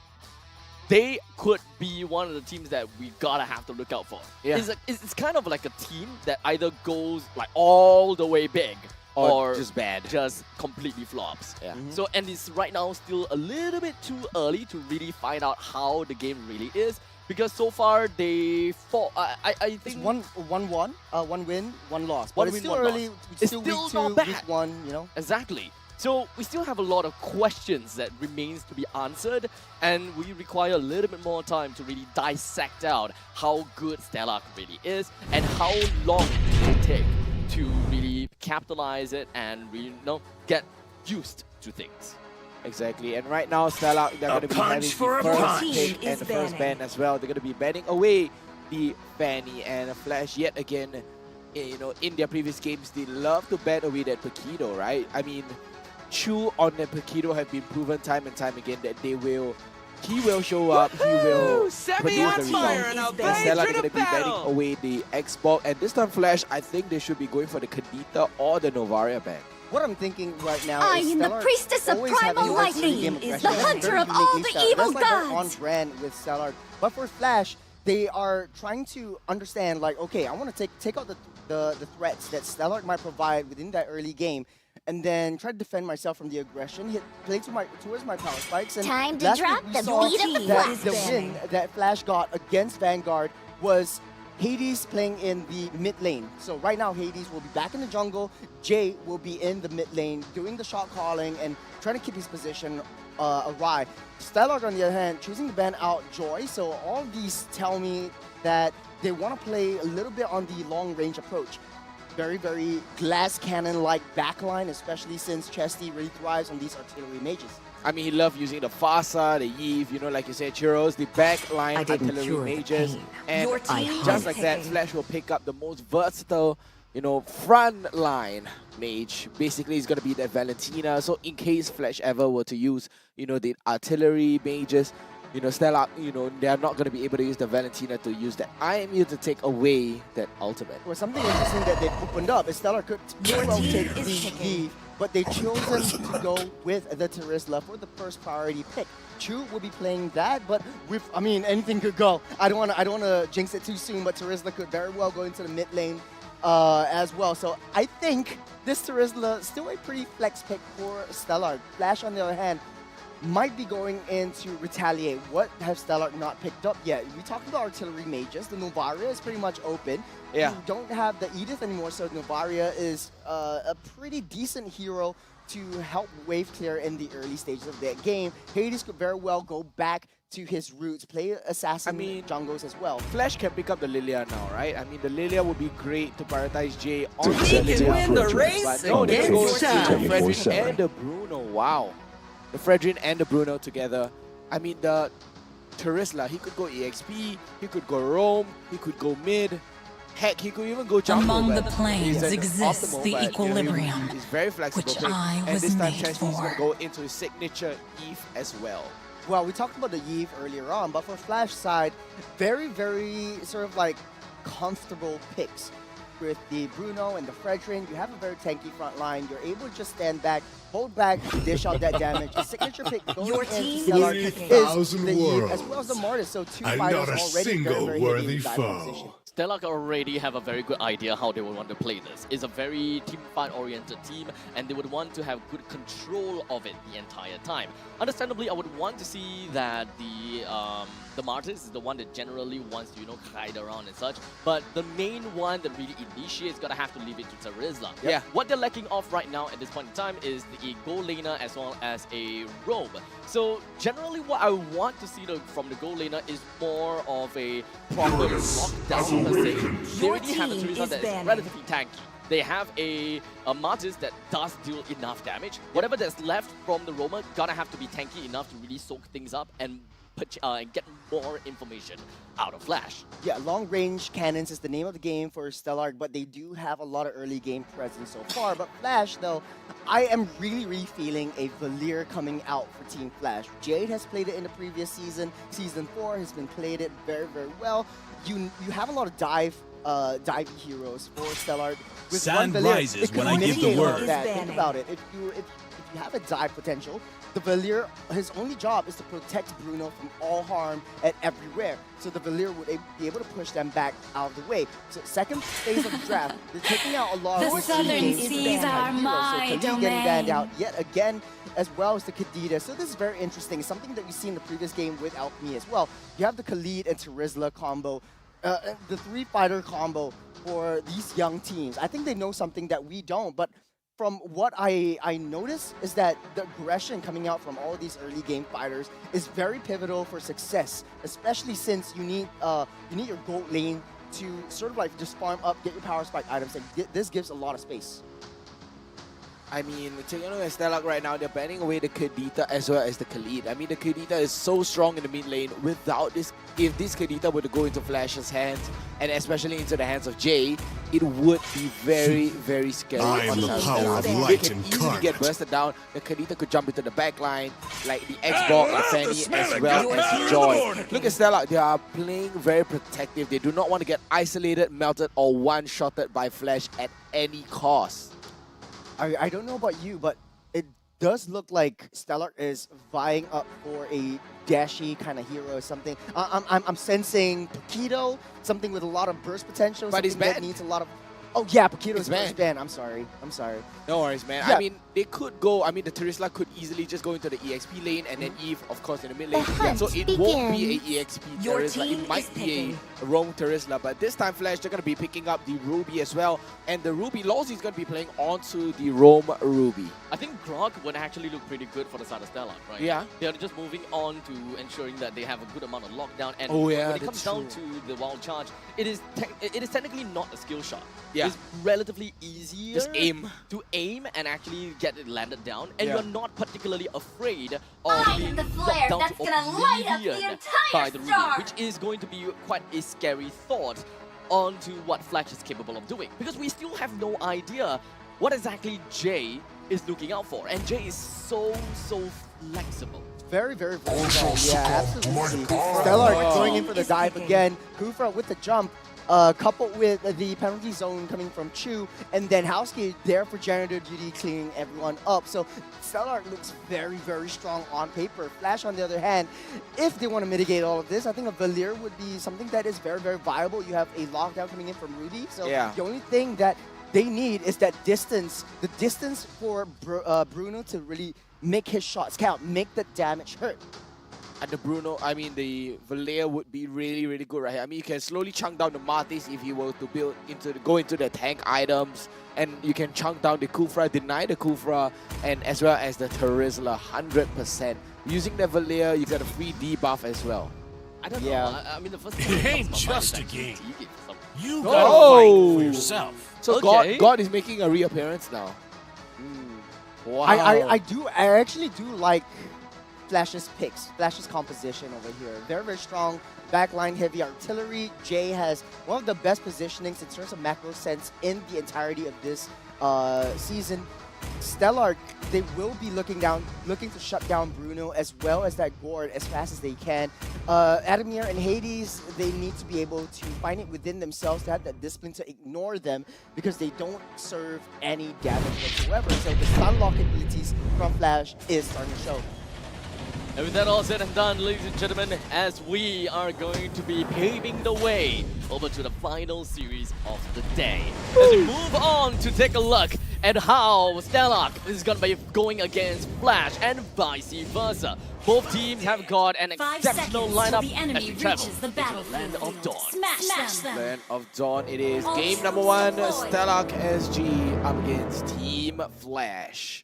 they could be one of the teams that we gotta have to look out for. Yeah. It's kind of like a team that either goes like all the way big or just bad, just completely flops. Yeah. So, and it's right now still a little bit too early to really find out how the game really is, because so far they fought. I think it's one win, one loss. But One it's win, still one early. loss. It's still still week not 2, bad. week 1, you know. Exactly. So we still have a lot of questions that remains to be answered, and we require a little bit more time to really dissect out how good Stellark really is and how long it take to really capitalize it and really, get used to things. Exactly, and right now Stellark, they're going to be having the first pick and the first ban as well. They're going to be banning away the Fanny and Flash yet again. You know, in their previous games, they love to ban away that Paquito, right? I mean, Chu on the Paquito have been proven time and time again that he will show up, he will produce the results. And Stellark are going to be banning away the Xbox, and this time Flash, I think they should be going for the Kadita or the Novaria ban. What I'm thinking right now I is am the priestess of primal lightning, is the hunter of all the evil gods. gods. On brand with Stellark, but for Flash, they are trying to understand, like, okay, I want to take out the threats that Stellark might provide within that early game, and then try to defend myself from the aggression, play towards my power spikes. And time to last drop week we the saw beat of the that blast the band. win that Flash got against Vanguard was Hades playing in the mid lane. So right now Hades will be back in the jungle, Jay will be in the mid lane doing the shot calling and trying to keep his position awry. Stellark, on the other hand, choosing to ban out Joy. So all these tell me that they want to play a little bit on the long-range approach. Very, very glass cannon-like backline, especially since Chesty really thrives on these artillery mages. I mean, he loved using the Fasa, the Eve, you know, like you said, Churros, the backline artillery mages. And just like that, Flash will pick up the most versatile, you know, front line mage. Basically, he's going to be that Valentina. So in case Flash ever were to use, you know, the artillery mages, you know, Stellark, you know, they are not going to be able to use the Valentina to use that. I am here to take away that ultimate. Well, something interesting that they opened up is Stellark could well take the Eve, but they've chosen to go with the Terizla for the first priority pick. Chu will be playing that, but with, I mean, anything could go. I don't want to jinx it too soon, but Terizla could very well go into the mid lane as well. So I think this Terizla still a pretty flex pick for Stellark. Flash, on the other hand, might be going in to retaliate. What have Stellark not picked up yet? We talked about artillery mages. The Novaria is pretty much open. Yeah. You don't have the Edith anymore, so Novaria is a pretty decent hero to help wave clear in the early stages of that game. Hades could very well go back to his roots, play assassin jungles as well. Flash can pick up the Lilia now, right? I mean, the Lilia would be great to prioritize Jay on the He can win the Lilia. race But no, they against go to Shaq. the Fredrin and the Bruno. Wow. The Fredrin and the Bruno together. I mean, the Terizla, he could go EXP, he could go roam, he could go mid. Heck, he could even go jungle. Among the but planes he's exists optimal, the but, equilibrium, he's very flexible. which pick. I And was this time, made Chesty's going for. to go into his signature Eve as well. Well, we talked about the Eve earlier on, but for Flash side, very, very sort of like comfortable picks. With the Bruno and the Fredrin, you have a very tanky front line. You're able to just stand back, hold back, dish out that damage. The signature pick going Your into team Stellark is is the Eve, as well as the Martis. So two and fighters not a already single very worthy heavy in dive foe. position. Stellark already have a very good idea how they would want to play this. It's a very team fight oriented team and they would want to have good control of it the entire time. Understandably, I would want to see that the Martis is the one that generally wants to, you know, hide around and such. But the main one that really initiates gonna have to leave it to Terizla. Yeah. What they're lacking off right now at this point in time is the gold laner as well as a roam. So generally what I want to see from the gold laner is more of a proper lockdown per se. They already have a Terizla that is relatively tanky. They have a Martis that does deal enough damage. Whatever that's left from the roamer gonna have to be tanky enough to really soak things up and get more information out of Flash. Yeah, long-range cannons is the name of the game for Stellark, but they do have a lot of early game presence so far. But Flash, though, I am really feeling a Valir coming out for Team Flash. Jade has played it in the previous season. Season 4 has been played it very well. You have a lot of dive heroes for Stellark. With Sun one Valir, rises it could when I give the mitigate all of word. that. Think about it. If you have a dive potential, the Valir, his only job is to protect Bruno from all harm and everywhere. So the Valir would be able to push them back out of the way. So second phase of the draft, they're taking out a lot of The southern seas are my heroes. So Khalid getting banned domain. out yet again, as well as the Khadida. So this is very interesting. Something that we see in the previous game with Alchemy as well. You have the Khalid and Terizla combo, the three-fighter combo for these young teams. I think they know something that we don't, but from what I notice is that the aggression coming out from all of these early game fighters is very pivotal for success, especially since you need your gold lane to sort of like just farm up, get your power spike items, and this gives a lot of space. I mean, taking a look at Stellark right now, they're banning away the Khadita as well as the Khalid. I mean, the Khadita is so strong in the mid lane. Without this, if this Khadita were to go into Flash's hands, and especially into the hands of Jay, it would be very scary. I am the power of light They can easily incarnate. get bursted down. The Khadita could jump into the back line, like the Xbox, like Fanny, as well as Joy. Look at Stellark, they are playing very protective. They do not want to get isolated, melted, or one-shotted by Flash at any cost. I don't know about you, but it does look like Stellark is vying up for a dashy kind of hero or something. I'm sensing Paquito, something with a lot of burst potential, But he's something that banned. needs a lot of... Oh yeah, Paquito's It's banned. banned. I'm sorry. No worries, man. Yeah. I mean, they could go. I mean, the Terisla could easily just go into the EXP lane, and then Eve, of course, in the mid lane. hunt So it won't be a begins. EXP Your Terisla. team It might is be picking. a roam Terisla, but this time Flash, they're gonna be picking up the Ruby as well, and the Ruby Lawsy is gonna be playing onto the roam Ruby. I think Grog would actually look pretty good for the side of Stellark, right? Yeah. They're just moving on to ensuring that they have a good amount of lockdown. And Oh, yeah, when it comes that's down true. to the wild charge, it is technically not a skill shot. Yeah. It's relatively easier Just aim. to aim and actually get it landed down. And Yeah. you're not particularly afraid of I being am the locked flare down that's to gonna light up the oblivion entire by the Ruby, star. which is going to be quite a scary thought onto what Flash is capable of doing. Because we still have no idea what exactly Jay is looking out for. And Jay is so flexible. Very versatile. Yeah, absolutely. Stellark going in for the dive again. Kufra with the jump, coupled with the penalty zone coming from Chu, and then Howski there for janitor duty, cleaning everyone up. So Stellark looks very strong on paper. Flash, on the other hand, if they want to mitigate all of this, I think a Valir would be something that is very viable. You have a lockdown coming in from Ruby, so Yeah. the only thing that they need is that distance, the distance for Bruno to really make his shots count, make the damage hurt. And the Bruno, I mean, the Valer would be really good right here. I mean, you can slowly chunk down the Martis if you were to go into the tank items, and you can chunk down the Kufra, deny the Kufra, and as well as the Terisla 100%. Using the Valer, you got a free debuff as well. I don't know. I mean, the first thing It that ain't comes to mind is just a actually game. TG for some reason. You gotta fight for yourself. So Okay. God is making a reappearance now. Wow. I actually do like Flash's picks, Flash's composition over here. Very strong backline, heavy artillery. Jay has one of the best positionings in terms of macro sense in the entirety of this season. Stellark, they will be looking to shut down Bruno as well as that Gord as fast as they can. Adamir and Hades, they need to be able to find it within themselves to have that discipline to ignore them because they don't serve any damage whatsoever. So the stun lock abilities from Flash is starting to show. And with that all said and done, ladies and gentlemen, as we are going to be paving the way over to the final series of the day. As we move on to take a look at how Stellark is going to be going against Flash and vice versa. Both teams have got an 5 exceptional seconds till lineup the enemy as we travel reaches the into the battlefield. land of dawn. Smash them. Land of Dawn it is. Game number 1, Stellark SG up against Team Flash.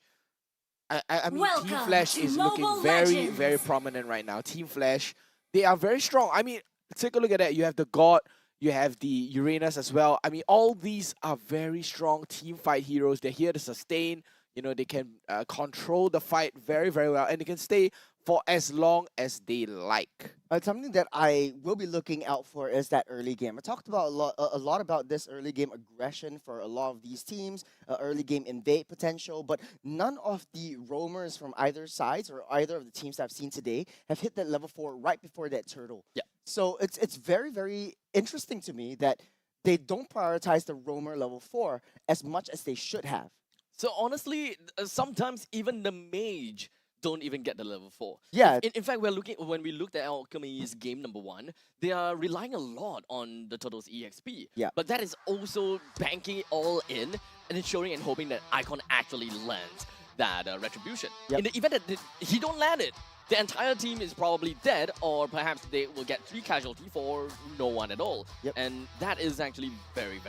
I mean, Welcome Team Flash to is Mobile looking very Legends. prominent right now. Team Flash, they are very strong. I mean, take a look at that. You have the God, you have the Uranus as well. I mean, all these are very strong team fight heroes. They're here to sustain. You know, they can control the fight very well, and they can stay for as long as they like. Something that I will be looking out for is that early game. I talked about a lot about this early game aggression for a lot of these teams, early game invade potential, but none of the roamers from either sides or either of the teams that I've seen today have hit that level 4 right before that turtle. Yeah. So it's very interesting to me that they don't prioritize the roamer level 4 as much as they should have. So honestly, sometimes even the mage don't even get the level 4. Yeah. In fact, when we looked at Alchemy's game number 1, they are relying a lot on the Turtle's EXP. Yeah. But that is also banking it all in and ensuring and hoping that Icon actually lands that retribution. Yep. In the event that he don't land it, the entire team is probably dead, or perhaps they will get 3 casualty for no one at all. Yep. And that is actually very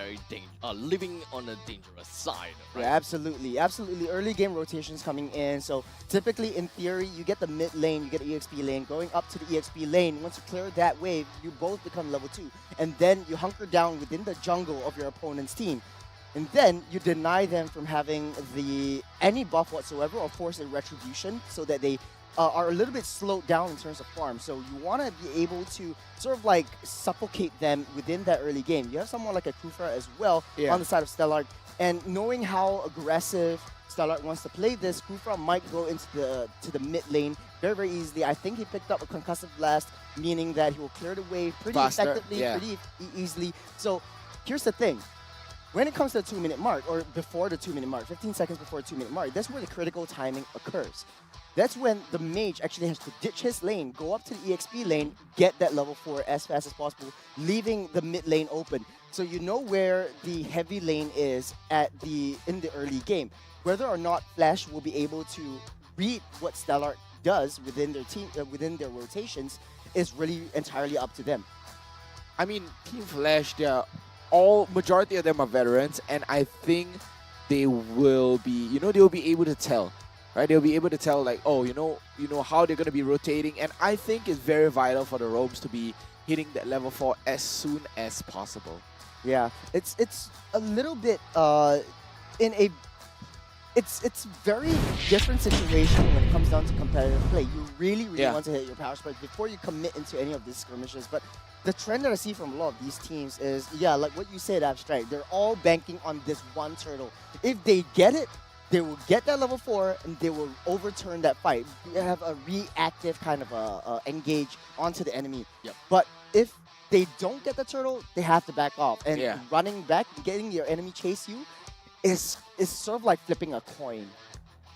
living on a dangerous side. Right? Yeah, absolutely. Early game rotations coming in. So typically, in theory, you get the mid lane, you get EXP lane. Going up to the EXP lane, once you clear that wave, you both become level 2. And then you hunker down within the jungle of your opponent's team. And then you deny them from having any buff whatsoever or force a retribution so that they are a little bit slowed down in terms of farm. So you want to be able to sort of like suffocate them within that early game. You have someone like a Kufra as well on the side of Stellark. And knowing how aggressive Stellark wants to play this, Kufra might go into the mid lane very easily. I think he picked up a concussive blast, meaning that he will clear the wave pretty Faster, effectively, yeah. pretty easily. So here's the thing. when it comes to the 2-minute mark, or before the 2-minute mark, 15 seconds before the 2-minute mark, that's where the critical timing occurs. That's when the mage actually has to ditch his lane, go up to the EXP lane, get that level 4 as fast as possible, leaving the mid lane open. So you know where the heavy lane is in the early game. Whether or not Flash will be able to read what Stellark does within their team, within their rotations, is really entirely up to them. I mean, Team Flash, majority of them are veterans, and I think they will be, they will be able to tell. Right, they'll be able to tell, like, oh, you know how they're going to be rotating, and I think it's very vital for the roams to be hitting that level 4 as soon as possible. Yeah, it's a little bit it's very different situation when it comes down to competitive play. You really want to hit your power spike before you commit into any of these skirmishes. But the trend that I see from a lot of these teams is, like what you said, Abstract. They're all banking on this one turtle. If they get it, they will get that level 4 and they will overturn that fight. You have a reactive kind of engage onto the enemy. Yep. But if they don't get the turtle, they have to back off. And running back, getting your enemy chase you, is sort of like flipping a coin.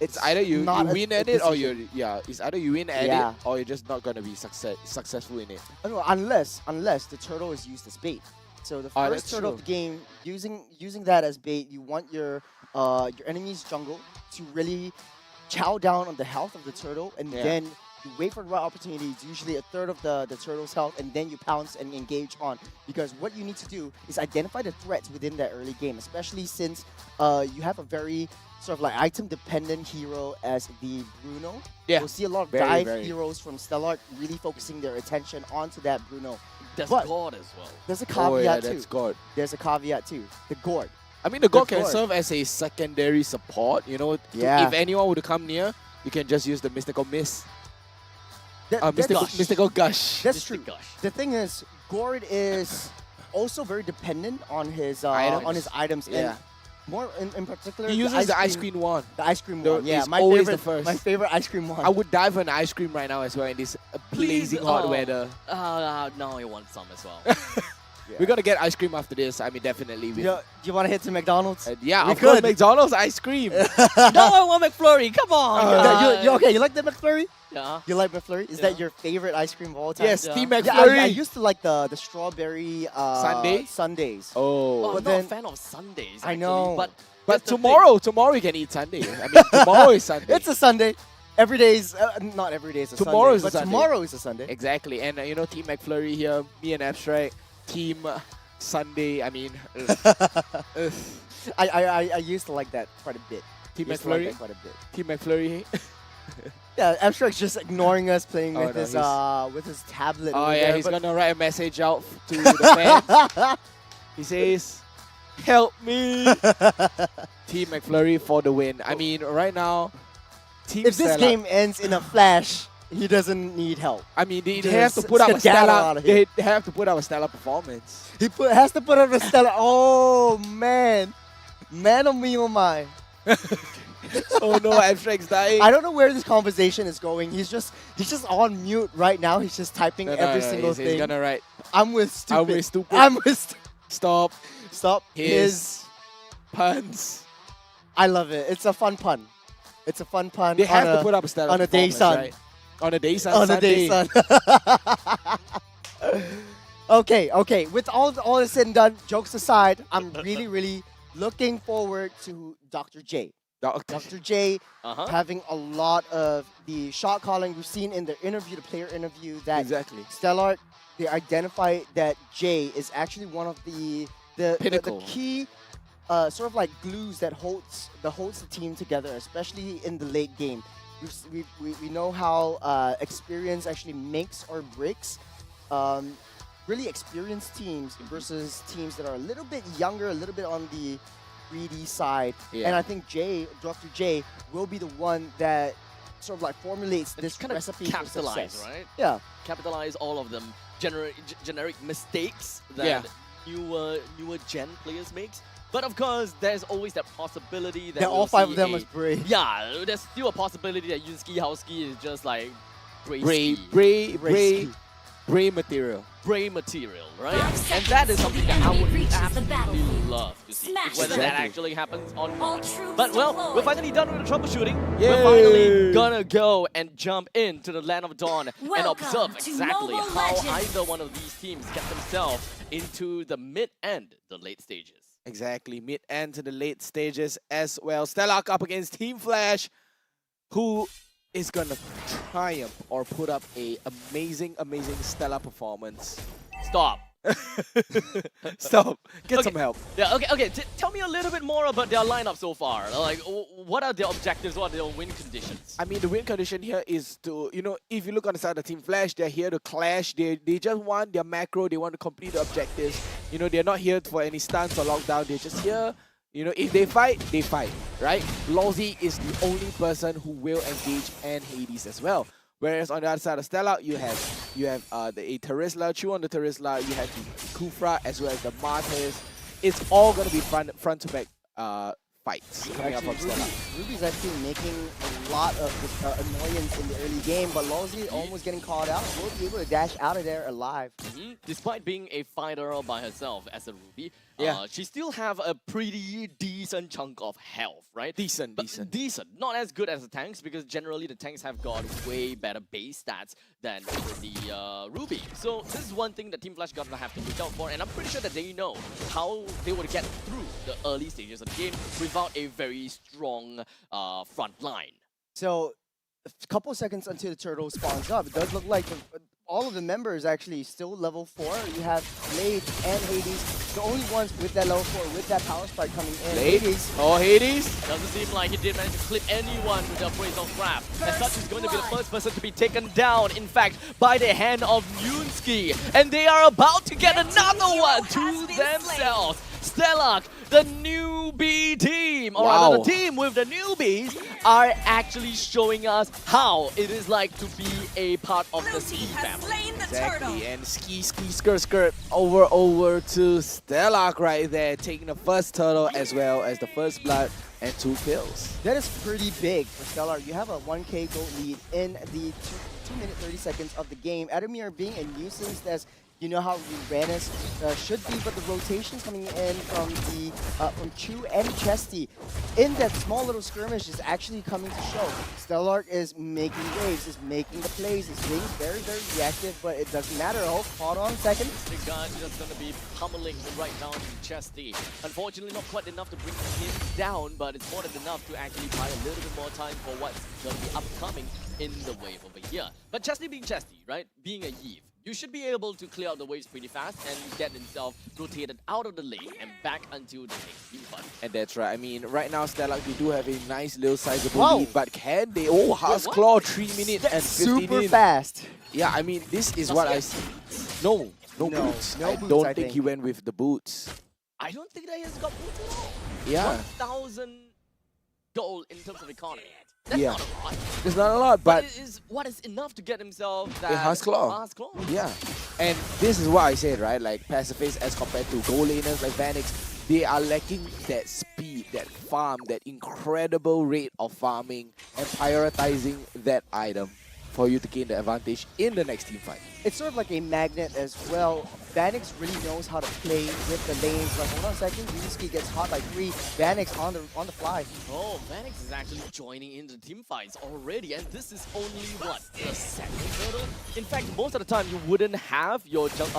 It's either you win at it, or it's either you win at it, or you're just not gonna be successful in it. No, unless the turtle is used as bait. So the first turtle of the game, using that as bait, you want your enemy's jungle to really chow down on the health of the turtle, and then you wait for the right opportunity. It's usually a third of the turtle's health, and then you pounce and engage on. Because what you need to do is identify the threats within that early game, especially since you have a very sort of like item-dependent hero as the Bruno. Yeah, you'll see a lot of dive heroes from Stellark really focusing their attention onto that Bruno. There's God as well. There's a caveat too. That's God. There's a caveat too. The Gord. I mean, the God can serve as a secondary support. If anyone would come near, you can just use the Mystical Mist. Mystical Gush. That's true. The thing is, Gord is also very dependent on his items. Yeah. And more in particular, he uses the ice cream wand. The ice cream wand. Yeah, my favorite ice cream wand. I would dive for an ice cream right now as well in this blazing hot weather. No, I want some as well. We're gonna get ice cream after this. I mean, definitely. You want to hit to McDonald's? Yeah, of course, McDonald's ice cream. No, I want McFlurry. Come on. Okay, you like the McFlurry? Yeah. You like McFlurry? Is that your favorite ice cream of all time? Yes, Team McFlurry. I used to like the strawberry sundaes. Oh, I'm not a fan of sundaes. I know. But tomorrow you can eat Sunday. I mean, tomorrow is Sunday. It's a Sunday. Every day is not every day is a tomorrow Sunday. Is a Sunday. Tomorrow is a Sunday. Exactly, and Team McFlurry here, me and Abstract, Team Sunday. I mean, I used to like that quite a bit. Team McFlurry, Team McFlurry. Yeah, Abstract's just ignoring us, playing with his tablet. Oh yeah, he's gonna write a message out to the fans. He says, "Help me, Team McFlurry for the win." I mean, right now, if this game ends in a flash, he doesn't need help. I mean, they have to put up a stellar. They have to put up a stellar performance. He has to put up a stellar. Oh man, oh me, oh my. Oh no, Abstract's dying. I don't know where this conversation is going. He's just on mute right now. He's just typing every single thing. He's gonna write. I'm with stupid. I'm with stupid. Stop his puns. I love it. It's a fun pun. It's a fun pun. They have to put up a stellar on a day sun. Right? On a day sun. On Sunday. a day sun. Okay. With all this said and done, jokes aside, I'm really looking forward to Dr. J. Dr. J having a lot of the shot calling. We've seen in the player interview, that Stellark, they identify that J is actually one of the key sort of like glues that holds the team together, especially in the late game. We know how experience actually makes or breaks really experienced teams versus teams that are a little bit younger, a little bit on the greedy side. And I think Dr. J will be the one that sort of like formulates this kind recipe of for capitalize, success. right? Yeah. Capitalize all of them generic mistakes that newer gen players makes. But of course, there's always that possibility that all 5 of them must brave. Yeah, there's still a possibility that Yunski Howski is just like Bray. brain material. Brain material, right? And that is something that I would absolutely love to see. Whether that actually happens or not. But well, we're finally done with the troubleshooting. Yay. We're finally gonna go and jump into the Land of Dawn and observe exactly how either one of these teams get themselves into the mid-end, the late stages. Exactly, mid-end to the late stages as well. Stellark up against Team Flash, who is gonna triumph or put up a amazing stellar performance. Stop. Stop. Get Okay. some help. Yeah, okay. Tell me a little bit more about their lineup so far. Like, what are their objectives? What are their win conditions? I mean, the win condition here is to, if you look on the side of Team Flash, they're here to clash. They just want their macro. They want to complete the objectives. They're not here for any stunts or lockdown. They're just here. If they fight, right? Lawsy is the only person who will engage and Hades as well. Whereas on the other side of Stellark, you have the Terisla, Chew on the Terisla, you have the Kufra as well as the Martyrs. It's all gonna be front to back fights coming up from Stellark. Ruby's actually making a lot of annoyance in the early game, but Lawsy almost getting called out. Will be able to dash out of there alive. Despite being a fighter by herself as a Ruby, Yeah. she still have a pretty decent chunk of health, right? Decent. Not as good as the tanks, because generally the tanks have got way better base stats than the Ruby. So this is one thing that Team Flash gonna have to look out for, and I'm pretty sure that they know how they would get through the early stages of the game without a very strong front line. So, a couple seconds until the turtle spawns up, it does look like all of the members actually still level 4. You have Blade and Hades, the only ones with that level 4, with that power spike coming in. Hades. Oh, Hades. Doesn't seem like he did manage to clip anyone with the appraisal grab. As such, he's going to be the first person to be taken down, in fact, by the hand of Yoonski. And they are about to get another one to themselves. Stellark, the newbie team, or rather the team with the newbies, are actually showing us how it is like to be a part of the Ski family. Exactly, and ski, skirt, over to Stellark right there, taking the first turtle as well as the first blood and 2 kills. That is pretty big for Stellark. You have a 1k gold lead in the 2 minute 30 seconds of the game. Adamir being a nuisance as you know how Uranus should be, but the rotations coming in from Chew and Chesty in that small little skirmish is actually coming to show. Stellark is making waves, is making the plays, is being very, very reactive, but it doesn't matter. Oh, hold on a second. The guy's just going to be pummeling right down to Chesty. Unfortunately, not quite enough to bring him down, but it's more than enough to actually buy a little bit more time for what's going to be upcoming in the wave over here. But Chesty being Chesty, right? Being a Yeve, you should be able to clear out the waves pretty fast and get himself rotated out of the lane and back until the next team fight. And that's right. I mean, right now, Stellark, they do have a nice little sizable lead, but can they? Oh, House Claw, 3 minutes and 15 super fast. Yeah, I mean, this is what I see. No boots. I don't think he went with the boots. I don't think that he has got boots at all. Yeah. 1,000 gold in terms of economy. That's not a lot. It's not a lot, but it is what is enough to get himself that a House Claw. Yeah. And this is what I said, right? Like, Pacifists as compared to gold laners like Vanix, they are lacking that speed, that farm, that incredible rate of farming and prioritizing that item for you to gain the advantage in the next team fight. It's sort of like a magnet as well. Vanix really knows how to play with the lanes. Like, hold on a second, Yusuke gets hot by 3. Vanix on the fly. Oh, Vanix is actually joining into the team fights already, and this is only what, the second turtle? In fact, most of the time you wouldn't have your gold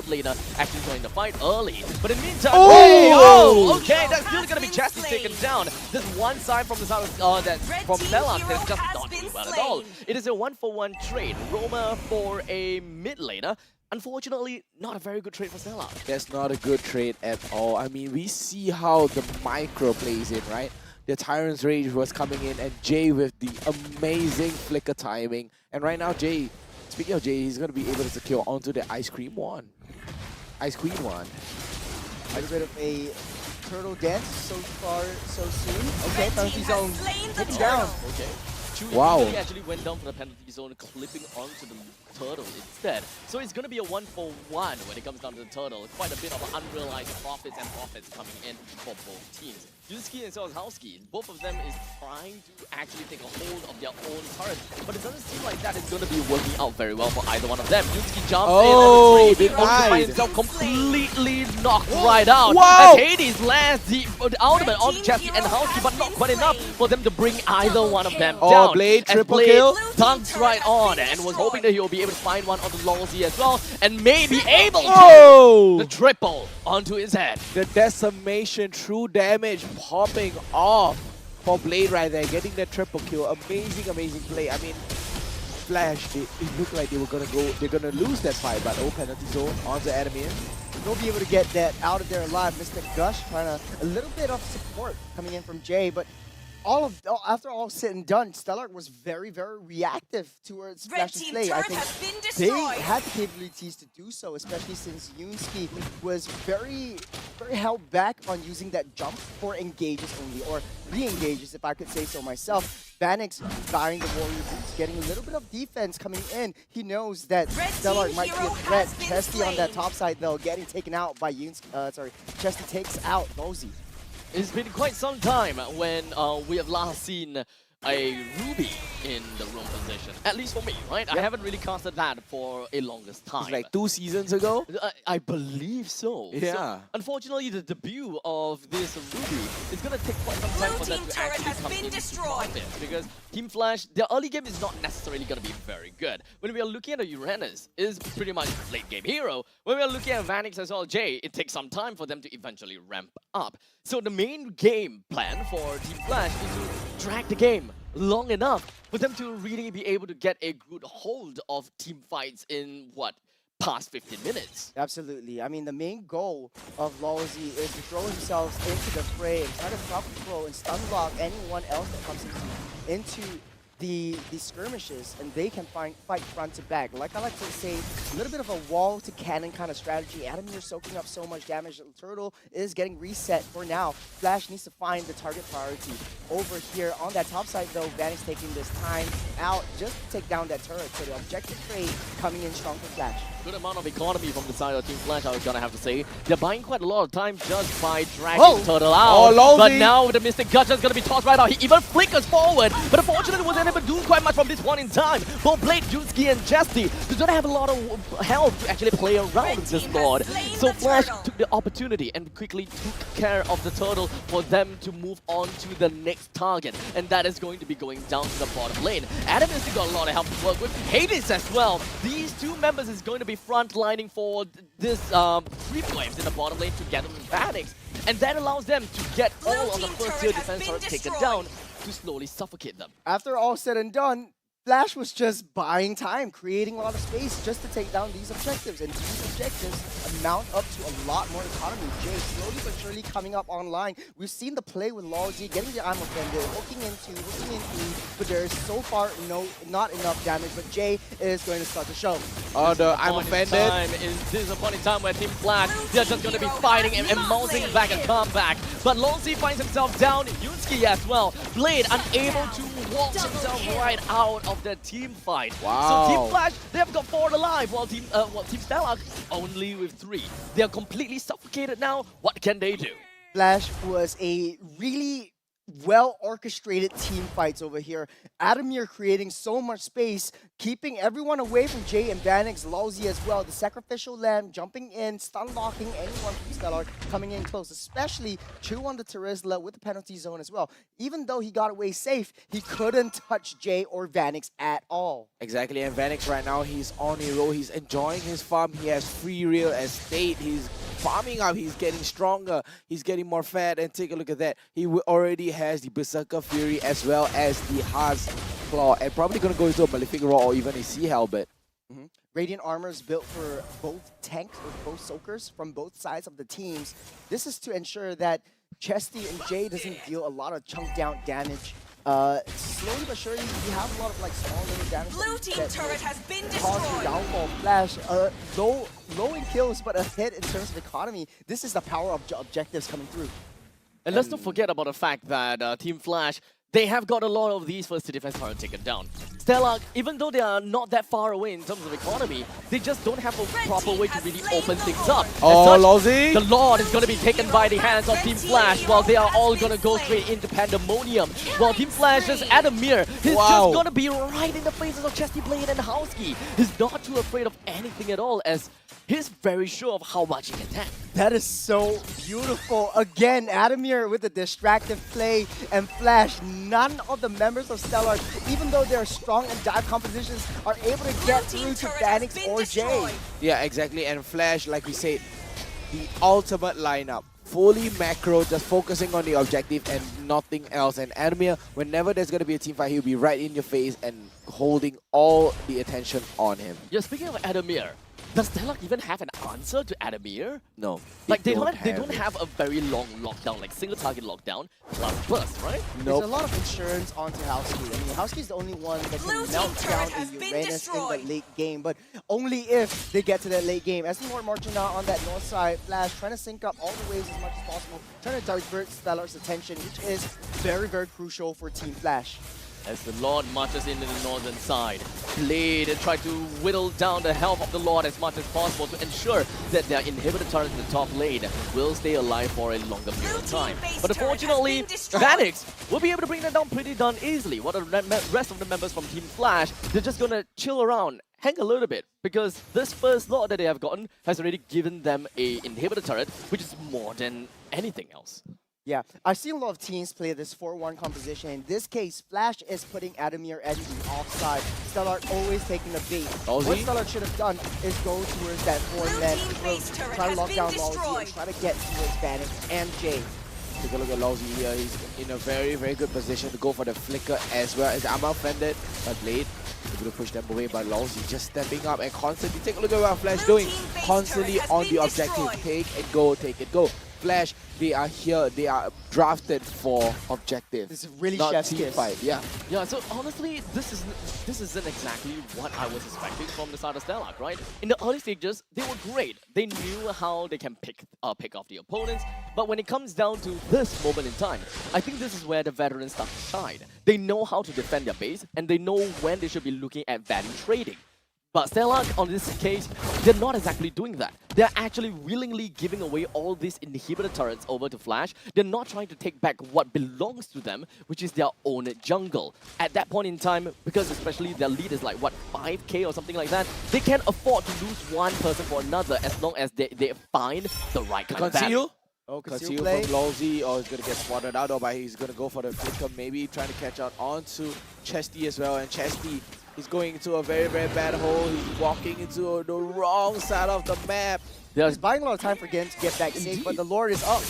laner actually join the fight early. But in the meantime, okay, that's still gonna be Chesty taken down. This one side from the side from Stellark that's just not doing well at all. It is a 1-for-1 trade. Roma for a mid laner. Unfortunately, not a very good trade for Stellark. That's not a good trade at all. I mean, we see how the micro plays in, right? The Tyrant's Rage was coming in, and Jay with the amazing flicker timing. And right now, Jay, speaking of Jay, he's going to be able to secure onto the Ice Cream one. Ice Queen one. A little bit of a turtle dance so far, so soon. Okay, penalty zone. Hits down. Okay. Wow. He actually went down for the penalty zone, clipping onto the turtle instead. So it's going to be a 1-for-1 when it comes down to the turtle. Quite a bit of unrealized profits coming in for both teams. Yusuke as well as Howski, both of them is trying to actually take a hold of their own turret, but it doesn't seem like that is going to be working out very well for either one of them. Yusuke jumps in at the tree, only to find himself completely knocked right out. As Hades lands the ultimate on Chesty and Howski, but not quite enough for them to bring either one of them down. Blade, as triple Blade kill. dunks right on and was hoping that he will be able to find one on the Longzy as well, and maybe able to the triple onto his head. The decimation, true damage popping off for Blade right there, getting that triple kill. Amazing, amazing play. I mean, Flash, it looked like they're gonna lose that fight, but penalty zone onto Adamir. They'll be able to get that out of there alive. Mr. Gush trying a little bit of support coming in from Jay, but after all said and done, Stellark was very, very reactive towards Flash's play. I think they had the capabilities to do so, especially since Yusuke was very, very held back on using that jump for engages only, or re-engages, if I could say so myself. Vanix buying the Warrior Boots, getting a little bit of defense coming in. He knows that Stellark might be a threat. Chesty on that top side, though, getting taken out by Chesty takes out Longzy. It's been quite some time when we have last seen a Ruby in the room position. At least for me, right? Yep. I haven't really casted that for a longest time. It's like 2 seasons ago? I believe so. Yeah. So, unfortunately, the debut of this Ruby is going to take quite some time for them to actually come into profit. Because Team Flash, their early game is not necessarily going to be very good. When we are looking at a Uranus, is pretty much late game hero. When we are looking at Vanix as well, Jay, it takes some time for them to eventually ramp up. So the main game plan for Team Flash is to drag the game long enough for them to really be able to get a good hold of team fights in, past 15 minutes. Absolutely. I mean, the main goal of Longzy is to throw themselves into the fray and try to crowd control and stun block anyone else that comes into the skirmishes, and they can fight front to back. Like I like to say, a little bit of a wall to cannon kind of strategy. Adamir soaking up so much damage. Turtle is getting reset for now. Flash needs to find the target priority over here. On that top side though, Vanix taking this time out just to take down that turret. So the objective trade coming in strong for Flash. Good amount of economy from the side of Team Flash, I was gonna have to say. They're buying quite a lot of time just by dragging Turtle out. But now the Mystic Gutcher is gonna be tossed right out. He even flickers forward, but unfortunately wasn't able to do quite much from this point in time. Both Blade, Yusuke, and Chesty, they don't have a lot of health to actually play around with this Lord. So Flash took the opportunity and quickly took care of the Turtle for them to move on to the next target. And that is going to be going down to the bottom lane. Adam has still got a lot of help to work with. Hades as well. These two members is going to be front-lining for this 3 flames in the bottom lane together with Vanix. And that allows them to get all of the first-tier defense turrets taken down to slowly suffocate them. After all said and done, Flash was just buying time, creating a lot of space just to take down these objectives. And these objectives amount up to a lot more economy. Jay slowly but surely coming up online. We've seen the play with Longzy, getting the I'm offended, hooking into, but there's so far not enough damage. But Jay is going to start the show. The I'm offended. This is a point in time where Team Flash, they're just going to be fighting and mounting back and come back. But Longzy finds himself down, Yusuke as well. Blade unable to walk himself right out of the team fight. Wow. So Team Flash, they have got 4 alive, while Team Stellark only with 3. They are completely suffocated now. What can they do? Flash was a really well-orchestrated team fights over here. Adamir creating so much space, keeping everyone away from Jay and Vanix, Longzy as well. The Sacrificial Lamb jumping in, stun-locking anyone from Stellark coming in close, especially Chew on the Terizla with the penalty zone as well. Even though he got away safe, he couldn't touch Jay or Vanix at all. Exactly, and Vanix right now, he's on a roll. He's enjoying his farm. He has free real estate. He's farming up. He's getting stronger. He's getting more fat. And take a look at that. He already has the Berserker Fury as well as the Heart's Claw. And probably going to go into a Malefic Roar or even a Sea Helmet. Radiant armor is built for both tanks or both soakers from both sides of the teams. This is to ensure that Chesty and Jay doesn't deal a lot of chunk down damage. Slowly but surely, you have a lot of small little damage. Blue team turret has been cause destroyed. the downfall. Flash, low in kills, but ahead in terms of economy. This is the power of objectives coming through. And let's not forget about the fact that Team Flash, They have got a lot of these first to defense turrets taken down. Stellark, even though they are not that far away in terms of economy, they just don't have a proper way to really open things up. Oh, As such, Lousy! the Lord is going to be taken by the hands of Team Flash, while they are all going to go straight into Pandemonium. While Team Flash's Adamir is just going to be right in the faces of Chesty Blade and Howski. He's not too afraid of anything at all, as he's very sure of how much he can tank. That is so beautiful. Again, Adamir with a distractive play, and Flash, none of the members of Stellark, even though they're strong and dive compositions, are able to get through to Vanix or Jay. Yeah, exactly. And Flash, like we said, the ultimate lineup. Fully macro, just focusing on the objective and nothing else. And Adamir, whenever there's going to be a team fight, he'll be right in your face and holding all the attention on him. Yeah, speaking of Adamir, does Stellark even have an answer to Adamir? No. Like they don't have a very long lockdown, like single target lockdown plus burst, right? There's a lot of insurance onto Howski. I mean, Howski's the only one that can melt down a Uranus in the late game, but only if they get to that late game. As Lord marching out on that north side, Flash trying to sync up all the ways as much as possible, trying to divert Stellark's attention, which is very, very crucial for Team Flash. As the Lord marches into the northern side, Blade and try to whittle down the health of the Lord as much as possible to ensure that their inhibitor turret in the top lane will stay alive for a longer period of time. But unfortunately, Vanix will be able to bring that down pretty darn easily. What the rest of the members from Team Flash, they're just gonna chill around, hang a little bit, because this first Lord that they have gotten has already given them a inhibitor turret, which is more than anything else. Yeah, I've seen a lot of teams play this 4-1 composition. In this case, Flash is putting Adamir at the offside. Stellark always taking the bait. What Stellark should have done is go towards that 4-man approach, try to lock down Lousy and try to get towards Vanix and Jay. Take a look at Lousy here. He's in a very, very good position to go for the flicker as well as Amal fended by Blade. Able to push them away, but Lousy just stepping up and constantly, take a look at what Flash doing. Constantly on the objective. Take and go, take and go. Flash, they are here, they are drafted for objective. This is really not chef's team kiss. fight. Yeah. Yeah, so honestly, this isn't exactly what I was expecting from the side of Stellark, right? In the early stages, they were great. They knew how they can pick off the opponents, but when it comes down to this moment in time, I think this is where the veterans start to shine. They know how to defend their base, and they know when they should be looking at value trading. But Stellark, on this case, they're not exactly doing that. They're actually willingly giving away all these inhibitor turrets over to Flash. They're not trying to take back what belongs to them, which is their own jungle. At that point in time, because especially their lead is like, what, 5k or something like that, they can't afford to lose one person for another as long as they find the right kind of value. Oh, conceal from Lousy, or he's going to get spotted out, or by he's going to go for the flicker, maybe trying to catch out onto Chesty as well. And Chesty, he's going into a very, very bad hole. He's walking into the wrong side of the map. He's buying a lot of time for Gen to get back safe, but the Lord is up.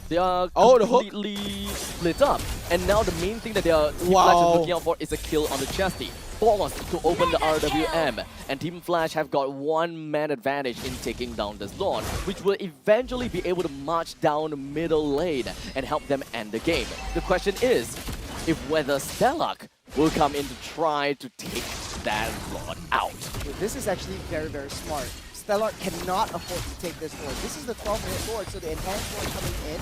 They are completely split up. And now the main thing that they are Team Flash is looking out for is a kill on the Chesty. Forced to open the RWM. And Team Flash have got one-man advantage in taking down this Lord, which will eventually be able to march down middle lane and help them end the game. The question is, if whether Stellark will come in to try to take that Lord out. This is actually very, very smart. Stellark cannot afford to take this Lord. This is the 12-minute Lord, so the enhanced Lord coming in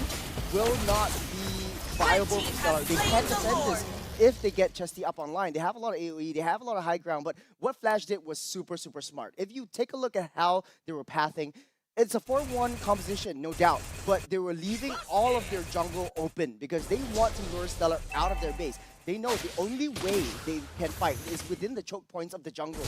will not be viable for Stellark. They can't defend this if they get Chesty up online. They have a lot of AoE, they have a lot of high ground, but what Flash did was super, super smart. If you take a look at how they were pathing, it's a 4-1 composition, no doubt, but they were leaving all of their jungle open because they want to lure Stellark out of their base. They know the only way they can fight is within the choke points of the jungle.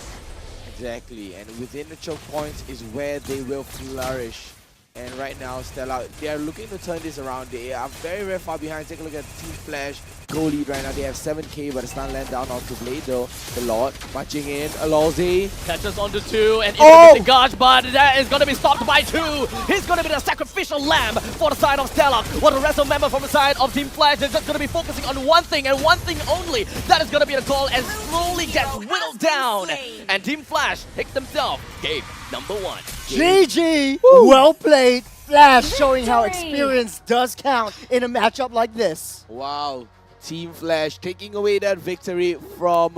Exactly, and within the choke points is where they will flourish. And right now, Stellark, they are looking to turn this around. They are very, very far behind. Take a look at Team Flash. Goal lead right now. They have 7k, but the stun land down onto Blade though. The Lord marching in. Lousy catches onto 2 and even the guard, but that is going to be stopped by 2. He's going to be the sacrificial lamb for the side of Stellark. What the rest of members from the side of Team Flash is just going to be focusing on one thing and one thing only. That is going to be the call and slowly gets whittled down. And Team Flash takes themselves game number 1. GG! Well played, Flash, showing how experience does count in a matchup like this. Wow, Team Flash taking away that victory from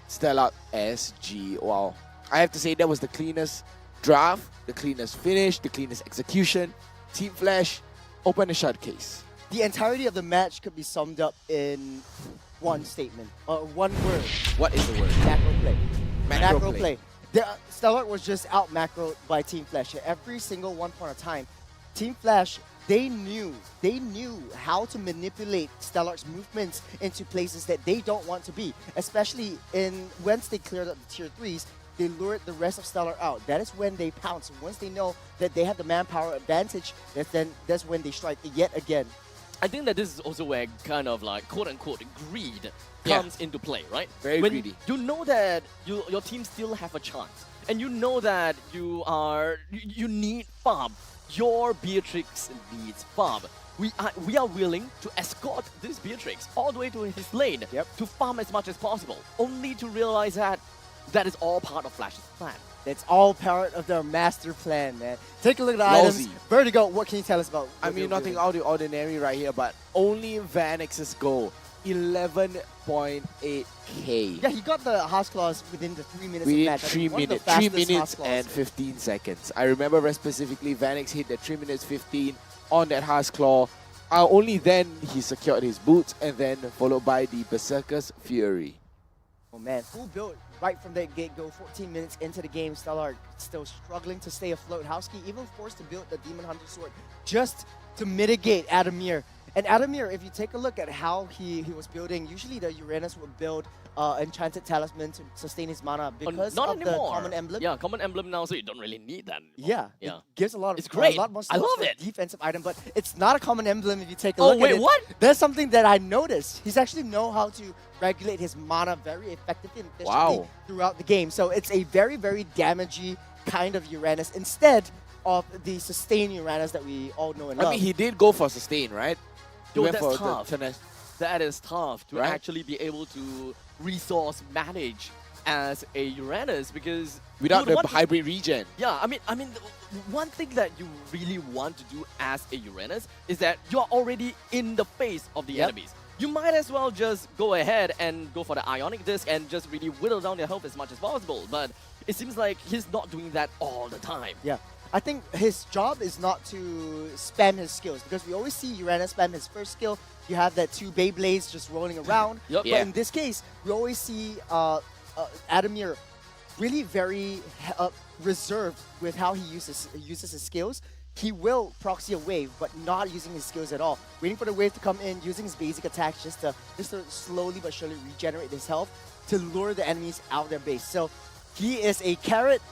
Stellark SG. Wow, I have to say that was the cleanest draft, the cleanest finish, the cleanest execution. Team Flash, open and shut case. The entirety of the match could be summed up in one statement, one word. What is the word? Macro play. Macro play. Stellark was just out macroed by Team Flash. At every single one point of time, Team Flash, they knew how to manipulate Stellark's movements into places that they don't want to be. Especially once they cleared up the tier 3s, they lured the rest of Stellark out. That is when they pounce. Once they know that they have the manpower advantage, that's when they strike yet again. I think that this is also where kind of like quote-unquote greed comes into play, right? Very when greedy. You know that your team still have a chance, and you know that you need farm. Your Beatrix needs farm. We are willing to escort this Beatrix all the way to his lane to farm as much as possible, only to realize that that is all part of Flash's plan. It's all part of their master plan, man. Take a look at the items. Vertigo, what can you tell us about? I mean, nothing out of the ordinary right here, but only Vanix's goal, 11.8k. Yeah, he got the House Claws within the 3 minutes Within of match. 3 minutes, 3 minutes and 15 seconds. I remember very specifically, Vanix hit the 3 minutes 15 on that House Claw. Only then he secured his boots, and then followed by the Berserker's Fury. Oh man, full build right from the get-go. 14 minutes into the game, Stellark still struggling to stay afloat. Houski even forced to build the Demon Hunter Sword just to mitigate Adamir. And Adamir, if you take a look at how he was building, usually the Uranus would build Enchanted Talisman to sustain his mana because not of anymore. the Common Emblem. Yeah, Common Emblem now, so you don't really need that anymore. Yeah, yeah. It gives a lot of It's great. a lot more I love it. defensive item, but it's not a Common Emblem if you take a Oh, look wait, at it. what? That's something that I noticed. He's actually know how to regulate his mana very effectively and efficiently throughout the game. So it's a very, very damagey kind of Uranus instead of the sustain Uranus that we all know and love. I mean, he did go for sustain, right? He Yo, went that's for tough. That is tough to Right? actually be able to resource manage as a Uranus, because without you would the want to- hybrid regen. Yeah, I mean, one thing that you really want to do as a Uranus is that you're already in the face of the enemies. You might as well just go ahead and go for the Ionic Disc and just really whittle down their health as much as possible. But it seems like he's not doing that all the time. Yeah. I think his job is not to spam his skills, because we always see Uranus spam his first skill. You have that 2 Beyblades just rolling around. Yep. But in this case, we always see Adamir really very reserved with how he uses his skills. He will proxy a wave, but not using his skills at all. Waiting for the wave to come in, using his basic attacks just to slowly but surely regenerate his health to lure the enemies out of their base. So he is a carrot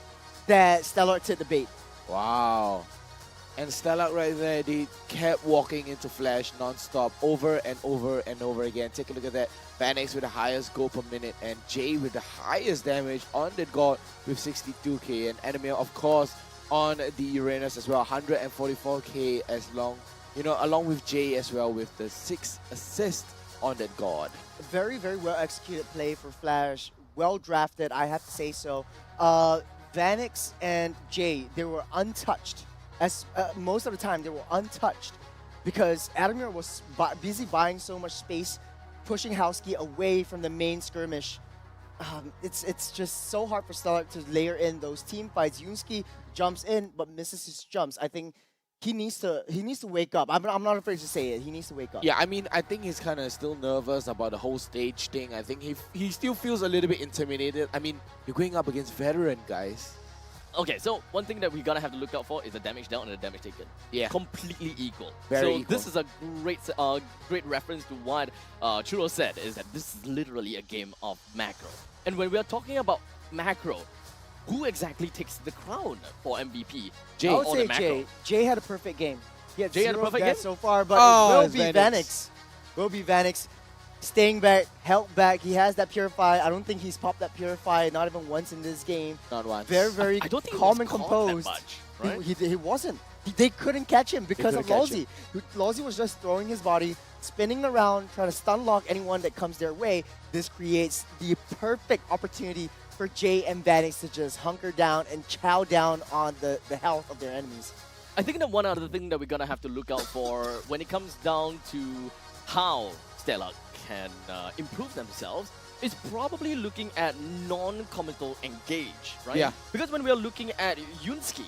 that Stellark took the bait. Wow. And Stellark right there, they kept walking into Flash non-stop over and over and over again. Take a look at that. Vanix with the highest goal per minute, and Jay with the highest damage on the god with 62k. And Enemy, of course, on the Uranus as well, 144k along with Jay as well with the 6 assists on that god. Very, very well executed play for Flash. Well drafted, I have to say so. Vanix and Jay, they were untouched. As most of the time, they were untouched because Adamir was busy buying so much space, pushing Houski away from the main skirmish. It's just so hard for Stellark to layer in those team fights. Yunsky jumps in but misses his jumps. I think he needs to wake up. I'm not afraid to say it. He needs to wake up. Yeah, I mean, I think he's kind of still nervous about the whole stage thing. I think he still feels a little bit intimidated. I mean, you're going up against veteran guys. Okay, so one thing that we're gonna have to look out for is the damage down and the damage taken. Yeah. Completely equal. Very so equal. This is a great reference to what Churro said, is that this is literally a game of macro. And when we are talking about macro, who exactly takes the crown for MVP? Jay. I would or say the macro? Jay. Jay had a perfect game. He had Jay had a 0 perfect deaths game? so far, but Oh, it will it's be Vanix. Vanix. Will be Vanix. Staying back, held back. He has that Purify. I don't think he's popped that Purify, not even once in this game. Not once. Very, very I don't think calm he and was caught that composed. much, right? He wasn't. They couldn't catch him because of couldn't catch Lawsy. Lawsy was just throwing his body, spinning around, trying to stun lock anyone that comes their way. This creates the perfect opportunity for Jay and Vanix to just hunker down and chow down on the health of their enemies. I think that one other thing that we're gonna have to look out for when it comes down to how Stellark can improve themselves is probably looking at non-committal engage, right? Yeah. Because when we are looking at Yunsky,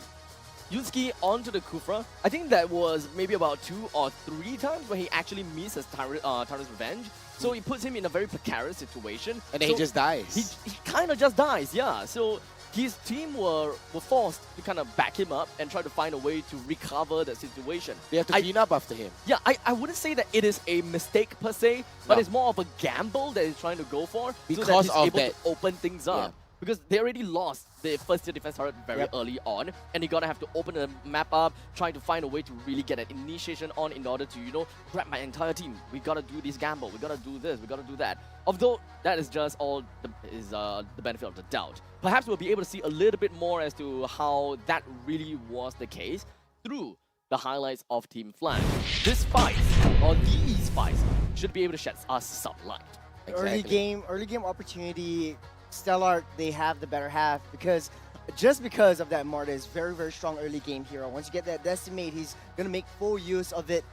Yunsky onto the Kufra. I think that was maybe about 2 or 3 times where he actually missed his Tyrant's Revenge. So it puts him in a very precarious situation. And then he just dies. He kind of just dies, yeah. So his team were forced to kind of back him up and try to find a way to recover the situation. They have to clean up after him. Yeah, I wouldn't say that it is a mistake per se, but it's more of a gamble that he's trying to go for Because so that he's of able that. to open things up. Because they already lost the first tier defense turret very early on, and you're gonna have to open the map up, trying to find a way to really get an initiation on in order to, you know, grab my entire team. We gotta do this gamble, we gotta do this, we gotta do that. Although that is just all the benefit of the doubt. Perhaps we'll be able to see a little bit more as to how that really was the case through the highlights of Team Flash. This fight, or these fights, should be able to shed us some light. Early game opportunity. Stellark, they have the better half because of that Marta's very, very strong early game hero. Once you get that Decimate, he's going to make full use of it.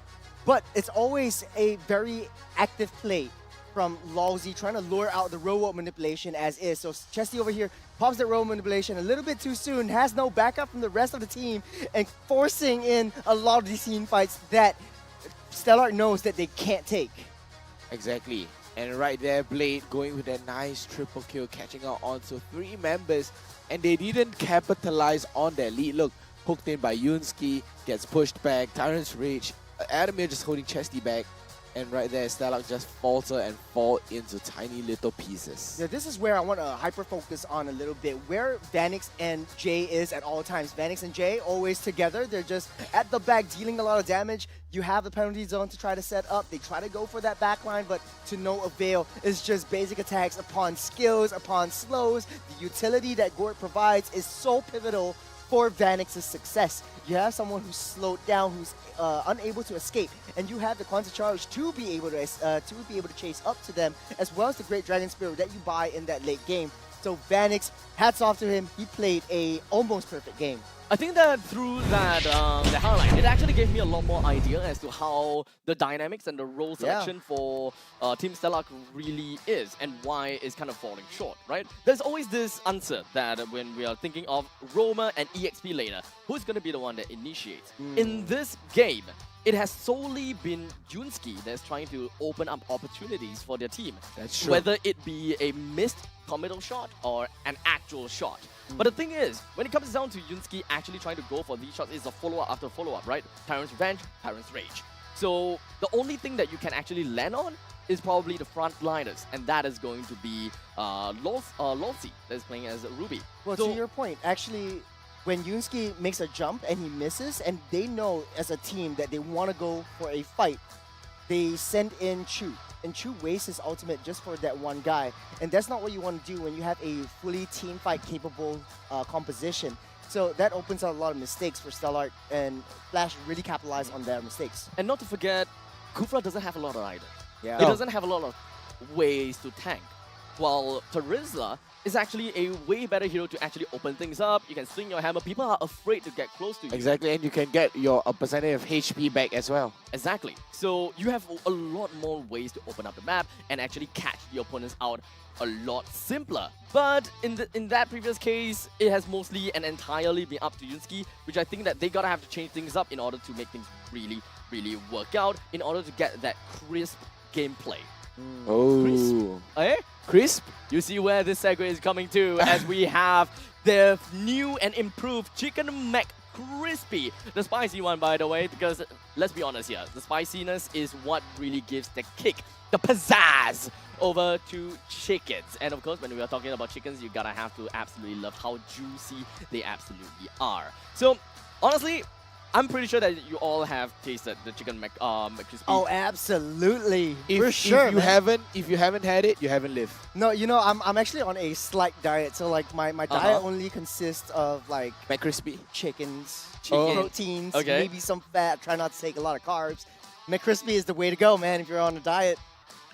But it's always a very active play from Lawsy, trying to lure out the robot manipulation as is. So Chesty over here pops that robot manipulation a little bit too soon, has no backup from the rest of the team, and forcing in a lot of these scene fights that Stellark knows that they can't take. Exactly. And right there, Blade going with a nice triple kill, catching out onto 3 members. And they didn't capitalize on their lead. Look, hooked in by Yunsky, gets pushed back, Tyrant's Rage, Adamir just holding Chesty back. And right there, Stellark just falter and fall into tiny little pieces. Yeah, this is where I want to hyper-focus on a little bit, where Vanix and Jay is at all times. Vanix and Jay always together. They're just at the back dealing a lot of damage. You have the penalty zone to try to set up. They try to go for that backline, but to no avail. It's just basic attacks upon skills, upon slows. The utility that Gort provides is so pivotal for Vanix's success. You have someone who's slowed down, who's unable to escape, and you have the Quantum Charge to be able to chase up to them, as well as the Great Dragon Spear that you buy in that late game. So Vanix, hats off to him. He played a almost perfect game. I think that through that the highlight, it actually gave me a lot more idea as to how the dynamics and the role selection for Team Stellark really is and why it's kind of falling short, right? There's always this answer that when we are thinking of Roma and EXP later, who's going to be the one that initiates? In this game, it has solely been Yunsky that's trying to open up opportunities for their team. That's true. Whether it be a missed committal shot or an actual shot. But the thing is, when it comes down to Yunsky actually trying to go for these shots, it's a follow-up after follow-up, right? Tyrant's Revenge, Tyrant's Rage. So the only thing that you can actually land on is probably the frontliners, and that is going to be Lolsi that is playing as Ruby. Well, so, to your point, actually, when Yunsky makes a jump and he misses, and they know as a team that they want to go for a fight, they send in Chu. And Chu wastes his ultimate just for that one guy. And that's not what you want to do when you have a fully team fight capable composition. So that opens up a lot of mistakes for Stellark, and Flash really capitalize on their mistakes. And not to forget, Kufra doesn't have a lot of items. Yeah. It doesn't have a lot of ways to tank. While Terizla is actually a way better hero to actually open things up. You can swing your hammer. People are afraid to get close to you. Exactly, and you can get a percentage of HP back as well. Exactly. So you have a lot more ways to open up the map and actually catch the opponents out a lot simpler. But in that previous case, it has mostly and entirely been up to Yunsky, which I think that they gotta have to change things up in order to make things really, really work out, in order to get that crisp gameplay. Oh. Crisp. Eh? Crisp? You see where this segue is coming to, as we have the new and improved Chicken Mac Crispy. The spicy one, by the way, because let's be honest here, the spiciness is what really gives the kick, the pizzazz over to chickens. And of course, when we are talking about chickens, you gotta have to absolutely love how juicy they absolutely are. So, honestly, I'm pretty sure that you all have tasted the Chicken McCrispy. Oh, absolutely. For sure, if you haven't had it, you haven't lived. No, you know, I'm actually on a slight diet. So like my diet only consists of like McCrispy, chickens, Oh. proteins, Okay. maybe some fat. Try not to take a lot of carbs. McCrispy is the way to go, man, if you're on a diet.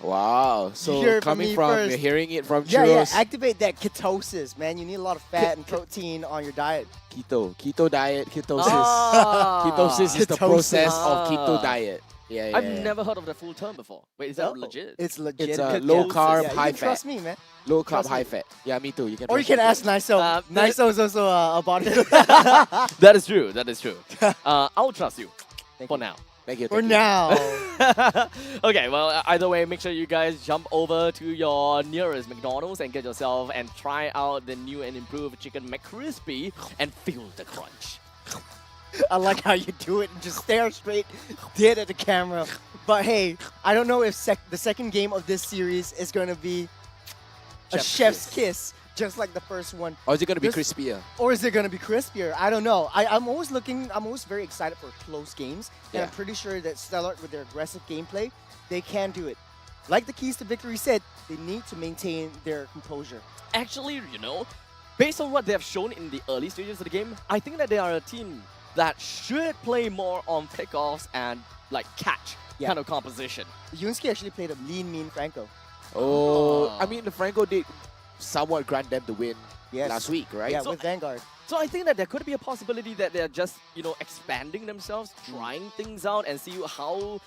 Wow. So Hear it from coming me from, first. you're hearing it from Yeah, Churros. activate that ketosis, man. You need a lot of fat and protein on your diet. Keto diet, ketosis. Ah. Ketosis is the Ketosis. process of keto diet. Yeah, I've never heard of the full term before. Wait, is that legit? It's legit. It's Good low guess. carb, Yeah, high you can fat. trust me, man. Low carb, Trust high me. fat. Yeah, me too. You can. Or you trust can me. ask Niso. Niso is also a bodybuilder. That is true. That is true. I'll trust you for now. Thank you. For now. Okay, well, either way, make sure you guys jump over to your nearest McDonald's and get yourself and try out the new and improved Chicken McCrispy and feel the crunch. I like how you do it and just stare straight dead at the camera. But hey, I don't know if the second game of this series is going to be a chef's kiss, just like the first one. Or is it going to be Just- crispier? Or is it going to be crispier? I don't know. I'm always very excited for close games. And Yeah. I'm pretty sure that Stellark, with their aggressive gameplay, they can do it. Like the Keys to Victory said, they need to maintain their composure. Actually, you know, based on what they have shown in the early stages of the game, I think that they are a team that should play more on pickoffs and like catch kind of composition. Yunsky actually played a lean, mean Franco. Oh, I mean, the Franco did somewhat grant them the win last week, right? Yeah, So- with Vanguard. So I think that there could be a possibility that they're just, you know, expanding themselves, trying things out and see how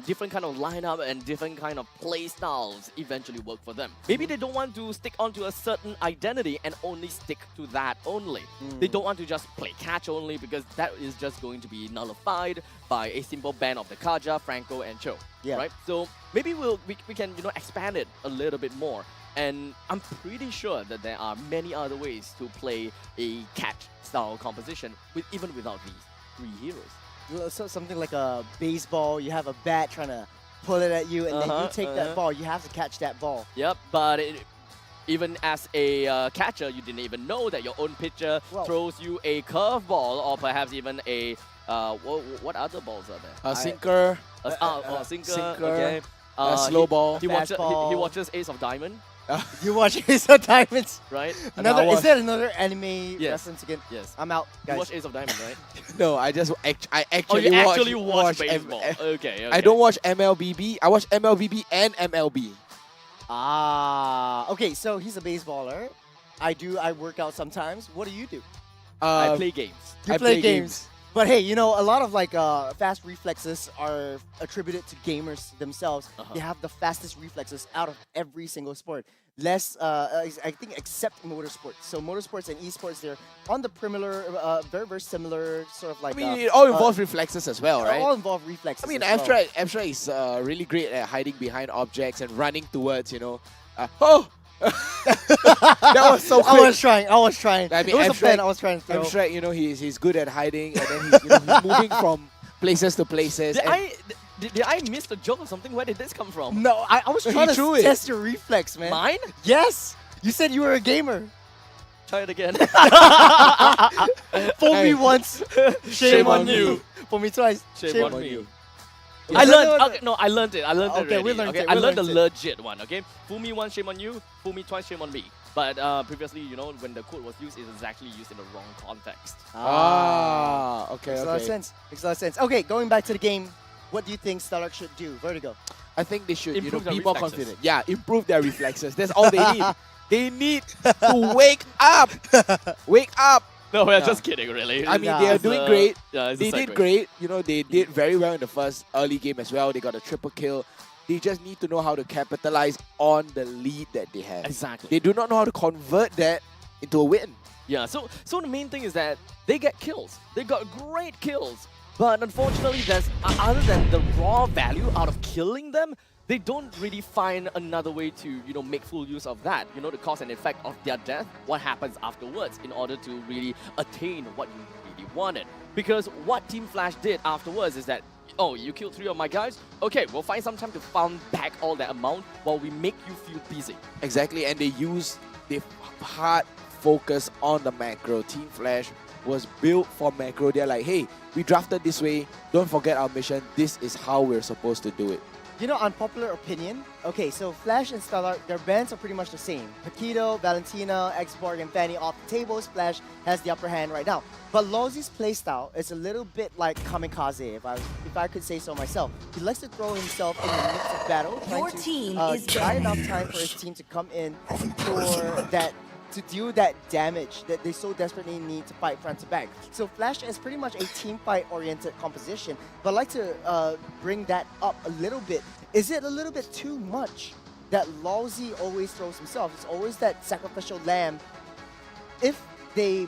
different kind of lineup and different kind of play styles eventually work for them. Maybe they don't want to stick onto a certain identity and only stick to that only. They don't want to just play catch only because that is just going to be nullified by a simple ban of the Kaja, Franco, and Cho. Yeah. Right? So maybe we can, you know, expand it a little bit more. And I'm pretty sure that there are many other ways to play a catch-style composition even without these three heroes. So something like a baseball, you have a bat trying to pull it at you, and then you take that ball, you have to catch that ball. Yep, but even as a catcher, you didn't even know that your own pitcher throws you a curveball or perhaps even a what other balls are there? A sinker. Sinker. Okay. A slow ball. He watches Ace of Diamond. You watch Ace of Diamonds, right? Is that another anime reference again? Yes. I'm out, guys. You watch Ace of Diamond, right? No, I actually you actually watch baseball. Okay. I don't watch MLBB. I watch MLBB and MLB. Okay, so he's a baseballer. I work out sometimes. What do you do? I play games. You play games. But hey, you know, a lot of like fast reflexes are attributed to gamers themselves. They have the fastest reflexes out of every single sport. I think, except motorsports. So motorsports and esports, they're on the perimeter, very, very similar, sort of like. I mean, it all involves reflexes as well, right? All involve reflexes. I mean, as well. Abstract is really great at hiding behind objects and running towards, you know. That was so quick. I was trying. I mean, it was Abstract, a pen I was trying to throw. Abstract, you know, he's good at hiding, and then he's moving from places to places. Did I miss the joke or something? Where did this come from? No, I was trying to test your reflex, man. Mine? Yes. You said you were a gamer. Try it again. Fool me once, shame on you. Fool me twice, Shame on me. I I learned it. I learned it already. We learned it. I We learned the learned it. legit one, okay? Fool me once, shame on you. Fool me twice, shame on me. But previously, you know, when the code was used, it was actually used in the wrong context. Okay, Makes a lot of sense. Makes a lot of sense. Okay, going back to the game, what do you think Stellark should do? Vertigo. I think they should Improve their be more reflexes. confident. Yeah, improve their reflexes. That's all they need. They need to wake up. Wake up. No, we're just kidding, really. I mean, they are doing great. Yeah, They did great. You know, they did very well in the first early game as well. They got a triple kill. They just need to know how to capitalize on the lead that they have. Exactly. They do not know how to convert that into a win. Yeah, so the main thing is that they get kills. They got great kills. But unfortunately, there's other than the raw value out of killing them, they don't really find another way to, you know, make full use of that. You know, the cause and effect of their death, what happens afterwards in order to really attain what you really wanted. Because what Team Flash did afterwards is that, oh, you killed 3 of my guys? Okay, we'll find some time to farm back all that amount while we make you feel busy. Exactly, and they hard focus on the macro. Team Flash was built for macro. They're like, hey, we drafted this way. Don't forget our mission. This is how we're supposed to do it. You know, unpopular opinion. Okay, so Flash and Stellark, their bans are pretty much the same. Paquito, Valentina, Xborg, and Fanny off the table. Flash has the upper hand right now. But Lozzy's playstyle is a little bit like Kamikaze, if I could say so myself. He likes to throw himself in the midst of battle, Your trying team to is buy enough time for his team to come in for that to deal that damage that they so desperately need to fight front to back. So Flash is pretty much a team fight oriented composition, but I'd like to bring that up a little bit. Is it a little bit too much that Lousy always throws himself? It's always that sacrificial lamb. If they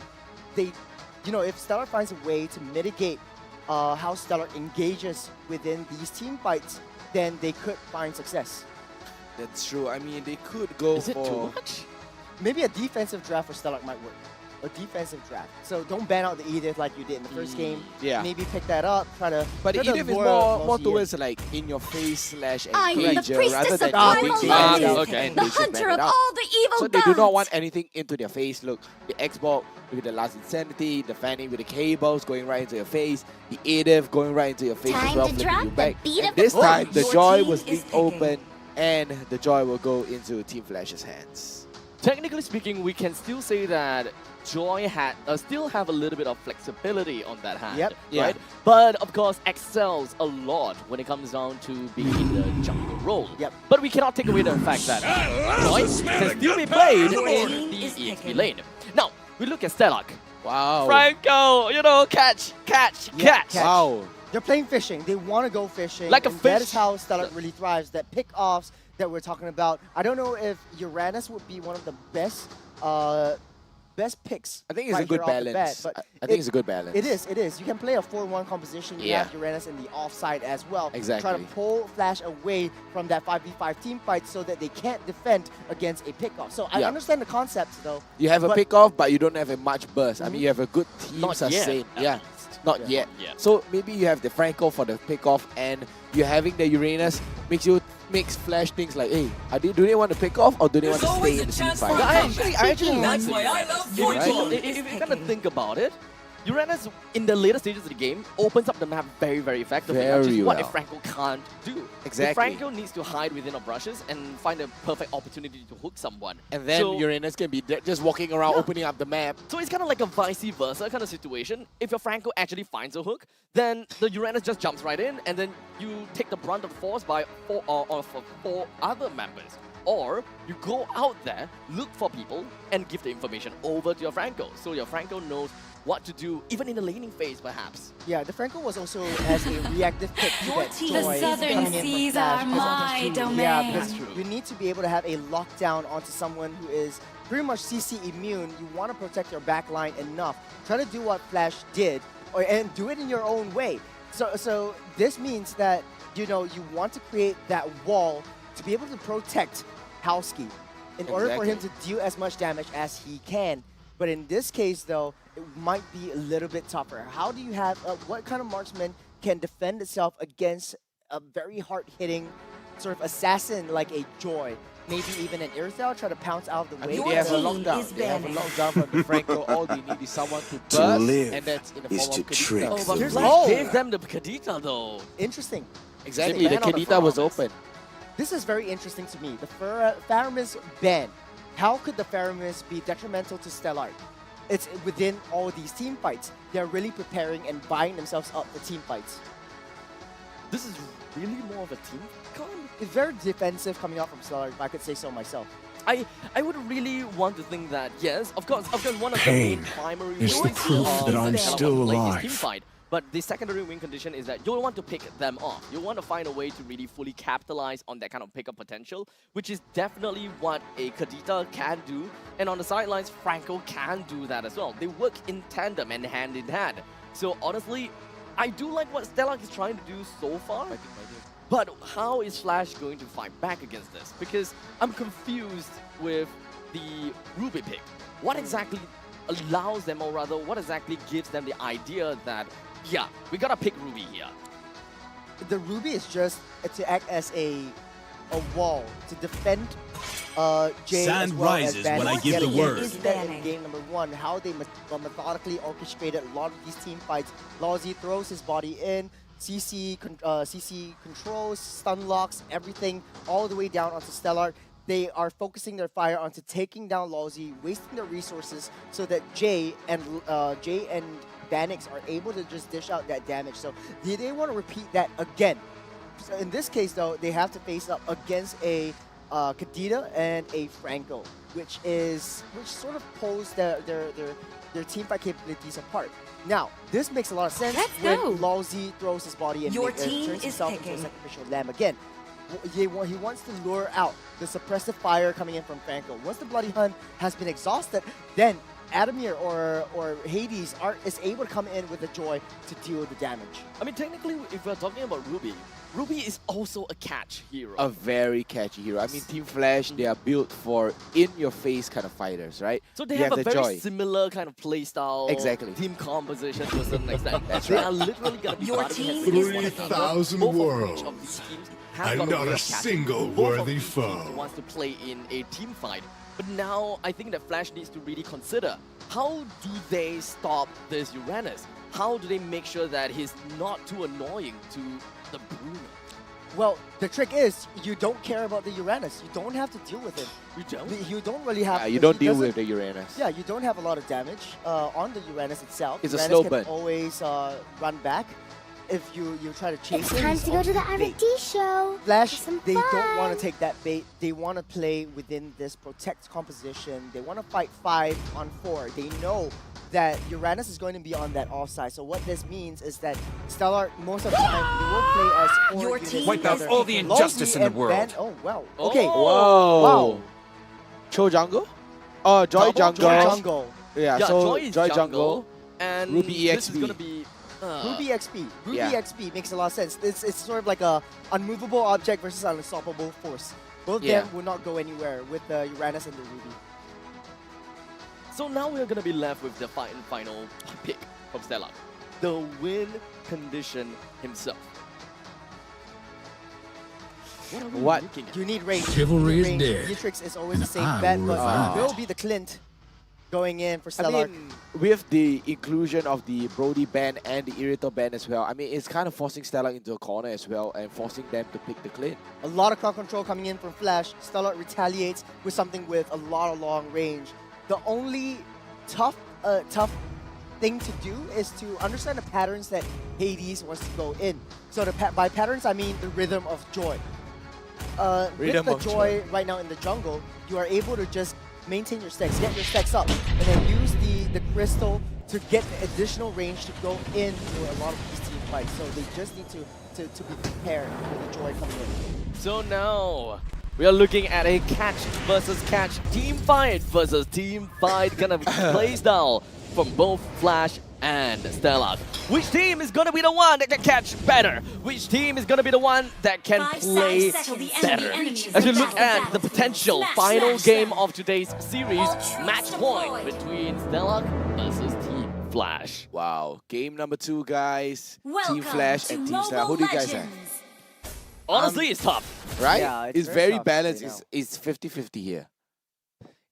if Stellark finds a way to mitigate how Stellark engages within these team fights, then they could find success. That's true. I mean, they could go Is it for... too much? Maybe a defensive draft for Stellark might work. A defensive draft. So don't ban out the Edith like you did in the first game. Yeah. Maybe pick that up, try to... But try to Edith is lure more Lousy in. towards like in your face slash I am the engager rather priestess than of primal big lightning, okay. the hunter of all the evil So gods. they do not want anything into their face. Look, the Xbox with the last insanity, the Fanny with the cables going right into your face, the Edith going right into your face as Time well, to flipping drop you the back. beat And of the this time, book. the Your Joy team was is being picking. open, and the Joy will go into Team Flash's hands. Technically speaking, we can still say that Joy had still have a little bit of flexibility on that hand, Yep. right? But of course, excels a lot when it comes down to being in the jungle role. Yep. But we cannot take away the fact that Joy can still be played in the EXP lane. Now, we look at Stellark. Wow. Franco, catch. Wow. They're playing fishing. They want to go fishing. Like a and that is fish. how Stellark really thrives. That pick-offs that we're talking about. I don't know if Uranus would be one of the best picks. I think it's right a good here off the balance. bat, but I think it's a good balance. It is. You can play a 4-1 composition. You Yeah. have Uranus in the offside as well. Exactly. Try to pull Flash away from that 5v5 team fight so that they can't defend against a pick-off. So I Yeah. understand the concept, though. You have a but- pick-off, but you don't have a much burst. I mean, you have a good team Not yet, sustain. at Yeah, not Yeah. yet. Not yet. So maybe you have the Franco for the pick-off, and you're having the Uranus makes Flash things like, hey, do they want to pick off or do they want to stay in the team fight? I actually That's like why I it. love If you- football. If you kind of think about it, Uranus, in the later stages of the game, opens up the map very, very effectively, which Very is what a well. Franco can't do. Exactly. The Franco needs to hide within our brushes and find a perfect opportunity to hook someone. And then So- Uranus can be just walking around, opening up the map. So it's kind of like a vice versa kind of situation. If your Franco actually finds a hook, then the Uranus just jumps right in, and then you take the brunt of the force by four other members. Or you go out there, look for people, and give the information over to your Franco, so your Franco knows what to do, even in the laning phase, perhaps. Yeah, the Franco was also as a reactive pick to that team- Joy The southern coming in from seas Flash. are Because my that's true. domain. Yeah, That's because true. you need to be able to have a lockdown onto someone who is pretty much CC immune. You want to protect your backline enough. Try to do what Flash did, and do it in your own way. So this means that you want to create that wall to be able to protect Howski in order for him to deal as much damage as he can. But in this case, though, it might be a little bit tougher. How do you have, what kind of marksman can defend itself against a very hard-hitting sort of assassin like a Joy? Maybe even an Irthel, try to pounce out of the I way. mean, they have a lockdown. They have a lockdown from the Franco. All they need is someone to burst, live and that's in the is form to of Kadita. trick Oh, but the Flash weak. gave them the Kadita, though. Interesting. Exactly, the ban on Kadita was Pharaohs. open. This is very interesting to me. The Faramis ban. How could the Faramis be detrimental to Stellark? It's within all these team fights. They're really preparing and buying themselves up for team fights. This is really more of a team con. It's very defensive coming out from Stellark, if I could say so myself. I would really want to think that, yes, of course, one of Pain the main primary is the ways proof of that I'm Stellark still playing is alive. team fight. But the secondary win condition is that you'll want to pick them off. You want to find a way to really fully capitalize on that kind of pickup potential, which is definitely what a Kadita can do. And on the sidelines, Franco can do that as well. They work in tandem and hand in hand. So honestly, I do like what Stellark is trying to do so far. But how is Flash going to fight back against this? Because I'm confused with the Ruby pick. What exactly allows them, or rather, what exactly gives them the idea that, yeah, we gotta pick Ruby here? The Ruby is just to act as a wall to defend Jay Sand as well rises as Vanny. when I give the Yet word. again, we see that in game number 1, how they methodically orchestrated a lot of these team fights. Lousy throws his body in, CC controls, stun locks, everything all the way down onto Stellark. They are focusing their fire onto taking down Lousy, wasting their resources so that Jay and Vanix are able to just dish out that damage. So they want to repeat that again. So in this case, though, they have to face up against a Kadita and a Franco, which sort of pulls their team fight capabilities apart. Now, this makes a lot of sense when Lawsy throws his body and turns himself into a sacrificial lamb again. He wants to lure out the suppressive fire coming in from Franco. Once the Bloody Hun has been exhausted, then Adamir or Hades is able to come in with the joy to deal the damage. I mean, technically, if we're talking about Ruby, Ruby is also a catch hero. A very catchy hero. I mean, Team Flash, they are built for in-your-face kind of fighters, right? So they have a very similar kind of playstyle, team composition to a certain extent. They are literally going to be Your team is 3,000 worlds, and not a single worthy foe. Wants to play in a team fight. But now I think that Flash needs to really consider, how do they stop this Uranus? How do they make sure that he's not too annoying to the Bruno? Well, the trick is you don't care about the Uranus. You don't have to deal with it. You don't? You don't really have. You don't deal with the Uranus. Yeah, you don't have a lot of damage on the Uranus itself. It's Uranus a slow can burn. Always run back. If you try to chase It's it, time it's to go to the only bait. R&D show. Flash, For some they don't fun. want to take that bait. They want to play within this protect composition. They want to fight 5 on 4. They know that Uranus is going to be on that offside. So what this means is that Stellark, most of the time, they will play as 4 Your units team Wipe out together. all the injustice in the Lawsy and world. Oh, wow. Okay. Whoa. Wow. Cho Jungle? Oh, Joy Jungle. Joy Jungle. Yeah, Yeah, so Joy is jungle, and Ruby this is EXP. going to be... Ruby XP. Ruby Yeah. XP makes a lot of sense. It's sort of like a unmovable object versus an unstoppable force. Both of Yeah. them will not go anywhere with the Uranus and the Ruby. So now we're going to be left with the final pick from Stellark. The win condition himself. What are we What? looking at? You need range. Chivalry You is need range. dead. Matrix is always a safe I bet, will but revive will it. be the Clint going in for I Stellark. mean, with the inclusion of the Brody ban and the Irritor ban as well, I mean, it's kind of forcing Stellark into a corner as well and forcing them to pick the Clint. A lot of crowd control coming in from Flash. Stellark retaliates with something with a lot of long range. The only tough thing to do is to understand the patterns that Hades wants to go in. So by patterns, I mean the rhythm of Joy. Rhythm with of the Joy right now in the jungle, you are able to just maintain your stacks, get your stacks up, and then use the crystal to get additional range to go into a lot of these team fights. So they just need to be prepared for the Joy coming in. So now we are looking at a catch versus catch, team fight versus team fight kind of play style from both Flash and Stellark. Which team is going to be the one that can catch better? Which team is going to be the one that can play better? As we look at the potential final game of today's series, match point between Stellark versus Team Flash. Wow, game number 2, guys. Welcome Team Flash to and Team Stellark. Mobile Who do you guys have? Legends. Honestly, it's tough. Right? Yeah, it's it's very very tough to balanced. say It's 50-50 here.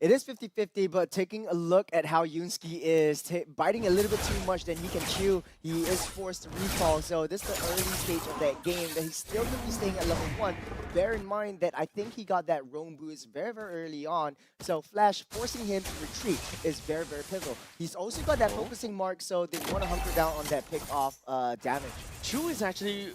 It is 50-50, but taking a look at how Yunsky is biting a little bit too much, then he can chew. He is forced to recall, so this is the early stage of that game that he's still going to be staying at level 1. Bear in mind that I think he got that roam boost very, very early on, so Flash forcing him to retreat is very, very pivotal. He's also got that focusing mark, so they want to hunker down on that pick-off damage. Chu is actually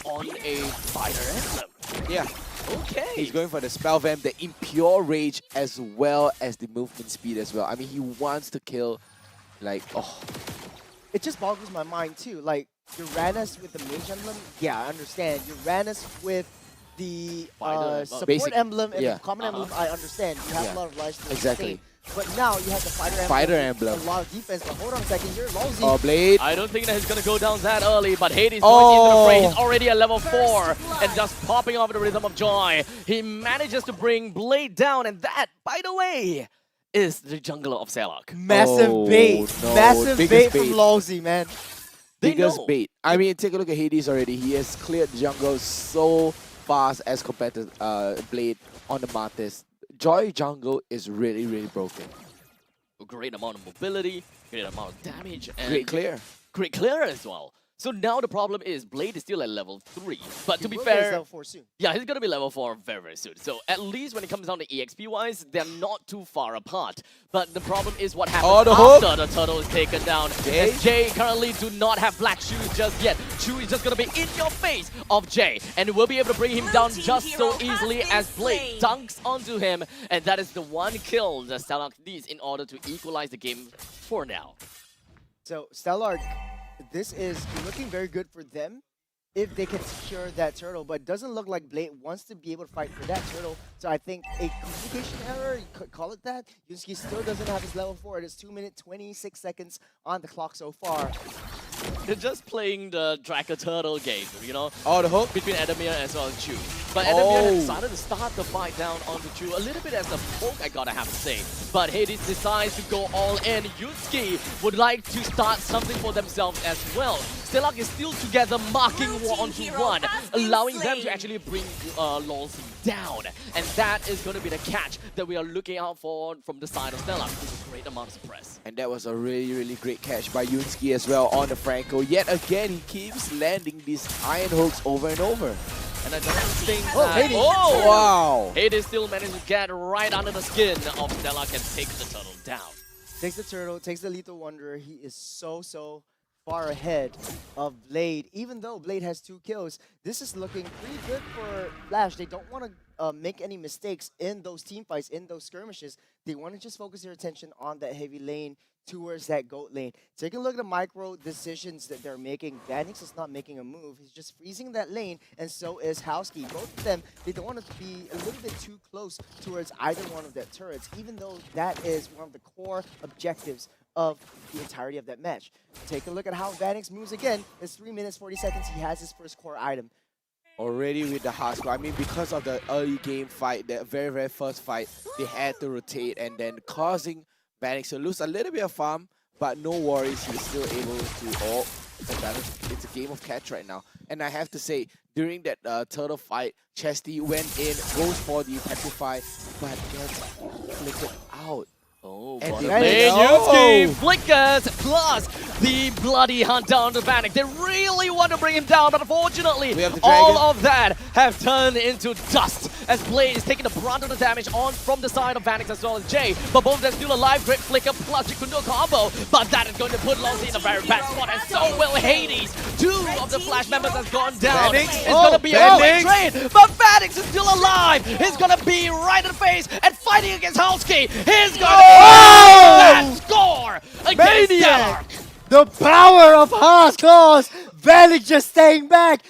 on a Fire Emblem. Yeah. Okay. He's going for the Spell Vamp, the Impure Rage, as well as the movement speed as well. I mean, he wants to kill, like, oh. It just boggles my mind too. Like, Uranus with the Mage Emblem, yeah, I understand. Uranus with the support Basic, emblem and yeah. the common emblem, I understand. You have Yeah. a lot of lives to Exactly. sustain. But now you have the Fighter Emblem. Fighter with Emblem. A lot of defense, but hold on a second, you're Lawsy. Oh, Blade. I don't think that he's going to go down that early, but Hades going into the fray. He's already at level 4 and just popping off the Rhythm of Joy. He manages to bring Blade down, and that, by the way, is the jungler of Stellark. Massive bait. no, Massive biggest bait from bait. Lawsy, man. Biggest bait. I mean, take a look at Hades already. He has cleared the jungle so fast as compared to Blade on the Martis. Joy jungle is really, really broken. A great amount of mobility, great amount of damage, and Great clear. Great clear as well. So now the problem is Blade is still at level 3. But to be will get his fair, level 4 soon. yeah, he's gonna be level 4 very, very soon. So at least when it comes down to EXP wise, they're not too far apart. But the problem is what happens after the turtle is taken down. As Jay currently do not have black shoes just yet. Chu is just gonna be in your face of Jay, and will be able to bring him down just so easily as Blade dunks onto him, and that is the one kill that Stellark needs in order to equalize the game for now. So Stellark, this is looking very good for them if they can secure that turtle, but it doesn't look like Blade wants to be able to fight for that turtle. So I think a communication error, you could call it that. Yusuke still doesn't have his level 4. It is 2 minutes, 26 seconds on the clock so far. They're just playing the Draka Turtle game, you know? Oh, the hook? Between Adamir as well as Chu. But Adamir had decided to start the fight down onto Chu a little bit as a poke, I gotta have to say. But Hades decides to go all in. Yusuke would like to start something for themselves as well. Stellark is still together, marking war onto one, allowing them to actually bring Lolzy down. And that is going to be the catch that we are looking out for from the side of Stellark with a great amount of suppress. And that was a really, really great catch by Yusuke as well on the Franco. Yet again, he keeps landing these iron hooks over and over. And I don't think that... Hades. Oh, wow! Hades still managed to get right under the skin of Stellark and take the turtle down. Takes the turtle, takes the Lethal Wanderer. He is so far ahead of Blade. Even though Blade has 2 kills, this is looking pretty good for Flash. They don't want to make any mistakes in those team fights, in those skirmishes. They want to just focus their attention on that heavy lane towards that goat lane. Take a look at the micro decisions that they're making. Vanix is not making a move. He's just freezing that lane, and so is Howski. Both of them, they don't want to be a little bit too close towards either one of their turrets, even though that is one of the core objectives of the entirety of that match. Take a look at how Vanix moves again. It's 3 minutes, 40 seconds. He has his first core item. Already with the hard score. I mean, because of the early game fight, the very, very first fight, they had to rotate and then causing Vanix to lose a little bit of farm, but no worries, he's still able to it's a game of catch right now. And I have to say, during that turtle fight, Chesty went in, goes for the petrify, but gets flicked out. Oh, and Yusuke flickers plus the bloody hunt down to Vanix. They really want to bring him down, but unfortunately, all of that have turned into dust as Blade is taking the brunt of the damage on from the side of Vanix as well as Jay. But both of them still alive. Great flicker plus Jikundo combo, but that is going to put Lolzy in a very bad spot, and so will Hades. 2 of the Flash members has gone down. It's going to be a quick trade, but Vanix is still alive. He's going to be right in the face and fighting against Howski. He's going to that score against Stellark. The power of Hardcore! Vanix just staying back.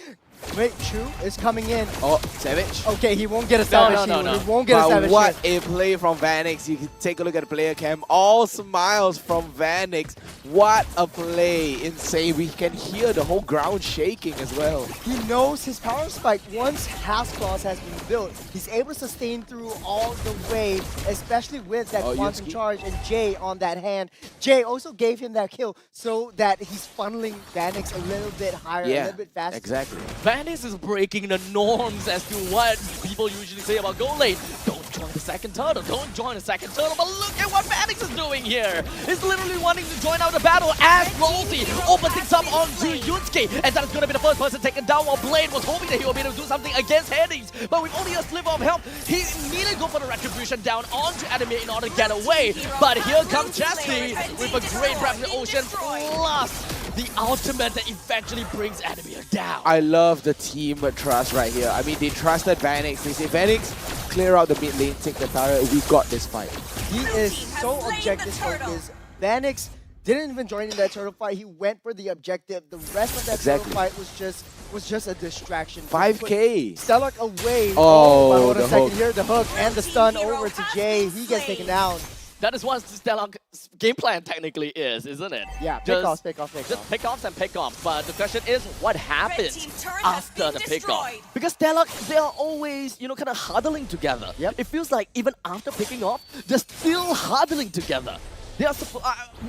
Wait, Chu is coming in. Oh, Savage? Okay, he won't get a Savage. No. He won't get a Savage. What a play from Vanix. You can take a look at the player cam. All smiles from Vanix. What a play. Insane. We can hear the whole ground shaking as well. He knows his power spike. Once House Claws has been built, he's able to sustain through all the way, especially with that quantum charge and Jay on that hand. Jay also gave him that kill so that he's funneling Vanix a little bit higher, a little bit faster. Exactly. Vanix is breaking the norms as to what people usually say about gold lane. Don't join the second turtle, don't join the second turtle, but look at what Vanix is doing here. He's literally wanting to join out the battle as Lolzy opens things up onto Yusuke, and that is going to be the first person taken down while Blade was hoping that he will be able to do something against Hades, but with only a sliver of health, he immediately go for the retribution down onto Adamir in order to get away, but here comes Chesty with a great breath in the ocean, plus the ultimate that eventually brings Adamir down. I love the team trust right here. I mean, they trusted Vanix. They say, Vanix, clear out the mid lane, take the turret. We got this fight. He is so objective focused. Vanix didn't even join in that turtle fight. He went for the objective. The rest of that turtle fight was just a distraction. 5K. Stellark away. Oh, hold on a second here. The hook and the stun over to Jay. He gets taken down. That is what Stellark's game plan technically is, isn't it? Yeah, pick offs. Just pick-offs and pick-offs. But the question is, what happens after the pick-off? Because Stellark, they are always, kind of huddling together. It feels like even after picking off, they're still huddling together. They are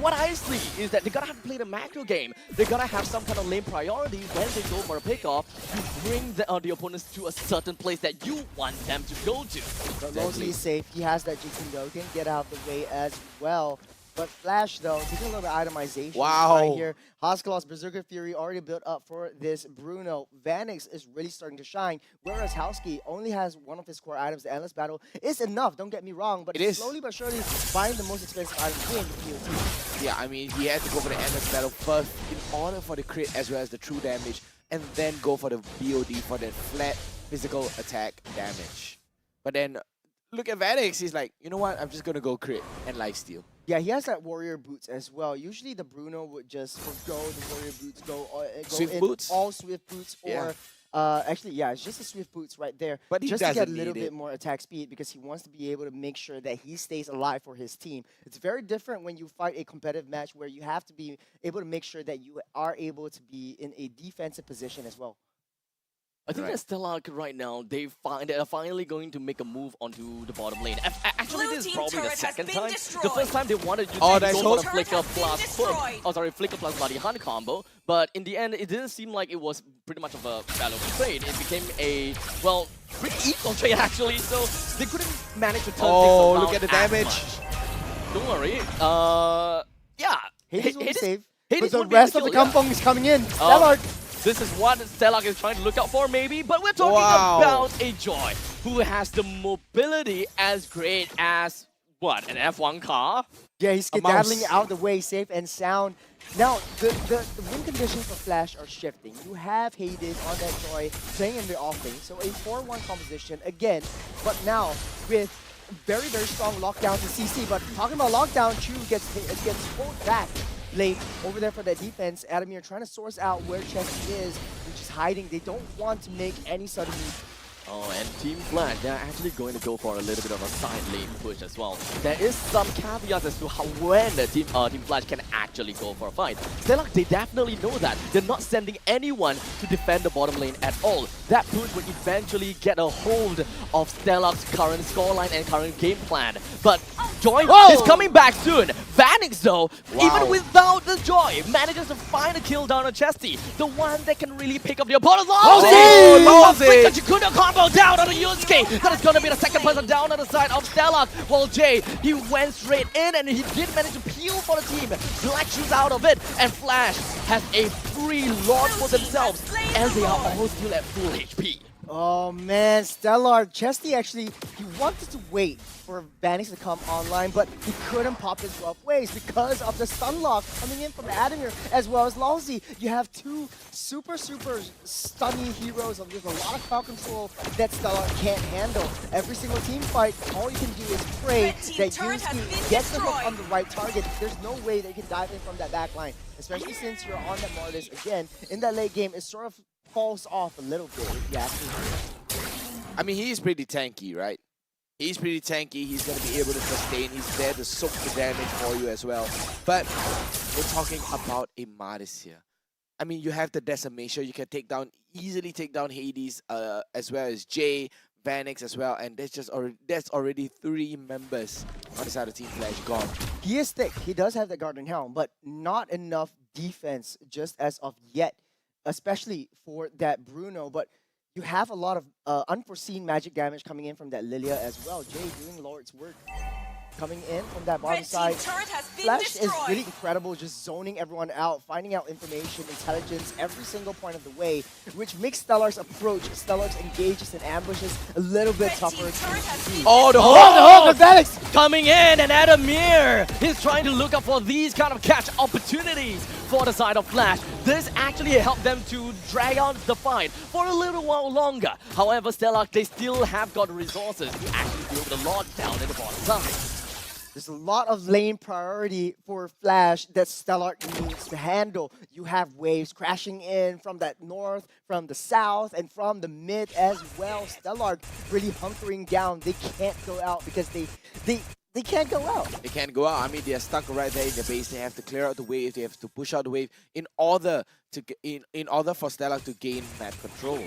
what I see is that they gotta have to play the macro game. They gotta have some kind of lane priority when they go for a pick-off. You bring the opponents to a certain place that you want them to go to. But Lolzy is safe. He has that Jikundo. Can get out of the way as well. But Flash, though, taking a little bit of itemization Wow. right here. Hoskalos, Berserker Fury already built up for this Bruno. Vanix is really starting to shine, whereas Howski only has one of his core items. The Endless Battle is enough, don't get me wrong, but It is. slowly but surely buying the most expensive item in the POT. Yeah, I mean, he had to go for the Endless Battle first in order for the crit as well as the true damage, and then go for the BOD for the flat physical attack damage. But then, look at Vanix, he's like, you know what, I'm just gonna go crit and lifesteal. Yeah, he has that warrior boots as well. Usually the Bruno would just forgo the warrior boots, go Swift in boots? all swift boots, or Yeah. actually, yeah, it's just the swift boots right there. But he just to get a doesn't little need bit it. more attack speed because he wants to be able to make sure that he stays alive for his team. It's very different when you fight a competitive match where you have to be able to make sure that you are able to be in a defensive position as well. I think that Stellark right now, they are finally going to make a move onto the bottom lane. Actually, this is probably the second time. The first time they wanted you to go for the Flicker plus Bloody Hunt combo, but in the end, it didn't seem like it was pretty much of a battle of trade. It became a, well, pretty equal trade actually, so they couldn't manage to turn things around. Look at the as damage. much. Don't worry. Yeah. Hades will be safe, Hades but the would be rest of the killed, yeah. Kampong is coming in. Stellark. This is what Stellark is trying to look out for, maybe. But we're talking about a Joy who has the mobility as great as, what, an F1 car? Yeah, he's skedaddling out of the way, safe and sound. Now, the win conditions for Flash are shifting. You have Hades on that Joy playing in the offlane, so a 4-1 composition again, but now with very, very strong lockdown to CC. But talking about lockdown, Chu gets pulled back late over there for that defense. Adamir trying to source out where Chesty is, which is hiding. They don't want to make any sudden move. Oh, and Team Flash, they're actually going to go for a little bit of a side lane push as well. There is some caveats as to how when the Team Flash can actually go for a fight. Stellark, they definitely know that. They're not sending anyone to defend the bottom lane at all. That push would eventually get a hold of Stellark's current scoreline and current game plan. But Joy is coming back soon. Vanix, though, even without the Joy, manages to find a kill down on Chesty. The one that can really pick up the opponent. Combo down on the Yusuke. That is going to be the second person down on the side of Stellark. While Jay, he went straight in and he did manage to peel for the team. Black shoots out of it, and Flash has a free Lord for themselves, and they are all still at full HP. Oh man, Stellark. Chesty actually, he wanted to wait for Vanix to come online, but he couldn't pop his rough ways because of the stun lock coming in from Adamir as well as Lalzi. You have two super stunny heroes with a lot of crowd control that Stellark can't handle. Every single team fight, all you can do is pray that Yusuke gets the hook on the right target. There's no way they can dive in from that back line, especially since you're on that Mortis again. In that late game, it sort of falls off a little bit, if you ask me. I mean, he's pretty tanky, right? He's pretty tanky. He's going to be able to sustain. He's there to soak the damage for you as well. But we're talking about a Mortis here. I mean, you have the Decimation. You can easily take down Hades as well as Jay, Vanix as well. And that's already 3 members on the side of Team Flash gone. He is thick. He does have the Garden Helm, but not enough defense just as of yet, especially for that Bruno. But you have a lot of unforeseen magic damage coming in from that Lilia as well. Jay doing Lord's work. Coming in from that bottom side. Flash is really incredible, just zoning everyone out, finding out information, intelligence, every single point of the way, which makes Stellark's approach, Stellark's engages and ambushes a little bit tougher to see. Oh, the hook of Vanix coming in, and Adamir is trying to look up for these kind of catch opportunities for the side of Flash. This actually helped them to drag out the fight for a little while longer. However, Stellark, they still have got resources to actually deal with the lockdown in the bottom side. There's a lot of lane priority for Flash that Stellark needs to handle. You have waves crashing in from that north, from the south, and from the mid as well. Stellark really hunkering down. They can't go out because they can't go out. They can't go out. I mean, they're stuck right there in the base. They have to clear out the wave. They have to push out the wave in order for Stellark to gain map control.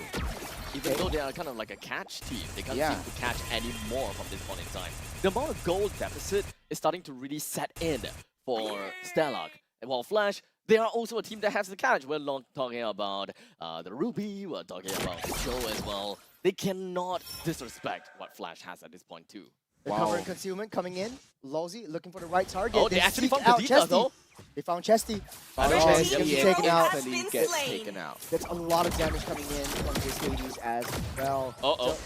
Even though they are kind of like a catch team, they can't seem to catch any more from this point in time. The amount of gold deficit is starting to really set in for Stellark. And while Flash, they are also a team that has the catch. We're not talking about the Ruby, we're talking about Joe as well. They cannot disrespect what Flash has at this point too. The cover and concealment coming in. Lawsy looking for the right target. Oh, they actually seek found out Kadita, Chesty. though. They found Chesty. Chesty He's taken out. gets taken out. That's a lot of damage coming in from this Hades as well. Uh-oh.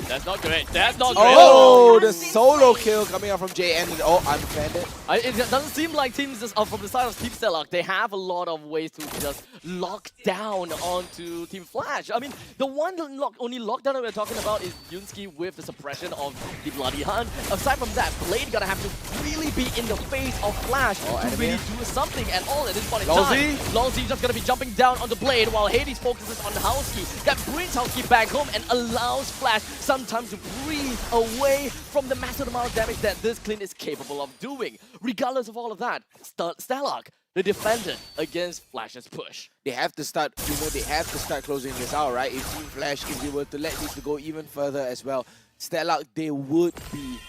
That's not great. That's not great. Oh, the solo kill coming out from Jay ended. Oh, unfended. It doesn't seem like teams from the side of Team Stellark, they have a lot of ways to just lock down onto Team Flash. I mean, the one only lockdown that we're talking about is Yunsky with the suppression of the Bloody Hunt. Aside from that, Blade gonna have to really be in the face of Flash to really do something at all at this point in time. Lawsy just gonna be jumping down on the Blade while Hades focuses on Houski. That brings Houski back home and allows Flash sometimes to breathe away from the massive amount of damage that this Clint is capable of doing. Regardless of all of that, Stellark, the defender against Flash's push. They have to start, they have to start closing this out, right? If Team Flash, if they were to let this to go even further as well, Stellark, they would be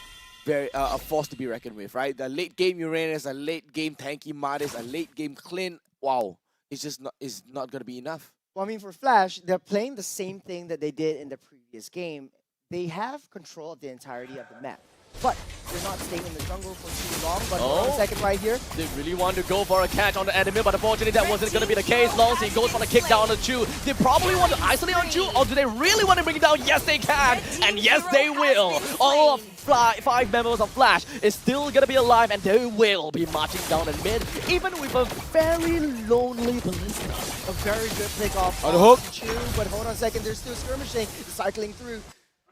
very a force to be reckoned with, right? The late game Uranus, a late game Tanky Martis, a late game Clint, wow, it's just not going to be enough. Well, I mean, for Flash, they're playing the same thing that they did in the previous game. They have control of the entirety of the map. But they're not staying in the jungle for too long. But hold on a second right here. They really want to go for a catch on the enemy, but unfortunately that wasn't going to be the case. Lawsy goes for the kick down on Chu. They probably want to isolate on Chu, or do they really want to bring it down? Yes, they can, and yes, they will. All of 5 members of Flash is still going to be alive, and they will be marching down in mid, even with a very lonely Ballista. A very good pick off on the hook. Chu, but hold on a second, they're still skirmishing, cycling through.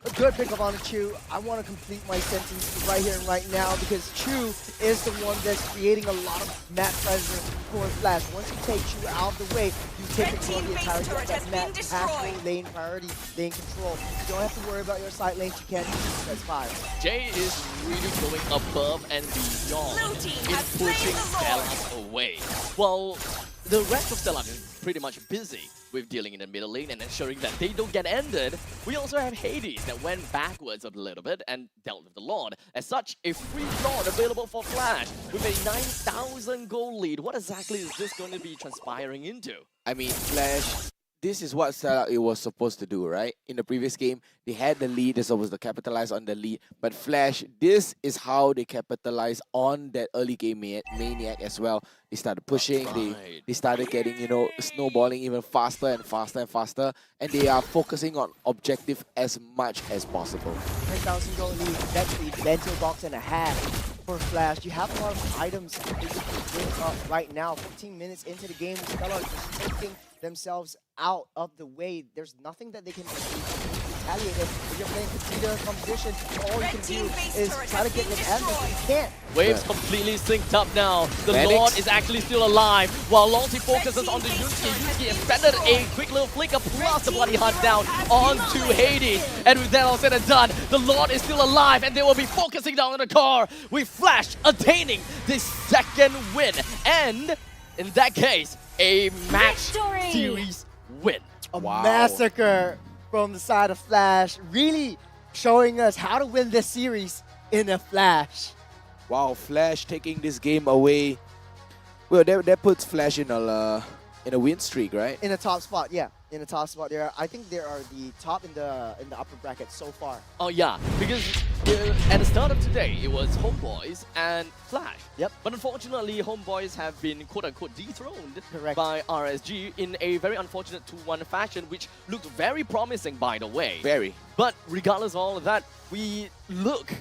A good pick up on Chu. I want to complete my sentence right here and right now because Chu is the one that's creating a lot of map pressure for Flash. Once you take Chu out of the way, you take control of the entirety of that map. Pass lane priority, lane control. You don't have to worry about your side lanes. You can't use that's fire. Jay is really going above and beyond in pushing Stellark away. Well, the rest of Stellark is pretty much busy with dealing in the middle lane and ensuring that they don't get ended. We also have Hades that went backwards a little bit and dealt with the Lord. As such, a free Lord available for Flash with a 9,000 gold lead. What exactly is this going to be transpiring into? I mean, Flash, this is what Stellark was supposed to do, right? In the previous game, they had the lead, they're supposed to capitalize on the lead. But Flash, this is how they capitalize on that early game maniac as well. They started pushing, they started getting, snowballing even faster and faster and faster. And they are focusing on objective as much as possible. 10,000 gold lead, that's the bento box and a half for Flash. You have a lot of items that you can bring up right now. 15 minutes into the game, Stellark is taking themselves out of the way. There's nothing that they can do to retaliate. If you're playing Kadita competition, all you can do is try to get them answers, but you can't. Waves completely synced up now. The Lord is actually still alive, while Lawsy focuses on the Yunsky. Yunsky extended a quick little flicker plus the Bloody Hunt down onto Hades. And with that all said and done, the Lord is still alive, and they will be focusing down on the core with Flash attaining the second win. And in that case, a match series win. A massacre from the side of Flash, really showing us how to win this series in a flash. Wow, Flash taking this game away. Well, that puts Flash in a win streak, right? In the top spot, yeah. In the top spot, I think they are the top in the upper bracket so far. Oh yeah, because at the start of today, it was Homebois and Flash. Yep. But unfortunately, Homebois have been quote-unquote dethroned Correct. by RSG in a very unfortunate 2-1 fashion, which looked very promising, by the way. Very. But regardless of all of that, we look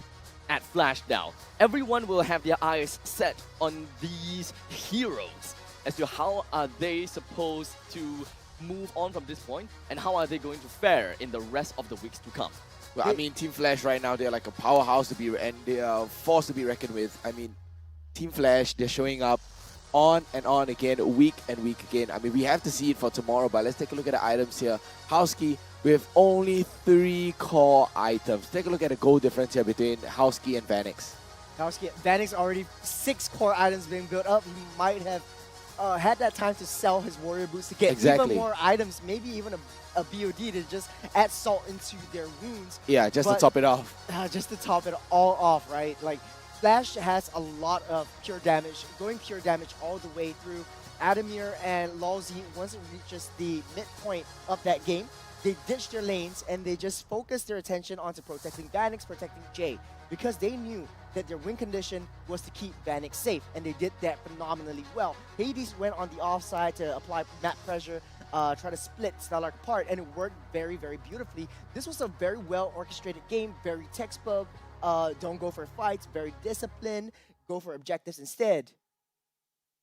at Flash now. Everyone will have their eyes set on these heroes as to how are they supposed to move on from this point, and how are they going to fare in the rest of the weeks to come. Well, I mean, Team Flash right now, they're like a powerhouse to be, and they are a force to be reckoned with. I mean, Team Flash, they're showing up on and on again, week and week again. I mean, we have to see it for tomorrow, but let's take a look at the items here. Houski with only 3 core items. Take a look at the goal difference here between Houski and Vanix. Vanix already 6 core items being built up. He might have had that time to sell his warrior boots to get even more items, maybe even a BOD to just add salt into their wounds. Yeah, just to top it off. Just to top it all off, right? Like, Flash has a lot of pure damage, going pure damage all the way through. Adamir and Lawsy, once it reaches the midpoint of that game, they ditched their lanes and they just focused their attention onto protecting Vanix, protecting Jay, because they knew that their win condition was to keep Vanix safe, and they did that phenomenally well. Hades went on the offside to apply map pressure, try to split Stellark apart, and it worked very, very beautifully. This was a very well orchestrated game, very textbook. Don't go for fights, very disciplined, go for objectives instead.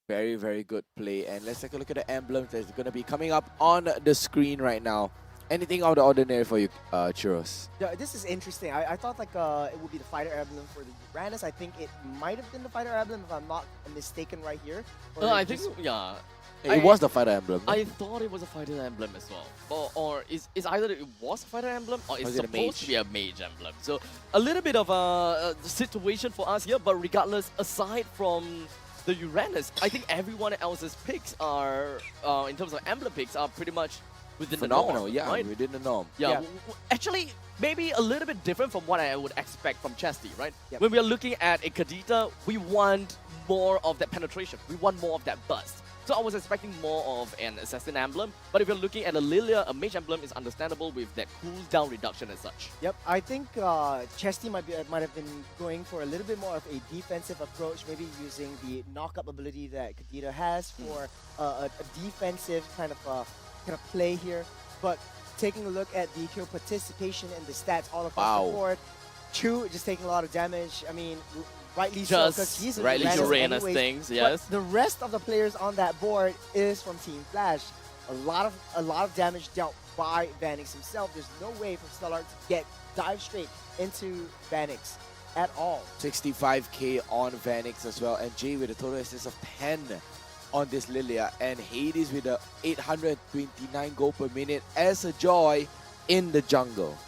Very, very good play. And let's take a look at the emblems that's going to be coming up on the screen right now. Anything out of the ordinary for you, Churros? Yeah, this is interesting. I thought like it would be the fighter emblem for the Uranus. I think it might have been the fighter emblem if I'm not mistaken right here. I think, yeah. It was the fighter emblem. I thought it was a fighter emblem as well. Or is either it was a fighter emblem or it's supposed to be a mage emblem. So a little bit of a situation for us here, but regardless, aside from the Uranus, I think everyone else's picks are, in terms of emblem picks, are pretty much within phenomenal, the norm, yeah, right? within the norm. Yeah, actually, maybe a little bit different from what I would expect from Chesty, right? Yep. When we are looking at a Kadita, we want more of that penetration. We want more of that burst. So I was expecting more of an assassin emblem, but if you're looking at a Lilia, a mage emblem is understandable with that cooldown reduction as such. Yep, I think Chesty might have been going for a little bit more of a defensive approach, maybe using the knock-up ability that Kadita has for a defensive kind of play here. But taking a look at the kill participation and the stats all across the board, Chu just taking a lot of damage. I mean, rightly so, because he's a Uranus things, yes. But the rest of the players on that board is from Team Flash. A lot of damage dealt by Vanix himself. There's no way for Stellark to dive straight into Vanix at all. 65k on Vanix as well, and Jay with a total assist of 10 on this Lilia, and Hades with a 829 gold per minute as a Joy in the jungle.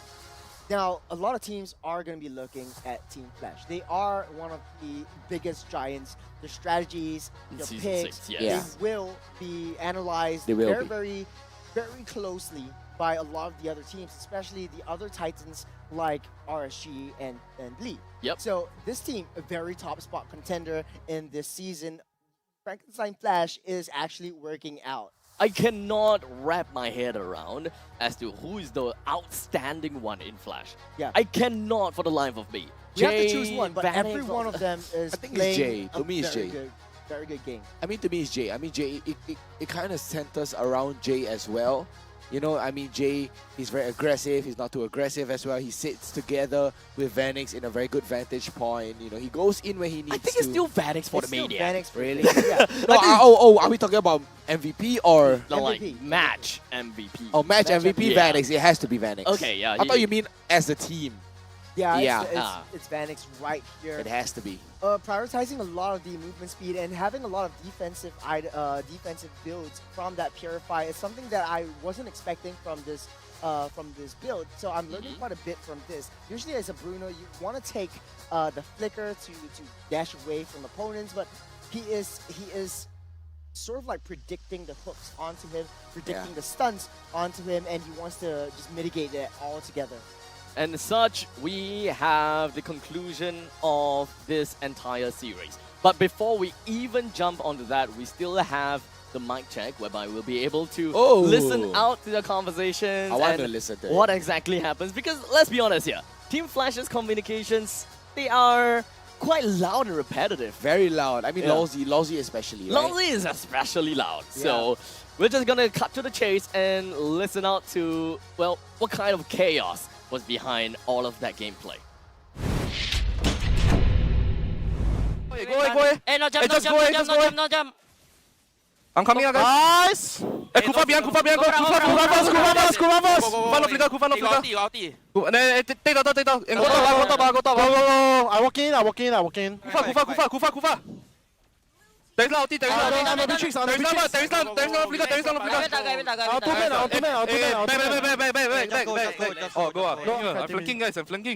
Now, a lot of teams are going to be looking at Team Flash. They are one of the biggest giants. Their strategies, their picks, they will be analyzed very closely by a lot of the other teams, especially the other titans like RSG and Bleed. Yep. So this team, a very top spot contender in this season. Frankenstein Flash is actually working out. I cannot wrap my head around as to who is the outstanding one in Flash. Yeah. I cannot for the life of me. You have to choose one, but every one of them is I think it's Jay. To me, it's Jay. Very good game. I mean, to me, it's Jay. I mean, Jay, it kind of centers around Jay as well. You know, I mean, Jay, he's very aggressive. He's not too aggressive as well. He sits together with Vanix in a very good vantage point. You know, he goes in where he needs to. I think it's still Vanix for the Maniac. Vanix, really? Yeah. No, are we talking about MVP or like match MVP? Oh, match MVP Vanix. It has to be Vanix. Okay, yeah. I thought you mean as a team. Yeah, it's Vanix right here. It has to be. Prioritizing a lot of the movement speed and having a lot of defensive builds from that Purify is something that I wasn't expecting from this build. So I'm learning quite a bit from this. Usually as a Bruno, you want to take the flicker to dash away from opponents, but he is sort of like predicting the hooks onto him, predicting the stunts onto him, and he wants to just mitigate that all together. And such, we have the conclusion of this entire series. But before we even jump onto that, we still have the mic check, whereby we'll be able to listen out to the conversations. I want to listen to what exactly happens. Because let's be honest here, Team Flash's communications, they are quite loud and repetitive. Very loud. I mean, Lousy especially. Right? Lousy is especially loud. Yeah. So we're just going to cut to the chase and listen out to, well, what kind of chaos was behind all of that gameplay. Go. Hey, no jump. I'm coming out, guys. Nice. Hey, Kufa behind. Kufa no flicker. Take down. Go top. I walk in. Kufa. There is no ulti. There is no flicker. Oh, go on. I'm flanking, guys. Okay.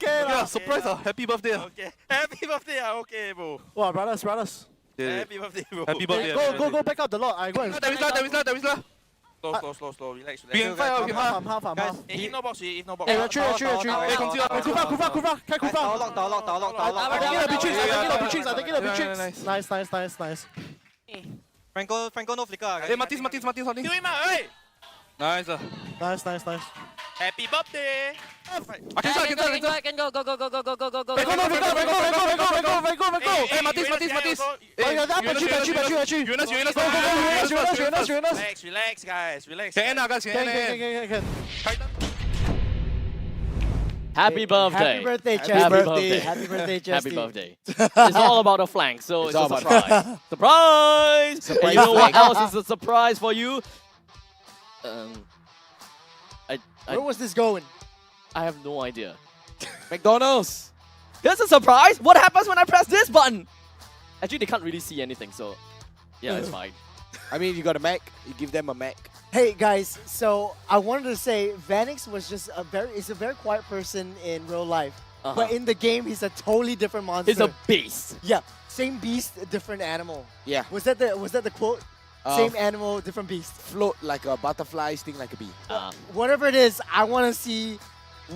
Yeah, surprise. Happy birthday. Okay. Happy birthday. Okay, bro. Wow, brothers. Happy birthday, bro. Happy birthday. Go back out the lot. I go and... There is no. Slow. Relax. We can fight. I'm half. If no box. Hey, true. Hey, Kufa. I'm taking the big tricks. Nice. Franco no flicker. Hey, Matis. Kill him out, hey! Nice. Nice. Happy birthday! I can Go. Hey, Matis. Relax, guys. Relax. Can. Happy birthday. Happy birthday, Happy Chesty. birthday. Happy birthday, Happy Chesty. birthday. It's all about a flank, so it's a all about surprise. Surprise! Surprise And you know what flank. else is a surprise for you? Where was this going? I have no idea. McDonald's. Here's a surprise! What happens when I press this button? Actually, they can't really see anything, so yeah, it's fine. I mean, you got a Mac. You give them a Mac. Hey guys, so I wanted to say Vanix was just he's a very quiet person in real life. But in the game, he's a totally different monster. He's a beast. Yeah, same beast, different animal. Yeah. Was that the quote? Same animal, different beast. Float like a butterfly, sting like a bee. Whatever it is, I want to see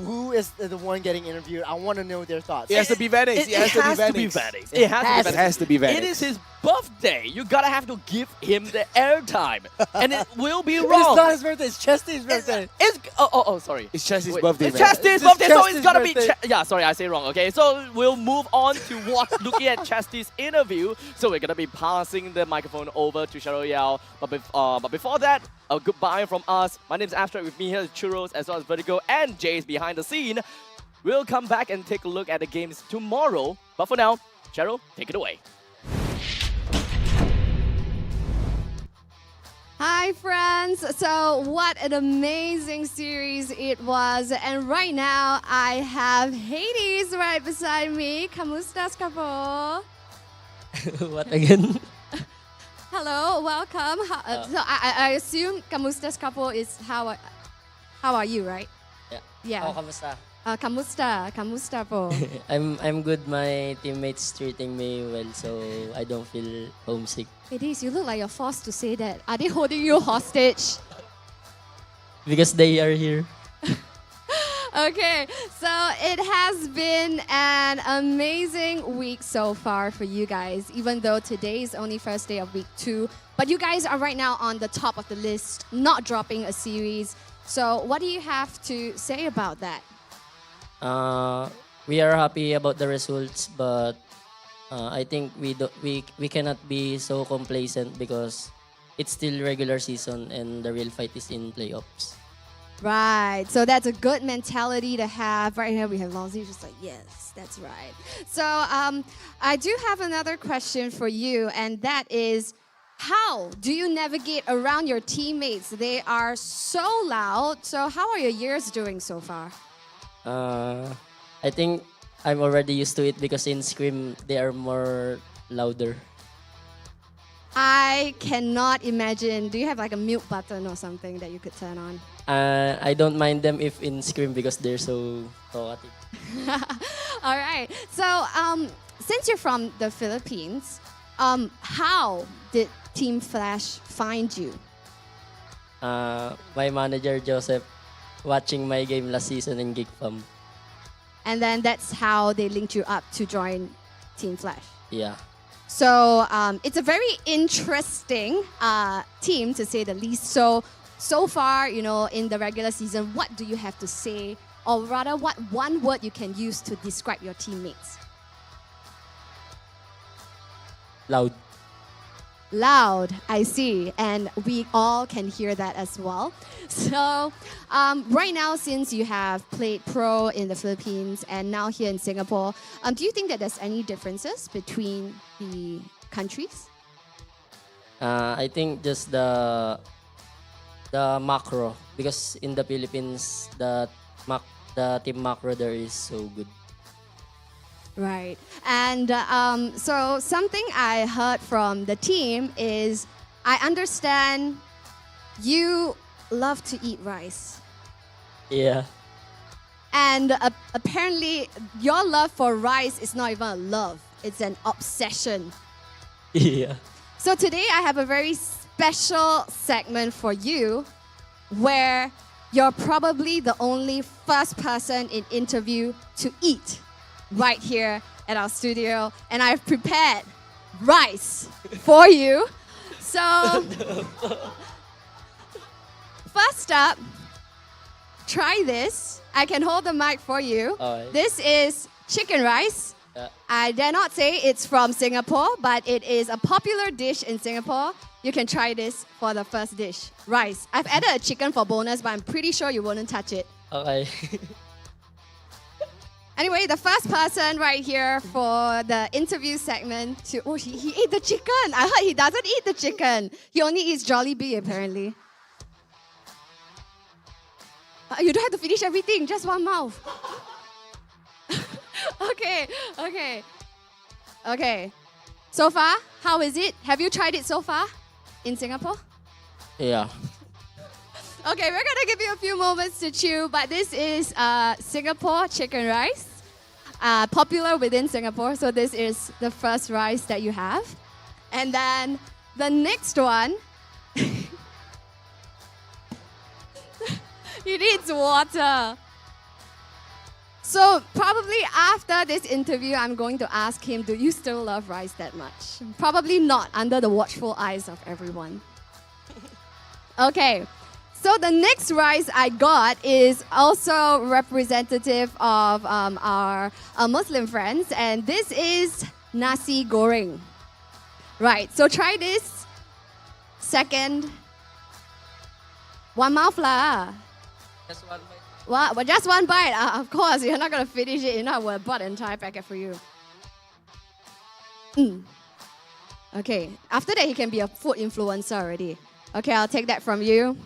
who is the one getting interviewed. I want to know their thoughts. It has to be Vanix. It has to be Vanix. It has to be Vanix. It is his birthday. You gotta have to give him the airtime, and it will be wrong. It's not his birthday. It's Chesty's birthday. Sorry. It's Chesty's birthday. It's man. Chesty's birthday, so it's Chesty's gotta be. birthday. Yeah, sorry, I say wrong. Okay, so we'll move on to looking at Chesty's interview. So we're gonna be passing the microphone over to Cheryl Yao. But before that, a goodbye from us. My name's Abstract. With me here is Churros, as well as Vertigo and Jace behind the scene. We'll come back and take a look at the games tomorrow. But for now, Cheryl, take it away. Hi friends! So what an amazing series it was, and right now I have Hades right beside me. Kamustas ka po? What again? Hello, welcome. So I assume Kamustas ka po is how are you, right? Yeah. Oh, kamusta? Kamusta po? I'm good. My teammates treating me well, so I don't feel homesick. Hades, you look like you're forced to say that. Are they holding you hostage? Because they are here. Okay, so it has been an amazing week so far for you guys, even though today is only first day of week 2. But you guys are right now on the top of the list, not dropping a series. So what do you have to say about that? We are happy about the results, but I think we cannot be so complacent because it's still regular season and the real fight is in playoffs. Right, so that's a good mentality to have. Right here we have Lousy, just like, yes, that's right. So I do have another question for you, and that is, how do you navigate around your teammates? They are so loud, so how are your years doing so far? I think I'm already used to it because in Scrim they are more louder. I cannot imagine. Do you have like a mute button or something that you could turn on? I don't mind them if in Scrim because they're so talkative. All right. So since you're from the Philippines, how did Team Flash find you? My manager Joseph watching my game last season in GigFam. And then that's how they linked you up to join Team Flash. Yeah. So it's a very interesting team, to say the least. So far, you know, in the regular season, what do you have to say? Or rather, what one word you can use to describe your teammates? Loud. Loud, I see. And we all can hear that as well. So right now, since you have played pro in the Philippines and now here in Singapore, do you think that there's any differences between the countries? I think just the macro, because in the Philippines the team macro there is so good. Right. And so something I heard from the team is, I understand you love to eat rice. Yeah. And apparently your love for rice is not even a love, it's an obsession. Yeah. So today I have a very special segment for you where you're probably the only first person in interview to eat right here at our studio, and I've prepared rice for you. So first up, try this. I can hold the mic for you. Alright. This is chicken rice. Yeah. I dare not say it's from Singapore, but it is a popular dish in Singapore. You can try this for the first dish. Rice. I've added a chicken for bonus, but I'm pretty sure you wouldn't touch it. Okay. Anyway, the first person right here for the interview segment to... Oh, he ate the chicken. I heard he doesn't eat the chicken. He only eats Jollibee, apparently. You don't have to finish everything, just one mouth. Okay. So far, how is it? Have you tried it so far in Singapore? Yeah. Okay, we're gonna give you a few moments to chew, but this is Singapore chicken rice, popular within Singapore. So this is the first rice that you have, and then the next one, he needs water. So probably after this interview, I'm going to ask him, do you still love rice that much? Probably not, under the watchful eyes of everyone. Okay. So the next rice I got is also representative of our Muslim friends, and this is nasi goreng. Right, so try this. Second, one mouth lah. Just one bite. Well, just one bite. Of course, you're not gonna finish it. You know, we'll bought an entire packet for you. Okay, after that, he can be a food influencer already. Okay, I'll take that from you.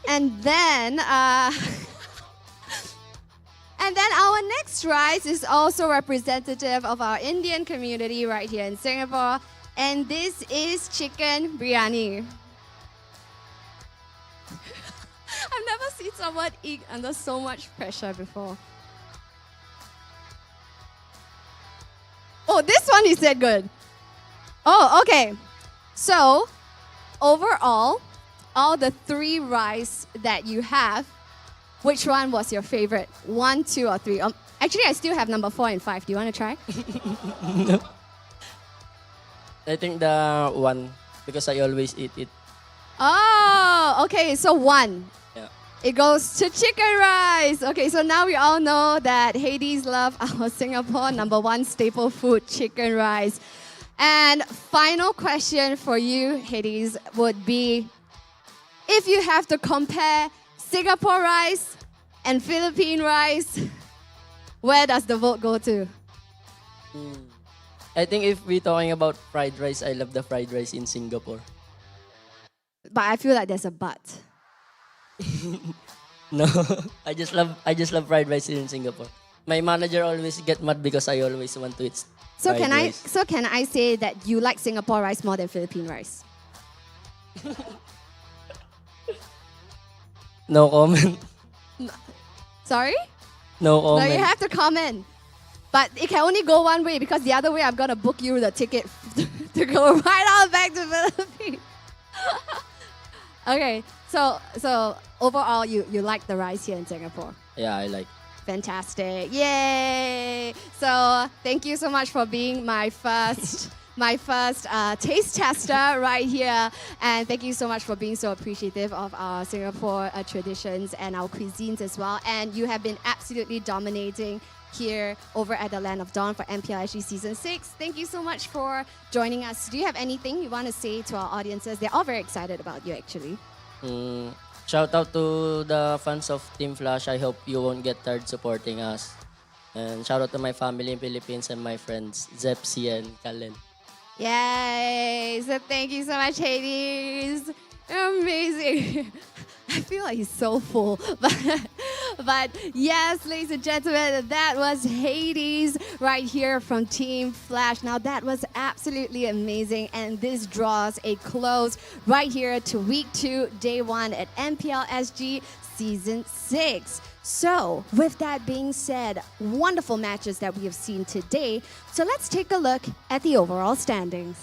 And then, and then our next rice is also representative of our Indian community right here in Singapore. And this is chicken biryani. I've never seen someone eat under so much pressure before. Oh, this one he said good. Oh, okay. So, overall, all the three rice that you have, which one was your favorite? 1, 2, or 3? Actually, I still have number 4 and 5. Do you want to try? No. I think the one, because I always eat it. Oh, okay. So 1. Yeah. It goes to chicken rice. Okay, so now we all know that Hades love our Singapore #1 staple food, chicken rice. And final question for you, Hades, would be, if you have to compare Singapore rice and Philippine rice, where does the vote go to? I think if we're talking about fried rice, I love the fried rice in Singapore. But I feel like there's a but. No, I just love fried rice in Singapore. My manager always get mad because I always want to eat So fried rice. can I say that you like Singapore rice more than Philippine rice? No comment. Sorry? No comment. No, you have to comment. But it can only go one way, because the other way I'm gonna book you the ticket to go right on back to Philippines. Okay, so overall you like the rice here in Singapore. Yeah, I like. Fantastic. Yay! So thank you so much for being my first taste tester right here. And thank you so much for being so appreciative of our Singapore traditions and our cuisines as well. And you have been absolutely dominating here over at the Land of Dawn for MPLSG Season 6. Thank you so much for joining us. Do you have anything you want to say to our audiences? They're all very excited about you, actually. Shout out to the fans of Team Flash. I hope you won't get tired supporting us. And shout out to my family in Philippines and my friends, Zepsi and Kalen. Yay! So thank you so much, Hades. Amazing. I feel like he's so full. But yes, ladies and gentlemen, that was Hades right here from Team Flash. Now that was absolutely amazing, and this draws a close right here to week 2, day 1 at MPLSG Season 6. So, with that being said, wonderful matches that we have seen today. So let's take a look at the overall standings.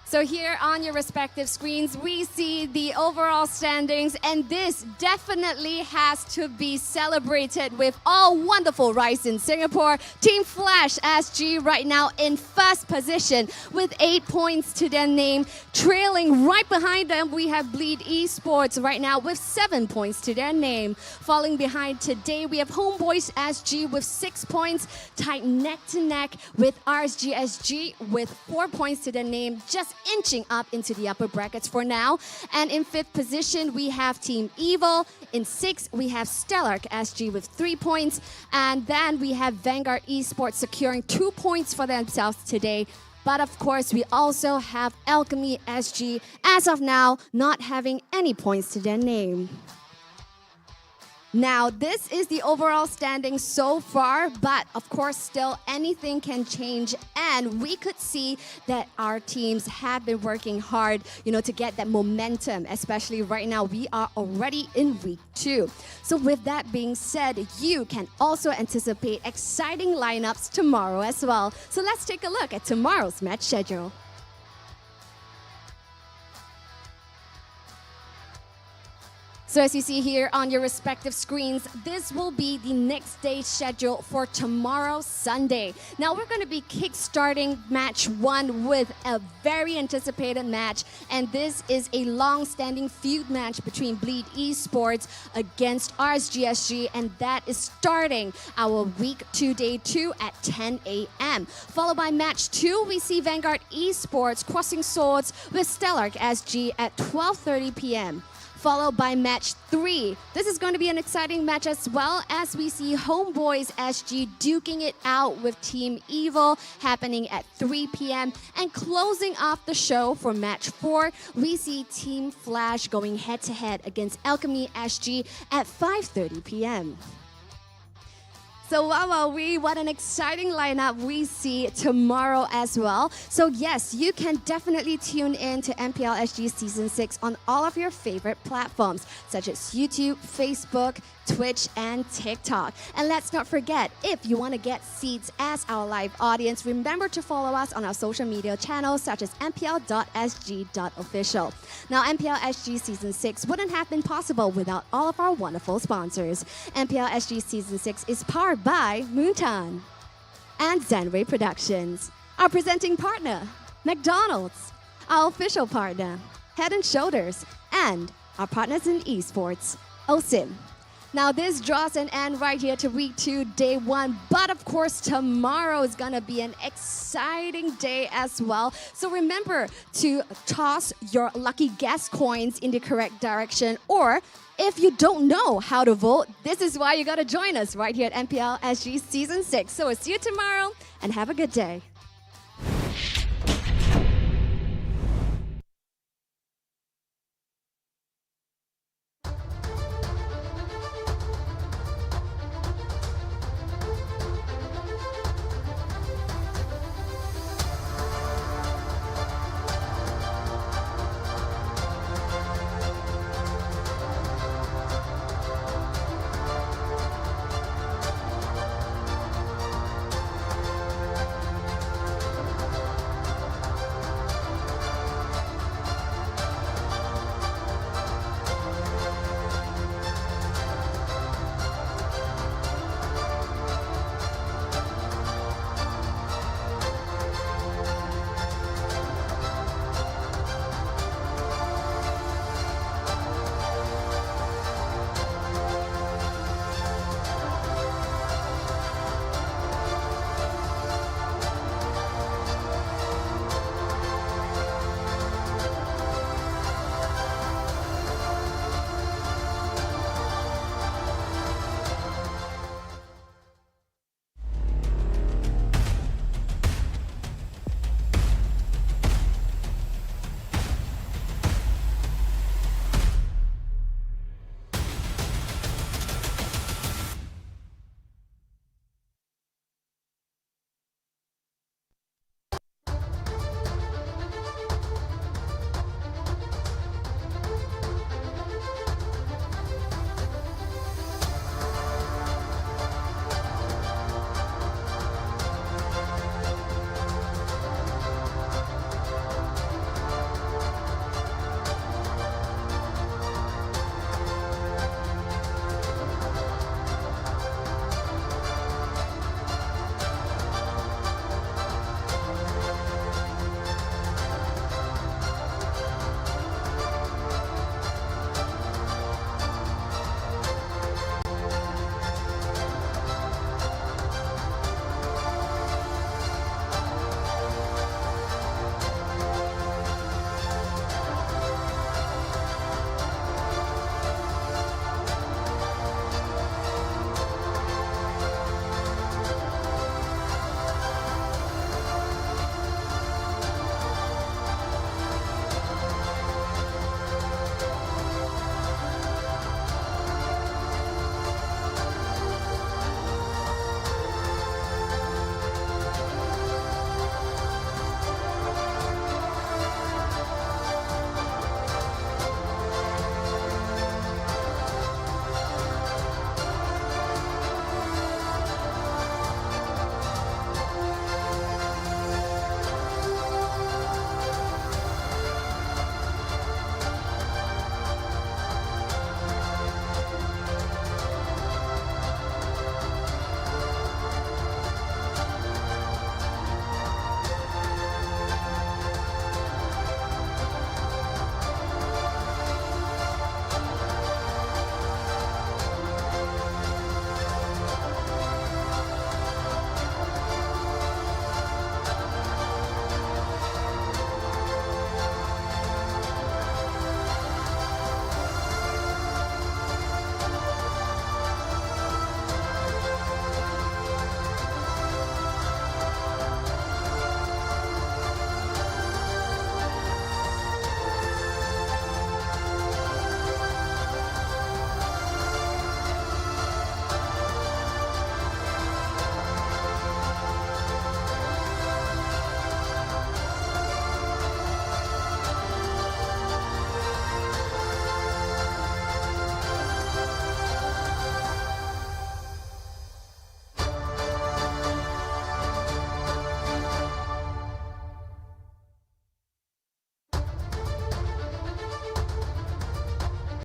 So here on your respective screens, we see the overall standings, and this definitely has to be celebrated with all wonderful rise in Singapore. Team Flash SG right now in first position with 8 points to their name. Trailing right behind them, we have Bleed Esports right now with 7 points to their name. Falling behind today, we have Homebois SG with 6 points, tied neck to neck with RSG SG with 4 points to their name, just inching up into the upper brackets for now. And in 5th position, we have Team Evil. In 6th, we have Stellark SG with 3 points. And then we have Vanguard Esports securing 2 points for themselves today. But of course, we also have Alchemy SG, as of now, not having any points to their name. Now, this is the overall standing so far, but of course, still anything can change. And we could see that our teams have been working hard, to get that momentum, especially right now. We are already in week 2. So with that being said, you can also anticipate exciting lineups tomorrow as well. So let's take a look at tomorrow's match schedule. So as you see here on your respective screens, this will be the next day's schedule for tomorrow, Sunday. Now we're going to be kick-starting match 1 with a very anticipated match, and this is a long-standing feud match between Bleed Esports against RSG SG, and that is starting our week 2, day 2 at 10 a.m. Followed by match 2, we see Vanguard Esports crossing swords with Stellark SG at 12:30 p.m. Followed by match 3. This is going to be an exciting match as well, as we see Homebois SG duking it out with Team Evil happening at 3 p.m. And closing off the show for match 4, we see Team Flash going head-to-head against Alchemy SG at 5:30 p.m. So wow, what an exciting lineup we see tomorrow as well. So yes, you can definitely tune in to MPLSG Season 6 on all of your favorite platforms, such as YouTube, Facebook, Twitch, and TikTok. And let's not forget, if you want to get seats as our live audience, remember to follow us on our social media channels, such as mpl.sg.official. Now, MPLSG Season 6 wouldn't have been possible without all of our wonderful sponsors. MPLSG Season 6 is powered by Moonton and Zenway Productions. Our presenting partner, McDonald's. Our official partner, Head & Shoulders. And our partners in esports, OSIM. Now this draws an end right here to week 2, day 1. But of course, tomorrow is going to be an exciting day as well. So remember to toss your lucky guess coins in the correct direction. Or if you don't know how to vote, this is why you got to join us right here at MPL SG Season 6. So we'll see you tomorrow and have a good day.